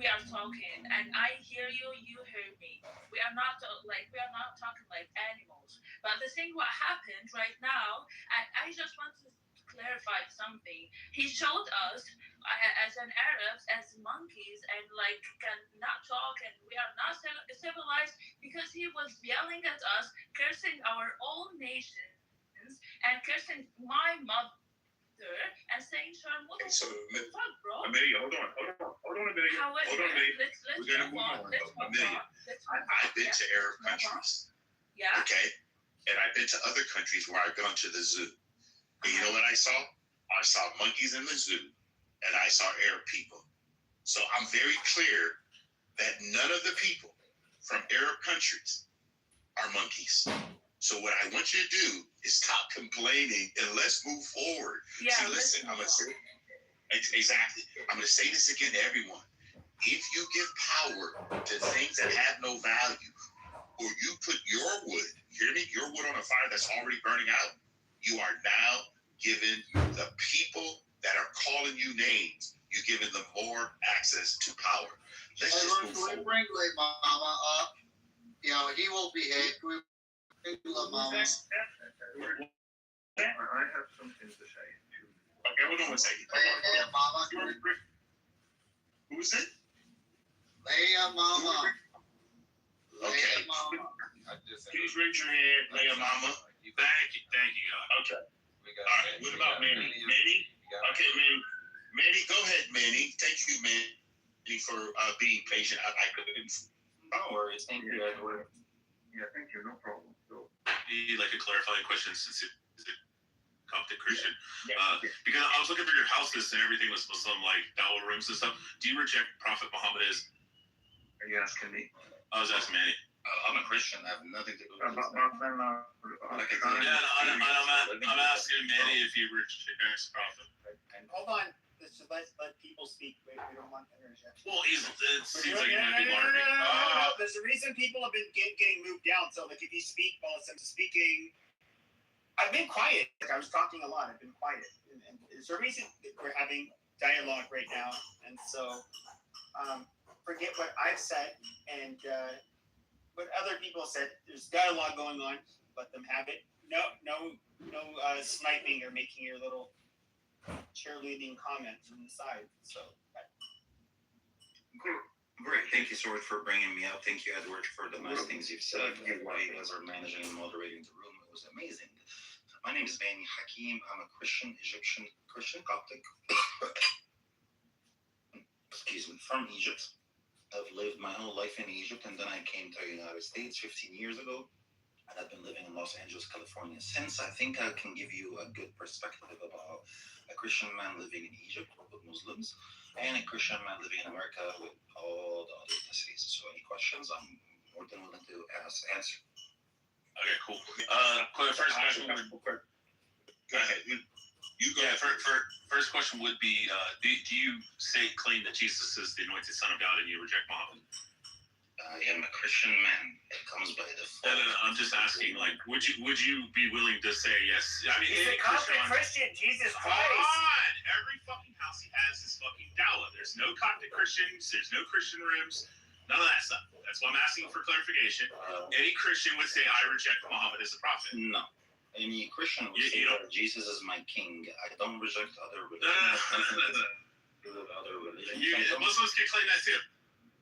are talking and I hear you, you hear me. We are not talking like animals. But the thing what happened right now, I just want to clarify something. He showed us as an Arabs as monkeys and like cannot talk and we are not civilized because he was yelling at us, cursing our own nations and cursing my mother and saying Amelia, hold on, Amelia. We're gonna move on. Amelia, I've been to Arab countries. Yeah. Okay, and I've been to other countries where I've gone to the zoo. And you know what I saw? I saw monkeys in the zoo, and I saw Arab people. So I'm very clear that none of the people from Arab countries are monkeys. So what I want you to do is stop complaining and let's move forward. Yeah, see, listen, I'm gonna say exactly. I'm gonna say this again to everyone. If you give power to things that have no value, or you put your wood, hear me, your wood on a fire that's already burning out, you are now giving the people that are calling you names, you're giving them more access to power. Let's just move forward. Bring Mama up. You know, he will behave. Mama. I have something to say too. Okay, hold on one second. Mama. Who is it? Leia Mama. Okay. Mama. Please raise your hand, Leia Mama. Thank you, God. Okay. All right, what about Manny? Manny? Okay, Manny, go ahead, Manny. Thank you, Manny, for being patient. I couldn't. No worries. Thank you, Edward. Yeah, thank you. No problem. Like a clarifying question since it's a Coptic Christian. Because I was looking for your house list and everything was Muslim, like dawah rooms and stuff. Do you reject Prophet Muhammad as? Are you asking me? I was asking Manny. I'm a Christian. I have nothing to do with this. I'm asking Manny if he rejects Prophet. Hold on. Let's just let people speak. We don't want interjection. Well, it seems like people are. No. There's a reason people have been getting moved down. So, like, if you speak while I'm speaking, I've been quiet. Like, I was talking a lot. I've been quiet. And there's a reason that we're having dialogue right now. And so, forget what I've said and what other people said. There's dialogue going on. Let them have it. No sniping or making your little cheerleading comments from the side. So. Great. Thank you, Sword, for bringing me up. Thank you, Edward, for the nice things you've said. You guys are managing and moderating the room. It was amazing. My name is Manny Hakim. I'm a Christian, Egyptian Christian Coptic. from Egypt. I've lived my whole life in Egypt, and then I came to the United States 15 years ago. And I've been living in Los Angeles, California since. I think I can give you a good perspective about a Christian man living in Egypt with Muslims and a Christian man living in America with all the other ethnicities. So any questions, I'm more than willing to answer. Okay, cool. First question. Go ahead. You go. Yeah, first question would be: do you claim that Jesus is the anointed Son of God, and you reject Muhammad? I am a Christian man. It comes by default. No, I'm just asking. Like, would you be willing to say yes? I mean, he's a Coptic Christian. Jesus Christ! Come on! Every fucking house he has is fucking dawah. There's no Coptic Christians. There's no Christian rooms. None of that stuff. That's why I'm asking for clarification. Any Christian would say, "I reject Muhammad as a prophet." No. Any Christian would say that Jesus is my king. I don't reject other religions. Muslims can claim that too.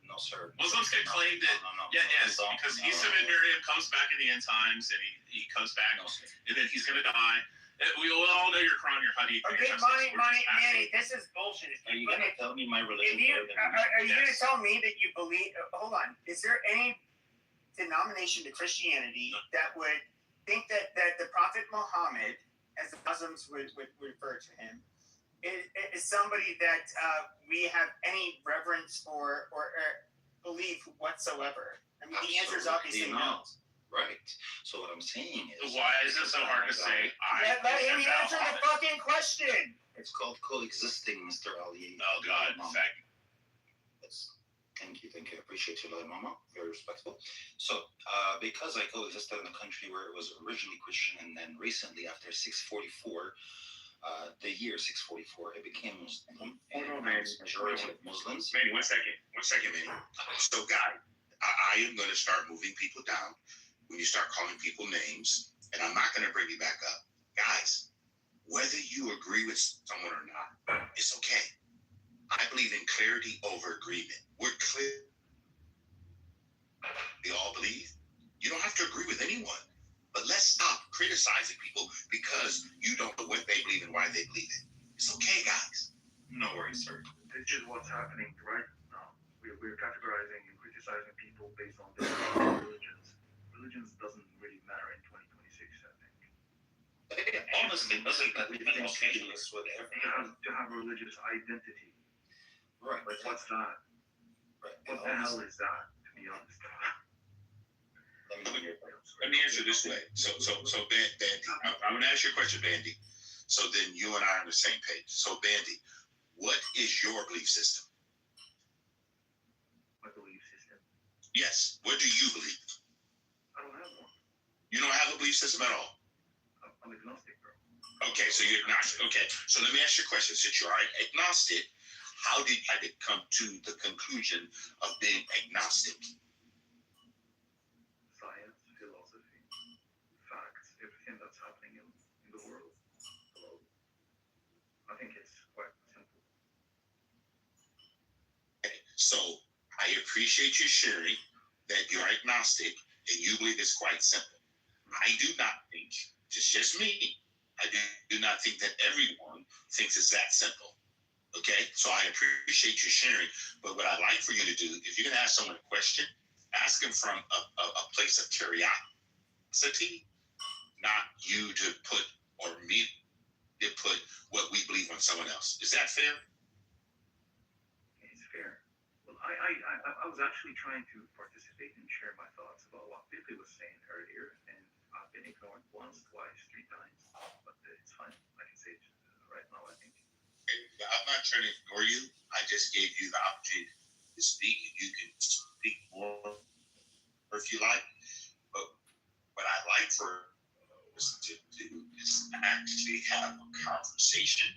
No, sir. Muslims can claim that. Yes, because Isa ben Miriam comes back in the end times, and he comes back, and then he's going to die. We all know your Quran, your Hadith. Okay, Manny, this is bullshit. Are you going to tell me my religion? Are you going to tell me that you believe? Hold on. Is there any denomination to Christianity that would think that the Prophet Muhammad, as the Muslims would refer to him, is somebody that we have any reverence for or belief whatsoever? I mean, the answer is obviously no. Right. So what I'm saying is, why is it so hard to say? Let him answer the fucking question. It's called coexisting, Mr. Ali. Oh God, in fact. Thank you. I appreciate you, Mama. Very respectful. So, because I coexisted in a country where it was originally Christian, and then recently, after 644, the year 644, it became Muslim. Majority of Muslims. Manny, one second, Manny. So, guy, I am going to start moving people down when you start calling people names, and I'm not going to bring you back up. Guys, whether you agree with someone or not, it's okay. I believe in clarity over agreement. We're clear. We all believe. You don't have to agree with anyone. But let's stop criticizing people because you don't know what they believe and why they believe it. It's okay, guys. No worries, sir. This is what's happening right now. We're categorizing and criticizing people based on their religions. Religions doesn't really matter in 2026, I think. Honestly, doesn't that be occasionless with everyone? To have religious identity. Right. Like, what's that? Right. What the hell is that, to be honest? Let me answer this way. So, Bandy, I'm going to ask you a question, Bandy. So then you and I are on the same page. So, Bandy, what is your belief system? My belief system? Yes. What do you believe? I don't have one. You don't have a belief system at all? I'm agnostic, bro. Okay, so you're agnostic. Okay, so let me ask you a question. Since you are agnostic, how did you come to the conclusion of being agnostic? Science, philosophy, facts, everything that's happening in the world. I think it's quite simple. Okay, so I appreciate you sharing that you're agnostic and you believe it's quite simple. I do not think, it's just me, I do not think that everyone thinks it's that simple. Okay, so I appreciate you sharing, but what I'd like for you to do, if you're going to ask someone a question, ask them from a place of curiosity, not you to put, or me to put what we believe on someone else. Is that fair? It's fair. Well, I was actually trying to participate and share my thoughts about what Biffy was saying earlier, and I've been ignored once, twice, 3 times, but it's fine. I can say it right now, I think. I'm not trying to ignore you. I just gave you the opportunity to speak, and you can speak more if you like. But what I like for us to do is actually have a conversation,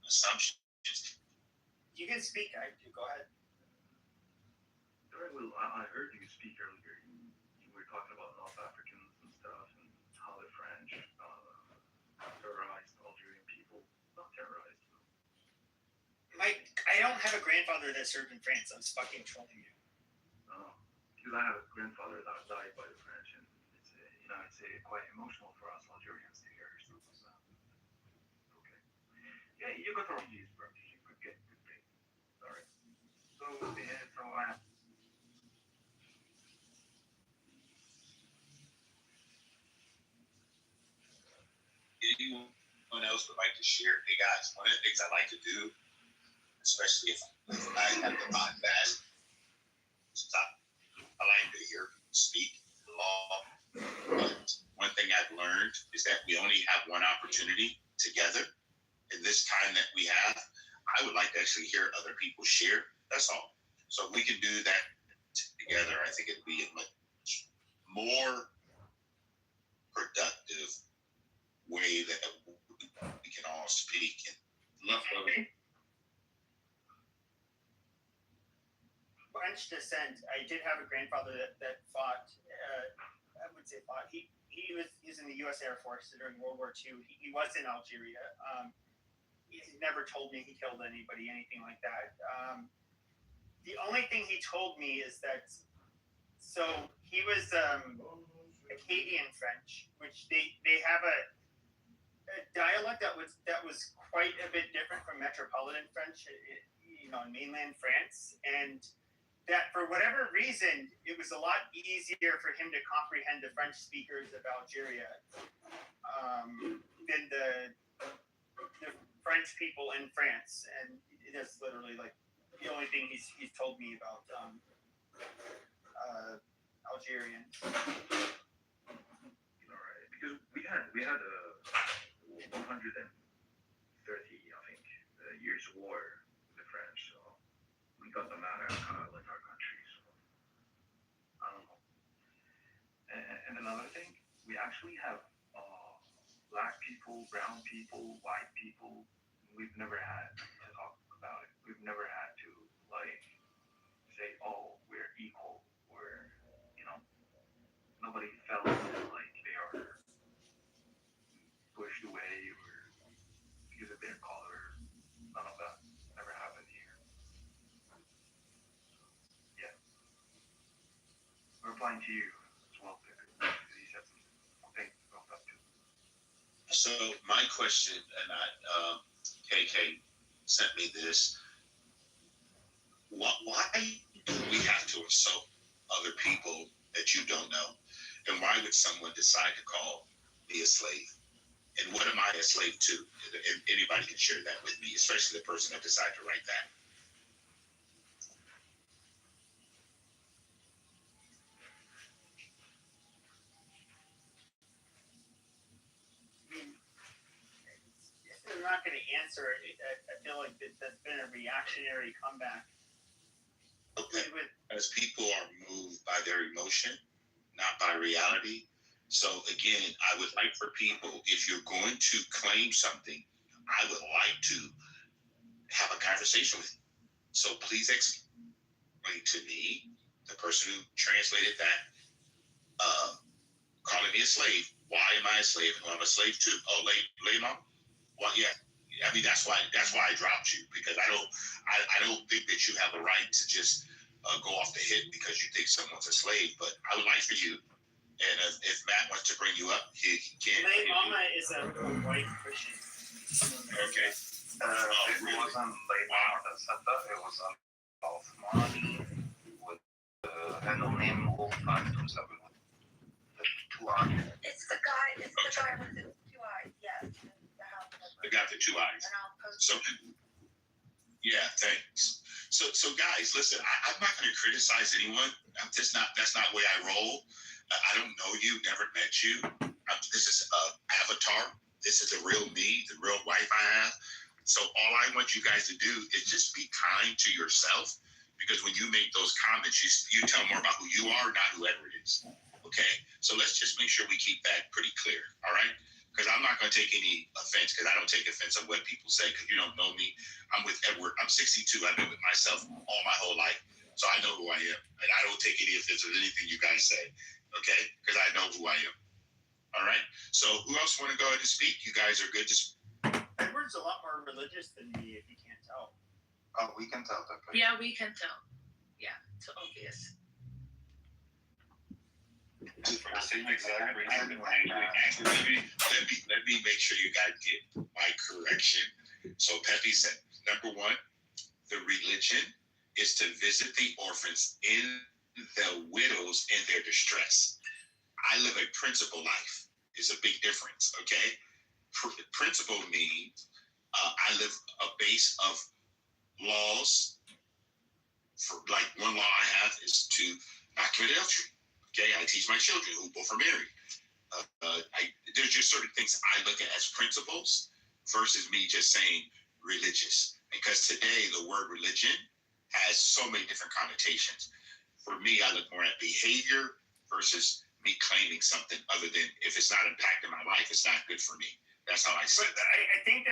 assumptions. You can speak. Go ahead. Very well. I heard you speak earlier. You were talking about North Africans and stuff, and how the French terrorized Algerian people. Not terrorized. I don't have a grandfather that served in France. I'm just fucking trolling you. Oh, because I have a grandfather that died by the French, and it's quite emotional for us Algerians to hear stuff like that. Okay. Yeah, you got refugees, bro. You could get good pay. All right. ahead. Anyone else would like to share? Hey guys, one of the things I like to do, especially if I have the podcast, I like to hear people speak law. But one thing I've learned is that we only have one opportunity together. In this time that we have, I would like to actually hear other people share. That's all. So if we can do that together, I think it'd be a much more productive way that we can all speak and love. French descent. I did have a grandfather that fought. I would say fought. He was in the U.S. Air Force during World War II. He was in Algeria. He never told me he killed anybody, anything like that. The only thing he told me is that so he was Acadian French, which they have a dialect that was quite a bit different from Metropolitan French, in mainland France, and that for whatever reason it was a lot easier for him to comprehend the French speakers of Algeria than the French people in France, and that's literally like the only thing he's told me about Algerian. All right, because we had 130, I think, years war with the French, so we got them out of our country. So I don't know. And another thing, we actually have black people, brown people, white people. We've never had to talk about it. We've never had to say, oh, we're equal, or nobody felt like they are pushed away or because of their color. None of that never happened here. Yeah. We're applying to you as well, because you said something about that too. So my question, and KK sent me this. Why do we have to insult other people that you don't know? And why would someone decide to call me a slave? And what am I a slave to? And anybody can share that with me, especially the person that decided to write that. I'm not going to answer it. I feel like that's been a reactionary comeback. Okay. As people are moved by their emotion, not by reality. So again, I would like for people, if you're going to claim something, I would like to have a conversation with you. So please explain to me, the person who translated that, calling me a slave. Why am I a slave? Who I'm a slave to? Oh, Layma? Well, yeah. I mean, that's why I dropped you, because I don't think that you have a right to just go off the hip because you think someone's a slave. But I would like for you, and if Matt wants to bring you up, he can. My mama is a white Christian. Okay. It wasn't Layma that said that. It was Osmani with the handle name 0527 with the 2 eyes. It's the guy with the 2 eyes, yes. I got the 2 eyes. So, yeah, thanks. So guys, listen. I'm not going to criticize anyone. That's not the way I roll. I don't know you, never met you. This is avatar. This is the real me, the real wife I have. So all I want you guys to do is just be kind to yourself, because when you make those comments, you tell more about who you are, not whoever it is. Okay? So let's just make sure we keep that pretty clear. All right? Because I'm not going to take any offense, because I don't take offense of what people say, because you don't know me. I'm with Edward. I'm 62. I've been with myself all my whole life. So I know who I am. And I don't take any offense with anything you guys say. Okay? Because I know who I am. All right? So who else want to go ahead and speak? You guys are good to speak. Edward's a lot more religious than me, if you can't tell. Oh, we can tell that. Yeah, we can tell. Yeah, it's obvious. For the same exact reason. Let me make sure you guys get my correction. So Pepe said, number one, the religion is to visit the orphans in the widows in their distress. I live a principle life. It's a big difference, okay? Principle means I live a base of laws. For like one law I have is to not commit adultery. Okay, I teach my children who both are married. There's just certain things I look at as principles versus me just saying religious. Because today the word religion has so many different connotations. For me, I look more at behavior versus me claiming something other than if it's not impacting my life, it's not good for me. That's how I see it. But I think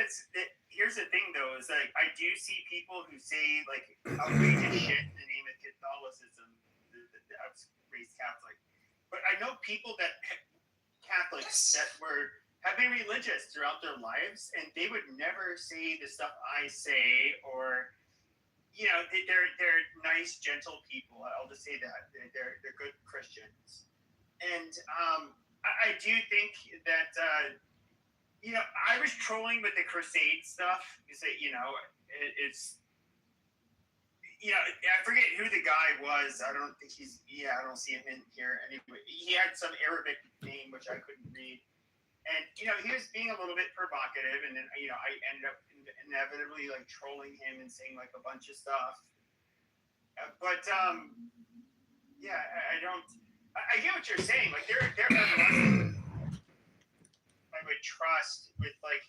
here's the thing though, is like I do see people who say like outrageous shit in the name of Catholicism. I was raised Catholic, but I know people Catholics that have been religious throughout their lives, and they would never say the stuff I say, or they're nice, gentle people. I'll just say that they're good Christians, and I do think that I was trolling with the Crusade stuff. Is that it's. I forget who the guy was. I don't think I don't see him in here anyway. He had some Arabic name which I couldn't read, and he was being a little bit provocative, and then I ended up inevitably like trolling him and saying like a bunch of stuff. But I don't. I get what you're saying. Like there are I would trust with like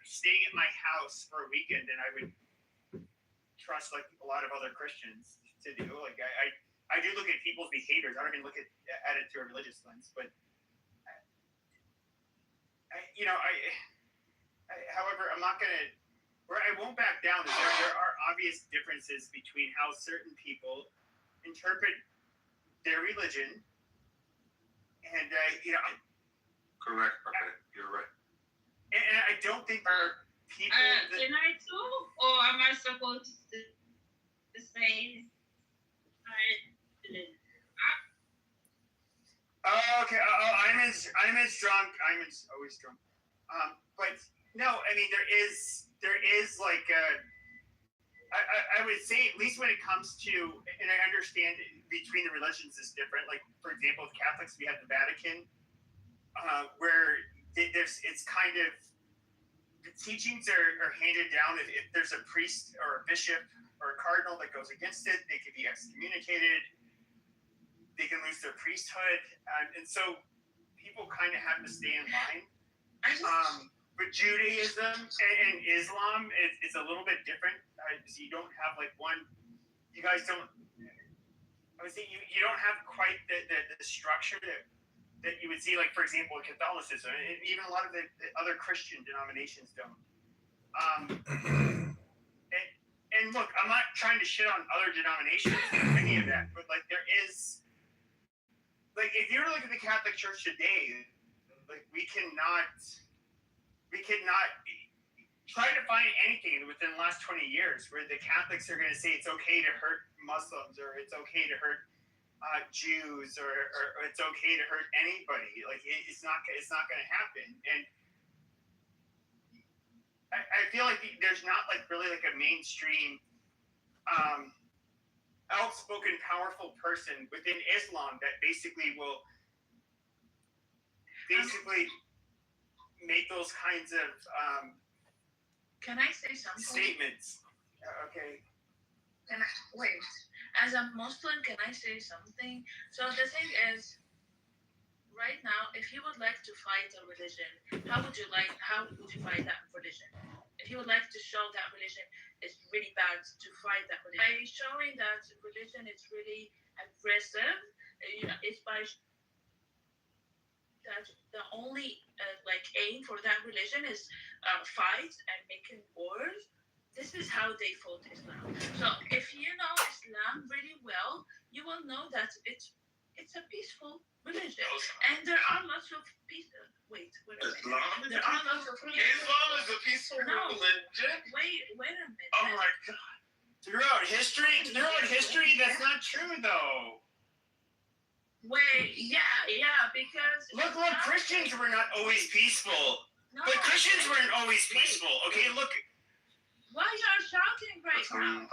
staying at my house for a weekend, and I would trust like a lot of other Christians to do. Like I do look at people's behaviors. I don't even look at it through a religious lens, but however, I'm not gonna. Where I won't back down is there are obvious differences between how certain people interpret their religion, and Correct. Okay, you're right. And I don't think there are people. Can I too, or am I supposed to say? Okay. I'm as drunk. I'm as always drunk. But no, I mean there is like I would say, at least when it comes to, and I understand between the religions is different. Like for example, with Catholics we have the Vatican, where it's kind of the teachings are handed down. If there's a priest or a bishop or a cardinal that goes against it, they could be excommunicated. They can lose their priesthood, and so people kind of have to stay in line. But Judaism and Islam is a little bit different. So you don't have like one. You guys don't. I would say you don't have quite the structure that you would see, like for example, in Catholicism, and even a lot of the other Christian denominations don't. And look, I'm not trying to shit on other denominations or any of that, but like there is, like if you were to look at the Catholic Church today, like we cannot try to find anything within the last 20 years where the Catholics are going to say it's okay to hurt Muslims, or it's okay to hurt Jews, or it's okay to hurt anybody. Like it's not going to happen. And I feel like there's not like really like a mainstream outspoken, powerful person within Islam that basically will make those kinds of can I say something? Statements. Okay. Can I wait? As a Muslim, can I say something? So the thing is, right now, if you would like to fight a religion, how would you fight that religion? If you would like to show that religion is really bad, to fight that religion, by showing that religion is really aggressive, it's by that the only aim for that religion is fight and making wars. This is how they fought Islam. So if you know Islam really well, you will know that it's a peaceful religion, and there are lots of peaceful. Wait a minute. There are lots of Islam is a peaceful religion. Wait a minute. Oh my God! Throughout history, that's not true though. Wait, yeah, because look, Christians were not always peaceful. No, but Christians weren't always peaceful. Okay, look, Why you are shouting right now?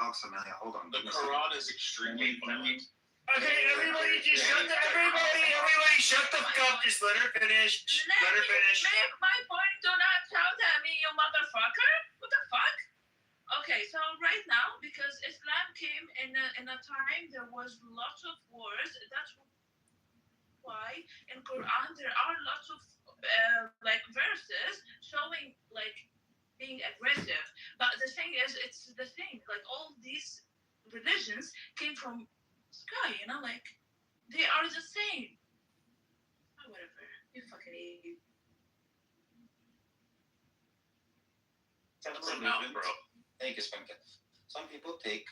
Hold on. The Quran is extremely violent. Okay, everybody just everybody shut the fuck up. Just let her finish. Let her finish. Make my point. Do not shout at me, you motherfucker. What the fuck? Okay, so right now, because Islam came in a time there was lots of wars. That's why in Quran there are lots of like verses showing like being aggressive. But the thing is, it's the thing. Like all these religions came from sky, you know, like they are the same. Oh, whatever. You fucking idiot. Thank you, Spanker. Some people take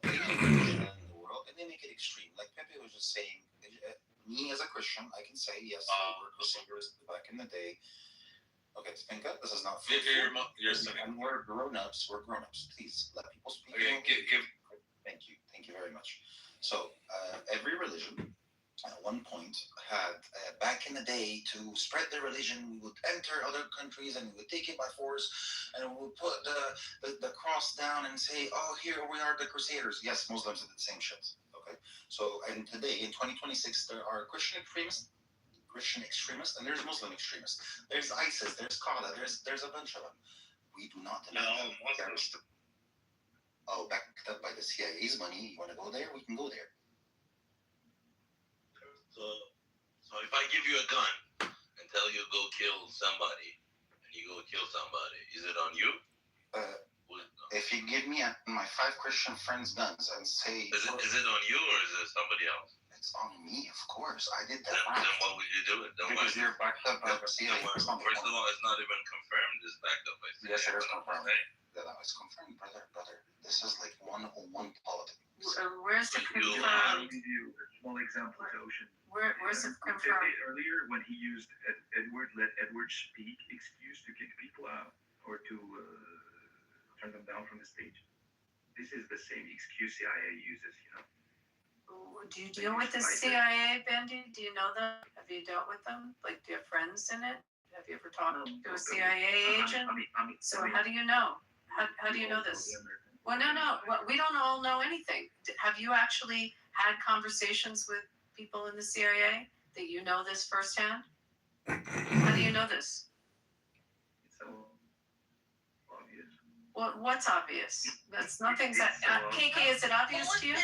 religion in the world and they make it extreme. Like Pepe was just saying, me as a Christian, I can say yes, I were Crusaders back in the day. Okay, Spanker, this is not for and we're grown-ups. We're grown-ups. Please let people speak. Okay, Thank you. Thank you very much. So every religion at one point had back in the day to spread their religion, we would enter other countries and we would take it by force and we would put the cross down and say, oh, here we are, the Crusaders. Yes, Muslims did the same shit. Okay, so and today in 2026 there are Christian extremists, and there's Muslim extremists. There's ISIS, there's Qaeda, there's a bunch of them. We do not deny them. Oh, backed up by the CIA's money. You want to go there? We can go there. So if I give you a gun and tell you go kill somebody, and you go kill somebody, is it on you? If you give me my 5 Christian friends' guns and say, is it on you or is it somebody else? It's on me, of course. I did that. Then what would you do it? Because you're backed up by the CIA. First of all, it's not even confirmed. It's backed up by CIA. Yes, it is confirmed. That was confirmed, brother. This is like 101 politics. Where's the confirmed? I'll give you a small example, Ocean. Where's it confirmed? Earlier, when he used let Edward speak excuse to kick people out or to turn them down from the stage. This is the same excuse CIA uses, you know. Do you deal with the CIA, Bendy? Do you know them? Have you dealt with them? Like, do you have friends in it? Have you ever talked to a CIA agent? So how do you know? How do you know this? Well, no. We don't all know anything. Have you actually had conversations with people in the CIA that you know this firsthand? How do you know this? It's so obvious. Well, what's obvious? That's nothing's that. KK, is it obvious to you?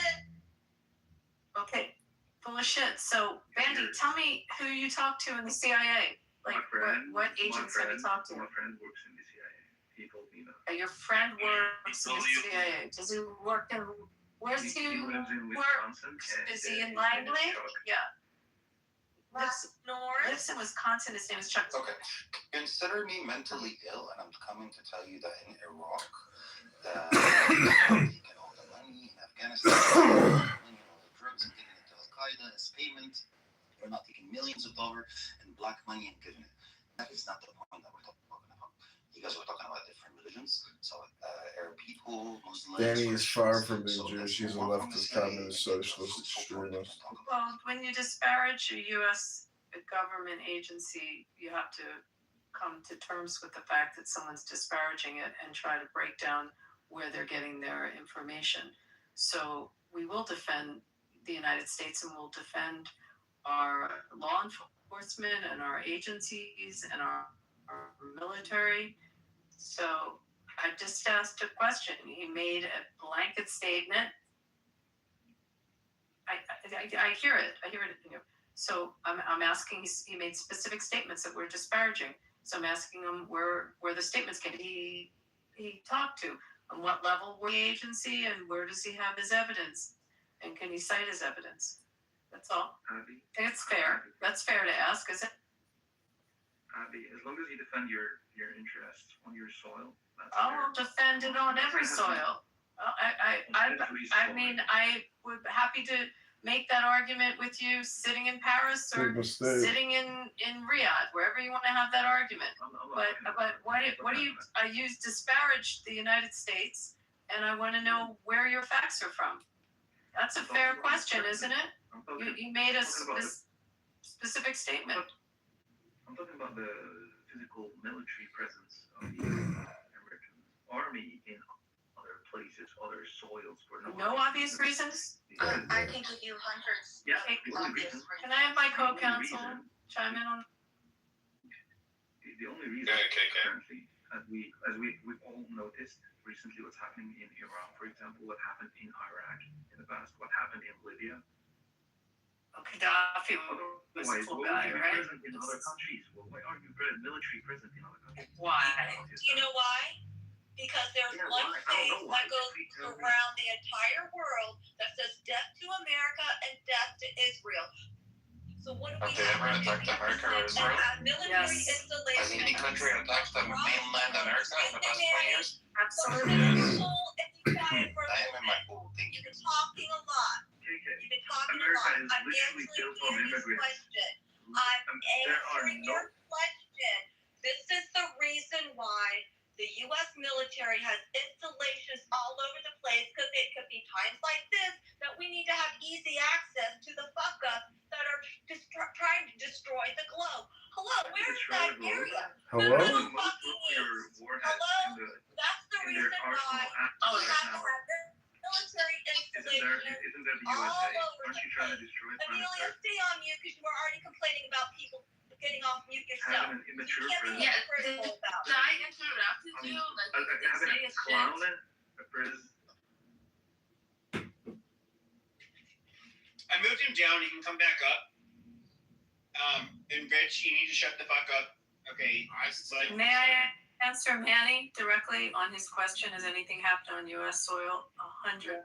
Okay, full of shit. So, Bandy, tell me who you talked to in the CIA. Like, what agents have you talked to? My friend works in the CIA. He told me that. Your friend works in the CIA. Does he work in? Where's he? He lives in Work? Wisconsin. Is he in Langley? Yeah. Lives in Wisconsin. His name is Chuck. Okay. Consider me mentally ill, and I'm coming to tell you that in Iraq, taking all the money in Afghanistan. Drugs and giving it to Al-Qaeda as payment. We're not taking millions of dollars and black money and giving it. That is not the point that we're talking about. You guys were talking about different religions. So Arab people, Muslims. Danny is far from being Jewish. He's a leftist, communist, socialist, extremist. Well, when you disparage a U.S. government agency, you have to come to terms with the fact that someone's disparaging it and try to break down where they're getting their information. So we will defend the United States and will defend our law enforcement and our agencies and our military. So I just asked a question. He made a blanket statement. I hear it. So I'm asking. He made specific statements that were disparaging. So I'm asking him where the statements came. He talked to, on what level were the agency, and where does he have his evidence, and can he cite his evidence? That's all. Abby, It's fair. That's fair to ask, is it? Abby, as long as you defend your interests on your soil, that's I'll defend it on every soil. I mean, I would happy to make that argument with you sitting in Paris or sitting in Riyadh, wherever you want to have that argument. But what do you? You disparaged the United States, and I want to know where your facts are from. That's a fair question, isn't it? You made a specific statement. I'm talking about the physical military presence of the Americans army in other places, other soils for No obvious reasons? I can give you hundreds. Yeah, Okay. the only Obvious reason. reasons. Can I have my co-counsel chime in on? The only reason, Yeah, okay. apparently, as we've all noticed recently, what's happening in Iran, for example, what happened in Iraq in the past, what happened in Libya. Gaddafi was a Otherwise, cool what guy, would you be right? present in other countries? Well, why aren't you military present in other countries? Why? Do you know why? Because there's Yeah, one why? I don't phrase know why. that goes Please tell me. around the entire world that says death to America and death to Israel. So what do we Have they ever attacked America or Israel? Military Yes. installation. Has any country attacked the mainland America in the past 20 years? Absolutely. I am in my pool. Thank you. You've been talking a lot. You've been talking America a lot. is I'm literally answering built on Andy's immigrants. question. I'm There are answering no. your question. This is the reason why the U.S. military has installations all over the place, because it could be times like this that we need to have easy access to the fuck-ups that are trying to destroy the globe. Hello, where's that area? Hello? The fucking east. Hello? That's the reason why Oh, we have to have military installations Isn't there the all USA? over Aren't the you trying to place. destroy Amelia, stay on mute because you were already complaining about people getting off mute yourself. having an immature You can't be president? hypocritical about Did it. I interrupted you? Like, you didn't Having say a a clown shit. a president. I moved him down. He can come back up. And Rich, you need to shut the fuck up. Okay. But May I answer Manny directly on his question? Has anything happened on U.S. soil? 150%.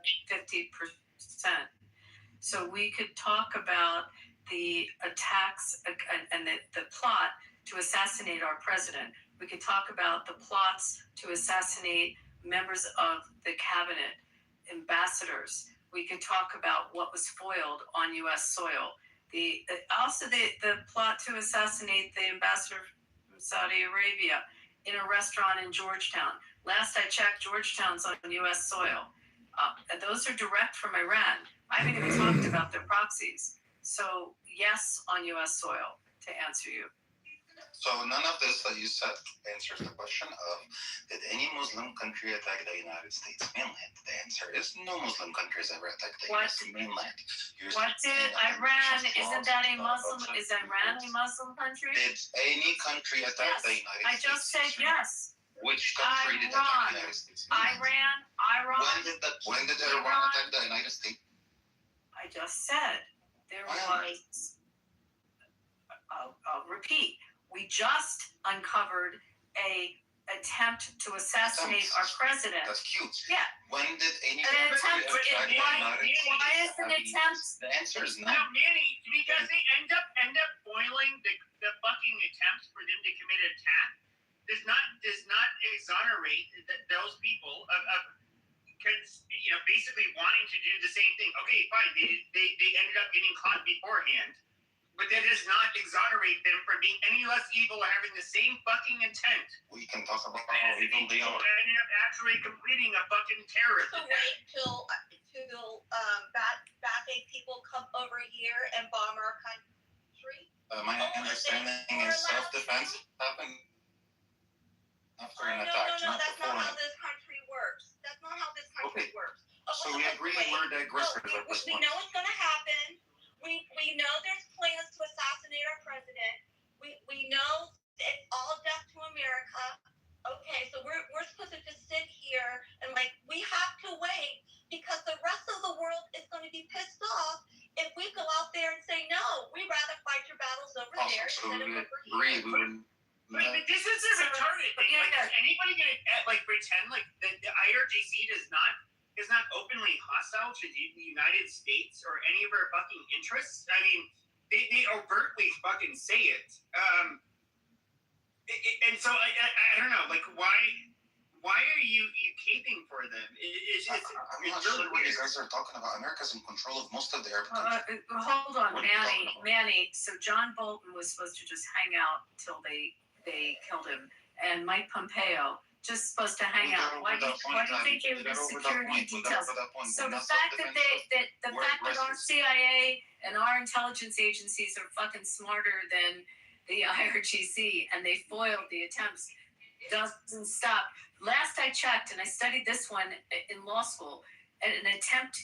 So we could talk about the attacks and the plot to assassinate our president. We could talk about the plots to assassinate members of the cabinet, ambassadors. We could talk about what was foiled on U.S. soil. Also the plot to assassinate the ambassador from Saudi Arabia in a restaurant in Georgetown. Last I checked, Georgetown's on U.S. soil. Those are direct from Iran. I haven't even talked about their proxies. So yes, on U.S. soil, to answer you. So none of this that you said answers the question of, did any Muslim country attack the United States mainland? The answer is no Muslim countries ever attacked the US mainland. What did Iran, isn't that a Muslim, is Iran a Muslim country? Did any country attack the United States? I just said yes. Which country did attack the United States? Iran. When did Iran attack the United States? I just said there was, I'll repeat, we just uncovered a attempt to assassinate our president. That's cute. Yeah. When did any An country attempt, attack the United States? why is an attempt? The answer is no. no, Manny, because they end up boiling the fucking attempts for them to commit an attack does not exonerate those people of basically wanting to do the same thing. Okay, fine, they ended up getting caught beforehand, but that does not exonerate them from being any less evil or having the same fucking intent. We can talk about how evil they are. Ended up actually completing a fucking terrorist To attack. wait till Ba'ath people come over here and bomb our country. My understanding is self-defense happened after an attack, No, not that's not before. how this country works. That's not how this country works. So we agree we're the aggressors at this We point. know it's going to happen. We know there's plans to assassinate our president. We know it's all death to America. Okay, so we're supposed to just sit here and we have to wait because the rest of the world is going to be pissed off if we go out there and say, no, we'd rather fight your battles over there So instead we of over agree here. we would. But this is a retarded thing. Is anybody gonna pretend like the IRGC is not openly hostile to the United States or any of our fucking interests? I mean, they overtly fucking say it. And so I don't know, why are you caping for them? I'm not sure what you guys are talking about. America's in control of most of the Arab countries. Hold on, Manny. So John Bolton was supposed to just hang out till they killed him, and Mike Pompeo just supposed to hang out. Why do you think it was security details? So the fact that our CIA and our intelligence agencies are fucking smarter than the IRGC and they foiled the attempts doesn't stop. Last I checked, and I studied this one in law school, an attempt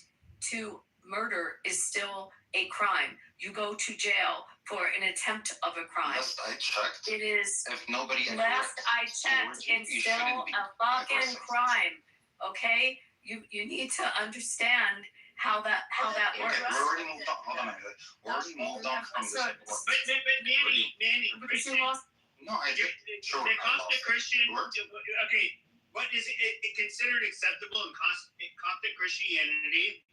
to murder is still a crime. You go to jail for an attempt of a crime. Last I checked, It is. if nobody Last I checked, it's still a fucking crime. Okay, you need to understand how that works. Okay, we're already moved on. Hold on a minute. We're already moved on from this. But Manny, Christian, No, I did. Sure. the Coptic Christian. Okay, what is it considered acceptable in Coptic Christianity?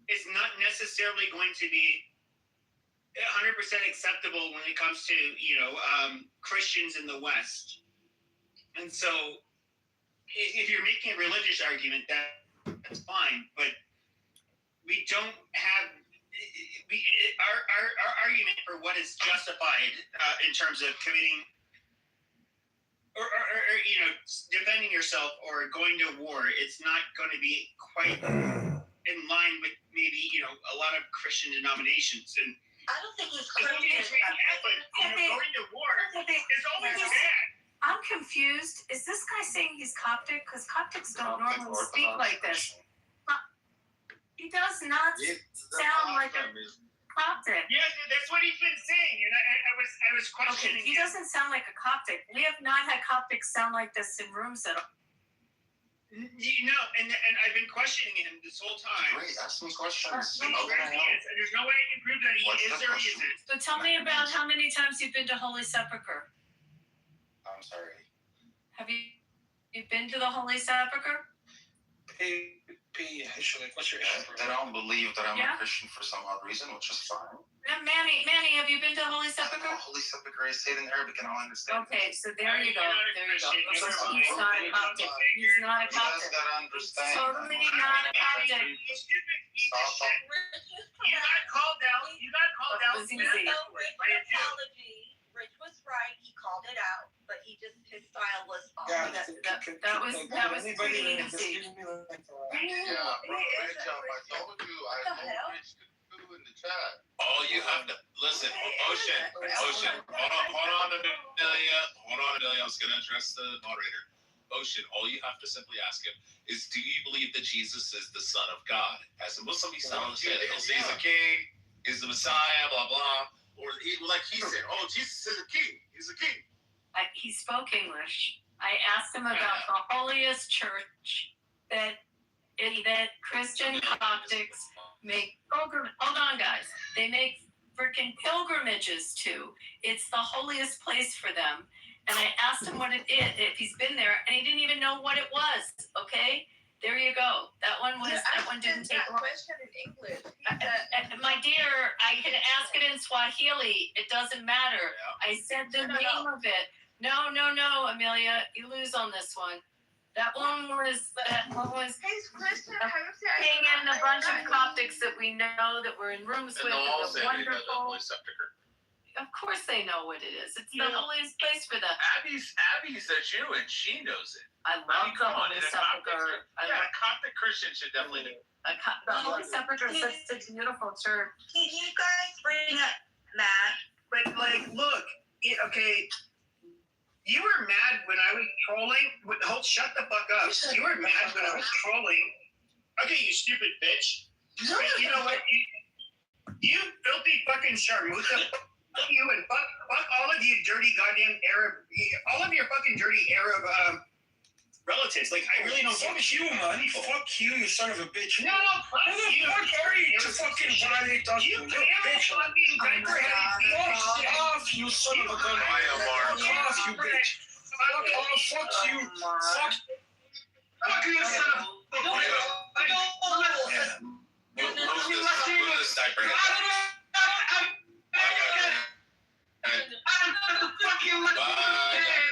Is not necessarily going to be 100% acceptable when it comes to Christians in the West. And so, if you're making a religious argument, that's fine. But we don't have our argument for what is justified in terms of committing or defending yourself or going to war. It's not going to be quite in line with maybe a lot of Christian denominations. And I don't think he's Catholic, going to war is always bad. I'm confused. Is this guy saying he's Coptic? Because Coptics don't normally speak like this. He does not sound like a Coptic. Yes, that's what he's been saying, and I was questioning. Okay, he doesn't sound like a Coptic. We have not had Coptics sound like this in rooms at all. And I've been questioning him this whole time. Great, ask me questions. There's no way I can prove that he is or he isn't. So tell me about how many times you've been to Holy Sepulchre. I'm sorry. Have you been to the Holy Sepulchre? What's your issue? They don't believe that I'm a Christian for some odd reason, which is fine. Manny, have you been to the Holy Sepulchre? Holy Sepulchre is said in Arabic, and I'll understand. Okay, so there you go. He's not a Coptic. He's not a You guys Coptic. gotta understand. Totally not a Coptic. You got called out. That was easy. Rich was right. He called it out, but his style was off. That was pretty easy. Yeah, bro, Rich, I told you, I told Rich to do in the chat. All you have to listen, Ocean. Hold on, Amelia. I was gonna address the moderator. Ocean, all you have to simply ask him is, do you believe that Jesus is the Son of God? As a Muslim, he's not say that. He'll say he's a king, he's the Messiah, blah blah. Or like he said, oh, Jesus is a king. He's a king. He spoke English. I asked him about the holiest church that Christian Coptics make pilgrim. Hold on, guys. They make freaking pilgrimages to. It's the holiest place for them. And I asked him what it is, if he's been there, and he didn't even know what it was. Okay, there you go. That one didn't take long. Question in English. My dear, I can ask it in Swahili. It doesn't matter. I said the name of it. No, Amelia, you lose on this one. That one was paying in a bunch of Coptics that we know that we're in rooms with. Wonderful. Of course they know what it is. It's the holiest place for them. Abby's a Jew and she knows it. I love the Holy Sepulchre. Coptic Christian should definitely know. The Holy Sepulchre is such a beautiful church. Can you guys bring up Matt? But look, okay. You were mad when I was trolling. Shut the fuck up. You were mad when I was trolling. Okay, you stupid bitch. You know what? You filthy fucking sharmuta. Fuck you and fuck all of you dirty goddamn Arab. All of your fucking dirty Arab relatives. Like, I really don't. Fuck you, man. Fuck you, you son of a bitch. No, fuck you. Fuck you to fucking violate us, you bitch. Fuck off, you son of a gun. Fuck off, you bitch. Fuck off, fuck you. Fuck you, son of a bitch. Move this diaper.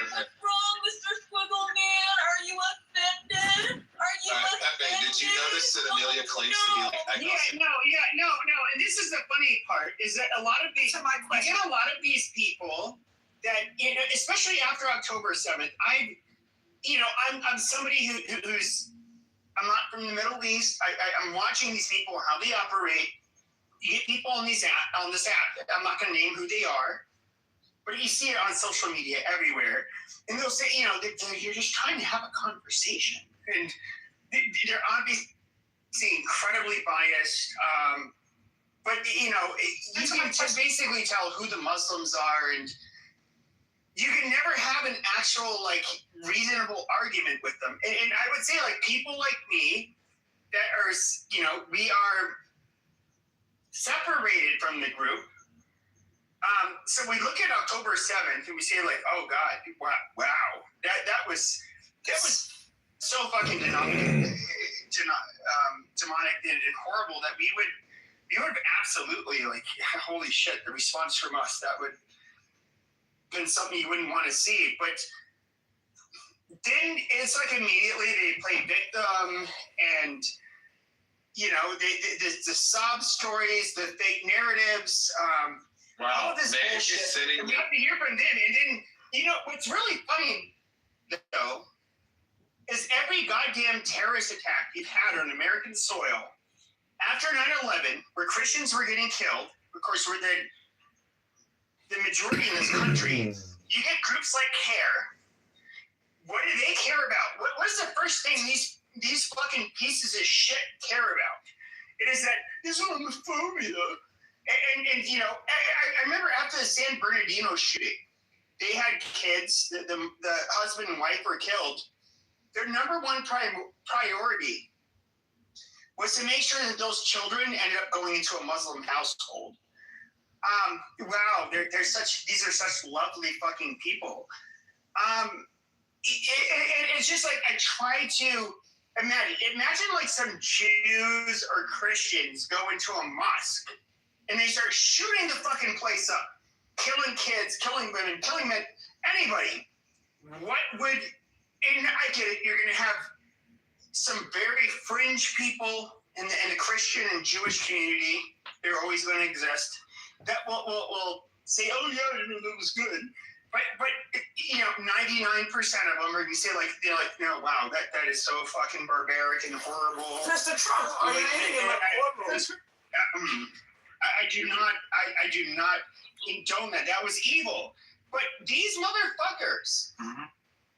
What's wrong, Mr. Squiggle Man? Are you offended? Did you notice that Amelia claims to be like agnostic? No. And this is the funny part, is that a lot of these, you get a lot of these people that, especially after October 7th, I'm somebody who's, I'm not from the Middle East. I'm watching these people, how they operate. You get people on this app. I'm not going to name who they are, but you see it on social media everywhere. And they'll say, you know, you're just trying to have a conversation. And they're obviously incredibly biased. But, you know, you can just basically tell who the Muslims are, and you can never have an actual, like, reasonable argument with them. And I would say, like, people like me that are, you know, we are separated from the group. So we look at October 7th and we say, like, oh God, wow, that was so fucking demonic and horrible that we would have absolutely, like, holy shit, the response from us, that would have been something you wouldn't want to see. But then it's like immediately they play victim, and you know, the sob stories, the fake narratives, all this bullshit. And we have to hear from them. And then, you know, what's really funny, though, is every goddamn terrorist attack you've had on American soil after 9/11, where Christians were getting killed, of course, we're the majority in this country, you get groups like CARE. What do they care about? What is the first thing these fucking pieces of shit care about? It is that Islamophobia. And you know, I remember after the San Bernardino shooting, they had kids, the husband and wife were killed. Their number one priority was to make sure that those children ended up going into a Muslim household. Wow, these are such lovely fucking people. It's just like, I try to imagine like some Jews or Christians go into a mosque and they start shooting the fucking place up, killing kids, killing women, killing men, anybody. What would, and I get it, you're going to have some very fringe people in the Christian and Jewish community, they're always going to exist, that will say, oh yeah, you know, that was good. But you know, 99% of them are going to say, like, they're like, no, wow, that is so fucking barbaric and horrible. Mr. Trump, are you eating in my courtroom? I do not condone that. That was evil. But these motherfuckers,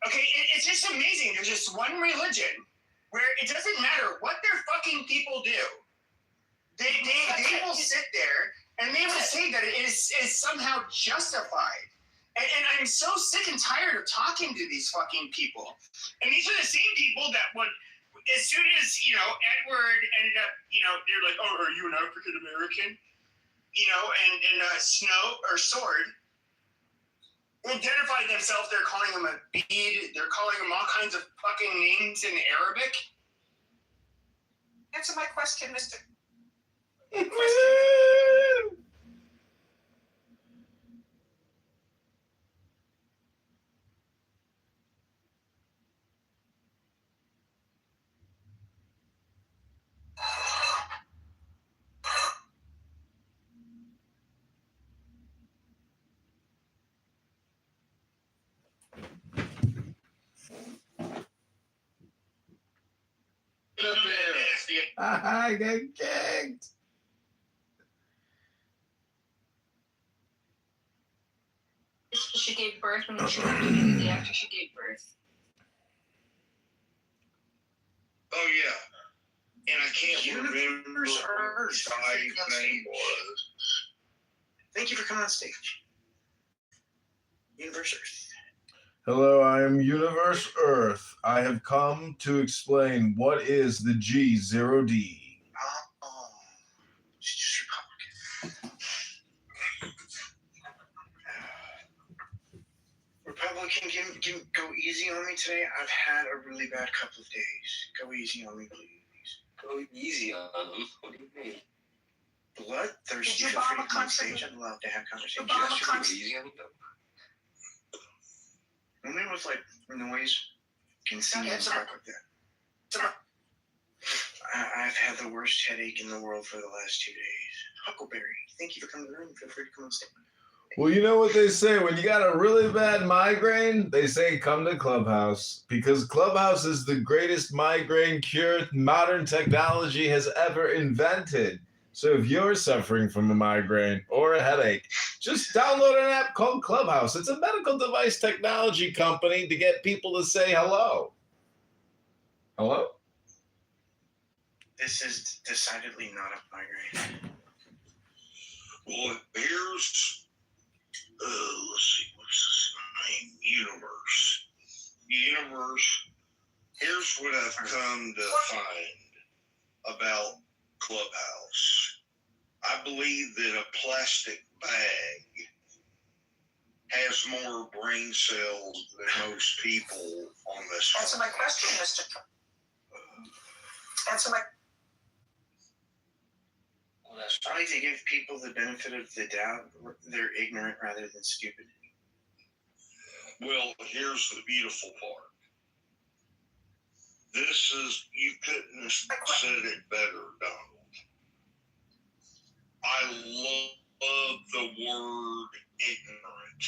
okay, it's just amazing. There's just one religion where it doesn't matter what their fucking people do. They will sit there and they will say that it is somehow justified. And I'm so sick and tired of talking to these fucking people. And these are the same people that would, as soon as, you know, Edward ended up, you know, they're like, oh, are you an African American? You know, and Snow or Sword identified themselves. They're calling him a bead. They're calling him all kinds of fucking names in Arabic. Answer my question, Mr. I got kicked. She gave birth and then she went immediately after she gave birth. Oh yeah, and I can't remember her guy's name was. Thank you for coming on stage. Universe Earth. Hello, I am Universe Earth. I have come to explain what is the G0D. She's just Republican. Republican, go easy on me today. I've had a really bad couple of days. Go easy on me, please. Go easy on them. What do you mean? Bloodthirsty. Feel free to come on stage. I'd love to have conversations. Go easy on them. Only with like noise and singing and stuff like that. I've had the worst headache in the world for the last 2 days. Huckleberry, thank you for coming to the room. Feel free to come on stage. Well, you know what they say, when you got a really bad migraine, they say come to Clubhouse, because Clubhouse is the greatest migraine cure modern technology has ever invented. So if you're suffering from a migraine or a headache, just download an app called Clubhouse. It's a medical device technology company to get people to say hello. Hello? This is decidedly not a migraine. Well, here's, let's see, what's his name? Universe. Here's what I've come to find about Clubhouse. I believe that a plastic bag has more brain cells than most people on this. Answer my question, Mr. Answer my. I like to give people the benefit of the doubt. They're ignorant rather than stupid. Well, here's the beautiful part. This is, you couldn't have said it better, Donald. I love the word ignorant.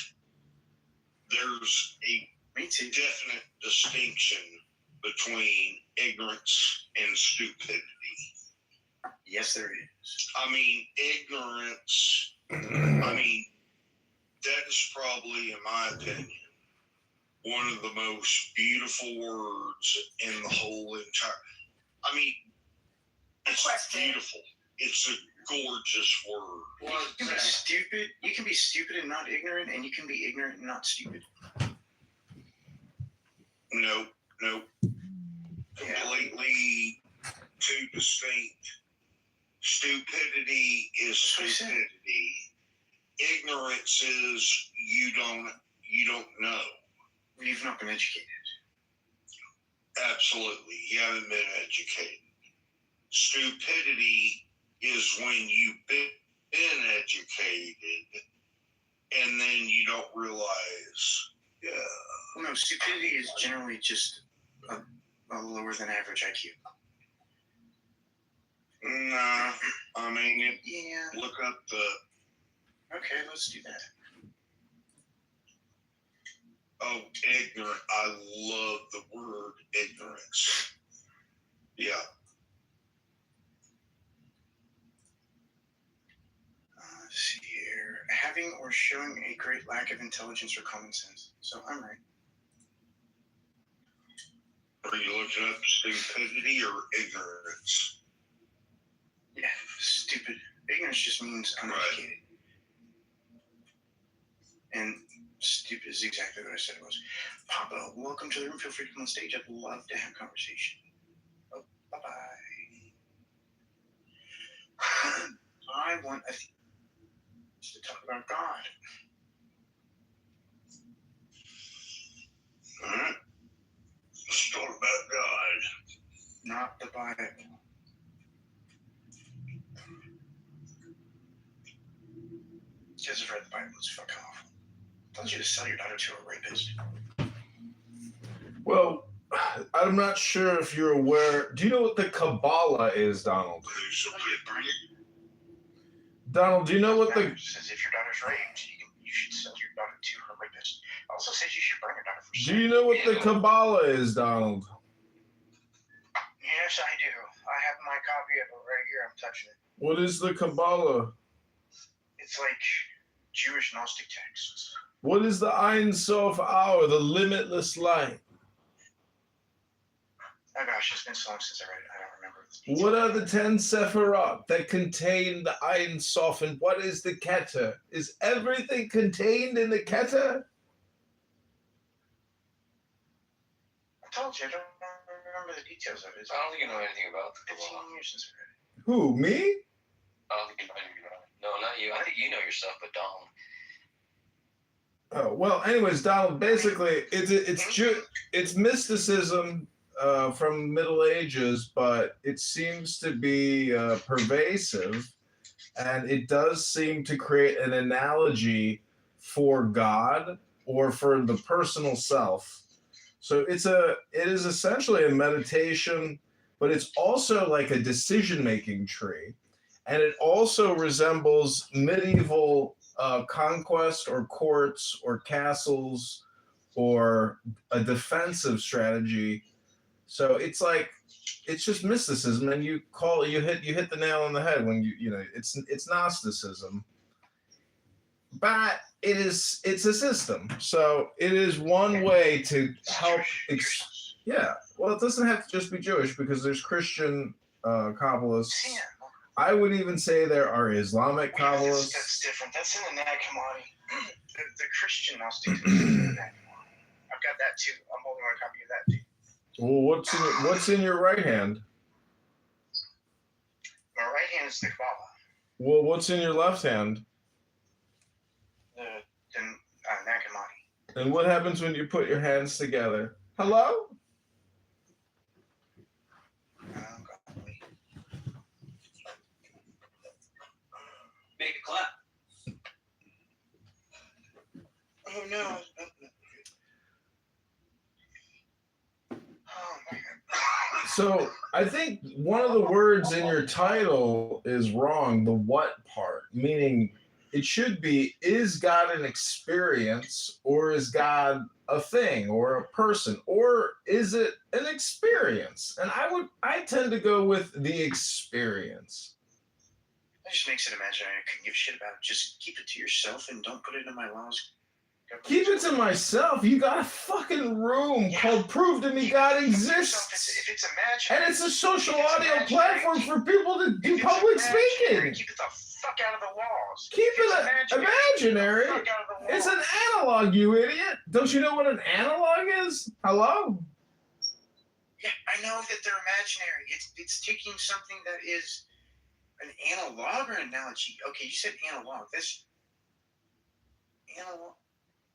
There's a definite distinction between ignorance and stupidity. Yes, there is. I mean, ignorance, that is probably, in my opinion, one of the most beautiful words in the whole entire. I mean, it's beautiful. It's a gorgeous word. Well, you can be stupid. You can be stupid and not ignorant, and you can be ignorant and not stupid. No. Completely two distinct. Stupidity is stupidity. Ignorance is you don't know. You've not been educated. Absolutely. You haven't been educated. Stupidity is when you've been educated and then you don't realize. Well, no, stupidity is generally just a lower than average IQ. Nah, I mean, look up the. Okay, let's do that. Oh, ignorant. I love the word ignorance. Yeah. Let's see here. Having or showing a great lack of intelligence or common sense. So I'm right. Are you looking up stupidity or ignorance? Yeah, stupid. Ignorance just means uneducated. Right. And stupid is exactly what I said it was. Papa, welcome to the room. Feel free to come on stage. I'd love to have a conversation. Oh, bye-bye. I want to talk about God. All right. Let's talk about God. Not the Bible. You guys have read the Bible. It's fuck off. I told you to sell your daughter to a rapist. Well, I'm not sure if you're aware. Do you know what the Kabbalah is, Donald? Donald, do you know what the... says if your daughter's raped, you should sell your daughter to her rapist. Also says you should burn your daughter for Do you know what the Kabbalah is, Donald? Yes, I do. I have my copy of it right here. I'm touching it. What is the Kabbalah? It's like Jewish Gnostic texts. What is the Ein Sof Hour, the limitless light? Oh gosh, it's been so long since I read it. I don't remember. What are the 10 Sephirot that contain the Ein Sof, and what is the Keter? Is everything contained in the Keter? I told you, I don't remember the details of it. I don't think you know anything about the Kabbalah. Kabbalah. 15 years since I read it. Who, me? I don't think you know anything about it. No, not you. I think you know your stuff, but Donald. Oh, well, anyways, Donald, basically, it's mysticism from Middle Ages, but it seems to be pervasive, and it does seem to create an analogy for God or for the personal self. So it is essentially a meditation, but it's also like a decision-making tree, and it also resembles medieval conquest or courts or castles or a defensive strategy So it's like it's just mysticism, and you hit the nail on the head when you know it's Gnosticism, but it's a system. So it is one way to help. Yeah, well, it doesn't have to just be Jewish because there's Christian Kabbalists. I would even say there are Islamic Kabbalists. That's different. That's in the Nag Hammadi. The Christian Gnostics is in the Nag Hammadi. I've got that too. I'm holding a copy of that too. Well, what's in your right hand? My right hand is the Kabbalah. Well, what's in your left hand? The Nag Hammadi. And what happens when you put your hands together? Hello? Make a clap. Oh no. So I think one of the words in your title is wrong, the what part, meaning it should be, is God an experience or is God a thing or a person or is it an experience? And I tend to go with the experience. That just makes it imaginary. I couldn't give a shit about it. Just keep it to yourself and don't put it in my laws. Keep it to myself. You got a fucking room called Prove to Me God Exists. If it's imaginary. And it's a social audio platform for people to do public speaking. Keep it the fuck out of the laws. Keep it imaginary. It's an analog, you idiot. Don't you know what an analog is? Hello? Yeah, I know that they're imaginary. It's taking something that is an analog or analogy. Okay, you said analog. That's analog.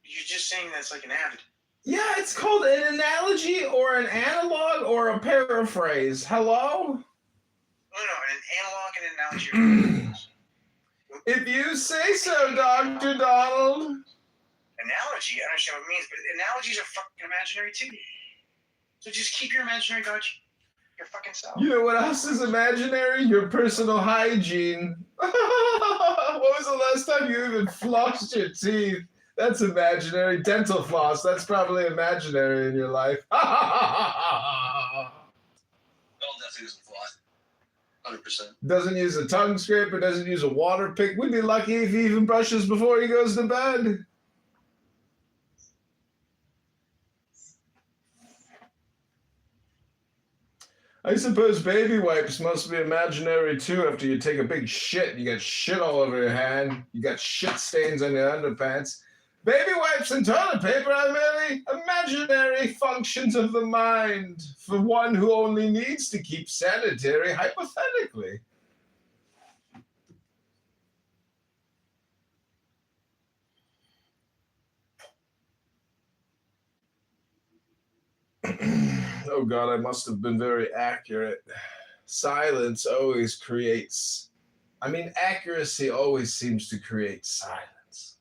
You're just saying that's like an avid. Yeah, it's called an analogy or an analog or a paraphrase. Hello? No, an analog and an analogy. If you say so, Dr. Donald. Analogy, I understand what it means, but analogies are fucking imaginary too. So just keep your imaginary God, your fucking self. You know what else is imaginary? Your personal hygiene. What was the last time you even flossed your teeth? That's imaginary. Dental floss, that's probably imaginary in your life. No, definitely doesn't fly. 100%. Doesn't use a tongue scraper, doesn't use a water pick. We'd be lucky if he even brushes before he goes to bed. I suppose baby wipes must be imaginary too after you take a big shit. You got shit all over your hand. You got shit stains on your underpants. Baby wipes and toilet paper are merely imaginary functions of the mind for one who only needs to keep sanitary hypothetically. Oh God, I must have been very accurate. Silence always creates, accuracy always seems to create silence.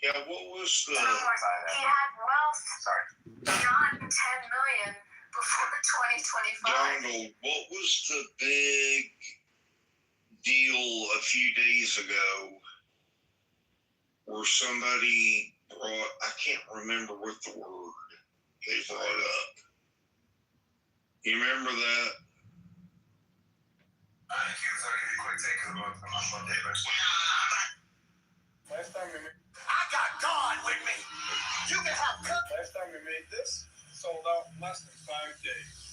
Yeah, what was the... He had wealth beyond 10 million before 2025. Donald, what was the big deal a few days ago where somebody brought, I can't remember what the word they brought up. You remember that? I think it was already a quick take because I'm on Monday, but Last time we made, I got God with me. You can have cook. last time we made this, sold out in less than 5 days.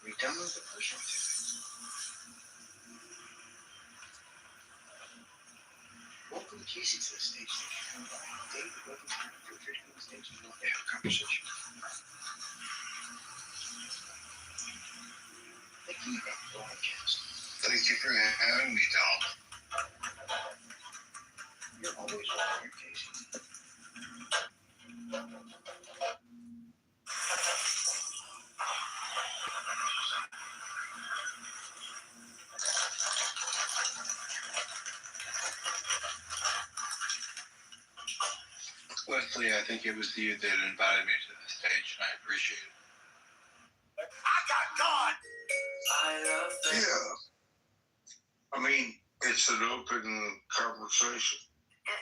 We download the personal tickets. Welcome Casey to the stage. David, welcome to the stage. You want to have a conversation. Thank you for the broadcast. Thank you. honestly, I think it was you that invited me to the stage, and I appreciate it. I got God. Yeah. I mean, it's an open conversation. In a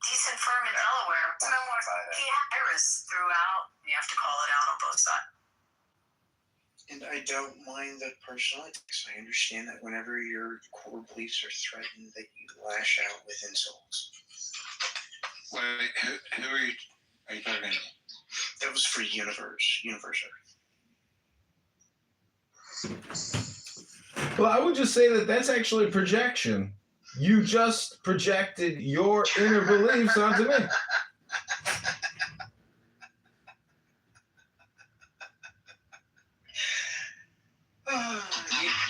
decent firm in Delaware, he hires throughout. You have to call it out on both sides. And I don't mind the personal attacks. I understand that whenever your core beliefs are threatened, that you lash out with insults. Wait, who are you talking to? That was for Universe Earth. Well, I would just say that that's actually projection. You just projected your inner beliefs onto me.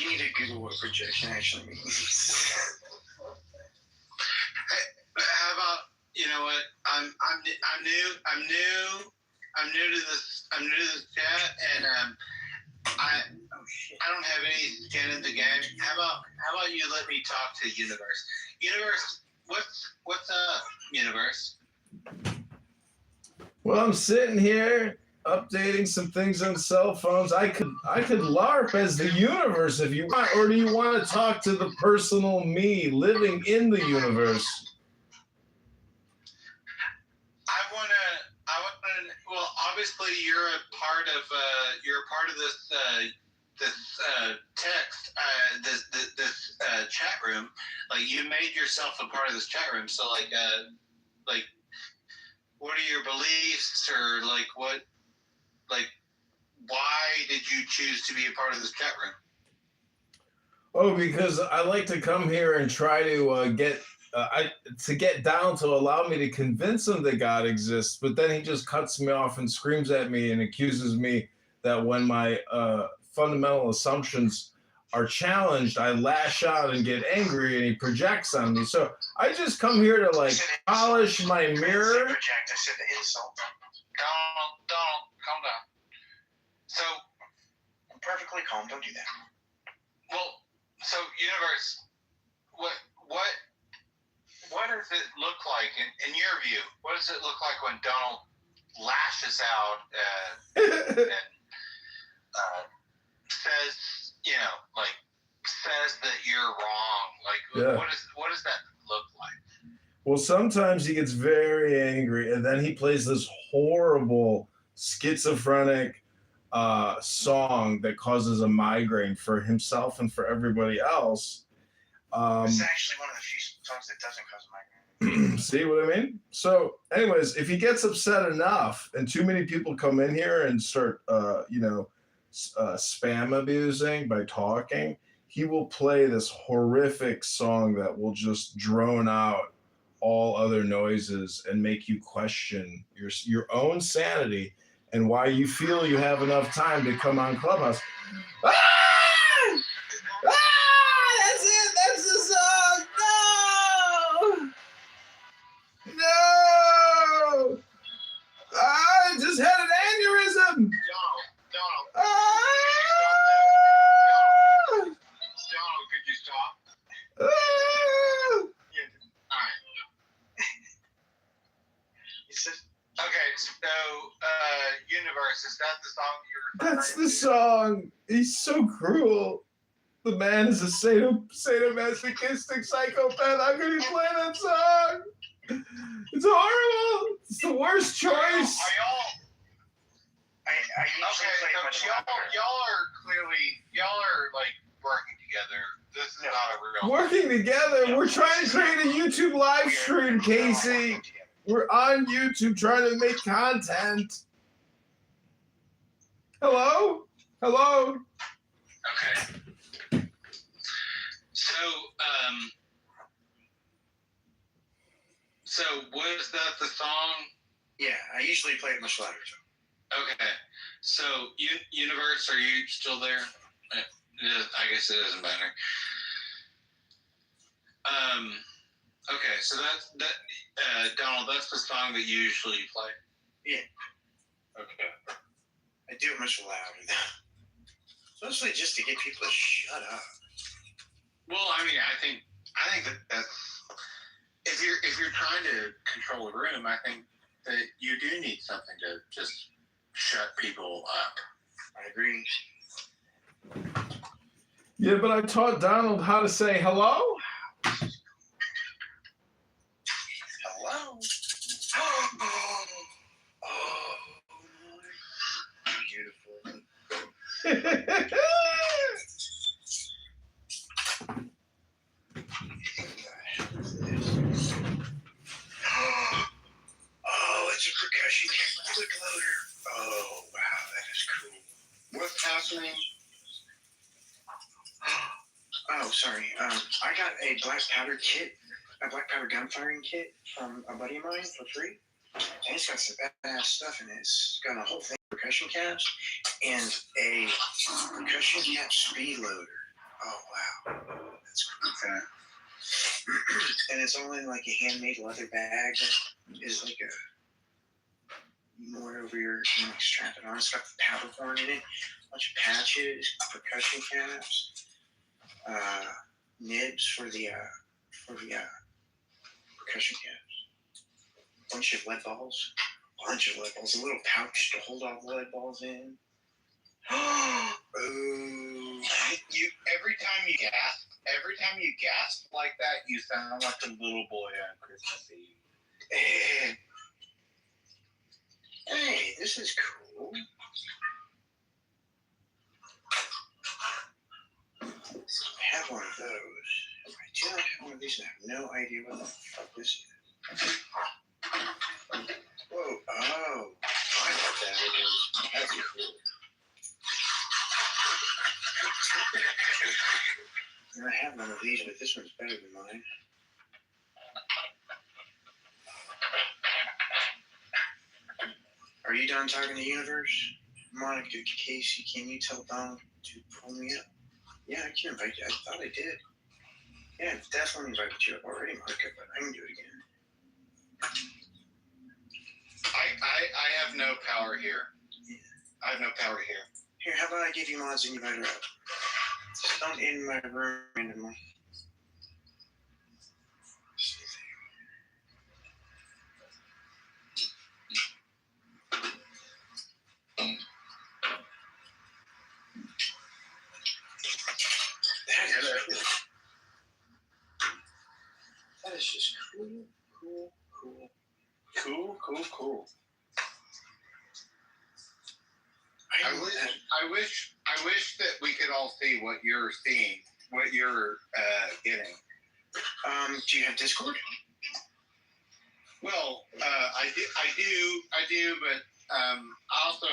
You need to Google what projection actually means. How about, you know what? I'm new to this chat, and I don't have any skin in the game. How about you let me talk to Universe? Universe, what's up, Universe? Well, I'm sitting here updating some things on cell phones. I could LARP as the universe if you want, or do you want to talk to the personal me living in the universe? I wanna. Well, obviously you're a part of this text, this chat room. Like, you made yourself a part of this chat room. So like what are your beliefs, or why did you choose to be a part of this chat room? Oh, because I like to come here and try to get down to allow me to convince him that God exists, but then he just cuts me off and screams at me and accuses me that when my fundamental assumptions are challenged, I lash out and get angry, and he projects on me. So I just come here to polish my mirror. Project. I said the insult. Donald, calm down. So I'm perfectly calm. Don't do that. Well, so Universe, what does it look like in your view? What does it look like when Donald lashes out and says that you're wrong? What does that look like? Well, sometimes he gets very angry, and then he plays this horrible schizophrenic song that causes a migraine for himself and for everybody else. It's actually one of the few songs that doesn't cause a migraine. See what I mean? So, anyways, if he gets upset enough and too many people come in here and start, spam abusing by talking, he will play this horrific song that will just drone out all other noises and make you question your own sanity and why you feel you have enough time to come on Clubhouse. Ah! That's it. That's the song. No! I just had an aneurysm. Donald. Donald, could you stop? Okay, so Universe, is that the song you're That's the song. He's so cruel. The man is a sadomasochistic psychopath. How could he play that song? It's horrible. It's the worst choice. Y'all are working together. This is not a real Working together. We're trying to create a YouTube live stream, Casey. We're on YouTube trying to make content. Hello? Okay. So was that the song? Yeah, I usually play it much louder. Okay. So, Universe, are you still there? I guess it doesn't matter. Okay, so that's Donald, that's the song that you usually play? Yeah. Okay. I do it much louder though. Mostly just to get people to shut up. Well, I mean, I think that's if you're trying to control a room, I think that you do need something to just shut people up. I agree. Yeah, but I taught Donald how to say hello. Hello. Oh, beautiful. Oh, it's a percussion quick loader. Oh, wow, that is cool. What's happening? Oh, sorry. I got a black powder kit, a black powder gun firing kit from a buddy of mine for free. And it's got some badass stuff in it. It's got a whole thing of percussion caps and a percussion cap speed loader. Oh, wow. That's cool. Okay. And it's all in like a handmade leather bag that is like a more over your strap it on. It's got the powder horn in it, a bunch of patches, percussion caps, nibs for the percussion caps, bunch of lead balls, a little pouch to hold all the lead balls in. Ooh. Every time you gasp like that, you sound like a little boy on Christmas Eve. Hey, this is cool. I have one of those. I do not have one of these and I have no idea what the fuck this is. Whoa, oh, I know what that is. That's cool. And I have one of these, but this one's better than mine. Are you done talking to Universe? Monica, Casey, can you tell Donald to pull me up? Yeah, I can invite you. I thought I did. Yeah, I've definitely invited you up already, Monica, but I can do it again. I have no power here. Yeah. I have no power here. Here, how about I give you mods and you invite her up? Just don't in my room randomly. That is just cool. I wish that we could all see what you're seeing, what you're getting. Do you have Discord? Well, I do, but I also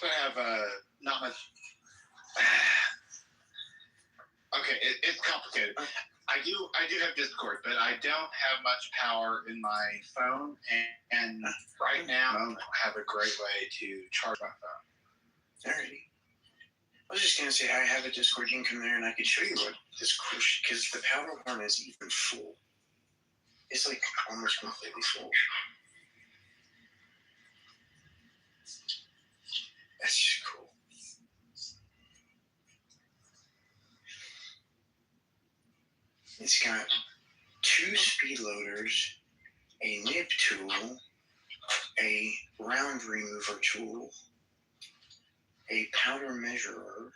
have not much. Okay, it's complicated. I do have Discord, but I don't have much power in my phone, and right now I don't have a great way to charge my phone. Alrighty. I was just gonna say I have a Discord. You can come there and I can show you what Discord, because the powder horn is even full. It's like almost completely full. That's just cool. It's got 2 speed loaders, a nib tool, a round remover tool, a powder measurer,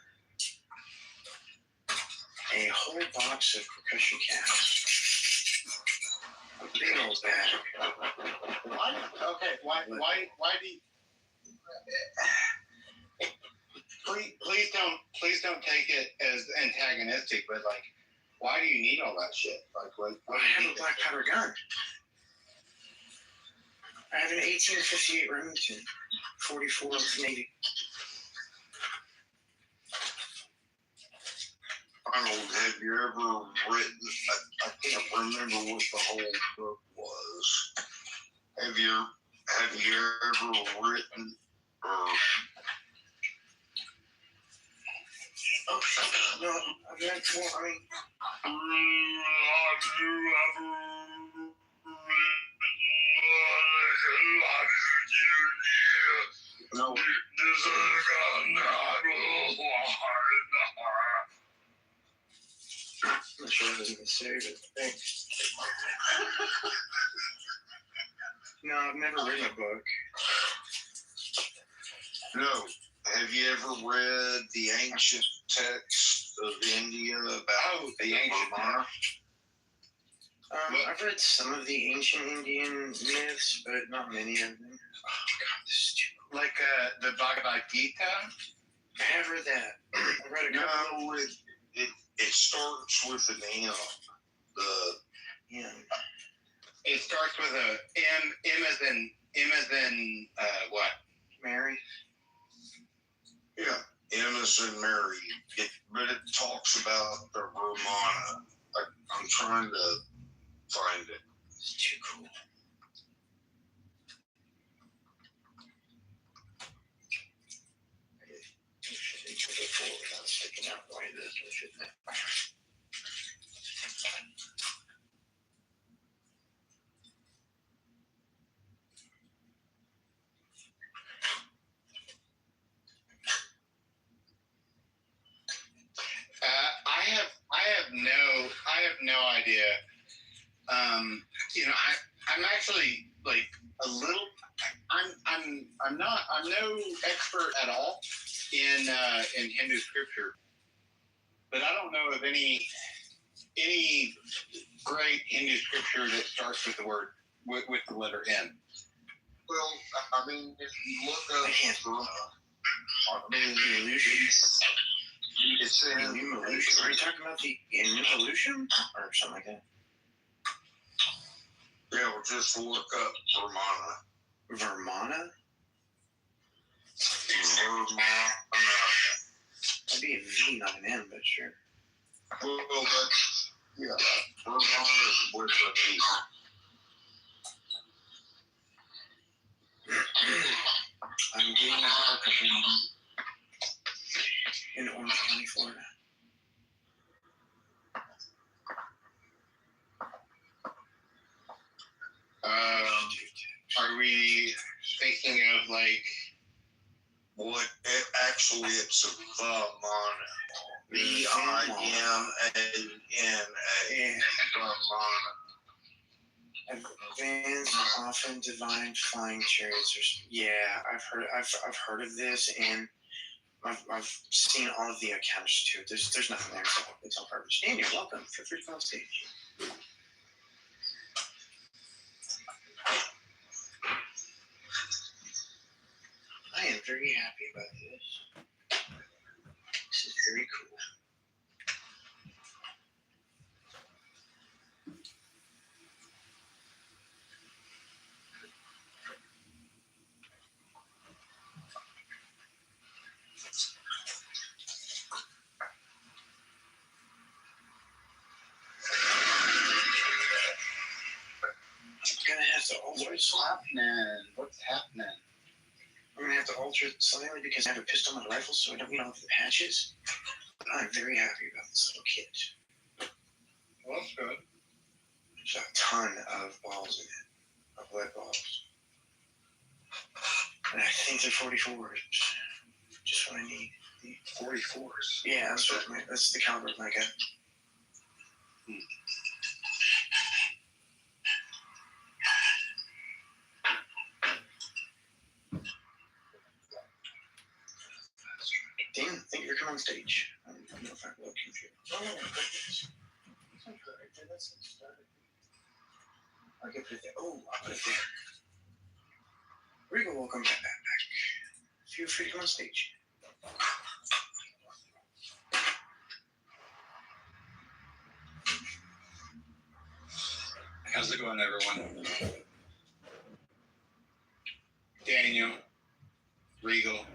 a whole box of percussion caps, a big old bag. Why? Okay. Why do you? Please don't take it as antagonistic, but like, why do you need all that shit? Like, what I have a black powder gun. I have an 1858 Remington, 44 Navy. Arnold, have you ever written? I can't remember what the whole book was. Have you ever written? Oh, no, I've read more. I mean, Have you ever written? No. sure I wasn't gonna say, but thanks. No, I've never written a book. No. Have you ever read the ancient text of India about the ancient Brahmana? I've read some of the ancient Indian myths, but not many of them. Oh God, this is too cool. Like the Bhagavad Gita? I have read that. I read a couple. No, it starts with an M. It starts with a M. M as in what? Mary. Yeah, M as in Mary. But it talks about the Brahmana. I'm trying to find it. It's too cool. I have no idea. I'm actually like a little. I'm no expert at all in Hindu scripture, but I don't know of any great Hindu scripture that starts with the word with the letter N. Well, I mean, if you look up, it's an evolution. Are you talking about the evolution or something like that? Yeah, we'll just look up Vermana. Vermana? That'd be a V, not an M, but sure. Well, that's, yeah, Vermana is with a V. I'm getting a book in Orange County, Florida. Are we thinking of like what? It's Vermana. V-I-M-A-N-A. Vermana. Advanced, often divine flying chariots. I've heard of this, and I've seen all of the accounts too. There's nothing there. It's all garbage. Daniel, welcome. Feel free to come on stage. I am very happy about this. This is very cool. What's happening? I'm gonna have to alter it slightly because I have a pistol on my rifle, so I don't need all of the patches. But I'm very happy about this little kit. Well, that's good. There's a ton of balls in it, of lead balls. And I think they're 44s. Just what I need. 44s? Yeah, that's the caliber of my gun. Dan, thank you for coming on stage. I don't know if I will confuse. Oh, my goodness. I'll get it there. Oh, I'll put it there. Regal, welcome back. Feel free to come on stage. How's it going, everyone? Daniel, Regal.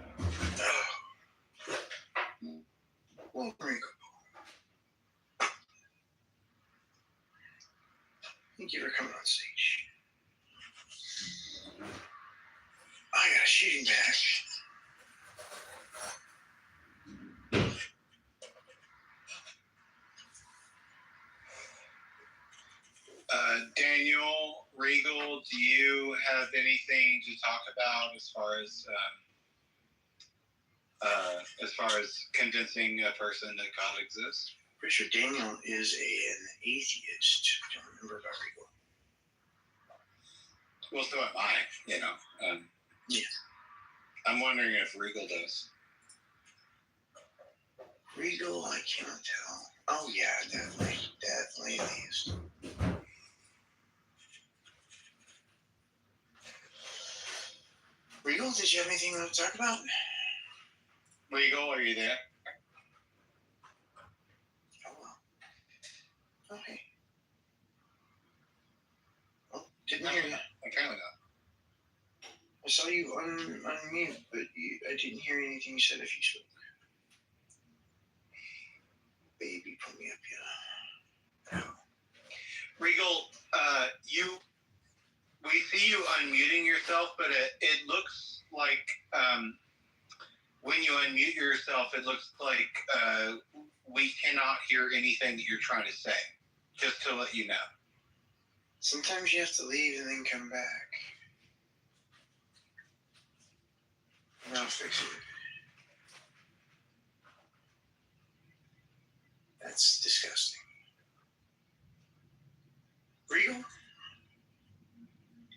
Well, Regal. Thank you for coming on stage. I got a shooting bag. Daniel, Regal, do you have anything to talk about as far as convincing a person that God exists? Pretty sure Daniel is an atheist. Don't remember about Regal. Well, so am I. You know. Yeah. I'm wondering if Regal does. Regal, I cannot tell. Oh yeah, definitely atheist. Regal, did you have anything you want to talk about? Regal, are you there? Oh well. Okay. Oh, didn't hear you. Apparently not. I saw you unmute, but I didn't hear anything you said if you spoke. Baby, put me up, yeah. Regal, we see you unmuting yourself, but it looks like when you unmute yourself, it looks like we cannot hear anything that you're trying to say. Just to let you know. Sometimes you have to leave and then come back. And I'll fix it. That's disgusting. Regal? Can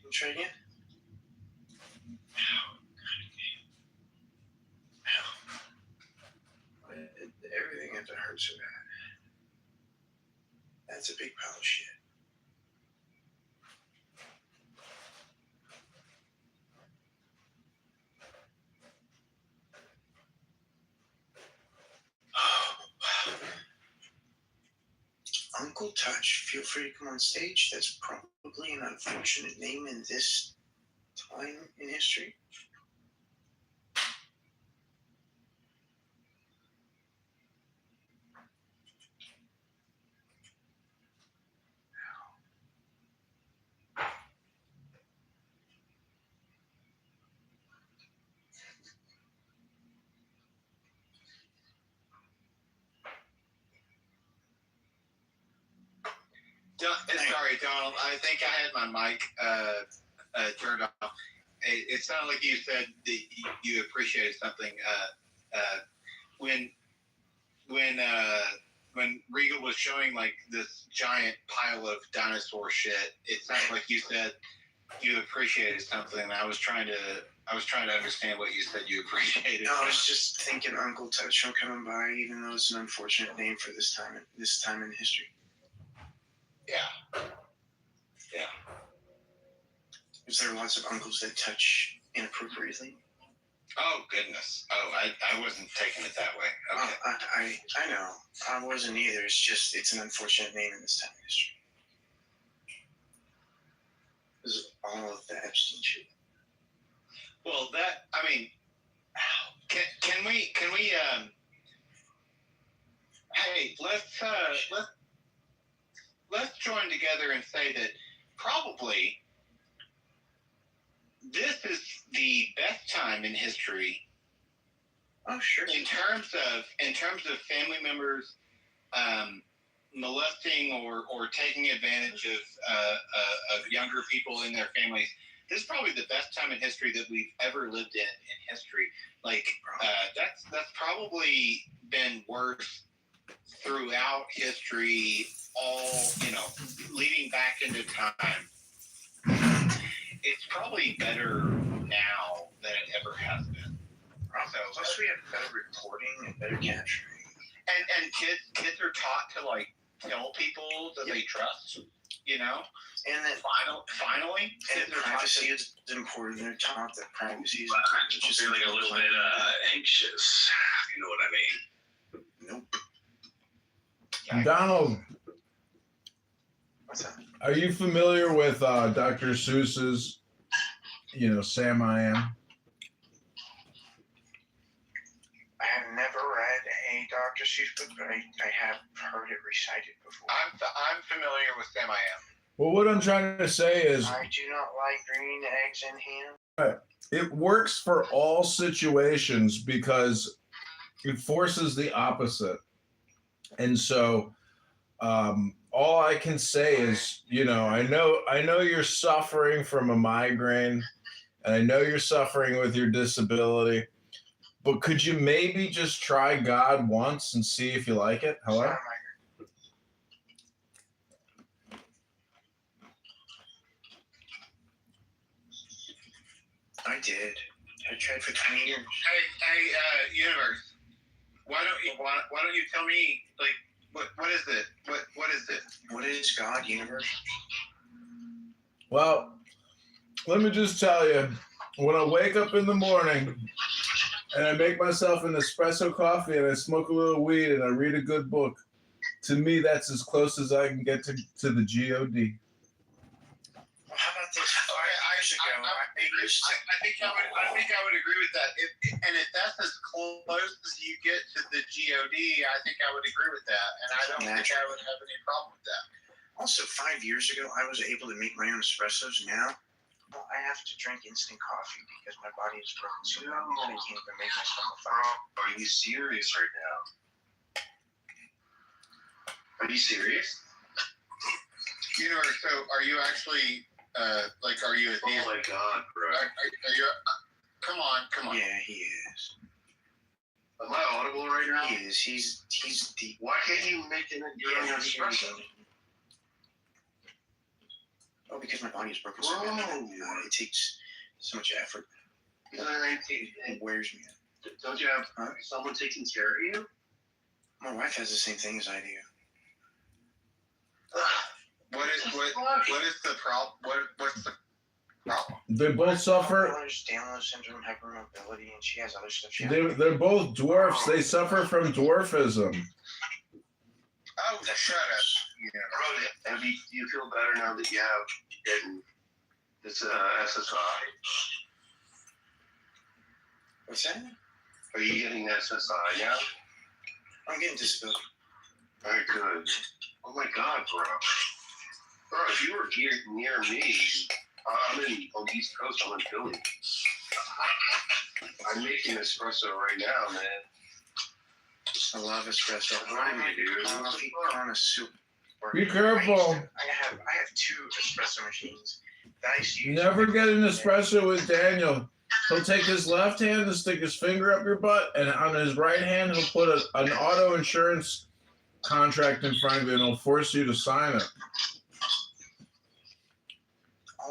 you try again? Ow. Everything had to hurt so bad. That's a big pile of shit. Uncle Touch, feel free to come on stage. That's probably an unfortunate name in this time in history. Sorry, Donald. I think I had my mic turned off. It sounded like you said that you appreciated something. When Regal was showing like this giant pile of dinosaur shit, it sounded like you said you appreciated something. I was trying to understand what you said you appreciated. No, I was just thinking Uncle Touch from coming by, even though it's an unfortunate name for this time in history. Yeah. Yeah. Is there lots of uncles that touch inappropriately? Oh goodness. Oh, I wasn't taking it that way. Okay. I know. I wasn't either. It's just it's an unfortunate name in this time in history. This is all of the Epstein shit. Well, can we hey, let's join together and say that probably this is the best time in history. Oh, sure. In terms of family members molesting or taking advantage of younger people in their families, this is probably the best time in history that we've ever lived in history. Like that's probably been worse throughout history, all leading back into time. It's probably better now than it ever has been. So plus we have better reporting and better capturing. And kids are taught to like tell people that they trust, And then finally, and privacy is important. They're taught that privacy is important. I'm just feeling a little bit anxious. You know what I mean? Nope. Donald, What's that? are you familiar with Dr. Seuss's, Sam I Am? I have never read a Dr. Seuss book, but I have heard it recited before. I'm familiar with Sam I Am. Well, what I'm trying to say is I do not like green eggs and ham. it works for all situations because it forces the opposite. And so all I can say is, I know you're suffering from a migraine, and I know you're suffering with your disability, but could you maybe just try God once and see if you like it? Hello? I did. I tried for 20 years. Hey, universe. Why don't you tell me, like, what is it? What is it? What is God, universe? Well, let me just tell you, when I wake up in the morning and I make myself an espresso coffee and I smoke a little weed and I read a good book, to me, that's as close as I can get to the G-O-D. Well, how about this? 5 years ago, I think I would agree with that. If that's as close as you get to the God, I think I would agree with that, and I don't think I would have any problem with that. Also, 5 years ago, I was able to make my own espressos. Now, well, I have to drink instant coffee because my body is broken so bad that I can't even make myself a fire. Are you serious right now? Are you serious? So are you actually, are you a theist? Oh my God, bro. Are you, come on. Yeah, he is. Am I audible right now? He is. He's deep. Why can't you make your own espresso? Oh, because my body is broken so bad. It takes so much effort. It wears me out. Don't you have someone taking care of you? My wife has the same thing as I do. What is the problem? What's the problem? They both suffer. Down syndrome, hypermobility, and she has other stuff. They're both dwarfs. They suffer from dwarfism. Oh, shut up. Do you feel better now that you have gotten this SSI? What's that? Are you getting SSI now? I'm getting disability. Very good. Oh my God, bro. Bro, if you were here near me, I'm on the East Coast, I'm in Philly. I'm making espresso right now, man. I love espresso. I'm a coffee connoisseur. Be careful. I have 2 espresso machines that I used to use. Never get an espresso with Daniel. He'll take his left hand and stick his finger up your butt, and on his right hand, he'll put an auto insurance contract in front of you, and he'll force you to sign it.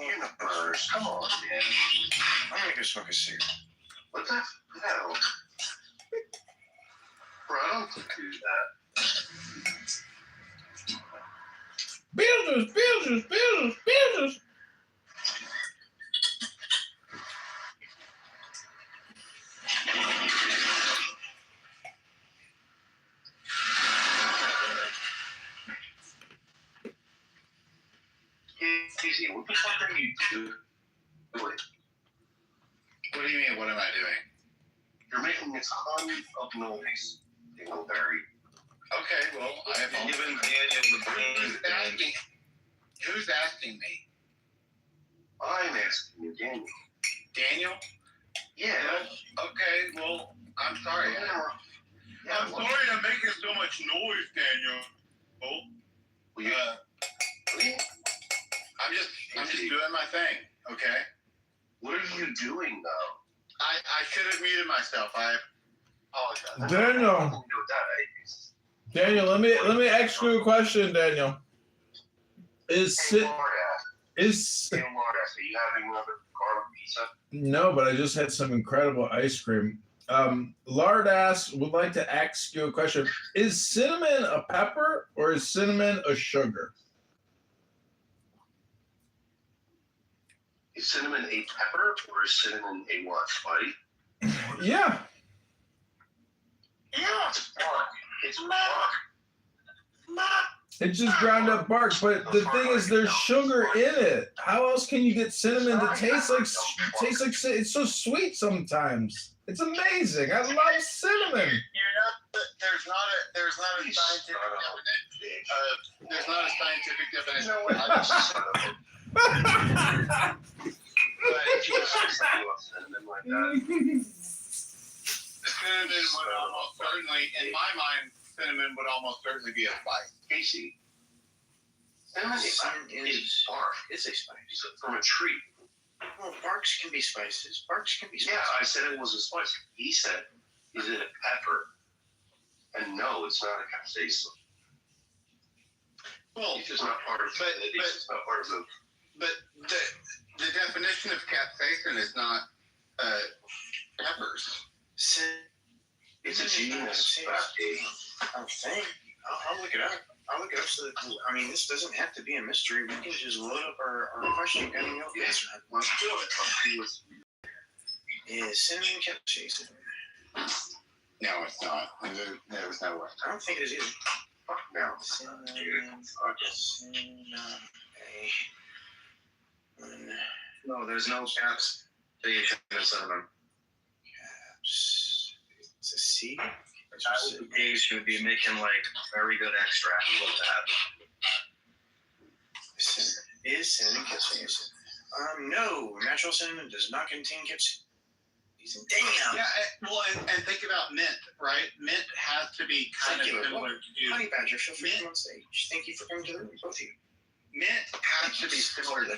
Universe, come on, man. I'm gonna go smoke a cigarette. What the hell? Bro, I don't do that. Beetlejuice. Casey, what the fuck are you doing? What do you mean, what am I doing? You're making a ton of noise, Dingleberry. Okay, well, I have given Daniel the brain. Who's asking me? I'm asking you, Daniel. Daniel? Yeah. Okay, well, I'm sorry. I'm sorry I'm making so much noise, Daniel. I'm just doing my thing, okay? What are you doing, though? I should have muted myself. I Daniel, let me ask you a question, Daniel. Are you having another garlic pizza? No, but I just had some incredible ice cream. Lardass would like to ask you a question. Is cinnamon a pepper or is cinnamon a sugar? Is cinnamon a pepper or is cinnamon a what, buddy? Yeah. Yeah, it's bark. It's bark. It's just ground up bark, but the thing is, there's sugar in it. How else can you get cinnamon to taste like it's so sweet sometimes. It's amazing. I love cinnamon. There's not a scientific definition. Cinnamon would almost certainly, in my mind, cinnamon would almost certainly be a spice. Casey, cinnamon is bark. It's a spice. It's from a tree. Well, barks can be spices. Barks can be spices. Yeah, I said it was a spice. He said, is it a pepper? And no, it's not a capsaicin. Well, it's just not part of it. It's not part of the. But the definition of capsaicin is not peppers. It's a genus. I don't think. I'll look it up. I'll look it up so that, I mean, this doesn't have to be a mystery. We can just load up our question and know Yes, let's do it. Let's see what's. Is cinnamon capsaicin? No, it's not. There's no way. I don't think it is either. Fuck no. Cinnamon. No, there's no caps. Cinnamon. Caps. It's a C. Application would be making like very good extract with that. Is cinnamon capsaicin? No. Natural cinnamon does not contain capsaicin. Damn. Yeah, well, and think about mint, right? Mint has to be kind of similar to Honey Badger, feel free to come on stage. Thank you for coming to the room, both of you. mint has to be similar to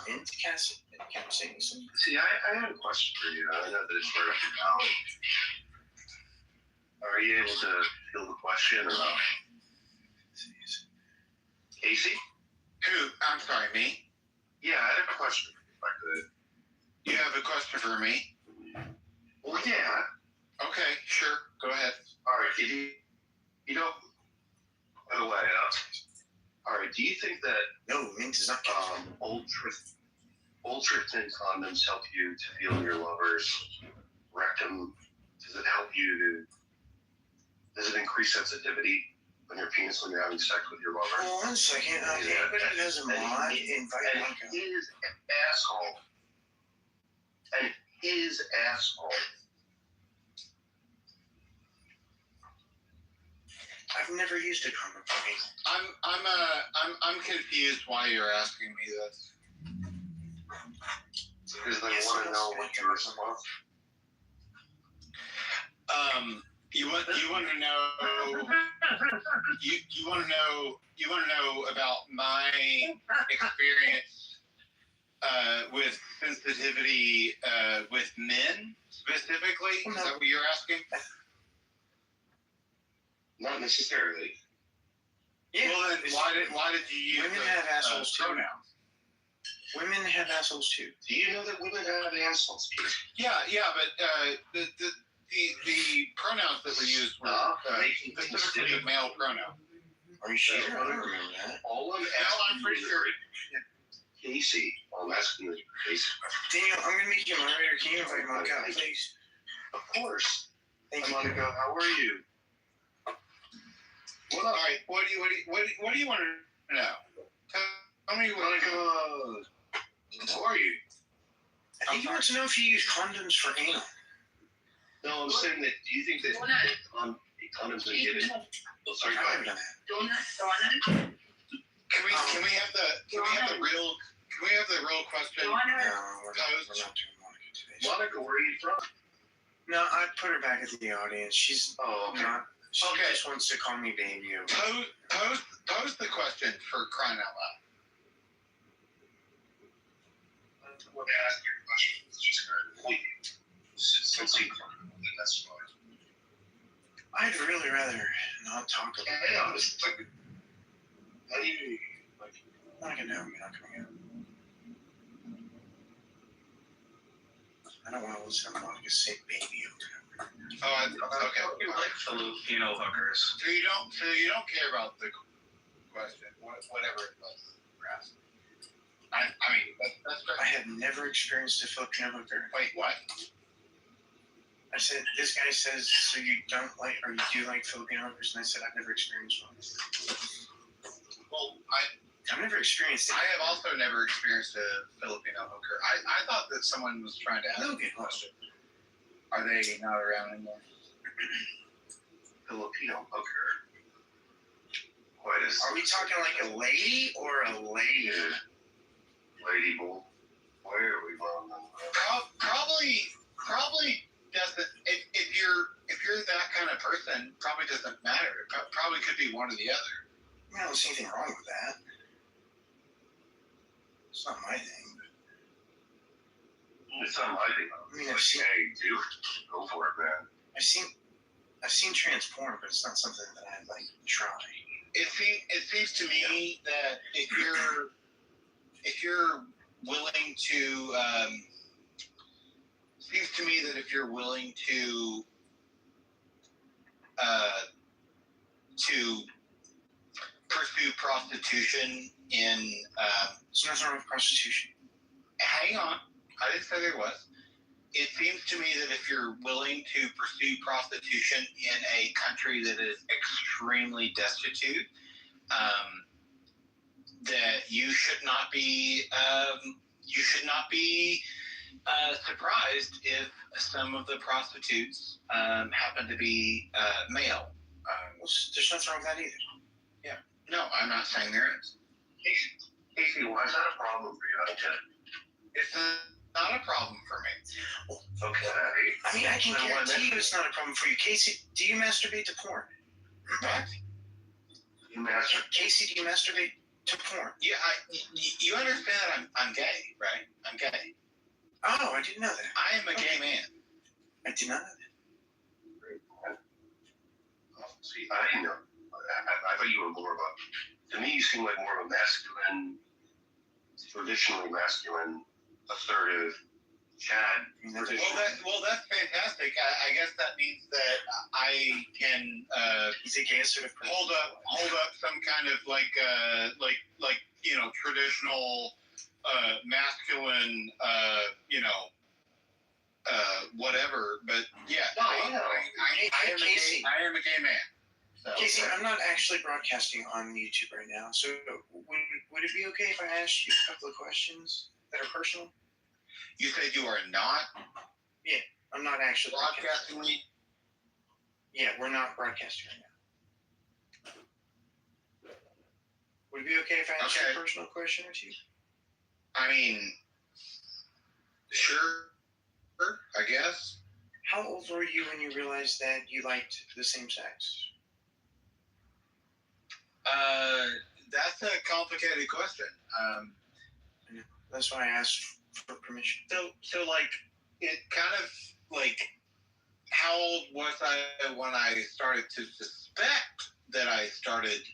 Mint capsaicin. See, I have a question for you. I know that it's right up your alley. Are you able to feel the question or not? Casey? Who? I'm sorry, me? Yeah, I had a question if I could. You have a question for me? Well, yeah. Okay, sure. Go ahead. All right. If you don't. By the way, all right. Do you think that no mint is not ultra-thin condoms help you to feel your lover's rectum? Does it help you to? Does it increase sensitivity on your penis when you're having sex with your lover? Well, 1 second. Anybody who has a mod, invite and Monica. His asshole. And his asshole. I've never used a condom. I'm confused why you're asking me this. Because they want to know what your response. You want to know you want to know about my experience with sensitivity with men specifically? Is that what you're asking? Not necessarily. Yeah. Well, then why did you use women the have assholes too. pronouns? Women have assholes too. Do you know that women have assholes? Yeah, but the pronouns that were used were specifically male pronouns. Are you sure? I don't remember that. All I'm I'm pretty sure. Casey, I'm asking you, Casey. Daniel, I'm gonna make you a moderator. Can you invite Monica, please? Of course. Thank you. Monica, how are you? All right. What do you want to know? Tell me what. How are you? I think you want to know if you use condoms for anal. No, I'm saying that. Do you think that condoms are given? Oh, sorry, go ahead. Can we have the real question No, we're not posed? doing Monica today. Monica, where are you from? No, I put her back at the audience. She's okay. not. She just wants to call me baby. Pose the question for crying out loud. When I ask your question, it's just kind of since that's fine. I'd really rather not talk about it. Yeah, it's like, how do you like? Monica, no, you're not coming out. I don't want to listen to Monica say baby over and over. Oh, okay. You like Filipino hookers? So you don't care about the question, whatever it was. I mean, that's great. I have never experienced a Filipino hooker. Wait, what? I said, this guy says, so you don't like, or you do like Filipino hookers? And I said, I've never experienced one. Well, I've never experienced it. I have also never experienced a Filipino hooker. I thought that someone was trying to ask Logan, a question. Are they not around anymore? Filipino hooker. Quite a. Are we talking like a lady or a lady? Lady bull. Where are we wrong? Probably doesn't. If you're that kind of person, probably doesn't matter. It probably could be one or the other. I don't see anything wrong with that. It's not my thing. It's not my thing. I mean, I've seen. Hey, dude, go for it, man. I've seen trans porn, but it's not something that I'd like to try. It seems to me that if you're willing to, seems to me that if you're willing to pursue prostitution in, It's not sort of prostitution. hang on, I didn't say there was. It seems to me that if you're willing to pursue prostitution in a country that is extremely destitute, that you should not be surprised if some of the prostitutes happen to be male. There's nothing wrong with that either. Yeah. No, I'm not saying there is. Casey, why is that a problem for you? I don't get it. It's not a problem for me. Okay. I mean, I can guarantee you it's not a problem for you. Casey, do you masturbate to porn? What? You masturbate? Casey, do you masturbate to porn? Yeah, you understand that I'm gay, right? I'm gay. Oh, I didn't know that. I am a gay man. I did not know that. See, I didn't know. I thought you were more of a, to me, you seem like more of a masculine, traditionally masculine, assertive Chad. Well, that's fantastic. I guess that means that I can he's a gay assertive person. hold up some kind of like traditional masculine whatever. But yeah, I am a gay man. So, Casey, I'm not actually broadcasting on YouTube right now, so would it be okay if I asked you a couple of questions that are personal? You said you are not? Yeah, I'm not actually broadcasting me? Yeah, we're not broadcasting right now. Would it be okay if I asked you a personal question or two? I mean, sure, I guess. How old were you when you realized that you liked the same sex? That's a complicated question. That's why I asked for permission. So like, it kind of like, how old was I when I started to suspect that I started?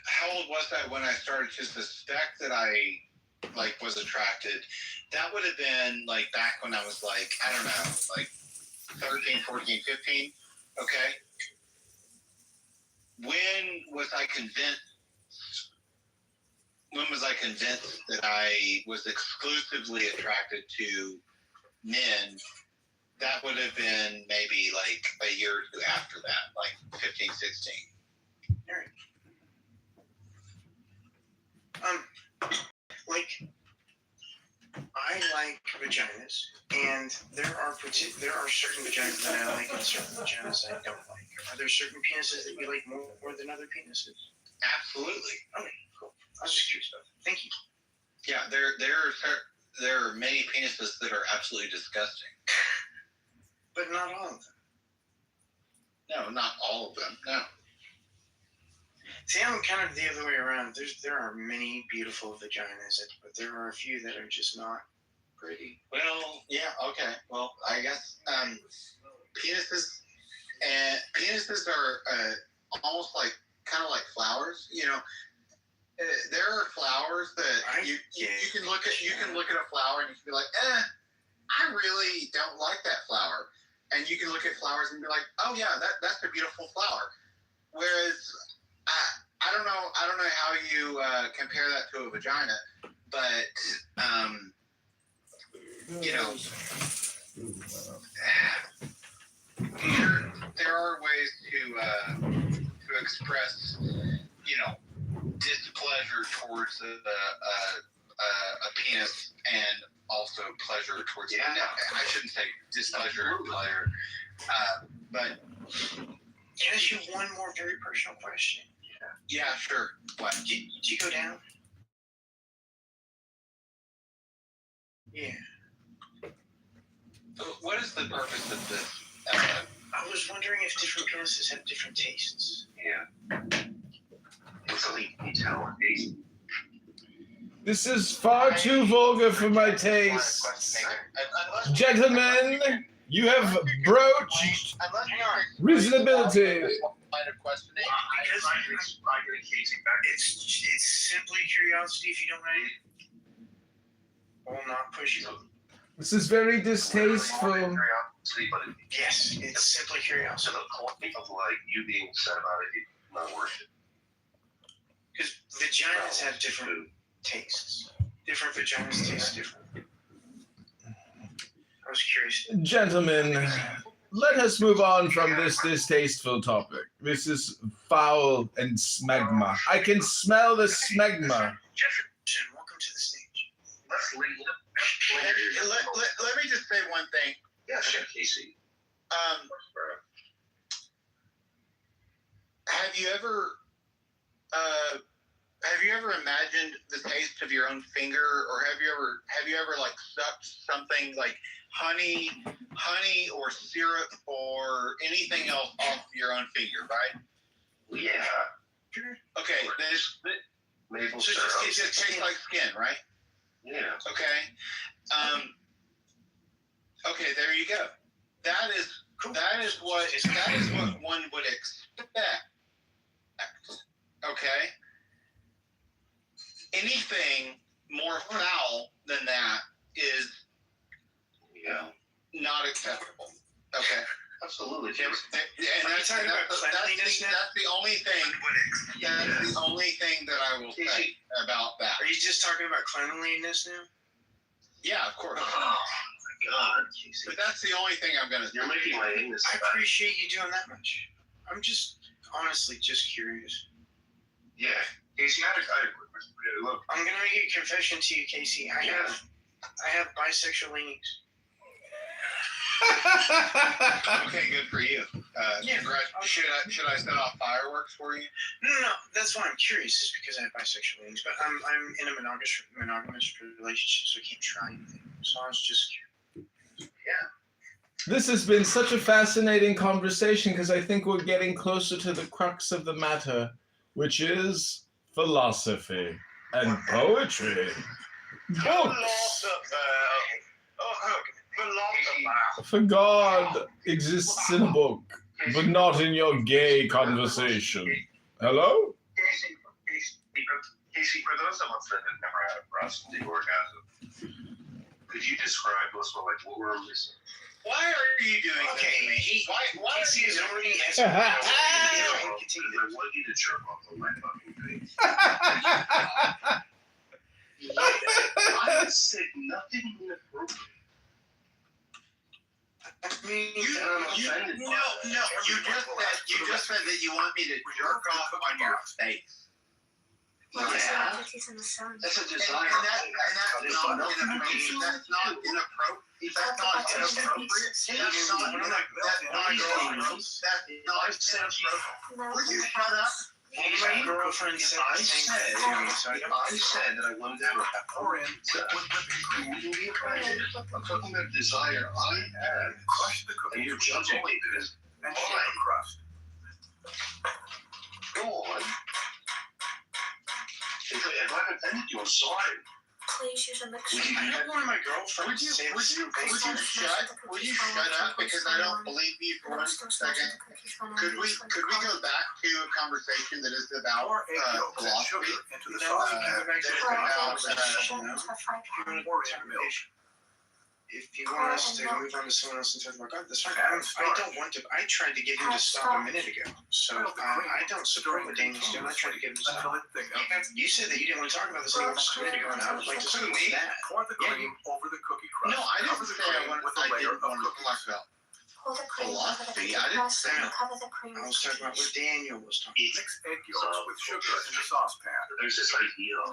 How old was I when I started to suspect that I like was attracted? That would have been like back when I was like, I don't know, like 13, 14, 15. Okay. When was I convinced that I was exclusively attracted to men? That would have been maybe like a year or two after that, like 15, 16. All right. Like, I like vaginas, and there are certain vaginas that I like and certain vaginas I don't like. Are there certain penises that you like more than other penises? Absolutely. Okay, cool. I was just curious about that. Thank you. Yeah, there are many penises that are absolutely disgusting. But not all of them. No, not all of them. No. See, I'm kind of the other way around. There are many beautiful vaginas, but there are a few that are just not pretty. Well, yeah, okay. Well, I guess penises are almost like kind of like flowers. You know, there are flowers that you can look at. You can look at a flower and you can be like, I really don't like that flower. And you can look at flowers and be like, oh yeah, that's a beautiful flower. Whereas I don't know how you compare that to a vagina, but there are ways to express displeasure towards a penis and also pleasure towards I shouldn't say displeasure and pleasure, but can I ask you one more very personal question? Yeah, sure. What? Did you go down? Yeah. What is the purpose of this? I was wondering if different penises have different tastes. Yeah. It's only talent taste. This is far too vulgar for my taste. Gentlemen, you have broached reasonability. It's simply curiosity, if you don't mind. will not push you. This is very distasteful. Curiosity, but Yes, it's simply curiosity. to the point of like you being upset about it, it's not worth it. Because vaginas have different tastes. Different vaginas taste different. I was curious. Gentlemen, let us move on from this distasteful topic. This is foul and smegma. I can smell the smegma. Jefferson, welcome to the stage. Let's leave. Let me just say one thing. Yeah, sure, Casey. Have you ever imagined the taste of your own finger, or have you ever like sucked something like honey or syrup or anything else off your own finger, right? Yeah. Okay, Maple so syrup. it just tastes like skin, right? Yeah. Okay. Okay, there you go. That is what one would expect. Okay. Anything more foul than that is not acceptable. Okay. Absolutely. And that's the only thing. That's the only thing that I will say about that. Are you just talking about cleanliness now? Yeah, of course. Oh my God, Casey. But that's the only thing I'm gonna. You're making my anus. I appreciate you doing that much. I'm just honestly just curious. Yeah, Casey, I had a quick question for you. Look, I'm gonna make a confession to you, Casey. I have bisexual leanings. Okay, good for you. Should I set off fireworks for you? No, that's why I'm curious. It's because I have bisexual leanings, but I'm in a monogamous relationship, so I keep trying things. So I was just curious. Yeah. This has been such a fascinating conversation because I think we're getting closer to the crux of the matter, which is philosophy and poetry. Books. For God exists in a book, but not in your gay conversation. Hello? Casey, for those of us that have never had a prostate orgasm, could you describe to us what we're missing? Why are you doing Okay, this to me? Why Casey is already I want you to jerk off on my fucking face. I said nothing inappropriate. No, you just said that you want me to jerk off on your face. Yeah. That's a desire. That's not inappropriate. Would you shut up? My girlfriend said I said that I wanted to have a pour in that wouldn't be offended. I'm talking about desire I had. And you're judging me because crust. Go on. If I've offended you, I'm sorry. Please use a mixer. I don't want my girlfriend to say Would you shut up because I don't believe you for 1 second? Could we go back to a conversation that is about philosophy? If you want us to move on to someone else and talk about God, that's fine. I don't want to. I tried to get him to stop a minute ago. So I don't support what Daniel's doing. I tried to get him to stop. You said that you didn't want to talk about this anymore just a minute ago, and I would like to say that. Pour the cream over the cookie crust. No, I didn't say I didn't want to talk about philosophy. I didn't say I was talking about what Daniel was talking about. Mix egg yolks with sugar in the saucepan. There's this idea of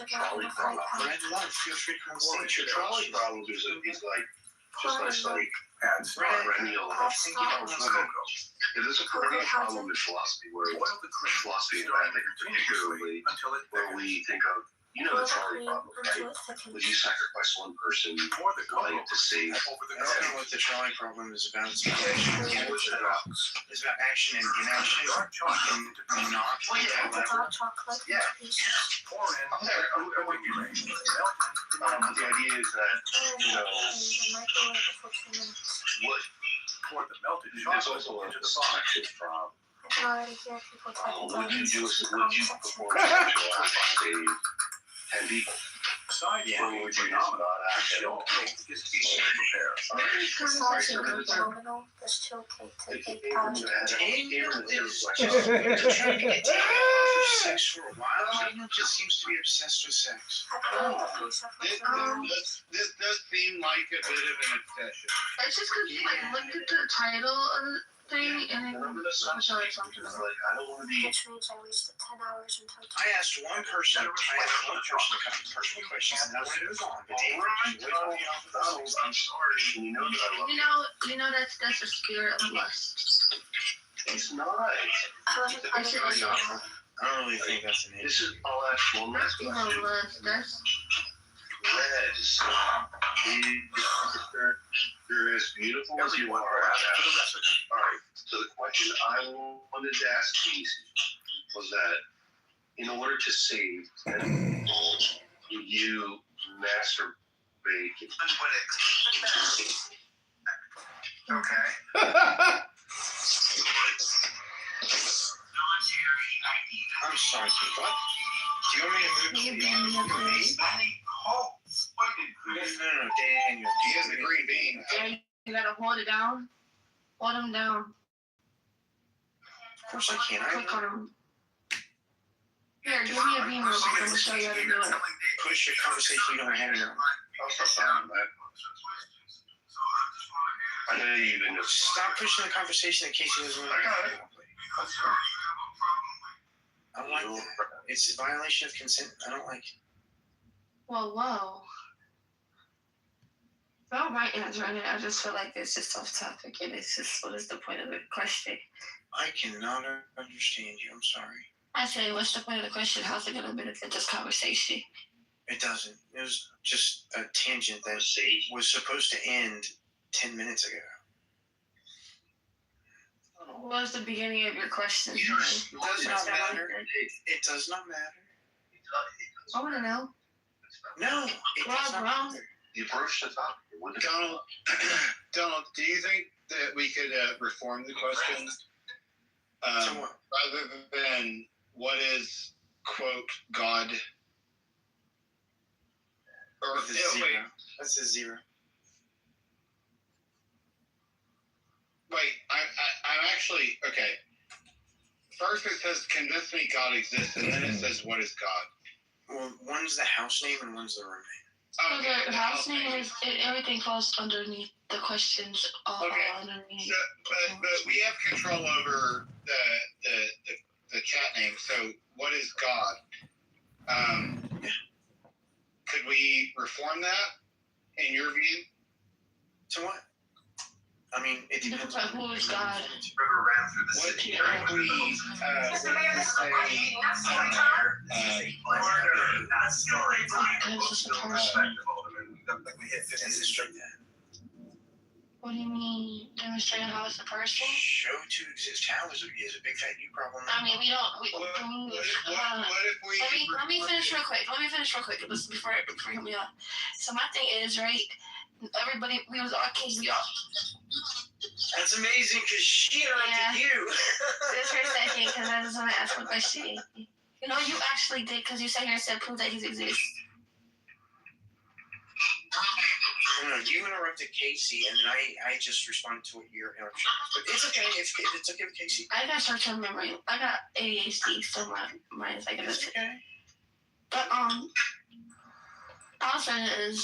trolley problem. Red love, feel free to come Well, see your trolley problem is like just like perennial. There's a perennial problem in philosophy where philosophy and ethics particularly where we think of the trolley problem, right? Would you sacrifice one person to save? That's not what the trolley problem is about. It's about action and inaction and not. Yeah. The idea is that, there's also a perspective from would you perform sexual acts on stage 10 people? aside Yeah. from the phenomenon, just be prepared. Taylor is just trying to get Taylor for sex for a while. Taylor just seems to be obsessed with sex. This does seem like a bit of an obsession. It's just because you like looked at the title of the thing and then Remember the sunset? I don't want to be. I asked one person, personal questions, and I was on. But Taylor just always went I'm sorry. You know that I love you know that's a spirit of lust. It's not. I should also. I don't really think that's an issue. This is all actual That's spirit of lust. That's. Reds. You're as beautiful as you are. All right. So the question I wanted to ask Casey was that in order to save 10 people, would you masturbate? Okay. I'm sorry, what? Do you want me to move to the other? No, Daniel. He has the green bean. Yeah, you gotta hold it down. Hold him down. Of course I can. Click on him. Here, give me a beam real quick. I'm gonna show you how to do it. Push your conversation you don't have enough. I know you didn't know. Stop pushing the conversation in case you doesn't want to. I don't like that. It's a violation of consent. I don't like it. Whoa. About my answer on it, I just feel like it's just off topic, and it's just what is the point of the question? I cannot understand you. I'm sorry. I say, what's the point of the question? How's it gonna benefit this conversation? It doesn't. It was just a tangent that was supposed to end 10 minutes ago. What was the beginning of your question? It does not matter. It does not matter. I want to know. No, it does not matter. You broached the topic. Donald, do you think that we could reform the question rather than what is, quote, God? Or With a zero. That's a zero. Wait, I'm actually, okay. First it says, convince me God exists, and then it says, what is God? Well, one's the house name and one's the room name. So the house name is everything falls underneath the questions. Underneath. So, but we have control over the chat name. So what is God? Could we reform that in your view? To what? I mean, it depends on who is God. River ran through the What city. if we What do you mean? Demonstrate how it's a person? Show to exist how is a big fat you problem. I mean, we don't. Let me finish real quick. Listen, before you help me out. So my thing is, right? Everybody, we was all kids. We all. That's amazing because she interrupted you. Just for a second, because I just want to ask a question. You know, you actually did, because you sat here and said prove that he exists. No, you interrupted Casey, and then I just responded to what your interruption. But it's okay if it's okay with Casey. I got short-term memory. I got ADHD, so my is like it's okay. But all I'm saying is,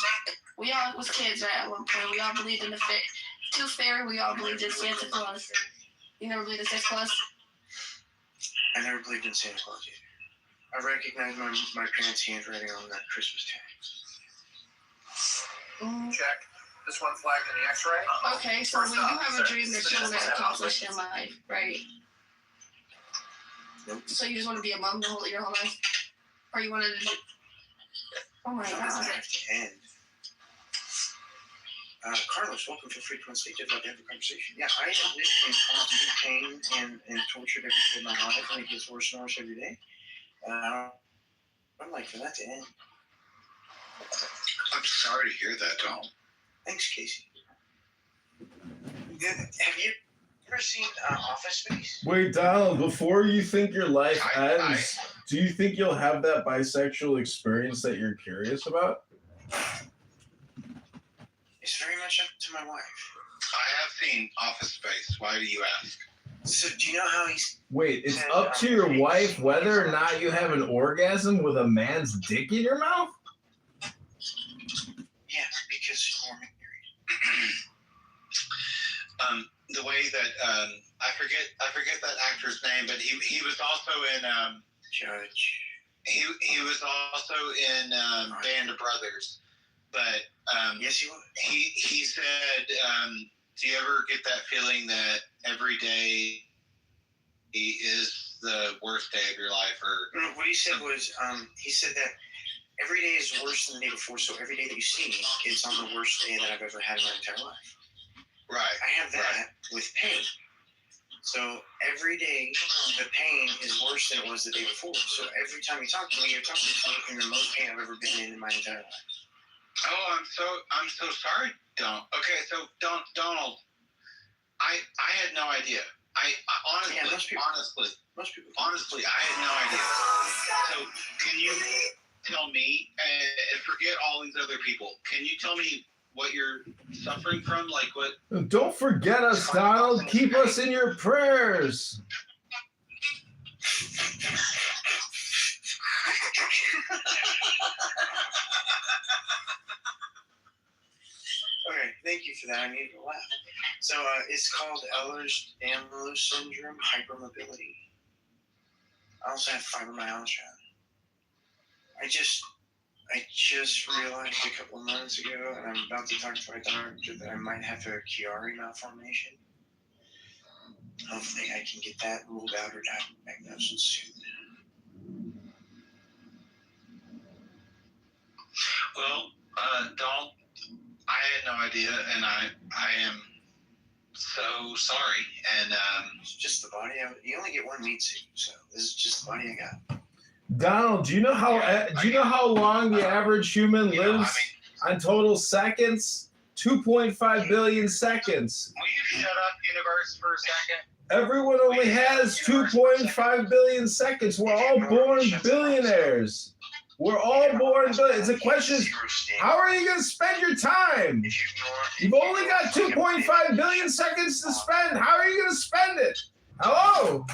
we all was kids, right? At one point, we all believed in the Tooth Fairy. We all believed in Santa Claus. You never believed in Santa Claus? I never believed in Santa Claus either. I recognized my parents' handwriting on that Christmas tag. Check. This one flagged in the X-ray. Okay, so when you have a dream that you want to accomplish in life, right? Nope. So you just want to be a mom your whole life? Or you wanted to do... Oh my God. Doesn't have to end. Carlos, welcome to Frequent State. I'd love to have a conversation. Yeah, I have lived in constant pain and tortured every day of my life, and it gets worse and worse every day. I'd like for that to end. I'm sorry to hear that, Tom. Thanks, Casey. Have you ever seen Office Space? Wait, Donald, before you think your life ends, do you think you'll have that bisexual experience that you're curious about? It's very much up to my wife. I have seen Office Space. Why do you ask? So do you know how he's? Wait, it's up to your wife whether or not you have an orgasm with a man's dick in your mouth? Yes, because we're married. The way that I forget that actor's name, but he was also in Judge. He was also in Band of Brothers, but yes, he was. He said, do you ever get that feeling that every day is the worst day of your life? Or No, what he said was he said that every day is worse than the day before. So every day that you see me, it's on the worst day that I've ever had in my entire life. Right. I have that with pain. So every day, the pain is worse than it was the day before. So every time you talk to me, you're talking to me in the most pain I've ever been in my entire life. Oh, I'm so sorry, Donald. Okay, so Donald, I had no idea. I honestly, Yeah, most people, honestly, I had no idea. So can you tell me, and forget all these other people, can you tell me what you're suffering from? Like what? Don't forget us, Donald. Keep us in your prayers. Okay, thank you for that. I needed to laugh. So it's called Ehlers-Danlos syndrome, hypermobility. I also have fibromyalgia. I just realized a couple of months ago, and I'm about to talk to my doctor, that I might have a Chiari malformation. Hopefully I can get that ruled out or diagnosed soon. Well, Donald, I had no idea, and I am so sorry. And it's just the body. You only get one meat suit, so this is just the body I got. Donald, do you know how long the average human lives on total seconds? 2.5 billion seconds. Will you shut up, universe, for a second? Everyone only has 2.5 billion seconds. We're all born billionaires. We're all born billionaires. The question is, how are you going to spend your time? You've only got 2.5 billion seconds to spend. How are you going to spend it? Hello?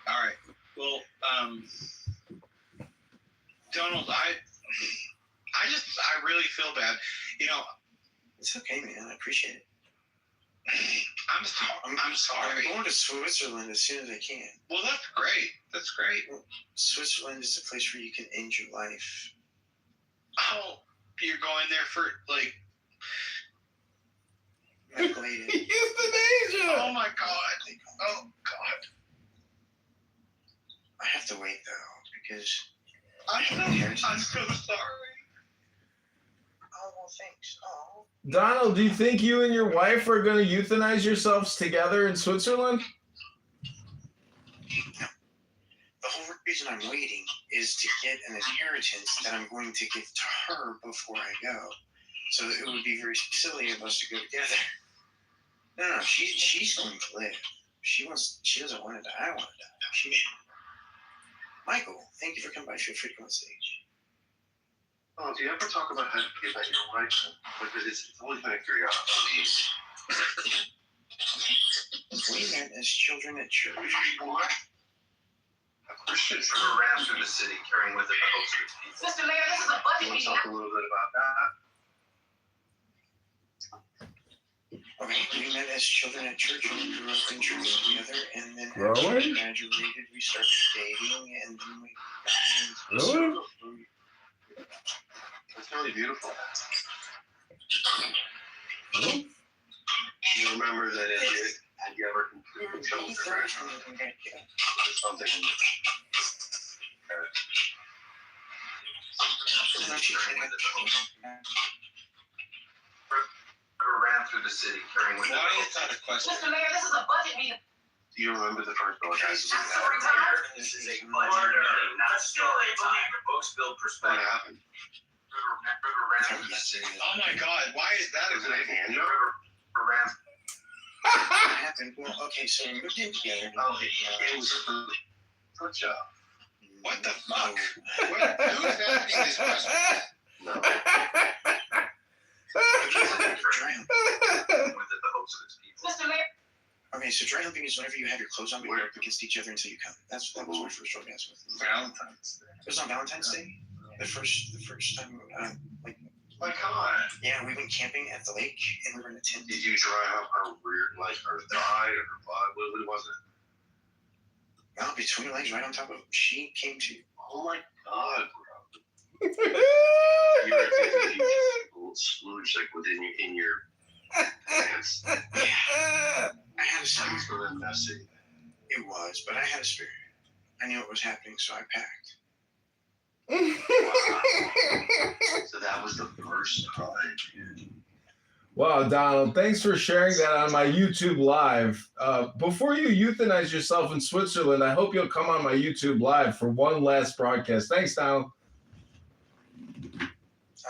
All right. Well, Donald, I really feel bad. You know, it's okay, man. I appreciate it. I'm sorry. I'm going to Switzerland as soon as I can. Well, that's great. That's great. Well, Switzerland is a place where you can end your life. Oh, you're going there for like medical aid. Euthanasia. Oh my God. Oh God. I have to wait though because I'm so sorry. Oh well, thanks. Oh. Donald, do you think you and your wife are going to euthanize yourselves together in Switzerland? No. The whole reason I'm waiting is to get an inheritance that I'm going to give to her before I go. So it would be very silly of us to go together. No, she's going to live. She doesn't want to die. I want to die. Michael, thank you for coming by. Feel free to come on stage. Oh, do you ever talk about how to get back your wife? Because it's always been a curiosity. We met as children at church. A Christian drove around through the city carrying with it the hopes of its people. Mr. Mayor, this is a budget You want to meeting. talk a little bit about that? Okay, we met as children at church and we grew up in church together, and then Really? after we graduated, we started dating, and then we got Really? It's really beautiful. Really? You remember that had you ever completed children or something? Ran through the city carrying with Why is that a question? Mr. Mayor, this is a budget meeting. Do you remember the first orgasm? This is a budget meeting, not story time. Books build perspective. What happened? River ran through the city. Oh my God! Why is that a Is it a hand job? River ran. What happened? Well, okay, so we moved in together. Oh, it was Good job. What the fuck? Who's asking this question? No. Mr. Mayor. Okay, so dry humping is whenever you have your clothes on, but you're up against each other until you come. That was my first orgasm. Valentine's Day. It was on Valentine's Day. The first time, Like, come on. yeah, we went camping at the lake, and we were in a tent. Did you dry hump her rear, like her thigh or her butt? What was it? No, between her legs, right on top of. She came to. Oh my god, bro. You're a little splooge like within in your pants. Yeah. I had a spirit. Sounds really messy. It was, but I had a spirit. I knew it was happening, so I packed. So that was the first time. Wow, Donald, thanks for sharing that on my YouTube Live. Before you euthanize yourself in Switzerland, I hope you'll come on my YouTube Live for one last broadcast. Thanks, Donald. I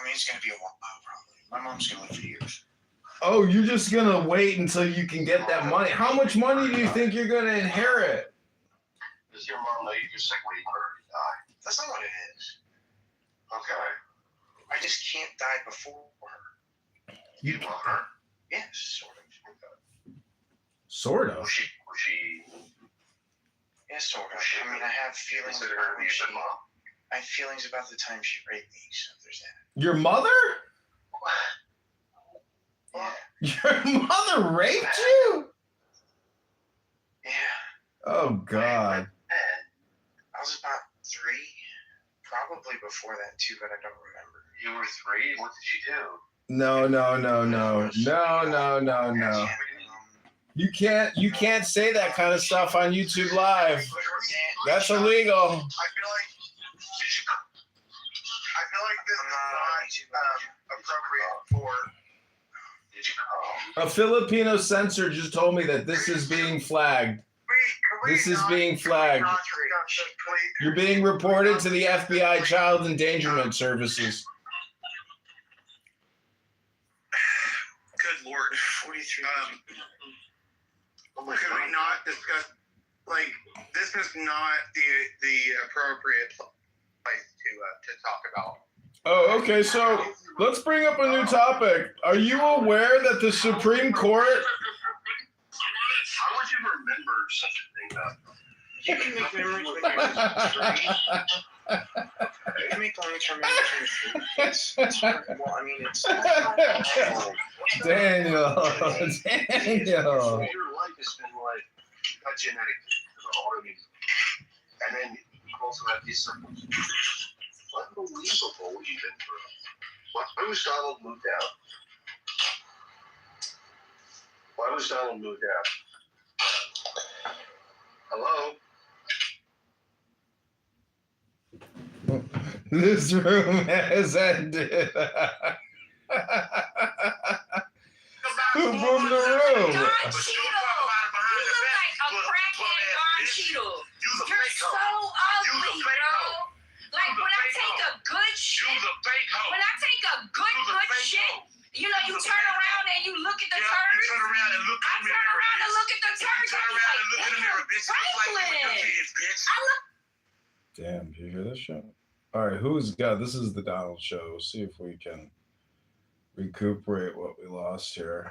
mean, it's going to be a while, probably. My mom's going to live for years. Oh, you're just going to wait until you can get that money. How much money do you think you're going to inherit? Does your mom know you're just like waiting for her to die? That's not what it is. Okay. I just can't die before her. You want her? Yes, sort of. Sort of. Was she? Yes, sort of. I mean, I have feelings Consider about her when your she. mom? I have feelings about the time she raped me, so there's that. Your mother? Yeah. Your mother raped you? Yeah. Oh, God. I was about 3, probably before that too, but I don't remember. You were 3? What did she do? No. You can't say that kind of stuff on YouTube Live. That's illegal. I feel like this is not appropriate for. Did you come? A Filipino censor just told me that this is being flagged. This is being flagged. You're being reported to the FBI Child Endangerment Services. Good Lord. 43. Could we not discuss, like, this is not the appropriate place to talk about. Oh, okay. So let's bring up a new topic. Are you aware that the Supreme Court? How would you remember such a thing? You can make memories when you're 3. You can make long-term memories when you're 3. It's hard. Well, I mean, it's. Daniel. Your life has been like a genetic organism. And then you also have these circumstances. Unbelievable what you've been through. Why was Donald moved out? Why was Donald moved out? Hello? This room has ended. Who boomed the room? Don Cheadle. You look like a crackhead Don Cheadle. You're so ugly, bro. Like when I take a good shit, when I take a good shit, you know, you turn around and you look at the turds. You turn around and look I in the turn mirror. around and look at the turds. Turn around and look in the mirror, bitch. Look like you and your kids, bitch. I look. Damn, did you hear this shit? All right, who's got? This is the Donald Show. See if we can recuperate what we lost here.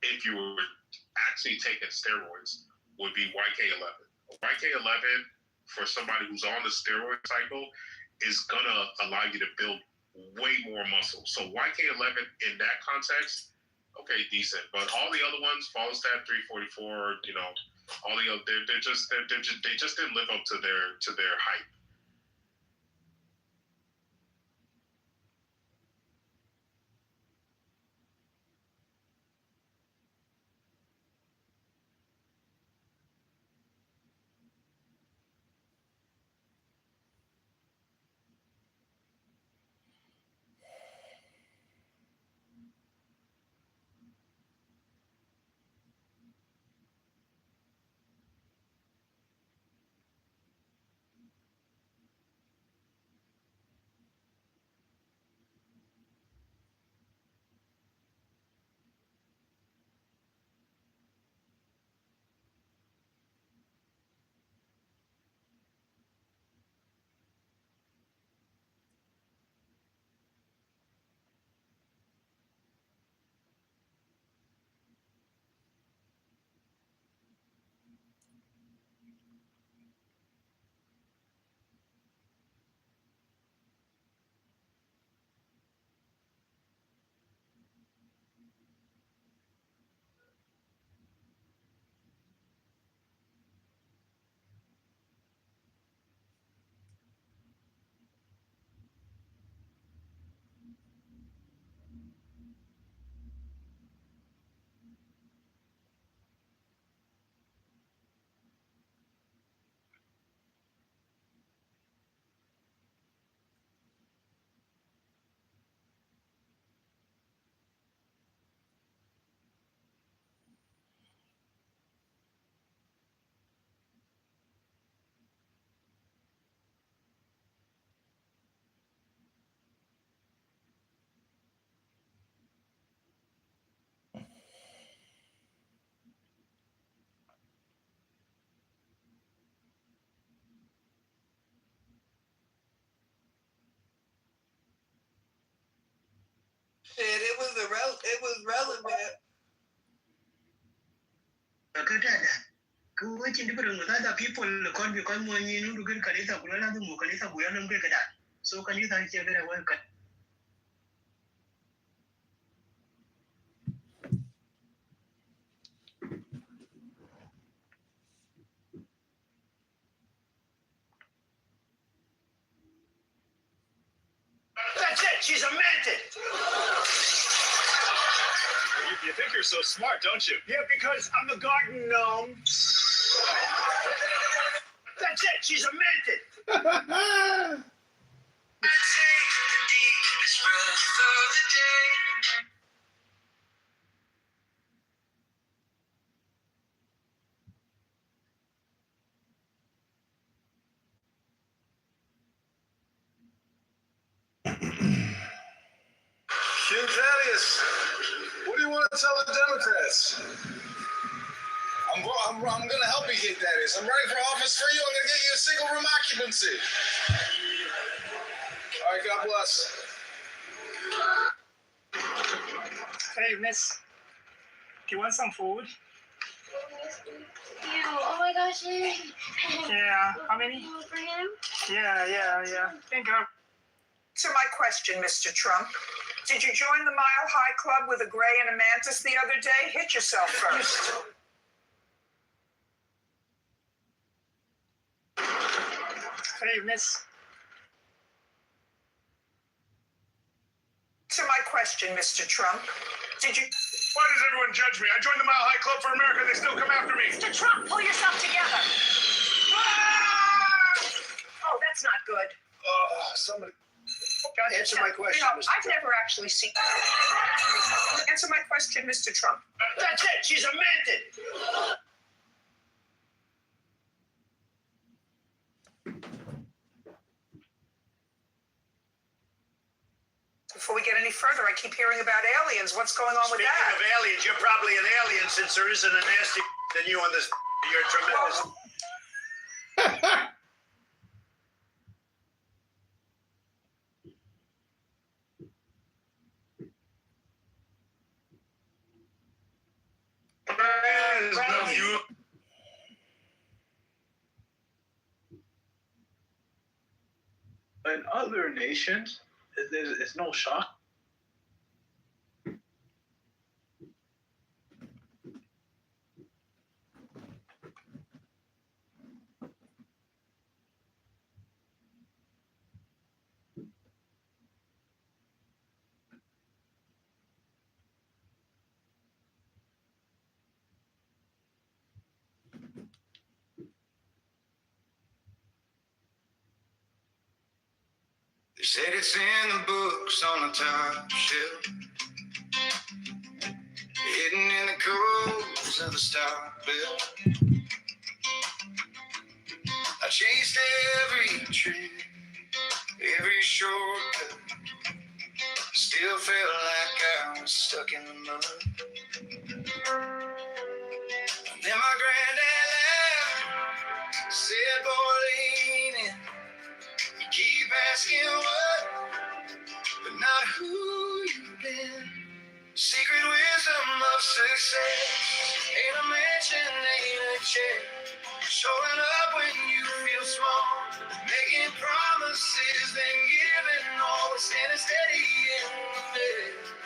if you were actually taking steroids would be YK11. YK11 for somebody who's on the steroid cycle is gonna allow you to build way more muscle. So YK11 in that context, okay, decent. But all the other ones, Follistat 344, you know, all the other, they just didn't live up to their hype. It was relevant. People can't become when you look at Kalita, Kalita, we are not good at that. So can you thank you very well? That's it. She's a mantis. You think you're so smart, don't you? Yeah, because I'm a garden gnome. That's it. She's a mantis. What do you want to tell the Democrats? I'm going to help you get that is. I'm running for office for you. I'm going to get you a single room occupancy. All right, God bless. Hey, miss. Do you want some food? Ew, oh my gosh, Larry. Yeah. How many? For him? Yeah. Thank you. Answer my question, Mr. Trump. Did you join the Mile High Club with a gray and a mantis the other day? Hit yourself first. Hey, miss. Answer my question, Mr. Trump. Did you... Why does everyone judge me? I joined the Mile High Club for America. They still come after me. Mr. Trump, pull yourself together. Oh, that's not good. Somebody. Answer my question, You know, Mr. I've never actually seen... Answer my question, Mr. Trump. That's it. She's a mantis. before we get any further, I keep hearing about aliens. What's going on with Speaking that? of aliens, you're probably an alien since there isn't a nasty than you on this. You're tremendous. In other nations, it's no shock. They said it's in the books on the top shelf, hidden in the codes of the stock bill. I chased every trick, every shortcut, still felt like I was stuck in the mud. And then my granddad laughed, said, boy, lean in. You keep asking what, but not who you've been. Secret wisdom of success ain't a mansion, ain't a check. Showing up when you feel small, making promises, then giving all, standing steady in the face.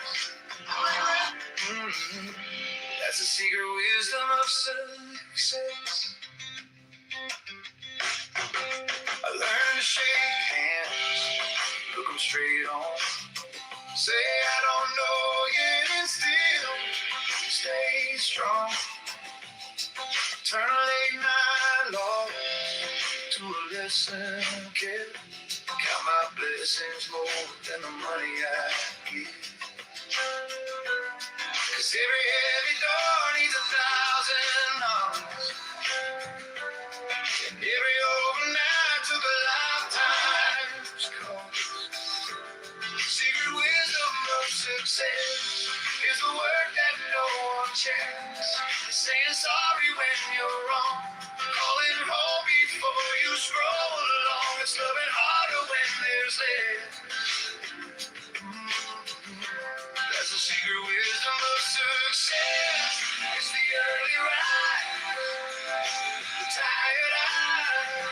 That's the secret wisdom of success. I learned to shake hands, look them straight on, say I don't know yet and still stay strong. Turn a late night log to a lesson kid. Count my blessings more than the money I give. Cause every heavy door needs 1,000 arms, and every overnight took a lifetime's cost. Secret wisdom of success is the work that no one checks. It's saying sorry when you're wrong, calling home before you scroll along. It's loving harder when there's less. That's the secret wisdom of success. It's the early rise, the tired eyes,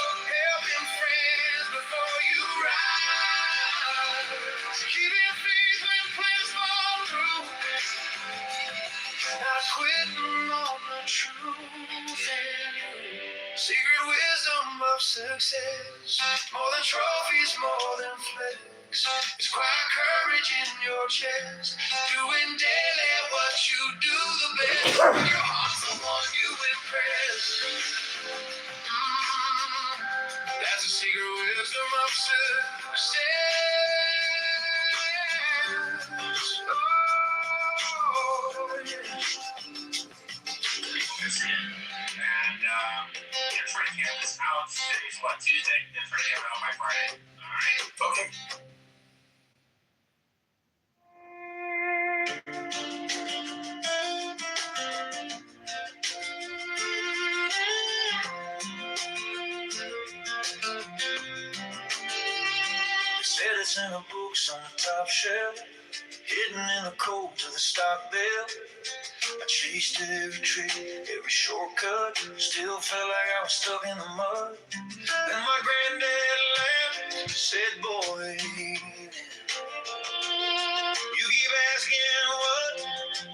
helping friends before you rise, keeping faith when plans fall through, not quitting on the truth. Secret wisdom of success, more than trophies, more than flex. It's quiet courage in your chest, doing daily what you do the best. Your heart's the one you impress. That's the secret wisdom of success. Oh, yeah. And get ready to get this out. Today's what, Tuesday? Get ready to have it out by Friday. All right. Okay. They said it's in the books on the top shelf, hidden in the codes of the stock bill. I chased every trick, every shortcut, still felt like I was stuck in the mud. Then my granddad laughed, said, boy, lean in. You keep asking what,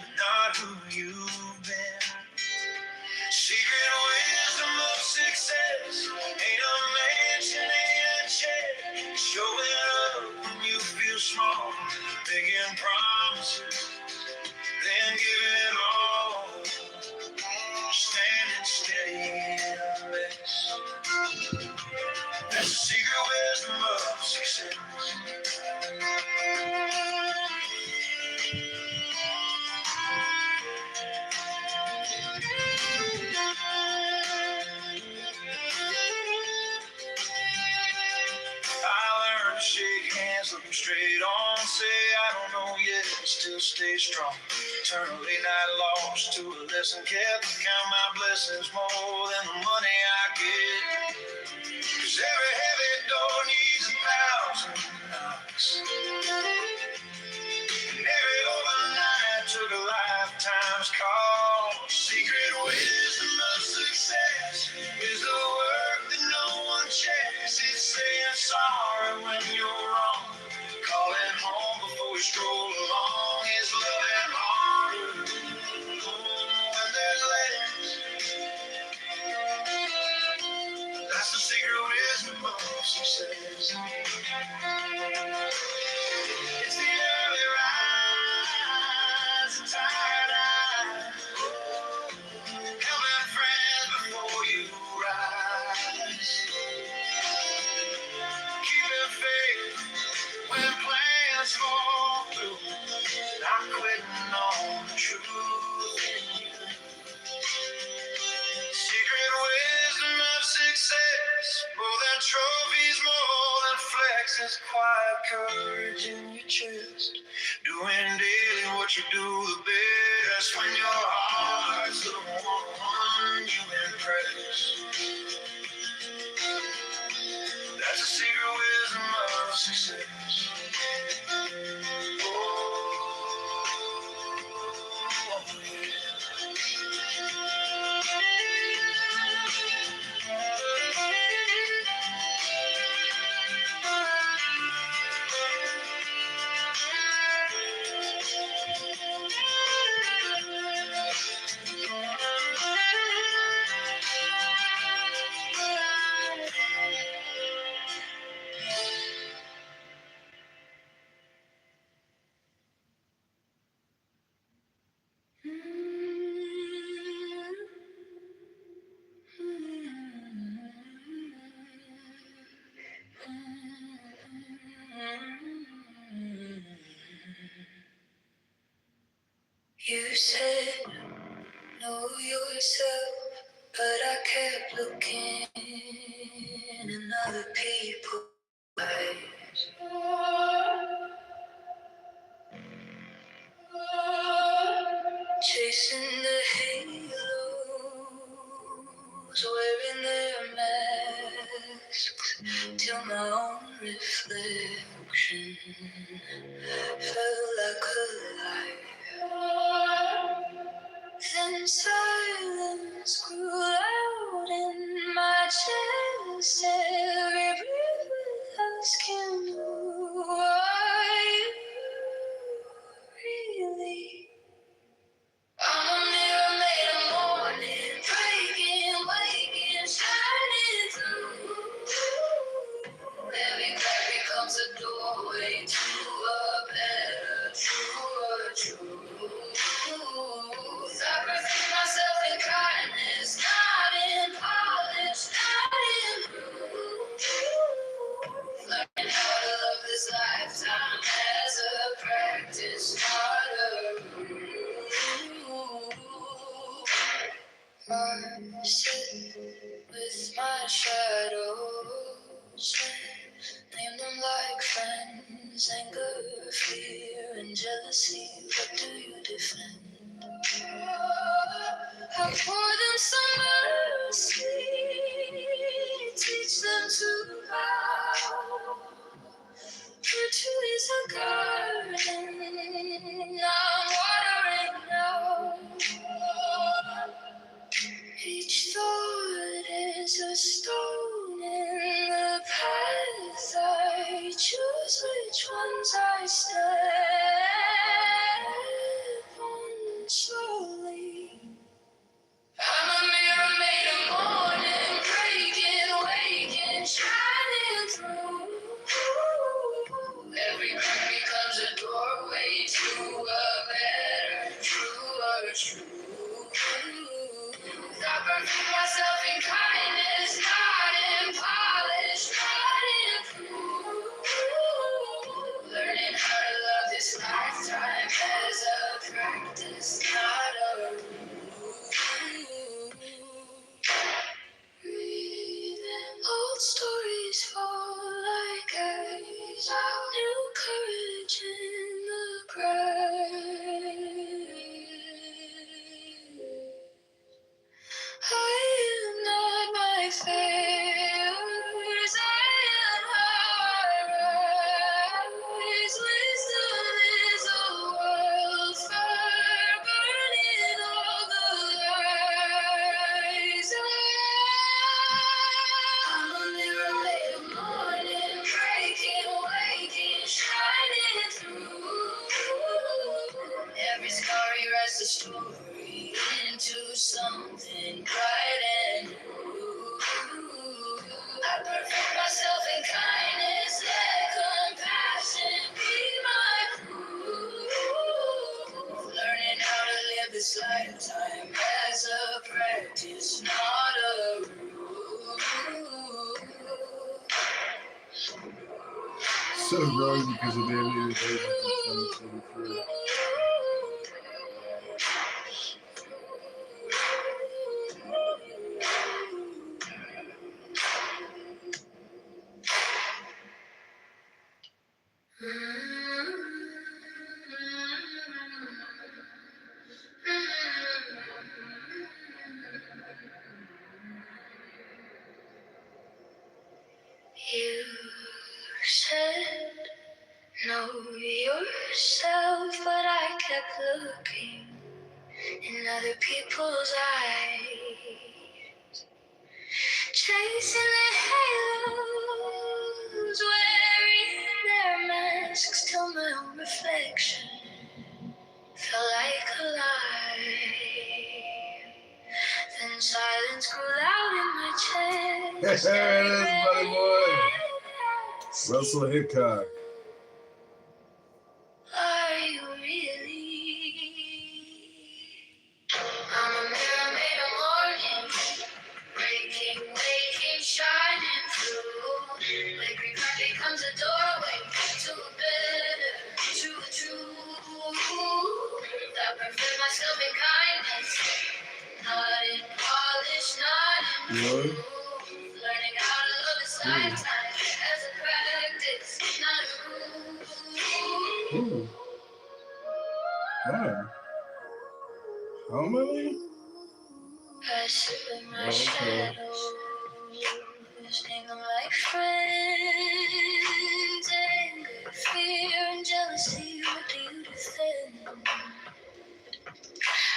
but not who you've been. Secret wisdom of success ain't a mansion, ain't a check. Showing up when you feel small, making promises, then giving it all, standing steady in a mess. That's the secret wisdom of success. I learned to shake hands, look them straight still stay strong. Eternally not lost to a lesson kept. Count my blessings more than the money I get. 'Cause every heavy door needs 1,000 knocks. And every overnight took a lifetime's call. Secret wisdom of success is the work that no one checks. It's saying sorry when you're wrong. Calling home before we stroll along. Is loving harder when there's less. That's the secret wisdom of success. It's the early rise, the tired eyes. Helping friends before you rise. Keeping faith when plans fall through. Not quitting on the truth in you. Secret wisdom of success. More than trophies, more than flexes. Quiet courage in your chest. Doing daily what you do the best. When your heart's the one you impress. That's the secret wisdom of success. Oh, yeah. You said, know yourself, but I kept looking in other people's eyes. Chasing the halos, wearing their masks, till my own reflection felt like a lie. Then silence grew loud in my chest. Every breath was asking, who are you really? I'm a mirror made of morning, breaking, waking, shining through. Every crack becomes a doorway to a better, truer truth. I perfect myself in kindness, not in polish, not in proof. Learning how to love this lifetime as a practice, not a rule. I sit with my shadows, name them like friends, anger, fear, and jealousy. What do you defend? I pour them some mercy, teach them to bow. Virtue is a garden, I'm watering now. Each thought is a stone in the path I choose, which ones I step on slowly. I'm a mirror made of morning, breaking, waking, shining through. Every crack becomes a doorway to a better, truer truth. I perfect myself in kindness, not in polish, not in proof. Learning how to love this lifetime as a practice, not a rule. Breathing, old stories fall like ice. New courage in the grass. rewrites the story into something bright and new. I perfect myself in kindness, let compassion be my proof. Learning how to live this lifetime as a practice, not a rule. So wrong because of the alien invasion from 2023. You said, know yourself, but I kept looking in other people's eyes, chasing the halos, wearing their masks till my own reflection felt like a lie. Then silence grew loud in my chest. There it is, buddy boy. Russell Hickok. Are you really? I'm a mirror made of morning, breaking, waking, shining through. Every crack becomes a doorway to a better, to a truth. I perfect myself in kindness, not in polish, not in proof. Learning how to love this lifetime as a practice, not a rule. Ooh. Yeah. How many? I sit in my shadows, name them like friends. Anger, fear, and jealousy, what do you defend?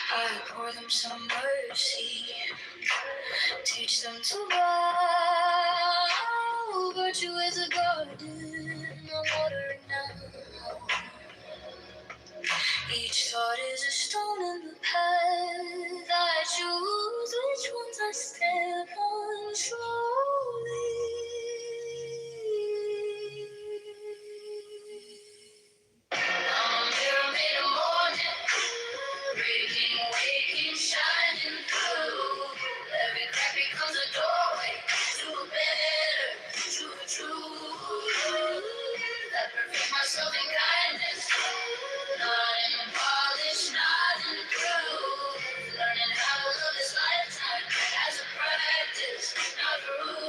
I pour them some mercy, teach them to bow. Virtue is a garden, I'm watering now. Each thought is a stone in the path. I choose which ones I step on slowly. I'm a mirror made of morning, breaking, waking, shining through. Every crack becomes a doorway to a better, to a truth. I perfect myself in kindness, not in polish, not in proof. Learning how to live this lifetime as a practice, not a rule.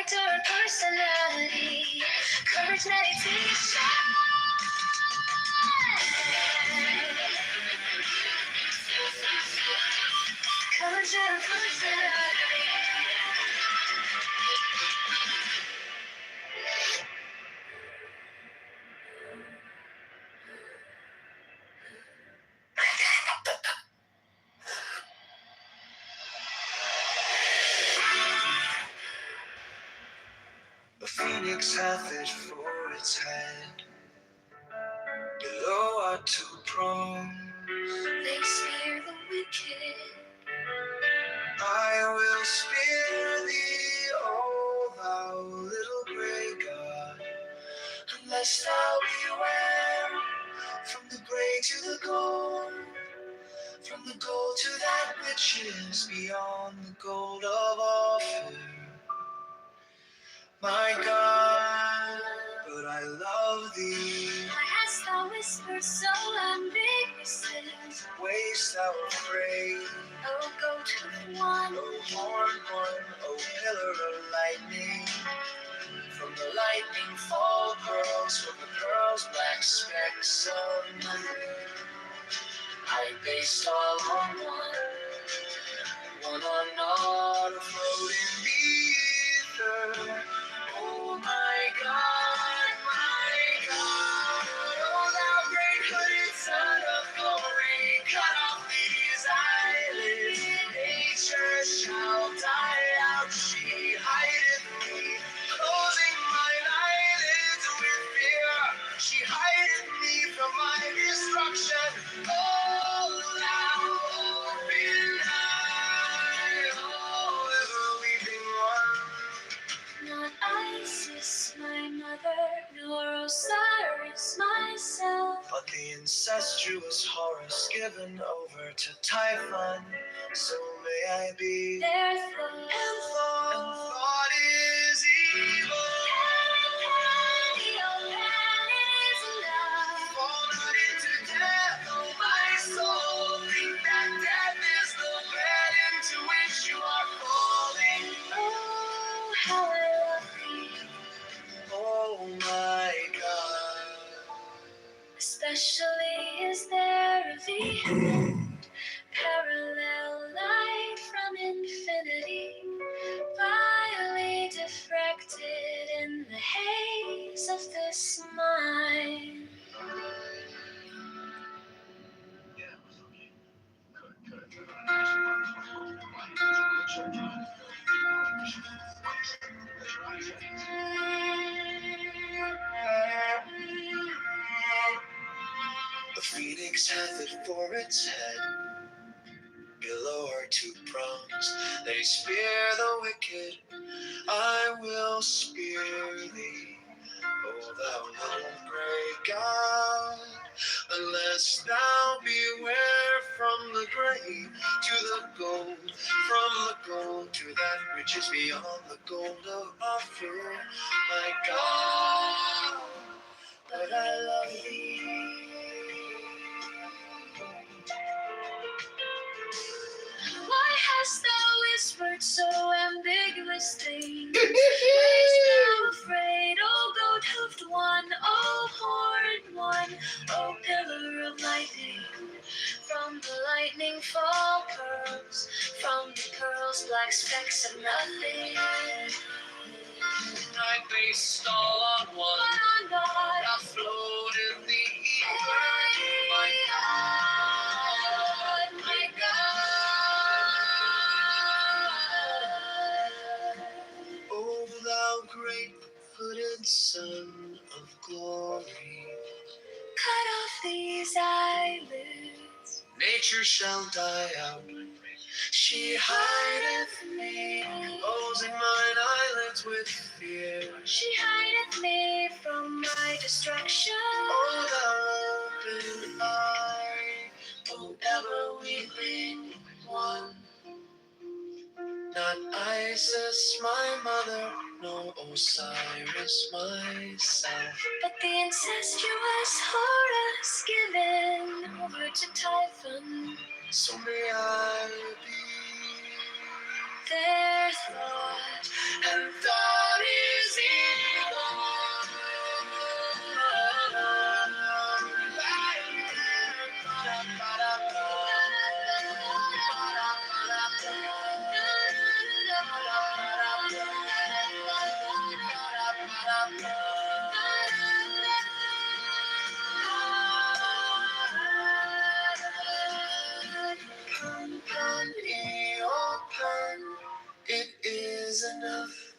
character and personality. Courage meditation. Courage and personality. A phoenix hath it for its head. Below are two prongs. They spear the wicked. I will spare thee, O thou little grey god, unless thou beware. From the grey to the gold, from the gold to that which is beyond the gold of Ophir. My God, but I love thee. Why hast thou whispered so ambiguously? Wayest thou afraid? Oh, go to the one. O horn one, O pillar of lightning. From the lightning fall pearls, from the pearls black specks of nothing. I based all on one on naught afloat in the ether. Oh my God, oh thou great hooded son of glory, cut off these eyelids. Nature shall die out, she hideth me, closing mine eyelids with fear. She hideth me from my destruction. Oh, thou open eye, oh, ever weeping one. Not Isis, my mother, nor Osiris, myself. But the incestuous Horus given over to Typhon, so may I be. Their thought, And thought is evil. Fall not into death, oh my soul. Think that death is the bed into which you are falling. Oh, how I love thee. Oh my God. Especially is there a vehement parallel light from infinity, vilely diffracted in the haze of this mind. The phoenix hath it for its head. Below are two prongs. They spear the wicked. I will spear thee, O thou little grey god, unless thou beware from the grey to the gold, from the gold to that which is beyond the gold of Ophir. My God, but I love thee. Why hast thou whispered so ambiguous things? Wayest thou afraid, O goat-hoofed one, O horned one, O pillar of lightning? From the lightning fall pearls, from the pearls black specks of nothing. I based all on one, on God, I float in the ether. My God, my God. O thou great-footed Son of glory, cut off these eyelids. nature shall die out. She hideth me, closing mine eyelids with fear. She hideth me from my destruction. O thou open eye, O ever weeping one. Not Isis, my mother, no Osiris, myself. But the incestuous Horus given over to Typhon. So may I be. Their thought And thought It is enough.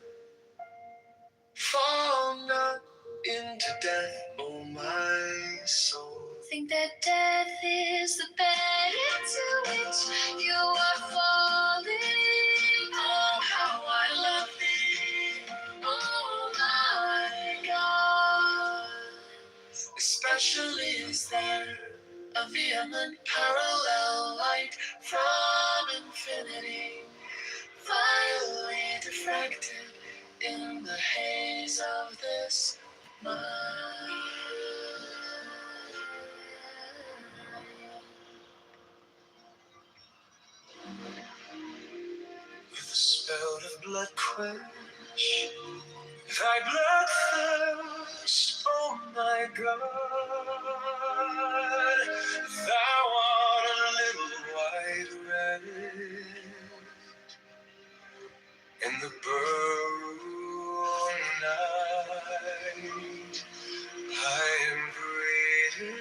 Fall not into death, oh my soul. Think that death is the bed into which you are falling. Oh, how I love thee, oh my God. Especially is there a vehement parallel light from infinity, vilely diffracted in the haze of this mind. With a spout of blood quench thy blood thirst, oh my God. Thou art a little white rabbit in the burrow night. I am greater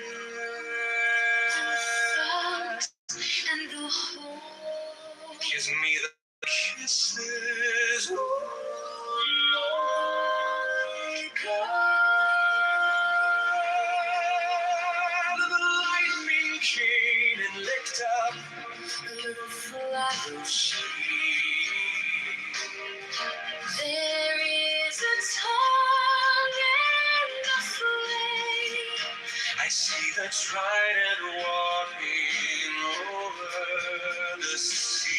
and the whole gives me the kisses, oh Lord God. The lightning came and licked up a little flower of sheep. There is a tongue and a flame. I see the trident walking over the sea.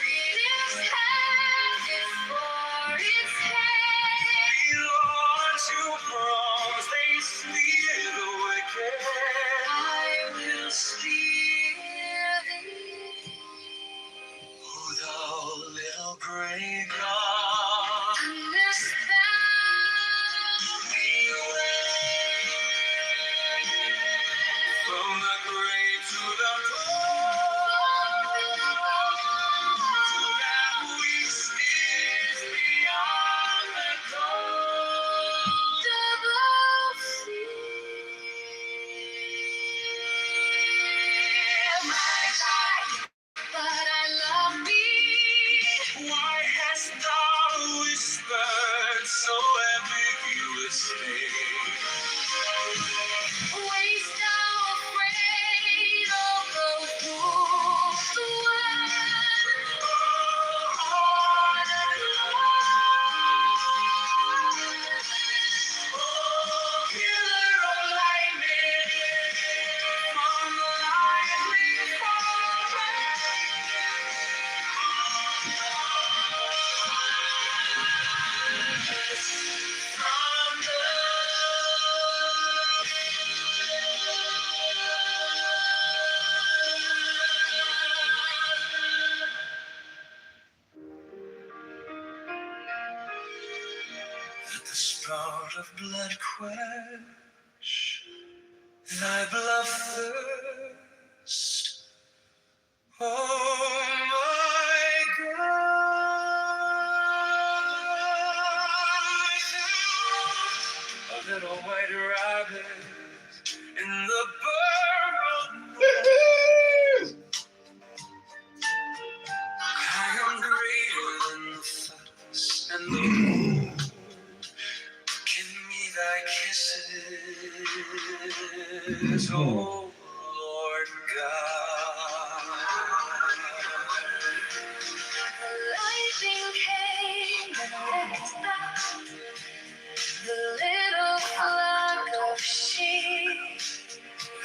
Its hand before its head. Belong to bronze, they spear the wicked. I will spear thee. Oh, thou little gray God, unless thou beware. From the grave to the throne, to that which is beyond the gold above sea. My God, but I love thee. Why hast thou whispered so ambiguously? Waste thou afraid of those fools the word? On and oh, pillar of lightning, from the lively let the spout of blood quench thy blood thirst, oh my God. A little white rabbit in the burrow. I am greater than the fox and the moon. Give me thy kisses, oh Lord God. The lightning came and licked up the little flock of sheep.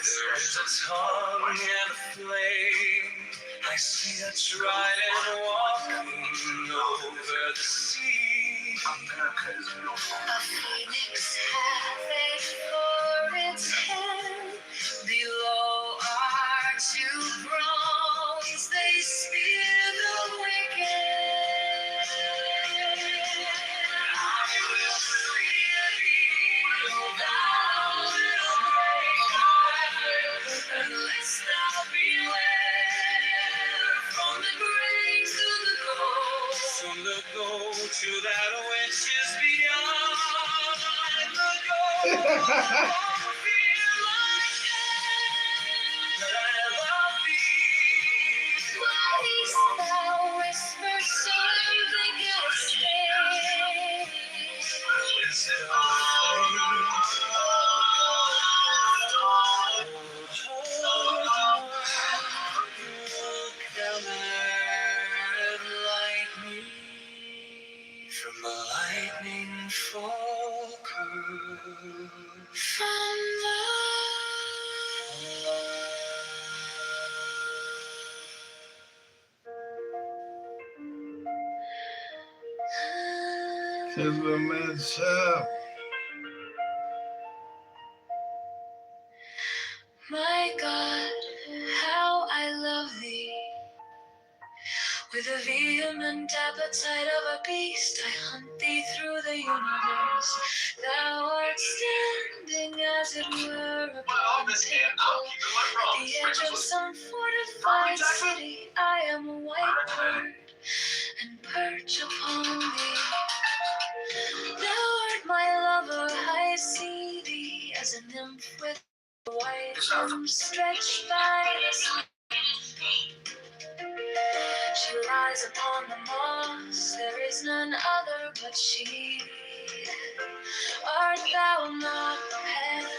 There is a tongue and a flame. I see a trident walking over the sea. America is beautiful. A phoenix hath for its head. Below are two prongs. They spear the wicked. I will spear thee, O thou little gray God, unless thou beware. From the grave to the gold, go to that which is beyond the goal. Feel like that I love thee. Why thou whisper something else? Is it from the lightning falker, from Tis the mid-ship. my God, how I love thee. With the vehement appetite of a beast, I hunt thee through the universe. Thou art standing, as it were, upon the pinnacle, at the edge of some fortified city. I am a white bird, and perch upon thee. Thou art my lover, I see thee as a nymph with white arms stretched by the sun. She lies upon the moss, there is none other but she. Art thou not pale?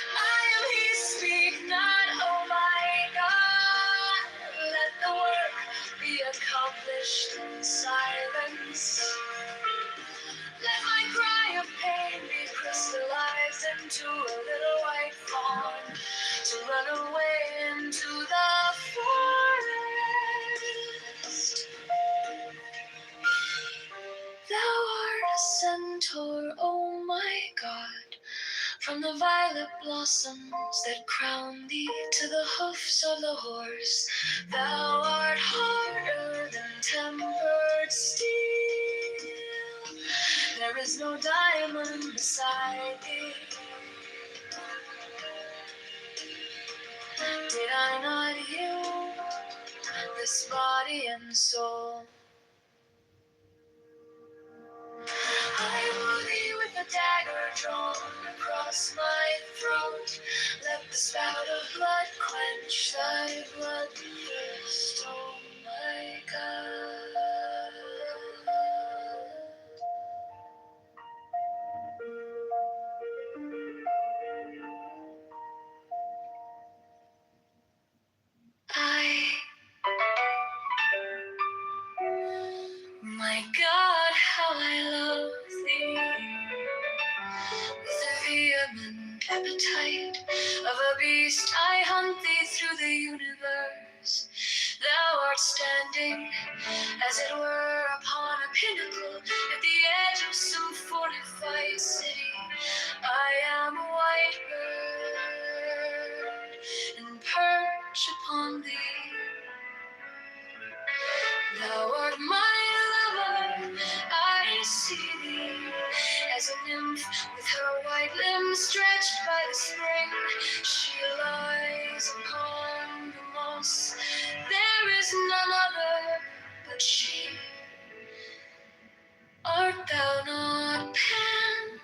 I am he, speak not, oh my God. Let the work be accomplished in silence. Let my cry of pain be crystallized into a little white fawn to run away into the forest. Thou art a centaur, oh my God, from the violet blossoms that crown thee to the hoofs of the horse. Thou art harder than tempered steel. There is no diamond beside thee. Did I not yield this body and soul? I woo thee with a dagger drawn across my throat. Let the spout of blood quench thy bloodthirst, oh my God. My God, how I love thee. With the vehement appetite of a beast, I hunt thee through the universe. Thou art standing, as it were, upon a pinnacle at the edge of some fortified city. I am a white bird, and perch upon thee. Thou art my lover, I see thee as a nymph with her white limbs stretched by the spring. She lies upon the moss, there is none other but she. Art thou not Pan?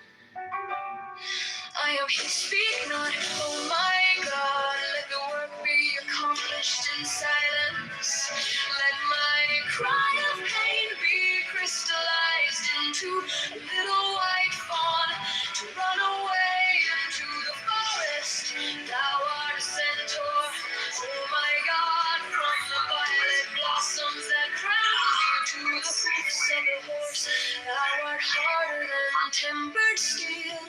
I am he, speak not, oh my God. Let the work be accomplished in silence. Let my cry of pain be crystallized into a little white fawn to run away into the forest. Thou art a centaur, oh my God, from the violet blossoms that crown you to the hoofs of the horse. Thou art harder than tempered steel.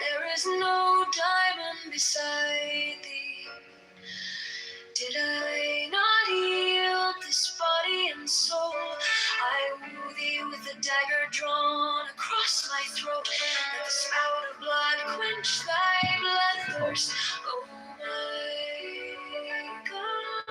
There is no diamond beside thee. Did I not yield this body and soul? I woo thee with a dagger drawn across my throat. Let the spout of blood quench thy bloodthirst, oh my God.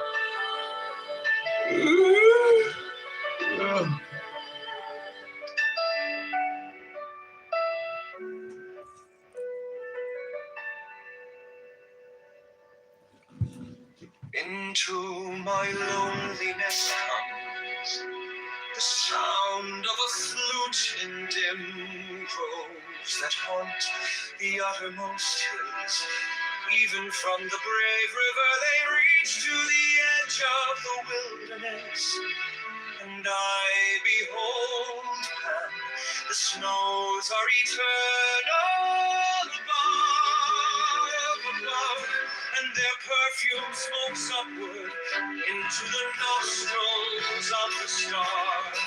Into my loneliness comes the sound of a flute in dim groves that haunt the uttermost hills. Even from the brave river they reach to the edge of the wilderness. And I behold Pan, the snows are eternal above, and their perfume smokes upward into the nostrils of the stars.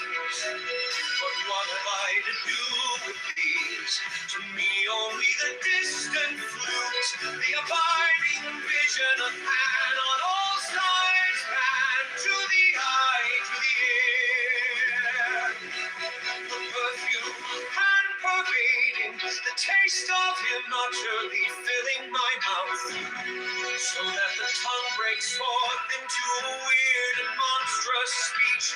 But what have I to do with these? To me only the distant flute, the abiding vision of Pan on all sides, Pan to the eye, to the ear. The perfume, Pan pervading, the taste of him utterly filling my mouth, so that the tongue breaks forth into a weird and monstrous speech.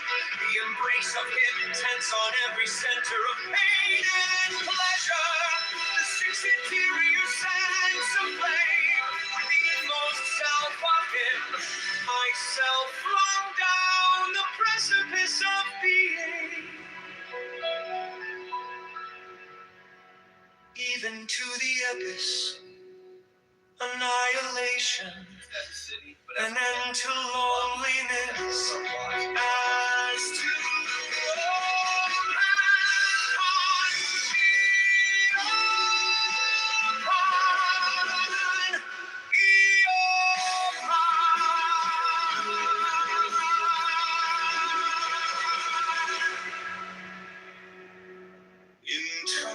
The embrace of him intense on every center of pain and pleasure. The six interior sands aflame with the inmost self of him. Myself flung down the precipice of being, even to the abyss. Annihilation, an end to loneliness, as to into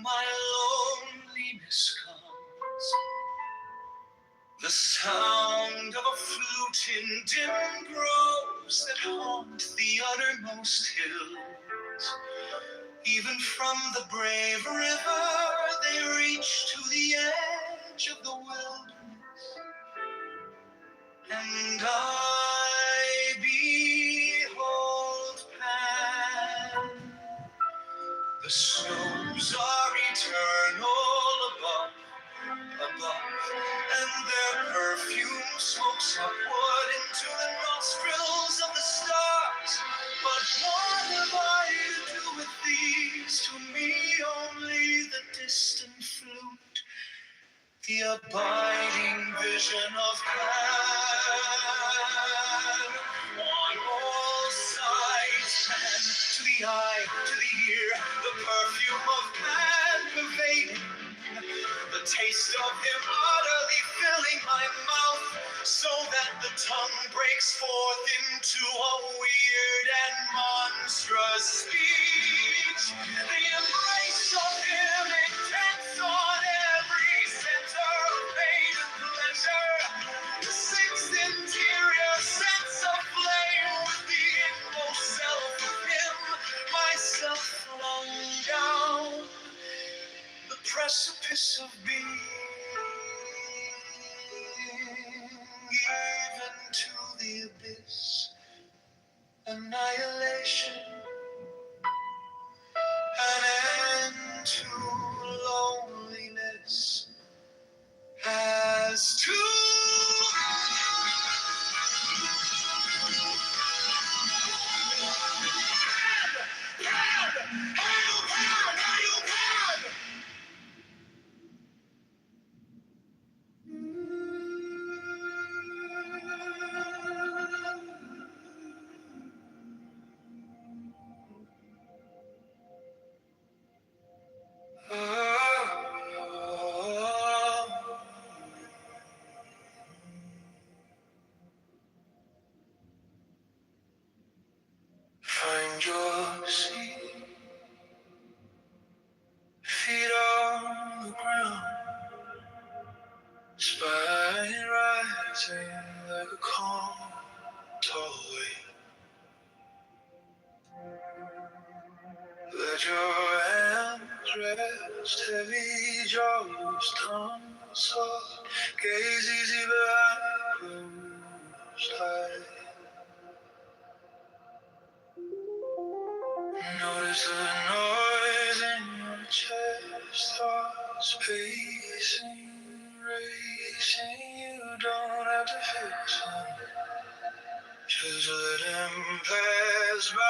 my loneliness comes the sound of a flute in dim groves that haunt the uttermost hills. Even from the brave river they reach to the edge of the wilderness. And I behold Pan. The snows are eternal above, and their perfume smokes upward into the nostrils of the stars. But what have I to do with these? To me only the distant flute, the abiding vision of Pan. On all sides, Pan, to the eye, to the ear, the perfume of Pan pervading, the taste of him utterly filling my mouth, so that the tongue breaks forth into a weird and monstrous speech. The embrace of him intense on every center of pain and pleasure. The sixth interior sense of flame with the inmost self of him, myself flung down the precipice of being, even to the abyss. Annihilation, an end to loneliness, as to find your seat, feet on the ground, spine rising like a calm, tall wave. Let your hands rest, heavy jaws, tongue soft, gaze easy behind closed eyes. Notice the noise in your chest, thoughts pacing, racing. You don't have to fix them. just let him pass by.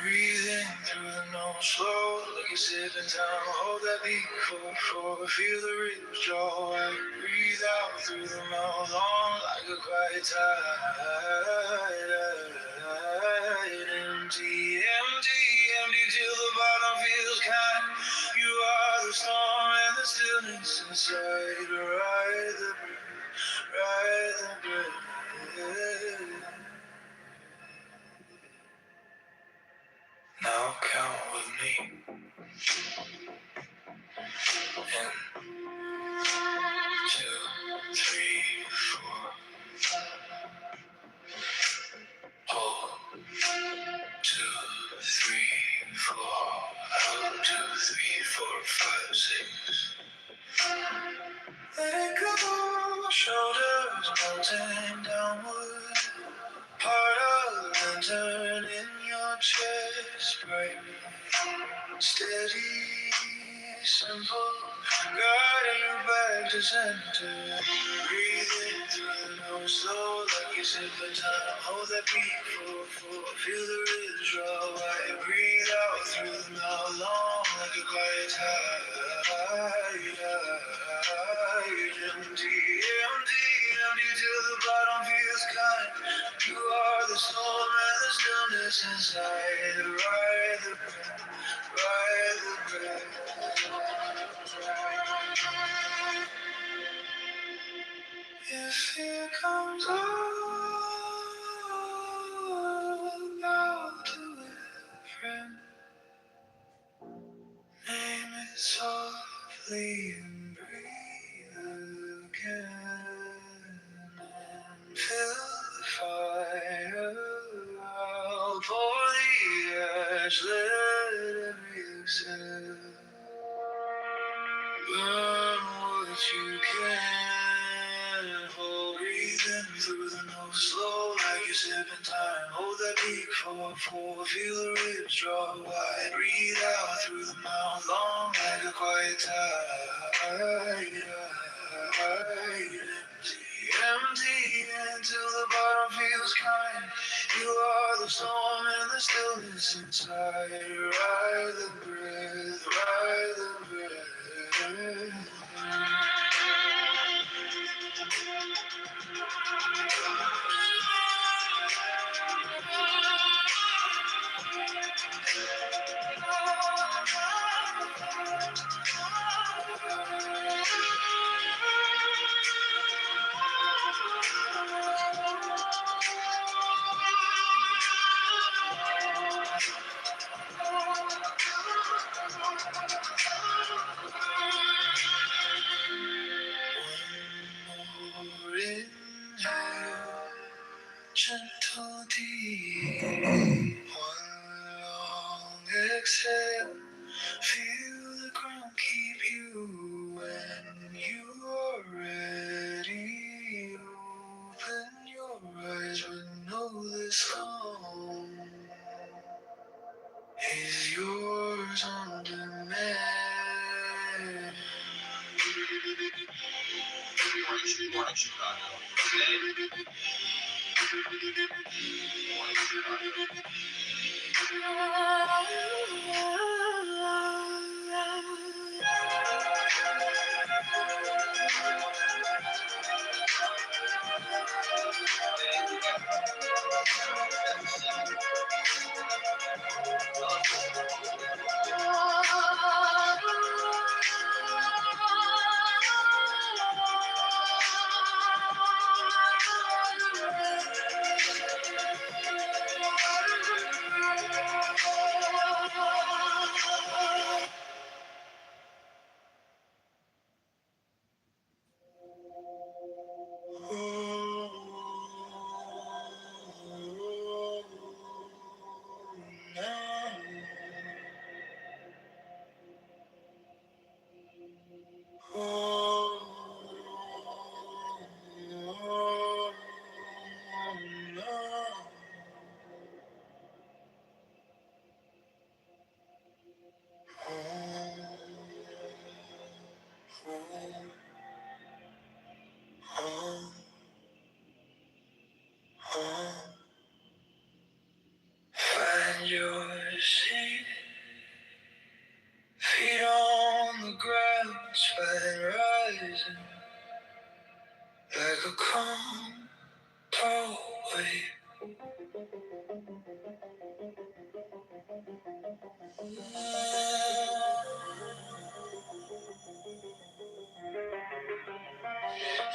Breathing through the nose, slow like you're sipping time. Hold that beat for feel the ribs draw out. Breathe out through the mouth, long like a quiet tide. Empty, empty, empty till the bottom feels kind. You are the storm and the stillness inside. Ride the breath, ride the breath. Now count with me. In 2, 3, 4. Hold. 2, 3, 4. Out. 2, 3, 4, 5, 6. Let it go. Shoulders melting downward. Part of the lantern in your chest. Bright, steady, simple. Guiding you back to center. Breathing through the nose, slow like you're sipping time. Hold that beat for feel the ribs draw wide. Breathe out through the mouth, long like a quiet tide. Empty, empty, empty till the bottom feels kind. You are the storm and the stillness inside. Ride the breath, ride the breath. If it comes all about to it, friend, name it softly and breathe again. And fill the fire. I'll pour the ash, let every exhale. Burn what you can. Hold, breathing through the nose, slow like you're sipping time. Hold that beat for feel the ribs draw wide. Breathe out through the mouth, long like a quiet tide. Empty until the bottom feels kind. You are the storm and the stillness inside. Ride the breath, ride the breath. Gentle deep, one long exhale. Feel the ground keep you when you are ready. Open your eyes, but know this calm is yours on demand. Morning, Chicago. Today, spine rising like a calm wave.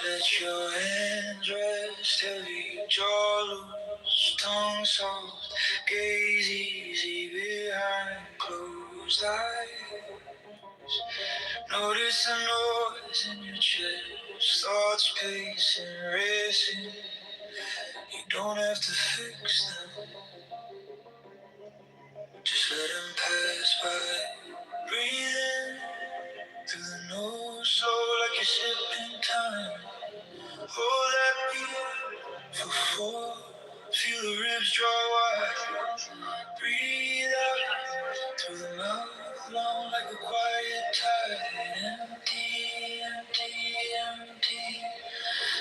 Let your hands rest heavy, jaw loose, tongue soft, gaze easy behind closed eyes. Notice the noise in your chest, thoughts pacing, racing. You don't have to fix them, just let them pass by. Breathe in through the nose, slow like you're sipping time. Hold that beat for four, feel the ribs draw wide. Breathe out through the mouth, long like a quiet tide. Empty, empty, empty,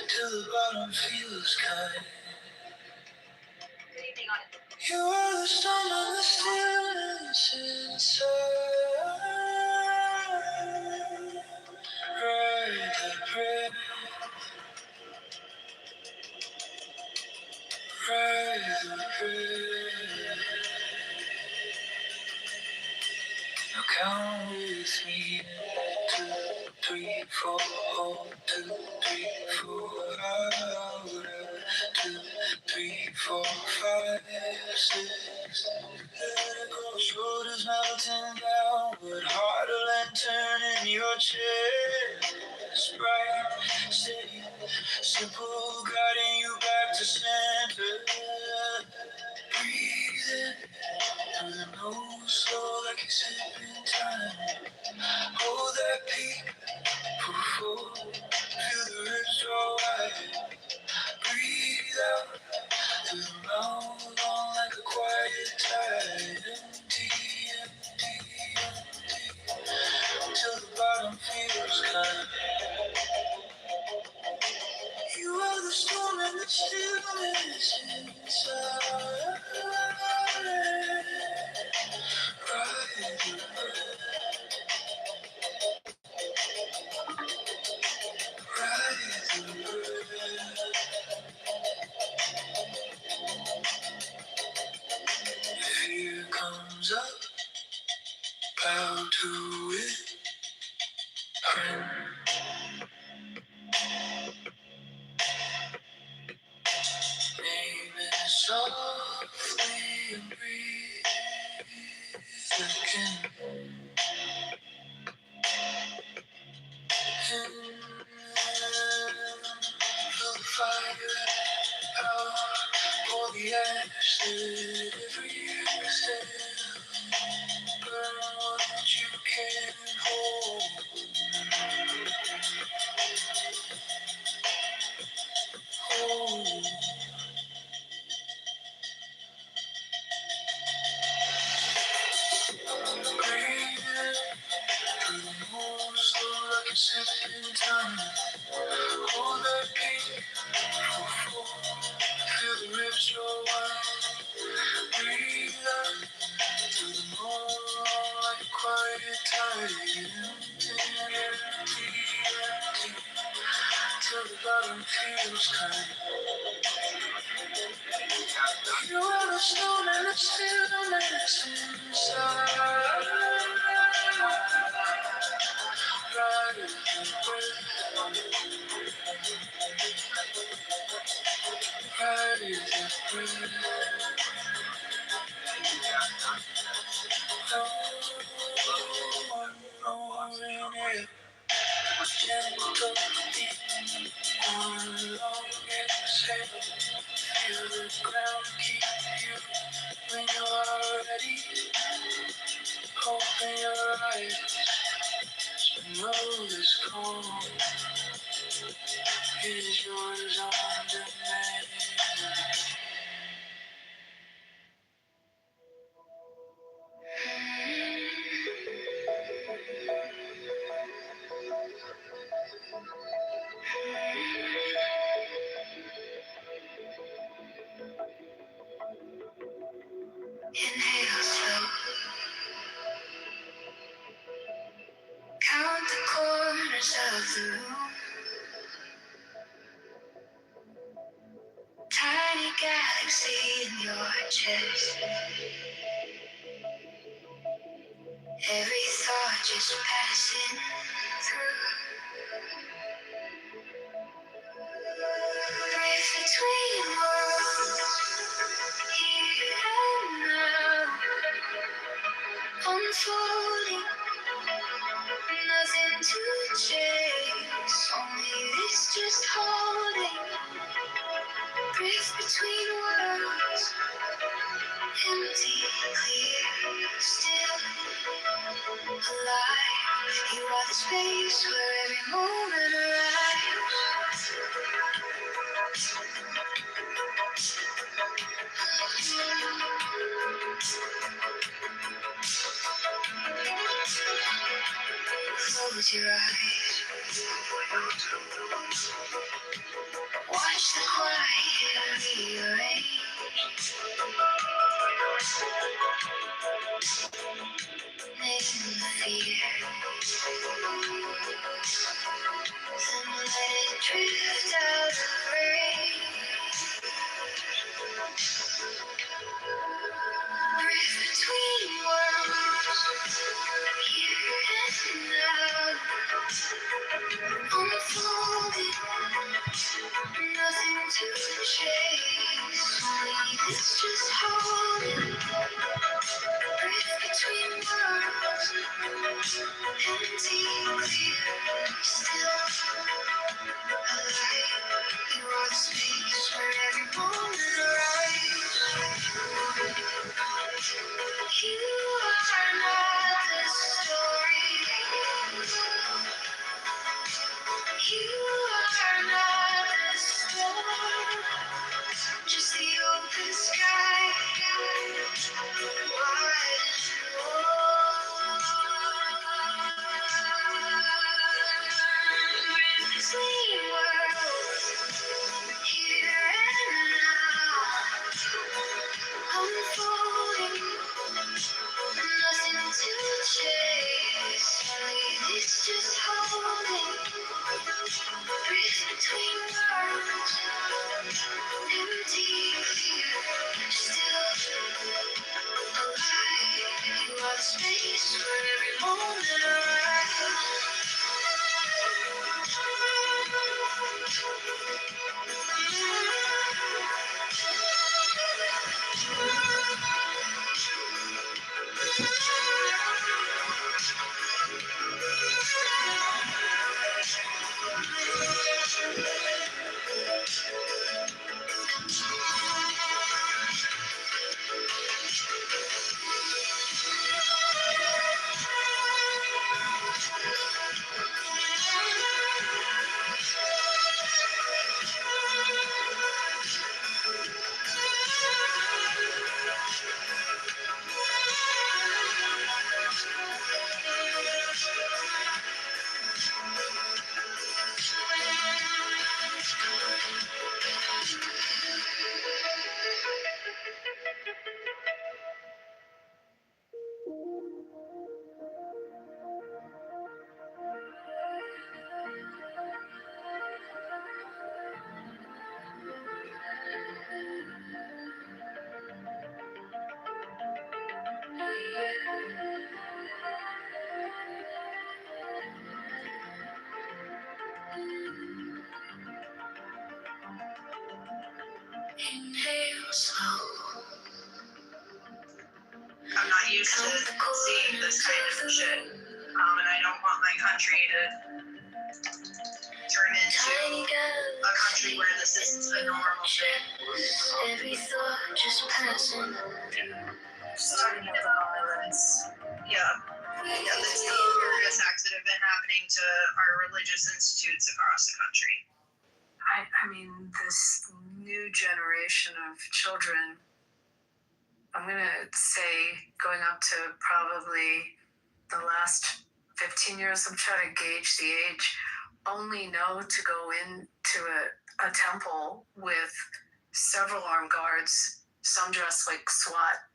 till the bottom feels kind. You are the storm and the stillness inside. Ride the breath, ride the breath. Now count with me. 2, 3, 4, hold 2, 3, 4, out. 2, 3, 4, 5, 6. Let it go, shoulders melting downward, heart a lantern in your chest. Bright, steady, simple, guiding you back to center. Breathe in through the nose, slow like you're sipping time. Hold that peak for 4, feel the ribs draw wide. Breathe out through the mouth, long like a quiet tide. Empty, empty, empty, till the bottom feels kind. You are the storm and the stillness inside. Ride the breath, ride the breath. Fear comes up, bow to it. Name it softly and breathe again. Feel the fire out, pour the ash, let every exhale burn what you can hold. Hold. Breathe in through the nose, slow like a sipping time. Hold that beat for 4, feel the ribs roll wide. Breathe out through the moon like a quiet tide. Empty, empty, empty, till the bottom feels kind. You are the storm and the stillness inside. Ride the breath, ride the breath. No one in it. Gentle beat, one long exhale. Feel the ground keep you when you are ready. Open your eyes, know this calm is yours on demand. Inhale slow. Count the chords. corners of the room. Tiny galaxy in your chest. Every thought just passing through. Drift between worlds, here and now. Unfolding, nothing to chase. Only this just holding. Drift between worlds, empty, clear, still alive. You are the space where every moment arrives. Close your eyes. Watch the quiet rearrange. Name the fear. Then let it drift out of range. Drift between worlds, here and now. Unfolding, nothing to chase. Only this just holding. Drift between worlds, empty, clear, still alive. You are the space where every moment arrives. You are not the story. You are not the storm. Just the open sky. Wide and warm. Between worlds, here and now. Unfolding, nothing to chase. Only this just holding. Breathe between worlds. Empty, clear, still alive. You are the space where every moment arrives. Inhale slow. I'm not used to seeing this kind of shit. And I don't want my country to turn into a country where this is the normal shit. Every thought just passing. Starting with the violence. Yeah, the Kitover attacks that have been happening to our religious institutes across the country. I mean, this new generation of children, I'm going to say going up to probably the last 15 years, I'm trying to gauge the age, only know to go into a temple with several armed guards, some dressed like SWAT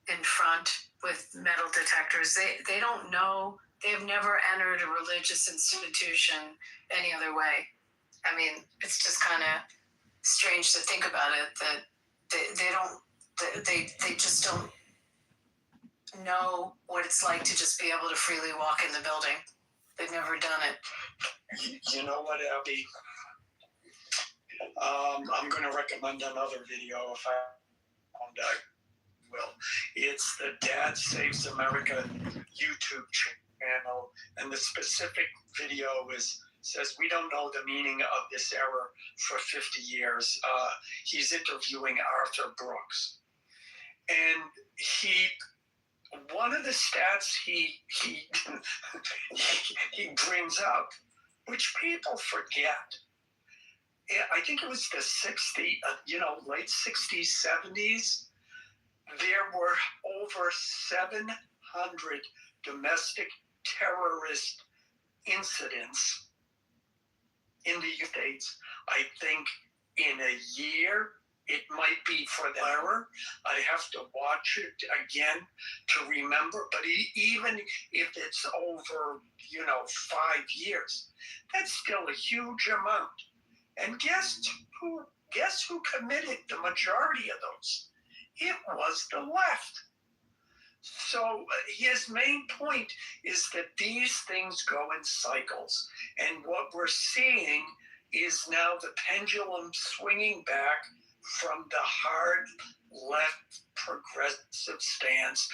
in front, with metal detectors. They don't know. They've never entered a religious institution any other way. I mean, it's just kind of strange to think about it that they just don't know what it's like to just be able to freely walk in the building. They've never done it. You know what, Abby? I'm going to recommend another video if I will. It's the Dad Saves America YouTube channel, and the specific video says we don't know the meaning of this error for 50 years. He's interviewing Arthur Brooks, and one of the stats he brings up, which people forget. I think it was the late 60s, 70s. There were over 700 domestic terrorist incidents in the United States. I think in a year, it might be for the error. I have to watch it again to remember. But even if it's over, 5 years, that's still a huge amount. And guess who committed the majority of those? It was the left. So his main point is that these things go in cycles. And what we're seeing is now the pendulum swinging back from the hard left progressive stance.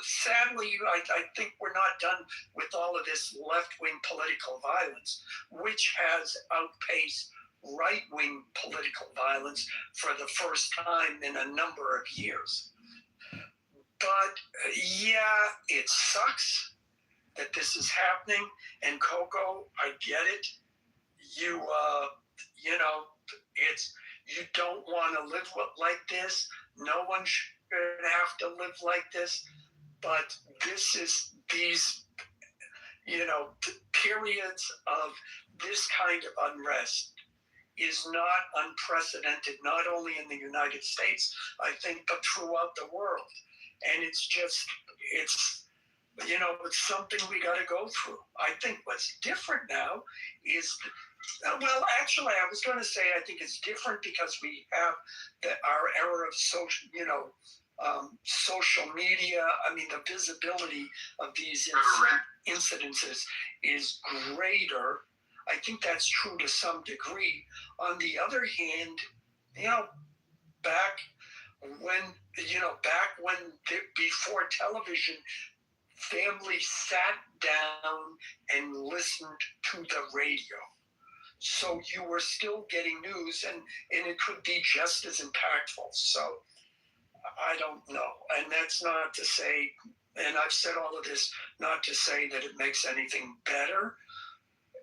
Sadly, I think we're not done with all of this left-wing political violence, which has outpaced right-wing political violence for the first time in a number of years. But yeah, it sucks that this is happening. And Coco, I get it. You don't want to live like this. No one should have to live like this. But these periods of this kind of unrest is not unprecedented, not only in the United States, I think, but throughout the world. And it's something we got to go through. I think what's different now is, well, actually, I was going to say I think it's different because we have our era of social media. I mean, the visibility of these incidences is greater. I think that's true to some degree. On the other hand, back when before television, families sat down and listened to the radio. So you were still getting news, and it could be just as impactful. So I don't know. And that's not to say, and I've said all of this, not to say that it makes anything better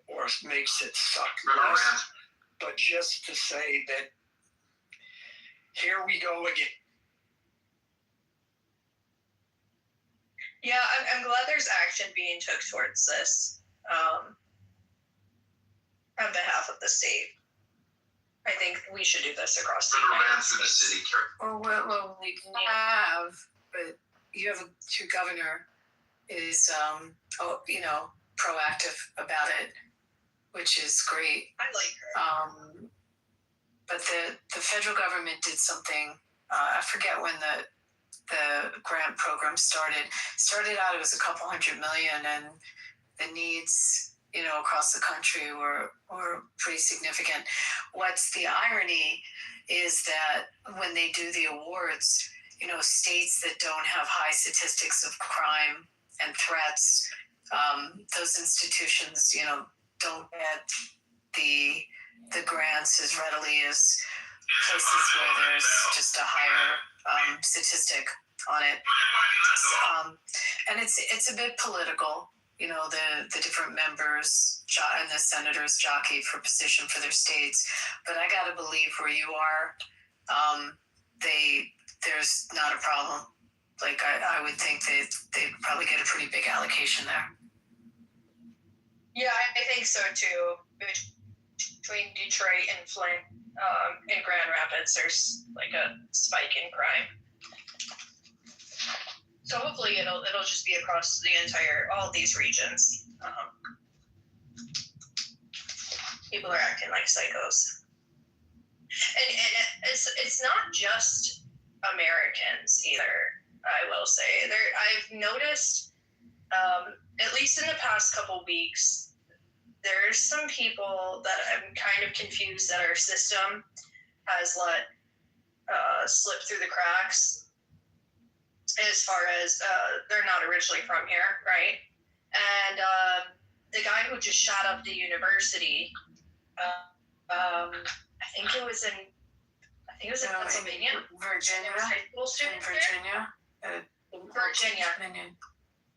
or makes it suck less, but just to say that here we go again. Yeah, I'm glad there's action being took towards this on behalf of the state. I think we should do this across the United States. Or what we have, but you have your governor is, proactive about it, which is great. I like her. But the federal government did something. I forget when the grant program started. Started out, it was a couple $100 million, and the needs, across the country were pretty significant. What's the irony is that when they do the awards, states that don't have high statistics of crime and threats, those institutions, don't get the grants as readily as places where there's just a higher statistic on it. And it's a bit political. The different members and the senators jockey for position for their states. But I got to believe where you are, there's not a problem. Like, I would think they'd probably get a pretty big allocation there. Yeah, I think so too. Between Detroit and Flint and Grand Rapids, there's like a spike in crime. So hopefully it'll just be across the entire, all of these regions. People are acting like psychos. And it's not just Americans either, I will say. I've noticed, at least in the past couple weeks, there's some people that I'm kind of confused that our system has let slip through the cracks, as far as they're not originally from here, right? And the guy who just shot up the university, I think it was in Pennsylvania. Virginia. High school students Virginia. Virginia.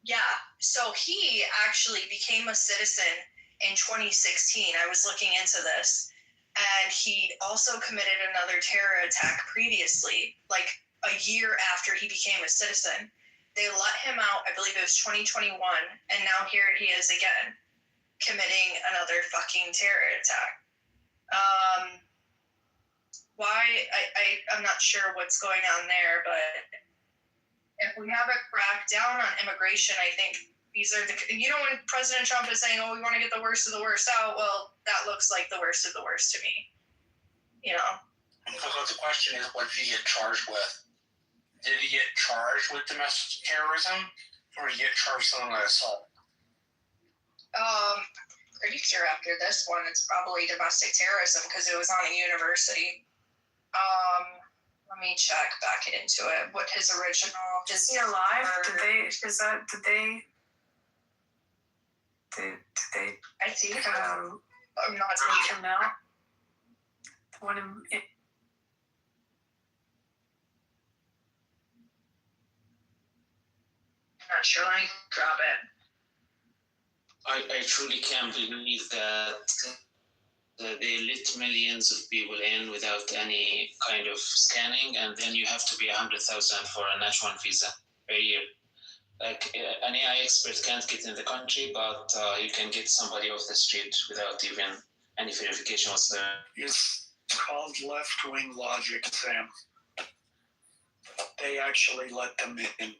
Yeah. So he actually became a citizen in 2016. I was looking into this, and he also committed another terror attack previously, like a year after he became a citizen. They let him out, I believe it was 2021, and now here he is again, committing another fucking terror attack. Why? I'm not sure what's going on there, but if we have a crackdown on immigration, I think these are the, when President Trump is saying, oh, we want to get the worst of the worst out, well, that looks like the worst of the worst to me. Because the question is, what did he get charged with? Did he get charged with domestic terrorism, or did he get charged with something like assault? Pretty sure after this one, it's probably domestic terrorism because it was on a university. Let me check back into it. What his original? Is he alive? Did they? I think. I'm not taking him out. One in. I'm not sure. Let me grab it. I truly can't believe that they let millions of people in without any kind of scanning, and then you have to pay $100,000 for an H-1 visa a year. Like an AI expert can't get in the country, but you can get somebody off the street without even any verification whatsoever. It's called left-wing logic, Sam. They actually let them in.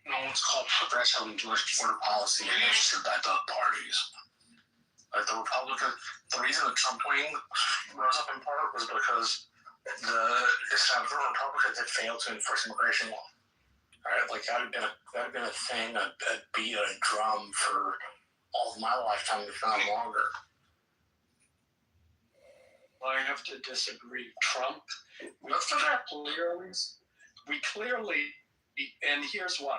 No, it's called progressive endorsed border policy, and it's just by both parties. Like the reason the Trump wing rose up in part was because the establishment Republicans had failed to enforce immigration law. Right, like that had been a thing, a beat, a drum for all of my lifetime, if not longer. I have to disagree. Trump, we clearly, and here's why.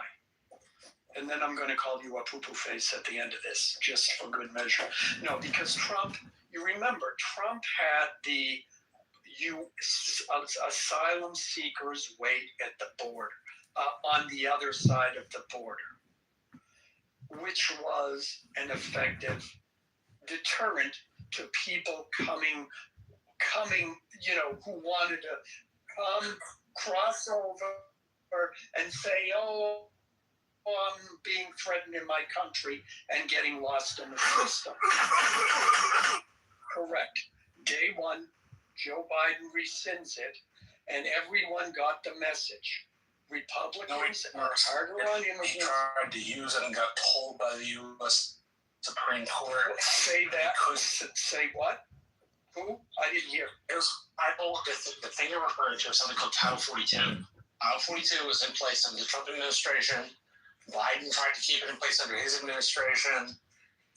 And then I'm going to call you a poo-poo face at the end of this, just for good measure. No, because Trump, you remember, Trump had the asylum seekers wait at the border, on the other side of the border, which was an effective deterrent to people coming, who wanted to come, cross over, and say, oh, I'm being threatened in my country, and getting lost in the system. Correct. Day one, Joe Biden rescinds it, and everyone got the message. Republicans are harder on immigrants. He tried to use it and got told by the U.S. Supreme Court. Say that. Say what? Who? I didn't hear. It was, the thing you're referring to is something called Title 42. Title 42 was in place under the Trump administration. Biden tried to keep it in place under his administration.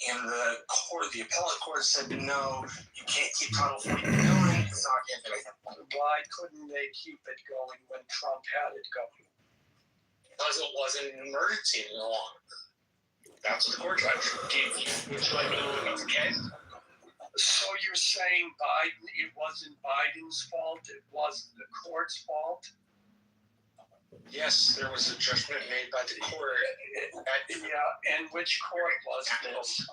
And the appellate court said, no, you can't keep Title 42 going. It's not anti-employment. Why couldn't they keep it going when Trump had it going? Because it wasn't an emergency any longer. That's what the court judge gave you. Would you like me to look up the case? So you're saying Biden, it wasn't Biden's fault, it was the court's fault? Yes, there was a judgment made by the court. Yeah, and which court was this?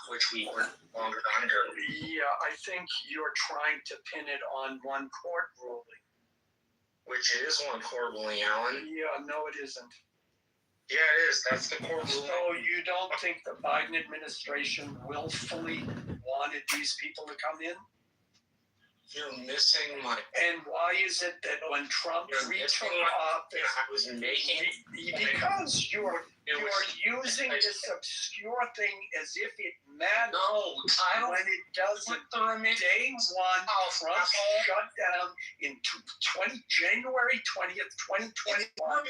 Which we were no longer under. Yeah, I think you're trying to pin it on one court ruling. Which it is one court ruling, Alan. Yeah, no it isn't. Yeah, it is. That's the court ruling. So you don't think the Biden administration willfully wanted these people to come in? You're missing my. And why is it that when Trump retook office, I was making because you're using this obscure thing as if it matters. No, Title when it doesn't. Day one, Trump shut down in January 20th, 2021.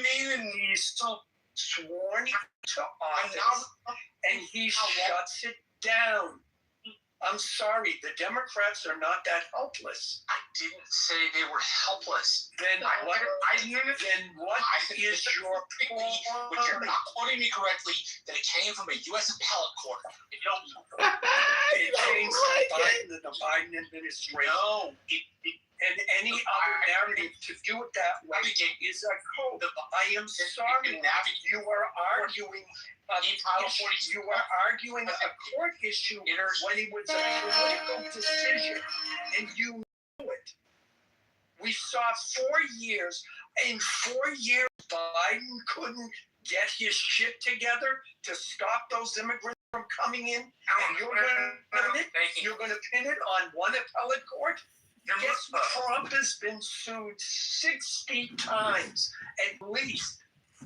He's sworn to office, and he shuts it down. I'm sorry, the Democrats are not that helpless. I didn't say they were helpless. Then what is your point? But you're not quoting me correctly that it came from a U.S. appellate court. It came from the Biden administration. No. And any other narrative to do it that way is a code. I am sorry. You are arguing. You are arguing a court issue when it was a political decision, and you know it. We saw 4 years. In 4 years, Biden couldn't get his shit together to stop those immigrants from coming in, and you're going to pin it on one appellate court. Yes, Trump has been sued 60 times at least,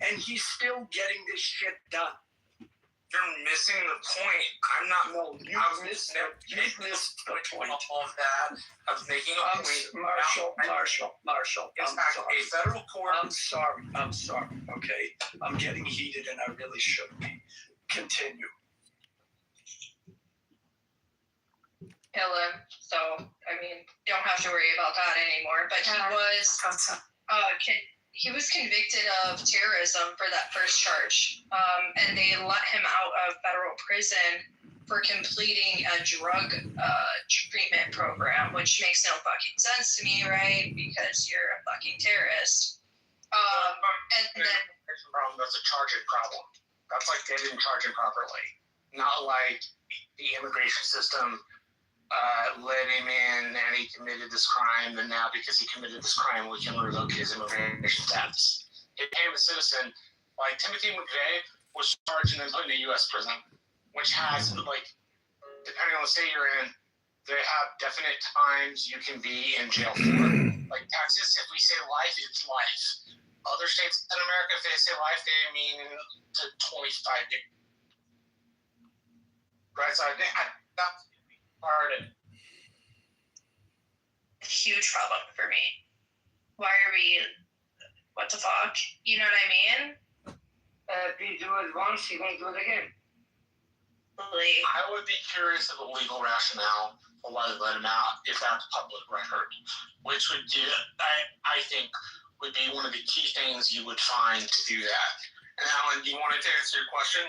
and he's still getting this shit done. You're missing the point. I'm not. No, you've missed the point of that. I was making a point. Marshall. It's a federal court. I'm sorry. Okay, I'm getting heated, and I really shouldn't be. Continue. Him. So, I mean, don't have to worry about that anymore. But he was convicted of terrorism for that first charge, and they let him out of federal prison for completing a drug treatment program, which makes no fucking sense to me, right? Because you're a fucking terrorist. And then that's a charging problem. That's like they didn't charge him properly. Not like the immigration system let him in and he committed this crime, and now because he committed this crime, we can revoke his immigration status. He became a citizen. Like Timothy McVeigh was charged and then put in a U.S. prison, which has, like, depending on the state you're in, they have definite times you can be in jail for. Like Texas, if we say life, it's life. Other states in America, if they say life, they mean to 25 years. Right, so I think that's part of it. Huge problem for me. Why are we? What the fuck? You know what I mean? If you do it once, you're gonna do it again. I would be curious of the legal rationale for why they let him out if that's public record, which would do, I think, would be one of the key things you would find to do that. And Alan, do you want to answer your question?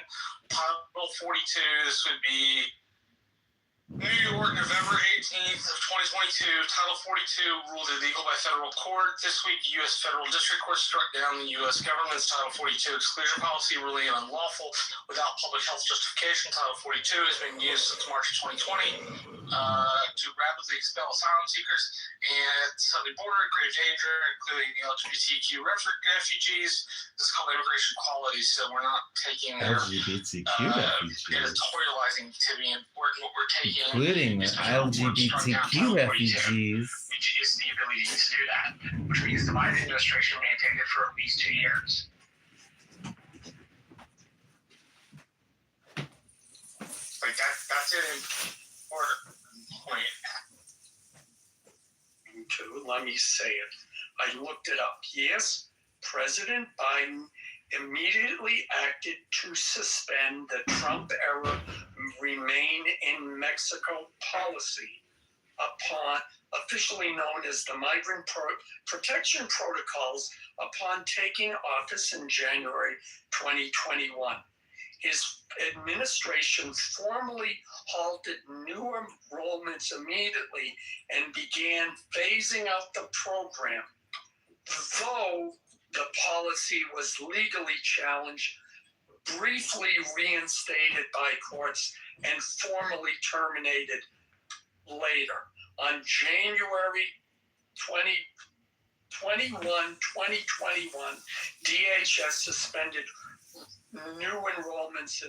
Title 42, this would be New York, November 18th of 2022, Title 42 ruled illegal by federal court. This week, the U.S. Federal District Court struck down the U.S. government's Title 42 exclusion policy, ruling it unlawful without public health justification. Title 42 has been used since March 2020 to rapidly expel asylum seekers and southern border, grave danger, including the LGBTQ refugees. This is called immigration equality, so we're not taking their editorializing activity and what we're taking. Including LGBTQ refugees. Which is the ability to do that, which means the Biden administration maintained it for at least 2 years. Like that's an important point. Let me say it. I looked it up. Yes, President Biden immediately acted to suspend the Trump-era Remain in Mexico policy upon officially known as the Migrant Protection Protocols upon taking office in January 2021. His administration formally halted new enrollments immediately and began phasing out the program, though the policy was legally challenged, briefly reinstated by courts, and formally terminated later. On January 2021, DHS suspended new enrollments in